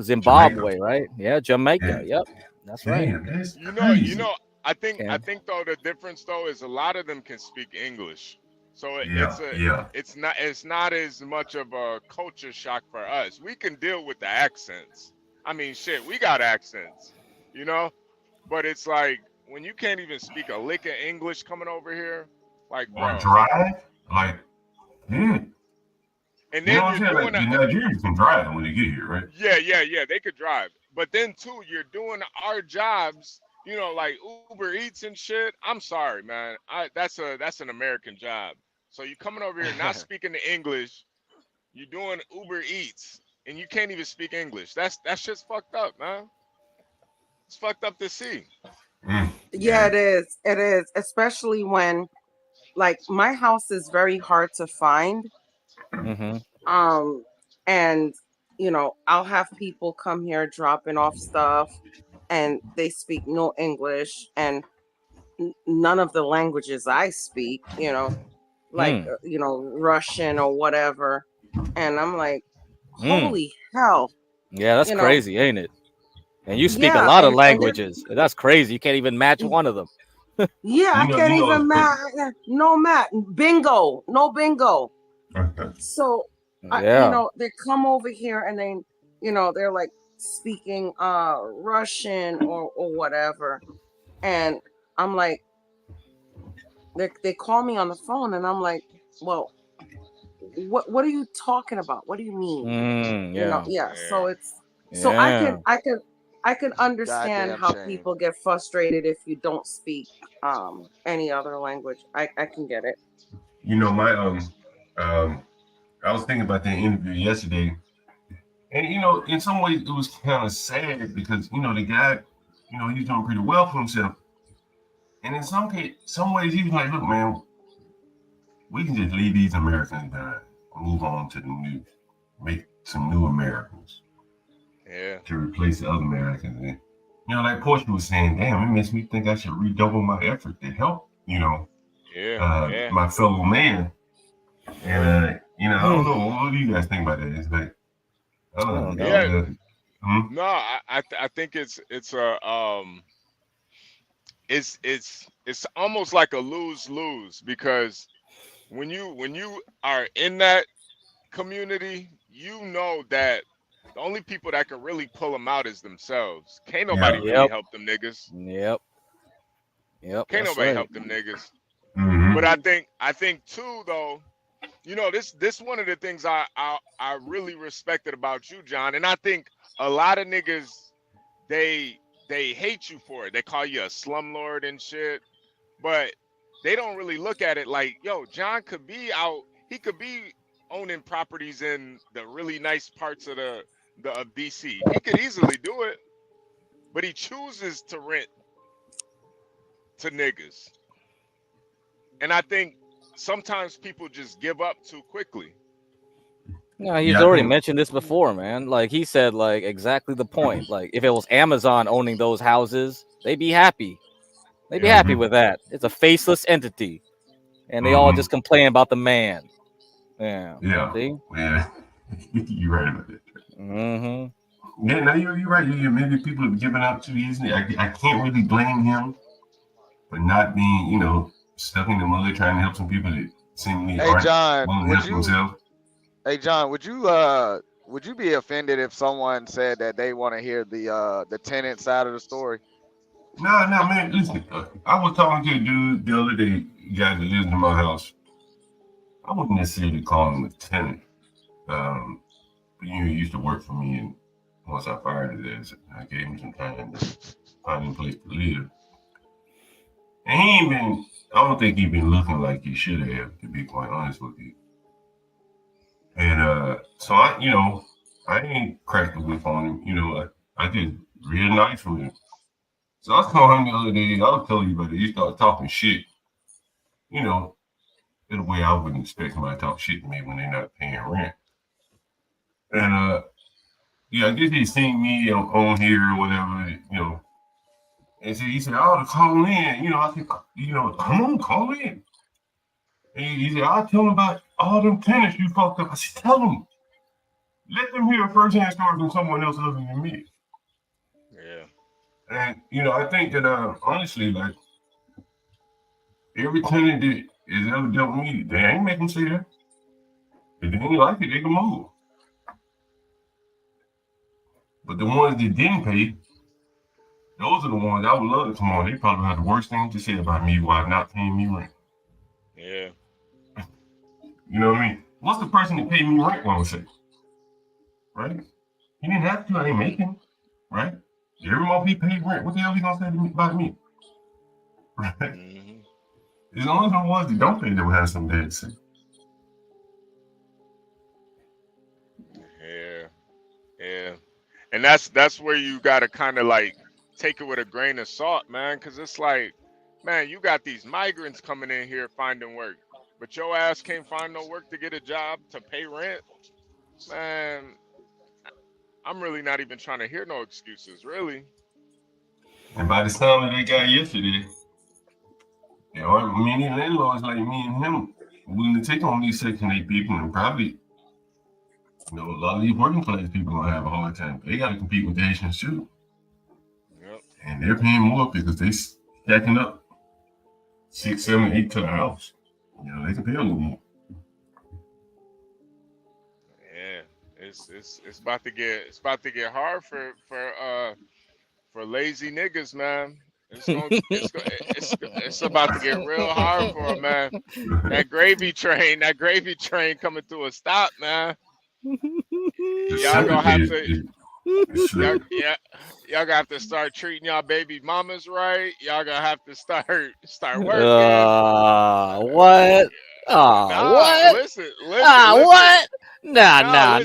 Zimbabwe, right? Yeah, Jamaica. Yep, that's right. I think though the difference though is a lot of them can speak English, so it's not as much of a culture shock for us. We can deal with the accents. I mean, shit, we got accents, but it's like when you can't even speak a lick of English coming over here, like, Or bro. drive, like, yeah. And You know then what I'm saying? Like, the Nigerians can drive when they get here, right? Yeah, they could drive. But then too, you're doing our jobs, you know, like Uber Eats and shit. I'm sorry, man. That's an American job. So you coming over here not speaking the English, you're doing Uber Eats, and you can't even speak English. That shit's fucked up, man. It's fucked up to see. Yeah, it is. It is, especially when, like, my house is very hard to find. And you know, I'll have people come here dropping off stuff, and they speak no English and none of the languages I speak. You know, like you know, Russian or whatever. And I'm like, holy hell! Yeah, that's you crazy, know, ain't it? And you speak a yeah, lot of and languages. That's crazy. You can't even match one of them. yeah, I can't even match. Bingo, no bingo. So, you know, they come over here and they, you know, they're like speaking Russian or whatever, and I'm like, they call me on the phone, and I'm like, well, what are you talking about? What do you mean? You know, So it's so I can understand Goddamn how shame. people get frustrated if you don't speak any other language. I can get it. You know, my I was thinking about that interview yesterday, and you know, in some ways it was kind of sad because you know the guy, you know, he's doing pretty well for himself, and in some ways he was like, look, man, we can just leave these Americans behind, move on to the new, make some new Americans, to replace the other Americans. And, you know, like Portia was saying, damn, it makes me think I should redouble my effort to help, you know, my fellow man. And you know, I don't know. What do you guys think about that? It's like, I don't know. No, I think it's almost like a lose-lose, because when you are in that community, you know that the only people that can really pull them out is themselves. Can't nobody really help them niggas. Can't nobody help them niggas. But I think too, though, you know, this one of the things I really respected about you, John, and I think a lot of niggas they hate you for it. They call you a slumlord and shit, but they don't really look at it like, yo, John could be out. He could be owning properties in the really nice parts of of DC. He could easily do it, but he chooses to rent to niggas. And I think sometimes people just give up too quickly. No, he's already mentioned this before, man. Like he said, like exactly the point. Like if it was Amazon owning those houses, they'd be happy. They'd be happy with that. It's a faceless entity, and they all just complain about the man. Yeah. See? Yeah. You're right about that. Yeah, no, you're right. Maybe people have given up too easily. I can't really blame him for not being, you know, stuck in the mud trying to help some people that seemingly aren't willing to help themselves. Hey John, would you be offended if someone said that they want to hear the tenant side of the story? No, man. Listen, I was talking to a dude the other day, guy that lives in my house. I wouldn't necessarily call him a tenant. But you know, he used to work for me, and once I fired his ass, I gave him some time to find a place to live. And I don't think he's been looking like he should have, to be quite honest with you. And so I ain't cracked the whip on him. You know, I did real nice with him. So I was calling him the other day. I was telling you about it. He started talking shit. You know, in a way I wouldn't expect somebody to talk shit to me when they're not paying rent. And I guess he seen me on here or whatever, you know. And so he said, "Oh, to call in." You know, I said, "You know, come on, call in." And he said, "I'll tell him about all them tenants you fucked up." I said, "Tell them. Let them hear a first-hand story from someone else other than me." Yeah. And you know, I think that honestly, like every tenant that has ever dealt with me, they ain't make them say that. If they ain't like it, they can move. But the ones that didn't pay, Those are the ones I would love to come on. They probably have the worst thing to say about me while not paying me rent. Yeah. You know what I mean? What's the person that paid me rent want to say? Right? He didn't have to. I ain't making. Right? Every month he paid rent. What the hell he gonna say to me about me? Right? As long as the ones that don't pay, they will have some bad to say. Yeah. And that's where you gotta kind of like take it with a grain of salt, man, because it's like, man, you got these migrants coming in here finding work, but your ass can't find no work to get a job to pay rent. Man, I'm really not even trying to hear no excuses, really. And by the sound of that guy yesterday, you know, many landlords like me and him willing to take on these Section 8 people, and probably, you know, a lot of these working class people gonna have a hard time. They gotta compete with the Haitians too. Yep. And they're paying more because they stacking up 6, 7, 8 to the house. You know, they can pay a little more. Yeah, it's about to get hard for lazy niggas, man. It's about to get real hard for them, man. That gravy train coming to a stop, man. Y'all gonna have to, y'all gonna have to start treating y'all baby mamas right. Y'all gonna have to start working. What? What? Listen. What? Nah.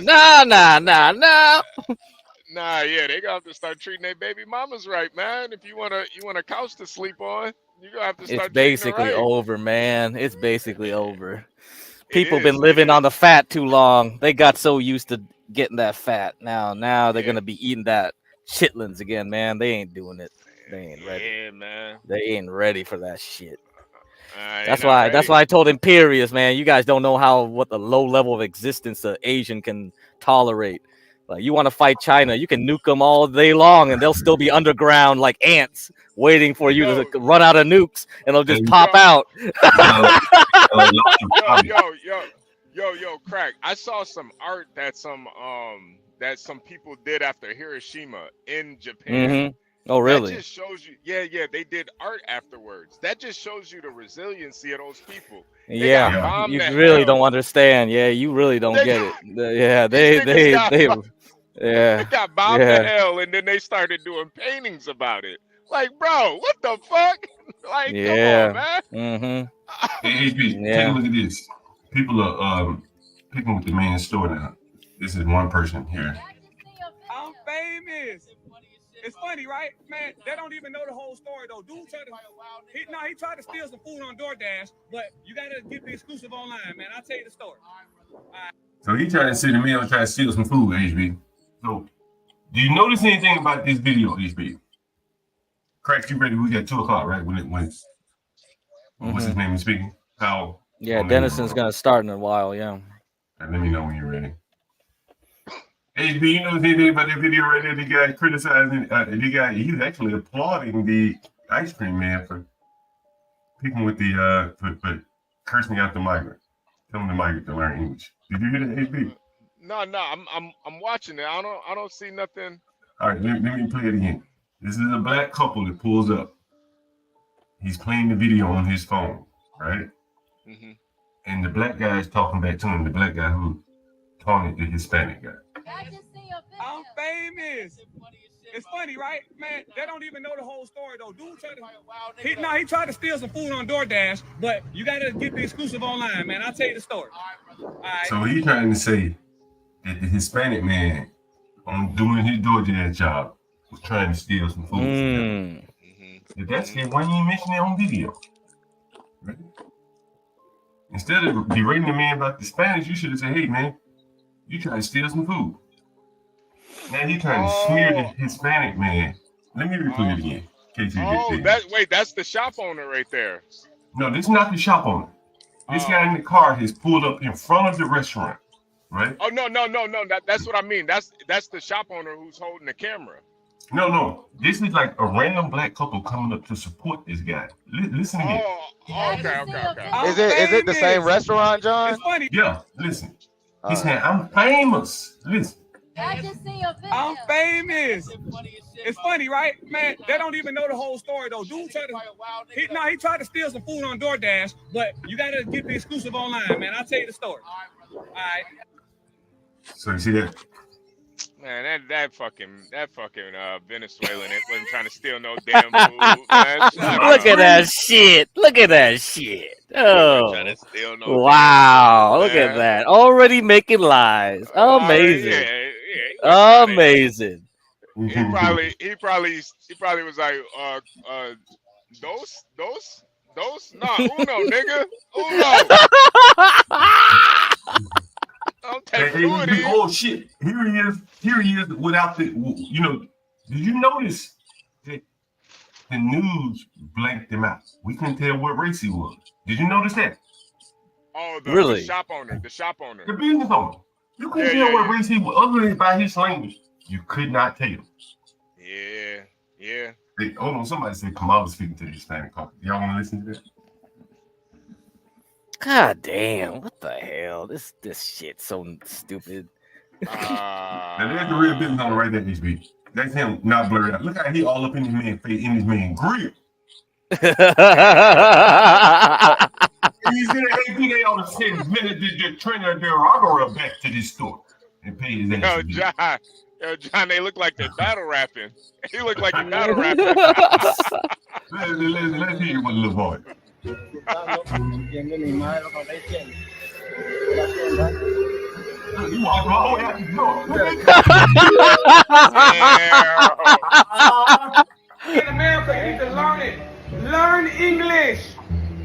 Nah, yeah, they gonna have to start treating their baby mamas right, man. If you want a couch to sleep on, you gonna have to start. It's basically over, man. It's basically over. People is, been living on the fat too long. They got so used to getting that fat. Now they're gonna be eating that chitlins again, man. They ain't doing it. They ain't ready. Yeah, man. They ain't ready for that shit. That's why I told Imperious, man, you guys don't know what the low level of existence an Asian can tolerate. Like, you want to fight China, you can nuke them all day long, and they'll still be underground like ants, waiting for you to run out of nukes, and they'll just pop out. Yo, Crack. I saw some art that some people did after Hiroshima in Japan. Mm-hmm. Oh, really? That just shows you, yeah, they did art afterwards. That just shows you the resiliency of those people. You really don't understand. Yeah, you really don't get it. Yeah, they got bombed to hell, and then they started doing paintings about it. Like, bro, what the fuck? Like, come on, man. Mm-hmm. Hey, HB, take a look at this. People are picking with the main store now. This is one person here. I'm famous. It's funny, right? Man, they don't even know the whole story, though. Dude he tried to steal some food on DoorDash, but you got to get the exclusive online, man. I'll tell you the story. So he tried to sit in the mail and try to steal some food, HB. So, do you notice anything about this video, HB? Crack, you ready? We got 2 o'clock, right? When it went. What's his name is speaking? Powell. Yeah, Denison's going to start in a while, yeah. Right, let me know when you're ready. HB, you know anything about that video right there? The guy criticizing, he's actually applauding the ice cream man for picking with the, for cursing out the migrant. Telling the migrant to learn English. Did you hear that, HB? No, I'm watching it. I don't see nothing. All right, let me play it again. This is a black couple that pulls up. He's playing the video on his phone, right? Mm-hmm. And the black guy is talking back to him. The black guy who taunted the Hispanic guy. I'm famous. It's funny, right? Man, they don't even know the whole story, though. Dude he tried to steal some food on DoorDash, but you got to get the exclusive online, man. I'll tell you the story. All right. So he's trying to say that the Hispanic man, on doing his DoorDash job, was trying to steal some food. If that's it, why you ain't mention it on video? Right? Instead of berating the man about the Spanish, you should have said, hey, man, you trying to steal some food. Now he trying to smear the Hispanic man. Let me replay it again. In case you get that's the shop owner right there. No, this is not the shop owner. This guy in the car has pulled up in front of the restaurant, right? Oh no. That's what I mean. That's the shop owner who's holding the camera. No. This is like a random black couple coming up to support this guy. Listen again. Okay. Is it the same restaurant, John? Yeah, listen. He said, I'm famous. Listen. I'm famous. It's funny, right? Man, they don't even know the whole story, though. Dude tried to, he tried to steal some food on DoorDash, but you got to get the exclusive online, man. I'll tell you the story. All right. So you see that? Man, that fucking Venezuelan, it wasn't trying to steal no damn food, man. Look at that shit. Look at that shit. Oh, trying to steal no wow. damn food, Look at man. that. Already making lies. Amazing. Amazing. He probably was like, dos? Nah, uno, nigga. Uno. Don't take two of these. Oh shit! Here he is without the. You know, did you notice that the news blanked him out? We couldn't tell what race he was. Did you notice that? Oh, really? The shop owner. The business owner. You couldn't tell what race he was, other than by his language. You could not tell. Yeah. Hey, hold on, somebody said Kamala speaking to the Hispanic couple. Y'all want to listen to that? God damn, what the hell? This shit's so stupid. Now there's the real business owner right there, HB. That's him not blurred out. Look how he all up in his man face, in his man grill. He's in the AP, they all said the minute the trainer there, I'll go back to this store and pay his ass. Yo, John, they look like they're battle rapping. He look like he's battle rapping. Let's hear what little boy. You walk all the way out the door. In America, you need to learn it. Learn English.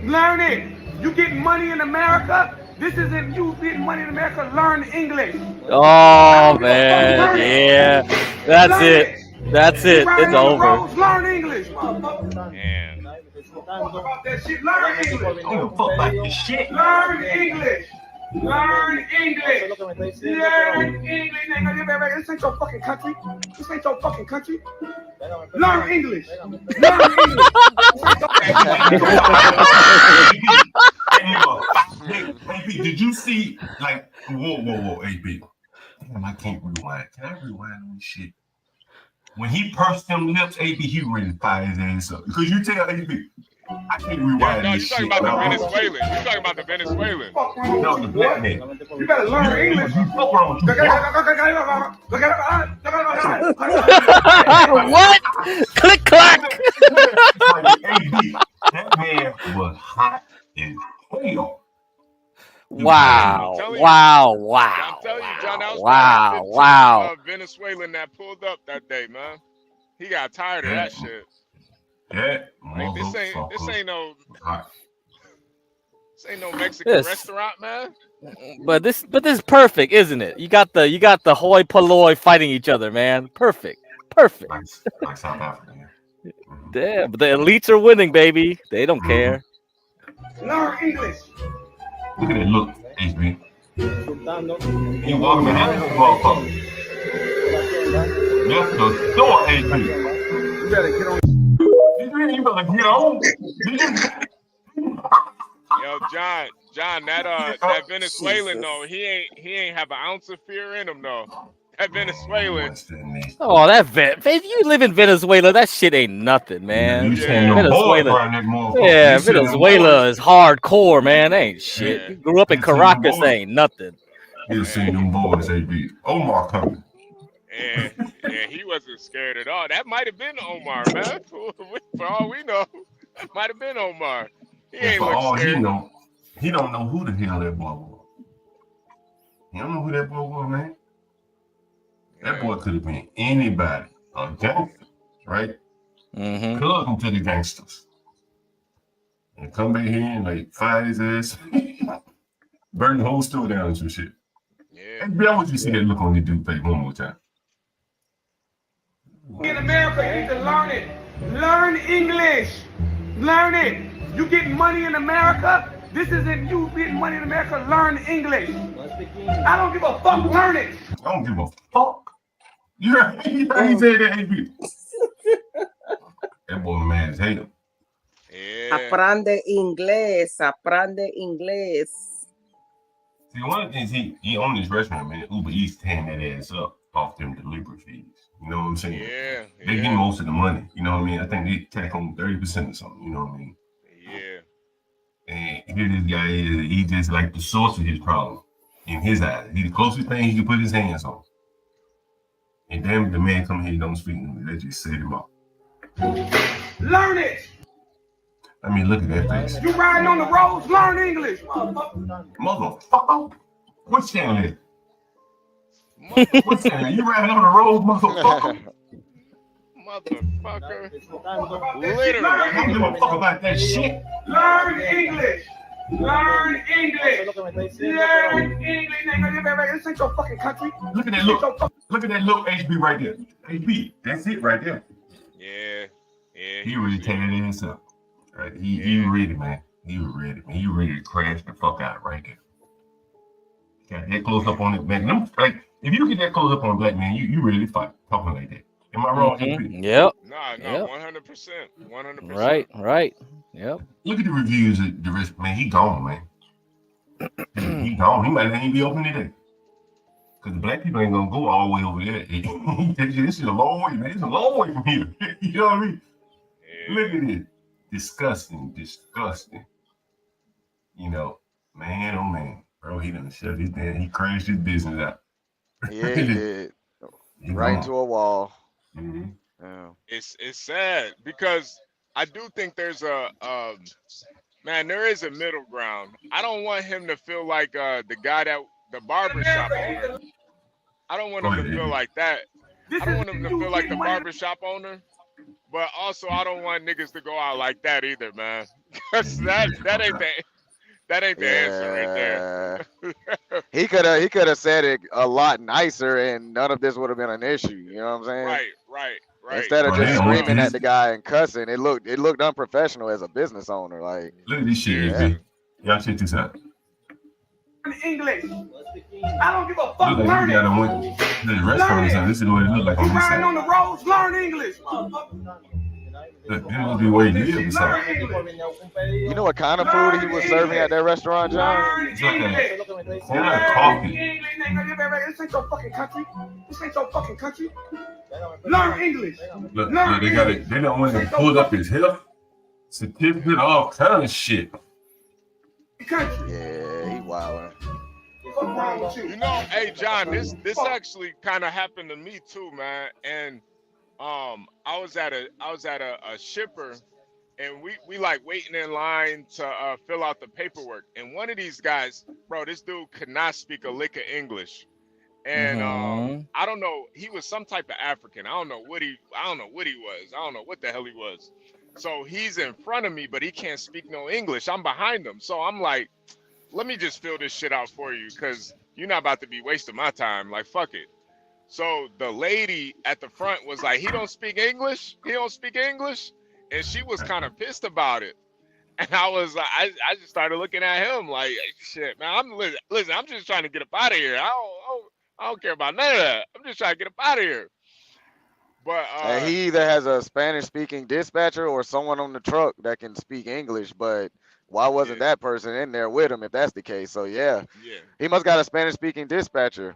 Learn it. You get money in America. This isn't you getting money in America. Learn English. Oh man, yeah. That's it. That's it. It's over. Learn English. Man. About that shit. Learn English. Oh, fuck about this shit. Learn English. Learn English. Learn English. This ain't your fucking country. This ain't your fucking country. Learn English. Learn English. AP, did you see, like, whoa, AP. Damn, I can't rewind. Can I rewind on this shit? When he pursed them lips, AP, he ready to fire his ass up. Because you tell AP, I can't rewind this shit. No, you're talking about the Venezuelan. No, the black man. You better learn English. What's wrong with you? What? Click clack. That man was hot as hell. Wow. I'm telling you, John, that was Wow. Venezuelan that pulled up that day, man. He got tired of that shit. Yeah. Like, this ain't no Mexican restaurant, man. But this is perfect, isn't it? You got the hoi polloi fighting each other, man. Perfect. Like South Africa. Damn, but the elites are winning, baby. They don't care. Learn English. Look at that look, HB. He walking behind the motherfucker. That's the store, HB. You better get on. You better get on. Yo, John, that Venezuelan though, he ain't have an ounce of fear in him though. That Venezuelan. Oh, if you live in Venezuela, that shit ain't nothing, man. Venezuela is hardcore, man. That ain't shit. You grew up in Caracas, that ain't nothing. You'll see them boys, AB. Omar coming. Yeah, he wasn't scared at all. That might have been Omar, man. For all we know, that might have been Omar. He ain't look scared. He don't know who the hell that boy was. He don't know who that boy was, man. That boy could have been anybody, a gangster, right? Mm-hmm. Cousin to the gangsters. And come back here and like fire his ass, burn the whole store down and some shit. Yeah. I want you to see that look on the dude's face one more time. In America, you need to learn it. Learn English. Learn it. You getting money in America? This isn't you getting money in America. Learn English. I don't give a fuck. Learn it. I don't give a fuck. You heard he said that, AB. That boy man is hate him. Yeah. Aprende inglés. See, one of the things he owned his restaurant, man. Uber Eats tearing that ass up. off them delivery fees. You know what I'm saying? Yeah. They get most of the money. You know what I mean? I think they tack on 30% or something. You know what I mean? Yeah. And here this guy is. He just like the source of his problem in his eyes. He's the closest thing he can put his hands on. And then the man come here, he don't speak English. They just set him up. Learn it. I mean, look at that face. You riding on the roads, learn English. Motherfucker. What channel is it? What channel? You riding on the road, motherfucker? Motherfucker. Literally. I don't give a fuck about that shit. Learn English. Learn English. Learn English. This ain't your fucking country. Look at that look. Look at that look, HB right there. HB. That's it right there. Yeah. He really taking it himself. Right? He ready, man. He ready, man. He ready to crash the fuck out right there. Got that close up on it, man. Like, if you get that close up on a black man, you ready to fight talking like that. Am I wrong? Yep. No, 100%. 100%. Right. Yep. Look at the reviews of the rest, man. He gone, man. He gone. He might not even be open today. Because the black people ain't gonna go all the way over there. This is a long way, man. It's a long way from here. You know what I mean? Yeah. Look at it. Disgusting. You know, man, oh man. Bro, he done shut his down. He crashed his business out. Yeah, he did. Right into a wall. Mm-hmm. Yeah. It's sad because I do think there's there is a middle ground. I don't want him to feel like the guy the barbershop owner. I don't want him to feel like that. I don't want him to feel like the barbershop owner, but also I don't want niggas to go out like that either, man. Because that ain't the answer right there. He could have said it a lot nicer, and none of this would have been an issue. You know what I'm saying? Right. Instead of just screaming at the guy and cussing, it looked unprofessional as a business owner. Like, look at this shit, HB. Y'all check this out. English. I don't give a fuck. Look like you got went to the restaurant or something. This is what it look like on this riding side. on the roads, learn English. Look, that must be where he lives or something. you know what kind of food he was serving at that restaurant, John? It's like a coffee. This ain't your fucking country. This ain't your fucking country. Learn English. Look, they got it. They don't want to pull up his health certificate, all kind of shit. Yeah, he wildin'. What's wrong with you? You know, hey John, this actually kind of happened to me too, man. And I was at a shipper, and we like waiting in line to fill out the paperwork. And one of these guys, bro, this dude could not speak a lick of English. And I don't know, he was some type of African. I don't know what he was. I don't know what the hell he was. So he's in front of me, but he can't speak no English. I'm behind him. So I'm like, let me just fill this shit out for you, because you're not about to be wasting my time. Like, fuck it. So the lady at the front was like, he don't speak English? He don't speak English? And she was kind of pissed about it. And I was like, I just started looking at him like, shit, man, listen, I'm just trying to get up out of here. I don't care about none of that. I'm just trying to get up out of here. But he either has a Spanish-speaking dispatcher or someone on the truck that can speak English, but why wasn't that person in there with him if that's the case? So yeah. He must got a Spanish-speaking dispatcher.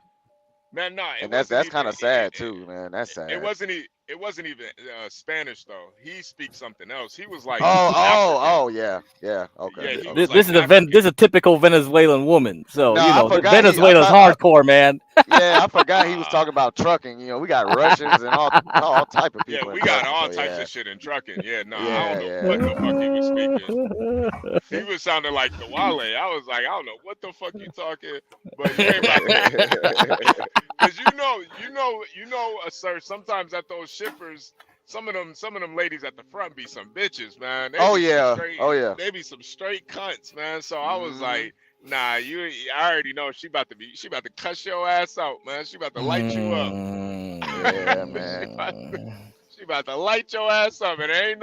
Man, no, and that's kind of sad too, man. That's sad. It wasn't even Spanish though. He speaks something else. He was like, yeah, okay. Yeah, this is a typical Venezuelan woman. So Venezuela's hardcore, man. Yeah, I forgot he was talking about trucking. You know, we got Russians and all type of people. Yeah, we got all types of shit in trucking. Yeah, no, I don't know what the fuck he was speaking. He was sounding like Duale. I was like, I don't know what the fuck you talking, but you ain't about to. Because you know, sir. Sometimes at those shippers, some of them ladies at the front be some bitches, man. They be some straight cunts, man. So I was like, nah, I already know she about to cuss your ass out, man. She about to light you up. Yeah, man. She about to light your ass up, and and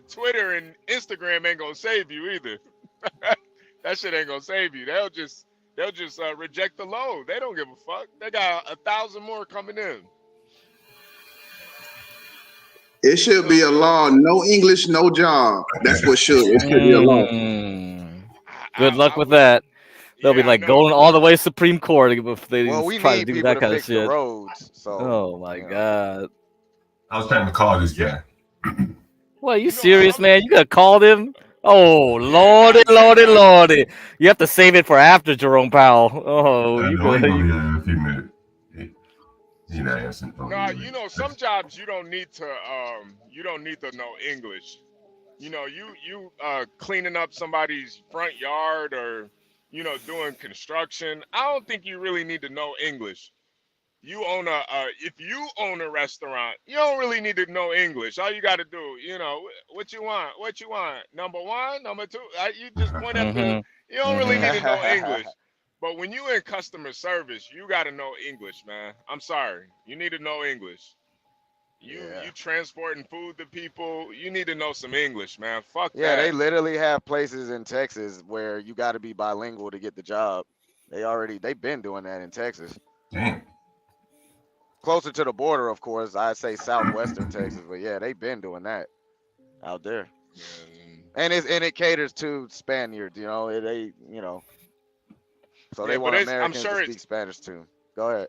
Twitter and Instagram ain't gonna save you either. That shit ain't gonna save you. They'll just reject the load. They don't give a fuck. They got 1,000 more coming in. It should be a law. No English, no job. That's what should. It should be a law. Good luck with that. They'll be like going all the way to Supreme Court if they Well, we try to need do people that to kind of fix the shit. roads. So. Oh my god. I was trying to call this guy. What, are you serious, man? You could have called him? Oh, lordy, lordy, lordy. You have to save it for after Jerome Powell. Oh, you No, could. he gonna be a few minutes. He's not answering. No, you know, some jobs you don't need to know English. You know, you cleaning up somebody's front yard or, you know, doing construction. I don't think you really need to know English. You own if you own a restaurant, you don't really need to know English. All you got to do, you know, what you want, number one, number two. You just point at the. You don't really need to know English. But when you in customer service, you got to know English, man. I'm sorry, you need to know English. You transporting food to people, you need to know some English, man. Fuck that. Yeah, they literally have places in Texas where you got to be bilingual to get the job. They've been doing that in Texas. Damn. Closer to the border, of course. I'd say southwestern Texas, but yeah, they've been doing that out there. And it caters to Spaniards, you know. So they want Americans to speak Spanish too. Go ahead.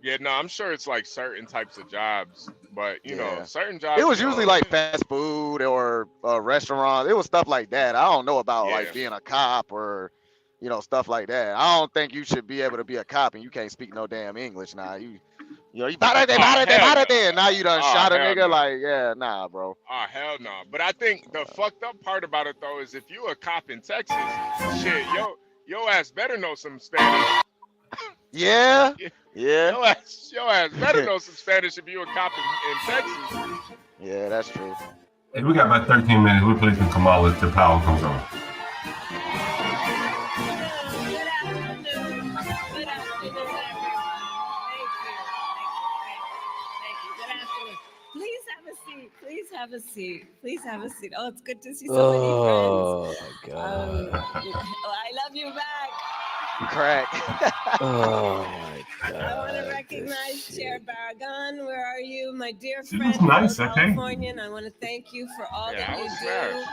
Yeah, no, I'm sure it's like certain types of jobs, but you know, certain jobs. It was usually like fast food or restaurants. It was stuff like that. I don't know about like being a cop or, you know, stuff like that. I don't think you should be able to be a cop and you can't speak no damn English now. You barate, now you done shot a nigga. Like, yeah, nah, bro. Oh, hell no. But I think the fucked up part about it though is if you a cop in Texas, shit, your ass better know some Spanish. Yeah. Your ass better know some Spanish if you a cop in Texas. Yeah, that's true. Hey, we got about 13 minutes. We're placing Kamala till Powell comes on. Please have a seat. Please have a seat. Oh, it's good to see so many friends. God. I love you back. Crack. Oh my God. I want to recognize Chair Barragan. Where are you, my dear friend? Nice, Californian. I want to thank you for all that you do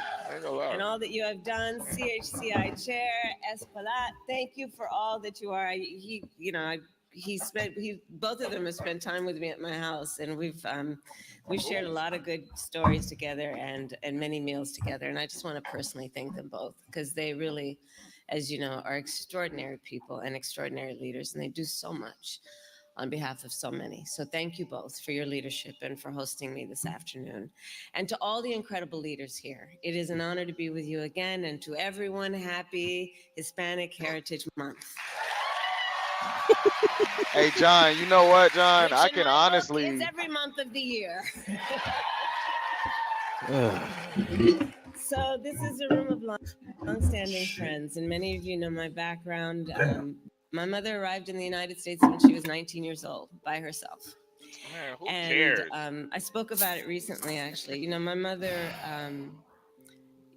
and all that you have done. CHCI Chair Espaillat, thank you for all that you are. Both of them have spent time with me at my house, and we've shared a lot of good stories together and many meals together. And I just want to personally thank them both because they really, as you know, are extraordinary people and extraordinary leaders, and they do so much on behalf of so many. So thank you both for your leadership and for hosting me this afternoon. And to all the incredible leaders here, it is an honor to be with you again. And to everyone, happy Hispanic Heritage Month. Hey, John, you know what, John? I can honestly. It's every month of the year. So this is a room of long-standing friends, and many of you know my background. My mother arrived in the United States when she was 19 years old by herself. Man, who cares? I spoke about it recently, actually. You know, my mother,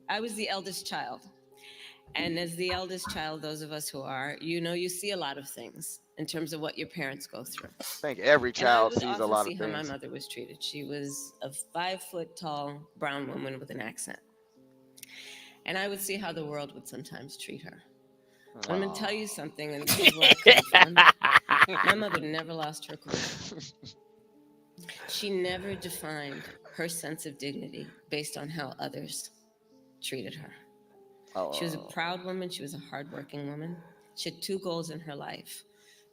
I was the eldest child. And as the eldest child, those of us who are, you know, you see a lot of things in terms of what your parents go through. I think every child sees a lot of things. How my mother was treated. She was a 5-foot-tall brown woman with an accent. And I would see how the world would sometimes treat her. I'm going to tell you something, and this is where I come from. My mother never lost her cool. She never defined her sense of dignity based on how others treated her. She was a proud woman. She was a hardworking woman. She had 2 goals in her life: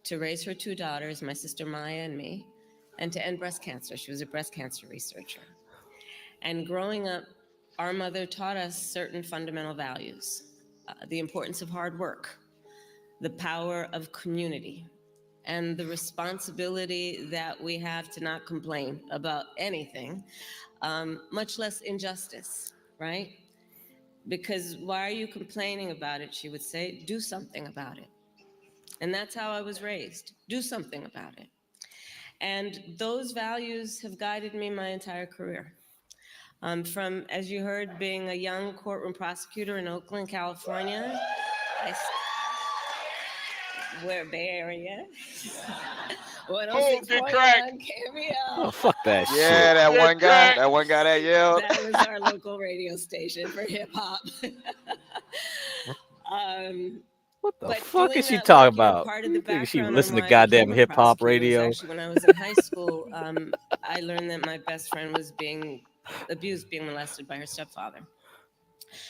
to raise her 2 daughters, my sister Maya and me, and to end breast cancer. She was a breast cancer researcher. And growing up, our mother taught us certain fundamental values: the importance of hard work, the power of community, and the responsibility that we have to not complain about anything, much less injustice, right? Because why are you complaining about it, she would say. Do something about it. And that's how I was raised. Do something about it. And those values have guided me my entire career. From, as you heard, being a young courtroom prosecutor in Oakland, California, where Bay Area. Oh, get cracked. Oh, fuck that shit. Yeah, that one guy that yelled. That was our local radio station for hip hop. What the But fuck doing is she that talking work, you know, about? part of the You think she background on listen to why I goddamn became a hip hop prosecutor was radio? actually when I was in high school. I learned that my best friend was being abused, being molested by her stepfather.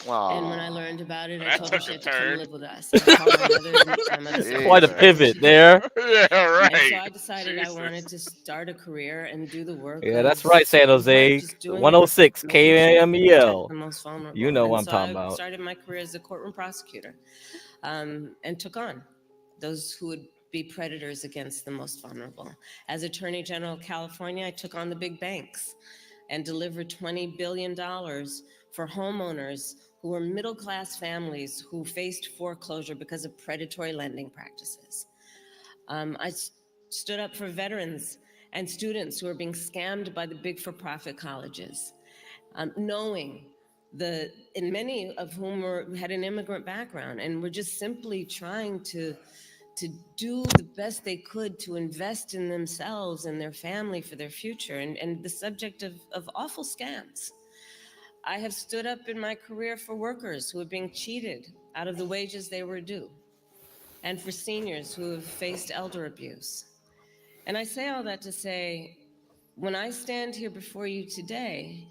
And when I learned about it, I told her she had to come live with us. And I called my mother, and my mother said, Quite a "She pivot did." there. Yeah, right. And so I decided I wanted to start a career and do the work. Yeah, of that's right, San what? Jose. Just doing it, 106 making sure we protect KMEL. the most vulnerable. You know what I'm and so talking I about. started my career as a courtroom prosecutor, and took on those who would be predators against the most vulnerable. As Attorney General of California, I took on the big banks and delivered $20 billion for homeowners who were middle-class families who faced foreclosure because of predatory lending practices. I stood up for veterans and students who are being scammed by the big for-profit colleges, knowing and many of whom had an immigrant background and were just simply trying to do the best they could to invest in themselves and their family for their future, and the subject of awful scams. I have stood up in my career for workers who are being cheated out of the wages they were due, and for seniors who have faced elder abuse. And I say all that to say, when I stand here before you today,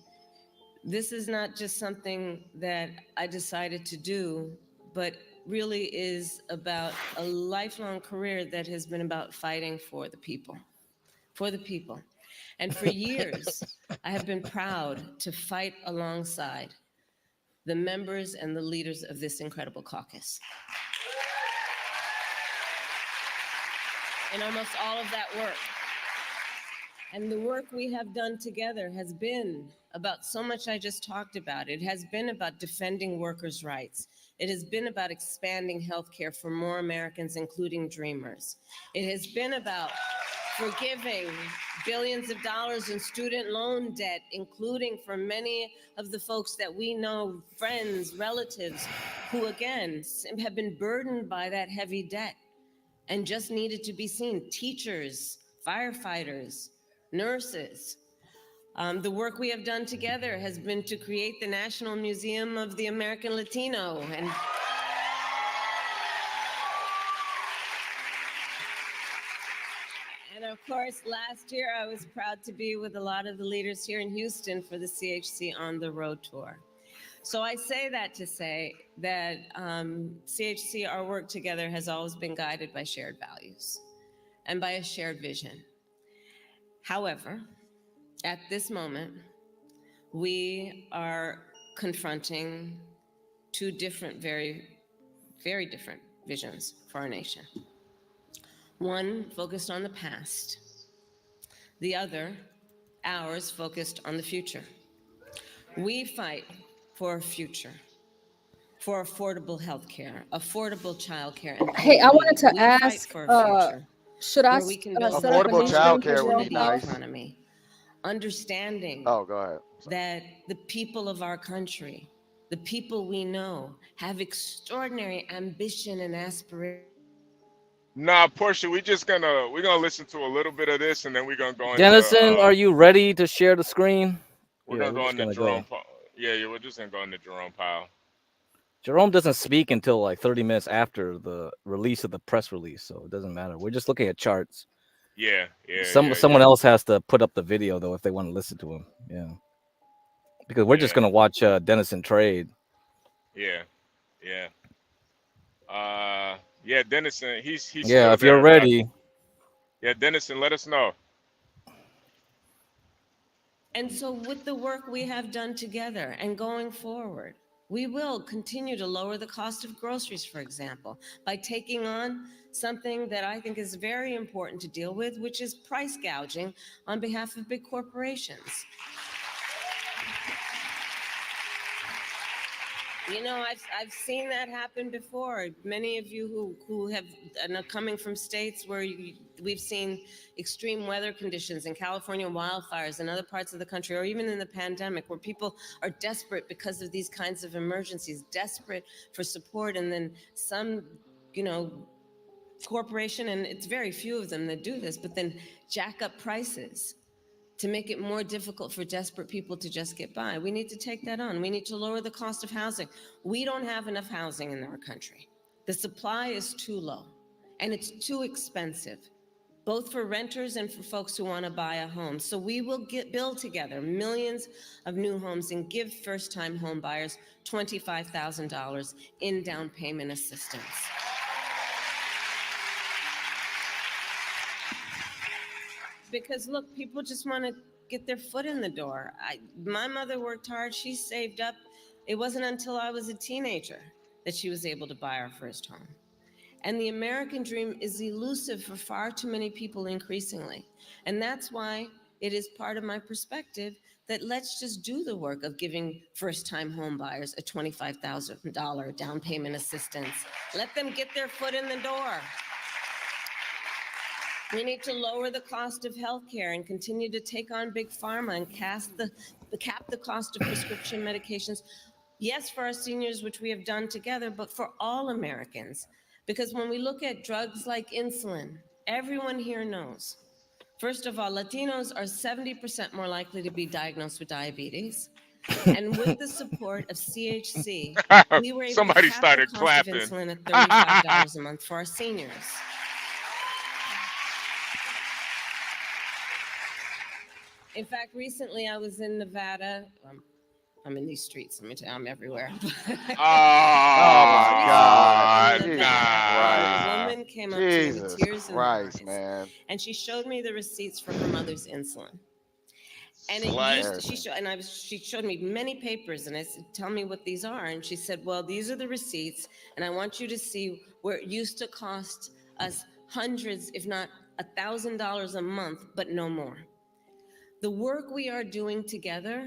this is not just something that I decided to do, but really is about a lifelong career that has been about fighting for the people. For the people. And for years, I have been proud to fight alongside the members and the leaders of this incredible caucus. In almost all of that work. And the work we have done together has been about so much I just talked about. It has been about defending workers' rights. It has been about expanding healthcare for more Americans, including dreamers. It has been about forgiving billions of dollars in student loan debt, including for many of the folks that we know, friends, relatives, who again have been burdened by that heavy debt and just needed to be seen. Teachers, firefighters, nurses. The work we have done together has been to create the National Museum of the American Latino. And of course, last year I was proud to be with a lot of the leaders here in Houston for the CHC On the Road tour. So I say that to say that CHC, our work together, has always been guided by shared values and by a shared vision. However, at this moment, we are confronting two different, very, very different visions for our nation. One focused on the past, the other, ours, focused on the future. We fight for a future, for affordable health care, affordable childcare, and Hey, I wanted to we ask, fight for a future should I where we can build set up an Affordable issue child for care would be Jerome nice. economy, understanding Oh, go ahead. that the people of our country, the people we know, have extraordinary ambition and aspiration. Nah, Portia, we're gonna listen to a little bit of this, and then we're gonna go into Dennison, are you ready to share the screen? we're Yeah, gonna we're go just into gonna Jerome. go. Yeah, we're just gonna go into Jerome Powell. Jerome doesn't speak until like 30 minutes after the release of the press release, so it doesn't matter. We're just looking at charts. Yeah. Someone else has to put up the video though if they want to listen to him. Yeah, because we're just gonna watch Dennison trade. Yeah. Yeah, Dennison, he's Yeah, still if you're there. ready. Yeah, Dennison, let us know. And so with the work we have done together and going forward, we will continue to lower the cost of groceries, for example, by taking on something that I think is very important to deal with, which is price gouging on behalf of big corporations. You know, I've seen that happen before. Many of you who have are coming from states where we've seen extreme weather conditions in California, wildfires in other parts of the country, or even in the pandemic, where people are desperate because of these kinds of emergencies, desperate for support, and then some, corporation, and it's very few of them that do this, but then jack up prices to make it more difficult for desperate people to just get by. We need to take that on. We need to lower the cost of housing. We don't have enough housing in our country. The supply is too low, and it's too expensive, both for renters and for folks who want to buy a home. So we will build together millions of new homes and give first-time home buyers $25,000 in down payment assistance. Because look, people just want to get their foot in the door. My mother worked hard. She saved up. It wasn't until I was a teenager that she was able to buy our first home. And the American dream is elusive for far too many people increasingly. And that's why it is part of my perspective that let's just do the work of giving first-time home buyers a $25,000 down payment assistance. Let them get their foot in the door. We need to lower the cost of healthcare and continue to take on big pharma and cap the cost of prescription medications. Yes, for our seniors, which we have done together, but for all Americans. Because when we look at drugs like insulin, everyone here knows. First of all, Latinos are 70% more likely to be diagnosed with diabetes. And with the support of CHC, we were able to cap the cost of insulin at $35 a month for our seniors. In fact, recently I was in Nevada. I'm in these streets. Let me tell you, I'm everywhere. Oh my God! A woman came up to me with tears in her eyes, man. And she showed me the receipts for her mother's insulin. And she showed me many papers, and I said, "Tell me what these are." And she said, "Well, these are the receipts, and I want you to see where it used to cost us hundreds, if not $1,000 a month, but no more." The work we are doing together,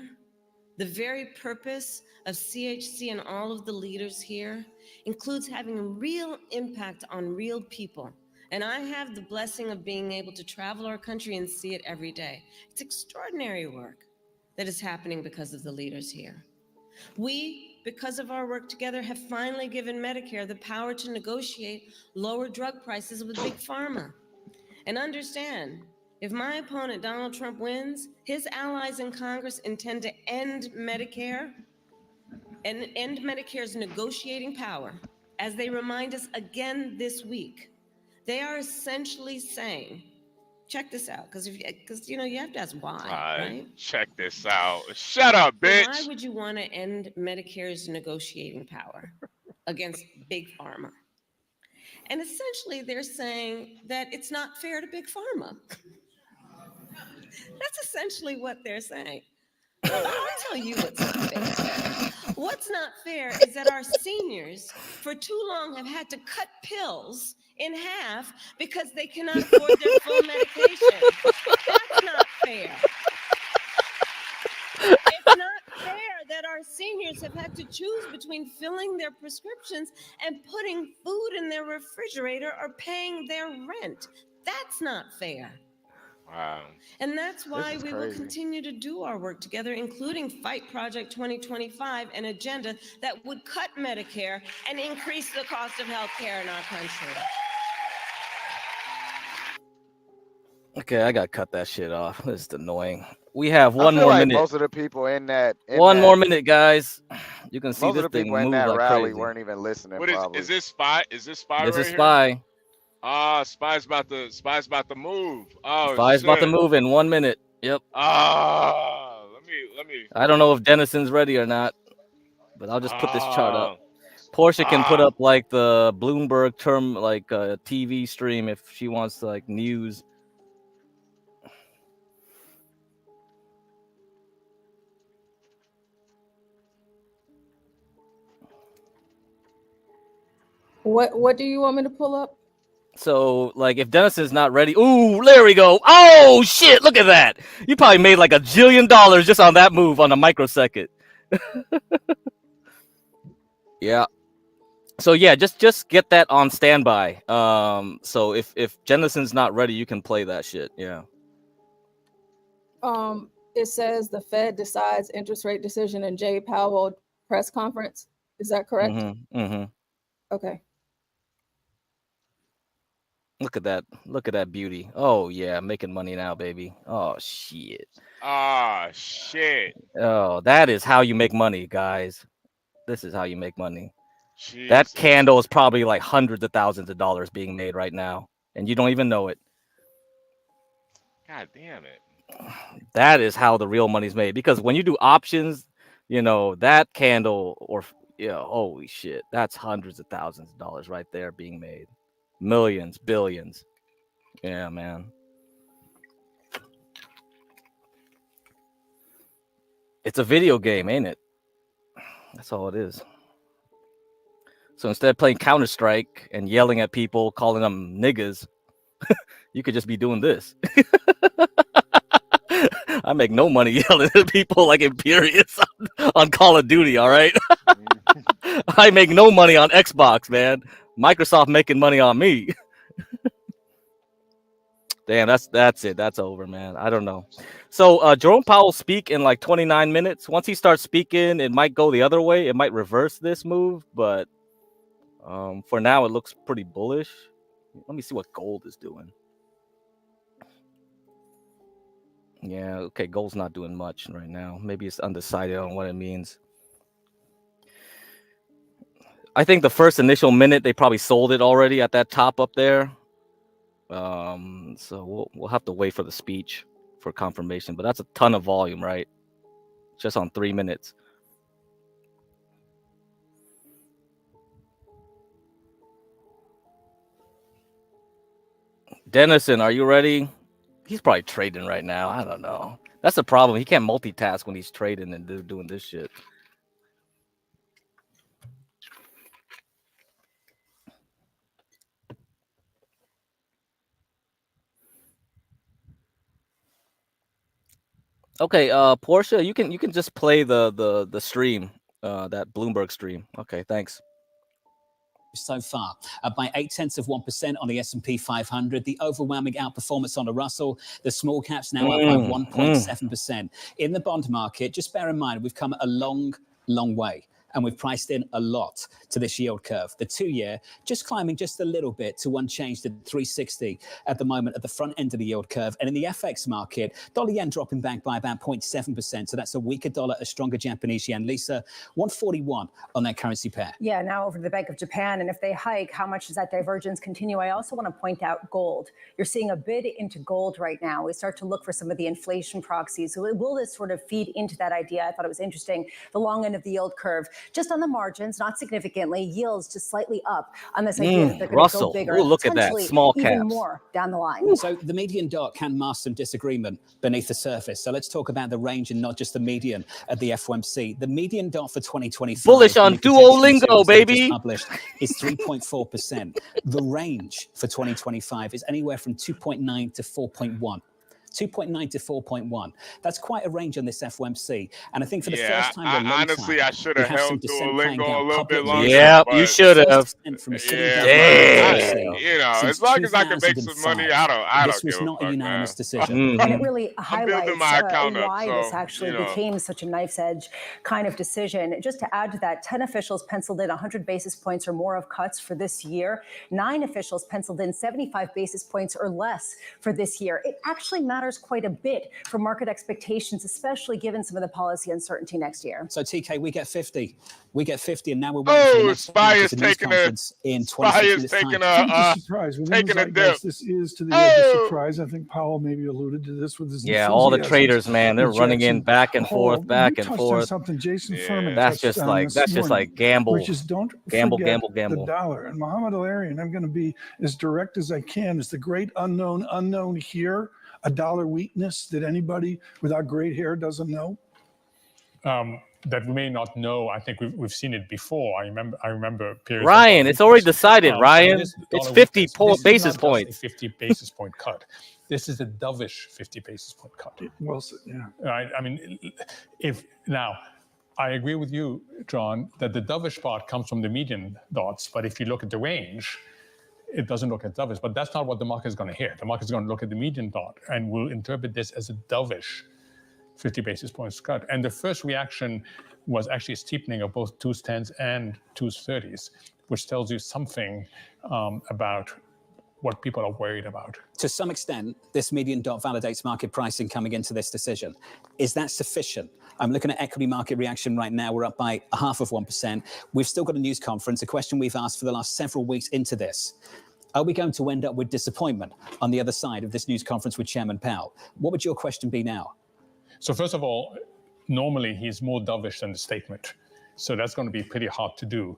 the very purpose of CHC and all of the leaders here, includes having a real impact on real people. And I have the blessing of being able to travel our country and see it every day. It's extraordinary work that is happening because of the leaders here. We, because of our work together, have finally given Medicare the power to negotiate lower drug prices with Big Pharma. And understand, if my opponent, Donald Trump, wins, his allies in Congress intend to end Medicare and end Medicare's negotiating power, as they remind us again this week. They are essentially saying, check this out, because you know you have to ask why, right? Check this out. Shut up, bitch. Why would you want to end Medicare's negotiating power against Big Pharma? And essentially, they're saying that it's not fair to Big Pharma. That's essentially what they're saying. Well, I'll tell you what's not fair. What's not fair is that our seniors, for too long, have had to cut pills in half because they cannot afford their full medication. That's not fair. It's not fair that our seniors have had to choose between filling their prescriptions and putting food in their refrigerator or paying their rent. That's not fair. Wow. And that's why we will continue to do our work together, including Fight Project 2025, an agenda that would cut Medicare and increase the cost of health care in our country. Okay, I gotta cut that shit off. This is annoying. We have one I feel more like minute. most of the people in that One more minute, guys. You can see most this of the thing people in move that like rally crazy. weren't even listening. What is this Spy? Is this Spy This right is here? Spy. Spy's about to move. Oh, Spy's shit. about to move in 1 minute. Yep. Let me. I don't know if Denison's ready or not, but I'll just put this chart up. Portia can put up like the Bloomberg term, like a TV stream if she wants like news. What do you want me to pull up? So, like, if Denison's not ready, ooh, there we go. Oh shit! Look at that. You probably made like $1 jillion just on that move on a microsecond. Yeah. So yeah, just get that on standby. So if Denison's not ready, you can play that shit. Yeah. It says the Fed decides interest rate decision in Jay Powell press conference. Is that correct? Mm-hmm. Mm-hmm. Okay. Look at that. Look at that beauty. Oh yeah, making money now, baby. Oh shit. Ah, shit. Oh, that is how you make money, guys. This is how you make money. That Jesus. candle is probably like hundreds of thousands of dollars being made right now, and you don't even know it. God damn it. That is how the real money's made. Because when you do options, you know, that candle or holy shit, that's hundreds of thousands of dollars right there being made. Millions, billions. Yeah, man. It's a video game, ain't it? That's all it is. So instead of playing Counter-Strike and yelling at people, calling them niggas, you could just be doing this. I make no money yelling at people like Imperious on Call of Duty, all right? I make no money on Xbox, man. Microsoft making money on me. Damn, that's it. That's over, man. I don't know. So Jerome Powell speak in like 29 minutes. Once he starts speaking, it might go the other way. It might reverse this move, but for now, it looks pretty bullish. Let me see what gold is doing. Yeah, okay, gold's not doing much right now. Maybe it's undecided on what it means. I think the first initial minute, they probably sold it already at that top up there. So we'll have to wait for the speech for confirmation, but that's a ton of volume, right? Just on 3 minutes. Dennison, are you ready? He's probably trading right now. I don't know. That's the problem. He can't multitask when he's trading and doing this shit. Okay, Portia, you can just play the stream, that Bloomberg stream. Okay, thanks. So far, by 0.8% on the S&P 500, the overwhelming outperformance on the Russell, the small caps now up by 1.7%. In the bond market, just bear in mind, we've come a long way. And we've priced in a lot to this yield curve. The 2-year just climbing just a little bit to unchanged at 360 at the moment at the front end of the yield curve. And in the FX market, dollar yen dropping back by about 0.7%. So that's a weaker dollar, a stronger Japanese yen. Lisa, 141 on that currency pair. Yeah, now over to the Bank of Japan. And if they hike, how much does that divergence continue? I also want to point out gold. You're seeing a bid into gold right now. We start to look for some of the inflation proxies. So will this sort of feed into that idea? I thought it was interesting. The long end of the yield curve, just on the margins, not significantly, yields just slightly up on this idea that they're going to go bigger. Ooh, look at that, small caps. Even more down the line. So the median dot can mask some disagreement beneath the surface. So let's talk about the range and not just the median at the FOMC. The median dot for 2025. Bullish on Duolingo, baby. Published is 3.4%. The range for 2025 is anywhere from 2.9 to 4.1. 2.9 to 4.1. That's quite a range on this FOMC. And I think for the first time in a long honestly, time, I should have held Duolingo a little bit longer. Yeah, you should have. You know, as long as I can make some money, I don't This was give not a a fuck, unanimous man. decision. And it really I'm building highlights my account up, why so, this actually you know. became such a knife's edge kind of decision. Just to add to that, 10 officials penciled in 100 basis points or more of cuts for this year. 9 officials penciled in 75 basis points or less for this year. It actually matters quite a bit for market expectations, especially given some of the policy uncertainty next year. So TK, we get 50. We get 50, and now we're waiting for the next Spy is news conference in 26 minutes time. Surprise. Within taking the a dip. zeitgeist, this is to the edge of surprise. I think Powell maybe alluded to this with his Yeah, all the enthusiasm. traders, man, they're running in Jackson back and Hole, forth, back you and touched forth. on something Jason Furman That's touched just on like this morning, gamble, which is don't gamble, forget gamble. the dollar. And Muhammad Al-Arian, I'm going to be as direct as I can. Is the great unknown here a dollar weakness that anybody without gray hair doesn't know? That we may not know. I think we've seen it before. I remember periods. Ryan, it's already decided, Ryan. It's 50 basis points. 50 basis point cut. This is a dovish 50 basis point cut. Well, yeah. Right. I mean, I agree with you, John, that the dovish part comes from the median dots. But if you look at the range, it doesn't look at dovish. But that's not what the market is going to hear. The market is going to look at the median dot and will interpret this as a dovish 50 basis points cut. And the first reaction was actually a steepening of both 2s10s and 2s30s, which tells you something about what people are worried about. To some extent, this median dot validates market pricing coming into this decision. Is that sufficient? I'm looking at equity market reaction right now. We're up by 0.5%. We've still got a news conference, a question we've asked for the last several weeks into this. Are we going to end up with disappointment on the other side of this news conference with Chairman Powell? What would your question be now? So first of all, normally he's more dovish than the statement. So that's going to be pretty hard to do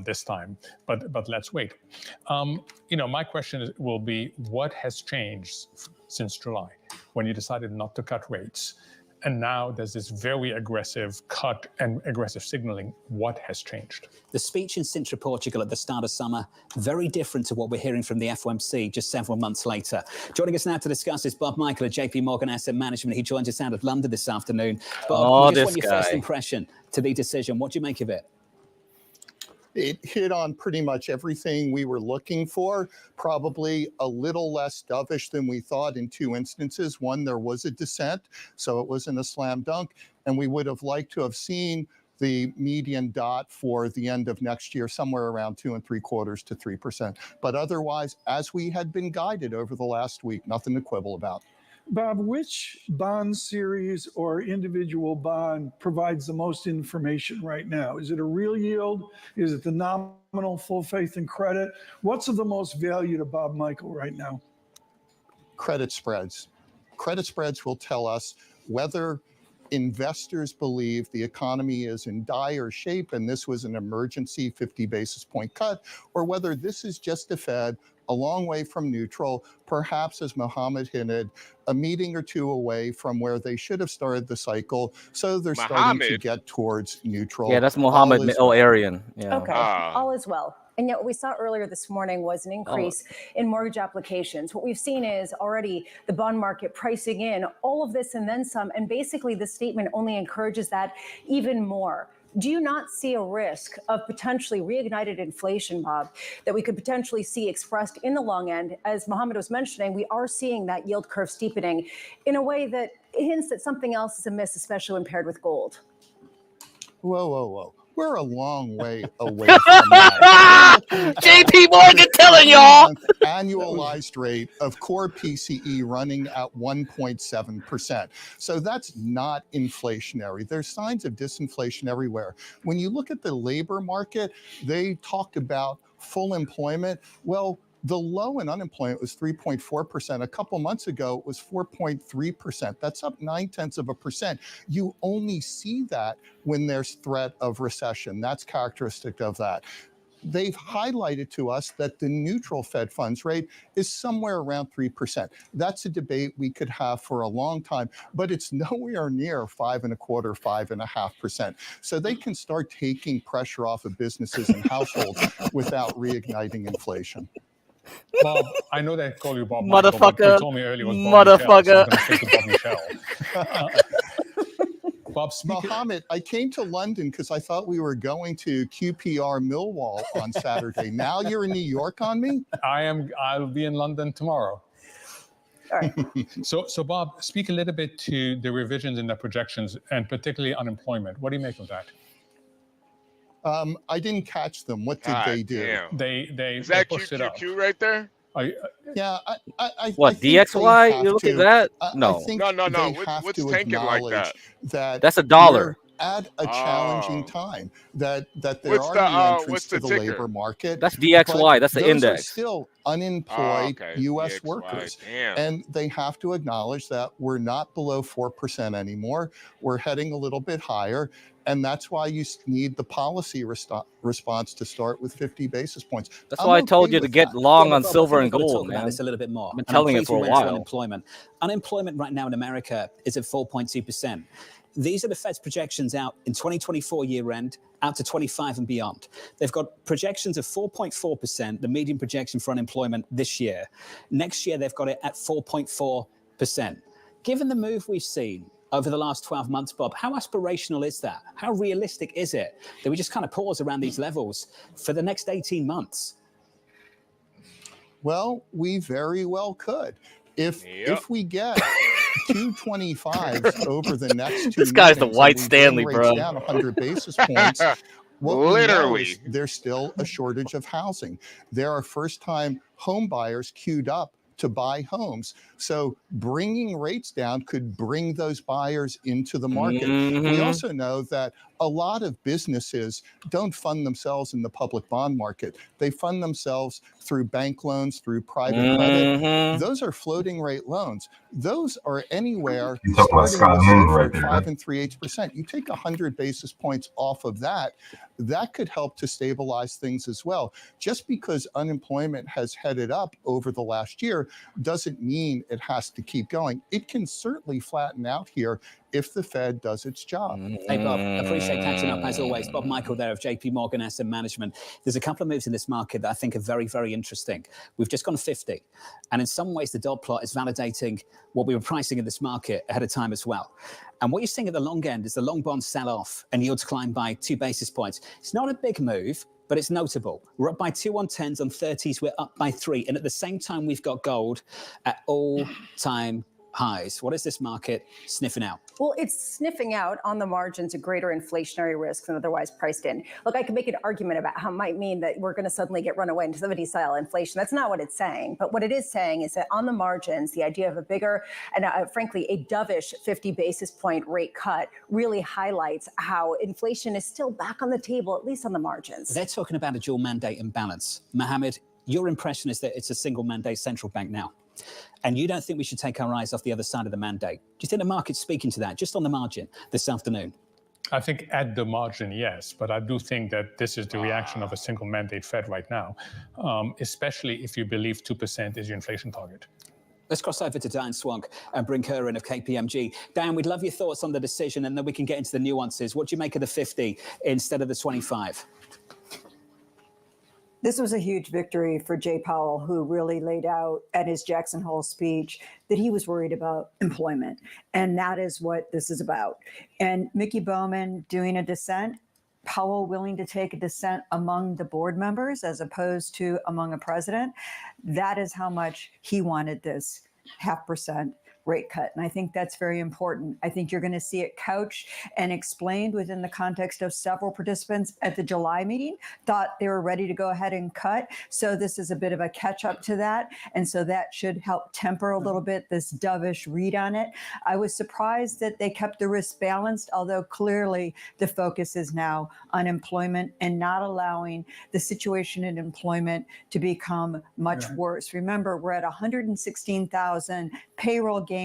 this time, but let's wait. My question will be, what has changed since July when you decided not to cut rates? And now there's this very aggressive cut and aggressive signaling. What has changed? The speech in Sintra, Portugal at the start of summer, very different to what we're hearing from the FOMC just several months later. Joining us now to discuss is Bob Michael at JP Morgan Asset Management. He joins us out of London this afternoon. Bob, just want your first impression to the decision. What do you make of it? It hit on pretty much everything we were looking for, probably a little less dovish than we thought in two instances. One, there was a dissent, so it wasn't a slam dunk, and we would have liked to have seen the median dot for the end of next year somewhere around 2.75% to 3%. But otherwise, as we had been guided over the last week, nothing to quibble about. Bob, which bond series or individual bond provides the most information right now? Is it a real yield? Is it the nominal full faith and credit? What's of the most value to Bob Michael right now? Credit spreads. Credit spreads will tell us whether investors believe the economy is in dire shape and this was an emergency 50 basis point cut, or whether this is just a Fed a long way from neutral, perhaps, as Mohammed hinted, a meeting or two away from where they should have started the cycle. So they're starting to get towards neutral. Yeah, that's Mohammed Aryan. Yeah. Okay, all is well. And yet what we saw earlier this morning was an increase in mortgage applications. What we've seen is already the bond market pricing in all of this and then some. And basically the statement only encourages that even more. Do you not see a risk of potentially reignited inflation, Bob, that we could potentially see expressed in the long end? As Mohammed was mentioning, we are seeing that yield curve steepening in a way that hints that something else is amiss, especially when paired with gold. Whoa, whoa, whoa. We're a long way away from that. JP Morgan telling y'all. Annualized rate of core PCE running at 1.7%. So that's not inflationary. There's signs of disinflation everywhere. When you look at the labor market, they talked about full employment. Well, the low in unemployment was 3.4%. A couple months ago, it was 4.3%. That's up 0.9%. You only see that when there's threat of recession. That's characteristic of that. They've highlighted to us that the neutral Fed funds rate is somewhere around 3%. That's a debate we could have for a long time, but it's nowhere near 5.25%, 5.5%. So they can start taking pressure off of businesses and households without reigniting inflation. Bob, I know they call you Bob. Motherfucker. Michael, but you told me earlier it was Bob Motherfucker. Michel, so I'm going to stick to Bob Michel. Bob, Mohammed, I came to London because I thought we were going to QPR Millwall on Saturday. Now you're in New York on me? I'll be in London tomorrow. All right. So Bob, speak a little bit to the revisions in the projections and particularly unemployment. What do you make of that? I didn't catch them. What did they do? Damn. They Is that pushed it up. QQQ right there? Yeah, What, I think DXY? they You have look at to- that? I No. think No. they What- have what's to tanking like acknowledge that? that $1. we're at a challenging time, that there What's are the, new entrants what's to the the ticker? labor market. That's DXY. That's the those index. are still unemployed okay. U.S. DXY. workers. Damn. And they have to acknowledge that we're not below 4% anymore. We're heading a little bit higher. And that's why you need the policy response to start with 50 basis points. That's why I told you to get long on Bob, silver I and think we've got to gold, talk about man. this a little bit more. I've been And telling I'm it pleased for a we went to while. Unemployment. Unemployment right now in America is at 4.2%. These are the Fed's projections out in 2024 year end, out to 25 and beyond. They've got projections of 4.4%, the median projection for unemployment this year. Next year, they've got it at 4.4%. Given the move we've seen over the last 12 months, Bob, how aspirational is that? How realistic is it that we just kind of pause around these levels for the next 18 months? Well, we very well could. If we get 225s over the next 2 This guy's the meetings white and we Stanley, bring rates bro. down 100 basis points, what we know Literally. is there's still a shortage of housing. There are first-time home buyers queued up to buy homes. So bringing rates down could bring those buyers into the market. We also know that a lot of businesses don't fund themselves in the public bond market. They fund themselves through bank loans, through private credit. Those are floating rate loans. Those are anywhere You talking about starting with Scott Moon SOFR right at there, 5 right? and 3/8%. You take 100 basis points off of that, that could help to stabilize things as well. Just because unemployment has headed up over the last year doesn't mean it has to keep going. It can certainly flatten out here if the Fed does its job. Hey, Bob, appreciate catching up as always. Bob Michael there of JP Morgan Asset Management. There's a couple of moves in this market that I think are very, very interesting. We've just gone 50. And in some ways, the dot plot is validating what we were pricing in this market ahead of time as well. And what you're seeing at the long end is the long bonds sell off and yields climb by 2 basis points. It's not a big move, but it's notable. We're up by 2 on 10s, on 30s, we're up by 3. And at the same time, we've got gold at all-time highs. What is this market sniffing out? Well, it's sniffing out on the margins a greater inflationary risk than otherwise priced in. Look, I could make an argument about how it might mean that we're going to suddenly get run away into 70s-style inflation. That's not what it's saying. But what it is saying is that on the margins, the idea of a bigger and frankly, a dovish 50 basis point rate cut really highlights how inflation is still back on the table, at least on the margins. They're talking about a dual mandate imbalance. Mohammed, your impression is that it's a single mandate central bank now. And you don't think we should take our eyes off the other side of the mandate. Do you think the market's speaking to that, just on the margin this afternoon? I think at the margin, yes, but I do think that this is the reaction of a single mandate Fed right now, especially if you believe 2% is your inflation target. Let's cross over to Diane Swank and bring her in of KPMG. Diane, we'd love your thoughts on the decision, and then we can get into the nuances. What do you make of the 50 instead of the 25? This was a huge victory for Jay Powell, who really laid out at his Jackson Hole speech that he was worried about employment. And that is what this is about. And Mickey Bowman doing a dissent, Powell willing to take a dissent among the board members as opposed to among a president. That is how much he wanted this 0.5% rate cut. And I think that's very important. I think you're going to see it couched and explained within the context of several participants at the July meeting thought they were ready to go ahead and cut. So this is a bit of a catch up to that. And so that should help temper a little bit this dovish read on it. I was surprised that they kept the risk balanced, although clearly the focus is now on employment and not allowing the situation in employment to become much worse. Remember, we're at 116,000 payroll gains,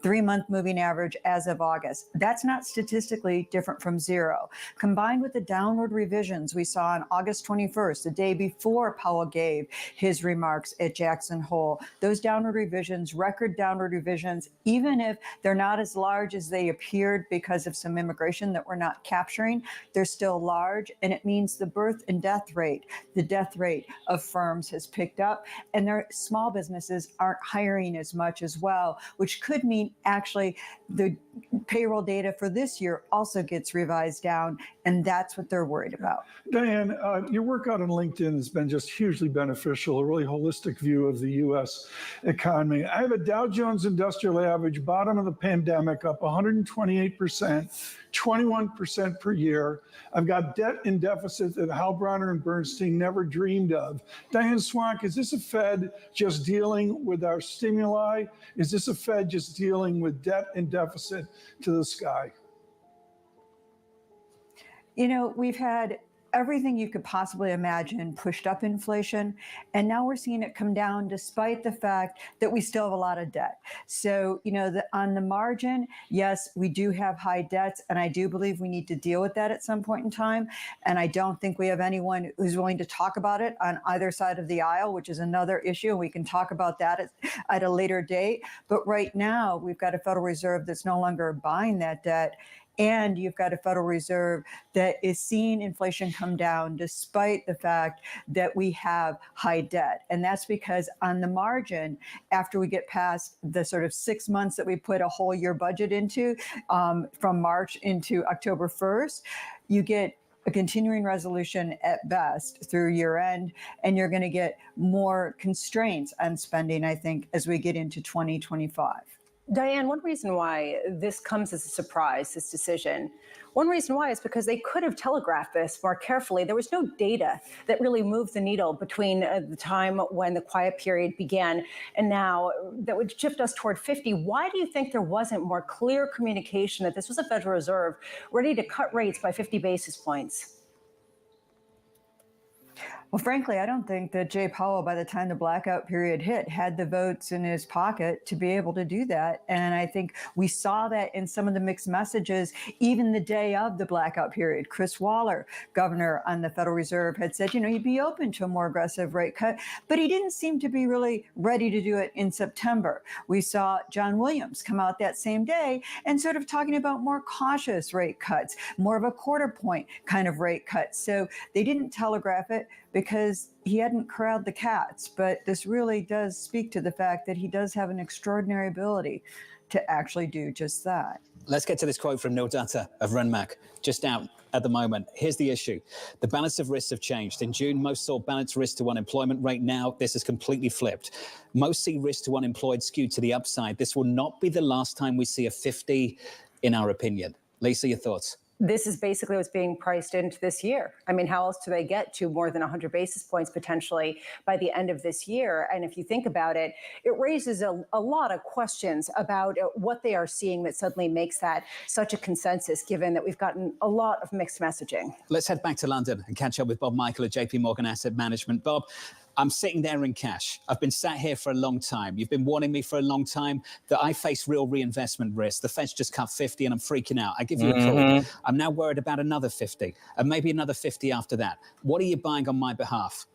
3-month moving average as of August. That's not statistically different from zero. Combined with the downward revisions we saw on August 21st, the day before Powell gave his remarks at Jackson Hole, those downward revisions, record downward revisions, even if they're not as large as they appeared because of some immigration that we're not capturing, they're still large. And it means the birth and death rate, the death rate of firms has picked up, and their small businesses aren't hiring as much as well, which could mean actually the payroll data for this year also gets revised down, and that's what they're worried about. Diane, your work out on LinkedIn has been just hugely beneficial, a really holistic view of the U.S. economy. I have a Dow Jones Industrial Average, bottom of the pandemic, up 128%, 21% per year. I've got debt and deficit that Hal Bronner and Bernstein never dreamed of. Diane Swank, is this a Fed just dealing with our stimuli? Is this a Fed just dealing with debt and deficit to the sky? You know, we've had everything you could possibly imagine pushed up inflation, and now we're seeing it come down despite the fact that we still have a lot of debt. So, you know, on the margin, yes, we do have high debts, and I do believe we need to deal with that at some point in time. And I don't think we have anyone who's willing to talk about it on either side of the aisle, which is another issue, and we can talk about that at a later date. But right now, we've got a Federal Reserve that's no longer buying that debt. And you've got a Federal Reserve that is seeing inflation come down despite the fact that we have high debt. And that's because on the margin, after we get past the sort of 6 months that we put a whole year budget into, from March into October 1st, you get a continuing resolution at best through year end, and you're going to get more constraints on spending, I think, as we get into 2025. Diane, one reason why this comes as a surprise, this decision, one reason why is because they could have telegraphed this more carefully. There was no data that really moved the needle between the time when the quiet period began and now that would shift us toward 50. Why do you think there wasn't more clear communication that this was a Federal Reserve ready to cut rates by 50 basis points? Well, frankly, I don't think that Jay Powell, by the time the blackout period hit, had the votes in his pocket to be able to do that. And I think we saw that in some of the mixed messages, even the day of the blackout period. Chris Waller, governor on the Federal Reserve, had said, he'd be open to a more aggressive rate cut, but he didn't seem to be really ready to do it in September. We saw John Williams come out that same day and sort of talking about more cautious rate cuts, more of a quarter point kind of rate cut. So they didn't telegraph it because he hadn't corralled the cats. But this really does speak to the fact that he does have an extraordinary ability to actually do just that. Let's get to this quote from Neil Dutta of Renmac, just out at the moment. Here's the issue. The balance of risks have changed. In June, most saw balanced risk to unemployment. Right now, this is completely flipped. Most see risk to unemployed skewed to the upside. This will not be the last time we see a 50, in our opinion. Lisa, your thoughts? This is basically what's being priced into this year. I mean, how else do they get to more than 100 basis points potentially by the end of this year? And if you think about it, it raises a lot of questions about what they are seeing that suddenly makes that such a consensus, given that we've gotten a lot of mixed messaging. Let's head back to London and catch up with Bob Michael at JP Morgan Asset Management. Bob, I'm sitting there in cash. I've been sat here for a long time. You've been warning me for a long time that I face real reinvestment risk. The Fed's just cut 50 and I'm freaking out. I give you a call. I'm now worried about another 50 and maybe another 50 after that. What are you buying on my behalf?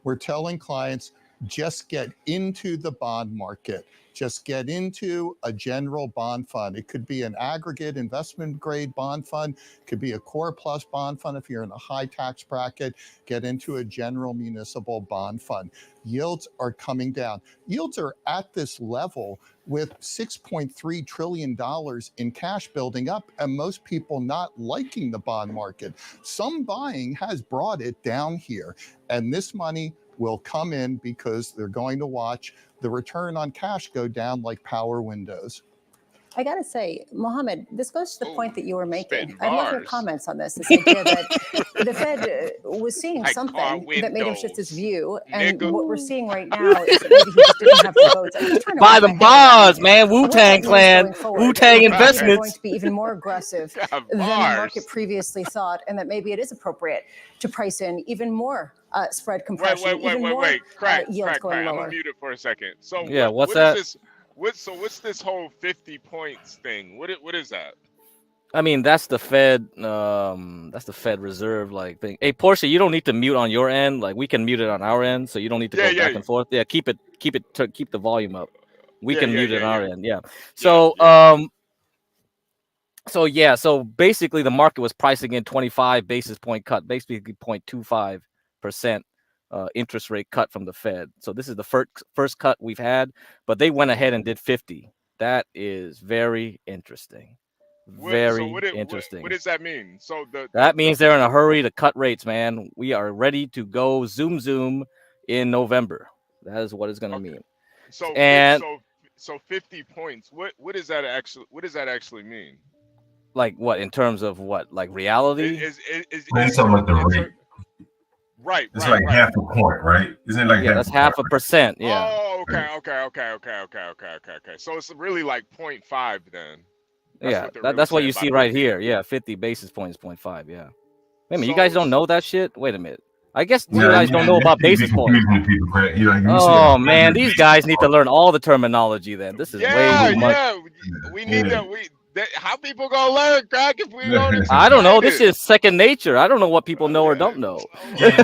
We're telling clients, just get into the bond market. Just get into a general bond fund. It could be an aggregate investment grade bond fund. It could be a core plus bond fund. If you're in a high tax bracket, get into a general municipal bond fund. Yields are coming down. Yields are at this level with $6.3 trillion in cash building up and most people not liking the bond market. Some buying has brought it down here. And this money will come in because they're going to watch the return on cash go down like power windows. I got to say, Mohammed, this goes to the point that you were making. I love your comments on this. This idea that the Fed was seeing something that made him shift his view. And what we're seeing right now is that maybe he just didn't have the votes. I'm just trying to buy the bonds, man. Wu-Tang Clan, Wu-Tang Investments. They're going to be even more aggressive than the market previously thought, and that maybe it is appropriate to price in even more spread compression, wait. Crack. Yields going lower. I'm gonna mute it for a second. So yeah, what's that? What's this whole 50 points thing? What is that? I mean, that's the Fed. That's the Fed Reserve like thing. Hey, Portia, you don't need to mute on your end. Like we can mute it on our end, so you don't need to go back and forth. Yeah, keep the volume up. We can mute it on our end. Yeah. So So basically, the market was pricing in 25 basis point cut, basically 0.25% interest rate cut from the Fed. So this is the first cut we've had, but they went ahead and did 50. That is very interesting. Very interesting. What does that mean? So that means they're in a hurry to cut rates, man. We are ready to go zoom in November. That is what it's going to mean. So 50 points. What does that actually mean? Like what in terms of what? Like reality? It's talking about the rate. Right. It's like half a point, right? Isn't it like that's half a percent? Yeah. Oh, okay. So it's really like 0.5 then. That's what you see right here. Yeah, 50 basis points, 0.5. Yeah. Wait a minute, you guys don't know that shit? Wait a minute. I guess you guys don't know about basis points. Oh man, these guys need to learn all the terminology. Then this is way too much. We need to. How people gonna learn, Crack, if we don't? I don't know. This is second nature. I don't know what people know or don't know. It's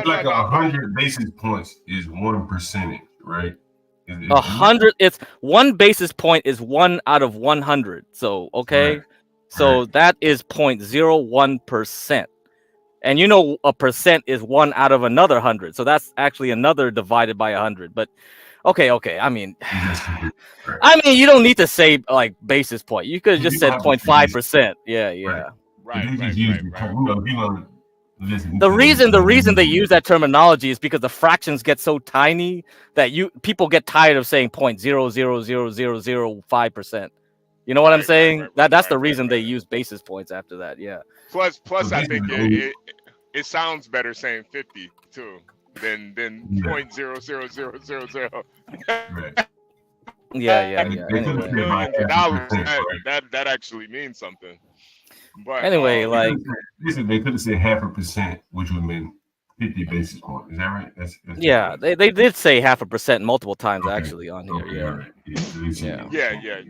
like 100 basis points is 1%, right? 100. It's 1 basis point is 1 out of 100. So so that is 0.01%. And you know a percent is 1 out of another 100. So that's actually another divided by 100. But okay. I mean, you don't need to say like basis point. You could have just said 0.5%. Yeah. Right. You know, if you want to The reason they use that terminology is because the fractions get so tiny that people get tired of saying 0.0000005%. You know what I'm saying? That's the reason they use basis points after that. Yeah. Plus, I think it sounds better saying 50 too than 0.00000. Yeah. Anyway. That actually means something. But anyway, like they could have said 0.5%, which would mean 50 basis points. Is that right? That's yeah, they did say 0.5% multiple times actually on here. Yeah.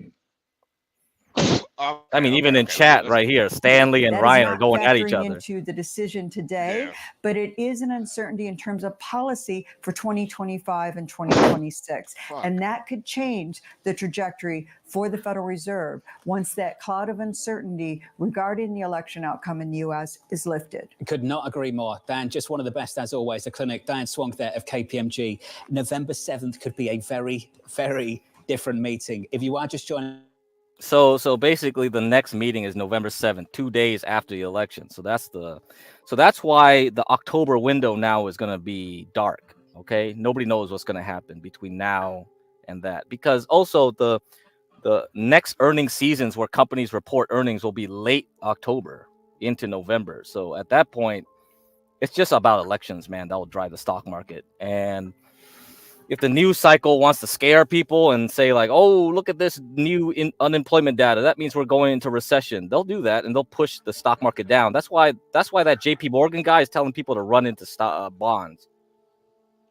I mean, even in chat right here, Stanley and That is Ryan not are going at each factoring other. into the decision today, but it is an uncertainty in terms of policy for 2025 and 2026. And that could change the trajectory for the Federal Reserve once that cloud of uncertainty regarding the election outcome in the U.S. is lifted. Could not agree more. Dan, just one of the best as always, the clinic. Dan Swank there of KPMG. November 7th could be a very, very different meeting. If you are just joining. So basically the next meeting is November 7th, 2 days after the election. So that's why the October window now is going to be dark. Okay. Nobody knows what's going to happen between now and that, because also the next earnings seasons where companies report earnings will be late October into November. So at that point, it's just about elections, man. That will drive the stock market. And if the news cycle wants to scare people and say like, oh, look at this new unemployment data, that means we're going into recession, they'll do that and they'll push the stock market down. That's why that JP Morgan guy is telling people to run into bonds.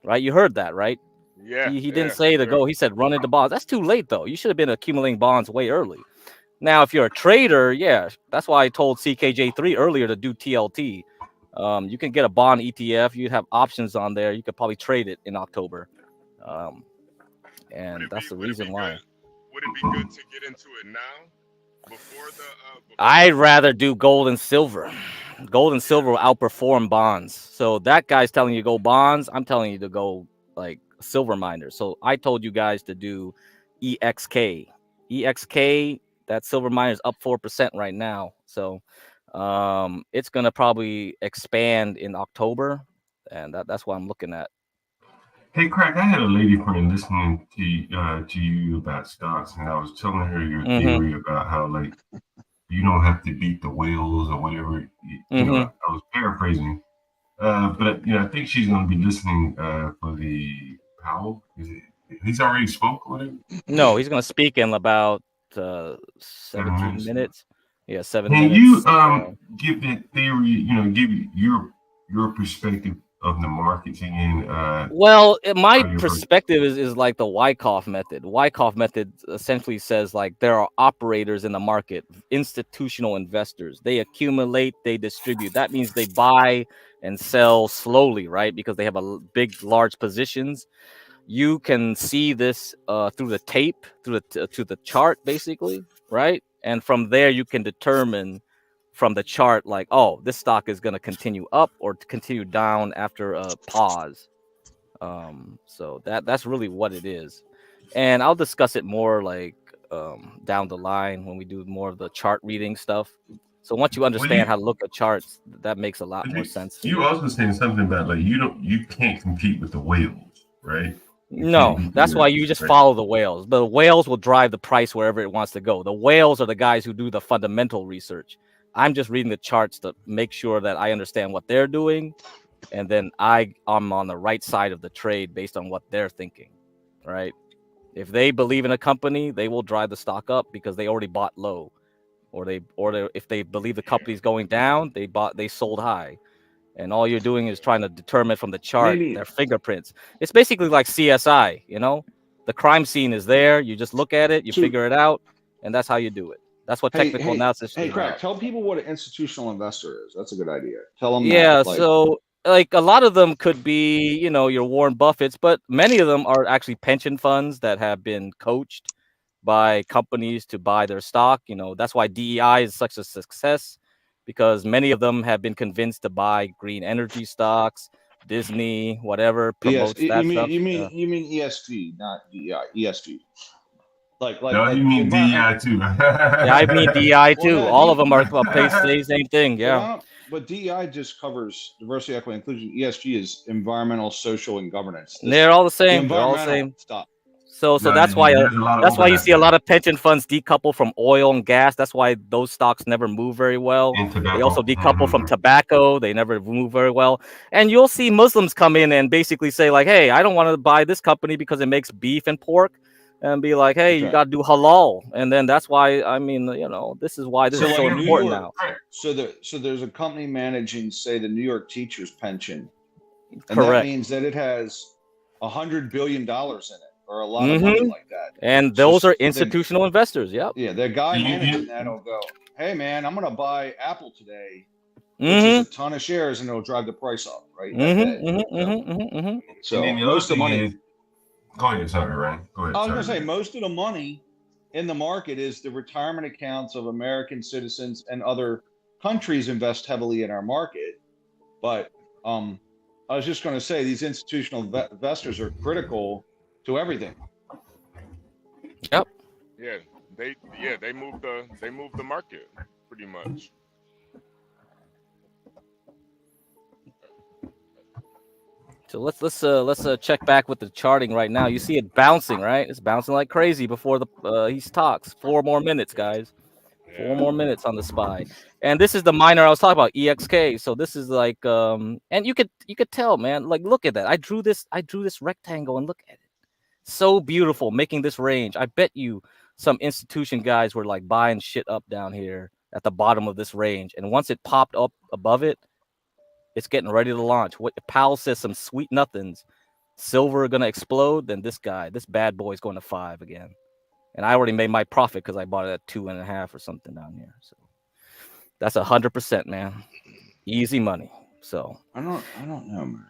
Right? You heard that, right? Yeah. He didn't say to go. He said run into bonds. That's too late, though. You should have been accumulating bonds way early. Now, if you're a trader, yeah, that's why I told CKJ3 earlier to do TLT. You can get a bond ETF. You'd have options on there. You could probably trade it in October. And that's the reason why. Would it be good to get into it now? Before I'd rather do gold and silver. Gold and silver will outperform bonds. So that guy's telling you to go bonds. I'm telling you to go like silver miners. So I told you guys to do EXK. EXK, that silver miner is up 4% right now. So it's gonna probably expand in October, and that's what I'm looking at. Hey, Crack, I had a lady friend listening to you about stocks, and I was telling her your theory about how, like, you don't have to beat the whales or whatever. You know, I was paraphrasing. But, you know, I think she's going to be listening for the Powell. He's already spoke or whatever? No, he's going to speak in about 17 minutes. Yeah, 7 Can minutes. you give that theory, you know, give your perspective of the markets again? Well, my perspective is like the Wyckoff method. Wyckoff method essentially says like there are operators in the market, institutional investors. They accumulate, they distribute. That means they buy and sell slowly, right? Because they have large positions. You can see this through the tape, to the chart, basically, right? And from there, you can determine from the chart, like, oh, this stock is going to continue up or continue down after a pause. So that's really what it is. And I'll discuss it more like down the line when we do more of the chart reading stuff. So once you understand how to look at charts, that makes a lot more sense. You also saying something about like you can't compete with the whales, right? No, that's why you just follow the whales. The whales will drive the price wherever it wants to go. The whales are the guys who do the fundamental research. I'm just reading the charts to make sure that I understand what they're doing, and then I'm on the right side of the trade based on what they're thinking, right? If they believe in a company, they will drive the stock up because they already bought low, or if they believe the company's going down, they sold high. And all you're doing is trying to determine from the chart their fingerprints. It's basically like CSI, you know? The crime scene is there. You just look at it, you figure it out, and that's how you do it. That's what technical analysis is. Hey, Crack, tell people what an institutional investor is. That's a good idea. Tell them that, like... so like a lot of them could be, you know, your Warren Buffetts, but many of them are actually pension funds that have been coached by companies to buy their stock. You know, that's why DEI is such a success, because many of them have been convinced to buy green energy stocks, Disney, whatever promotes that stuff. You mean ESG, not DEI, ESG. No, you mean DEI too. Yeah, I mean DEI too. Well, no, All of them are the same thing. Yeah. But DEI just covers diversity, equity, inclusion. ESG is environmental, social, and governance. They're all the same. The They're all the environmental same. stuff. So that's why there's a lot of that's why you overlap see a lot of pension funds decouple from oil and gas. That's why those stocks never move very well. They also decouple from tobacco. They never move very well. And you'll see Muslims come in and basically say like, "Hey, I don't want to buy this company because it makes beef and pork," and be like, "Hey, you got to do halal." And then that's why this is why this is so important now. So there's a company managing, say, the New York teachers' pension, and that Correct. means that it has $100 billion in it, or a lot of money like that. And those are institutional investors. Yep. Yeah, the guy managing that will go, "Hey man, I'm gonna buy Apple today, which is a ton of shares, and it'll drive the price up, right?" So And then the most other of the thing money. is, go ahead, sorry, Ryan. Go ahead. I was sorry. gonna say most of the money in the market is the retirement accounts of American citizens, and other countries invest heavily in our market. But I was just gonna say these institutional investors are critical to everything. Yep. Yeah, they moved the market pretty much. So let's check back with the charting right now. You see it bouncing, right? It's bouncing like crazy before he talks. 4 more minutes, guys. 4 more minutes on the SPY. And this is the miner I was talking about, EXK. So this is like and you could tell, man. Like, look at that. I drew this rectangle and look at it. So beautiful, making this range. I bet you some institution guys were like buying shit up down here at the bottom of this range. And once it popped up above it, it's getting ready to launch. What Powell says, some sweet nothings. Silver gonna explode. Then this bad boy is going to 5 again. And I already made my profit because I bought it at 2.5 or something down here. So that's 100%, man. Easy money. So I don't know, man.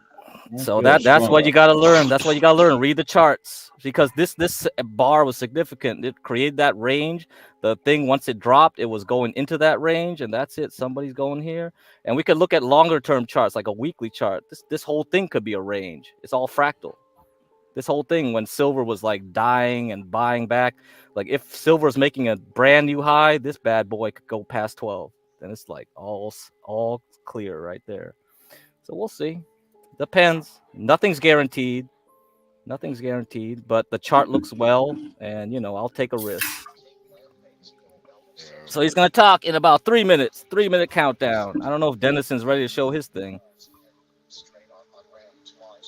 So that's what you gotta learn. That's what you gotta learn. Read the charts, because this bar was significant. It created that range. The thing, once it dropped, it was going into that range, and that's it. Somebody's going here, and we could look at longer term charts, like a weekly chart. This whole thing could be a range. It's all fractal. This whole thing, when silver was like dying and buying back, like if silver is making a brand new high, this bad boy could go past 12. Then it's like all clear right there. So we'll see. Depends. Nothing's guaranteed. Nothing's guaranteed, but the chart looks well, and I'll take a risk. So he's gonna talk in about 3 minutes. 3-minute countdown. I don't know if Dennison's ready to show his thing.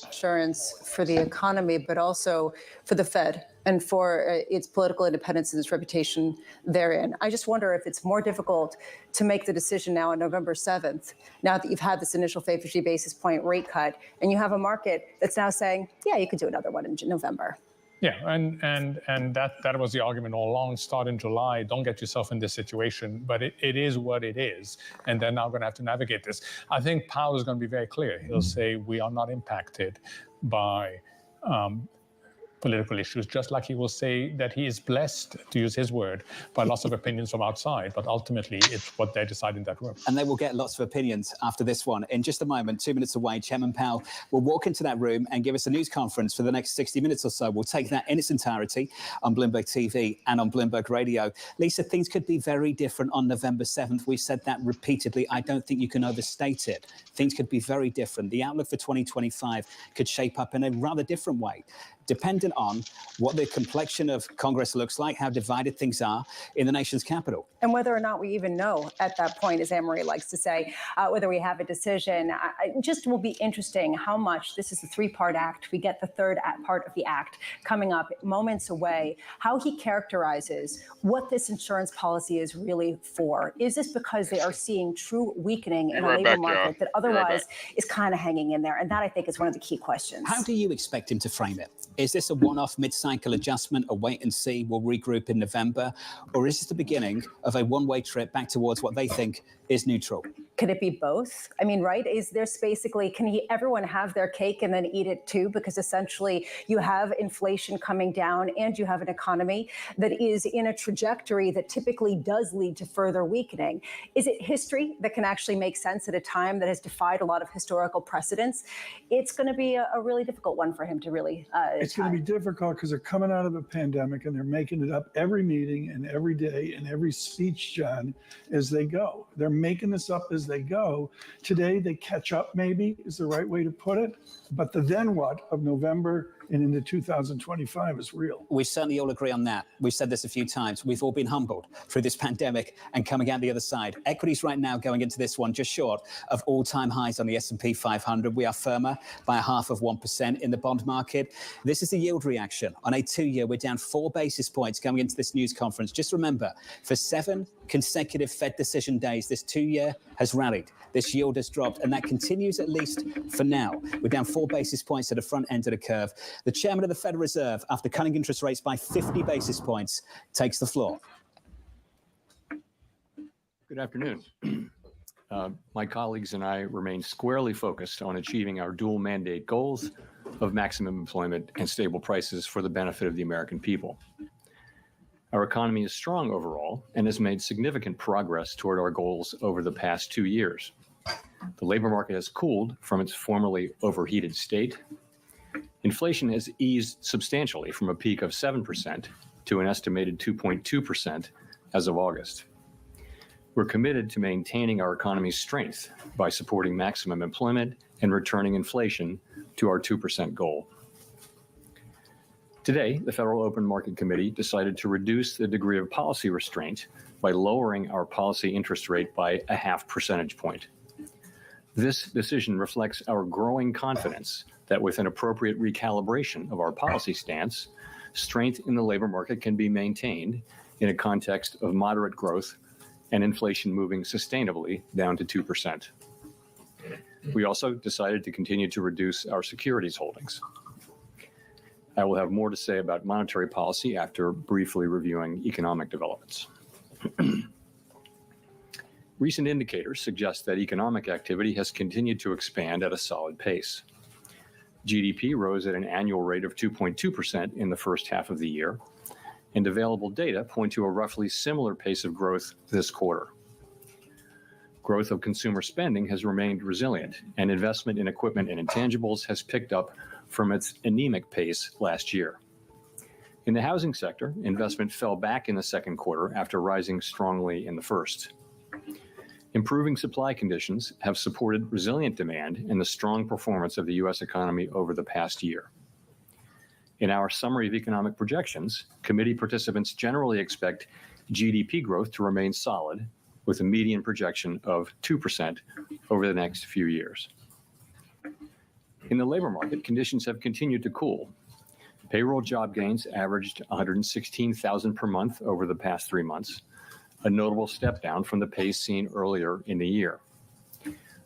Insurance for the economy, but also for the Fed and for its political independence and its reputation therein. I just wonder if it's more difficult to make the decision now on November 7th, now that you've had this initial 50 basis point rate cut, and you have a market that's now saying, yeah, you could do another one in November. Yeah, and that was the argument all along. Start in July. Don't get yourself in this situation. But it is what it is, and they're now going to have to navigate this. I think Powell is going to be very clear. He'll say we are not impacted by political issues, just like he will say that he is blessed, to use his word, by lots of opinions from outside. But ultimately, it's what they decide in that room. And they will get lots of opinions after this one. In just a moment, 2 minutes away, Chairman Powell will walk into that room and give us a news conference for the next 60 minutes or so. We'll take that in its entirety on Bloomberg TV and on Bloomberg Radio. Lisa, things could be very different on November 7th. We've said that repeatedly. I don't think you can overstate it. Things could be very different. The outlook for 2025 could shape up in a rather different way, dependent on what the complexion of Congress looks like, how divided things are in the nation's capital. And whether or not we even know at that point, as Anne-Marie likes to say, whether we have a decision. It just will be interesting how much this is a 3-part act. We get the third part of the act coming up moments away, how he characterizes what this insurance policy is really for. Is this because they are seeing true weakening in a labor market that otherwise is kind of hanging in there? And that, I think, is one of the key questions. How do you expect him to frame it? Is this a one-off mid-cycle adjustment, a wait and see, we'll regroup in November? Or is this the beginning of a one-way trip back towards what they think is neutral? Can it be both? I mean, right? Is there's basically, everyone have their cake and then eat it too? Because essentially you have inflation coming down and you have an economy that is in a trajectory that typically does lead to further weakening. Is it history that can actually make sense at a time that has defied a lot of historical precedents? It's going to be a really difficult one for him to really It's going to be difficult because they're coming out of a pandemic and they're making it up every meeting and every day and every speech, John, as they go. They're making this up as they go. Today, they catch up, maybe, is the right way to put it. But the then what of November and into 2025 is real. We certainly all agree on that. We've said this a few times. We've all been humbled through this pandemic and coming out the other side. Equities right now going into this one just short of all-time highs on the S&P 500. We are firmer by 0.5% in the bond market. This is the yield reaction. On a 2-year, we're down 4 basis points going into this news conference. Just remember, for 7 consecutive Fed decision days, this 2-year has rallied. This yield has dropped, and that continues at least for now. We're down 4 basis points at the front end of the curve. The chairman of the Federal Reserve, after cutting interest rates by 50 basis points, takes the floor. Good afternoon. My colleagues and I remain squarely focused on achieving our dual mandate goals of maximum employment and stable prices for the benefit of the American people. Our economy is strong overall and has made significant progress toward our goals over the past 2 years. The labor market has cooled from its formerly overheated state. Inflation has eased substantially from a peak of 7% to an estimated 2.2% as of August. We're committed to maintaining our economy's strength by supporting maximum employment and returning inflation to our 2% goal. Today, the Federal Open Market Committee decided to reduce the degree of policy restraint by lowering our policy interest rate by 0.5 percentage point. This decision reflects our growing confidence that with an appropriate recalibration of our policy stance, strength in the labor market can be maintained in a context of moderate growth and inflation moving sustainably down to 2%. We also decided to continue to reduce our securities holdings. I will have more to say about monetary policy after briefly reviewing economic developments. Recent indicators suggest that economic activity has continued to expand at a solid pace. GDP rose at an annual rate of 2.2% in the first half of the year, and available data point to a roughly similar pace of growth this quarter. Growth of consumer spending has remained resilient, and investment in equipment and intangibles has picked up from its anemic pace last year. In the housing sector, investment fell back in the second quarter after rising strongly in the first. Improving supply conditions have supported resilient demand and the strong performance of the U.S. economy over the past year. In our summary of economic projections, committee participants generally expect GDP growth to remain solid, with a median projection of 2% over the next few years. In the labor market, conditions have continued to cool. Payroll job gains averaged 116,000 per month over the past 3 months, a notable step down from the pace seen earlier in the year.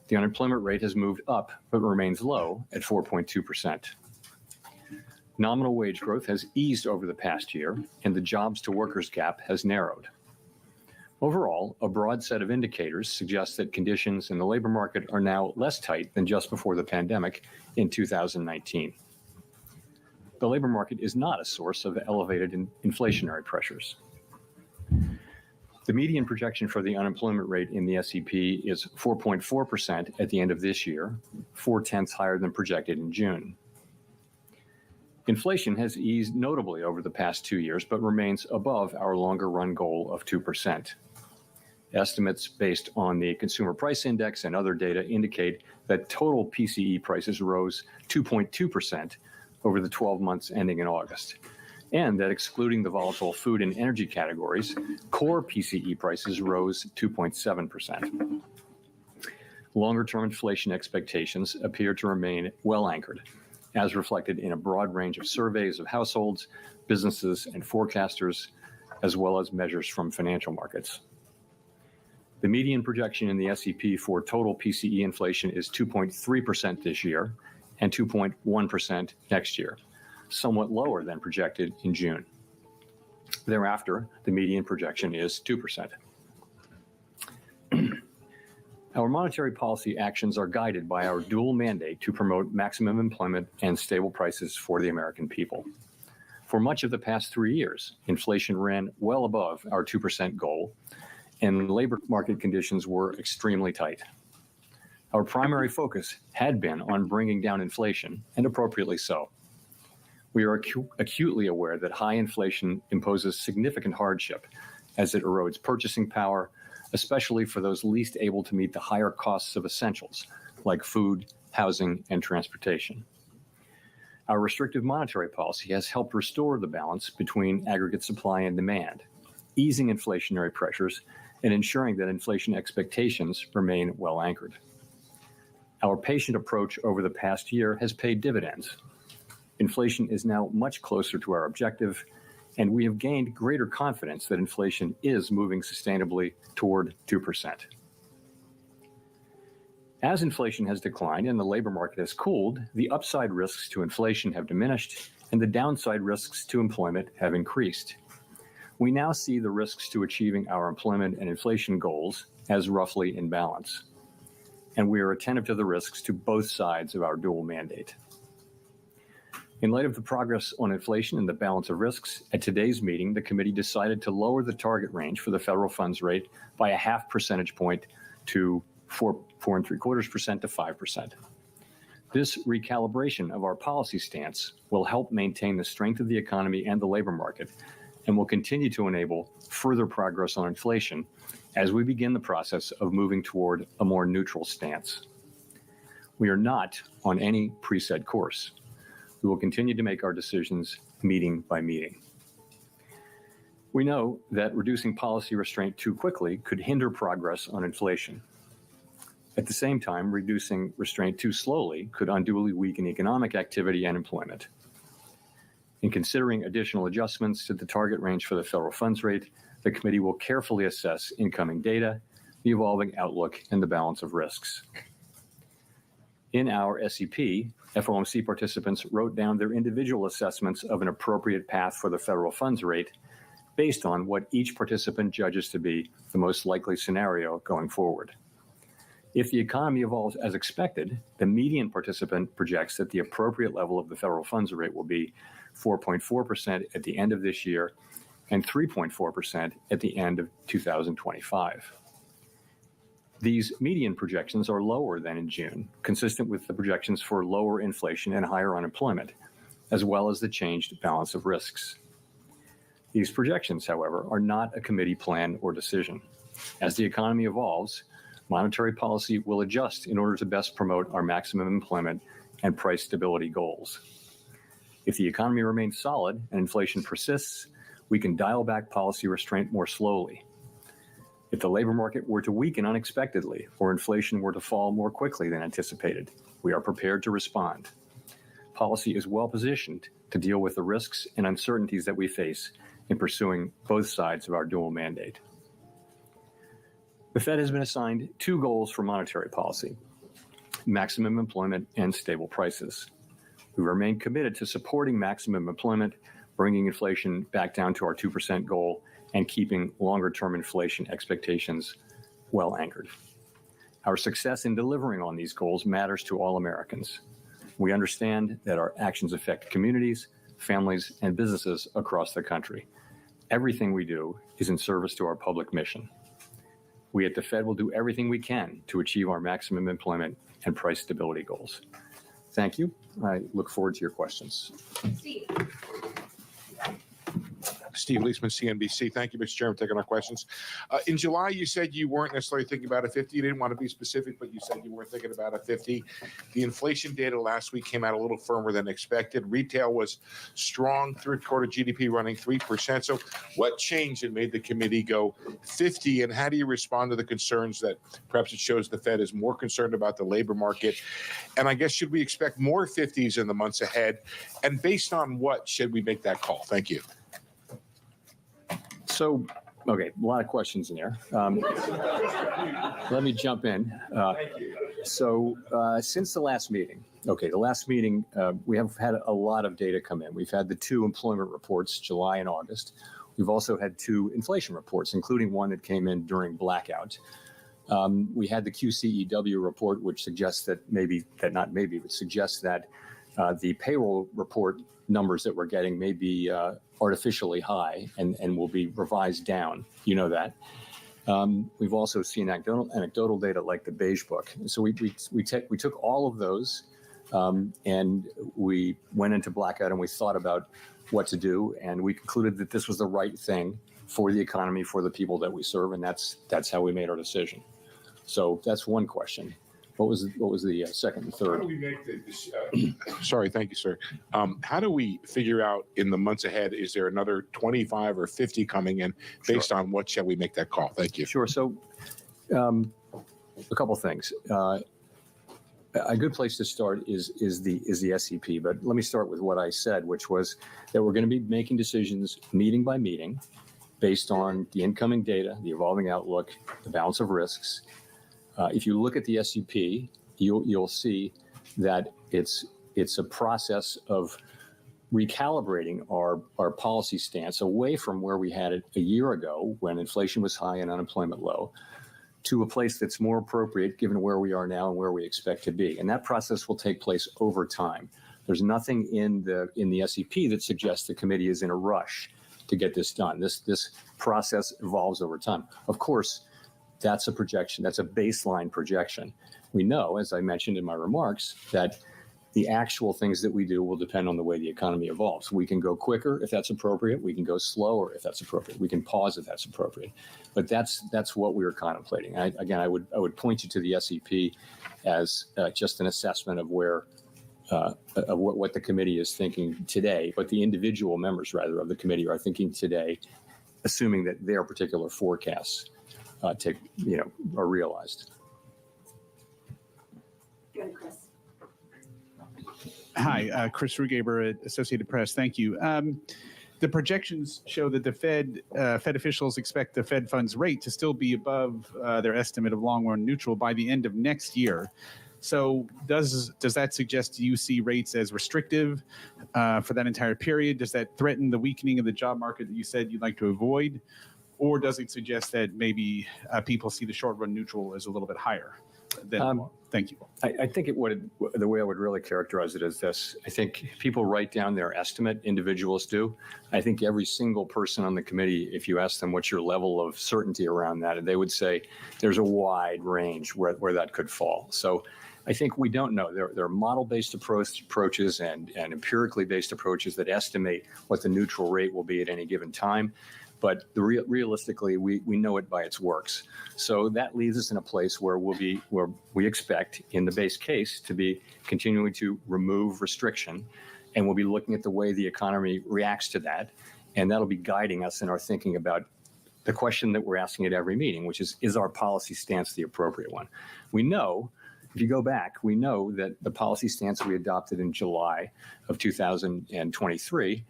The unemployment rate has moved up, but remains low at 4.2%. Nominal wage growth has eased over the past year, and the jobs to workers gap has narrowed. Overall, a broad set of indicators suggests that conditions in the labor market are now less tight than just before the pandemic in 2019. The labor market is not a source of elevated inflationary pressures. The median projection for the unemployment rate in the SEP is 4.4% at the end of this year, 0.4 higher than projected in June. Inflation has eased notably over the past 2 years, but remains above our longer run goal of 2%. Estimates based on the Consumer Price Index and other data indicate that total PCE prices rose 2.2% over the 12 months ending in August, and that excluding the volatile food and energy categories, core PCE prices rose 2.7%. Longer-term inflation expectations appear to remain well anchored, as reflected in a broad range of surveys of households, businesses, and forecasters, as well as measures from financial markets. The median projection in the SEP for total PCE inflation is 2.3% this year and 2.1% next year, somewhat lower than projected in June. Thereafter, the median projection is 2%. Our monetary policy actions are guided by our dual mandate to promote maximum employment and stable prices for the American people. For much of the past 3 years, inflation ran well above our 2% goal, and labor market conditions were extremely tight. Our primary focus had been on bringing down inflation, and appropriately so. We are acutely aware that high inflation imposes significant hardship as it erodes purchasing power, especially for those least able to meet the higher costs of essentials like food, housing, and transportation. Our restrictive monetary policy has helped restore the balance between aggregate supply and demand, easing inflationary pressures and ensuring that inflation expectations remain well anchored. Our patient approach over the past year has paid dividends. Inflation is now much closer to our objective, and we have gained greater confidence that inflation is moving sustainably toward 2%. As inflation has declined and the labor market has cooled, the upside risks to inflation have diminished and the downside risks to employment have increased. We now see the risks to achieving our employment and inflation goals as roughly in balance, and we are attentive to the risks to both sides of our dual mandate. In light of the progress on inflation and the balance of risks, at today's meeting, the committee decided to lower the target range for the federal funds rate by a half percentage point to 4.75% to 5%. This recalibration of our policy stance will help maintain the strength of the economy and the labor market, and will continue to enable further progress on inflation as we begin the process of moving toward a more neutral stance. We are not on any preset course. We will continue to make our decisions meeting by meeting. We know that reducing policy restraint too quickly could hinder progress on inflation. At the same time, reducing restraint too slowly could unduly weaken economic activity and employment. In considering additional adjustments to the target range for the federal funds rate, the committee will carefully assess incoming data, the evolving outlook, and the balance of risks. In our SEP, FOMC participants wrote down their individual assessments of an appropriate path for the federal funds rate based on what each participant judges to be the most likely scenario going forward. If the economy evolves as expected, the median participant projects that the appropriate level of the federal funds rate will be 4.4% at the end of this year and 3.4% at the end of 2025. These median projections are lower than in June, consistent with the projections for lower inflation and higher unemployment, as well as the changed balance of risks. These projections, however, are not a committee plan or decision. As the economy evolves, monetary policy will adjust in order to best promote our maximum employment and price stability goals. If the economy remains solid and inflation persists, we can dial back policy restraint more slowly. If the labor market were to weaken unexpectedly or inflation were to fall more quickly than anticipated, we are prepared to respond. Policy is well positioned to deal with the risks and uncertainties that we face in pursuing both sides of our dual mandate. The Fed has been assigned two goals for monetary policy: maximum employment and stable prices. We remain committed to supporting maximum employment, bringing inflation back down to our 2% goal, and keeping longer-term inflation expectations well anchored. Our success in delivering on these goals matters to all Americans. We understand that our actions affect communities, families, and businesses across the country. Everything we do is in service to our public mission. We at the Fed will do everything we can to achieve our maximum employment and price stability goals. Thank you. I look forward to your questions. Steve Leisman, CNBC. Thank you, Mr. Chairman, for taking our questions. In July, you said you weren't necessarily thinking about a 50. You didn't want to be specific, but you said you weren't thinking about a 50. The inflation data last week came out a little firmer than expected. Retail was strong, third quarter GDP running 3%. So what changed and made the committee go 50? And how do you respond to the concerns that perhaps it shows the Fed is more concerned about the labor market? And I guess, should we expect more 50s in the months ahead? And based on what should we make that call? Thank you. So, okay, a lot of questions in there. Let me jump in. Since the last meeting, we have had a lot of data come in. We've had the two employment reports, July and August. We've also had two inflation reports, including one that came in during blackout. We had the QCEW report, which suggests that suggests that the payroll report numbers that we're getting may be artificially high and will be revised down. You know that. We've also seen anecdotal data like the Beige Book. So we took all of those and we went into blackout and we thought about what to do, and we concluded that this was the right thing for the economy, for the people that we serve, and that's how we made our decision. So that's one question. What was the second and third? How do we make the sorry, thank you, sir. How do we figure out in the months ahead, is there another 25 or 50 coming in? Based on what shall we make that call? Thank you. Sure. So a couple things. A good place to start is the SEP, but let me start with what I said, which was that we're going to be making decisions meeting by meeting based on the incoming data, the evolving outlook, the balance of risks. If you look at the SEP, you'll see that it's a process of recalibrating our policy stance away from where we had it a year ago when inflation was high and unemployment low, to a place that's more appropriate given where we are now and where we expect to be. And that process will take place over time. There's nothing in the SEP that suggests the committee is in a rush to get this done. This process evolves over time. Of course, that's a projection. That's a baseline projection. We know, as I mentioned in my remarks, that the actual things that we do will depend on the way the economy evolves. We can go quicker if that's appropriate. We can go slower if that's appropriate. We can pause if that's appropriate. But that's what we were contemplating. I would point you to the SEP as just an assessment of where of what the committee is thinking today, but the individual members rather of the committee are thinking today, assuming that their particular forecasts are realized. Good, Chris. Hi, Chris Rugaber at Associated Press. Thank you. The projections show that the Fed officials expect the Fed funds rate to still be above their estimate of long-run neutral by the end of next year. So does that suggest you see rates as restrictive for that entire period? Does that threaten the weakening of the job market that you said you'd like to avoid? Or does it suggest that maybe people see the short-run neutral as a little bit higher than Thank you. I think the way I would really characterize it is this. I think people write down their estimate, individuals do. I think every single person on the committee, if you ask them what's your level of certainty around that, they would say there's a wide range where that could fall. So I think we don't know. There are model-based approaches and empirically based approaches that estimate what the neutral rate will be at any given time. But realistically, we know it by its works. So that leaves us in a place where we expect, in the base case, to be continuing to remove restriction, and we'll be looking at the way the economy reacts to that, and that'll be guiding us in our thinking about the question that we're asking at every meeting, which is our policy stance the appropriate one? We know, if you go back, we know that the policy stance we adopted in July of 2023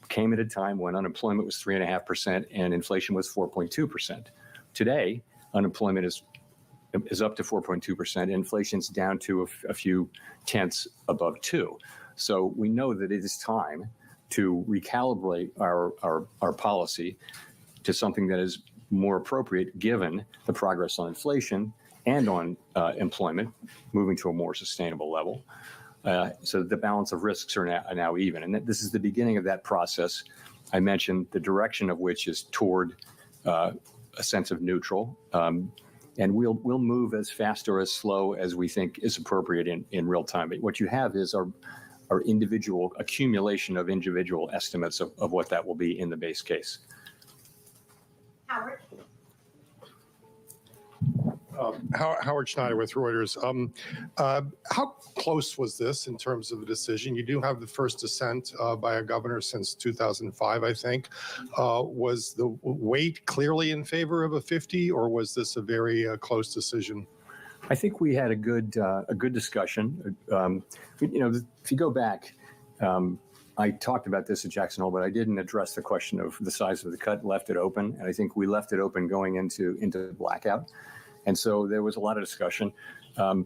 came at a time when unemployment was 3.5% and inflation was 4.2%. Today, unemployment is up to 4.2%. Inflation's down to a few tenths above 2. So we know that it is time to recalibrate our policy to something that is more appropriate given the progress on inflation and on employment moving to a more sustainable level. So the balance of risks are now even. And this is the beginning of that process. I mentioned the direction of which is toward a sense of neutral. And we'll move as fast or as slow as we think is appropriate in real time. But what you have is our individual accumulation of individual estimates of what that will be in the base case. Howard. Howard Schneider with Reuters. How close was this in terms of the decision? You do have the first dissent by a governor since 2005, I think. Was the weight clearly in favor of a 50, or was this a very close decision? I think we had a good discussion. If you go back, I talked about this at Jackson Hole, but I didn't address the question of the size of the cut, left it open. And I think we left it open going into blackout. And so there was a lot of discussion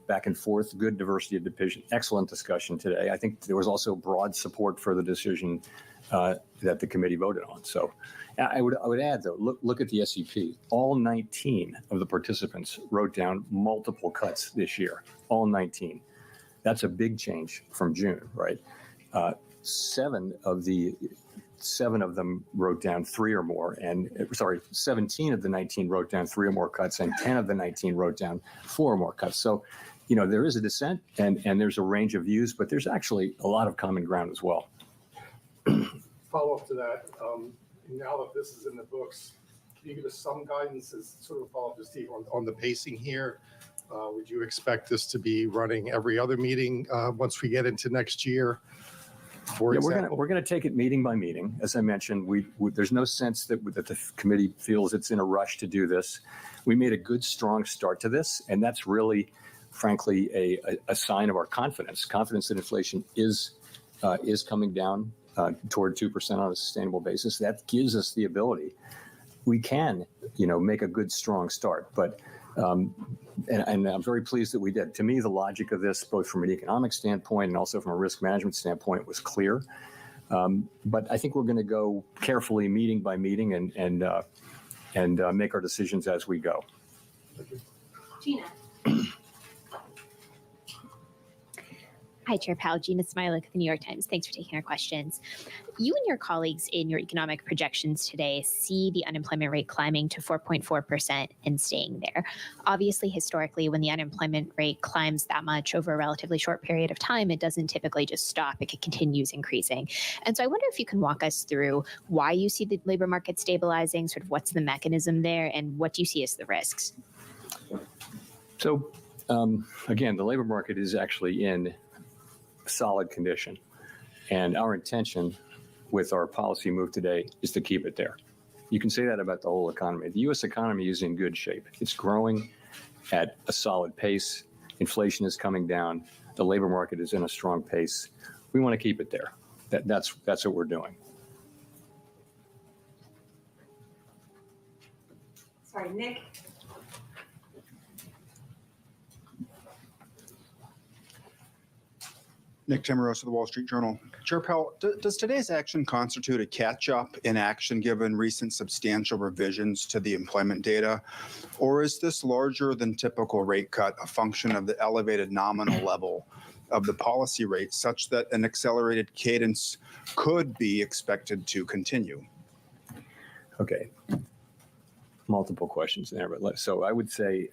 back and forth, good diversity of division, excellent discussion today. I think there was also broad support for the decision that the committee voted on. So I would add, though, look at the SEP. All 19 of the participants wrote down multiple cuts this year. All 19. That's a big change from June, right? 7 of them wrote down 3 or more, and 17 of the 19 wrote down 3 or more cuts, and 10 of the 19 wrote down 4 or more cuts. So, there is a dissent, and there's a range of views, but there's actually a lot of common ground as well. Follow up to that. Now that this is in the books, can you give us some guidance as sort of follow up to Steve on the pacing here? Would you expect this to be running every other meeting once we get into next year? For example, we're gonna take it meeting by meeting. As I mentioned, there's no sense that the committee feels it's in a rush to do this. We made a good, strong start to this, and that's really, frankly, a sign of our confidence that inflation is coming down toward 2% on a sustainable basis. That gives us the ability. We can, make a good, strong start, but. And I'm very pleased that we did. To me, the logic of this, both from an economic standpoint and also from a risk management standpoint, was clear. But I think we're going to go carefully, meeting by meeting, and make our decisions as we go. Gina. Hi, Chair Powell. Gina Smilik with the New York Times. Thanks for taking our questions. You and your colleagues in your economic projections today see the unemployment rate climbing to 4.4% and staying there. Obviously, historically, when the unemployment rate climbs that much over a relatively short period of time, it doesn't typically just stop. It continues increasing. And so I wonder if you can walk us through why you see the labor market stabilizing, sort of what's the mechanism there, and what do you see as the risks? So, again, the labor market is actually in solid condition. And our intention with our policy move today is to keep it there. You can say that about the whole economy. The U.S. economy is in good shape. It's growing at a solid pace. Inflation is coming down. The labor market is in a strong pace. We want to keep it there. That's what we're doing. Sorry, Nick. Nick Timmeros of the Wall Street Journal. Chair Powell, does today's action constitute a catch-up in action given recent substantial revisions to the employment data? Or is this larger than typical rate cut a function of the elevated nominal level of the policy rate such that an accelerated cadence could be expected to continue? Okay. Multiple questions there, but so I would say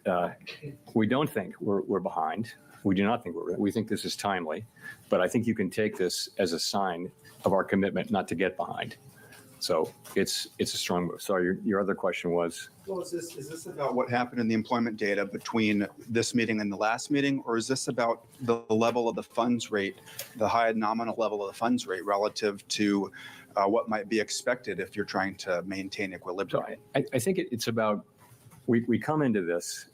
we don't think we're behind. We do not think we think this is timely, but I think you can take this as a sign of our commitment not to get behind. So it's a strong move. Sorry, your other question was? Well, is this about what happened in the employment data between this meeting and the last meeting, or is this about the level of the funds rate, the high nominal level of the funds rate relative to what might be expected if you're trying to maintain equilibrium? So I think it's about, we come into this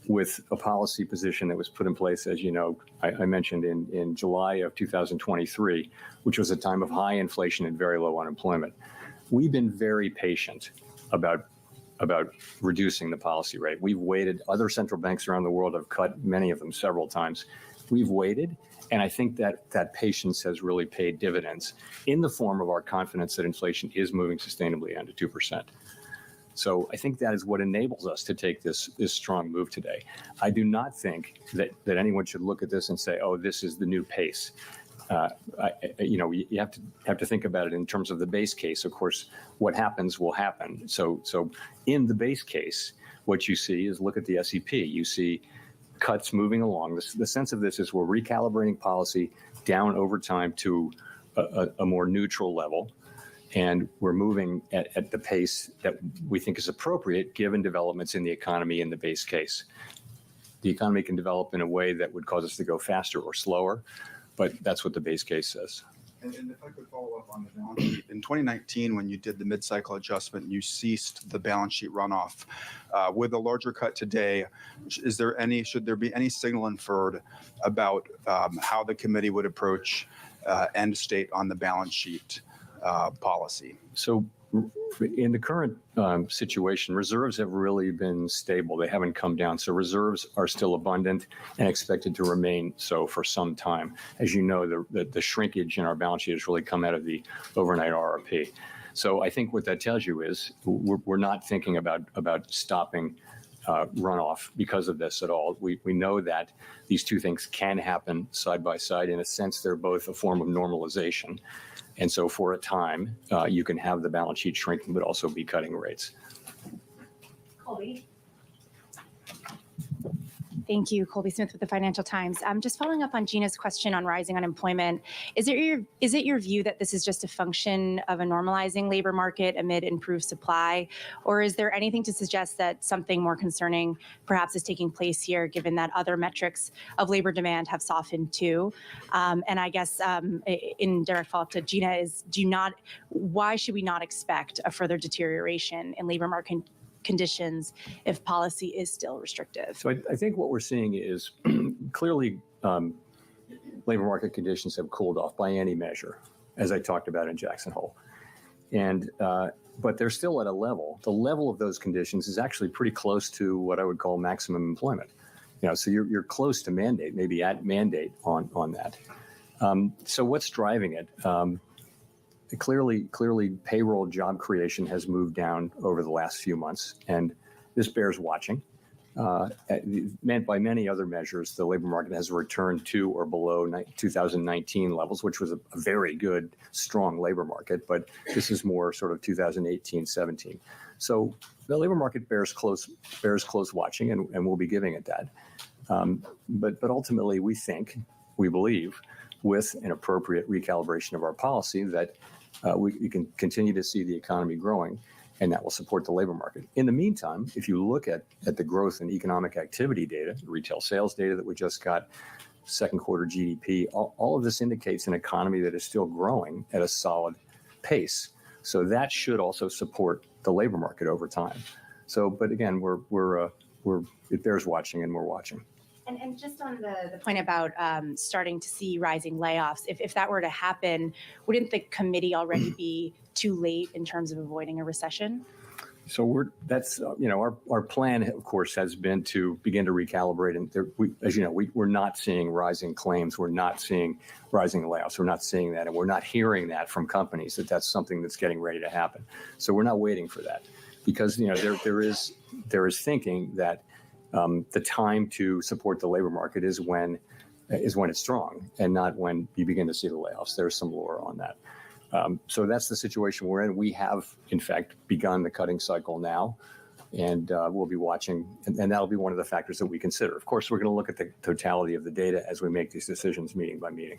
with a policy position that was put in place, as you know, I mentioned in July of 2023, which was a time of high inflation and very low unemployment. We've been very patient about reducing the policy rate. We've waited. Other central banks around the world have cut, many of them several times. We've waited, and I think that patience has really paid dividends in the form of our confidence that inflation is moving sustainably under 2%. So I think that is what enables us to take this strong move today. I do not think that anyone should look at this and say, "Oh, this is the new pace." You have to think about it in terms of the base case. Of course, what happens will happen. So in the base case, what you see is, look at the SEP. You see cuts moving along. The sense of this is we're recalibrating policy down over time to a more neutral level. And we're moving at the pace that we think is appropriate given developments in the economy in the base case. The economy can develop in a way that would cause us to go faster or slower, but that's what the base case says. And if I could follow up on the balance sheet. In 2019, when you did the mid-cycle adjustment, you ceased the balance sheet runoff. With a larger cut today, should there be any signal inferred about how the committee would approach end state on the balance sheet policy? So in the current situation, reserves have really been stable. They haven't come down. So reserves are still abundant and expected to remain so for some time. As you know, the shrinkage in our balance sheet has really come out of the overnight RRP. So I think what that tells you is we're not thinking about stopping runoff because of this at all. We know that these two things can happen side by side. In a sense, they're both a form of normalization. And so for a time, you can have the balance sheet shrinking, but also be cutting rates. Colby. Thank you, Colby Smith with the Financial Times. Just following up on Gina's question on rising unemployment, is it your view that this is just a function of a normalizing labor market amid improved supply, or is there anything to suggest that something more concerning perhaps is taking place here, given that other metrics of labor demand have softened too? And I guess in direct follow-up to Gina is, why should we not expect a further deterioration in labor market conditions if policy is still restrictive? So I think what we're seeing is clearly labor market conditions have cooled off by any measure, as I talked about in Jackson Hole. And but they're still at a level. The level of those conditions is actually pretty close to what I would call maximum employment. So you're close to mandate, maybe at mandate on that. So what's driving it? Clearly, payroll job creation has moved down over the last few months, and this bears watching. By many other measures, the labor market has returned to or below 2019 levels, which was a very good, strong labor market, but this is more sort of 2018, 17. So the labor market bears close watching, and we'll be giving it that. But ultimately, we believe, with an appropriate recalibration of our policy, that we can continue to see the economy growing, and that will support the labor market. In the meantime, if you look at the growth in economic activity data, retail sales data that we just got, second quarter GDP, all of this indicates an economy that is still growing at a solid pace. So that should also support the labor market over time. So, but again, it bears watching, and we're watching. And just on the point about starting to see rising layoffs, if that were to happen, wouldn't the committee already be too late in terms of avoiding a recession? So our plan, of course, has been to begin to recalibrate. And as you know, we're not seeing rising claims. We're not seeing rising layoffs. We're not seeing that. And we're not hearing that from companies that's something that's getting ready to happen. So we're not waiting for that, because there is thinking that the time to support the labor market is when it's strong, and not when you begin to see the layoffs. There's some lore on that. So that's the situation we're in. We have, in fact, begun the cutting cycle now, and we'll be watching, and that'll be one of the factors that we consider. Of course, we're going to look at the totality of the data as we make these decisions meeting by meeting.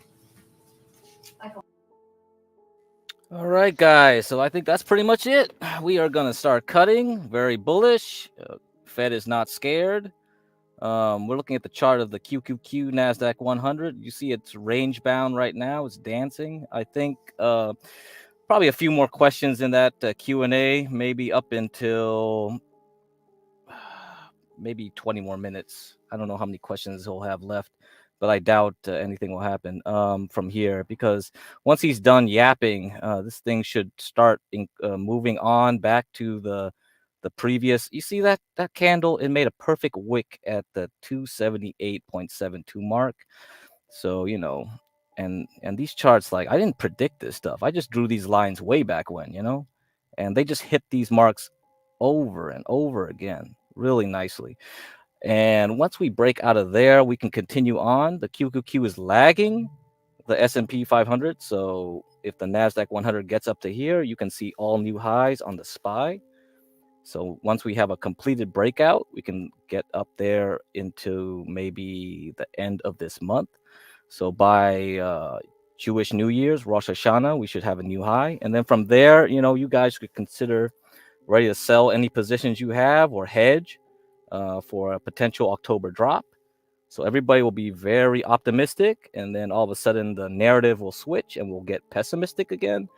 All right, guys. So I think that's pretty much it. We are going to start cutting. Very bullish. Fed is not scared. We're looking at the chart of the QQQ NASDAQ 100. You see it's range bound right now. It's dancing. I think probably a few more questions in that Q&A, maybe up until maybe 20 more minutes. I don't know how many questions he'll have left, but I doubt anything will happen from here, because once he's done yapping, this thing should start moving on back to the previous. You see that candle, it made a perfect wick at the 278.72 mark. So and these charts, like, I didn't predict this stuff. I just drew these lines way back when, and they just hit these marks over and over again really nicely. And once we break out of there, we can continue on. The QQQ is lagging the S&P 500. So if the NASDAQ 100 gets up to here, you can see all new highs on the SPY. So once we have a completed breakout, we can get up there into maybe the end of this month. So by Jewish New Year's, Rosh Hashanah, we should have a new high. And then from there, you guys could consider ready to sell any positions you have or hedge for a potential October drop. So everybody will be very optimistic, and then all of a sudden the narrative will switch and we'll get pessimistic again.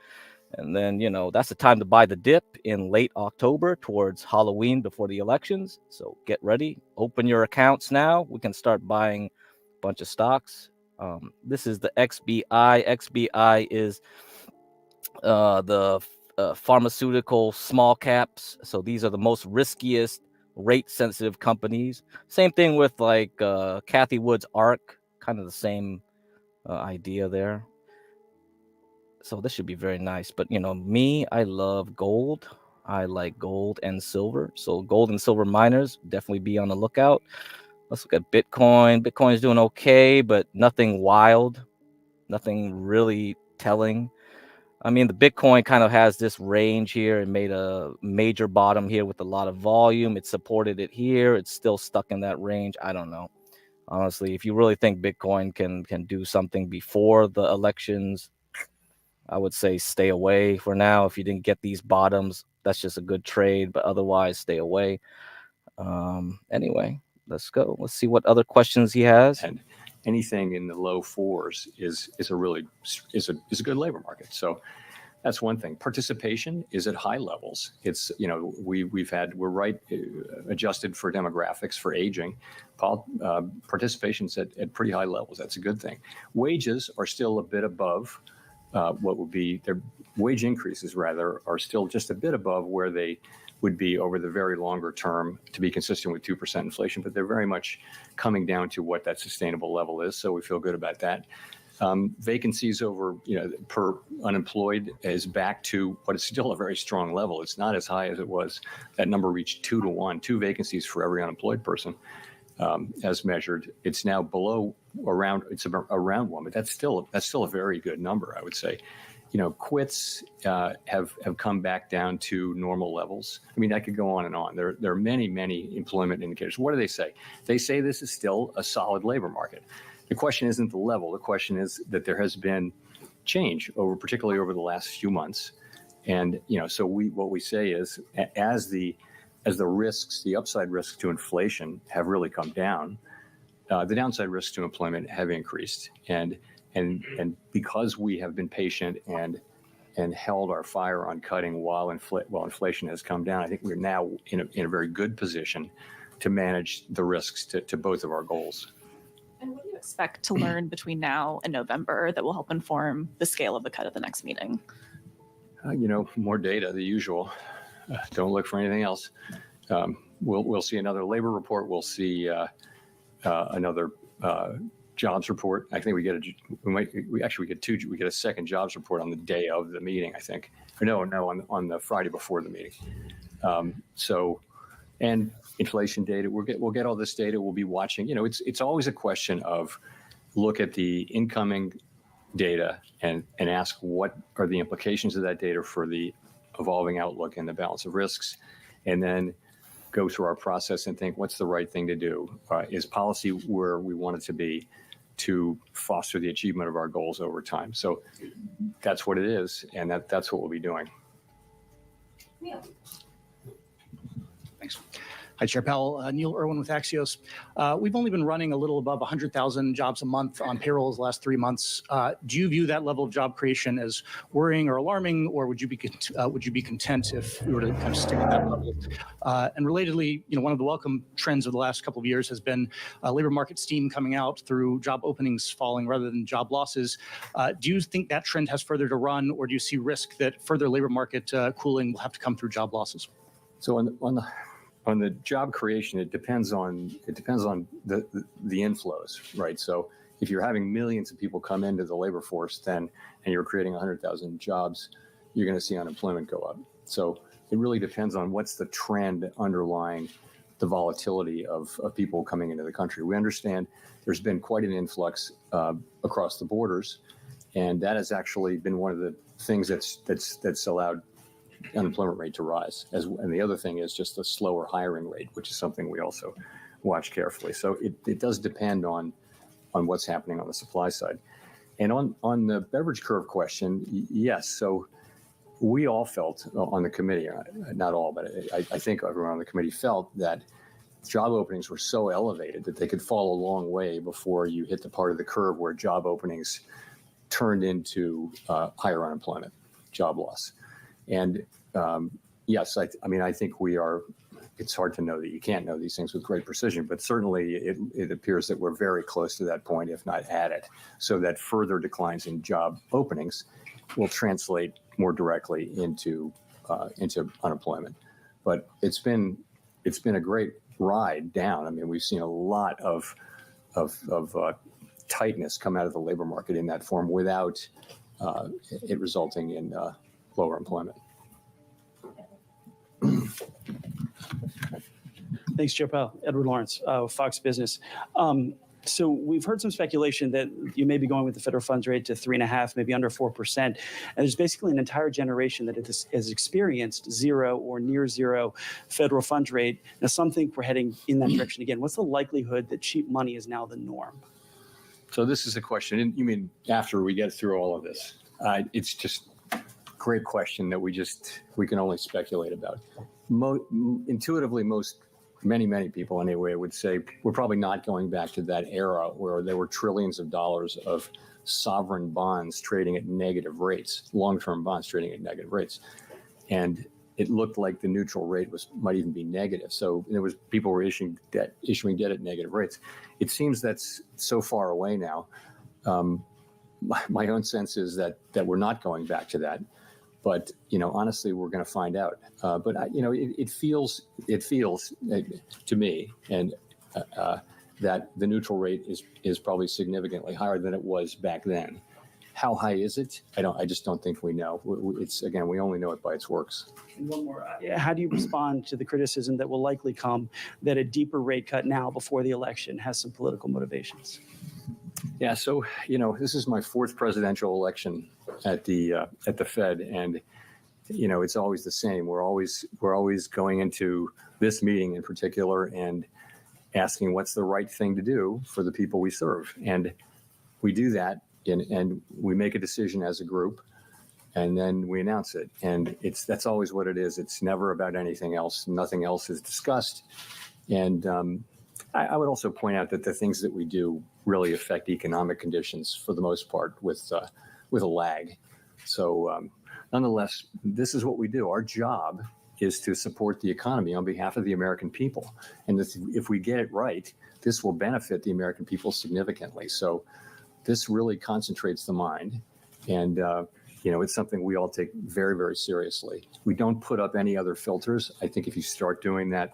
And then, that's the time to buy the dip in late October towards Halloween before the elections. So get ready. Open your accounts now. We can start buying a bunch of stocks. This is the XBI. XBI is the pharmaceutical small caps. So these are the most riskiest, rate sensitive companies. Same thing with like Kathy Wood's ARC, kind of the same idea there. So this should be very nice. But you know, me, I love gold. I like gold and silver. So gold and silver miners, definitely be on the lookout. Let's look at Bitcoin. Bitcoin's doing okay, but nothing wild, nothing really telling. I mean, the Bitcoin kind of has this range here. It made a major bottom here with a lot of volume. It supported it here. It's still stuck in that range. I don't know. Honestly, if you really think Bitcoin can do something before the elections, I would say stay away for now. If you didn't get these bottoms, that's just a good trade, but otherwise stay away. Anyway, let's go. Let's see what other questions he has. And anything in the low fours is a good labor market. So that's one thing. Participation is at high levels. It's, you know, we're right adjusted for demographics, for aging. Participation's at pretty high levels. That's a good thing. Wages are still a bit above what would be their wage increases, rather, are still just a bit above where they would be over the very longer term to be consistent with 2% inflation, but they're very much coming down to what that sustainable level is. So we feel good about that. Vacancies over, per unemployed is back to, but it's still a very strong level. It's not as high as it was. That number reached 2 to 1, 2 vacancies for every unemployed person as measured. It's now below around 1, but that's still a very good number, I would say. Quits have come back down to normal levels. I mean, I could go on and on. There are many, many employment indicators. What do they say? They say this is still a solid labor market. The question isn't the level. The question is that there has been change particularly over the last few months. And, so what we say is as the risks, the upside risks to inflation have really come down, the downside risks to employment have increased. And because we have been patient and held our fire on cutting while inflation has come down, I think we're now in a very good position to manage the risks to both of our goals. And what do you expect to learn between now and November that will help inform the scale of the cut at the next meeting? More data, the usual. Don't look for anything else. We'll see another labor report. We'll see another jobs report. I think we get a second jobs report on the day of the meeting, I think. Or no, on the Friday before the meeting. And inflation data, we'll get all this data. We'll be watching. It's always a question of look at the incoming data and ask what are the implications of that data for the evolving outlook and the balance of risks, and then go through our process and think what's the right thing to do. Is policy where we want it to be to foster the achievement of our goals over time? So that's what it is, and that's what we'll be doing. Yeah. Thanks. Hi, Chair Powell. Neil Irwin with Axios. We've only been running a little above 100,000 jobs a month on payrolls the last 3 months. Do you view that level of job creation as worrying or alarming, or would you be content if we were to kind of stay at that level? And relatedly, one of the welcome trends of the last couple of years has been labor market steam coming out through job openings falling rather than job losses. Do you think that trend has further to run, or do you see risk that further labor market cooling will have to come through job losses? So on the job creation, it depends on the inflows, right? So if you're having millions of people come into the labor force, and you're creating 100,000 jobs, you're going to see unemployment go up. So it really depends on what's the trend underlying the volatility of people coming into the country. We understand there's been quite an influx across the borders, and that has actually been one of the things that's allowed unemployment rate to rise. And the other thing is just the slower hiring rate, which is something we also watch carefully. So it does depend on what's happening on the supply side. And on the beverage curve question, yes. So we all felt on the committee, not all, but I think everyone on the committee felt that job openings were so elevated that they could fall a long way before you hit the part of the curve where job openings turned into higher unemployment, job loss. And yes, I think we are. It's hard to know that you can't know these things with great precision, but certainly it appears that we're very close to that point, if not at it, so that further declines in job openings translate more directly into unemployment. But it's been a great ride down. I mean, we've seen a lot of tightness come out of the labor market in that form without it resulting in lower employment. Thanks, Chair Powell. Edward Lawrence, Fox Business. So we've heard some speculation that you may be going with the federal funds rate to 3.5%, maybe under 4%. And there's basically an entire generation that has experienced zero or near zero federal funds rate. Now, some think we're heading in that direction again. What's the likelihood that cheap money is now the norm? So this is a question. You mean after we get through all of this? It's just a great question that we can only speculate about. Intuitively, many people anyway would say we're probably not going back to that era where there were trillions of dollars of sovereign bonds trading at negative rates, long-term bonds trading at negative rates. And it looked like the neutral rate might even be negative. So people were issuing debt at negative rates. It seems that's so far away now. My own sense is that we're not going back to that. But honestly, we're going to find out. But it feels to me and that the neutral rate is probably significantly higher than it was back then. How high is it? I just don't think we know. We only know it by its works. And one more. How do you respond to the criticism that will likely come that a deeper rate cut now before the election has some political motivations? Yeah, so this is my fourth presidential election at the Fed, and it's always the same. We're always going into this meeting in particular and asking what's the right thing to do for the people we serve, and we do that, and we make a decision as a group, and then we announce it, and that's always what it is. It's never about anything else. Nothing else is discussed, and I would also point out that the things that we do really affect economic conditions for the most part with a lag. So nonetheless, this is what we do. Our job is to support the economy on behalf of the American people. And if we get it right, this will benefit the American people significantly. So this really concentrates the mind. And it's something we all take very, very seriously. We don't put up any other filters. I think if you start doing that,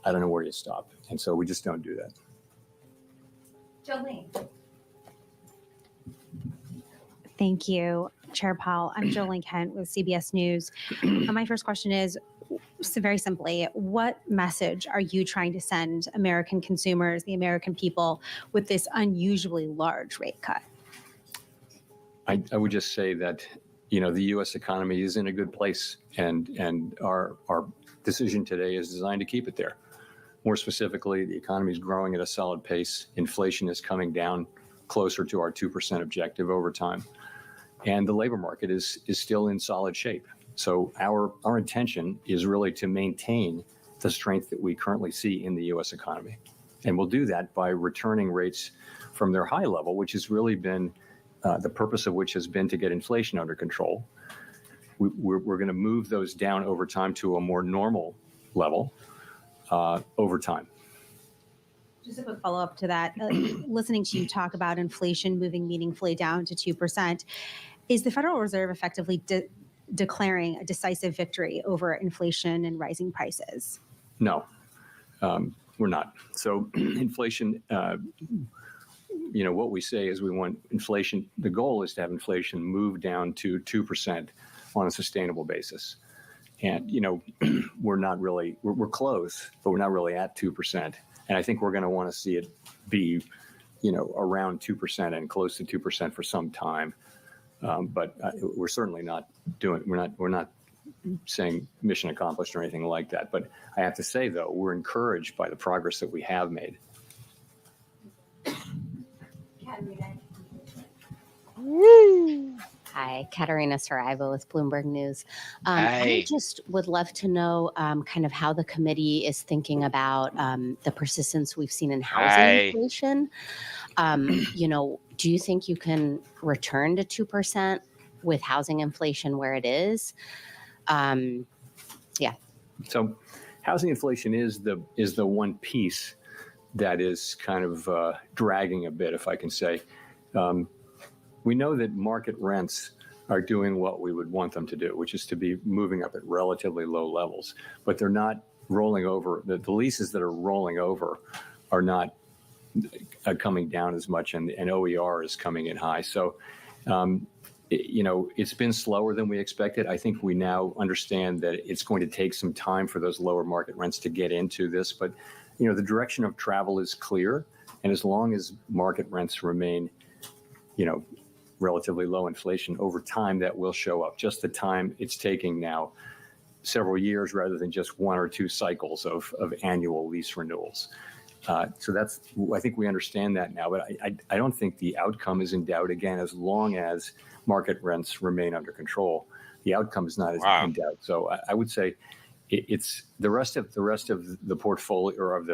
I don't know where you stop. And so we just don't do that. Jolene. Thank you, Chair Powell. I'm Jolene Kent with CBS News. My first question is, very simply, what message are you trying to send American consumers, the American people, with this unusually large rate cut? I would just say that, the U.S. economy is in a good place, and our decision today is designed to keep it there. More specifically, the economy is growing at a solid pace. Inflation is coming down closer to our 2% objective over time. And the labor market is still in solid shape. So our intention is really to maintain the strength that we currently see in the U.S. economy. And we'll do that by returning rates from their high level, which has really been the purpose of which has been to get inflation under control. We're going to move those down over time to a more normal level. Over time. Just a quick follow-up to that. Listening to you talk about inflation moving meaningfully down to 2%, is the Federal Reserve effectively declaring a decisive victory over inflation and rising prices? No, we're not. So inflation, what we say is we want inflation, the goal is to have inflation move down to 2% on a sustainable basis. And, we're not really, we're close, but we're not really at 2%. And I think we're going to want to see it be, around 2% and close to 2% for some time. But we're certainly not we're not saying mission accomplished or anything like that. But I have to say, though, we're encouraged by the progress that we have made. Woo! Hi, Katerina Saraiva with Bloomberg News. Hi. I just would love to know kind of how the committee is thinking about the persistence we've seen in housing inflation. Do you think you can return to 2% with housing inflation where it is? Yeah. So housing inflation is the one piece that is kind of dragging a bit, if I can say. We know that market rents are doing what we would want them to do, which is to be moving up at relatively low levels. But they're not rolling over. The leases that are rolling over are not coming down as much, and OER is coming in high. So, it's been slower than we expected. I think we now understand that it's going to take some time for those lower market rents to get into this. But, the direction of travel is clear. And as long as market rents remain, relatively low inflation over time, that will show up. Just the time it's taking now, several years rather than just one or two cycles of annual lease renewals. So I think we understand that now, but I don't think the outcome is in doubt. Again, as long as market rents remain under control, the outcome is not in doubt. So I would say it's the rest of the portfolio, or of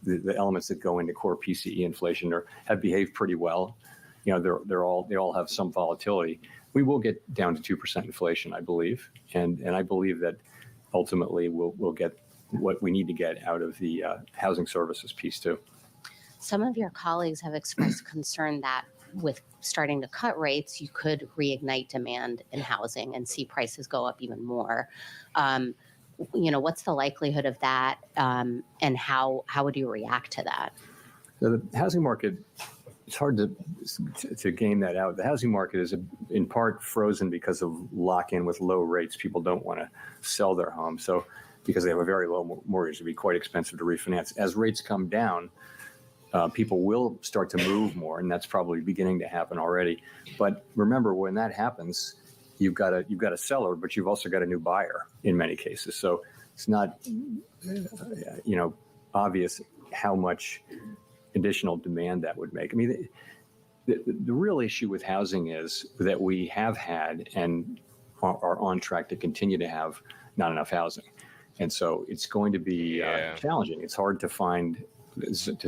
the elements that go into core PCE inflation have behaved pretty well. They all have some volatility. We will get down to 2% inflation, I believe, and I believe that ultimately we'll get what we need to get out of the housing services piece too. Some of your colleagues have expressed concern that with starting to cut rates, you could reignite demand in housing and see prices go up even more. What's the likelihood of that, and how would you react to that? The housing market, it's hard to game that out. The housing market is in part frozen because of lock-in with low rates. People don't want to sell their home, so because they have a very low mortgage, it'd be quite expensive to refinance. As rates come down, people will start to move more, and that's probably beginning to happen already. But remember, when that happens, you've got a seller, but you've also got a new buyer in many cases. So it's not obvious how much additional demand that would make. I mean, the real issue with housing is that we have had and are on track to continue to have not enough housing. And so it's going to be challenging. It's hard to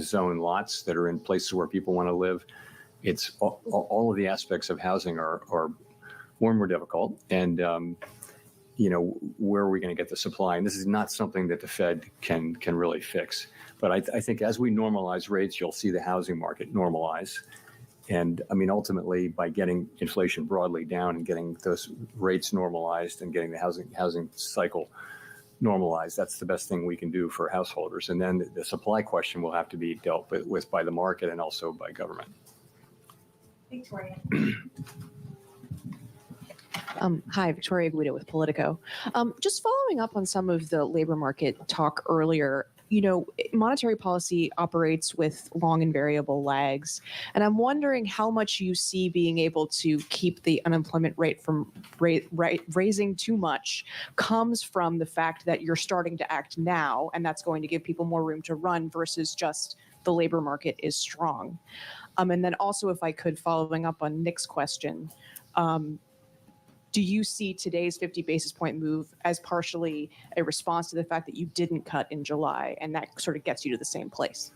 zone lots that are in places where people want to live. It's all of the aspects of housing are more and more difficult. And, where are we going to get the supply? And this is not something that the Fed can really fix. But I think as we normalize rates, you'll see the housing market normalize. And I mean, ultimately, by getting inflation broadly down and getting those rates normalized and getting the housing cycle normalized, that's the best thing we can do for householders. And then the supply question will have to be dealt with by the market and also by government. Victoria. Hi, Victoria Guido with Politico. Just following up on some of the labor market talk earlier, monetary policy operates with long and variable lags. And I'm wondering how much you see being able to keep the unemployment rate from raising too much comes from the fact that you're starting to act now, and that's going to give people more room to run versus just the labor market is strong. And then also, if I could, following up on Nick's question, do you see today's 50 basis point move as partially a response to the fact that you didn't cut in July, and that sort of gets you to the same place?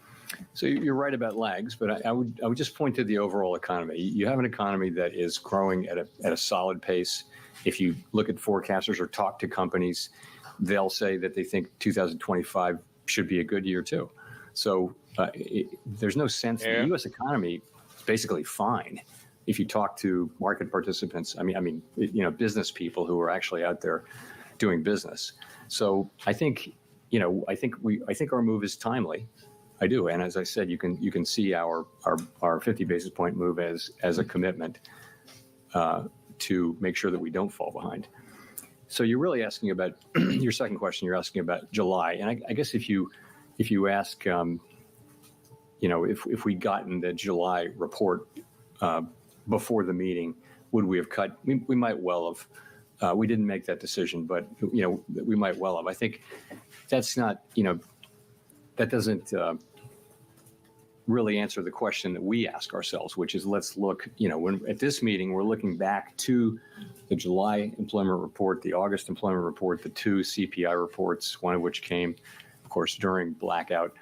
So you're right about lags, but I would just point to the overall economy. You have an economy that is growing at a solid pace. If you look at forecasters or talk to companies, they'll say that they think 2025 should be a good year too. So there's no sense that the U.S. economy is basically fine. If you talk to market participants, I mean, business people who are actually out there doing business. So I think our move is timely. I do, and as I said, you can see our 50 basis point move as a commitment to make sure that we don't fall behind. So you're really asking about your second question. You're asking about July, and I guess if you ask, if we'd gotten the July report before the meeting, would we have cut? We might well have. We didn't make that decision, but we might well have. I think that's not, that doesn't really answer the question that we ask ourselves, which is, let's look, when at this meeting, we're looking back to the July employment report, the August employment report, the two CPI reports, one of which came, of course, during blackout,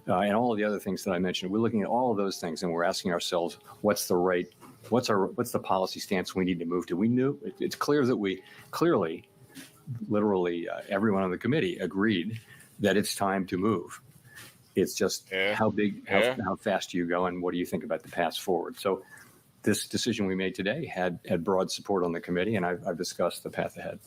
and all of the other things that I mentioned. We're looking at all of those things, and we're asking ourselves, what's the policy stance we need to move to? It's clear that we clearly, literally, everyone on the committee agreed that it's time to move. It's just how fast do you go, and what do you think about the path forward? So this decision we made today had broad support on the committee, and I've discussed the path ahead.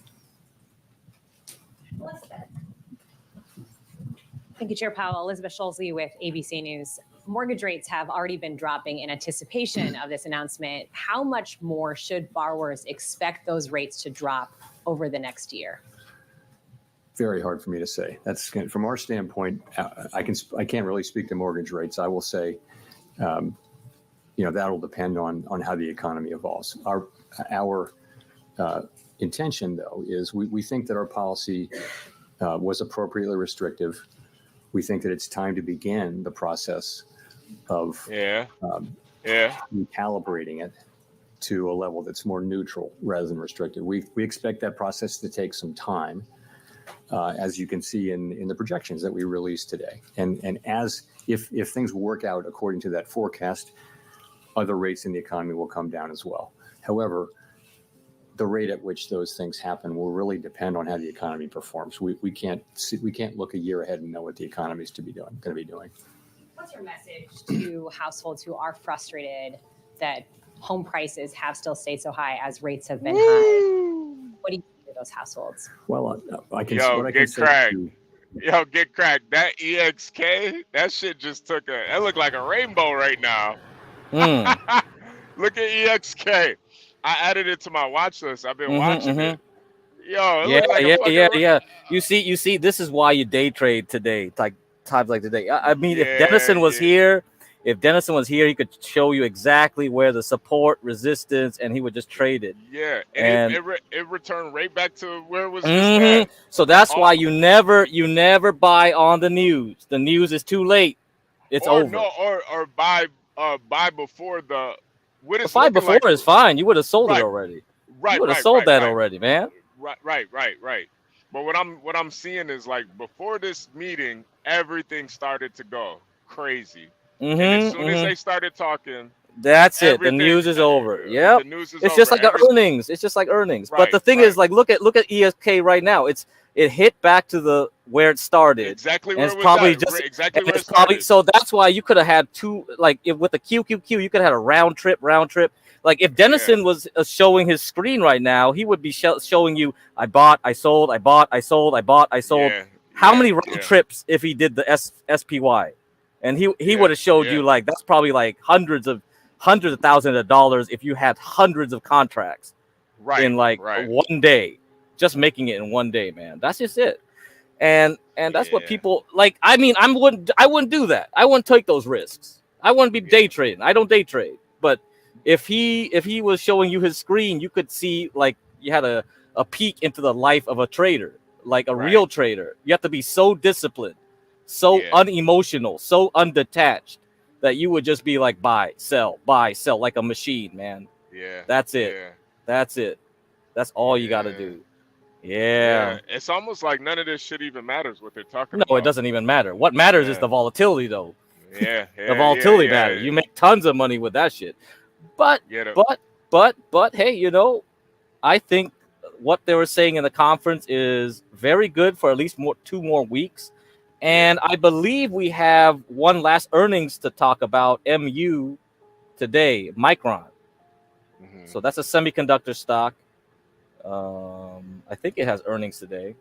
Thank you, Chair Powell. Elizabeth Schulze with ABC News. Mortgage rates have already been dropping in anticipation of this announcement. How much more should borrowers expect those rates to drop over the next year? Very hard for me to say. That's from our standpoint. I can't really speak to mortgage rates. I will say, that'll depend on how the economy evolves. Our intention, though, is we think that our policy was appropriately restrictive. We think that it's time to begin the process of recalibrating it to a level that's more neutral rather than restrictive. We expect that process to take some time, as you can see in the projections that we released today. And if things work out according to that forecast, other rates in the economy will come down as well. However, the rate at which those things happen will really depend on how the economy performs. We can't look a year ahead and know what the economy is going to be doing. What's your message to households who are frustrated that home prices have still stayed so high as rates have been high? What do you say to those households? Well, I can. Yo, what I get can cracked. Say Yo, get cracked. That EXK, that shit just took it looked like a rainbow right now. Look at EXK. I added it to my watch list. I've been watching it. Yo, it looks like yeah. You see, this is why you day trade today, like times like today. I mean, if Dennison was here, he could show you exactly where the support, resistance, and he would just trade it. Yeah, and it returned right back to where it was just at. So that's why you never buy on the news. The news is too late. It's over. No, or buy before the. Buy before is fine. You would have sold it already. Right. You would have sold that already, man. Right. But what I'm seeing is like before this meeting, everything started to go crazy. And as soon as they started talking, that's it. The news is over. Yeah. It's just like earnings. It's just like earnings. But the thing is, like, look at ESK right now. It hit back to where it started. Exactly where it was probably at. just exactly where it's it started. so that's why you could have had two, like with the QQQ, you could have had a round trip. Like if Dennison was showing his screen right now, he would be showing you, I bought, I sold, I bought, I sold, I bought, I sold. How many round trips if he did the SPY? And he would have showed you like that's probably like hundreds of thousands of dollars if you had hundreds of contracts in like 1 day, just making it in 1 day, man. That's just it. And that's what people like. I mean, I wouldn't do that. I wouldn't take those risks. I wouldn't be day trading. I don't day trade. But if he was showing you his screen, you could see like you had a peek into the life of a trader, like a real trader. You have to be so disciplined, so unemotional, so undetached that you would just be like buy, sell, like a machine, man. Yeah. That's it. That's it. That's all you got to do. Yeah. It's almost like none of this shit even matters what they're talking about. No, it doesn't even matter. What matters is the volatility, though. The volatility matters. You make tons of money with that shit. But hey, I think what they were saying in the conference is very good for at least 2 more weeks. And I believe we have one last earnings to talk about, MU, today, Micron. So that's a semiconductor stock. I think it has earnings today.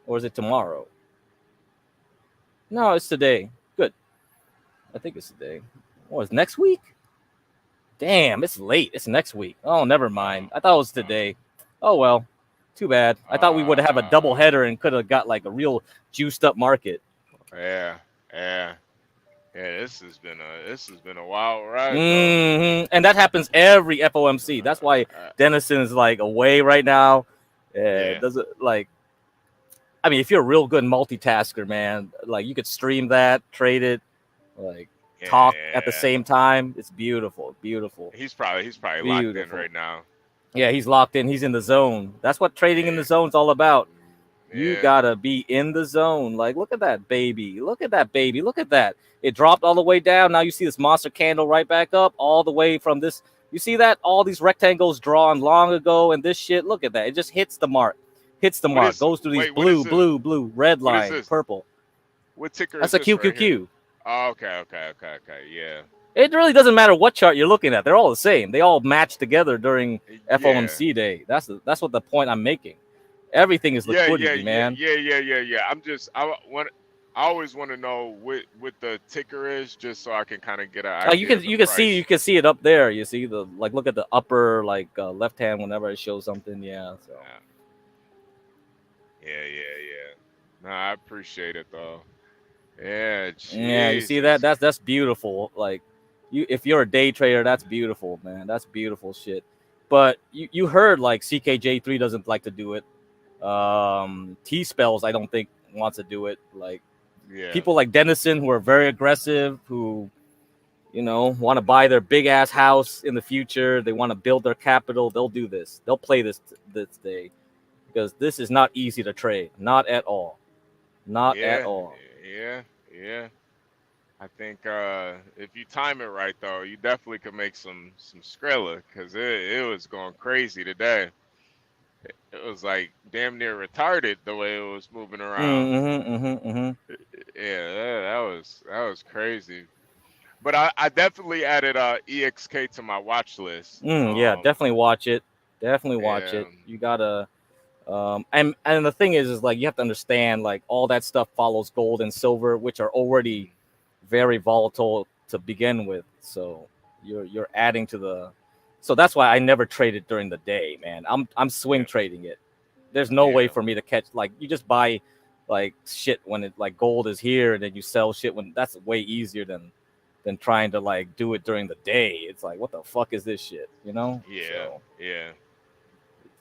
Or is it tomorrow? No, it's today. Good. I think it's today. Oh, it's next week? Damn, it's late. It's next week. Oh, never mind. I thought it was today. Oh, well. Too bad. I thought we would have a double header and could have got like a real juiced up market. Yeah. This has been a wild ride. And that happens every FOMC. That's why Dennison is like away right now. Does it like? I mean, if you're a real good multitasker, man, like you could stream that, trade it, like talk at the same time. It's beautiful. He's probably locked in right now. Yeah, he's locked in. He's in the zone. That's what trading in the zone's all about. You gotta be in the zone. Like, look at that baby. Look at that baby. Look at that. It dropped all the way down. Now you see this monster candle right back up all the way from this. You see that? All these rectangles drawn long ago and this shit. Look at that. It just hits the mark. Goes through these blue, red line, purple. What ticker That's is a this right QQQ. here? Oh, okay. Yeah. It really doesn't matter what chart you're looking at. They're all the same. They all match together during FOMC day. That's what the point I'm making. Everything is liquidity, man. Yeah. I always want to know what the ticker is, just so I can kind of get an idea. You can see it up there. You see the look at the upper left hand whenever it shows something. Yeah. So. Yeah. No, I appreciate it though. Yeah. Yeah, you see that? That's beautiful. Like, if you're a day trader, that's beautiful, man. That's beautiful shit. But you heard like CKJ3 doesn't like to do it. T Spells, I don't think wants to do it. Like, people like Dennison who are very aggressive, who want to buy their big ass house in the future. They want to build their capital. They'll do this. They'll play this day because this is not easy to trade. Not at all. Not at all. Yeah. I think if you time it right, though, you definitely could make some Skrilla, because it was going crazy today. It was like damn near retarded the way it was moving around. Yeah, that was crazy. But I definitely added EXK to my watch list. Yeah, definitely watch it. Definitely watch it. You gotta. And the thing is like you have to understand like all that stuff follows gold and silver, which are already very volatile to begin with. So you're adding to the. So that's why I never traded during the day, man. I'm swing trading it. There's no way for me to catch. Like, you just buy like shit when it like gold is here, and then you sell shit when that's way easier than trying to like do it during the day. It's like, what the fuck is this shit? Yeah.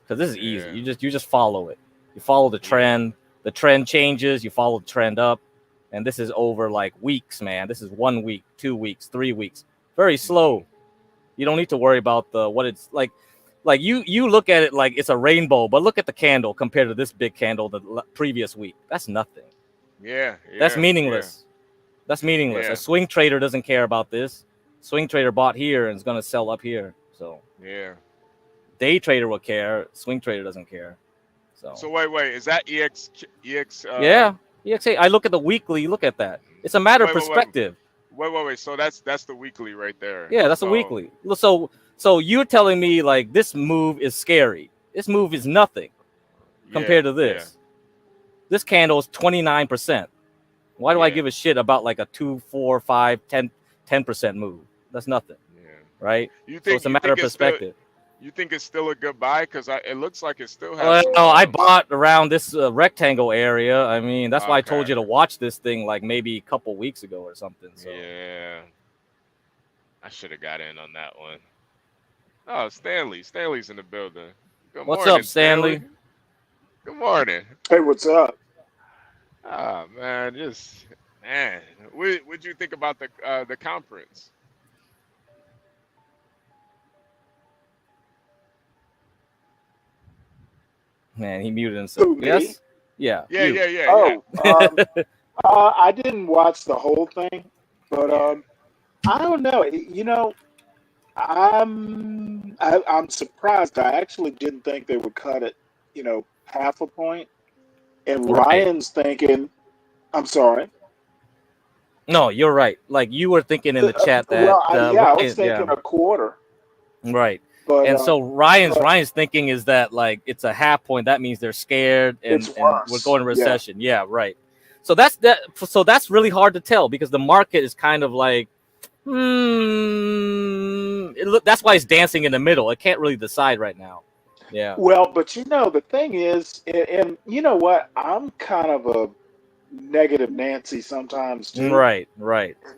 Because this is easy. You just follow it. You follow the trend. The trend changes. You follow the trend up, and this is over like weeks, man. This is 1 week, 2 weeks, 3 weeks. Very slow. You don't need to worry about what it's like. Like you look at it like it's a rainbow, but look at the candle compared to this big candle the previous week. That's nothing. That's meaningless. That's meaningless. A swing trader doesn't care about this. Swing trader bought here and is going to sell up here. So day trader will care. Swing trader doesn't care. So wait, is that EX? Yeah, EXA. I look at the weekly. Look at that. It's a matter of perspective. Wait. So that's the weekly right there. Yeah, that's a weekly. So you're telling me like this move is scary. This move is nothing compared to this. This candle is 29%. Why do I give a shit about like a 2, 4, 5, 10% move? That's nothing. Right? So it's a matter of perspective. You think it's still a good buy? Because it looks like it still has. No, I bought around this rectangle area. I mean, that's why I told you to watch this thing like maybe a couple weeks ago or something. So. Yeah. I should have got in on that one. Oh, Stanley. Stanley's in the building. Good What's morning, up, Stanley? Good morning. Hey, what's up? Ah, man, what'd you think about the conference? Man, he muted himself. Who, me? Yes? Yeah. Yeah. I didn't watch the whole thing, but I don't know. I'm surprised. I actually didn't think they would cut it, half a point. And Ryan's thinking, I'm sorry. No, you're right. Like you were thinking in the chat that. I was thinking a quarter. Right. But, and so Ryan's thinking is that like it's a half point. That means they're scared and we're going to recession. Yeah, right. So that's that. So that's really hard to tell because the market is kind of like, that's why it's dancing in the middle. It can't really decide right now. Yeah. Well, but the thing is, and you know what? I'm kind of a negative Nancy sometimes too. Right.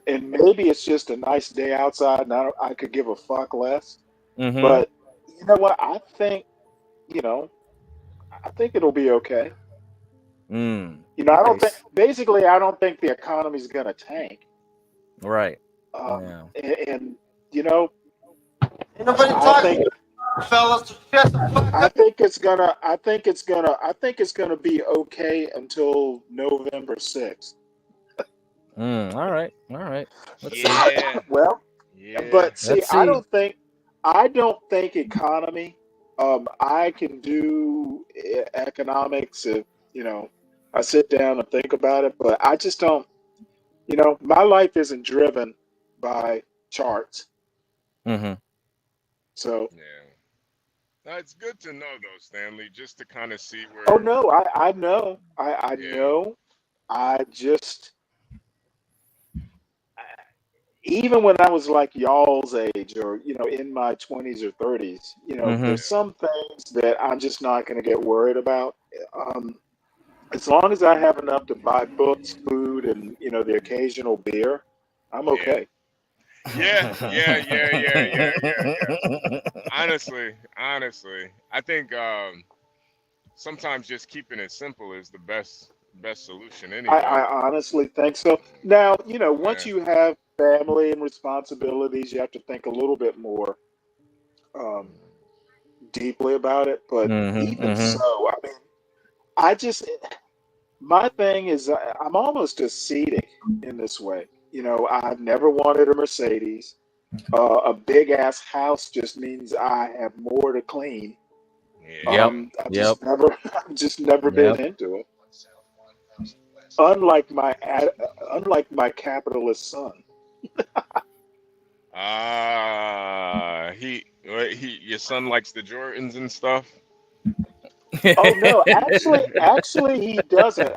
And maybe it's just a nice day outside, and I could give a fuck less. Mm-hmm. But you know what? I think it'll be okay. I don't think. Basically, I don't think the economy's going to tank. Right. And I think it's gonna be okay until November 6th. All right. Let's see. Well, but see, I don't think economy. I can do economics if I sit down and think about it, but I just don't. My life isn't driven by charts. Mm-hmm. So. Yeah. Now, it's good to know, though, Stanley, just to kind of see where. Oh no, I know, I know. I just, even when I was like y'all's age, or in my 20s or 30s, there's some things that I'm just not going to get worried about. As long as I have enough to buy books, food, and the occasional beer, I'm okay. Yeah. Honestly, I think sometimes just keeping it simple is the best solution. Anyway, I honestly think so. Now, once you have family and responsibilities, you have to think a little bit more deeply about it. But even so, I mean, my thing is, I'm almost ascetic in this way. I've never wanted a Mercedes. A big ass house just means I have more to clean. I've just never been into it. Unlike my capitalist son. Your son likes the Jordans and stuff. Oh no, actually he doesn't.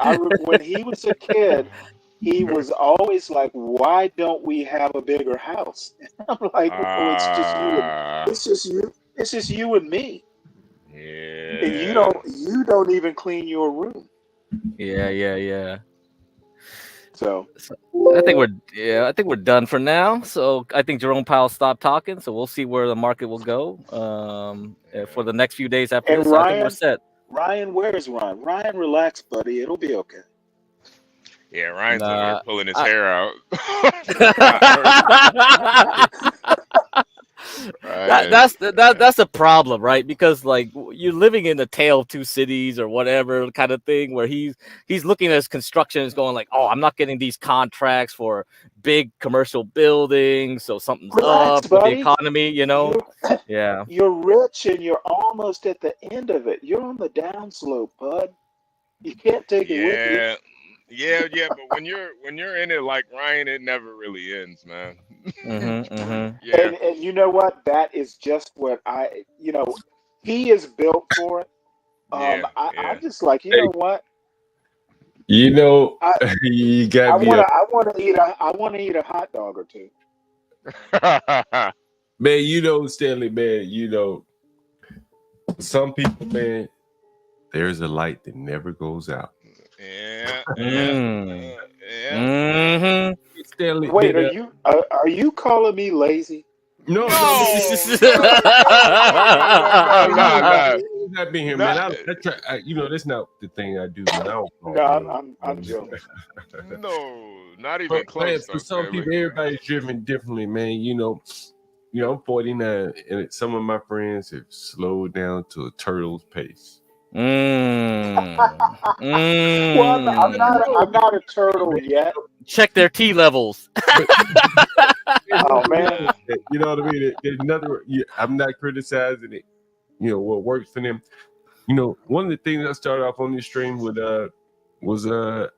When he was a kid, he was always like, "Why don't we have a bigger house?" And I'm like, "Well, it's just you. It's just you and me. Yeah. And you don't even clean your room." Yeah. So I think we're done for now. So I think Jerome Powell stopped talking. So we'll see where the market will go for the next few days after this. Ryan, I think we're set. Ryan, where is Ryan? Ryan, relax, buddy. It'll be okay. Yeah, Ryan's over there pulling his hair out. That's the problem, right? Because like you're living in the tale of two cities or whatever kind of thing, where he's looking at his construction and going like, "Oh, I'm not getting these contracts for big commercial buildings, so something's up with the economy," Yeah. You're rich and you're almost at the end of it. You're on the downslope, bud. You can't take it with you. Yeah, but when you're in it like Ryan, it never really ends, man. Yeah. And you know what? That is just what he is built for it. I'm just like, you know what? You got me. I want to eat a hot dog or two. Man, Stanley, man, some people, man, there's a light that never goes out. Stanley, wait, are you calling me lazy? No. Not being here, man. I try, that's not the thing I do. I'm joking. No, not even close. For some people, everybody's driven differently, man. I'm 49, and some of my friends have slowed down to a turtle's pace. Well, I'm not a turtle yet. Check their T levels. Oh man, you know what I mean? There's nothing. I'm not criticizing it. What works for them. One of the things I started off on this stream with was the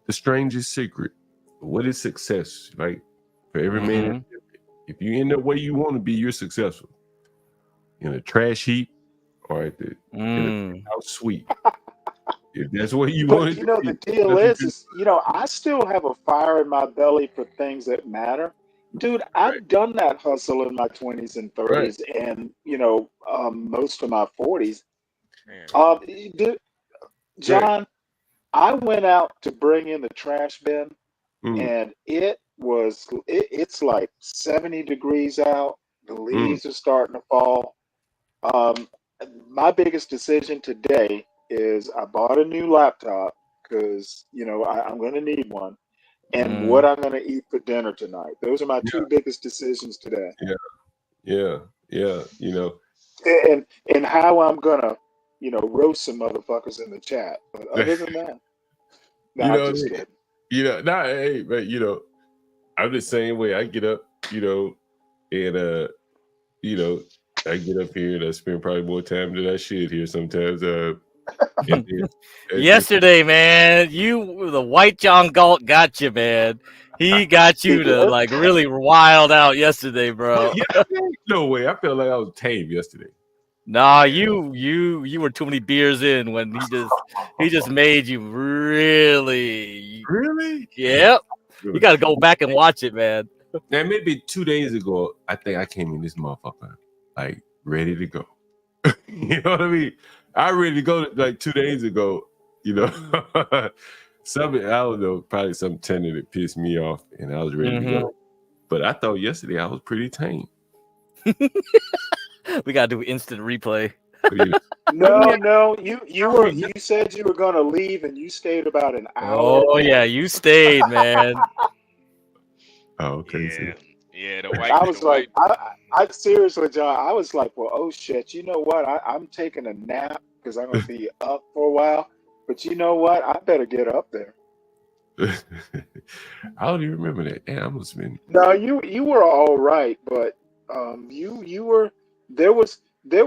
strangest secret. What is success? Like for every man, if you end up where you want to be, you're successful. In a trash heap or at the house suite. If that's what you want. The deal is, I still have a fire in my belly for things that matter. Dude, I've done that hustle in my 20s and 30s and, most of my 40s. John, I went out to bring in the trash bin and it's like 70 degrees out. The leaves are starting to fall. My biggest decision today is I bought a new laptop because, I'm going to need one. And what I'm going to eat for dinner tonight. Those are my two biggest decisions today. Yeah. And how I'm going to, roast some motherfuckers in the chat. But other than that, I'm just kidding. Hey, but, I'm the same way. I get up, and, I get up here and I spend probably more time than I should here sometimes. Yesterday, man, the white John Galt got you, man. He got you to like really wild out yesterday, bro. Yeah, no way. I felt like I was tame yesterday. Nah, you were too many beers in when he just made you really. Yep. You got to go back and watch it, man. Now maybe 2 days ago, I think I came in this motherfucker like ready to go. You know what I mean? I ready to go like 2 days ago. You know, something I don't know, probably some tenant that pissed me off, and I was ready to go. But I thought yesterday I was pretty tame. We gotta do instant replay. No, you said you were gonna leave, and you stayed about an hour. Oh yeah, you stayed, man. Oh, okay. Yeah, the white. I was like, I seriously, John, I was like, well, oh shit, you know what? I'm taking a nap because I'm gonna be up for a while. But you know what? I better get up there. I don't even remember that. Yeah, I must have been. No, you were all right, but you were there was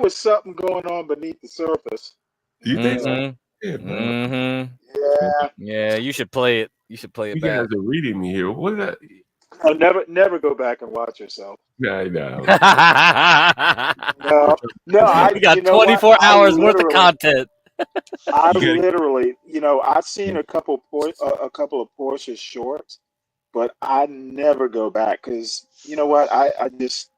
something going on beneath the surface. You think so? Yeah. Yeah, you should play it. You should play it You back. guys are reading me here. What is that? Oh, never go back and watch yourself. No. No. We got 24 hours worth of content. I literally, I've seen a couple of Portia shorts, but I never go back because you know what? I just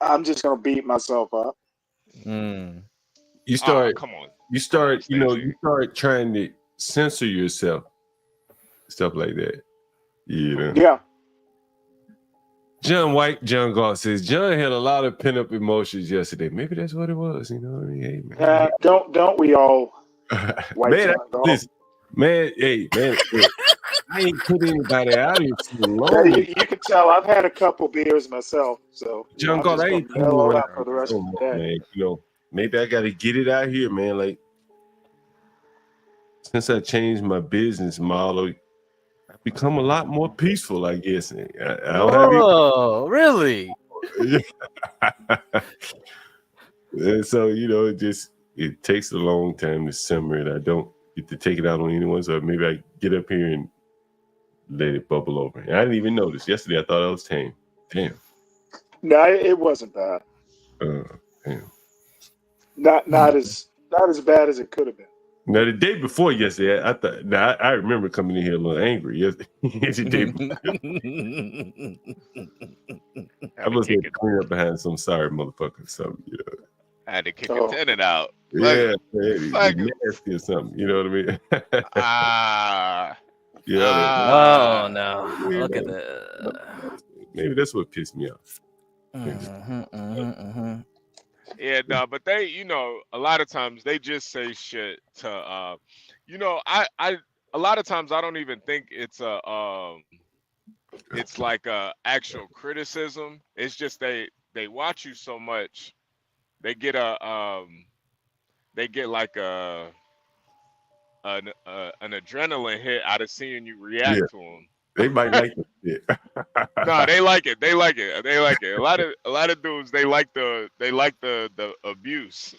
I'm just gonna beat myself up. You start. Come on. You start. You start trying to censor yourself, stuff like that. Yeah. John Galt says John had a lot of pent-up emotions yesterday. Maybe that's what it was. You know what I mean? Hey, man. Don't we all? Man, hey, man, I ain't put anybody out here too long. You can tell I've had a couple beers myself, so John Galt, I ain't mellow out for the rest of the day. Man, maybe I got to get it out here, man. Like since I changed my business model, I've become a lot more peaceful, I guess. Oh, really? And so, it takes a long time to simmer it. I don't get to take it out on anyone, so maybe I get up here and let it bubble over. And I didn't even notice. Yesterday, I thought I was tame. Damn. No, it wasn't bad. Damn. Not as bad as it could have been. Now, the day before yesterday, I thought. Now, I remember coming in here a little angry. Yesterday, I must have clean up behind some sorry motherfucker. Something, I had to kick a tenant out. Yeah, nasty or something. You know what I mean? Oh no! Look at that. Maybe that's what pissed me off. Yeah, no, but they, a lot of times they just say shit to, I a lot of times I don't even think it's it's like a actual criticism. It's just they watch you so much, they get like an adrenaline hit out of seeing you react to them. They might like it. No, they like it. They like it. They like it. A lot of dudes, they like the abuse.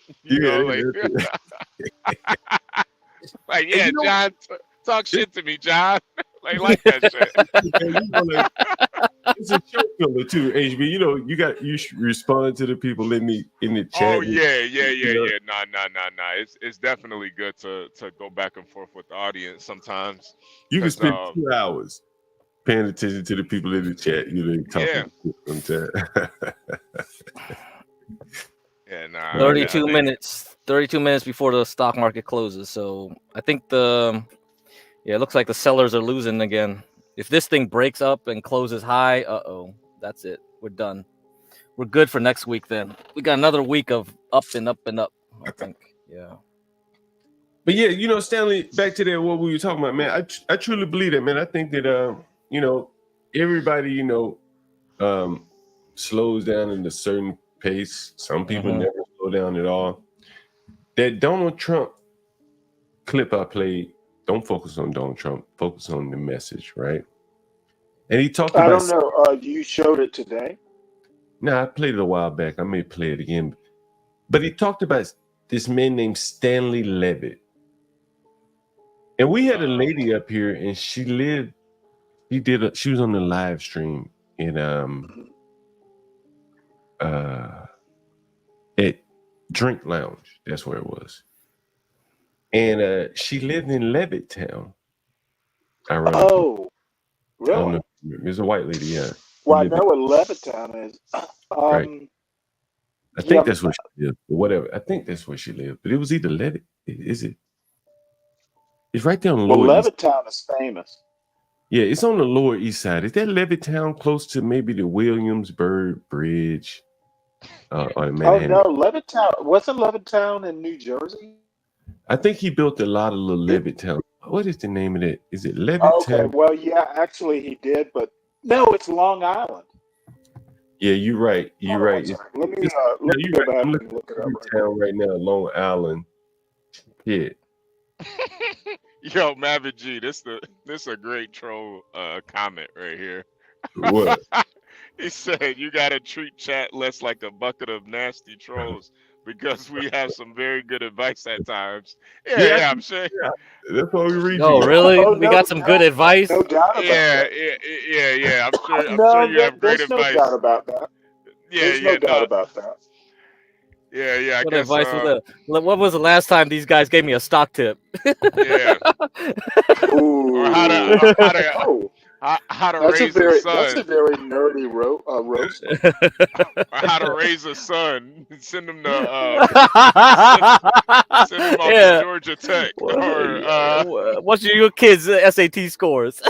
Like yeah, John, talk shit to me, John. They like that shit. It's a show filler too, HB. You respond to the people in the chat. Oh yeah. Nah. It's definitely good to go back and forth with the audience sometimes. You can spend 2 hours paying attention to the people in the chat. Yeah, nah. 32 minutes. 32 minutes before the stock market closes. So I think it looks like the sellers are losing again. If this thing breaks up and closes high, that's it. We're done. We're good for next week then. We got another week of up and up and up, I think. Yeah. But yeah, Stanley, back to that, what we were talking about, man. I truly believe that, man. I think that, everybody, slows down in a certain pace. Some people never slow down at all. That Donald Trump clip I played, don't focus on Donald Trump, focus on the message, right? And he talked about... I don't know. You showed it today? No, I played it a while back. I may play it again. But he talked about this man named Stanley Levitt. And we had a lady up here, and she lived She was on the live stream in at Drink Lounge. That's where it was. And she lived in Levittown. Oh, I don't really? know. It's a white lady, yeah. Well, I know what Levittown is. Right. I think that's where she lived, or whatever. I think that's where she lived. But it was either Levitt. Is it? It's right there on the Well, Lower East. Levittown is famous. Yeah, it's on the Lower East Side. Is that Levittown close to maybe the Williamsburg Bridge? Or Manhattan? Oh no, Levittown wasn't Levittown in New Jersey? I think he built a lot of little Levittown. What is the name of it? Is it Okay, Levittown? well, yeah, actually he did, but no, it's Long Island. Yeah, you're right. You're right. Let me No, you're go right. back I'm and looking look it at up. Levittown right now, Long Island. Yeah. Yo, Maverick G, this a great troll comment right here. What? He said you gotta treat chat less like a bucket of nasty trolls because we have some very good advice at times. Yeah, I'm sure. Yeah, that's why we read Oh, you. really? Oh, We no got some doubt, good advice. no doubt about Yeah, that. yeah. I'm sure No, you have great there's no advice. doubt about that. Yeah, There's no doubt about that. Yeah. I What guess. advice was that? What was the last time these guys gave me a stock tip? Yeah. Ooh. Or how to That's a raise a very son. nerdy roast. Or how to raise a son. Send him to send him off to Georgia Tech. Or What's your kids' SAT scores?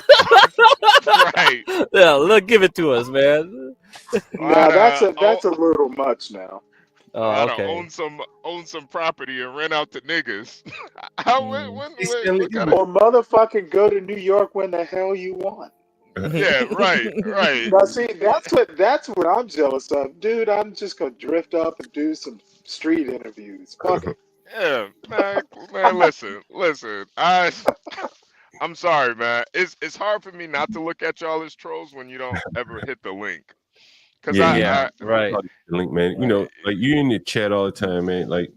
right. Yeah, look, give it to us, man. No, that's a little much now. Oh, How to okay. own some property and rent out to niggas. Look at it. Or motherfucking go to New York when the hell you want. Yeah, right. Now see, that's what I'm jealous of, dude. I'm just gonna drift up and do some street interviews. Fuck it. Yeah, man. Listen. I'm sorry, man. It's hard for me not to look at y'all as trolls when you don't ever hit the link. Cause right. Link, man. You know, like you in the chat all the time, man. Like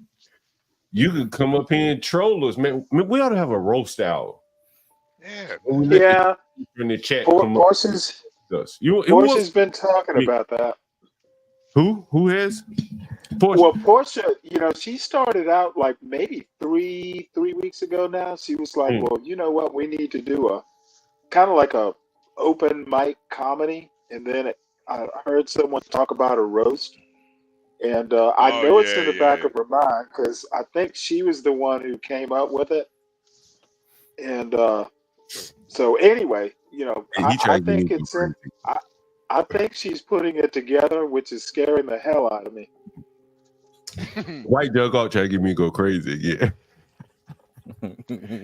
you could come up here and troll us, man. We ought to have a roast hour. Yeah. In the chat, Portia's been talking about that. Who has? Portia. Well, Portia, she started out like maybe three weeks ago now. She was like, well, you know what? We need to do a kind of like a open mic comedy. And then I heard someone talk about a roast. And I know it's in the back of her mind because I think she was the one who came up with it. And so anyway, I think it's in, I think she's putting it together, which is scaring the hell out of me. White Doug out trying to get me to go crazy. Yeah.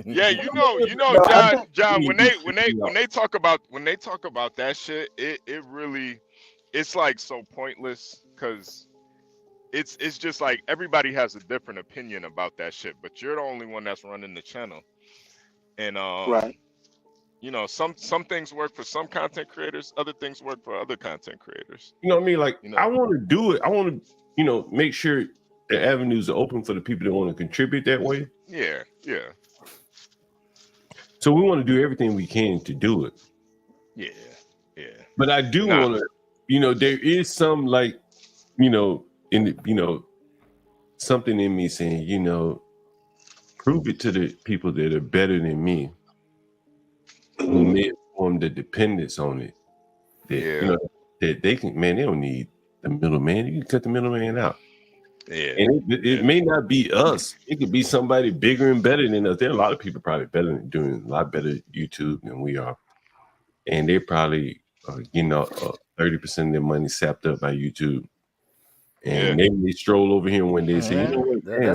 Yeah, John. When they talk about that shit, it really, it's like so pointless because it's just like everybody has a different opinion about that shit, but you're the only one that's running the channel, and right. Some things work for some content creators, other things work for other content creators. You know what I mean? Like I want to do it. I want to, make sure the avenues are open for the people that want to contribute that way. Yeah. So we want to do everything we can to do it. Yeah. But I do want to, there is some like, something in me saying, prove it to the people that are better than me, who may form the dependence on it. That, that they can, man, they don't need the middleman. You can cut the middleman out. Yeah. And it may not be us. It could be somebody bigger and better than us. There are a lot of people probably doing a lot better YouTube than we are. And they probably, 30% of their money sapped up by YouTube. And maybe they stroll over here one day and say,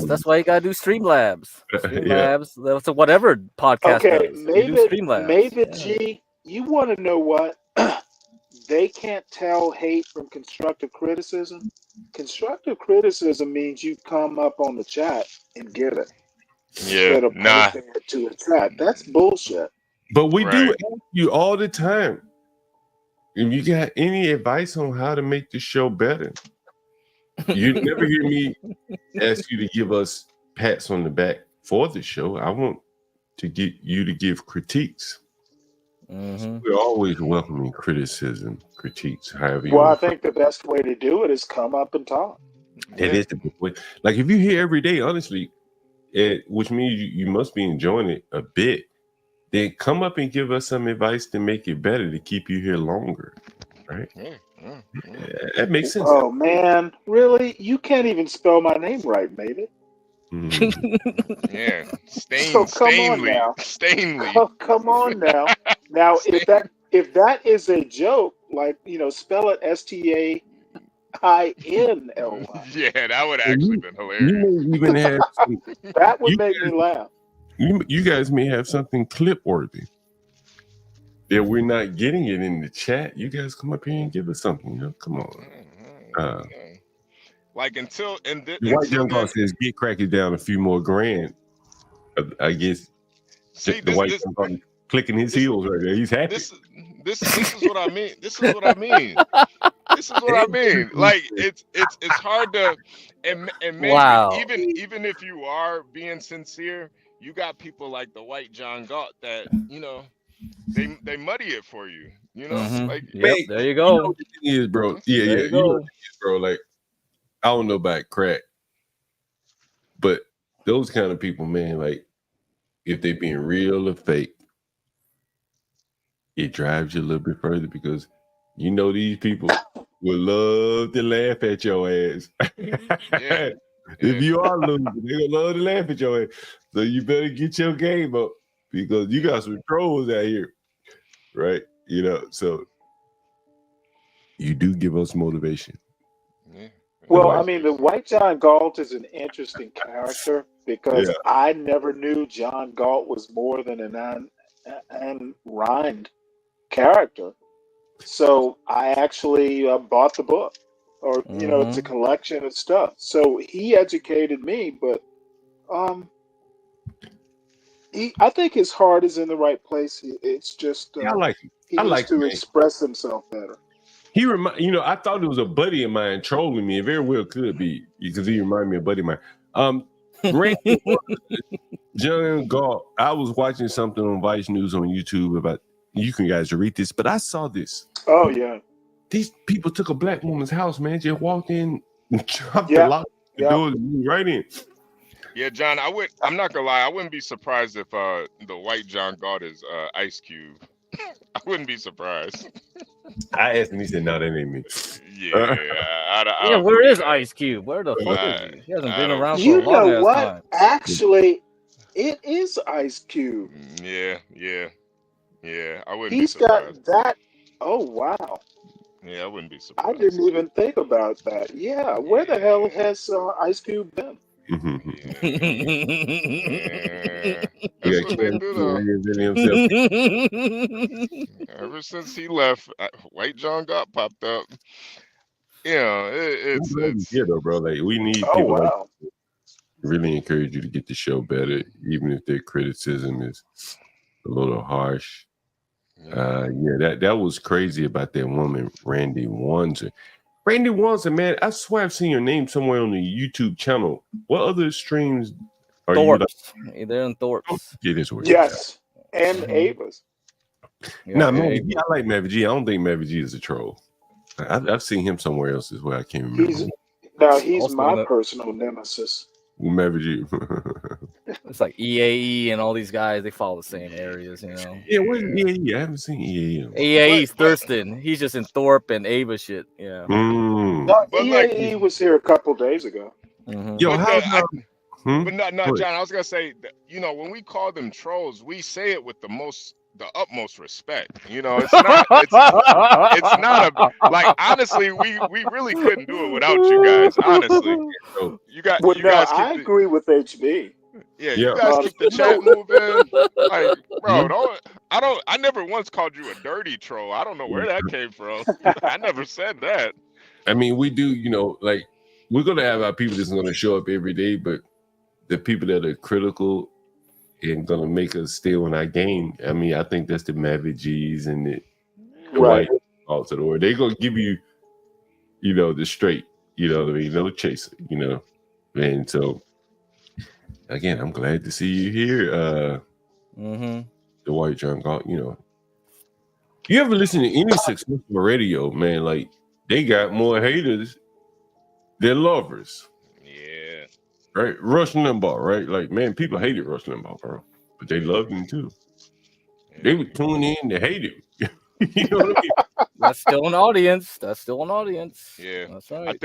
that's why you gotta do Streamlabs. Streamlabs, that's whatever podcast does. Maybe G, you want to know what? They can't tell hate from constructive criticism. Constructive criticism means you come up on the chat and give it. Instead of posting it to a chat. That's bullshit. But we do ask you all the time. If you got any advice on how to make the show better, you never hear me ask you to give us pats on the back for the show. I want to get you to give critiques. We're always welcoming criticism, critiques, however you Well, I want. think the best way to do it is come up and talk. That is the best way. Like if you hear every day, honestly, which means you must be enjoying it a bit, then come up and give us some advice to make it better, to keep you here longer, right? That makes sense. Oh man, really? You can't even spell my name right, maybe. Yeah, So come on now. Come on now. Now, if that is a joke, like spell it STAINLY. Yeah, that would actually been hilarious. You may even have that would make me laugh. You guys may have something clip worthy that we're not getting it in the chat. You guys come up here and give us something. Come on. Like until The white young guy says, "Get Cracky down a few more grand." I guess the white young guy clicking his heels right there. He's happy. This is what I mean. This is what I mean. This is what I mean. Like it's hard to and maybe even if you are being sincere, you got people like the white John Galt that they muddy it for you. Like there you go. You know what the thing is, bro. Yeah. You know what it is, bro. Like I don't know about crack, but those kind of people, man, like if they being real or fake, it drives you a little bit further because these people would love to laugh at your ass. If you are losing, they gonna love to laugh at your ass. So you better get your game up because you got some trolls out here, right? So you do give us motivation. Well, I mean, the white John Galt is an interesting character because I never knew John Galt was more than an unrhymed character. So I actually bought the book, or it's a collection of stuff. So he educated me, but I think his heart is in the right place. It's just I like him. He needs to express himself better. He I thought it was a buddy of mine trolling me. It very well could be because he reminded me of a buddy of mine. John Galt. I was watching something on Vice News on YouTube about. You can guys read this, but I saw this. Oh yeah, these people took a black woman's house, man. Just walked in, and dropped the lock, the door, right in. Yeah, John. I'm not gonna lie. I wouldn't be surprised if the white John Galt is Ice Cube. I wouldn't be surprised. I asked him. He said, "No, that ain't me." Yeah. Where is Ice Cube? Where the fuck is he? He hasn't been around for a long You know what? time. Actually, it is Ice Cube. Yeah. I wouldn't. He's be surprised. got that. Oh wow. Yeah, I wouldn't be surprised. I didn't even think about that. Yeah, where the hell has Ice Cube been? That's what they do, though. Ever since he left, white John Galt popped up. It's though, bro. Like we need people like to really encourage you to get the show better, even if their criticism is a little harsh. That was crazy about that woman, Randy Wanzer. Randy Wanzer, man, I swear I've seen your name somewhere on the YouTube channel. What other streams are Thorps. you? They're in Thorps. Yeah, this works. Yes, and Ava's. No, I like Mavi G. I don't think Mavi G is a troll. I've seen him somewhere else as well. I can't remember. He's my personal nemesis. Mavi G. It's like EAE and all these guys. They follow the same areas, Yeah, where's EAE? I haven't seen EAE. EAE's Thurston. He's just in Thorpe and Ava shit. Yeah. No, EAE was here a couple days ago. Yo, But no, John. I was gonna say, when we call them trolls, we say it with the utmost respect. It's not. It's not like honestly, we really couldn't do it without you guys. Honestly, I agree with HB. Yeah, you guys keep the chat moving. Like, bro, I never once called you a dirty troll. I don't know where that came from. I never said that. I mean, we do. Like we're gonna have our people that's gonna show up every day, but the people that are critical and gonna make us stay on our game. I mean, I think that's the Mavi G's and the white Galts of the world. They're gonna give you, the straight, what I mean, no chaser, And so again, I'm glad to see you here. The white John Galt, You ever listen to any successful radio, man? Like, they got more haters than lovers. Yeah. Right? Rush Limbaugh, right? Like, man, people hated Rush Limbaugh, bro. But they loved him too. They would tune in to hate him. You know what I mean? That's still an audience. That's still an audience. Yeah. That's right. I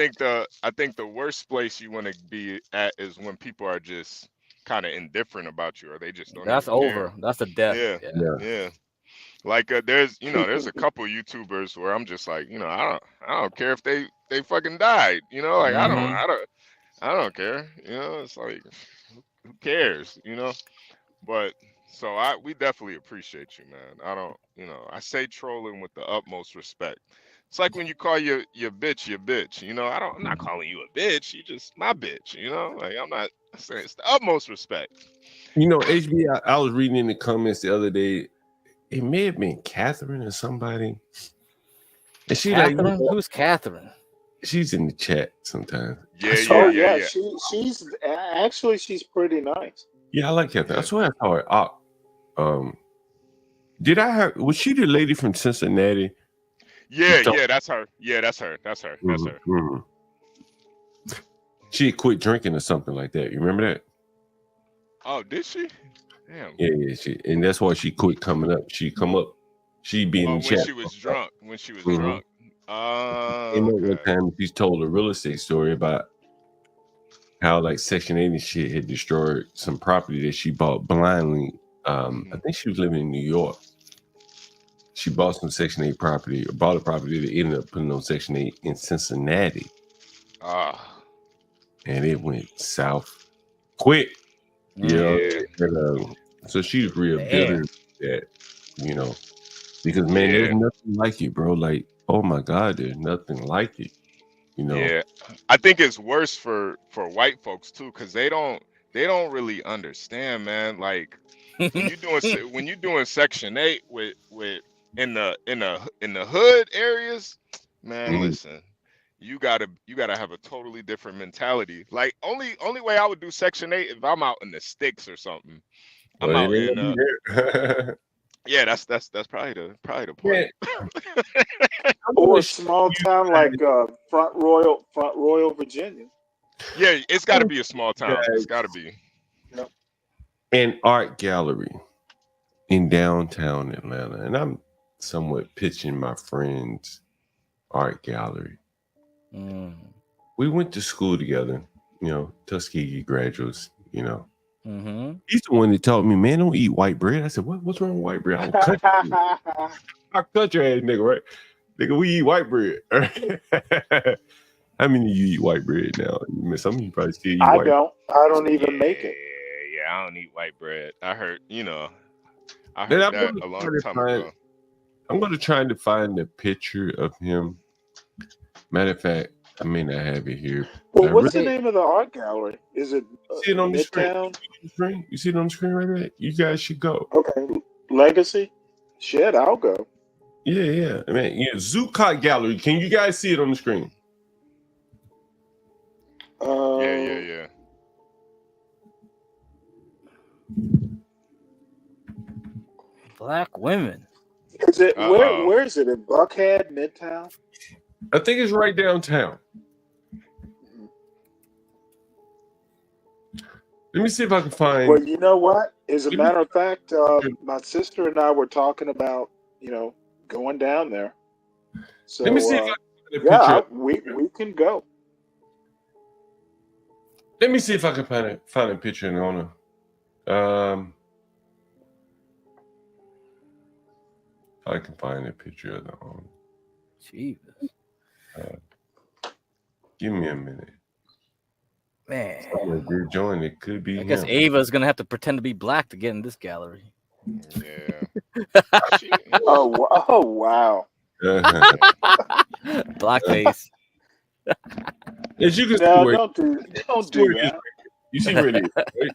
think the worst place you want to be at is when people are just kind of indifferent about you, or they just don't That's even over. care. That's a death. Yeah. Like there's a couple YouTubers where I'm just like, I don't care if they fucking died, like Mhm. I don't care, it's like who cares, But so we definitely appreciate you, man. I don't, I say trolling with the utmost respect. It's like when you call your bitch your bitch, I'm not calling you a bitch, you just my bitch, like I'm not saying it's the utmost respect. You know, HB, I was reading in the comments the other day. It may have been Catherine or somebody. And she Catherine? Who's Catherine? She's in the chat sometimes. Yeah. She's actually she's pretty nice. Yeah, I like Catherine. I swear I saw her. Was she the lady from Cincinnati? Yeah, that's her. Yeah, that's her. Mhm. She had quit drinking or something like that. You remember that? Oh, did she? Damn. Yeah. And that's why she quit coming up. She'd come up. She'd be in the when chat. she was drunk. When she was Mhm. drunk. One time she's told a real estate story about how like Section 8 and shit had destroyed some property that she bought blindly. I think she was living in New York. She bought some Section 8 property, or bought a property that ended up putting on Section 8 in Cincinnati. And it went south quick. And, so she's real bitter that, because man, there's nothing like it, bro. Like, oh my God, there's nothing like it. Yeah, I think it's worse for white folks too, because they don't really understand, man. Like when you doing Section 8 with in the hood areas, man. Listen, you gotta have a totally different mentality. Like only way I would do Section 8 if I'm out in the sticks or something. I'm out in yeah, that's probably the point. Or a small town like Front Royal, Virginia. Yeah, it's got to be a small town. It's got to be. An art gallery in downtown Atlanta, and I'm somewhat pitching my friend's art gallery. We went to school together, Tuskegee graduates, He's the one that taught me, man, don't eat white bread. I said, what's wrong with white bread? I'll cut you. I'll cut your ass, nigga, right? Nigga, we eat white bread. How many of you eat white bread now? Some of you probably still eat white bread. I don't even make it. Yeah, I don't eat white bread. I heard that a long time ago. I'm going to try to find a picture of him. Matter of fact, I may not have it here. Well, what's the name of the art gallery? Is it see it on Midtown? The screen? You see it on the screen right there? You guys should go. Okay. Legacy? Shit, I'll go. Yeah. I mean, Zuccotti Gallery. Can you guys see it on the screen? Yeah. Black women. Is it where is it? In Buckhead, Midtown? I think it's right downtown. Let me see if I can find. Well, you know what? As a matter of fact, my sister and I were talking about, going down there. So let me see if I can find a picture. we can go. Let me see if I can find a picture in honor. I can find a picture of the owner. Jesus. Give me a minute. Man. You're joining. It could be I guess him. Ava's going to have to pretend to be black to get in this gallery. Yeah. Oh, wow. Blackface. As you can see, don't do that. You see where it is, right?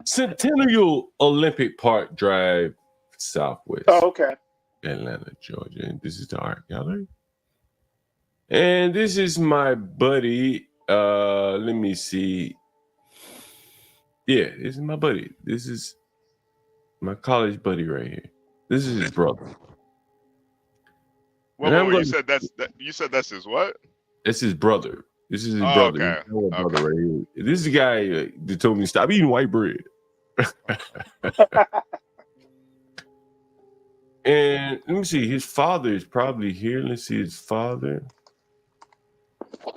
Centennial Olympic Park Drive, Southwest. Oh, okay. Atlanta, Georgia. And this is the art gallery. And this is my buddy. Let me see. Yeah, this is my buddy. This is my college buddy right here. This is his brother. Well, you said that's his what? That's his brother. This is his Oh, brother. okay. His brother right here. This is the guy that told me to stop eating white bread. And let me see, his father is probably here. Let's see, his father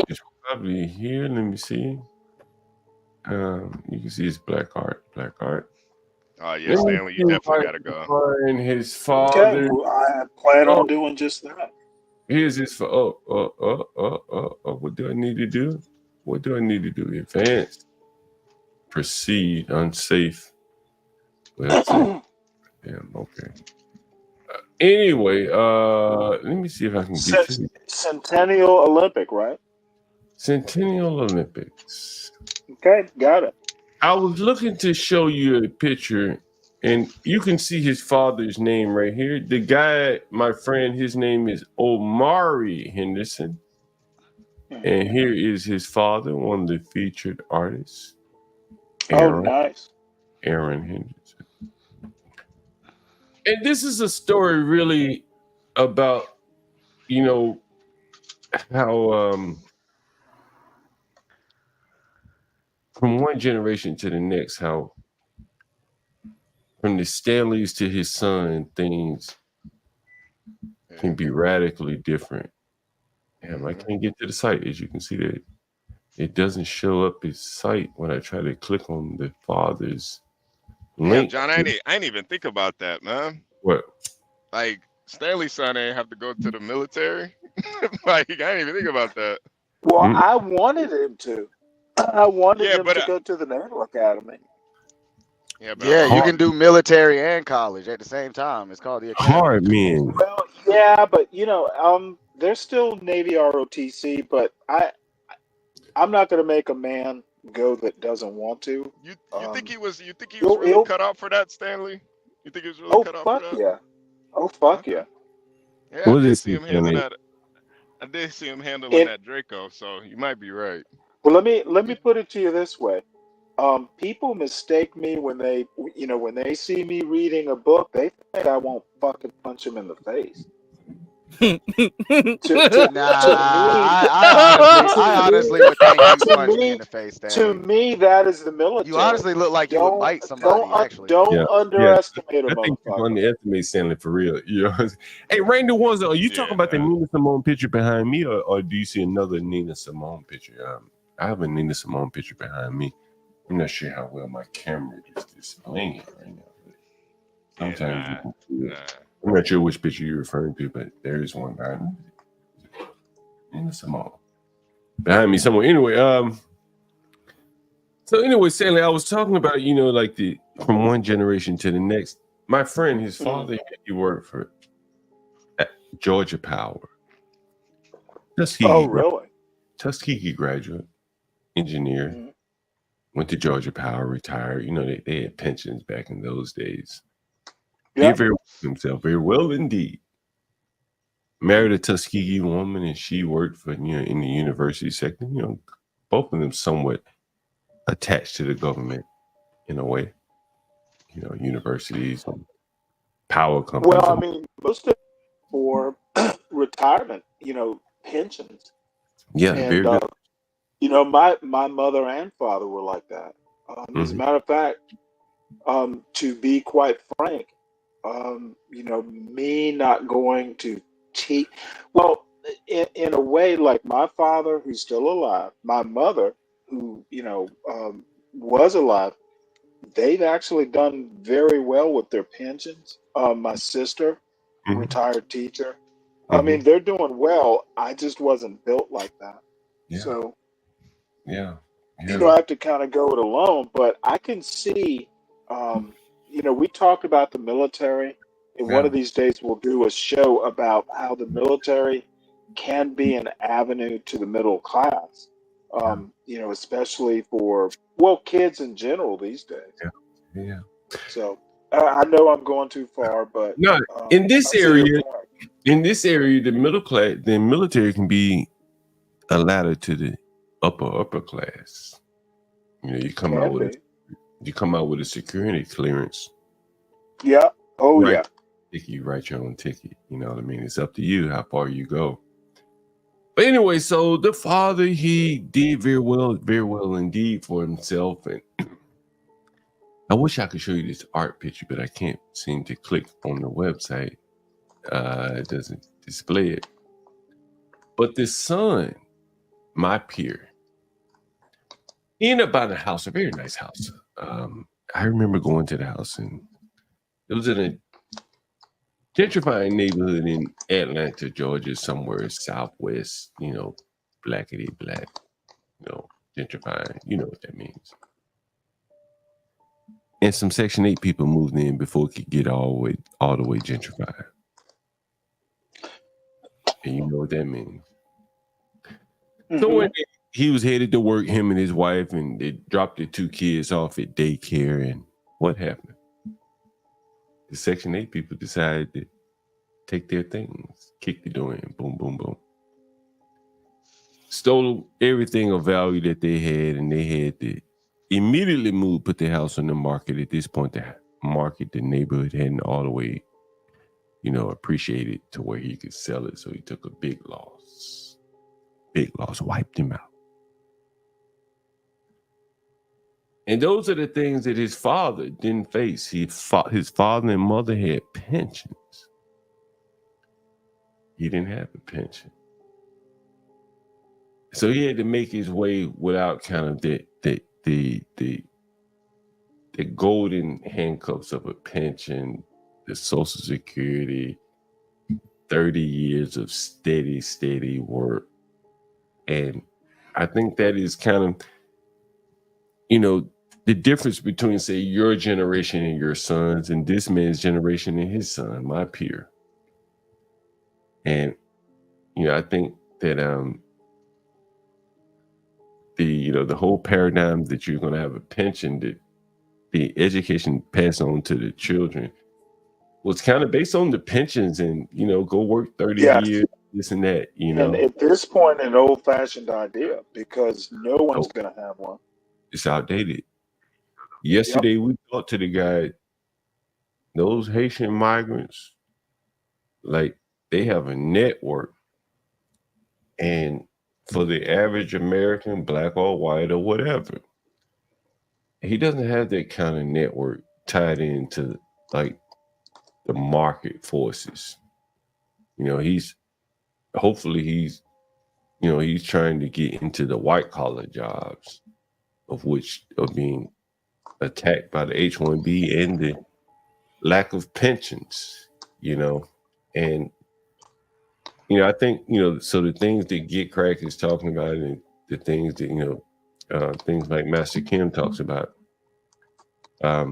is probably here. Let me see. You can see his black art. Oh yeah, Stanley, you definitely gotta go. And his Okay, father. well, I plan on doing just that. Here's his. What do I need to do? What do I need to do? Advance. Proceed. Unsafe. Well, that's it. Damn. Okay. Anyway, let me see if I can get to Centennial Olympic, right? Centennial Olympics. Okay, got it. I was looking to show you a picture, and you can see his father's name right here. The guy, my friend, his name is Omari Henderson. And here is his father, one of the featured artists. Aaron, nice. Aaron Henderson. And this is a story really about, how from one generation to the next, how from the Stanleys to his son, things can be radically different. And I can't get to the site, as you can see that it doesn't show up his site when I try to click on the father's link. John, I ain't even think about that, man. What? Like Stanley's son ain't have to go to the military. Like I didn't even think about that. Well, I wanted him to. I wanted him to go to the Naval Academy. Yeah, you can do military and college at the same time. It's called the academy. Hard men. Well, yeah, but there's still Navy ROTC, but I'm not going to make a man go that doesn't want to. You think he was really cut out for that, Stanley? You think he was really cut out for that? Yeah. Oh fuck yeah. Yeah, I did see him handling that. I did see him handling that Draco, so you might be right. Well, let me put it to you this way. People mistake me when they see me reading a book, they think I won't fucking punch them in the face. I honestly would think you punch me in the face. To me, that is the military. You honestly look like you would bite somebody. Don't underestimate a I think people motherfucker. underestimate Stanley for real. Hey, Randy Wanzer, are you talking about the Nina Simone picture behind me, or do you see another Nina Simone picture? I have a Nina Simone picture behind me. I'm not sure how well my camera is displaying it right now. But sometimes you can see it. I'm not sure which picture you're referring to, but there is one behind me. Nina Simone behind me somewhere. Anyway, Stanley, I was talking about, like from one generation to the next. My friend, his father, he worked for Georgia Power. Really? Tuskegee graduate, engineer, went to Georgia Power, retired. They had pensions back in those days. Did very well for himself, very well indeed. Married a Tuskegee woman, and she worked for in the university sector. Both of them somewhat attached to the government in a way. Universities and power companies. Well, I mean, most of it for retirement, pensions. Yeah, and, very good. My mother and father were like that. As a matter of fact, to be quite frank, me not going to teach. Well, in a way, like my father, who's still alive, my mother, who was alive, they've actually done very well with their pensions. My sister, retired teacher. I mean, they're doing well. I just wasn't built like that. Yeah. So, yeah. I have to kind of go it alone. But I can see, we talked about the military, and one of these days we'll do a show about how the military can be an avenue to the middle class. Especially for kids in general these days. Yeah. So I know I'm going too far, but no, in this area, the middle class, the military can be a ladder to the upper class. You come out with a security clearance. Yeah. Oh right? ticket, you write your own ticket. You know what I mean? It's up to you how far you go. But anyway, so the father, he did very well indeed for himself. And I wish I could show you this art picture, but I can't seem to click on the website. It doesn't display it. But the son, my peer, he ended up buying a house, a very nice house. I remember going to the house, and it was in a gentrifying neighborhood in Atlanta, Georgia, somewhere southwest, blackity black, gentrifying, you know what that means. And some Section 8 people moved in before it could get all the way gentrified. And you know what that means. Mm-hmm. So when he was headed to work, him and his wife, and they dropped their 2 kids off at daycare, and what happened? The Section 8 people decided to take their things, kick the door in, boom, boom, boom. Stole everything of value that they had, and they had to immediately put their house on the market. At this point, the market, the neighborhood hadn't all the way, appreciated to where he could sell it. So he took a big loss. Big loss, wiped him out. And those are the things that his father didn't face. His father and mother had pensions. He didn't have a pension. So he had to make his way without kind of the golden handcuffs of a pension, the Social Security, 30 years of steady work. And I think that is kind of, the difference between, say, your generation and your sons, and this man's generation and his son, my peer. And, I think that the whole paradigm that you're going to have a pension, that the education passed on to the children, was kind of based on the pensions and, go work 30 years, this and that, And at this point, an old-fashioned idea, because no one's going to have one. It's outdated. Yesterday, we talked to the guy, those Haitian migrants, like, they have a network. And for the average American, black or white or whatever, he doesn't have that kind of network tied into, like, the market forces. He's trying to get into the white collar jobs, of being attacked by the H-1B and the lack of pensions, and I think, so the things that Get Crack is talking about, and the things that, things like Master Kim talks about, are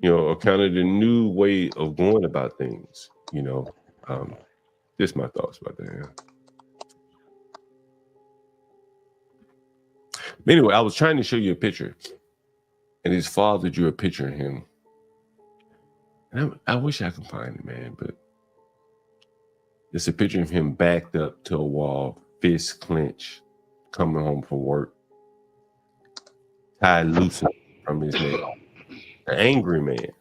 kind of the new way of going about things, just my thoughts about that. Yeah. But anyway, I was trying to show you a picture, and his father drew a picture of him. And I wish I could find it, man, but it's a picture of him backed up to a wall, fists clenched, coming home from work, tied loose from his neck. An angry man.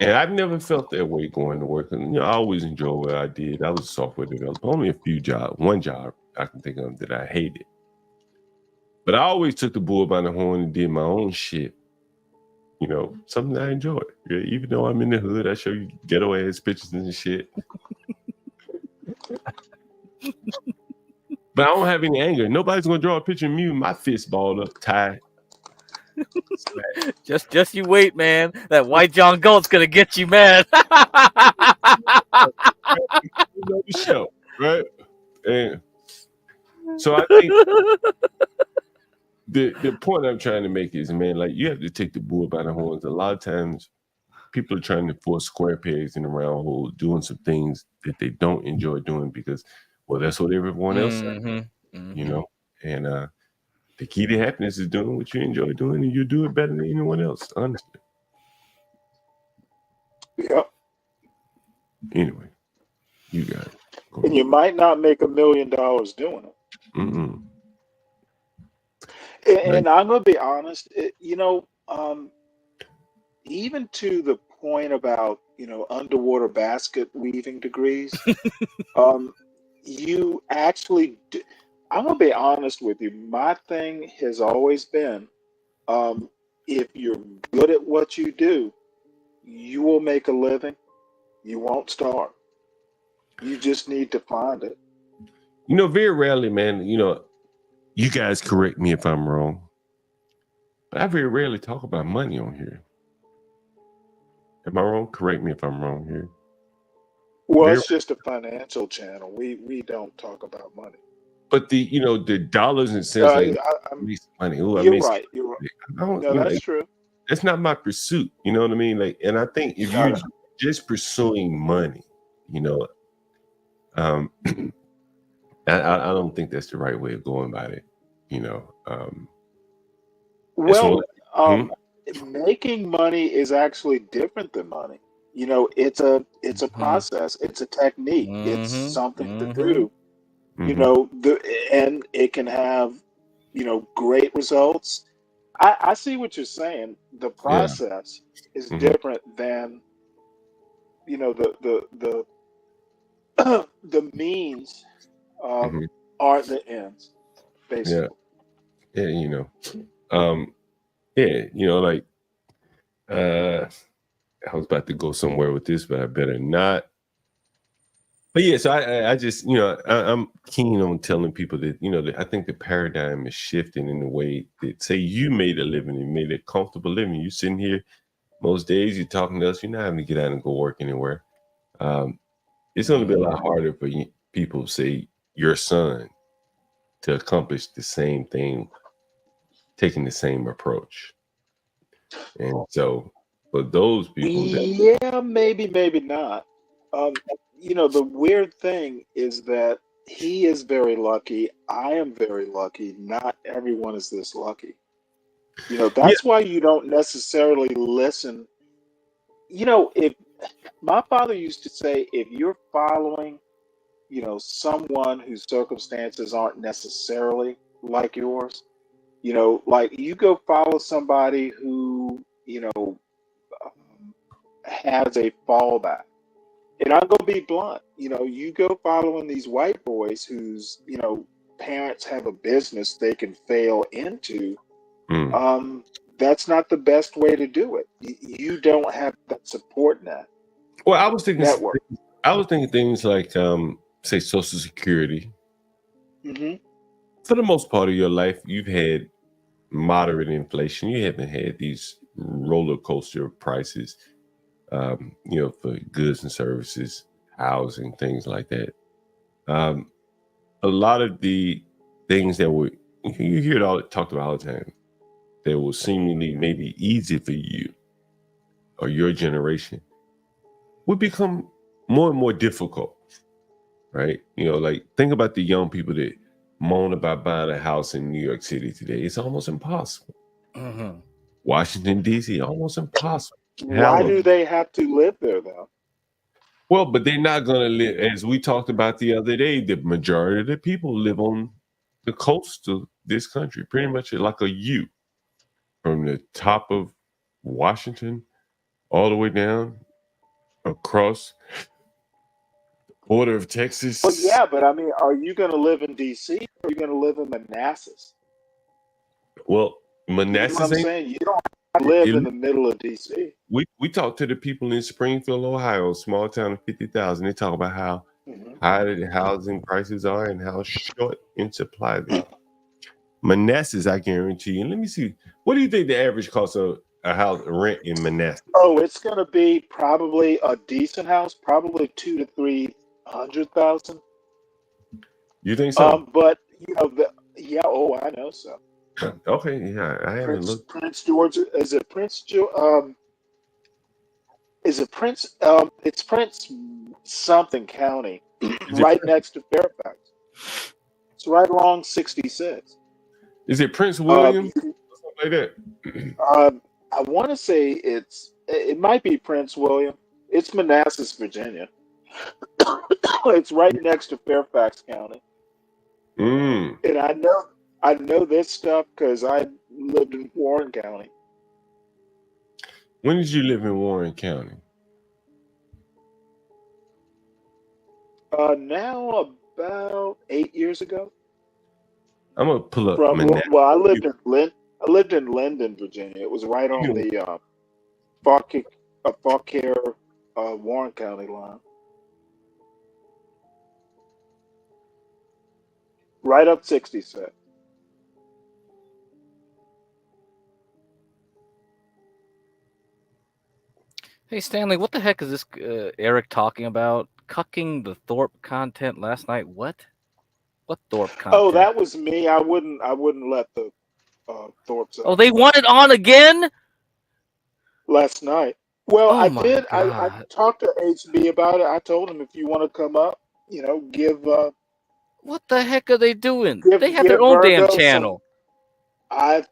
And I've never felt that way going to work. And I always enjoy what I did. I was a software developer. Only a few jobs, one job I can think of that I hated. But I always took the bull by the horn and did my own shit. Something I enjoy. Yeah, even though I'm in the hood, I show you ghetto ass pictures and shit. But I don't have any anger. Nobody's gonna draw a picture of me with my fist balled up, tied. Just you wait, man. That white John Galt's gonna get you mad. The show, right? And so I think the point I'm trying to make is, man, like, you have to take the bull by the horns. A lot of times people are trying to force square pegs in a round hole, doing some things that they don't enjoy doing because, well, that's what everyone else says, and the key to happiness is doing what you enjoy doing, and you do it better than anyone else, honestly. Yep. Anyway, you got it. And you might not make $1 million doing it. Mm-mm. And I'm going to be honest, even to the point about, underwater basket weaving degrees, you actually do, I'm gonna be honest with you. My thing has always been, if you're good at what you do, you will make a living. You won't starve. You just need to find it. Very rarely, man, you guys correct me if I'm wrong, but I very rarely talk about money on here. Am I wrong? Correct me if I'm wrong here. Well, it's just a financial channel. We don't talk about money. But the dollars and cents, money. Ooh, you're right. You're right. No, that's true. That's not my pursuit. You know what I mean? And I think if you're just pursuing money, I don't think that's the right way of going about it. Making money is actually different than money. It's a process. It's a technique. It's something to do. And it can have, great results. I see what you're saying. The process is different than, the means are the ends, basically. I was about to go somewhere with this, but I better not. But yeah, so I just, I'm keen on telling people that, that I think the paradigm is shifting in the way that, say, you made a living and made a comfortable living. You're sitting here most days, you're talking to us, you're not having to get out and go work anywhere. It's going to be a lot harder for people, say, your son, to accomplish the same thing, taking the same approach. And so for those people, maybe not. The weird thing is that he is very lucky. I am very lucky. Not everyone is this lucky. That's why you don't necessarily listen. If my father used to say, if you're following, someone whose circumstances aren't necessarily like yours, like you go follow somebody who, has a fallback. And I'm gonna be blunt. You go following these white boys whose, parents have a business they can fail into. That's not the best way to do it. You don't have that support net. Well, I was thinking things like, say, Social Security. For the most part of your life, you've had moderate inflation. You haven't had these roller coaster prices. For goods and services, housing, things like that. A lot of the things that you hear it talked about all the time, that will seemingly maybe easy for you or your generation, would become more and more difficult, right? Like think about the young people that moan about buying a house in New York City today. It's almost impossible. Washington, D.C., almost impossible. Why do they have to live there, though? Well, but they're not going to live, as we talked about the other day, the majority of the people live on the coast of this country, pretty much like a U, from the top of Washington all the way down across the border of Texas. Well, yeah, but I mean, are you going to live in D.C. or are you going to live in Manassas? Well, Manassas, you know what I'm saying? You don't live in the middle of D.C. We talked to the people in Springfield, Ohio, small town of 50,000. They talk about how high the housing prices are and how short in supply they are. Manassas, I guarantee. And let me see, what do you think the average cost of a house rent in Manassas? Oh, it's going to be probably a decent house, probably $200,000 to $300,000. You think so? But I know so. Okay, yeah, I haven't looked. Prince George, is it Prince George? Is it Prince? It's Prince something county, right next to Fairfax. It's right along 66. Is it Prince William? Something like that. I want to say it might be Prince William. It's Manassas, Virginia. It's right next to Fairfax County. And I know this stuff because I lived in Warren County. When did you live in Warren County? Now about 8 years ago. I'm gonna pull up. Well, I lived in Linden, Virginia. It was right on the Fauquier, Warren County line. Right up 60th. Hey Stanley, what the heck is this Eric talking about? Cucking the Thorpe content last night? What? What Thorpe content? Oh, that was me. I wouldn't let the Thorpes. Oh, they want it on again last night. Well, oh I my did. I God. talked to HB about it. I told him if you want to come up, give. What the heck are they doing? Give, They have give their own damn Virgo channel. I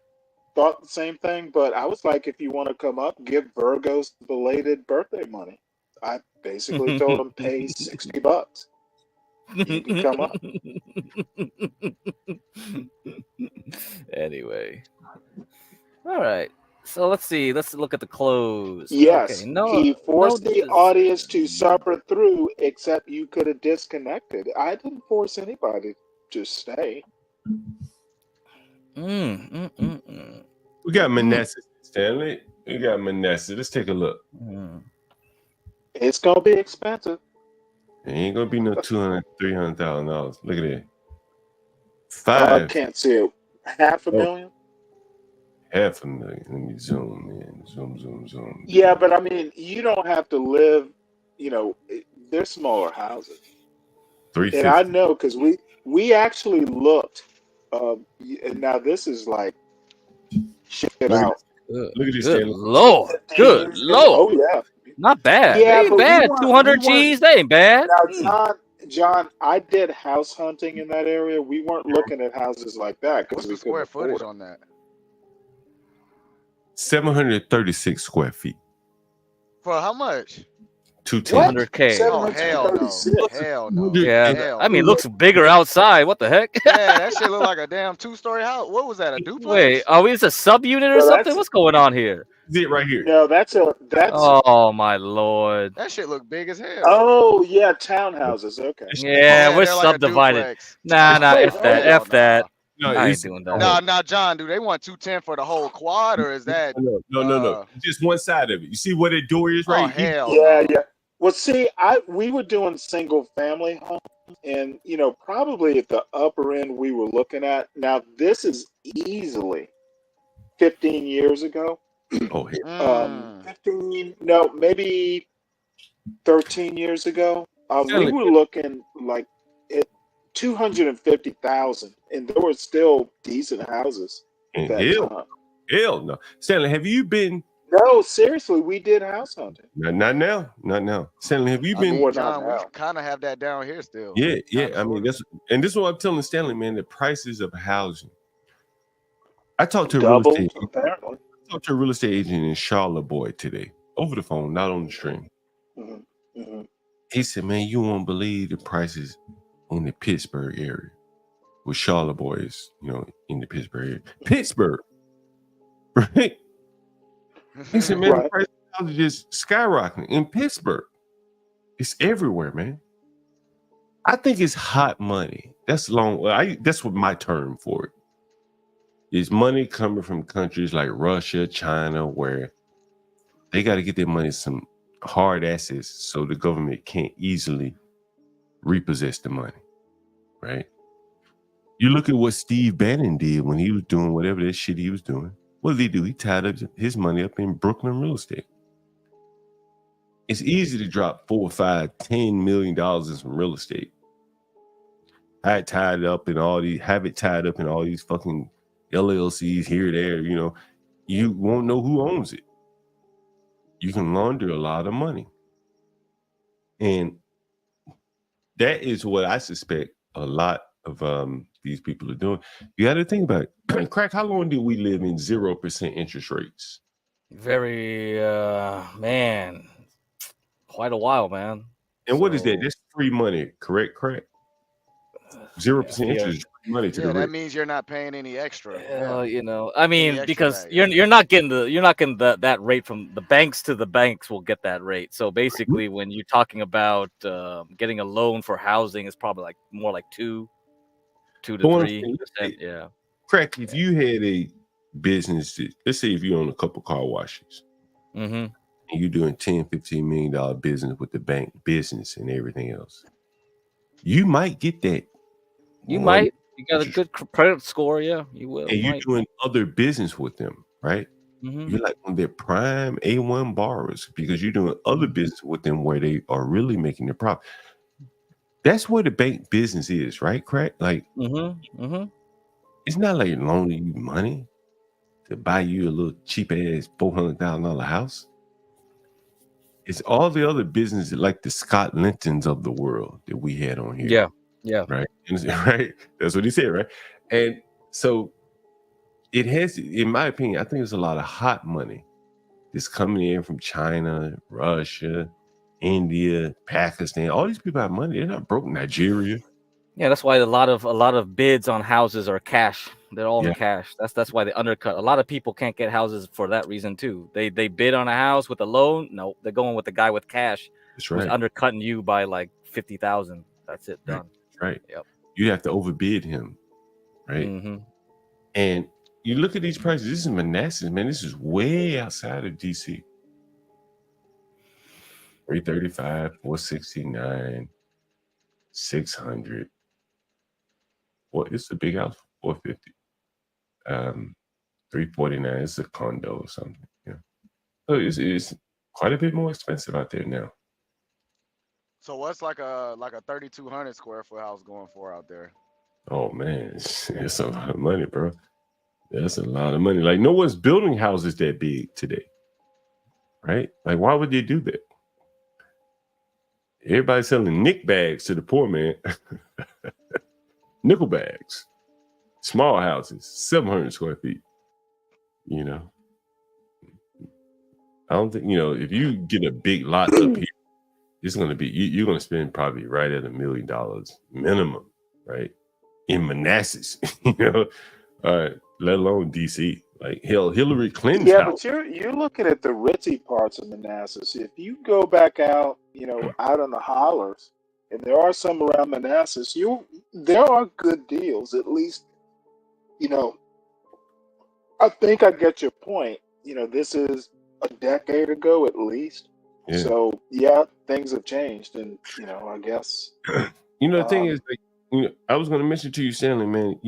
thought the same thing, but I was like, if you want to come up, give Virgo's belated birthday money. I basically told him pay $60. You can come up. Anyway. All right. So let's see. Let's look at the close. Yes, Okay. he forced the audience to suffer through, except you could have disconnected. I didn't force anybody to stay. We got Manasseh, Stanley. We got Manasseh. Let's take a look. It's gonna be expensive. It ain't gonna be no $200,000, $300,000. Look at that. I can't see it. $500,000. $500,000. Let me zoom in. Zoom. Yeah, but I mean, you don't have to live. They're smaller houses. 350. And I know because we actually looked. And now this is like shit out. Look at this. Good Lord. Good Lord. Oh yeah. Not bad. Yeah, they ain't bad. 200 G's. They ain't bad. Now, John, I did house hunting in that area. We weren't looking at houses like that because we Square couldn't afford footage it. on that. 736 square feet. For how much? 200K. Oh hell no! Hell no! Yeah. Hell I mean, it no. looks bigger outside. What the heck? Yeah, that shit look like a damn 2-story house. What was that? A duplex? Wait, are we just a subunit or Well, something? What's going on here? Is it right here? No, that's. Oh my Lord. That shit look big as hell. Oh yeah, townhouses. Okay. Yeah, we're they're like a subdivided. duplex. Nah, F that. hell F that. No, I ain't it's- doing that. No, John, do they want 210 for the whole quad, or is that? No. Just one side of it. You see where the door is right here? Hell Yeah, no. yeah. Well, see, we were doing single family homes, and probably at the upper end we were looking at. Now this is easily 15 years ago. Oh, hell. 15? No, maybe 13 years ago. We were looking like at 250,000, and there were still decent houses at that time. Hell no. Stanley, have you been? No, seriously, we did house hunting. Not now. Stanley, have you been? John, we kind of have that down here still. Yeah. I mean, this is what I'm telling Stanley, man. The prices of housing. I talked to a real estate. Apparently. I talked to a real estate agent in Charleroi today, over the phone, not on the stream. Mm-hmm. He said, "Man, you won't believe the prices in the Pittsburgh area, with Charleroi is, in the Pittsburgh area. Pittsburgh, right?" He said, "Man, the price of houses just skyrocketing in Pittsburgh. It's everywhere, man. I think it's hot money. That's that's what my term for it is. Money coming from countries like Russia, China, where they got to get their money some hard assets so the government can't easily repossess the money, right? You look at what Steve Bannon did when he was doing whatever that shit he was doing. What did he do? He tied up his money up in Brooklyn real estate. It's easy to drop $4, $5, $10 million in some real estate. Have it tied up in all these fucking LLCs here, there. You won't know who owns it. You can launder a lot of money, and that is what I suspect a lot of these people are doing. You got to think about it. Crack, how long did we live in 0% interest rates? Very man, quite a while, man. And what is that? That's free money, correct? Crack. 0% interest money to Yeah, the that rich. means you're not paying any extra. Yeah. You know, I Any mean, extra because value. you're not getting that rate from the banks. To the banks will get that rate. So basically, when you're talking about getting a loan for housing, it's probably like more like 2 to But what I'm 3%. saying, Yeah. Crack, if you had a business, let's say if you own a couple car washes, Mm-hmm. and you're doing $10-15 million business with the bank business and everything else, you might get that. You money, might. You got a good credit score. Yeah, you will. and you're Might. doing other business with them, right? Mhm. You're like one of their prime A1 borrowers because you're doing other business with them where they are really making their profit. That's where the bank business is, right, Crack? Like, it's not like loaning you money to buy you a little cheap ass $400,000 house. It's all the other businesses like the Scott Lintons of the world that we had on here. Yeah. Right. Right. That's what he said, right? And so it has, in my opinion, I think there's a lot of hot money that's coming in from China, Russia, India, Pakistan. All these people have money. They're not broke. Nigeria. Yeah, that's why a lot of bids on houses are cash. They're all Yeah. in cash. That's why they undercut. A lot of people can't get houses for that reason too. They bid on a house with a loan. No, they're going with the guy with cash. That's who's right. undercutting you by like 50,000. That's it. Done. Right. Yep. You have to overbid him. Right. Mm-hmm. And you look at these prices. This is Manassas, man. This is way outside of DC. 335, 469, 600. Well, it's a big house, 450. 349. It's a condo or something. Yeah. So it's quite a bit more expensive out there now. So what's like a 3,200 square foot house going for out there? Oh man, it's a lot of money, bro. That's a lot of money. Like no one's building houses that big today, right? Like why would they do that? Everybody's selling nick bags to the poor man. Nickel bags, small houses, 700 square feet. You know, I don't think, if you get a big lot up here, it's going to be, you're going to spend probably right at $1 million minimum, right? In Manassas, let alone DC. Like hell, Hillary Clinton's Yeah, house. but you're looking at the ritzy parts of Manassas. If you go back out, out on the hollers, and there are some around Manassas, there are good deals. At least, I think I get your point. This is a decade ago at least. Yeah. So yeah, things have changed, and I guess. The thing is, like, I was going to mention to you, Stanley, man.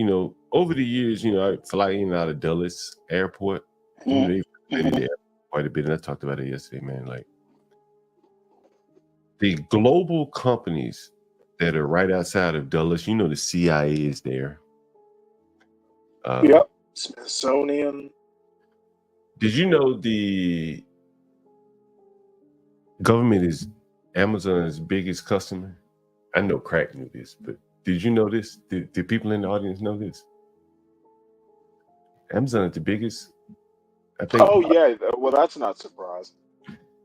Over the years, I fly in and out of Dulles Airport. They quite a bit, and I talked about it yesterday, man. Like the global companies that are right outside of Dulles, the CIA is there. Yep, Smithsonian. Did you know the government is Amazon's biggest customer? I know Crack knew this, but did you know this? Did people in the audience know this? Amazon is the bigged, I think. Oh yeah, well that's not surprising.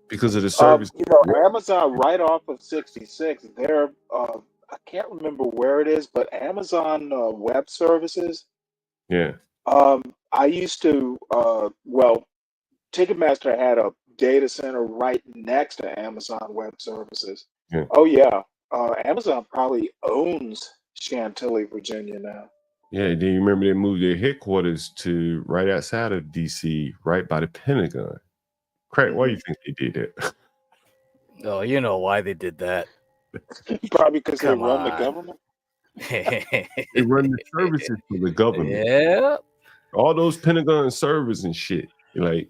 Because of the service. Amazon right off of 66, they're I can't remember where it is, but Amazon Web Services. Yeah. I used to Ticketmaster had a data center right next to Amazon Web Services. Yeah. Oh yeah. Amazon probably owns Chantilly, Virginia now. Yeah, do you remember they moved their headquarters to right outside of DC, right by the Pentagon? Craig, why do you think they did that? Oh, you know why they did that. Probably because they Come run the on. government. They run the services for the government. Yeah. All those Pentagon servers and shit. Like,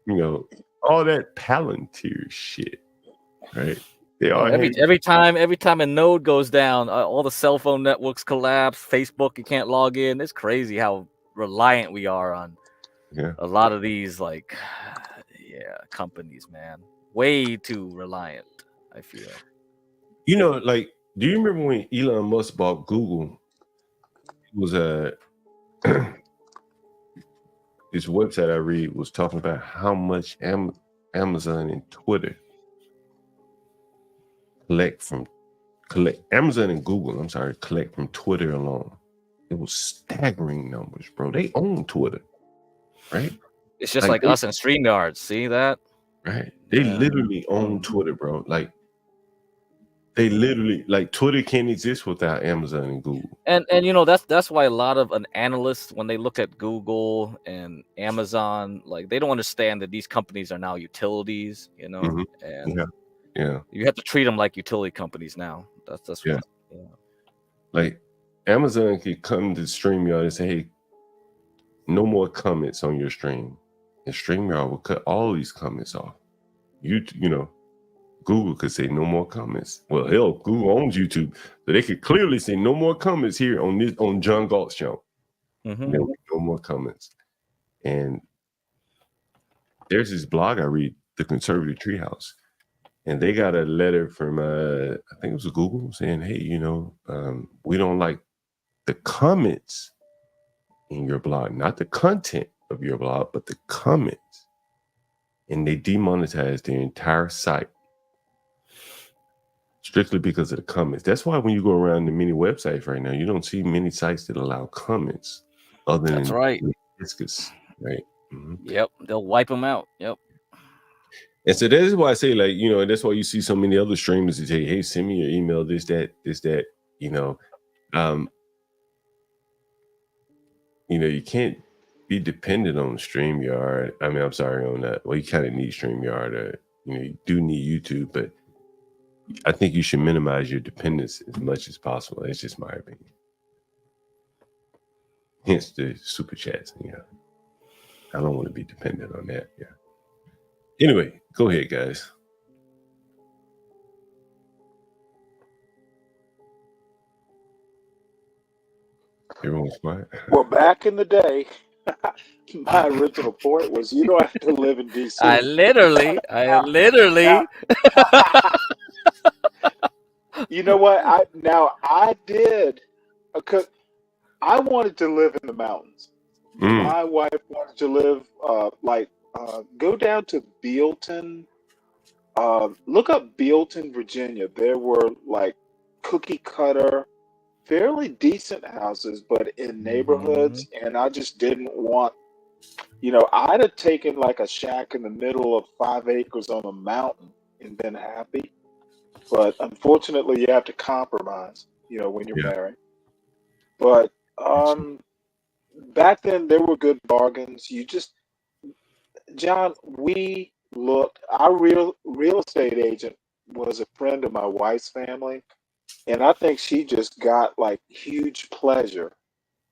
all that Palantir shit. Right? They all Every time a node goes down, all the cell phone networks collapse. Facebook, you can't log in. It's crazy how reliant we are on a lot of these companies, man. Way too reliant, I feel. Like, do you remember when Elon Musk bought Google? It was this website I read was talking about how much Amazon and Twitter collect Amazon and Google, collect from Twitter alone. It was staggering numbers, bro. They own Twitter, right? It's just like us and StreamYard. See that? Right. They literally own Twitter, bro. Like they literally like Twitter can't exist without Amazon and Google. And that's why a lot of analysts, when they look at Google and Amazon, like they don't understand that these companies are now utilities, and Yeah. you have to treat them like utility companies now. That's Yeah. what, Like Amazon could come to StreamYard and say, hey, no more comments on your stream. And StreamYard will cut all these comments off. Google could say no more comments. Well, hell, Google owns YouTube, so they could clearly say no more comments here on John Galt's show. No more comments. And there's this blog I read, The Conservative Treehouse, and they got a letter from I think it was Google saying, hey, we don't like the comments in your blog, not the content of your blog, but the comments. And they demonetized their entire site strictly because of the comments. That's why when you go around the many websites right now, you don't see many sites that allow comments other than right. Discus, right? Yep, they'll wipe them out. Yep. And so that's why I say, like, that's why you see so many other streamers that say, hey, send me your email, this, that. You can't be dependent on StreamYard. I mean, I'm sorry on that. Well, you kind of need StreamYard, or you do need YouTube, but I think you should minimize your dependence as much as possible. That's just my opinion. Hence the super chats. I don't want to be dependent on that. Yeah. Anyway, go ahead, guys. Everyone's quiet. Well, back in the day, my original point was you don't have to live in DC. I literally. You know what? I did, because I wanted to live in the mountains. My wife wanted to live go down to Bealton. Look up Bealton, Virginia. There were like cookie cutter, fairly decent houses, but in neighborhoods, and I just didn't want. I'd have taken like a shack in the middle of 5 acres on a mountain and been happy. But unfortunately, you have to compromise, when you're married. But back then, there were good bargains. John, our real estate agent was a friend of my wife's family. And I think she just got like huge pleasure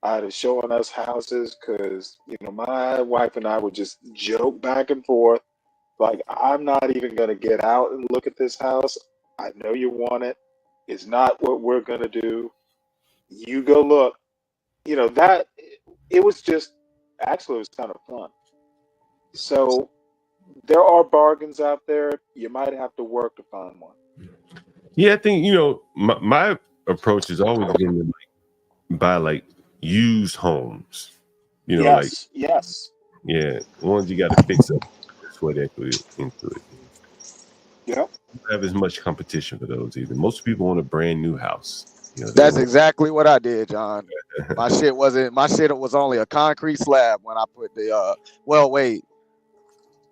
out of showing us houses because, my wife and I would just joke back and forth. Like, I'm not even going to get out and look at this house. I know you want it. It's not what we're going to do. You go look. That it was just, actually, it was kind of fun. So there are bargains out there. You might have to work to find one. Yeah, I think, my approach has always been to buy used homes. Yes. Yeah, ones you got to fix up, sweat equity into it. Yep. Don't have as much competition for those either. Most people want a brand new house. That's exactly what I did, John. My shit was only a concrete slab when I put the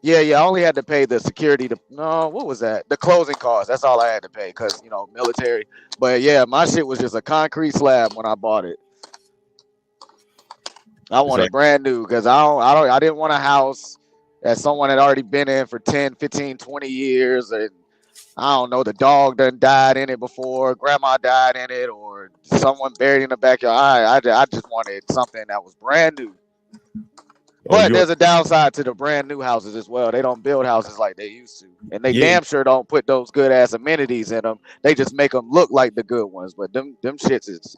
I only had to pay the security what was that? The closing costs. That's all I had to pay because military. But yeah, my shit was just a concrete slab when I bought it. I wanted brand new because I didn't want a house that someone had already been in for 10, 15, 20 years, and I don't know, the dog done died in it before, grandma died in it, or someone buried in the backyard. I just wanted something that was brand new. But there's a downside to the brand new houses as well. They don't build houses like they used to. And they damn sure don't put those good ass amenities in them. They just make them look like the good ones. But them shits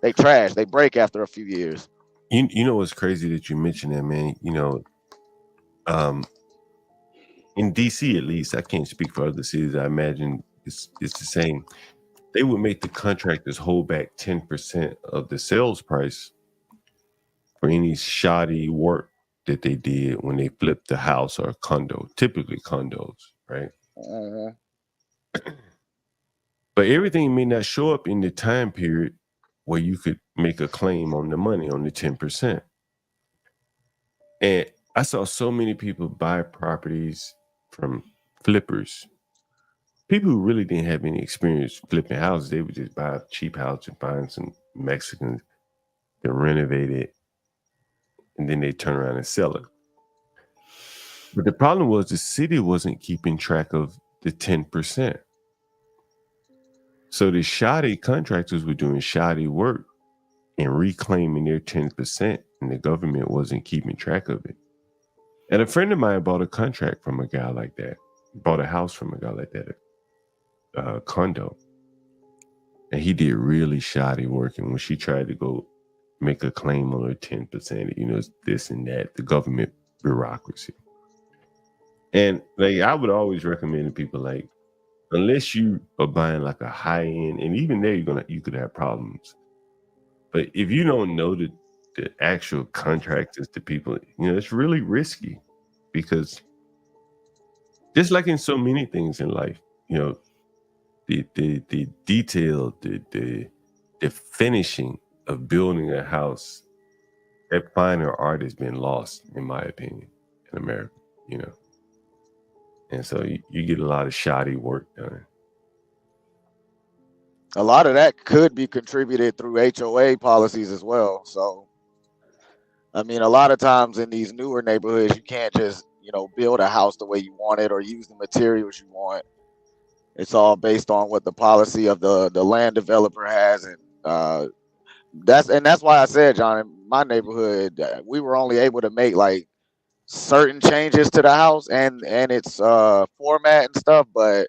they trash. They break after a few years. You know what's crazy that you mentioned that, man? In DC at least, I can't speak for other cities. I imagine it's the same. They would make the contractors hold back 10% of the sales price for any shoddy work that they did when they flipped the house or a condo, typically condos, right? But everything may not show up in the time period where you could make a claim on the money on the 10%. And I saw so many people buy properties from flippers. People who really didn't have any experience flipping houses, they would just buy a cheap house and find some Mexicans to renovate it, and then they turn around and sell it. But the problem was the city wasn't keeping track of the 10%. So the shoddy contractors were doing shoddy work and reclaiming their 10%, and the government wasn't keeping track of it. And a friend of mine bought a contract from a guy like that, bought a house from a guy like that, a condo. And he did really shoddy work. And when she tried to go make a claim on her 10%, you know, this and that, the government bureaucracy. And like, I would always recommend to people, like, unless you are buying like a high end, and even there you could have problems. But if you don't know the actual contractors, the people, you know, it's really risky, because just like in so many things in life, you know, the detail, the finishing of building a house, that finer art has been lost, in my opinion, in America, you know. And so you get a lot of shoddy work done. A lot of that could be contributed through HOA policies as well. So, I mean, a lot of times in these newer neighborhoods, you can't just, you know, build a house the way you want it or use the materials you want. It's all based on what the policy of the land developer has. And that's why I said, John, in my neighborhood, we were only able to make like certain changes to the house and its format and stuff, but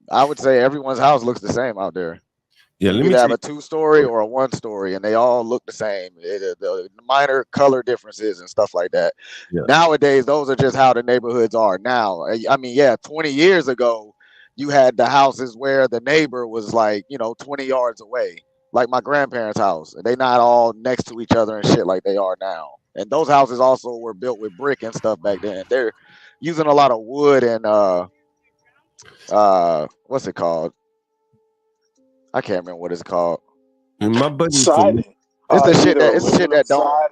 I would say everyone's house looks the same out there. Yeah, you either have a 2-story or a 1-story, and they all look the same. The minor color differences and stuff like that. Yeah. Nowadays, those are just how the neighborhoods are now. I mean, yeah, 20 years ago, you had the houses where the neighbor was like, you know, 20 yards away, like my grandparents' house. And they not all next to each other and shit like they are now. And those houses also were built with brick and stuff back then. They're using a lot of wood and what's it called? I can't remember what it's called. And my buddy, Siding. It's the shit that don't.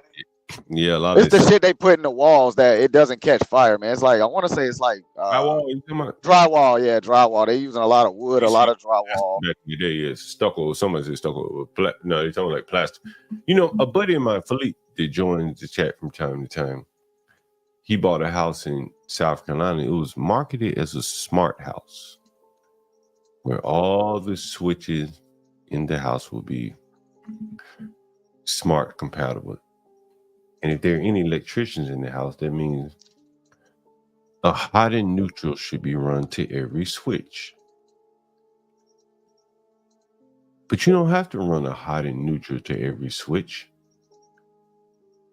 Yeah, a lot It's of the this shit they put in the walls that it doesn't catch fire, man. It's like, I want to say it's like drywall. Yeah, drywall. They using a lot of wood, a lot of drywall. back in the day, is stucco. Someone said stucco. No, they talking like plastic. You know, a buddy of mine, Philippe, that joins the chat from time to time. He bought a house in South Carolina. It was marketed as a smart house, where all the switches in the house will be smart compatible. And if there are any electricians in the house, that means a hot and neutral should be run to every switch. But you don't have to run a hot and neutral to every switch,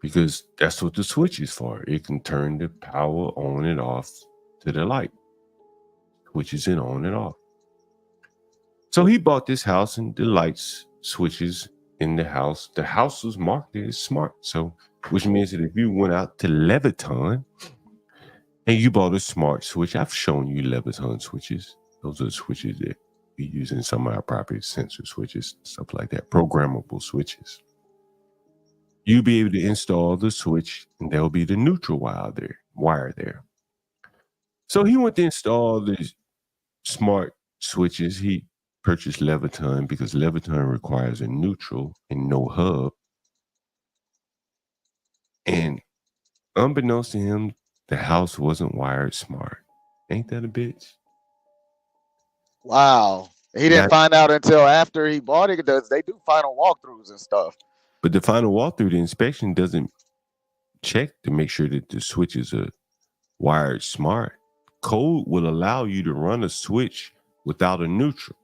because that's what the switch is for. It can turn the power on and off to the light. Switches it on and off. So he bought this house, and the lights, switches in the house was marketed as smart. So, which means that if you went out to Lebanon and you bought a smart switch, I've shown you Lebanon switches. Those are the switches that we use in some of our property, sensor switches, stuff like that, programmable switches. You'll be able to install the switch, and there'll be the neutral wire there. So he went to install these smart switches. He purchased Leviton because Leviton requires a neutral and no hub. And unbeknownst to him, the house wasn't wired smart. Ain't that a bitch? Wow. He didn't find out until after he bought it. They do final walkthroughs and stuff. But the final walkthrough, the inspection doesn't check to make sure that the switches are wired smart. Code will allow you to run a switch without a neutral.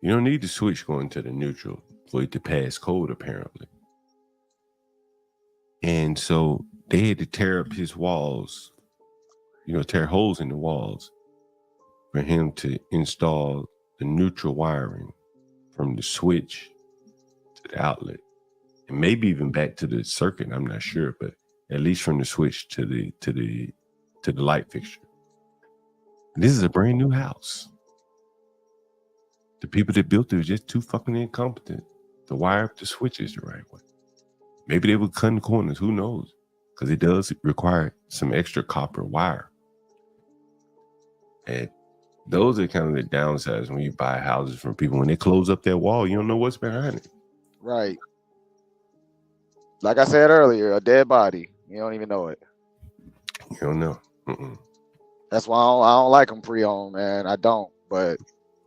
You don't need the switch going to the neutral for it to pass code, apparently. And so they had to tear up his walls, you know, tear holes in the walls for him to install the neutral wiring from the switch to the outlet, and maybe even back to the circuit. I'm not sure, but at least from the switch to the light fixture. This is a brand new house. The people that built it were just too fucking incompetent to wire up the switches the right way. Maybe they were cutting corners. Who knows? Because it does require some extra copper wire. And those are kind of the downsides when you buy houses from people. When they close up that wall, you don't know what's behind it. Right. Like I said earlier, a dead body. You don't even know it. You don't know. That's why I don't like them pre-owned, man. I don't. But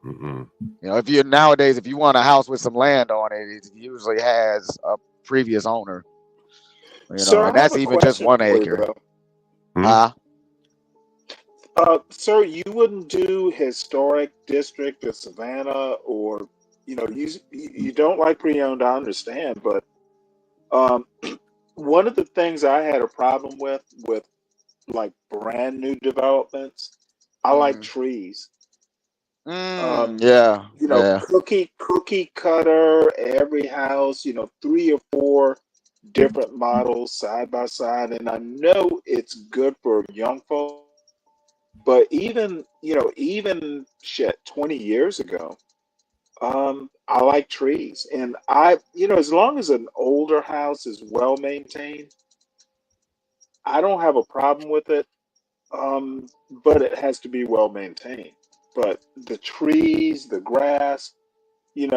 you know, if you nowadays, if you want a house with some land on it, it usually has a previous owner. You know, Sir, and that's even just 1 acre. Sir, you wouldn't do historic district of Savannah, or you don't like pre-owned. I understand, but one of the things I had a problem with like brand new developments, I like trees. Yeah. Cookie cutter, every house, 3 or 4 different models side by side. And I know it's good for young folks, but even 20 years ago, I like trees. And as long as an older house is well maintained, I don't have a problem with it. But it has to be well maintained. But the trees, the grass, if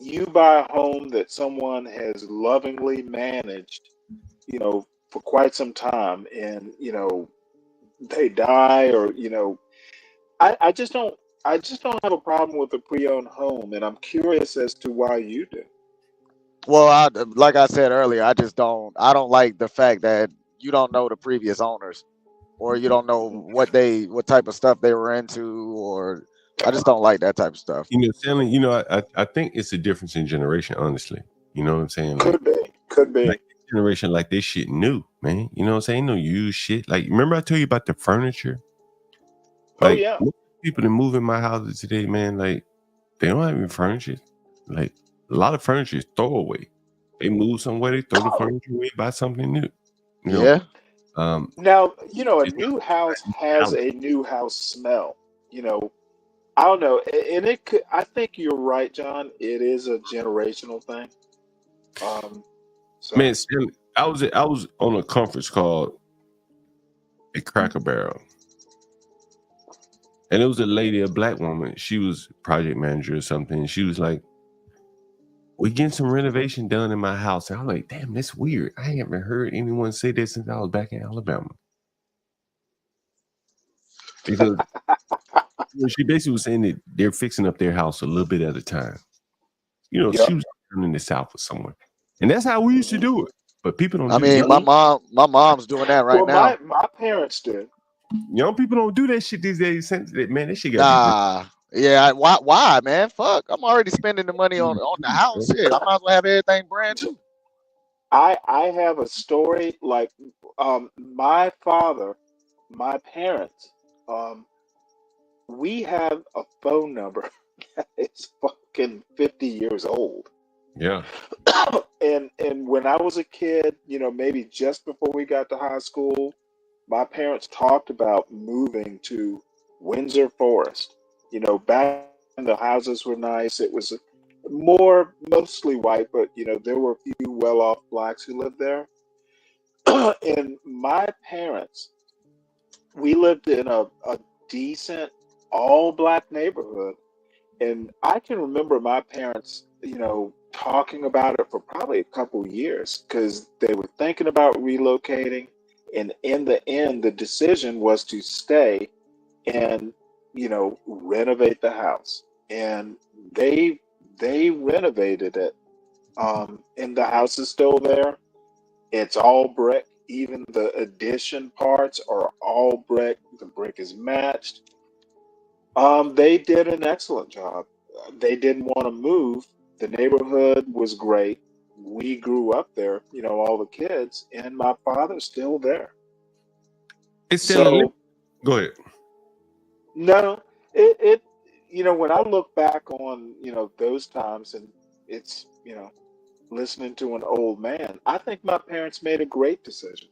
you buy a home that someone has lovingly managed, for quite some time, and they die, or I just don't have a problem with a pre-owned home, and I'm curious as to why you do. Well, like I said earlier, I don't like the fact that you don't know the previous owners, or you don't know what type of stuff they were into, or I just don't like that type of stuff. Stanley, I think it's a difference in generation, honestly. You know what I'm saying? Could be. Like generation, like this shit new, man. You know what I'm saying? No used shit. Like, remember I told you about the furniture? Like, yeah. People that move in my houses today, man, like, they don't have any furniture. Like, a lot of furniture is throwaway. They move somewhere, they throw the furniture away, buy something new. Yeah. Now, a new house has a new house smell. I don't know, and it could. I think you're right, John. It is a generational thing. Man, I was on a conference called a Cracker Barrel, and it was a lady, a black woman. She was project manager or something. And she was like, "We getting some renovation done in my house." And I'm like, "Damn, that's weird. I haven't heard anyone say that since I was back in Alabama." Because she basically was saying that they're fixing up their house a little bit at a time. She was in the South or somewhere, and that's how we used to do it. But people don't. I mean, my mom's doing that right now. My parents did. Young people don't do that shit these days. Man, that shit got. Yeah. Why, man? Fuck. I'm already spending the money on the house. Shit, I might as well have everything brand new. I have a story like my father, my parents. We have a phone number that is fucking 50 years old. Yeah. And when I was a kid, maybe just before we got to high school, my parents talked about moving to Windsor Forest. Back when the houses were nice, it was mostly white, but there were a few well-off blacks who lived there. And my parents, we lived in a decent all-black neighborhood, and I can remember my parents, talking about it for probably a couple of years, because they were thinking about relocating, and in the end, the decision was to stay and renovate the house, and they renovated it, and the house is still there. It's all brick. Even the addition parts are all brick. The brick is matched. They did an excellent job. They didn't want to move. The neighborhood was great. We grew up there, all the kids, and my father's still there. It's still. Go ahead. No, it when I look back on those times, and it's listening to an old man, I think my parents made a great decision.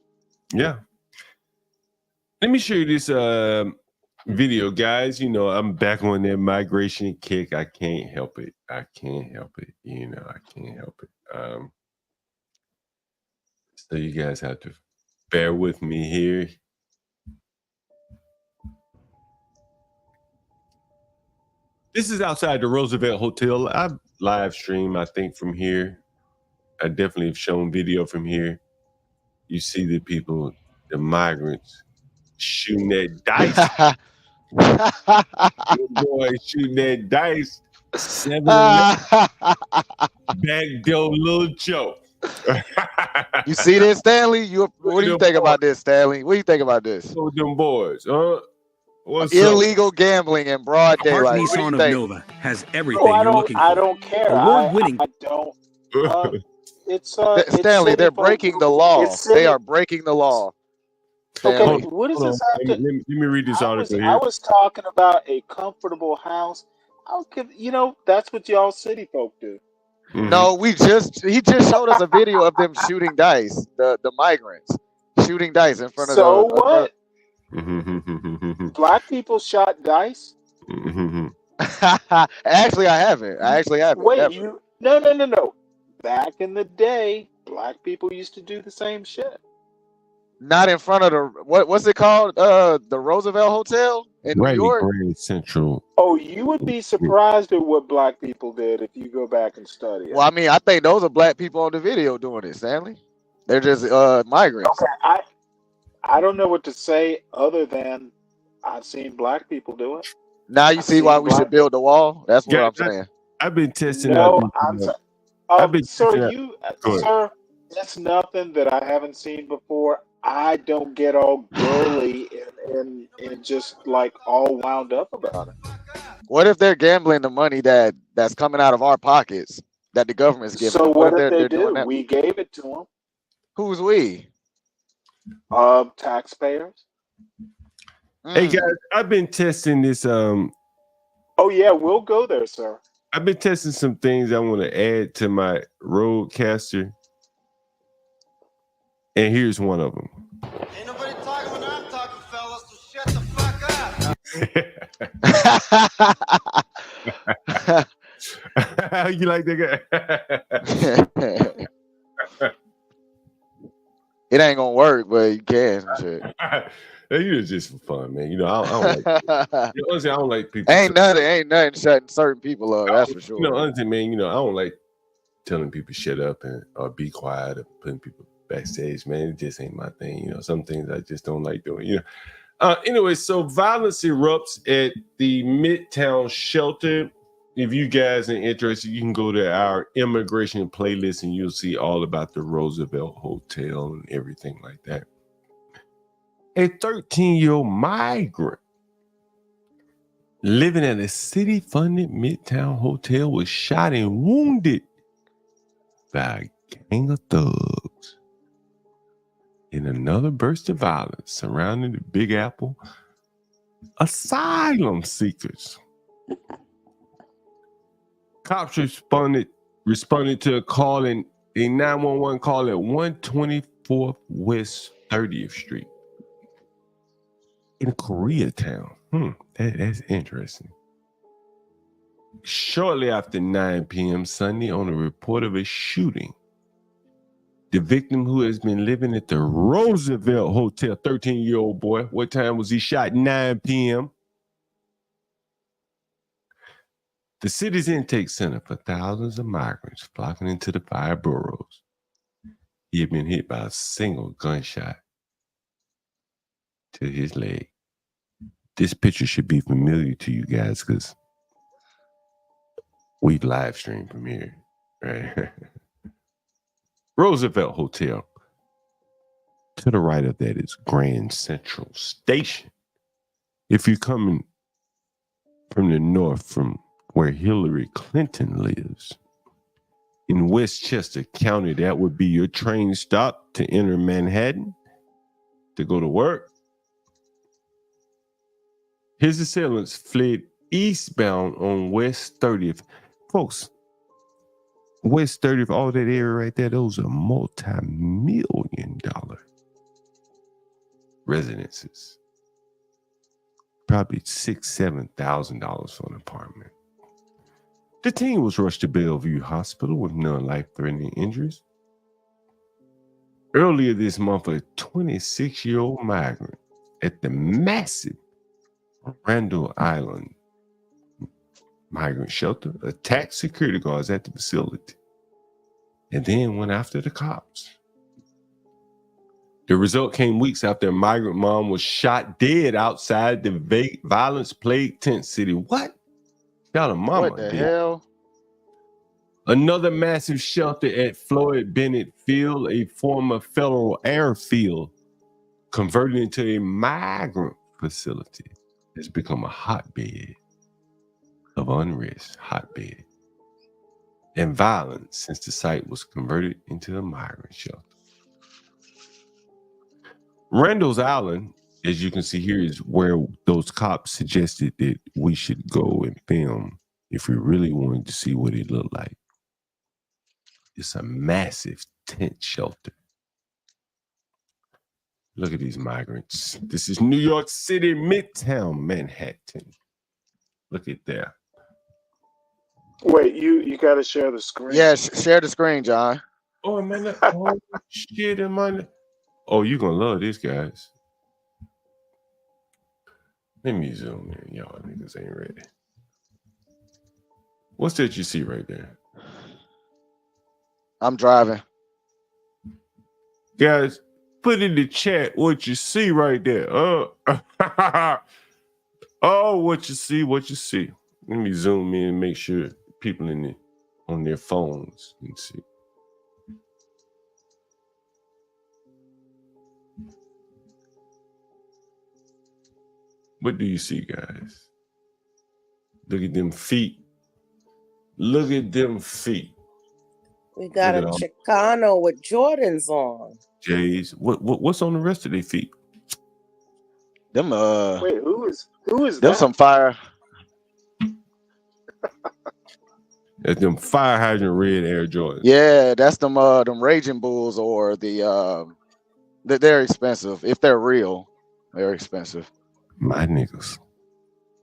Yeah. Let me show you this video, guys. You know, I'm back on that migration kick. I can't help it. I can't help it. You know, I can't help it. So you guys have to bear with me here. This is outside the Roosevelt Hotel. I live stream, I think, from here. I definitely have shown video from here. You see the people, the migrants, shooting that dice. Boy, shooting that dice. 7-11. Backdoor little joke. You see this, Stanley? What do you think about this, Stanley? What do you think about this? So them boys, what's illegal gambling in broad daylight. What do you think? Nova has everything I you're don't. looking for. I don't care. Award-winning. I don't. It's Stanley, they're breaking the law. They are breaking the law. Okay, what does this have to? Let me read this article here. I was talking about a comfortable house. I'll give that's what y'all city folk do. Mm-hmm. No, he just showed us a video of them shooting dice. The migrants shooting dice in front of So the. what? Black people shot dice. Actually, I haven't. Wait, Never. No. Back in the day, black people used to do the same shit. Not in front of the what's it called? The Roosevelt Hotel in New York. Grand Central. Oh, you would be surprised at what black people did if you go back and study it. Well, I mean, I think those are black people on the video doing it, Stanley. They're just migrants. Okay, I don't know what to say other than I've seen black people do it. Now you see why we should build the wall. That's what I'm saying. I've been testing No, out. Sir, that's nothing that I haven't seen before. I don't get all girly and just like all wound up about it. What if they're gambling the money that's coming out of our pockets that the government's giving? So them? what if they're they doing do? that? We gave it to them. Who's we? Taxpayers. Hey guys, I've been testing this. Oh yeah, we'll go there, sir. I've been testing some things I want to add to my Roadcaster. And here's one of them. Ain't nobody talking when I'm talking, fellas, so shut the fuck up. You like that guy? It ain't gonna work, but you can. Shit. You just for fun, man. You know, I don't like. Honestly, I don't like people. Ain't nothing shutting certain people up. That's for sure. You know, honestly, man. You know, I don't like telling people shut up or be quiet or putting people backstage, man. It just ain't my thing. You know, some things I just don't like doing. You know. Anyway, so violence erupts at the Midtown shelter. If you guys are interested, you can go to our immigration playlist and you'll see all about the Roosevelt Hotel and everything like that. A 13-year-old migrant living at a city-funded Midtown hotel was shot and wounded by a gang of thugs in another burst of violence surrounding the Big Apple. Asylum seekers. Cops responded to a call a 911 call at 124th West 30th Street in Koreatown. That's interesting. Shortly after 9 p.m. Sunday, on a report of a shooting, the victim, who has been living at the Roosevelt Hotel, 13-year-old boy. What time was he shot? 9 p.m. The city's intake center for thousands of migrants flocking into the 5 boroughs. He had been hit by a single gunshot to his leg. This picture should be familiar to you guys because we live stream from here, right? Roosevelt Hotel. To the right of that is Grand Central Station. If you're coming from the north, from where Hillary Clinton lives, in Westchester County, that would be your train stop to enter Manhattan to go to work. His assailants fled eastbound on West 30th. Folks, West 30th, all that area right there, those are multi-million-dollar residences. probably $6,000-$7,000 for an apartment. The teen was rushed to Bellevue Hospital with no life-threatening injuries. Earlier this month, a 26-year-old migrant at the massive Randall Island migrant shelter attacked security guards at the facility and then went after the cops. The result came weeks after a migrant mom was shot dead outside the violence-plagued tent city. What? Got a mama. What the hell? Another massive shelter at Floyd Bennett Field, a former federal airfield, converted into a migrant facility, has become a hotbed of unrest, and violence since the site was converted into a migrant shelter. Randall's Island, as you can see here, is where those cops suggested that we should go and film if we really wanted to see what it looked like. It's a massive tent shelter. Look at these migrants. This is New York City, Midtown Manhattan. Look at that. Wait, you got to share the screen. Yes, share the screen, John. Oh, man. Oh, shit, man. Oh, you're going to love this, guys. Let me zoom in. Y'all niggas ain't ready. What's that you see right there? I'm driving. Guys, put in the chat what you see right there. Oh, what you see. Let me zoom in and make sure people on their phones can see. What do you see, guys? Look at them feet. Look at them feet. We got a Chicano with Jordans on. Jays. What's on the rest of their feet? Them Wait, who is them that? some fire. That's them fire hydrant red Air Jordans. Yeah, that's them Raging Bulls, or they're expensive. If they're real, they're expensive. My niggas.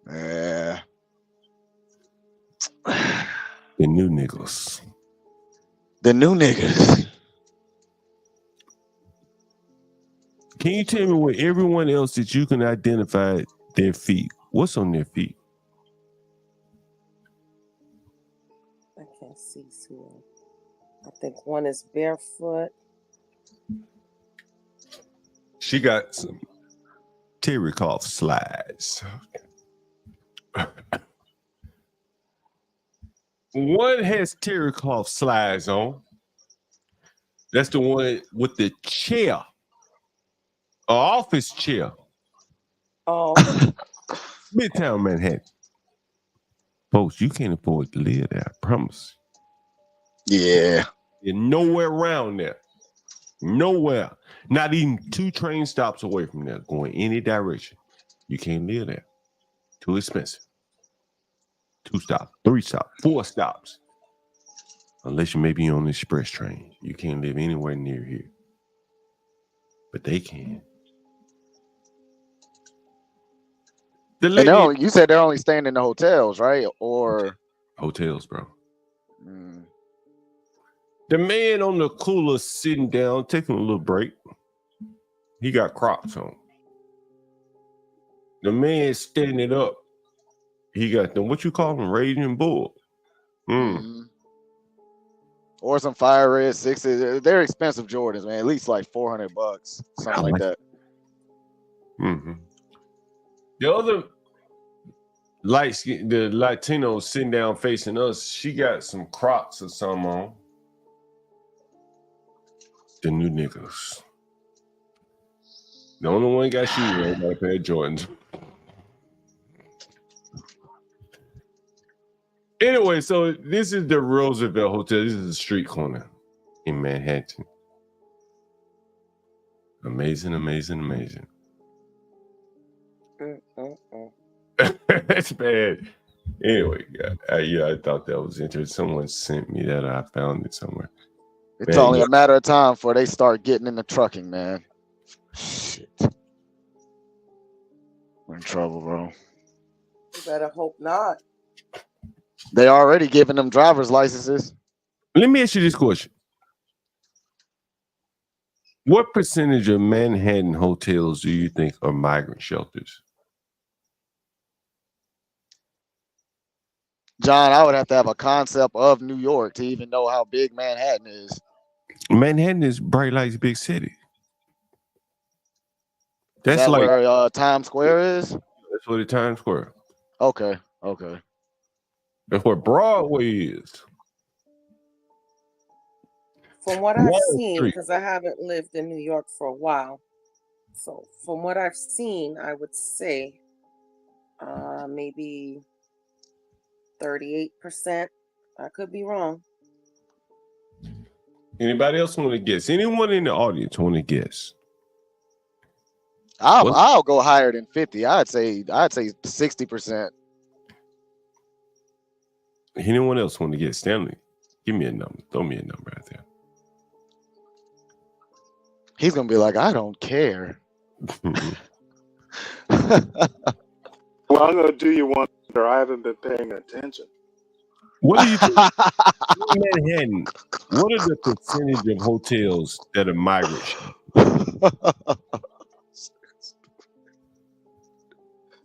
Yeah. The new niggas. The new niggas. Can you tell me with everyone else that you can identify their feet? What's on their feet? I can't see Sue. I think one is barefoot. She got some terry cloth slides. One has terry cloth slides on. That's the one with the chair, an office chair. Oh. Midtown Manhattan. Folks, you can't afford to live there, I promise. Yeah. You're nowhere around there. Nowhere. Not even 2 train stops away from there, going any direction. You can't live there. Too expensive. 2 stops, 3 stops, 4 stops. Unless you may be on the express train. You can't live anywhere near here. But they can. You said they're only staying in the hotels, right? Or hotels, bro. The man on the cooler sitting down, taking a little break. He got Crocs on. The man standing up. He got them, what you call them, Raging Bull. Or some Fire Red 6s. They're expensive Jordans, man. At least like $400, something like that. The other light skin, the Latino sitting down facing us, she got some Crocs or something on. The new niggas. The only one got shoes on, got a pair of Jordans. Anyway, so this is the Roosevelt Hotel. This is a street corner in Manhattan. Amazing, amazing, amazing. That's bad. Anyway, I thought that was interesting. Someone sent me that. I found it somewhere. It's only a matter of time before they start getting into trucking, man. Shit. We're in trouble, bro. You better hope not. They already giving them driver's licenses. Let me ask you this question. What percentage of Manhattan hotels do you think are migrant shelters? John, I would have to have a concept of New York to even know how big Manhattan is. Manhattan is Bright Lights big city. Is That's that like where Times Square is? That's where the Times Square. Okay, okay. That's where Broadway is. From what I've Wall seen, Street. because I haven't lived in New York for a while, so from what I've seen, I would say maybe 38%. I could be wrong. Anybody else want to guess? Anyone in the audience want to guess? I'll go higher than 50. I'd say 60%. Anyone else want to guess? Stanley, give me a number. Throw me a number out there. He's gonna be like, I don't care. Well, I'm gonna do you one better. I haven't been paying attention. What do you think? In Manhattan, what are the percentage of hotels that are migrants?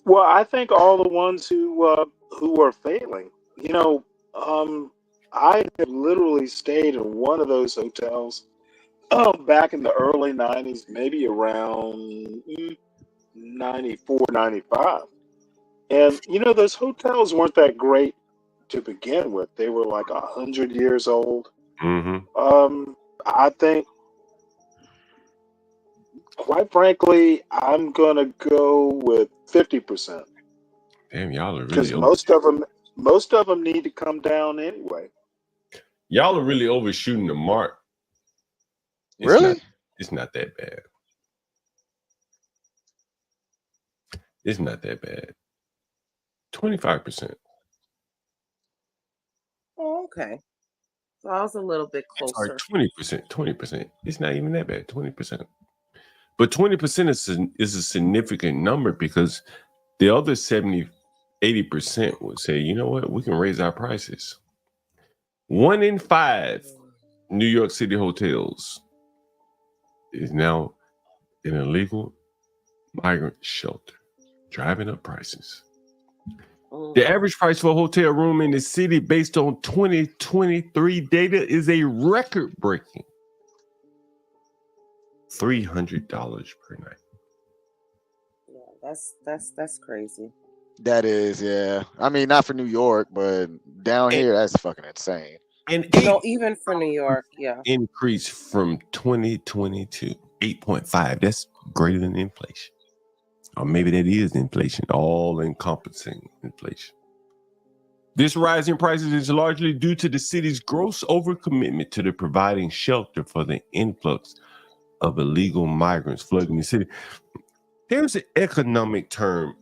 Well, I think all the ones who are failing. You know, I have literally stayed in one of those hotels back in the early 90s, maybe around 94, 95. And, you know, those hotels weren't that great to begin with. They were like 100 years old. Mm-hmm. I think, quite frankly, I'm going to go with 50%. Damn, y'all are Because really most of them need to come down anyway. y'all are really overshooting the mark. Really? It's not that bad. It's not that bad. 25%. Oh, okay. So I was a little bit closer. Sorry, 20%. 20%. It's not even that bad. 20%. But 20% is a significant number because the other 80% would say, you know what, we can raise our prices. 1 in 5 New York City hotels is now an illegal migrant shelter, driving up prices. The average price for a hotel room in the city based on 2023 data is a record-breaking $300 per night. Yeah, that's crazy. That is, yeah. I mean, not for New York, but down here, that's fucking insane. And No, even for New York, yeah. Increase from 2022, 8.5. That's greater than inflation. Or maybe that is inflation, all-encompassing inflation. This rise in prices is largely due to the city's gross overcommitment to the providing shelter for the influx of illegal migrants flooding the city. There's an economic term.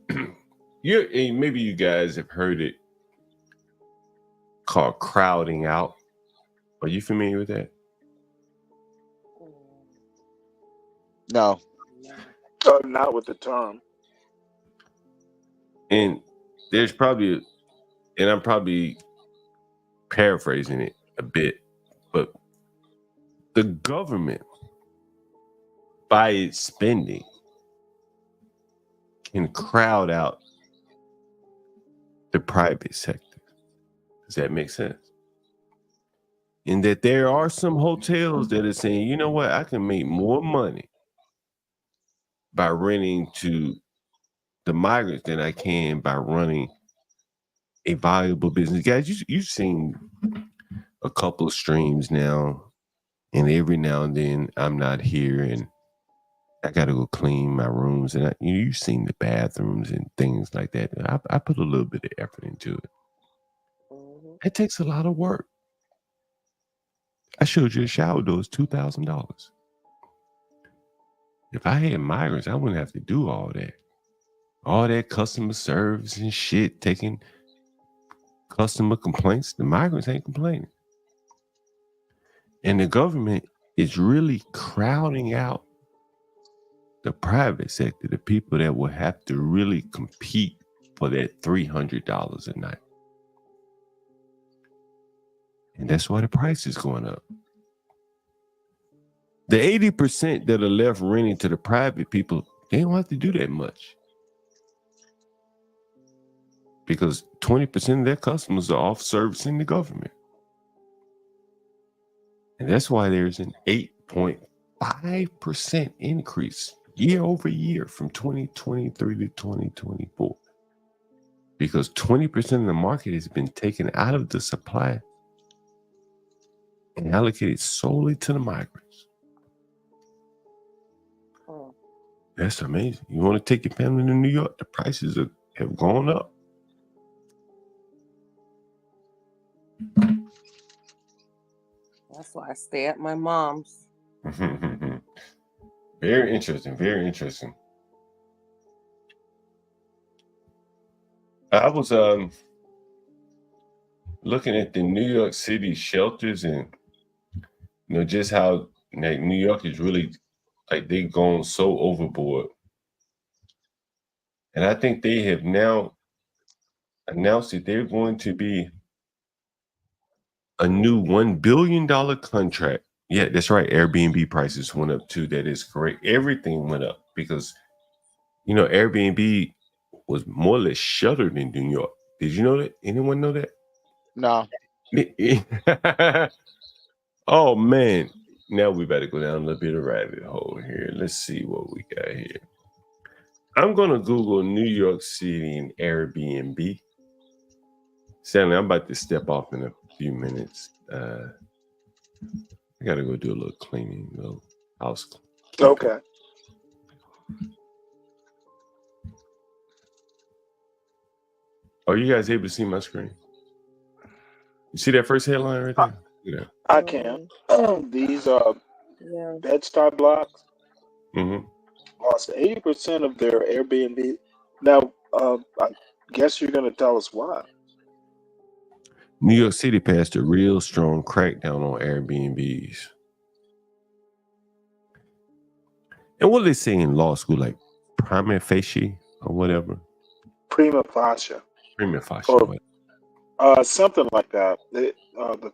Maybe you guys have heard it called crowding out. Are you familiar with that? No. Not with the term. And there's probably, and I'm probably paraphrasing it a bit, but the government, by its spending, can crowd out the private sector. Does that make sense? In that there are some hotels that are saying, you know what, I can make more money by renting to the migrants than I can by running a valuable business. Guys, you've seen a couple of streams now, and every now and then I'm not here and I got to go clean my rooms. And you've seen the bathrooms and things like that. I put a little bit of effort into it. It takes a lot of work. I showed you a shower door is $2,000. If I had migrants, I wouldn't have to do all that. All that customer service and shit, taking customer complaints. The migrants ain't complaining. And the government is really crowding out the private sector, the people that will have to really compete for that $300 a night. And that's why the price is going up. The 80% that are left renting to the private people, they don't have to do that much. Because 20% of their customers are off servicing the government. And that's why there's an 8.5% increase year over year from 2023 to 2024. Because 20% of the market has been taken out of the supply and allocated solely to the migrants. That's amazing. You want to take your family to New York, the prices have gone up. That's why I stay at my mom's. Very interesting. Very interesting. I was looking at the New York City shelters, and just how like New York is really like they've gone so overboard. And I think they have now announced that they're going to be a new $1 billion contract. Yeah, that's right. Airbnb prices went up too. That is correct. Everything went up because, Airbnb was more or less shuttered in New York. Did you know that? Anyone know that? No. Oh, man. Now we better go down a little bit of rabbit hole here. Let's see what we got here. I'm going to Google New York City and Airbnb. Stanley, I'm about to step off in a few minutes. I got to go do a little cleaning, little house cleaning. Okay. Are you guys able to see my screen? You see that first headline right there? Yeah. I can. These Bed-Stuy blocks lost 80% of their Airbnb. Now, I guess you're going to tell us why. New York City passed a real strong crackdown on Airbnbs. And what do they say in law school, like prima facie or whatever? Prima facie. Prima facie. Or, something like that. The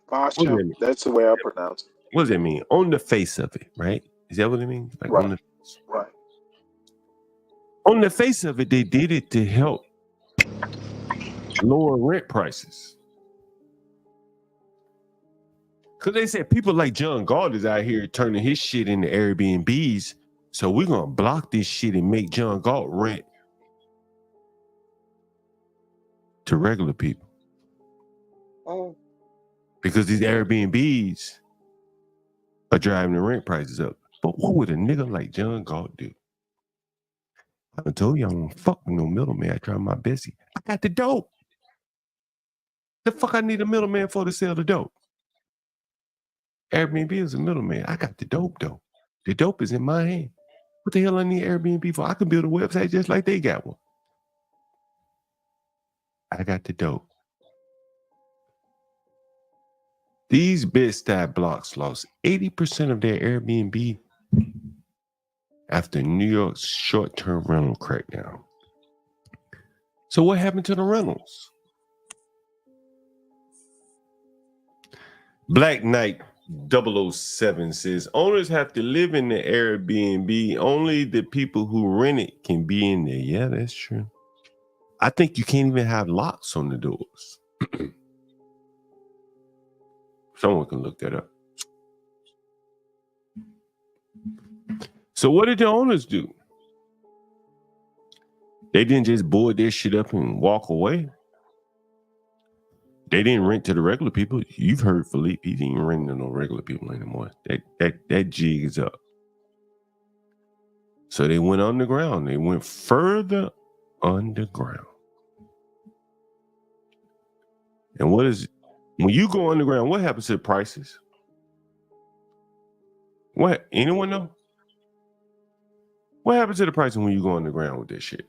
facie, that's the way I pronounce it. What does that mean? On the face of it, right? Is that what it means? Like right. On the face. Right. On the face of it, they did it to help lower rent prices. Because they said people like John Galt is out here turning his shit into Airbnbs. So we're going to block this shit and make John Galt rent to regular people. Oh. Because these Airbnbs are driving the rent prices up. But what would a nigga like John Galt do? I done told you I don't fuck with no middleman. I try my best. I got the dope. The fuck I need a middleman for to sell the dope? Airbnb is a middleman. I got the dope though. The dope is in my hand. What the hell I need Airbnb for? I can build a website just like they got one. I got the dope. These Bed-Stuy blocks lost 80% of their Airbnb after New York's short-term rental crackdown. So what happened to the rentals? Black Knight 007 says owners have to live in the Airbnb. Only the people who rent it can be in there. Yeah, that's true. I think you can't even have locks on the doors. Someone can look that up. So what did the owners do? They didn't just board their shit up and walk away. They didn't rent to the regular people. You've heard Philippe. He didn't rent to no regular people anymore. That jig is up. So they went underground. They went further underground. And what is it? When you go underground, what happens to the prices? What? Anyone know? What happens to the prices when you go underground with this shit?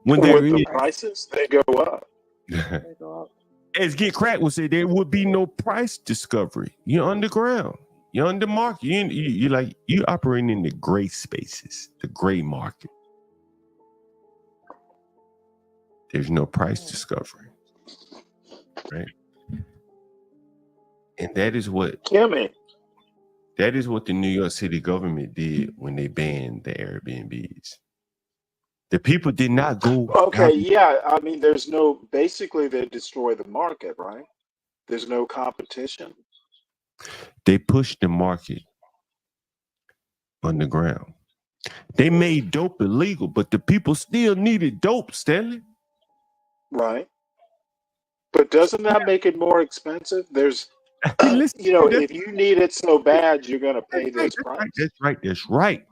When the prices, they go up. They go up. As Get Cracked would say, there would be no price discovery. You're underground. You're on the market. You operating in the gray spaces, the gray market. There's no price discovery, right? And that is what Kimmy. That is what the New York City government did when they banned the Airbnbs. The people did not go. Okay, yeah. I mean, basically they destroy the market, right? There's no competition. They pushed the market underground. They made dope illegal, but the people still needed dope, Stanley. Right. But doesn't that make it more expensive? There's, if you need it so bad, you're going to pay this price. That's right.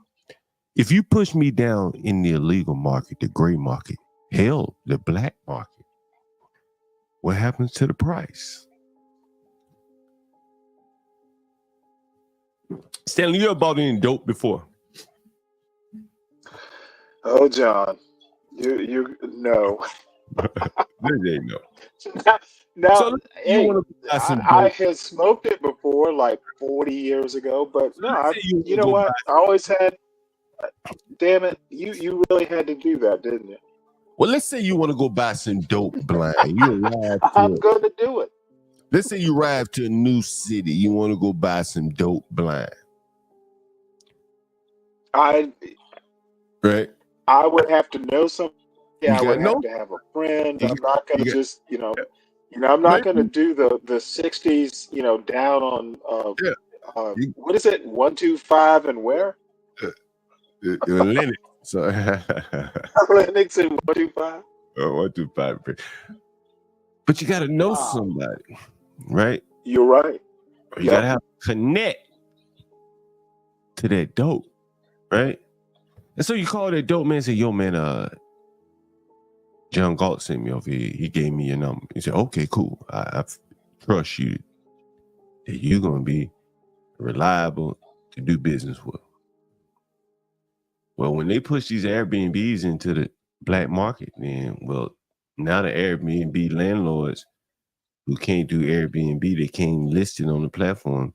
If you push me down in the illegal market, the gray market, hell, the black market, what happens to the price? Stanley, you ever bought any dope before? Oh, John, you no. They know. Now, So hey, I had smoked it before, like 40 years ago, but no, you know what? I always had. Damn it, you really had to do that, didn't you? Well, let's say you want to go buy some dope blind. I'm going to do it. Let's say you arrive to a new city. You want to go buy some dope blind. I would have to know something. Yeah, I would have to have a friend. I'm not going to just, I'm not going to do the 60s, down on, what is it? 125 and where? Linux. So Linux and 125. 125. But you got to know somebody, right? You're right. You got to have to connect to that dope, right? And so you call that dope man and say, yo, man, John Galt sent me over here. He gave me your number. He said, okay, cool. I trust you that you're going to be reliable to do business with. Well, when they push these Airbnbs into the black market, then, now the Airbnb landlords who can't do Airbnb, they can't list it on the platform,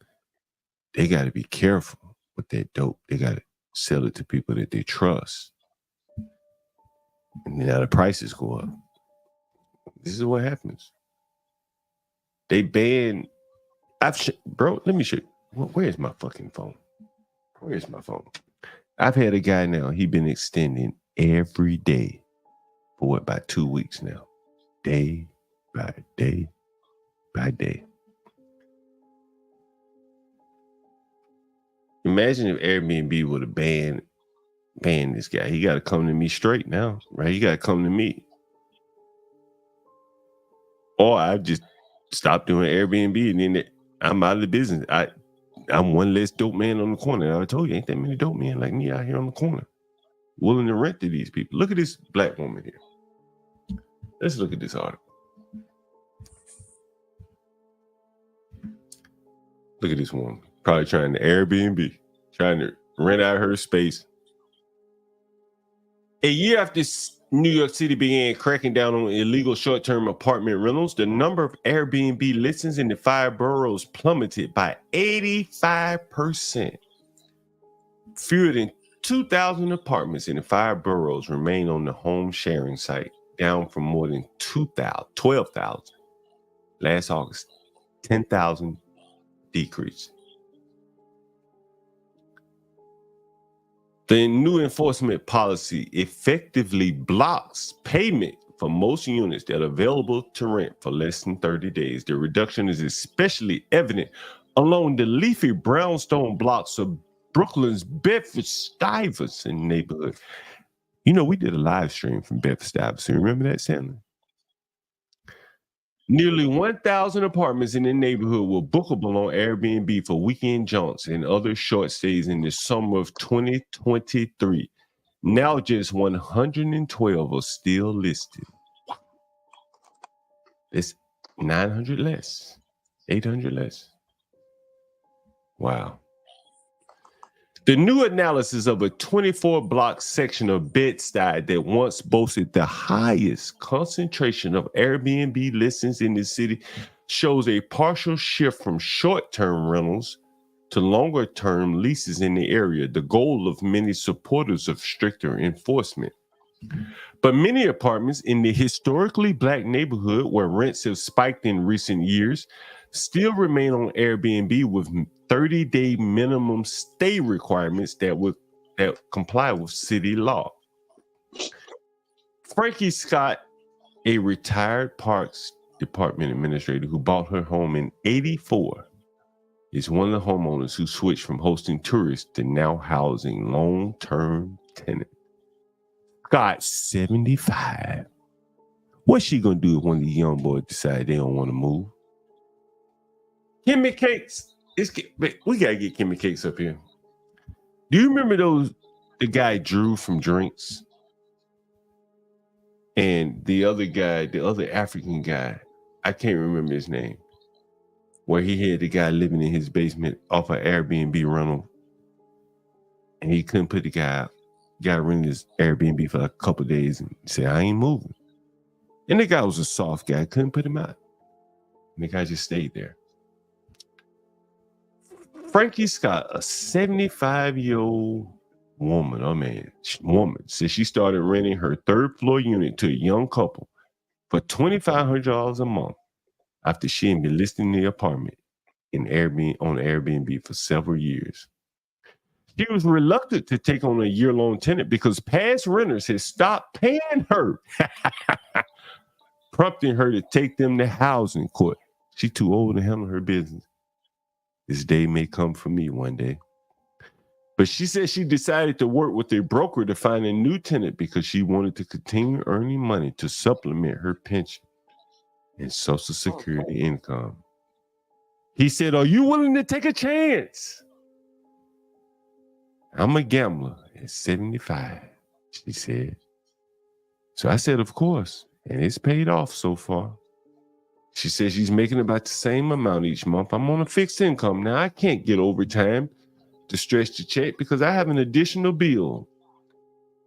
they got to be careful with that dope. They got to sell it to people that they trust. And now the prices go up. This is what happens. They ban. Bro, let me show you. Where's my fucking phone? Where's my phone? I've had a guy now. He been extending every day for about 2 weeks now. Day by day by day. Imagine if Airbnb would have banned this guy. He got to come to me straight now, right? He got to come to me. Or I just stopped doing Airbnb and then I'm out of the business. I'm one less dope man on the corner. I told you, ain't that many dope men like me out here on the corner willing to rent to these people. Look at this black woman here. Let's look at this article. Look at this woman. Probably trying to Airbnb, trying to rent out her space. A year after New York City began cracking down on illegal short-term apartment rentals, the number of Airbnb listings in the 5 boroughs plummeted by 85%. Fewer than 2,000 apartments in the 5 boroughs remain on the home sharing site, down from more than 12,000 last August. 10,000 decrease. The new enforcement policy effectively blocks payment for most units that are available to rent for less than 30 days. The reduction is especially evident along the leafy brownstone blocks of Brooklyn's Bedford-Stuyvesant neighborhood. We did a live stream from Bedford-Stuyvesant. Remember that, Stanley? Nearly 1,000 apartments in the neighborhood were bookable on Airbnb for weekend jaunts and other short stays in the summer of 2023. Now just 112 are still listed. It's 900 less, 800 less. Wow. The new analysis of a 24-block section of Bed-Stuy that once boasted the highest concentration of Airbnb listings in the city shows a partial shift from short-term rentals to longer-term leases in the area, the goal of many supporters of stricter enforcement. But many apartments in the historically Black neighborhood where rents have spiked in recent years still remain on Airbnb with 30-day minimum stay requirements that comply with city law. Frankie Scott, a retired Parks Department administrator who bought her home in '84, is one of the homeowners who switched from hosting tourists to now housing long-term tenants. Scott, 75. What's she gonna do if one of these young boys decide they don't want to move? Kimmy Cakes, we gotta get Kimmy Cakes up here. Do you remember the guy Drew from Drinks? And the other guy, the other African guy, I can't remember his name, where he had the guy living in his basement off an Airbnb rental, and he couldn't put the guy out. Guy rented his Airbnb for a couple of days and said, I ain't moving. And the guy was a soft guy, couldn't put him out. And the guy just stayed there. Frankie Scott, a 75-year-old woman, says she started renting her third floor unit to a young couple for $2,500 a month after she had been listing the apartment on Airbnb for several years. She was reluctant to take on a year-long tenant because past renters had stopped paying her, prompting her to take them to housing court. She's too old to handle her business. This day may come for me one day. But she said she decided to work with a broker to find a new tenant because she wanted to continue earning money to supplement her pension and Social Security income. He said, are you willing to take a chance? I'm a gambler at 75, she said. So I said, of course, and it's paid off so far. She says she's making about the same amount each month. I'm on a fixed income. Now, I can't get overtime to stretch the check because I have an additional bill.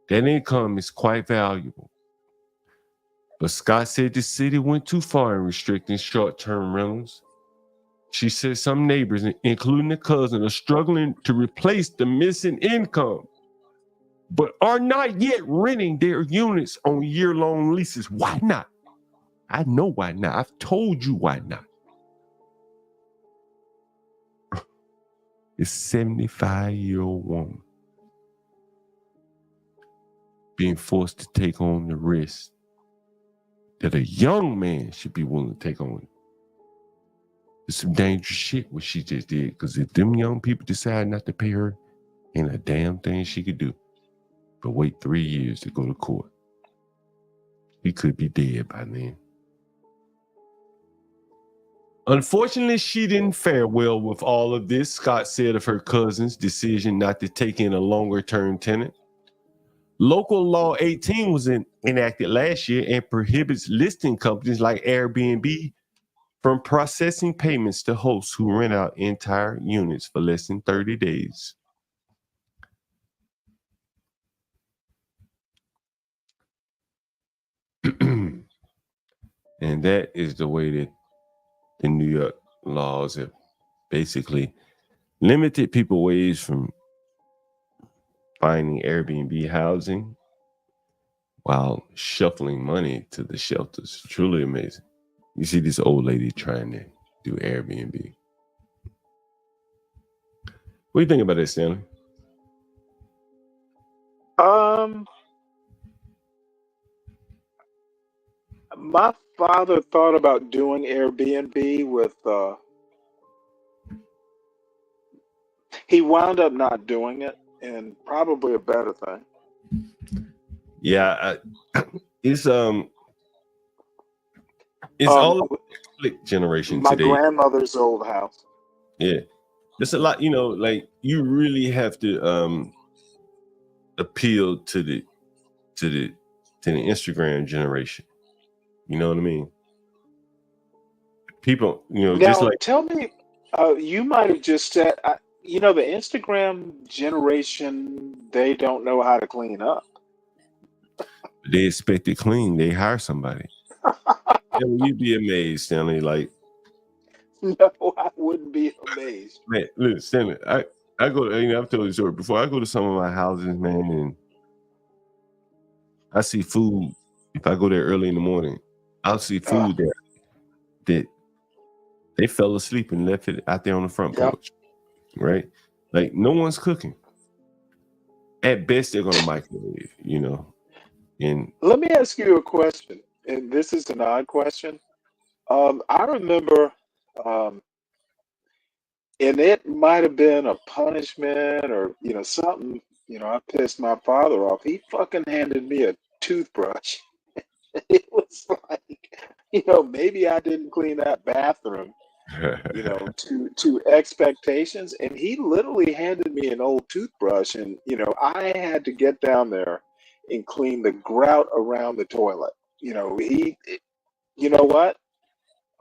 That income is quite valuable. But Scott said the city went too far in restricting short-term rentals. She said some neighbors, including the cousin, are struggling to replace the missing income, but are not yet renting their units on year-long leases. Why not? I know why not. I've told you why not. This 75-year-old woman being forced to take on the risk that a young man should be willing to take on. It's some dangerous shit what she just did, because if them young people decide not to pay her, ain't a damn thing she could do but wait 3 years to go to court. He could be dead by then. Unfortunately, she didn't fare well with all of this, Scott said of her cousin's decision not to take in a longer-term tenant. Local Law 18 was enacted last year and prohibits listing companies like Airbnb from processing payments to hosts who rent out entire units for less than 30 days. And that is the way that the New York laws have basically limited people ways from finding Airbnb housing while shuffling money to the shelters. Truly amazing. You see this old lady trying to do Airbnb. What do you think about that, Stanley? My father thought about doing Airbnb with, he wound up not doing it, and probably a better thing. Yeah, it's all a split generation my today. My grandmother's old house. Yeah, there's a lot, like you really have to appeal to the Instagram generation. You know what I mean? People, now, just like tell me, you might have just said, the Instagram generation, they don't know how to clean up. They expect it clean. They hire somebody. You'd be amazed, Stanley. Like, no, I wouldn't be amazed. Man, look, Stanley, I go to, I've told you the story before. I go to some of my houses, man, and I see food. If I go there early in the morning, I'll see food there that they fell asleep and left it out there on the front porch, right? Like, no one's cooking. At best, they're going to microwave, And let me ask you a question, and this is an odd question. I remember, and it might have been a punishment or something. I pissed my father off. He fucking handed me a toothbrush. It was like, maybe I didn't clean that bathroom, to expectations. And he literally handed me an old toothbrush, and I had to get down there and clean the grout around the toilet. You know what?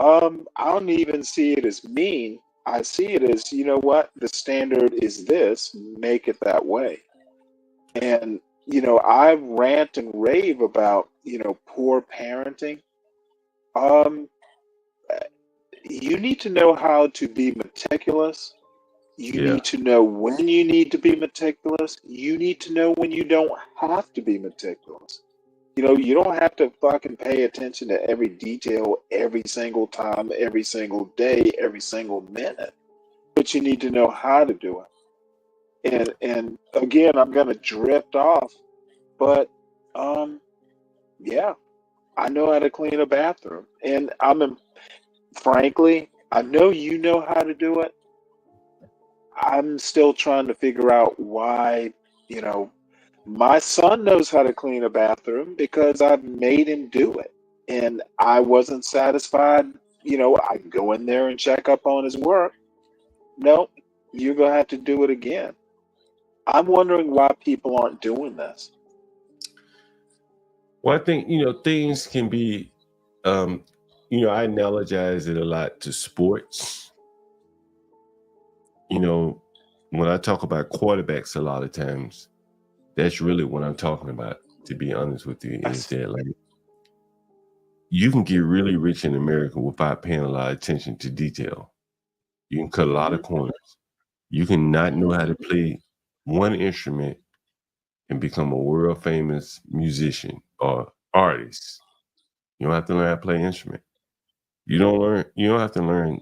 I don't even see it as mean. I see it as, the standard is this, make it that way. And, I rant and rave about, poor parenting. You need to know how to be meticulous. You need to know when you need to be meticulous. You need to know when you don't have to be meticulous. You don't have to fucking pay attention to every detail every single time, every single day, every single minute. But you need to know how to do it. And again, I'm gonna drift off, but yeah, I know how to clean a bathroom, and frankly, I know you know how to do it. I'm still trying to figure out why, my son knows how to clean a bathroom because I've made him do it. And I wasn't satisfied. I go in there and check up on his work. No, you're going to have to do it again. I'm wondering why people aren't doing this. Well, I think, things can be, I analogize it a lot to sports. When I talk about quarterbacks a lot of times, that's really what I'm talking about, to be honest with you, is that like you can get really rich in America without paying a lot of attention to detail. You can cut a lot of corners. You can not know how to play one instrument and become a world famous musician or artist. You don't have to learn how to play an instrument. You don't have to learn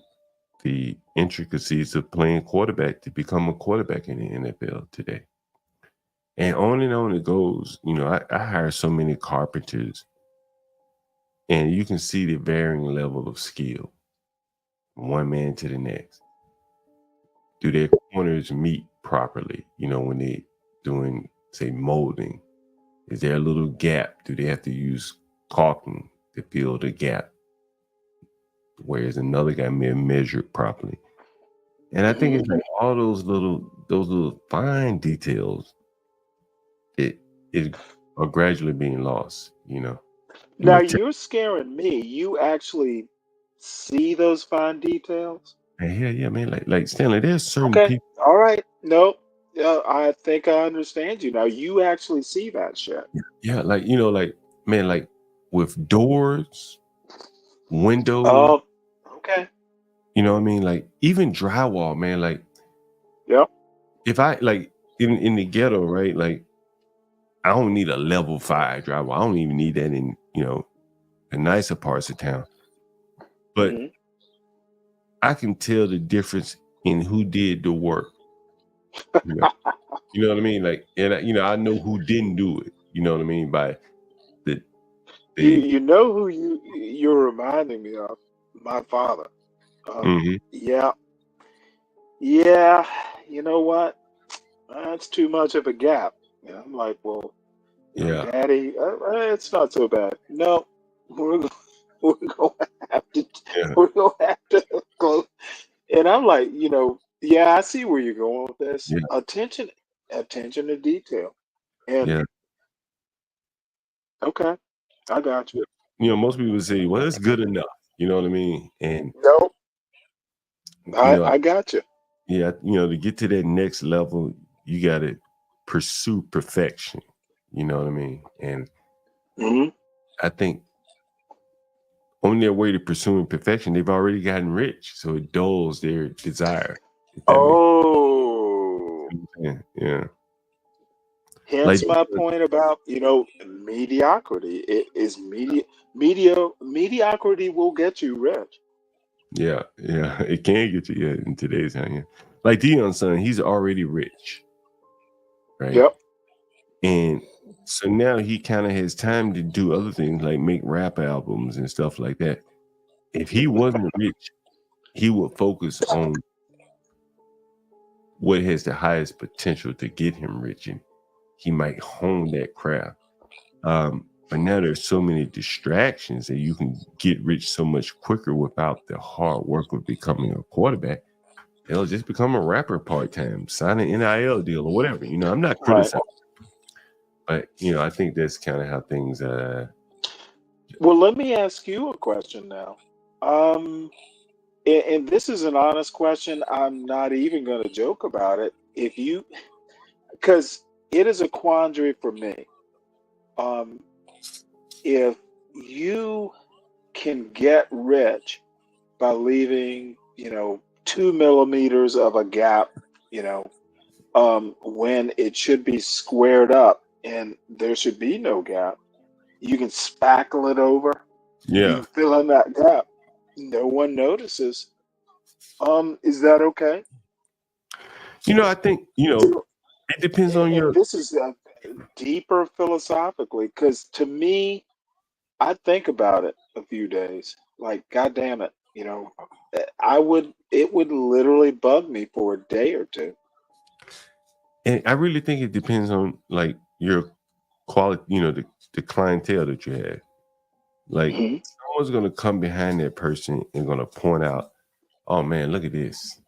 the intricacies of playing quarterback to become a quarterback in the NFL today. And on it goes. I hire so many carpenters, and you can see the varying level of skill from one man to the next. Do their corners meet properly? When they doing, say, molding, is there a little gap? Do they have to use caulking to fill the gap? Whereas another guy may have measured properly. And I think it's like all those little fine details are gradually being lost, Now you're scaring me. You actually see those fine details? Yeah, man. Like Stanley, there's certain Okay. people. All right. Nope. I think I understand you now. You actually see that shit. Yeah, man, like with doors, windows. Oh, okay. You know what I mean? Like even drywall, man. Like, if I like in the ghetto, right? Like, I don't need a level 5 drywall. I don't even need that in the nicer parts of town. But I can tell the difference in who did the work. You know what I mean? Like, and I know who didn't do it. You know what I mean? By the you know who you're reminding me of? My father. Yeah. You know what? That's too much of a gap. I'm like, well, Daddy, it's not so bad. No, we're going to have to close. And I'm like, I see where you're going with this. Yeah. Attention to detail. And okay, I got you. Most people say, well, it's good enough. You know what I mean? And nope. I got you. Yeah, to get to that next level, you got to pursue perfection. You know what I mean? And I think on their way to pursuing perfection, they've already gotten rich, so it dulls their desire. Oh, Yeah. hence my point about mediocrity. It is mediocrity will get you rich. Yeah, it can get you in today's time. Yeah. Like Dion's son, he's already rich, right? Yep. And so now he kind of has time to do other things like make rap albums and stuff like that. If he wasn't rich, he would focus on what has the highest potential to get him rich, and he might hone that craft. But now there's so many distractions that you can get rich so much quicker without the hard work of becoming a quarterback. They'll just become a rapper part-time, sign an NIL deal or whatever. I'm not criticizing. But, I think that's kind of how things... Well, let me ask you a question now. And this is an honest question. I'm not even going to joke about it. Because it is a quandary for me. If you can get rich by leaving, 2 millimeters of a gap, when it should be squared up and there should be no gap, you can spackle it over. Yeah. You can fill in that gap. No one notices. Is that okay? I think, it depends on your... This is deeper philosophically, because to me, I think about it a few days. Like, God damn it, it would literally bug me for a day or two. And I really think it depends on like your quality, the clientele that you have. Like someone's gonna come behind that person and gonna point out, oh man, look at this.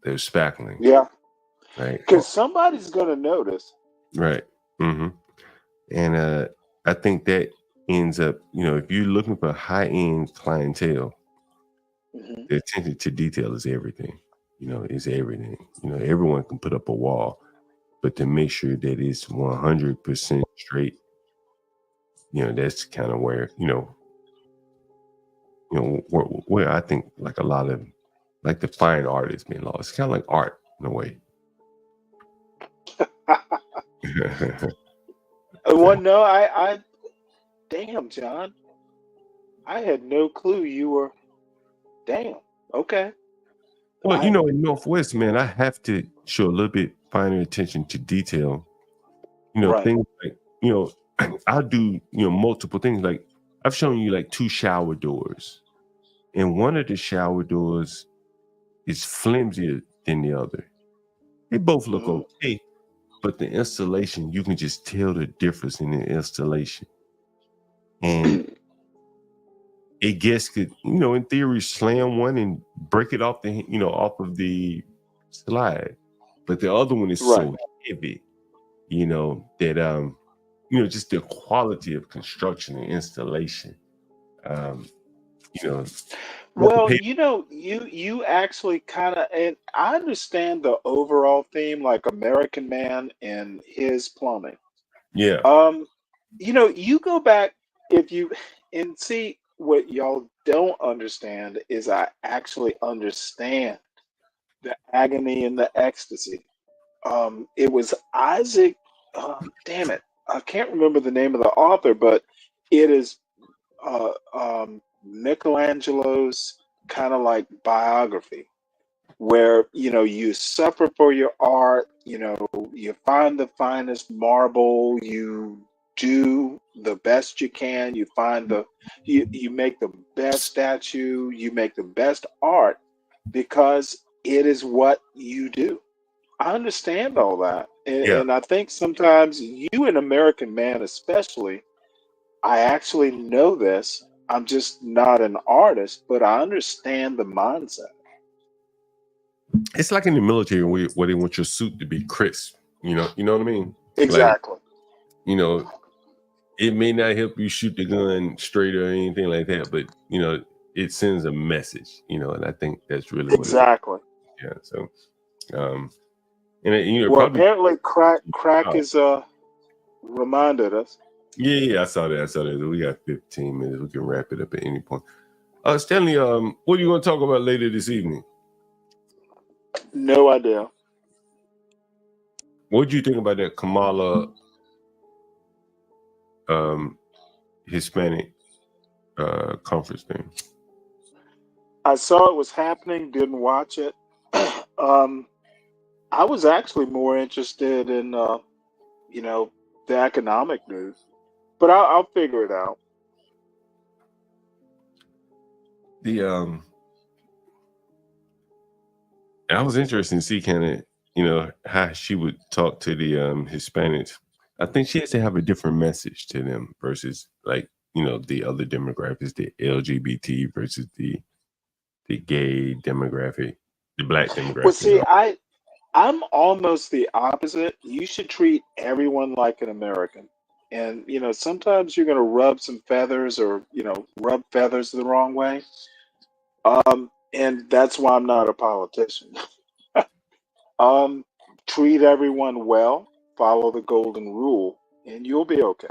They're spackling. Yeah. Right. Because somebody's gonna notice. Right. Mm-hmm. And I think that ends up, if you're looking for high-end clientele, the attention to detail is everything. Is everything. Everyone can put up a wall, but to make sure that it's 100% straight, that's kind of where, where I think like a lot of like the fine art is being lost. It's kind of like art in a way. Well, no, I damn, John, I had no clue you were. Damn. Okay. Well, in Northwest, man, I have to show a little bit finer attention to detail. Right. Things like, I'll do, multiple things. Like I've shown you like 2 shower doors, and one of the shower doors is flimsier than the other. They both look okay, but the installation, you can just tell the difference in the installation. And a guest could, in theory, slam one and break it off off of the slide. But the other one is so heavy, that just the quality of construction and installation. Well, you actually kind of, and I understand the overall theme, like American Man and his plumbing. Yeah. You go back and see what y'all don't understand is I actually understand the agony and the ecstasy. It was Isaac, damn it, I can't remember the name of the author, but it is Michelangelo's kind of like biography, where you suffer for your art, you find the finest marble, you do the best you can, you find you make the best statue, you make the best art because it is what you do. I understand all that, and I think sometimes you, an American Man especially, I actually know this. I'm just not an artist, but I understand the mindset. It's like in the military where they want your suit to be crisp. You know what I mean? Exactly. Like, it may not help you shoot the gun straight or anything like that, but it sends a message. And I think that's really exactly. What it is. Yeah. So, well, apparently, crack is reminded us. Yeah, I saw that. We got 15 minutes. We can wrap it up at any point. Stanley, what are you going to talk about later this evening? No idea. What do you think about that Kamala Hispanic conference thing? I saw it was happening, didn't watch it. I was actually more interested in, the economic news, but I'll figure it out. I was interested to see kind of, how she would talk to the Hispanics. I think she has to have a different message to them versus like, the other demographics, the LGBT versus the gay demographic, the black demographic. Well, see, I'm almost the opposite. You should treat everyone like an American. And, sometimes you're going to rub some feathers or, rub feathers the wrong way. And that's why I'm not a politician. Treat everyone well, follow the golden rule, and you'll be okay.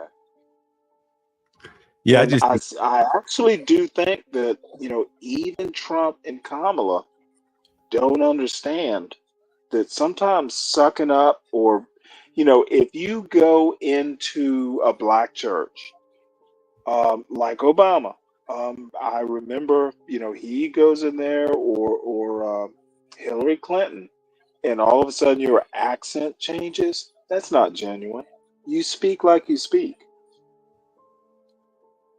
Yeah, and I actually do think that, even Trump and Kamala don't understand that sometimes sucking up or, if you go into a black church, like Obama, I remember, he goes in there or Hillary Clinton, and all of a sudden your accent changes. That's not genuine. You speak like you speak.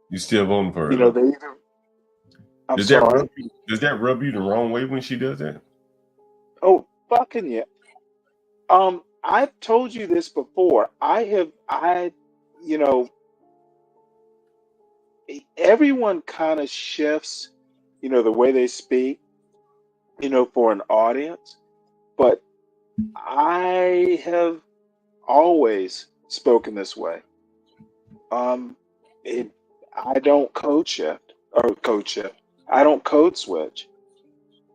You still voting for her? They either. Does that rub you the wrong way when she does that? Oh, fucking yeah. I've told you this before. Everyone kind of shifts, the way they speak, for an audience. But I have always spoken this way. I don't code shift. I don't code switch.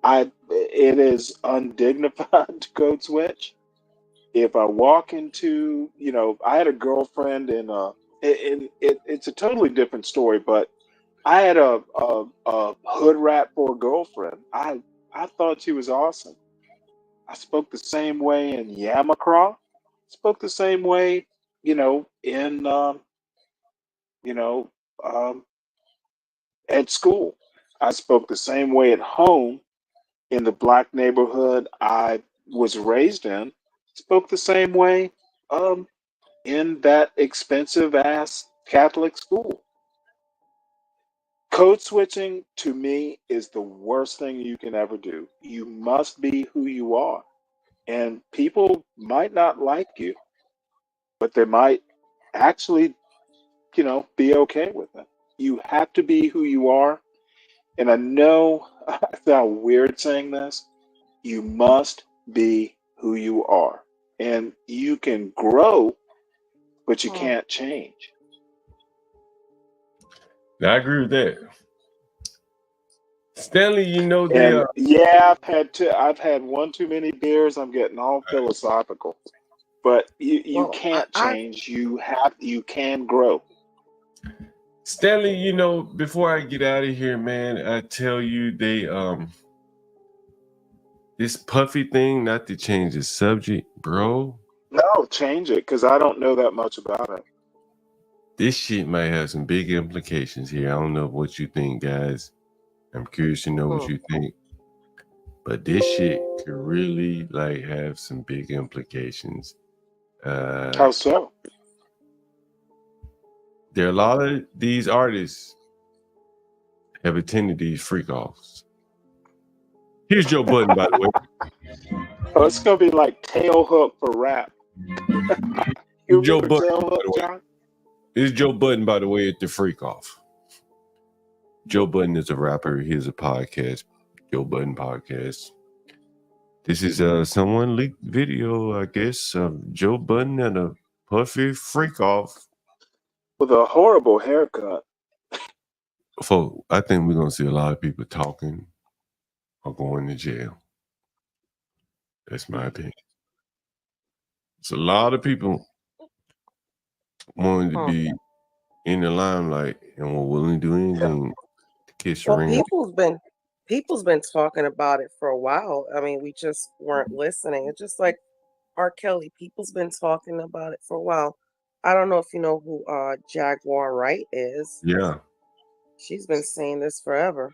It is undignified to code switch. If I walk into, I had a girlfriend it's a totally different story, but I had a hood rat for a girlfriend. I thought she was awesome. I spoke the same way in Yamacraw. Spoke the same way, at school. I spoke the same way at home in the black neighborhood I was raised in. Spoke the same way in that expensive ass Catholic school. Code switching to me is the worst thing you can ever do. You must be who you are. And people might not like you, but they might actually, be okay with it. You have to be who you are. And I know I sound weird saying this. You must be who you are. And you can grow, but you can't change. I agree with that. Stanley, I've had one too many beers. I'm getting all philosophical. But you can't change. You can grow. Stanley, before I get out of here, man, I tell you this puffy thing, not to change the subject, bro. No, change it, because I don't know that much about it. This shit might have some big implications here. I don't know what you think, guys. I'm curious to know what you think. But this shit could really have some big implications. How so? There are a lot of these artists have attended these freak offs. Here's Joe Budden, by the way. Oh, it's gonna be like tail hook for rap. Joe Budden, This is Joe Budden, by the way, at the freak off. Joe Budden is a rapper. He has a podcast, Joe Budden Podcast. This is someone leaked video, I guess, of Joe Budden at a puffy freak off with a horrible haircut. Folks, I think we're gonna see a lot of people talking or going to jail. That's my opinion. It's a lot of people wanting to be in the limelight and were willing to do anything to Kiss Well, your ring. people's been talking about it for a while. I mean, we just weren't listening. It's just like R. Kelly. People's been talking about it for a while. I don't know if you know who Jaguar Wright is. Yeah. She's been saying this forever.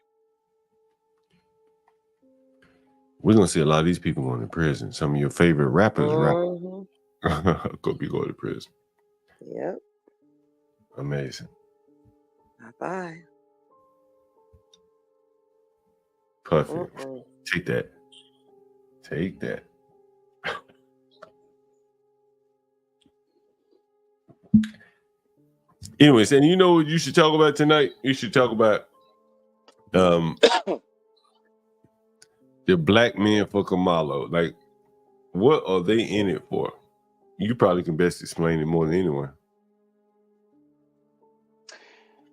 We're gonna see a lot of these people going to prison. Some of your favorite rappers, right? Mm-hmm. Could be going to prison. Yep. Amazing. Bye. Perfect. Take that. Take that. Anyways, and you know what you should talk about tonight? You should talk about the black men for Kamala. Like, what are they in it for? You probably can best explain it more than anyone.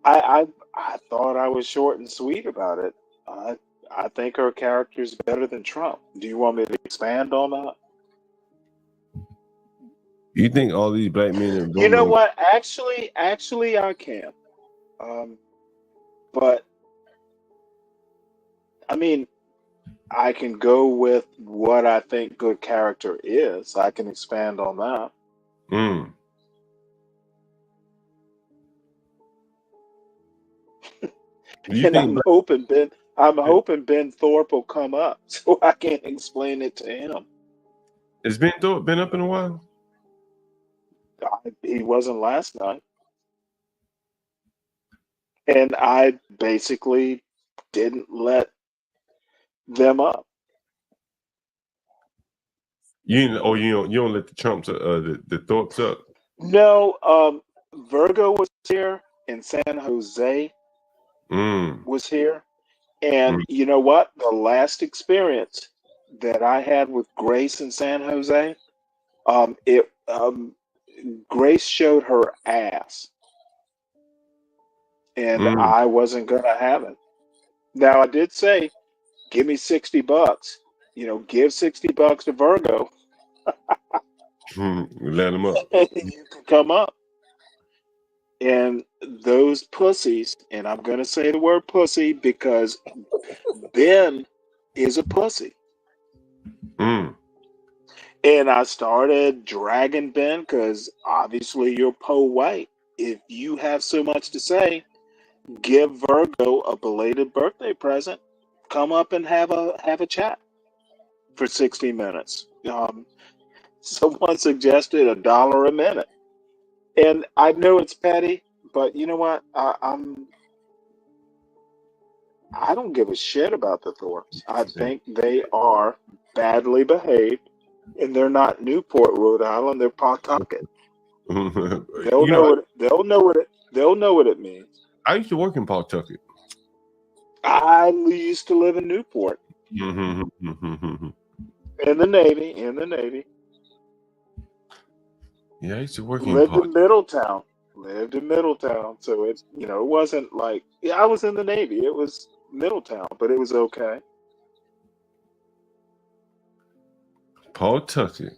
I thought I was short and sweet about it. I think her character is better than Trump. Do you want me to expand on that? You think all these black men are You know what? Actually, I can. But I mean, I can go with what I think good character is. I can expand on that. Mm. And I'm hoping Ben Thorpe will come up so I can explain it to him. Has Ben Thorpe been up in a while? He wasn't last night. And I basically didn't let them up. You don't let the Trumps the Thorpes up. No, Virgo was here and San Jose was here. And you know what? The last experience that I had with Grace in San Jose, Grace showed her ass. And I wasn't gonna have it. Now I did say, give me $60. Give $60 to Virgo. Let him up. You can come up. And those pussies, and I'm gonna say the word pussy because Ben is a pussy. And I started dragging Ben because obviously you're white. If you have so much to say, give Virgo a belated birthday present. Come up and have a chat for 60 minutes. Someone suggested $1 a minute, and I know it's petty, but you know what? I don't give a shit about the Thorpes. I think they are badly behaved, and they're not Newport, Rhode Island. They're Pawtucket. They'll know what it means. I used to work in Pawtucket. I used to live in Newport. In the Navy. Yeah, I used to work in Middletown. Lived in Middletown. So it wasn't like, I was in the Navy. It was Middletown, but it was okay. Pawtucket.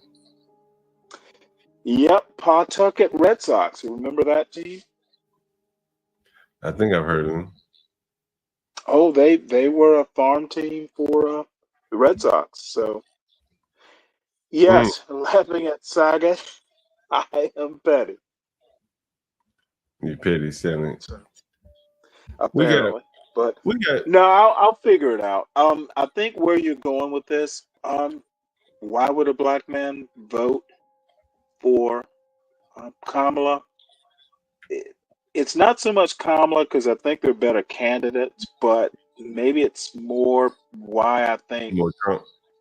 Yep, Pawtucket Red Sox. You remember that team? I think I've heard of them. Oh, they were a farm team for the Red Sox. So, yes, laughing at Saga, I am petty. You petty selling. Apparently, no, I'll figure it out. I think where you're going with this, why would a black man vote for Kamala? It's not so much Kamala because I think they're better candidates, but maybe it's more why I think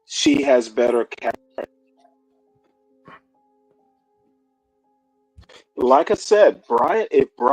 she has better character. Like I said, if Brian